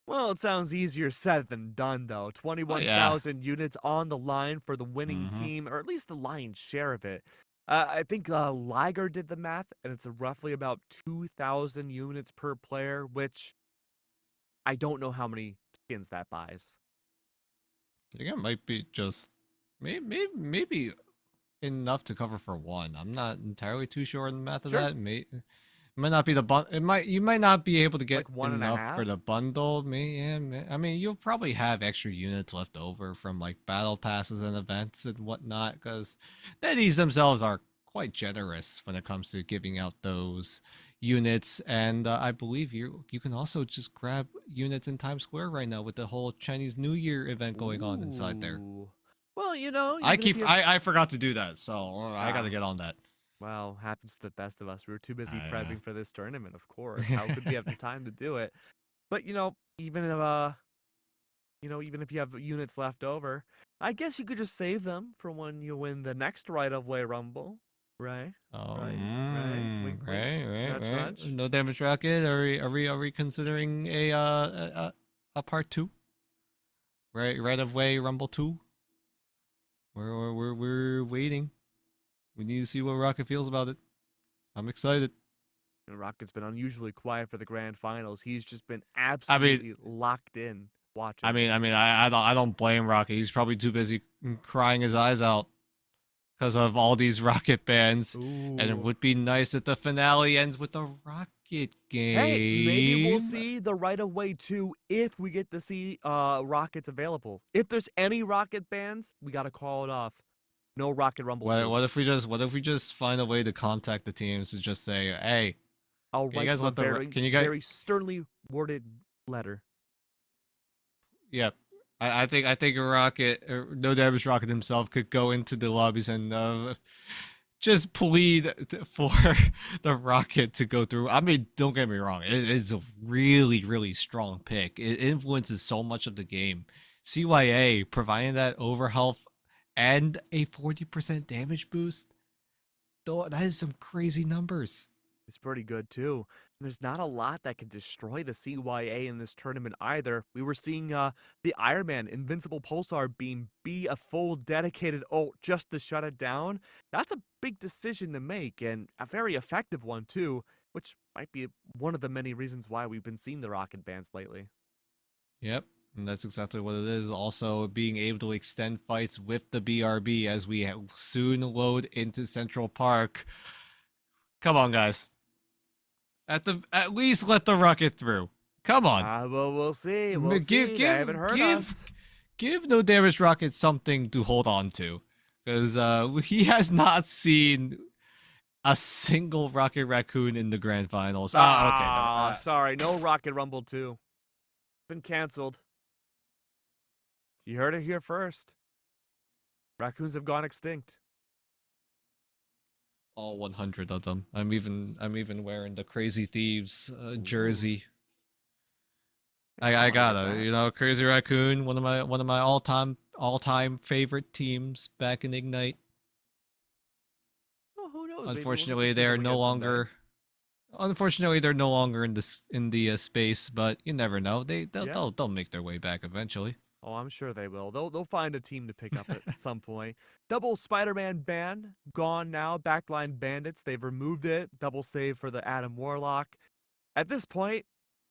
Speaker 1: Well, it sounds easier said than done, though. 21,000 units on the line for the winning team, or at least the lion's share of it. I think Liger did the math, and it's roughly about 2,000 units per player, which I don't know how many skins that buys.
Speaker 8: I think it might be just maybe enough to cover for one. I'm not entirely too sure on the math of that. It might not be the you might not be able to get
Speaker 1: like
Speaker 8: enough for the bundle. I mean, you'll probably have extra units left over from like battle passes and events and whatnot, because these themselves are quite generous when it comes to giving out those units. And I believe you can also just grab units in Times Square right now with the whole Chinese New Year event going on inside there.
Speaker 1: Well, you know,
Speaker 8: I forgot to do that, so I got to get on that.
Speaker 1: Well, happens to the best of us. We were too busy prepping for this tournament, of course. How could we have the time to do it? But even if you have units left over, I guess you could just save them for when you win the next right of way rumble, right? Right. Wink, wink. Nudge.
Speaker 8: No Damage Rocket. Are we considering a part 2? Right of way rumble 2? We're waiting. We need to see what Rocket feels about it. I'm excited.
Speaker 1: And Rocket's been unusually quiet for the grand finals. He's just been absolutely locked in watching.
Speaker 8: I don't blame Rocket. He's probably too busy crying his eyes out because of all these Rocket bans. And it would be nice if the finale ends with a Rocket game.
Speaker 1: Hey, maybe we'll see the right of way 2 if we get to see Rockets available. If there's any Rocket bans, we gotta call it off. No Rocket Rumble.
Speaker 8: What if we just find a way to contact the teams to just say, hey,
Speaker 1: I'll write
Speaker 8: you guys want
Speaker 1: very sternly worded letter.
Speaker 8: Yep. I think Rocket, No Damage Rocket himself, could go into the lobbies and just plead for the Rocket to go through. I mean, don't get me wrong. It's a really, really strong pick. It influences so much of the game. CYA providing that overhealth and a 40% damage boost, though, that is some crazy numbers.
Speaker 1: It's pretty good too. There's not a lot that can destroy the CYA in this tournament either. We were seeing the Iron Man Invincible Pulsar Beam be a full dedicated ult just to shut it down. That's a big decision to make, and a very effective one too, which might be one of the many reasons why we've been seeing the Rocket bans lately.
Speaker 8: Yep. And that's exactly what it is. Also, being able to extend fights with the BRB as we soon load into Central Park. Come on, guys. At least let the Rocket through. Come on.
Speaker 1: Well, we'll see. We'll see. They haven't heard us.
Speaker 8: Give No Damage Rocket something to hold on to, because he has not seen a single Rocket Raccoon in the grand finals. Okay.
Speaker 1: Sorry, no Rocket Rumble 2. Been canceled. You heard it here first. Raccoons have gone extinct.
Speaker 8: All 100 of them. I'm even wearing the Crazy Thieves jersey. I gotta, Crazy Raccoon, one of my all-time favorite teams back in Ignite.
Speaker 1: Oh, who knows?
Speaker 8: Unfortunately, they're no longer. Unfortunately, they're no longer in the space, but you never know. They'll make their way back eventually.
Speaker 1: Oh, I'm sure they will. They'll find a team to pick up at some point. Double Spider-Man ban gone now. Backline Bandits, they've removed it. Double save for the Adam Warlock. At this point,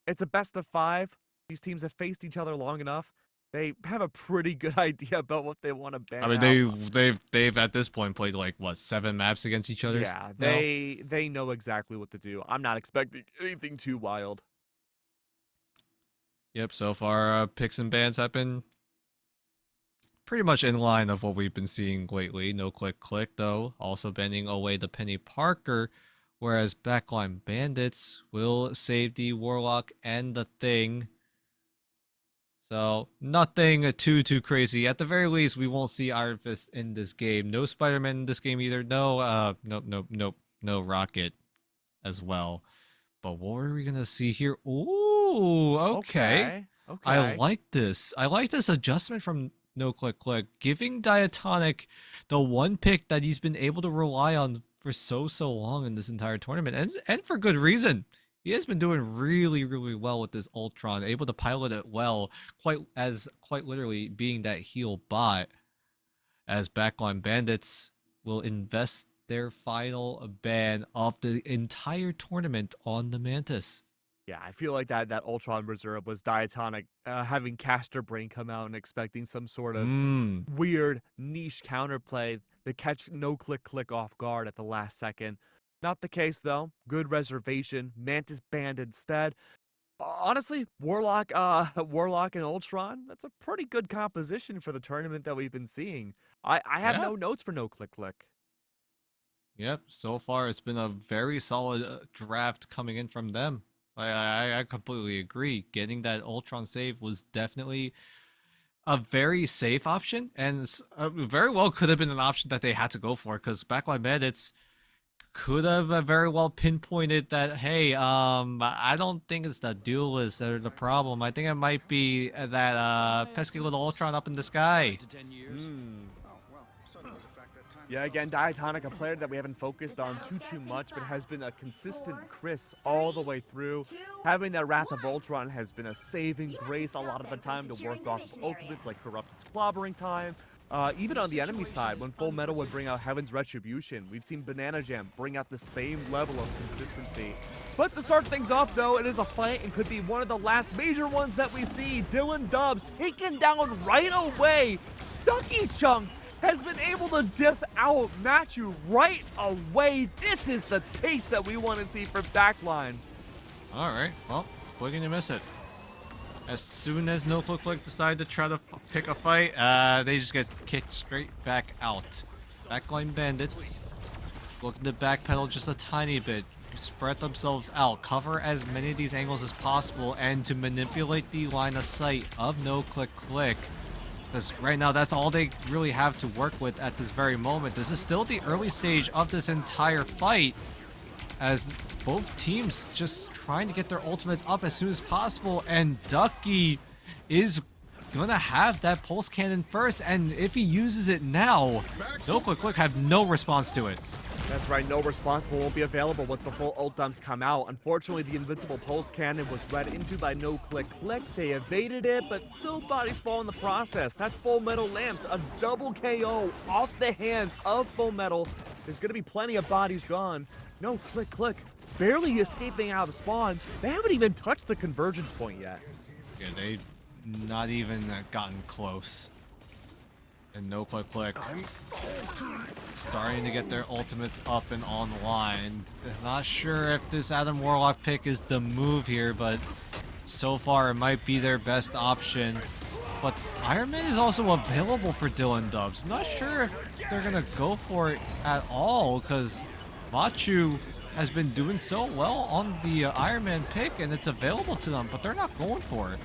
Speaker 1: it's a best of 5. These teams have faced each other long enough. They have a pretty good idea about what they want to ban.
Speaker 8: I mean, they've at this point played like 7 maps against each other.
Speaker 1: Yeah, they know exactly what to do. I'm not expecting anything too wild.
Speaker 8: Yep, so far picks and bans have been pretty much in line of what we've been seeing lately. No Click Click, though, also banning away the Penny Parker, whereas Backline Bandits will save the Warlock and the Thing. So nothing too crazy. At the very least, we won't see Iron Fist in this game. No Spider-Man in this game either. No Rocket as well. But what are we gonna see here? Ooh, okay. I like this. I like this adjustment from NoClick, giving Diatonic the one pick that he's been able to rely on for so long in this entire tournament, and for good reason. He has been doing really well with this Ultron, able to pilot it well, quite literally being that heal bot, as Backline Bandits will invest their final ban of the entire tournament on the Mantis.
Speaker 1: Yeah, I feel like that Ultron reserve was Diatonic having Caster Brain come out and expecting some sort of weird niche counterplay to catch NoClick off guard at the last second. Not the case though. Good reservation. Mantis banned instead. Honestly, Warlock and Ultron, that's a pretty good composition for the tournament that we've been seeing. I have no notes for NoClick.
Speaker 8: Yep, so far it's been a very solid draft coming in from them. I completely agree. Getting that Ultron save was definitely a very safe option, and very well could have been an option that they had to go for, because Backline Bandits could have very well pinpointed that, hey, I don't think it's the duelist that are the problem. I think it might be that pesky little Ultron up in the sky.
Speaker 1: Yeah, again, Diatonic, a player that we haven't focused on too much, but has been a consistent Chris all the way through. Having that Wrath of Ultron has been a saving grace a lot of the time to work off of ultimates like Corrupted's Clobbering Time. Even on the enemy side, when Full Metal would bring out Heaven's Retribution, we've seen Banana Jam bring out the same level of consistency. But to start things off, though, it is a fight and could be one of the last major ones that we see. Dylan Dubs taken down right away. Ducky Chunk has been able to diff out Matthew right away. This is the taste that we want to see for Backline.
Speaker 8: All right, well, quick and you miss it. As soon as NoClick decide to try to pick a fight, they just get kicked straight back out. Backline Bandits looking to backpedal just a tiny bit, spread themselves out, cover as many of these angles as possible, and to manipulate the line of sight of NoClick. Because right now, that's all they really have to work with at this very moment. This is still the early stage of this entire fight, as both teams just trying to get their ultimates up as soon as possible, and Ducky is gonna have that pulse cannon first, and if he uses it now, NoClick have no response to it.
Speaker 1: That's right, no response won't be available once the full ult dumps come out. Unfortunately, the invincible pulse cannon was read into by NoClick. They evaded it, but still bodies fall in the process. That's Full Metal Lamps, a double KO off the hands of Full Metal. There's gonna be plenty of bodies gone. NoClick barely escaping out of spawn. They haven't even touched the convergence point yet.
Speaker 8: Yeah, they've not even gotten close. And NoClick starting to get their ultimates up and online. Not sure if this Adam Warlock pick is the move here, but so far it might be their best option. But Iron Man is also available for Dylan Dubs. Not sure if they're gonna go for it at all, because Machu has been doing so well on the Iron Man pick, and it's available to them, but they're not going for it.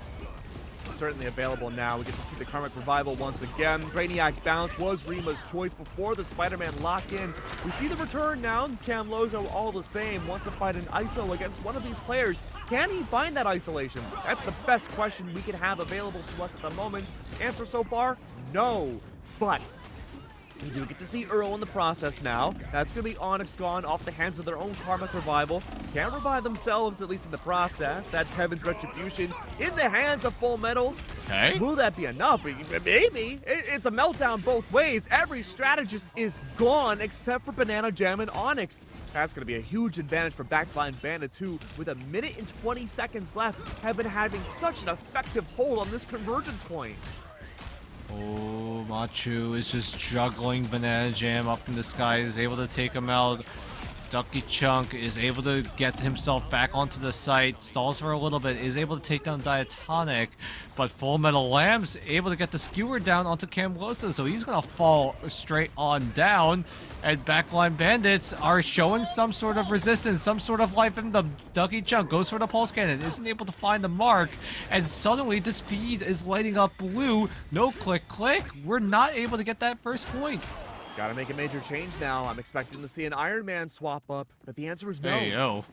Speaker 1: Certainly available now. We get to see the Karmic Revival once again. Brainiac Bounce was Rima's choice before the Spider-Man lock-in. We see the return now. Cam Lozo all the same. Wants to fight an ISO against one of these players. Can he find that isolation? That's the best question we can have available to us at the moment. Answer so far, no. But we do get to see Earl in the process now. That's going to be Onyx gone off the hands of their own Karmic Revival. Can't revive themselves, at least in the process. That's Heaven's Retribution in the hands of Full Metal.
Speaker 8: Okay.
Speaker 1: Will that be enough? Maybe. It's a meltdown both ways. Every strategist is gone except for Banana Jam and Onyx. That's going to be a huge advantage for Backline Bandits, who, with a minute and 20 seconds left, have been having such an effective hold on this convergence point.
Speaker 8: Oh, Machu is just juggling Banana Jam up in the sky, is able to take him out. Ducky Chunk is able to get himself back onto the site, stalls for a little bit, is able to take down Diatonic, but Full Metal Lamb's able to get the skewer down onto Camloso, so he's gonna fall straight on down. And backline bandits are showing some sort of resistance, some sort of life in them. Ducky Chunk goes for the pulse cannon, isn't able to find the mark, and suddenly this feed is lighting up blue. No click click. We're not able to get that first point.
Speaker 1: Gotta make a major change now. I'm expecting to see an Iron Man swap up, but the answer is no.
Speaker 8: Hey yo.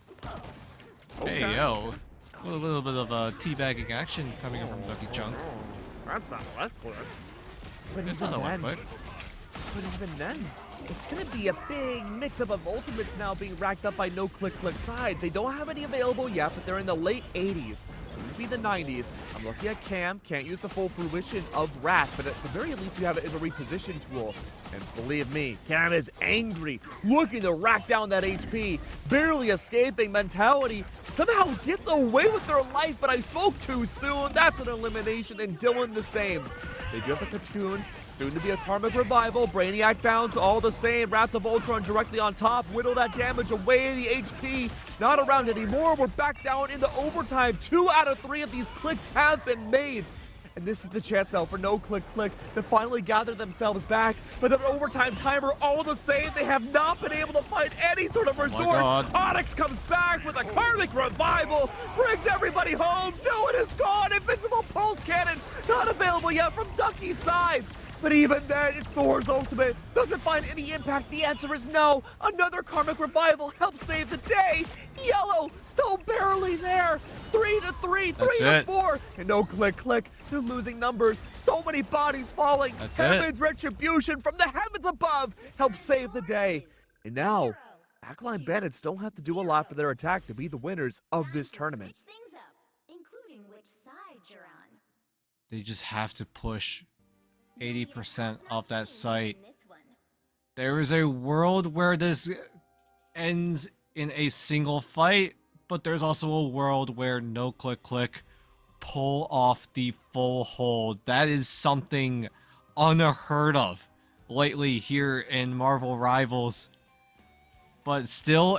Speaker 1: Okay.
Speaker 8: Hey yo. A little bit of teabagging action coming in from Ducky Chunk.
Speaker 1: That's not left click. But
Speaker 8: It's
Speaker 1: even
Speaker 8: not a left
Speaker 1: then,
Speaker 8: click.
Speaker 1: but even then, it's gonna be a big mix-up of ultimates now being racked up by no click click side. They don't have any available yet, but they're in the late 80s. Could be the 90s. I'm looking at Cam. Can't use the full fruition of Wrath, but at the very least you have it as a reposition tool. And believe me, Cam is angry, looking to rack down that HP. Barely escaping mentality. Somehow gets away with their life, but I spoke too soon. That's an elimination, and Dylan the same. They do have a Cocoon. Soon to be a Karmic Revival, Brainiac Bounce, all the same. Wrath of Ultron directly on top, whittle that damage away, the HP not around anymore. We're back down into overtime. 2 out of 3 of these clicks have been made. And this is the chance now for no click click to finally gather themselves back. But the overtime timer all the same, they have not been able to find any sort of resort. Onyx comes back with a Karmic Revival, brings everybody home. Dylan is gone, Invincible Pulse Cannon not available yet from Ducky's side. But even then, it's Thor's ultimate. Doesn't find any impact. The answer is no. Another Karmic Revival helps save the day. Yellow still barely there. 3 to 3, 3 to 4. And no click click. They're losing numbers. So many bodies falling. Heaven's retribution from the heavens above helps save the day. And now, backline bandits don't have to do a lot for their attack to be the winners of this tournament.
Speaker 7: Things up, including which side you're on.
Speaker 8: They just have to push 80% of that site. There is a world where this ends in a single fight, but there's also a world where no click click pull off the full hold. That is something unheard of lately here in Marvel Rivals. But still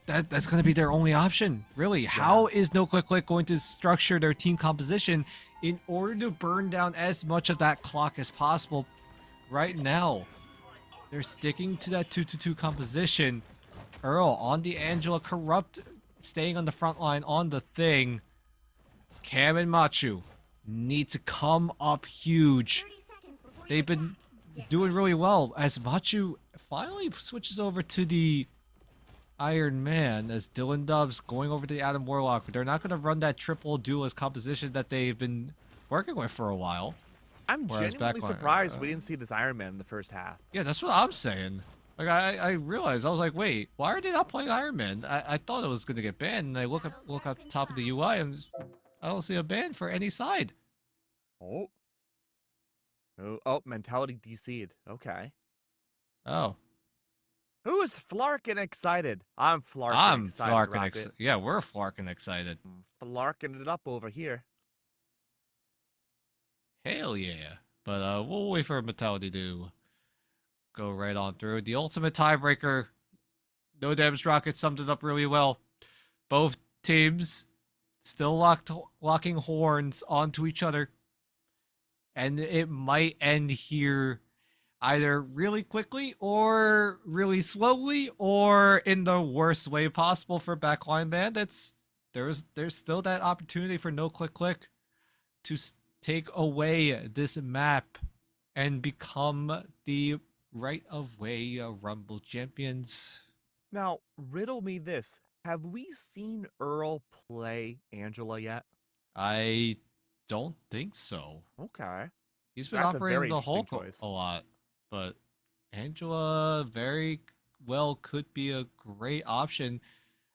Speaker 8: that's going to be their only option, really. Yeah. How is no click click going to structure their team composition in order to burn down as much of that clock as possible? Right now, they're sticking to that 2-2-2 composition. Earl on the Angela, Corrupt staying on the front line on the Thing. Cam and Machu need to come up huge. They've been doing really well as Machu finally switches over to the Iron Man, as Dylan Dubs going over to the Adam Warlock, but they're not going to run that triple duelist composition that they've been working with for a while.
Speaker 1: I'm genuinely surprised we didn't see this Iron Man in the first half.
Speaker 8: Yeah, that's what I'm saying. Like, I realized, I was like, wait, why are they not playing Iron Man? I thought it was going to get banned, and I look up the top of the UI, and I don't see a ban for any side.
Speaker 1: Oh, mentality DC'd. Okay.
Speaker 8: Oh.
Speaker 1: Who is Flarkin excited? I'm Flarkin excited.
Speaker 8: I'm Flarkin excited. Yeah, we're Flarkin excited.
Speaker 1: Flarkin it up over here.
Speaker 8: Hell yeah. But we'll wait for Mentality to go right on through. The ultimate tiebreaker. No Damage Rocket summed it up really well. Both teams still locking horns onto each other. And it might end here either really quickly or really slowly, or in the worst way possible for backline bandits. There's still that opportunity for no click click to take away this map and become the right of way Rumble champions.
Speaker 1: Now, riddle me this. Have we seen Earl play Angela yet?
Speaker 8: I don't think so.
Speaker 1: Okay.
Speaker 8: He's been operating the Hulk a lot. But Angela very well could be a great option.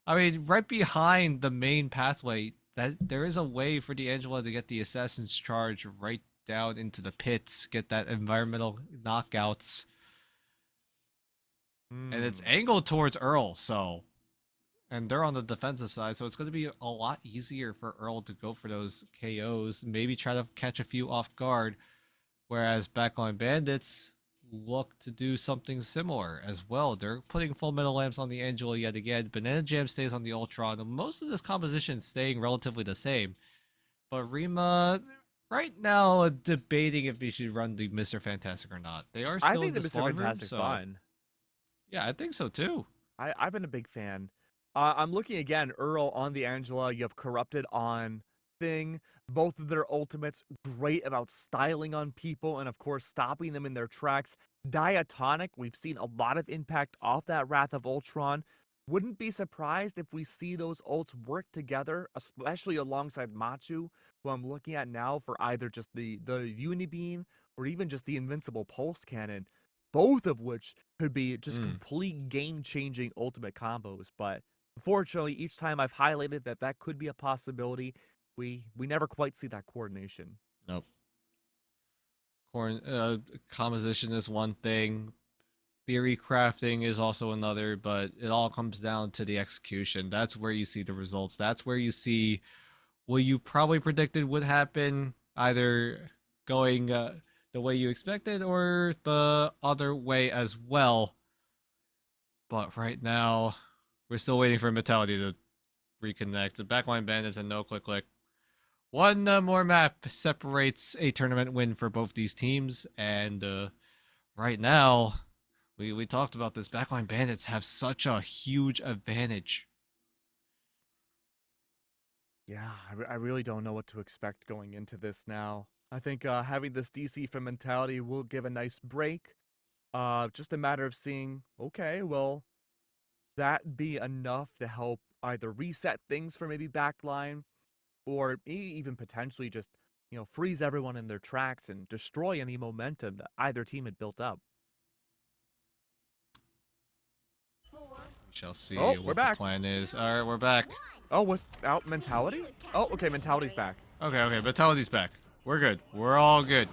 Speaker 8: I mean, right behind the main pathway, that there is a way for the Angela to get the Assassin's Charge right down into the pits, get that environmental knockouts. And it's angled towards Earl, so... And they're on the defensive side, so it's going to be a lot easier for Earl to go for those KOs, maybe try to catch a few off guard, whereas backline bandits look to do something similar as well. They're putting full metal lamps on the Angela yet again. Banana Jam stays on the Ultron. Most of this composition is staying relatively the same. But Rima, right now, debating if he should run the Mr. Fantastic or not. They are still
Speaker 1: I think
Speaker 8: in the
Speaker 1: Mr. Fantastic's fine.
Speaker 8: Yeah, I think so too.
Speaker 1: I've been a big fan. I'm looking again, Earl on the Angela, you have Corrupted on Thing. Both of their ultimates, great about styling on people and of course stopping them in their tracks. Diatonic, we've seen a lot of impact off that Wrath of Ultron. Wouldn't be surprised if we see those ults work together, especially alongside Machu, who I'm looking at now for either just the Unibeam or even just the Invincible Pulse Cannon. Both of which could be just complete game-changing ultimate combos. But unfortunately, each time I've highlighted that that could be a possibility, we never quite see that coordination.
Speaker 8: Nope. Composition is one thing. Theory crafting is also another, but it all comes down to the execution. That's where you see the results. That's where you see what you probably predicted would happen, either going the way you expected or the other way as well. But right now, we're still waiting for Mentality to reconnect. The backline bandits and no click click. One more map separates a tournament win for both these teams, and right now, we talked about this. Backline bandits have such a huge advantage.
Speaker 1: Yeah, I really don't know what to expect going into this now. I think having this DC from Mentality will give a nice break. Just a matter of seeing, okay, will that be enough to help either reset things for maybe backline, or maybe even potentially just, freeze everyone in their tracks and destroy any momentum that either team had built up.
Speaker 8: We shall see
Speaker 1: we're
Speaker 8: what
Speaker 1: back.
Speaker 8: The plan is. All right, we're back.
Speaker 1: Oh, without Mentality? Oh, okay, Mentality's back.
Speaker 8: Okay, Mentality's back. We're good. We're all good.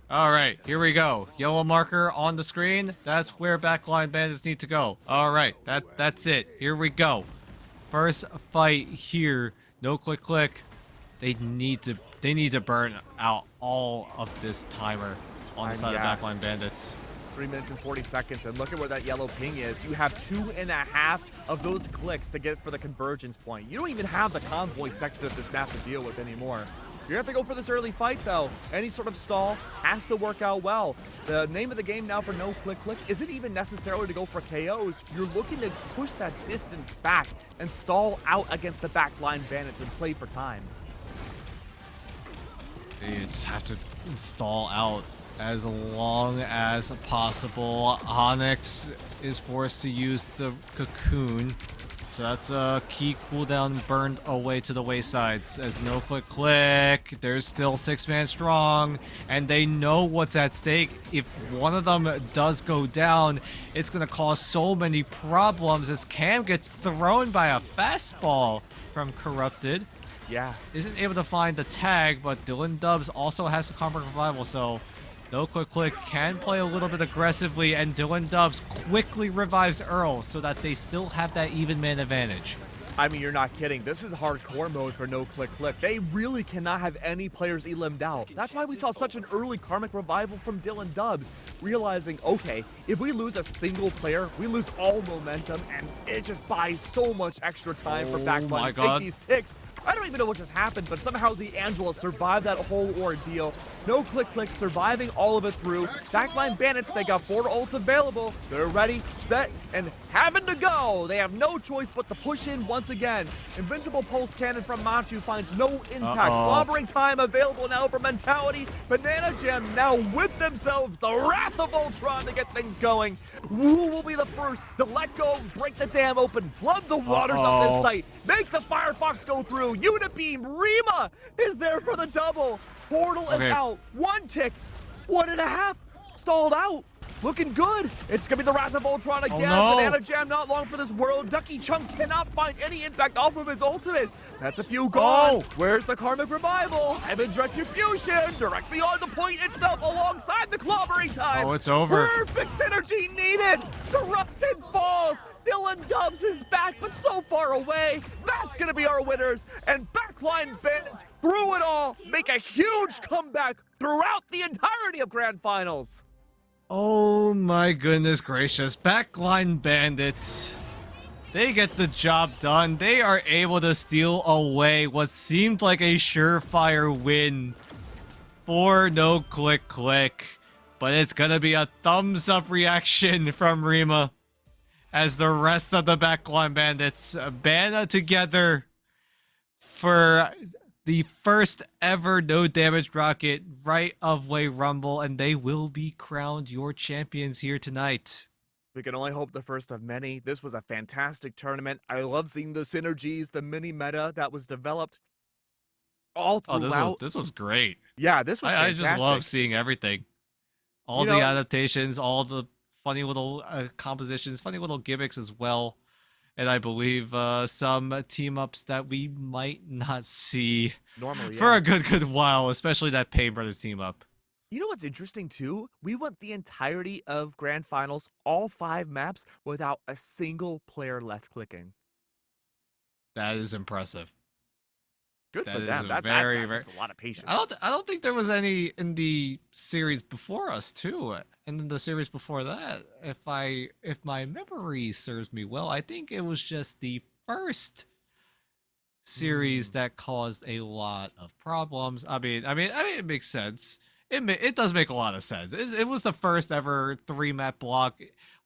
Speaker 8: All right, here we go. Yellow marker on the screen. That's where backline bandits need to go. All right, that's it. Here we go. First fight here. No click click. They need to burn out all of this timer on the side of backline bandits.
Speaker 1: 3 minutes and 40 seconds, and look at where that yellow ping is. You have 2.5 of those clicks to get for the convergence point. You don't even have the convoy section of this map to deal with anymore. You have to go for this early fight, though. Any sort of stall has to work out well. The name of the game now for no click click isn't even necessarily to go for KOs. You're looking to push that distance back and stall out against the backline bandits and play for time.
Speaker 8: They just have to stall out as long as possible. Onyx is forced to use the cocoon, so that's a key cooldown burned away to the waysides. As no click click, there's still 6-man strong, and they know what's at stake. If one of them does go down, it's gonna cause so many problems as Cam gets thrown by a fastball from Corrupted.
Speaker 1: Yeah,
Speaker 8: isn't able to find the tag, but Dylan Dubs also has the comfort revival, so no click click can play a little bit aggressively, and Dylan Dubs quickly revives Earl so that they still have that even man advantage.
Speaker 1: I mean, you're not kidding. This is hardcore mode for no click click. They really cannot have any players elimed out. That's why we saw such an early karmic revival from Dylan Dubs, realizing, okay, if we lose a single player, we lose all momentum, and it just buys so much extra time for backline to take these ticks. I don't even know what just happened, but somehow the Angela survived that whole ordeal. No click click, surviving all of it through. Backline bandits, they got 4 ults available. They're ready, set, and having to go. They have no choice but to push in once again. Invincible Pulse Cannon from Machu finds no impact. Clobbering time available now for Mentality. Banana Jam now with themselves the Wrath of Ultron to get things going. Who will be the first to let go, break the dam open, flood the waters of this site, make the Firefox go through. Unibeam, Rima is there for the double. Portal is out. 1 tick, 1.5, stalled out. Looking good. It's going to be the Wrath of Ultron again. Banana Jam not long for this world. Ducky Chunk cannot find any impact off of his ultimate. That's a few gone. Where's the Karmic Revival? Heaven's Retribution directly on the point itself alongside the clobbering time.
Speaker 8: Oh, it's over.
Speaker 1: Perfect synergy needed. Corrupted falls. Dylan Dubs is back, but so far away. That's going to be our winners. And backline bandits, through it all, make a huge comeback throughout the entirety of Grand Finals.
Speaker 8: Oh my goodness gracious. Backline bandits. They get the job done. They are able to steal away what seemed like a surefire win for no click click. But it's going to be a thumbs up reaction from Rima. as the rest of the backline bandits band together for the first ever no damage rocket right of way rumble, and they will be crowned your champions here tonight.
Speaker 1: We can only hope the first of many. This was a fantastic tournament. I love seeing the synergies, the mini meta that was developed all throughout.
Speaker 8: This was great.
Speaker 1: Yeah, this was fantastic.
Speaker 8: I just love seeing everything. All the adaptations, all the funny little compositions, funny little gimmicks as well. And I believe some team-ups that we might not see
Speaker 1: normally
Speaker 8: for a good while, especially that Payne Brothers team-up.
Speaker 1: You know what's interesting too? We went the entirety of Grand Finals, all 5 maps, without a single player left-clicking.
Speaker 8: That is impressive.
Speaker 1: Good for them. That's a lot of patience.
Speaker 8: I don't think there was any in the series before us too, and in the series before that. If my memory serves me well, I think it was just the first series that caused a lot of problems. I mean, it makes sense. It does make a lot of sense. It was the first ever 3-map block.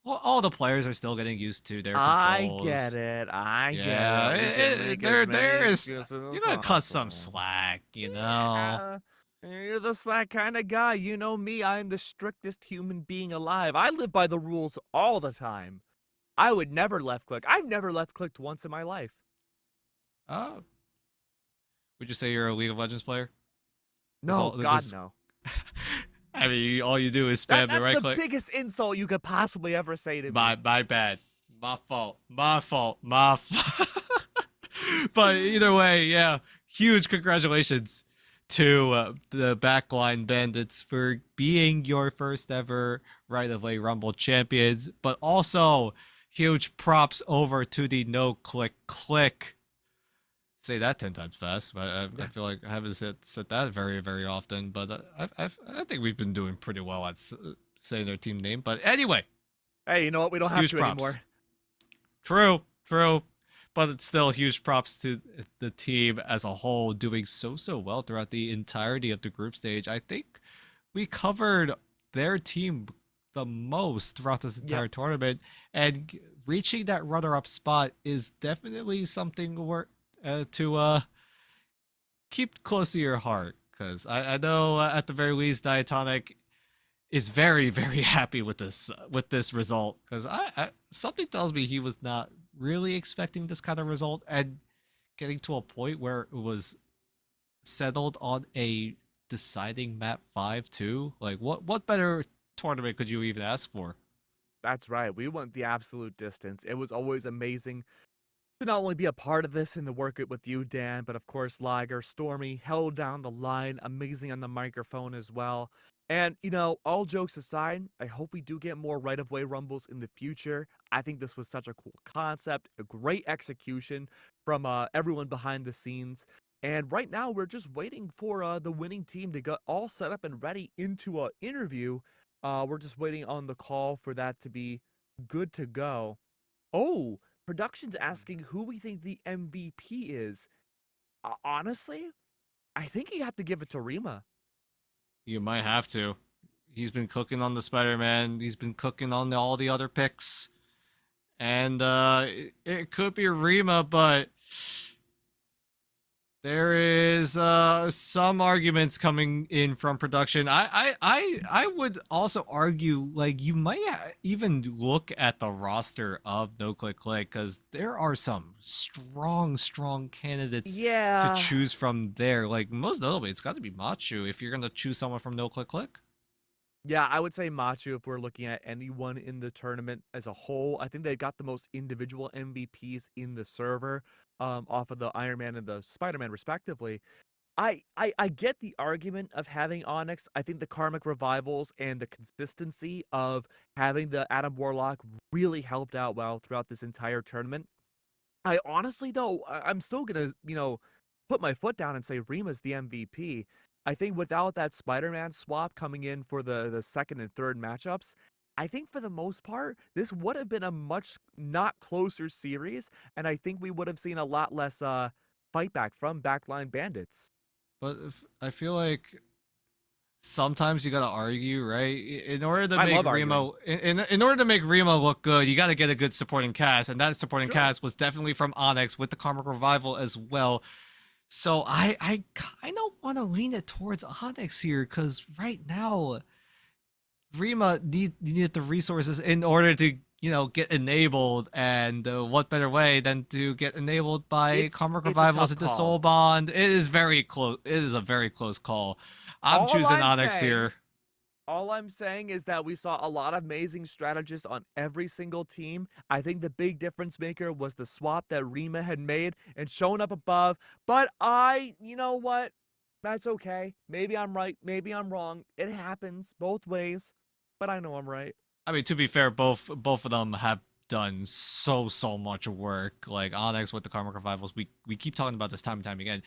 Speaker 8: Well, all the players are still getting used to their controls.
Speaker 1: I get it. I get it.
Speaker 8: There is. You're gonna cut some slack, you know.
Speaker 1: You're the slack kind of guy. You know me. I'm the strictest human being alive. I live by the rules all the time. I would never left click. I've never left clicked once in my life.
Speaker 8: Oh. Would you say you're a League of Legends player?
Speaker 1: No, God, no.
Speaker 8: I mean, all you do is spam the right click.
Speaker 1: That's the biggest insult you could possibly ever say to me.
Speaker 8: My bad. My fault. But either way, yeah, huge congratulations to the backline bandits for being your first ever right of way Rumble champions, but also huge props over to the no click. Say that 10 times fast, but I feel like I haven't said that very, very often, but I think we've been doing pretty well at saying their team name. But anyway.
Speaker 1: Hey, you know what? We don't have to anymore.
Speaker 8: True. But it's still huge props to the team as a whole, doing so well throughout the entirety of the group stage. I think we covered their team the most throughout this entire tournament, and reaching that runner-up spot is definitely something to keep close to your heart, because I know at the very least Diatonic is very, very happy with this result, because I something tells me he was not really expecting this kind of result, and getting to a point where it was settled on a deciding map 5 too. Like what better tournament could you even ask for?
Speaker 1: That's right. We went the absolute distance. It was always amazing to not only be a part of this and to work it with you, Dan, but of course Liger, Stormie held down the line, amazing on the microphone as well. And, you know, all jokes aside, I hope we do get more right-of-way rumbles in the future. I think this was such a cool concept, a great execution from everyone behind the scenes. And right now, we're just waiting for the winning team to get all set up and ready into an interview. We're just waiting on the call for that to be good to go. Oh, production's asking who we think the MVP is. Honestly, I think you have to give it to Rima.
Speaker 8: You might have to. He's been cooking on the Spider-Man. He's been cooking on all the other picks. And it could be Rima, but there is some arguments coming in from production. I would also argue, like, you might even look at the roster of No Click Click, because there are some strong candidates to choose from there. Like, most notably, it's got to be Machu if you're going to choose someone from No Click Click.
Speaker 1: Yeah, I would say Machu if we're looking at anyone in the tournament as a whole. I think they got the most individual MVPs in the server, off of the Iron Man and the Spider-Man respectively. I get the argument of having Onyx. I think the Karmic Revivals and the consistency of having the Adam Warlock really helped out well throughout this entire tournament. I honestly, though, I'm still going to, put my foot down and say Rima's the MVP. I think without that Spider-Man swap coming in for the second and third matchups, I think for the most part, this would have been a much not closer series, and I think we would have seen a lot less fight back from backline bandits.
Speaker 8: But I feel like sometimes you gotta argue, right? In order to
Speaker 1: I
Speaker 8: make
Speaker 1: love
Speaker 8: Remo, in order to make Remo look good, you gotta get a good supporting cast, and that supporting cast was definitely from Onyx with the Karmic Revival as well. So I kind of want to lean it towards Onyx here, because right now, Rima needed the resources in order to get enabled, and what better way than to get enabled by Karmic Revivals into Soul Bond? It is very close. It is a very close call. I'm choosing Onyx here.
Speaker 1: All I'm saying is that we saw a lot of amazing strategists on every single team. I think the big difference maker was the swap that Rima had made and shown up above. But you know what? That's okay. Maybe I'm right. Maybe I'm wrong. It happens both ways. But I know I'm right.
Speaker 8: I mean, to be fair, both of them have done so much work. Like Onyx with the Karmic Revivals, we keep talking about this time and time again.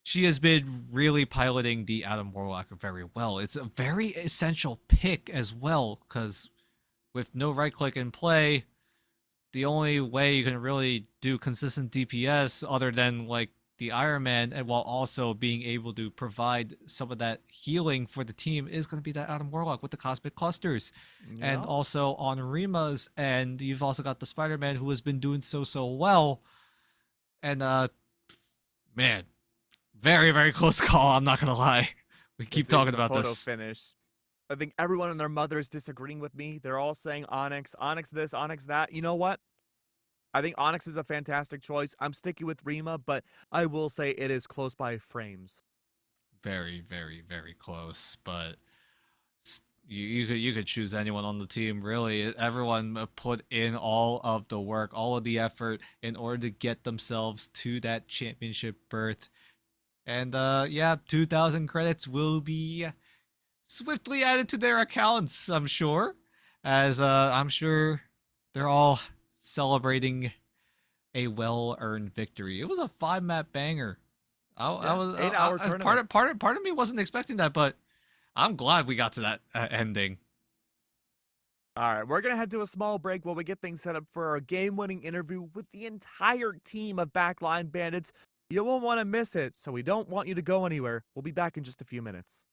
Speaker 8: She has been really piloting the Adam Warlock very well. It's a very essential pick as well, because with no right click in play, the only way you can really do consistent DPS other than like the Iron Man, and while also being able to provide some of that healing for the team, is going to be that Adam Warlock with the Cosmic Clusters.
Speaker 1: Yeah.
Speaker 8: And also on Rima's end, you've also got the Spider-Man, who has been doing so well. And man, very close call, I'm not gonna lie. We keep talking about this.
Speaker 1: Finish. I think everyone and their mother is disagreeing with me. They're all saying Onyx, Onyx this, Onyx that. You know what? I think Onyx is a fantastic choice. I'm sticking with Rima, but I will say it is close by frames.
Speaker 8: Very close, but you could choose anyone on the team, really. Everyone put in all of the work, all of the effort in order to get themselves to that championship berth. And yeah, 2,000 credits will be swiftly added to their accounts, I'm sure, as I'm sure they're all celebrating a well-earned victory. It was a 5-map banger. I was
Speaker 1: 8-hour tournament.
Speaker 8: Part of me wasn't expecting that, but I'm glad we got to that ending.
Speaker 1: All right, we're going to head to a small break while we get things set up for our game-winning interview with the entire team of Backline Bandits. You won't want to miss it, so we don't want you to go anywhere. We'll be back in just a few minutes.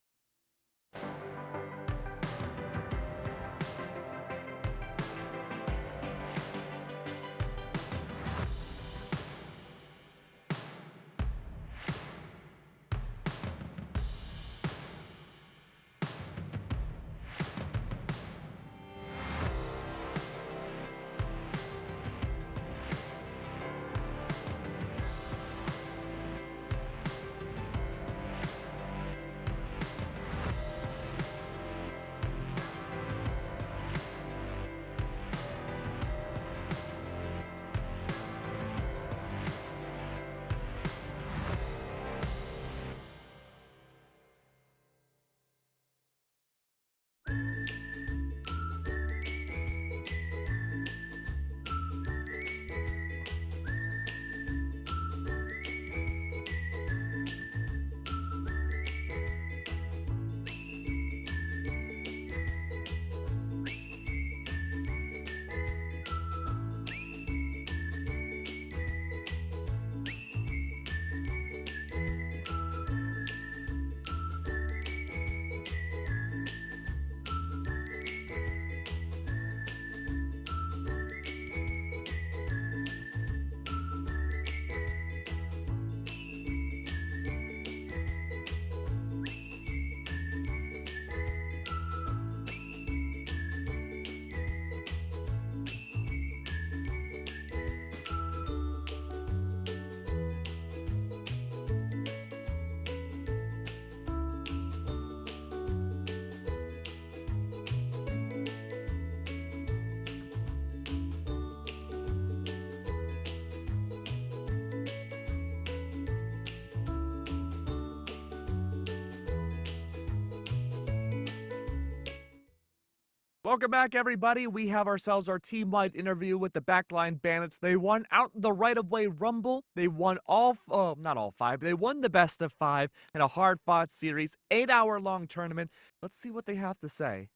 Speaker 1: Welcome back, everybody. We have ourselves our team-wide interview with the Backline Bandits. They won out the right-of-way Rumble. They won not all 5. They won the best of 5 in a hard-fought series, 8-hour-long tournament. Let's see what they have to say.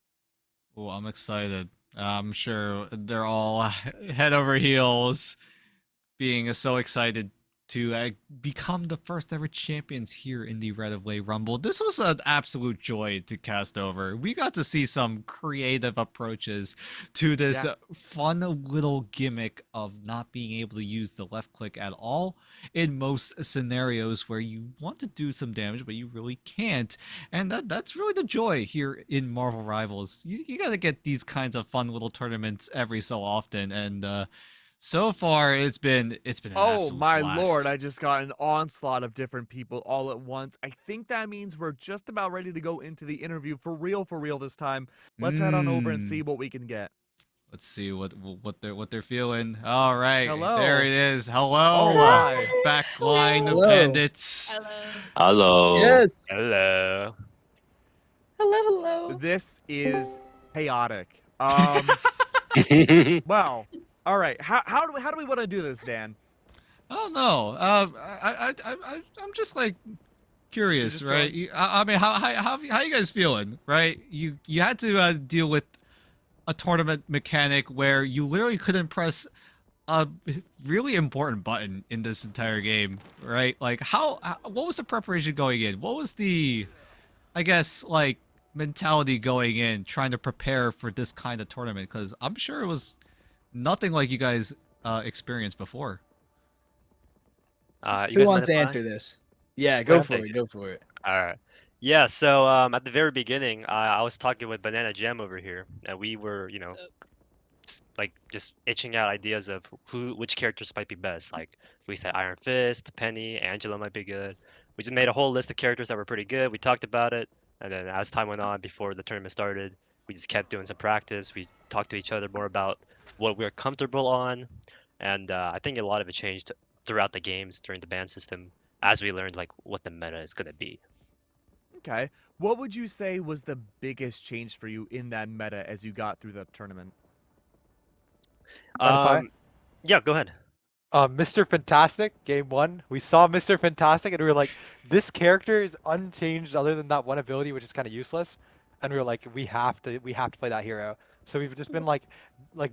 Speaker 8: Oh, I'm excited. I'm sure they're all head over heels, being so excited to become the first ever champions here in the Red of Way Rumble. This was an absolute joy to cast over. We got to see some creative approaches to this fun little gimmick of not being able to use the left click at all in most scenarios where you want to do some damage, but you really can't. And that's really the joy here in Marvel Rivals. You got to get these kinds of fun little tournaments every so often, and so far, it's been an absolute
Speaker 1: my
Speaker 8: blast.
Speaker 1: lord, I just got an onslaught of different people all at once. I think that means we're just about ready to go into the interview for real this time. Let's head on over and see what we can get.
Speaker 8: Let's see what they're feeling. All right,
Speaker 1: Hello.
Speaker 8: there it is. Hello,
Speaker 1: Oh, hi.
Speaker 8: backline
Speaker 1: Hello.
Speaker 8: of bandits.
Speaker 4: Hello.
Speaker 10: Yes.
Speaker 4: Hello.
Speaker 21: Hello.
Speaker 1: This is chaotic. Well, all right. How do we want to do this, Dan?
Speaker 8: I don't know. I'm just like curious, right? I mean, how you guys feeling, right? You had to deal with a tournament mechanic where you literally couldn't press a really important button in this entire game, right? Like, what was the preparation going in? What was the, I guess, like, mentality going in, trying to prepare for this kind of tournament? Because I'm sure it was nothing like you guys experienced before.
Speaker 15: Who wants to answer this? Yeah, go for it. Go for it.
Speaker 4: All right. Yeah, so at the very beginning, I was talking with Banana Jam over here, and we were, just itching out ideas of which characters might be best. Like, we said Iron Fist, Penny, Angela might be good. We just made a whole list of characters that were pretty good. We talked about it, and then as time went on, before the tournament started, we just kept doing some practice. We talked to each other more about what we were comfortable on, and I think a lot of it changed throughout the games during the ban system as we learned like what the meta is going to be.
Speaker 1: Okay. What would you say was the biggest change for you in that meta as you got through the tournament?
Speaker 4: Yeah, go ahead.
Speaker 19: Mr. Fantastic, game 1. We saw Mr. Fantastic and we were like, this character is unchanged other than that one ability, which is kind of useless. And we were like, we have to play that hero. So we've just been like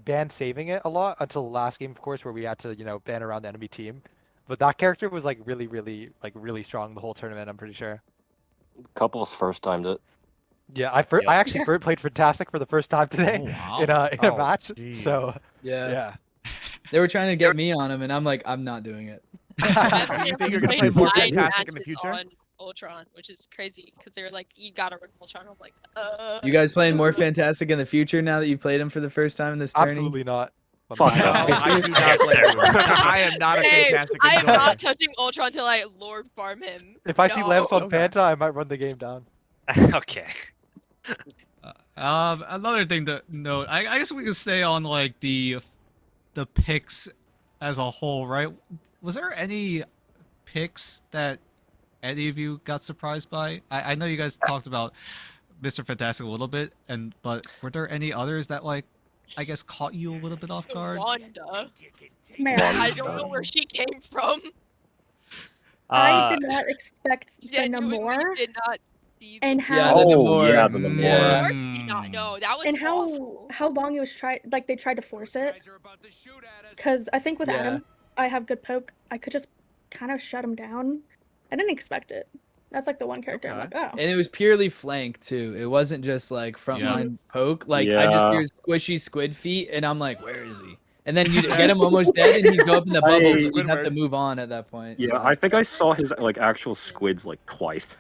Speaker 19: ban saving it a lot until the last game, of course, where we had to, ban around the enemy team. But that character was like really strong the whole tournament, I'm pretty sure.
Speaker 4: Couples first timed it.
Speaker 19: Yeah, I actually played Fantastic for the first time today in a match.
Speaker 1: Geez.
Speaker 19: So
Speaker 15: yeah. They were trying to get me on him, and I'm like, I'm not doing it.
Speaker 1: Do you think you're gonna play more Fantastic in the future?
Speaker 22: On Ultron, which is crazy because they're like, you gotta run Ultron. I'm like,
Speaker 15: You guys playing more Fantastic in the future now that you played him for the first time in this tourney?
Speaker 19: Absolutely not.
Speaker 1: Fuck no. I do not play I am not a Fantastic.
Speaker 22: I am not touching Ultron until I Lord farm him.
Speaker 19: If I see lamps on Panta, I might run the game down.
Speaker 4: Okay.
Speaker 8: Another thing to note, I guess we could stay on like the picks as a whole, right? Was there any picks that any of you got surprised by? I know you guys talked about Mr. Fantastic a little bit, but were there any others that like, I guess, caught you a little bit off guard?
Speaker 22: Wanda.
Speaker 21: Mary.
Speaker 22: I don't know where she came from.
Speaker 21: I did not expect the
Speaker 22: Namor. Did not see
Speaker 21: and
Speaker 22: the
Speaker 21: how
Speaker 22: did
Speaker 21: Mm.
Speaker 22: not know. That was
Speaker 21: and
Speaker 22: awful.
Speaker 21: how long it was they tried to force it. Because I think with Adam, I have good poke. I could just kind of shut him down. I didn't expect it. That's like the one character I'm like, oh.
Speaker 15: And it was purely flank too. It wasn't just like frontline poke. Like I just hear squishy squid feet, and I'm like, where is he? And then you get him almost dead, and he'd go up in the bubble. And you'd have to move on at that point.
Speaker 23: Yeah,
Speaker 15: so.
Speaker 23: I think I saw his like actual squids like twice.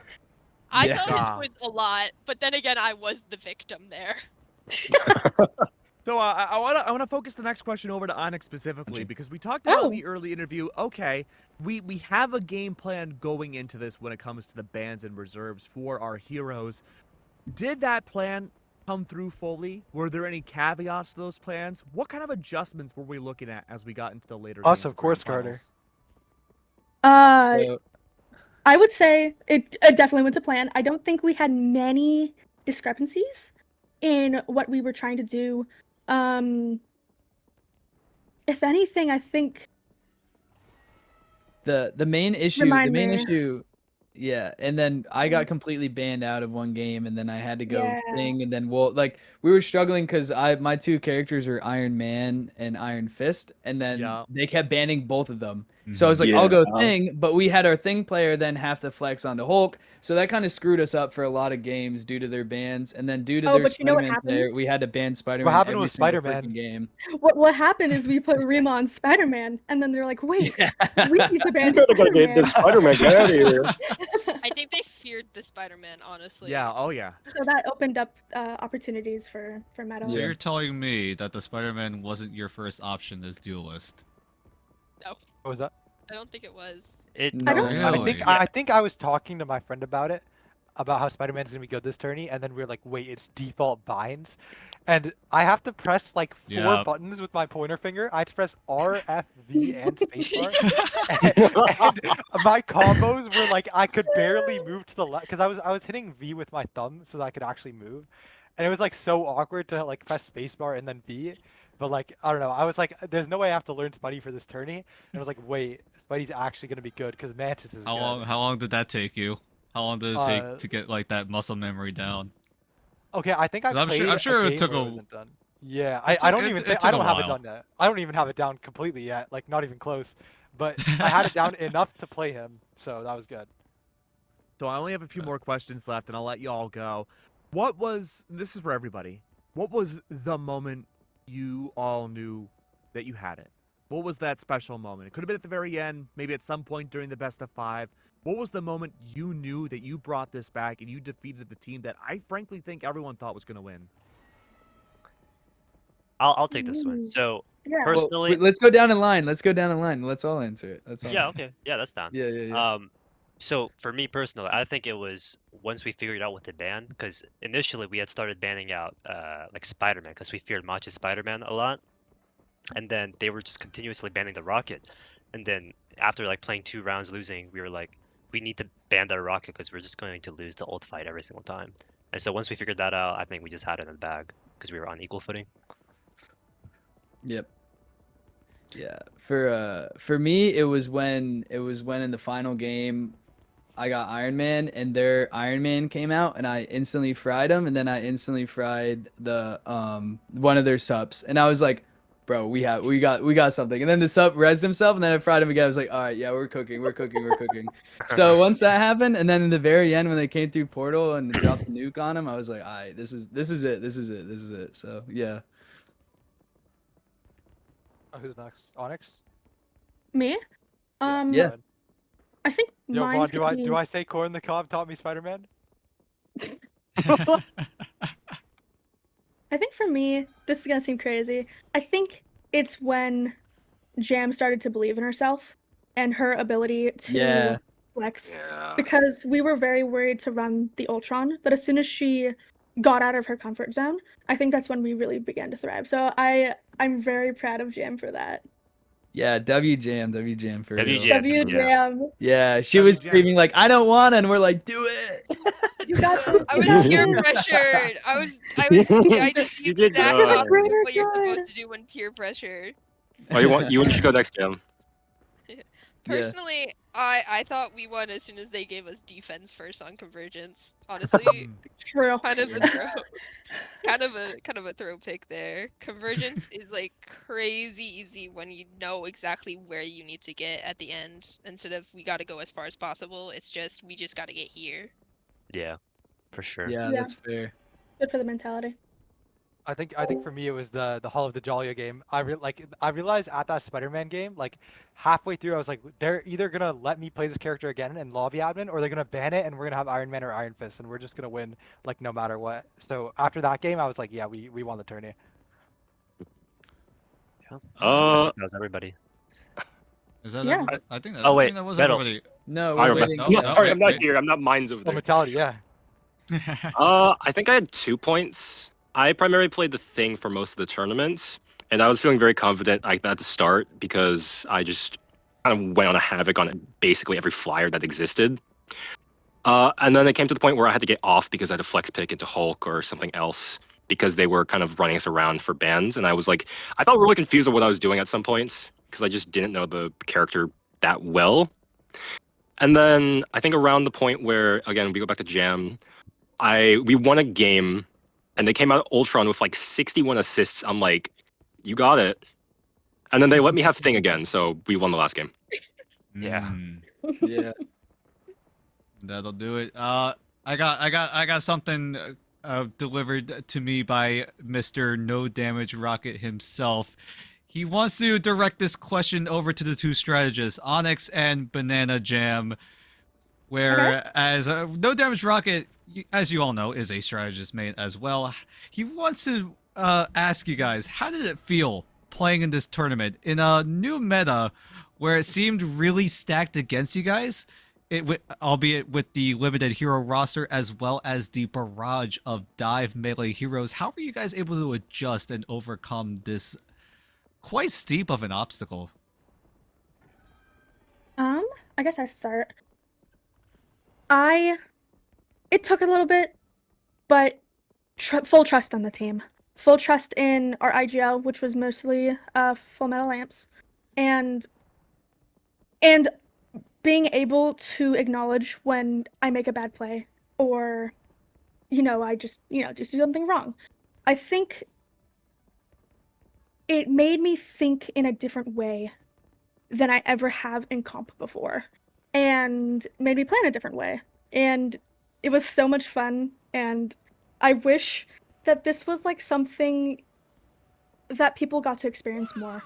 Speaker 22: I saw his squids a lot, but then again, I was the victim there.
Speaker 1: So I want to focus the next question over to Onyx specifically because we talked about in the early interview. Okay, we have a game plan going into this when it comes to the bans and reserves for our heroes. Did that plan come through fully? Were there any caveats to those plans? What kind of adjustments were we looking at as we got into the later?
Speaker 19: Us, of course, Carter.
Speaker 21: I would say it definitely went to plan. I don't think we had many discrepancies in what we were trying to do. If anything, I think
Speaker 15: the main issue, yeah. And then I got completely banned out of one game, and then I had to go thing, and then we were struggling because my two characters are Iron Man and Iron Fist, and then they kept banning both of them. So I was like,
Speaker 23: Yeah.
Speaker 15: I'll go Thing, but we had our Thing player then have to flex onto Hulk, so that kind of screwed us up for a lot of games due to their bans, and then due to their
Speaker 21: but you know what
Speaker 15: Spider-Man player,
Speaker 21: happens?
Speaker 15: we had to ban Spider-Man
Speaker 19: What happened
Speaker 15: every
Speaker 19: with
Speaker 15: single
Speaker 19: Spider-Man?
Speaker 15: freaking game.
Speaker 21: What happened is we put Rima on Spider-Man, and then they're like, wait, we need to ban
Speaker 23: You gotta get the
Speaker 21: Spider-Man.
Speaker 23: Spider-Man. Get out of here.
Speaker 22: I think they feared the Spider-Man, honestly.
Speaker 1: Yeah. Oh yeah.
Speaker 21: So that opened up opportunities for Metal.
Speaker 8: So you're telling me that the Spider-Man wasn't your first option as duelist?
Speaker 22: No.
Speaker 19: What was that?
Speaker 22: I don't think it was.
Speaker 21: I don't.
Speaker 8: Really?
Speaker 19: I think I was talking to my friend about it, about how Spider-Man's gonna be good this tourney, and then we were like, wait, it's default binds, and I have to press like 4 buttons with my pointer finger. I have to press R, F, V, and spacebar, and my combos were like I could barely move to the left because I was hitting V with my thumb so that I could actually move, and it was like so awkward to like press spacebar and then V. But like, I don't know, I was like, there's no way I have to learn Spidey for this tourney. And I was like, wait, Spidey's actually going to be good because Mantis is good.
Speaker 8: How long did that take you? How long did it take to get like that muscle memory down?
Speaker 19: Okay, I think
Speaker 8: I'm sure it took a...
Speaker 19: done. Yeah, I don't even I don't have it done yet. I don't even have it down completely yet, like not even close. But I had it down enough to play him, so that was good.
Speaker 1: So I only have a few more questions left, and I'll let you all go. This is for everybody. What was the moment you all knew that you had it? What was that special moment? It could have been at the very end, maybe at some point during the best of 5. What was the moment you knew that you brought this back and you defeated the team that I frankly think everyone thought was going to win?
Speaker 4: I'll take this one. So personally,
Speaker 15: well, let's go down in line. Let's all answer it.
Speaker 4: Okay. Yeah, that's down.
Speaker 15: Yeah.
Speaker 4: So for me personally, I think it was once we figured out what to ban, because initially we had started banning out like Spider-Man because we feared Machi's Spider-Man a lot, and then they were just continuously banning the Rocket, and then after like playing 2 rounds losing, we were like, we need to ban that Rocket because we're just going to lose the ult fight every single time. And so once we figured that out, I think we just had it in the bag because we were on equal footing.
Speaker 15: Yep. Yeah. For me, it was when in the final game I got Iron Man and their Iron Man came out and I instantly fried him, and then I instantly fried the one of their subs, and I was like, bro, we got something. And then the sub rezzed himself, and then I fried him again. I was like, all right, yeah, we're cooking. So once that happened, and then in the very end when they came through portal and dropped the nuke on him, I was like, all right, this is it. So yeah.
Speaker 19: Who's next? Onyx?
Speaker 21: Me?
Speaker 15: Yeah.
Speaker 21: I think
Speaker 19: Yo,
Speaker 21: mine's
Speaker 19: Vaughn, do I say Corn the Cob taught me Spider-Man?
Speaker 21: I think for me, this is gonna seem crazy. I think it's when Jam started to believe in herself and her ability to flex. Because we were very worried to run the Ultron, but as soon as she got out of her comfort zone, I think that's when we really began to thrive. So I'm very proud of Jam for that.
Speaker 15: Yeah, W Jam for real.
Speaker 21: W Jam.
Speaker 15: Yeah, she was screaming like, I don't want to, and we're like, do it.
Speaker 21: You got this.
Speaker 22: I was peer pressured. I just did exactly what you're supposed to do when peer pressured.
Speaker 23: Oh, you should go next, Jam.
Speaker 22: Personally, I thought we won as soon as they gave us defense first on convergence. Honestly,
Speaker 21: true.
Speaker 22: Kind of a throw pick there. Convergence is like crazy easy when you know exactly where you need to get at the end. Instead of we got to go as far as possible, it's just we just got to get here.
Speaker 4: Yeah, for sure.
Speaker 15: Yeah, that's fair.
Speaker 21: Good for the mentality.
Speaker 19: I think for me it was the Hall of the Dahlia game. I realized at that Spider-Man game, like halfway through, I was like, they're either gonna let me play this character again in lobby admin, or they're gonna ban it, and we're gonna have Iron Man or Iron Fist, and we're just gonna win like no matter what. So after that game, I was like, yeah, we won the tourney.
Speaker 4: Yeah. That was everybody.
Speaker 8: Is that
Speaker 21: everybody?
Speaker 8: I think.
Speaker 4: Oh wait,
Speaker 8: that was
Speaker 4: Metal.
Speaker 8: everybody.
Speaker 15: No,
Speaker 23: I
Speaker 15: we're
Speaker 23: remember.
Speaker 15: waiting.
Speaker 23: Sorry, I'm not here. I'm not mines over there.
Speaker 19: Mentality, yeah.
Speaker 23: I think I had 2 points. I primarily played the Thing for most of the tournaments, and I was feeling very confident at the start because I just kind of went on a havoc on basically every flyer that existed. And then it came to the point where I had to get off because I had to flex pick into Hulk or something else because they were kind of running us around for bans, and I was like, I felt really confused with what I was doing at some points because I just didn't know the character that well. And then I think around the point where, again, we go back to Jam, we won a game, and they came out Ultron with like 61 assists. I'm like, you got it. And then they let me have Thing again, so we won the last game.
Speaker 4: Yeah.
Speaker 15: Yeah.
Speaker 8: That'll do it. I got something delivered to me by Mr. No Damage Rocket himself. He wants to direct this question over to the two strategists, Onyx and Banana Jam. Whereas No Damage Rocket, as you all know, is a strategist main as well. He wants to ask you guys, how did it feel playing in this tournament in a new meta where it seemed really stacked against you guys, albeit with the limited hero roster as well as the barrage of dive melee heroes? How were you guys able to adjust and overcome this quite steep of an obstacle?
Speaker 21: I guess I start. It took a little bit, but full trust on the team. Full trust in our IGL, which was mostly Full Metal Lamps, and being able to acknowledge when I make a bad play or, I just do something wrong. I think it made me think in a different way than I ever have in comp before, and made me plan a different way. And it was so much fun, and I wish that this was like something that people got to experience more.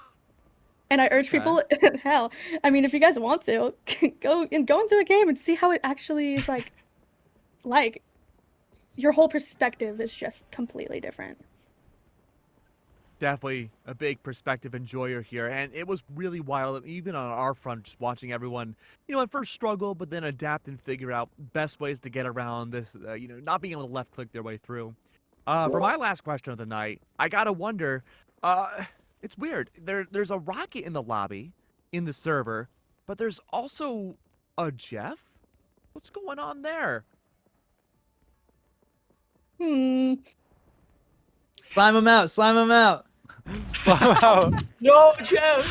Speaker 21: And I urge people, hell, I mean, if you guys want to, go into a game and see how it actually is like your whole perspective is just completely different.
Speaker 1: Definitely a big perspective enjoyer here, and it was really wild, even on our front, just watching everyone, at first struggle, but then adapt and figure out best ways to get around this, not being able to left click their way through. For my last question of the night, I gotta wonder, it's weird. There's a rocket in the lobby, in the server, but there's also a Jeff? What's going on there?
Speaker 15: Slime him out, slime him out.
Speaker 14: No, Jeff.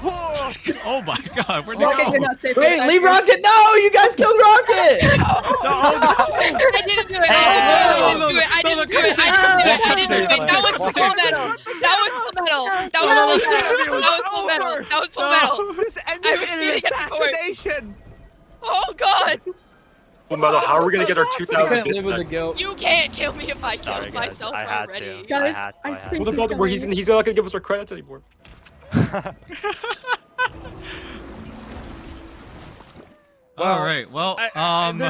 Speaker 8: Oh my god, where'd
Speaker 21: Rocket,
Speaker 8: they go?
Speaker 15: Wait, leave Rocket! No, you guys killed Rocket!
Speaker 22: I didn't do it. I didn't do it. That was full metal. That was full metal.
Speaker 1: This ended in an assassination.
Speaker 22: Oh god.
Speaker 23: Full Metal, how are we gonna get our 2,000 bits
Speaker 15: live with the
Speaker 23: back?
Speaker 15: guilt.
Speaker 22: You can't kill me if I
Speaker 4: Sorry,
Speaker 22: kill
Speaker 4: guys.
Speaker 22: myself
Speaker 4: I had
Speaker 22: already.
Speaker 4: to.
Speaker 21: Guys,
Speaker 4: I had to.
Speaker 21: think
Speaker 23: Well, the brother,
Speaker 21: he's
Speaker 23: he's not gonna give us our credits anymore.
Speaker 8: All right, well,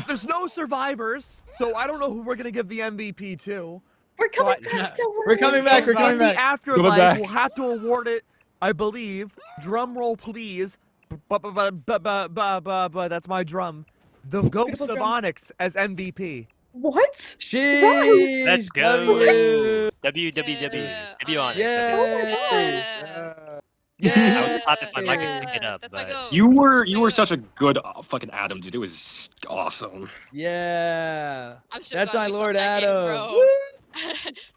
Speaker 1: there's no survivors, so I don't know who we're gonna give the MVP to.
Speaker 21: We're coming back to
Speaker 15: We're coming back, we're coming
Speaker 1: In the
Speaker 15: back.
Speaker 1: afterlife, we'll have to award it, I believe. Drum roll, please. But that's my drum. The Ghost of Onyx as MVP.
Speaker 21: What?
Speaker 15: Sheesh,
Speaker 4: Let's go. W on it.
Speaker 15: Yeah.
Speaker 4: I was clapping my mic to pick it up,
Speaker 22: That's my
Speaker 4: but
Speaker 22: goal.
Speaker 23: You were such a good fucking Adam, dude. It was awesome.
Speaker 15: Yeah.
Speaker 22: I'm so
Speaker 15: That's
Speaker 22: glad
Speaker 15: my
Speaker 22: we
Speaker 15: Lord
Speaker 22: stopped that game,
Speaker 15: Adam.
Speaker 22: bro.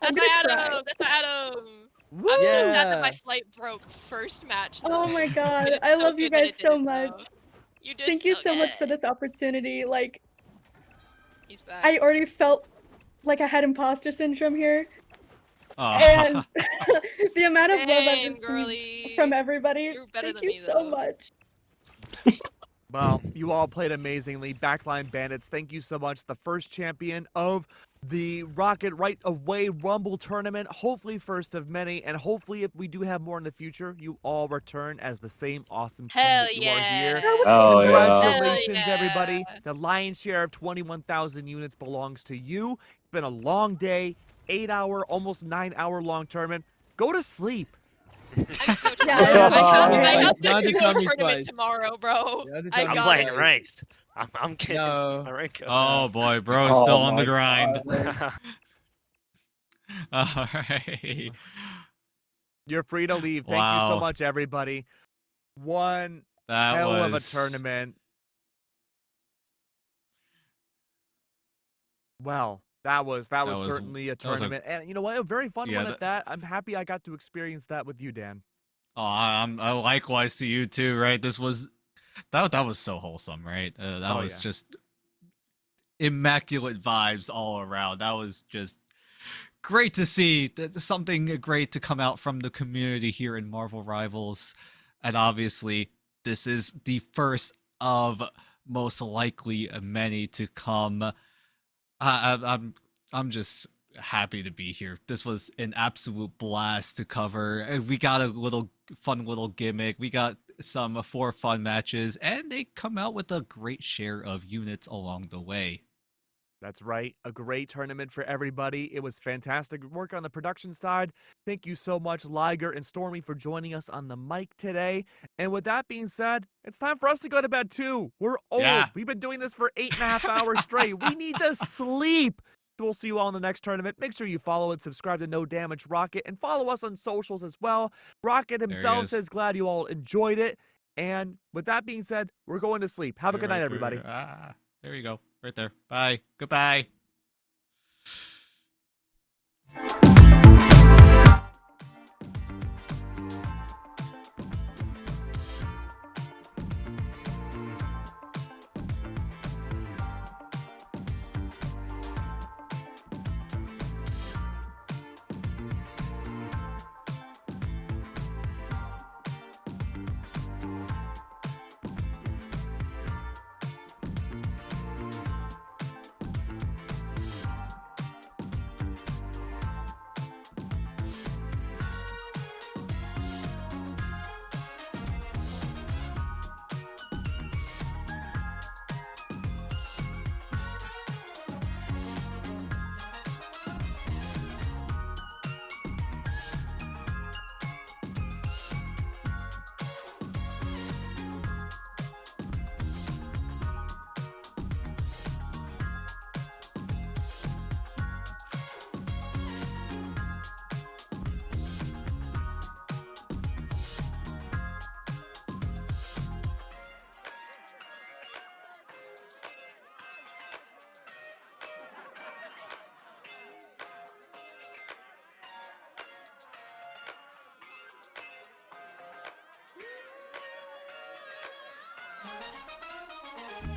Speaker 22: That's my Adam. That's my Adam. I'm so sad that my flight broke first match. Though.
Speaker 21: Oh my
Speaker 22: But
Speaker 21: god,
Speaker 22: it's
Speaker 21: I
Speaker 22: so
Speaker 21: love you
Speaker 22: good that
Speaker 21: guys
Speaker 22: it
Speaker 21: so
Speaker 22: didn't,
Speaker 21: much.
Speaker 22: though. You did
Speaker 21: Thank you so much for
Speaker 22: good.
Speaker 21: this opportunity. Like,
Speaker 22: He's back.
Speaker 21: I already felt like I had imposter syndrome here.
Speaker 8: Aw.
Speaker 21: And the amount of love I've
Speaker 22: Same,
Speaker 21: received
Speaker 22: girly.
Speaker 21: from everybody,
Speaker 22: You're better
Speaker 21: thank
Speaker 22: than
Speaker 21: you
Speaker 22: me,
Speaker 21: so
Speaker 22: though.
Speaker 21: much.
Speaker 1: Well, you all played amazingly. Backline Bandits, thank you so much. The first champion of the Rocket Right Away Rumble tournament. Hopefully first of many, and hopefully if we do have more in the future, you all return as the same awesome team
Speaker 22: Hell
Speaker 1: that you
Speaker 22: yeah.
Speaker 1: are here.
Speaker 23: Oh, yeah.
Speaker 1: Congratulations,
Speaker 22: Hell yeah.
Speaker 1: everybody. The lion's share of 21,000 units belongs to you. It's been a long day, 8-hour, almost 9-hour long tournament. Go to sleep.
Speaker 22: I'm so
Speaker 21: Yeah,
Speaker 22: tired. I have
Speaker 15: Not
Speaker 22: the
Speaker 15: to
Speaker 22: PO
Speaker 15: tell me
Speaker 22: tournament
Speaker 15: twice.
Speaker 22: tomorrow, bro.
Speaker 15: Yeah, to
Speaker 22: I
Speaker 15: tell
Speaker 4: I'm
Speaker 15: me
Speaker 22: got
Speaker 4: playing
Speaker 22: it.
Speaker 4: ranks. I'm kidding.
Speaker 15: No.
Speaker 4: My rank up
Speaker 8: Oh boy, bro's still on the grind. All right.
Speaker 1: You're free to leave. Thank you so
Speaker 8: Wow.
Speaker 1: much, everybody. One
Speaker 8: That
Speaker 1: hell of a
Speaker 8: was
Speaker 1: tournament. Well, that was
Speaker 8: was-
Speaker 1: certainly a
Speaker 8: that was a-
Speaker 1: tournament, and you know what? A very fun
Speaker 8: Yeah,
Speaker 1: one at that. I'm happy I got to experience that with you, Dan.
Speaker 8: Oh, likewise to you too, right? This was that was so wholesome, right? That
Speaker 1: Oh,
Speaker 8: was
Speaker 1: yeah.
Speaker 8: just immaculate vibes all around. That was just great to see. Something great to come out from the community here in Marvel Rivals, and obviously this is the first of most likely many to come. I'm just happy to be here. This was an absolute blast to cover. We got a fun little gimmick. We got some 4 fun matches, and they come out with a great share of units along the way.
Speaker 1: That's right. A great tournament for everybody. It was fantastic work on the production side. Thank you so much, Liger and Stormie, for joining us on the mic today. And with that being said, it's time for us to go to bed too. We're old.
Speaker 8: Yeah.
Speaker 1: We've been doing this for 8.5 hours straight. We need to sleep. We'll see you all in the next tournament. Make sure you follow and subscribe to No Damage Rocket and follow us on socials as well. Rocket himself says glad you all enjoyed it. And with that being said, we're going to sleep. Have a good night, everybody.
Speaker 8: There you go. Right there. Bye. Goodbye.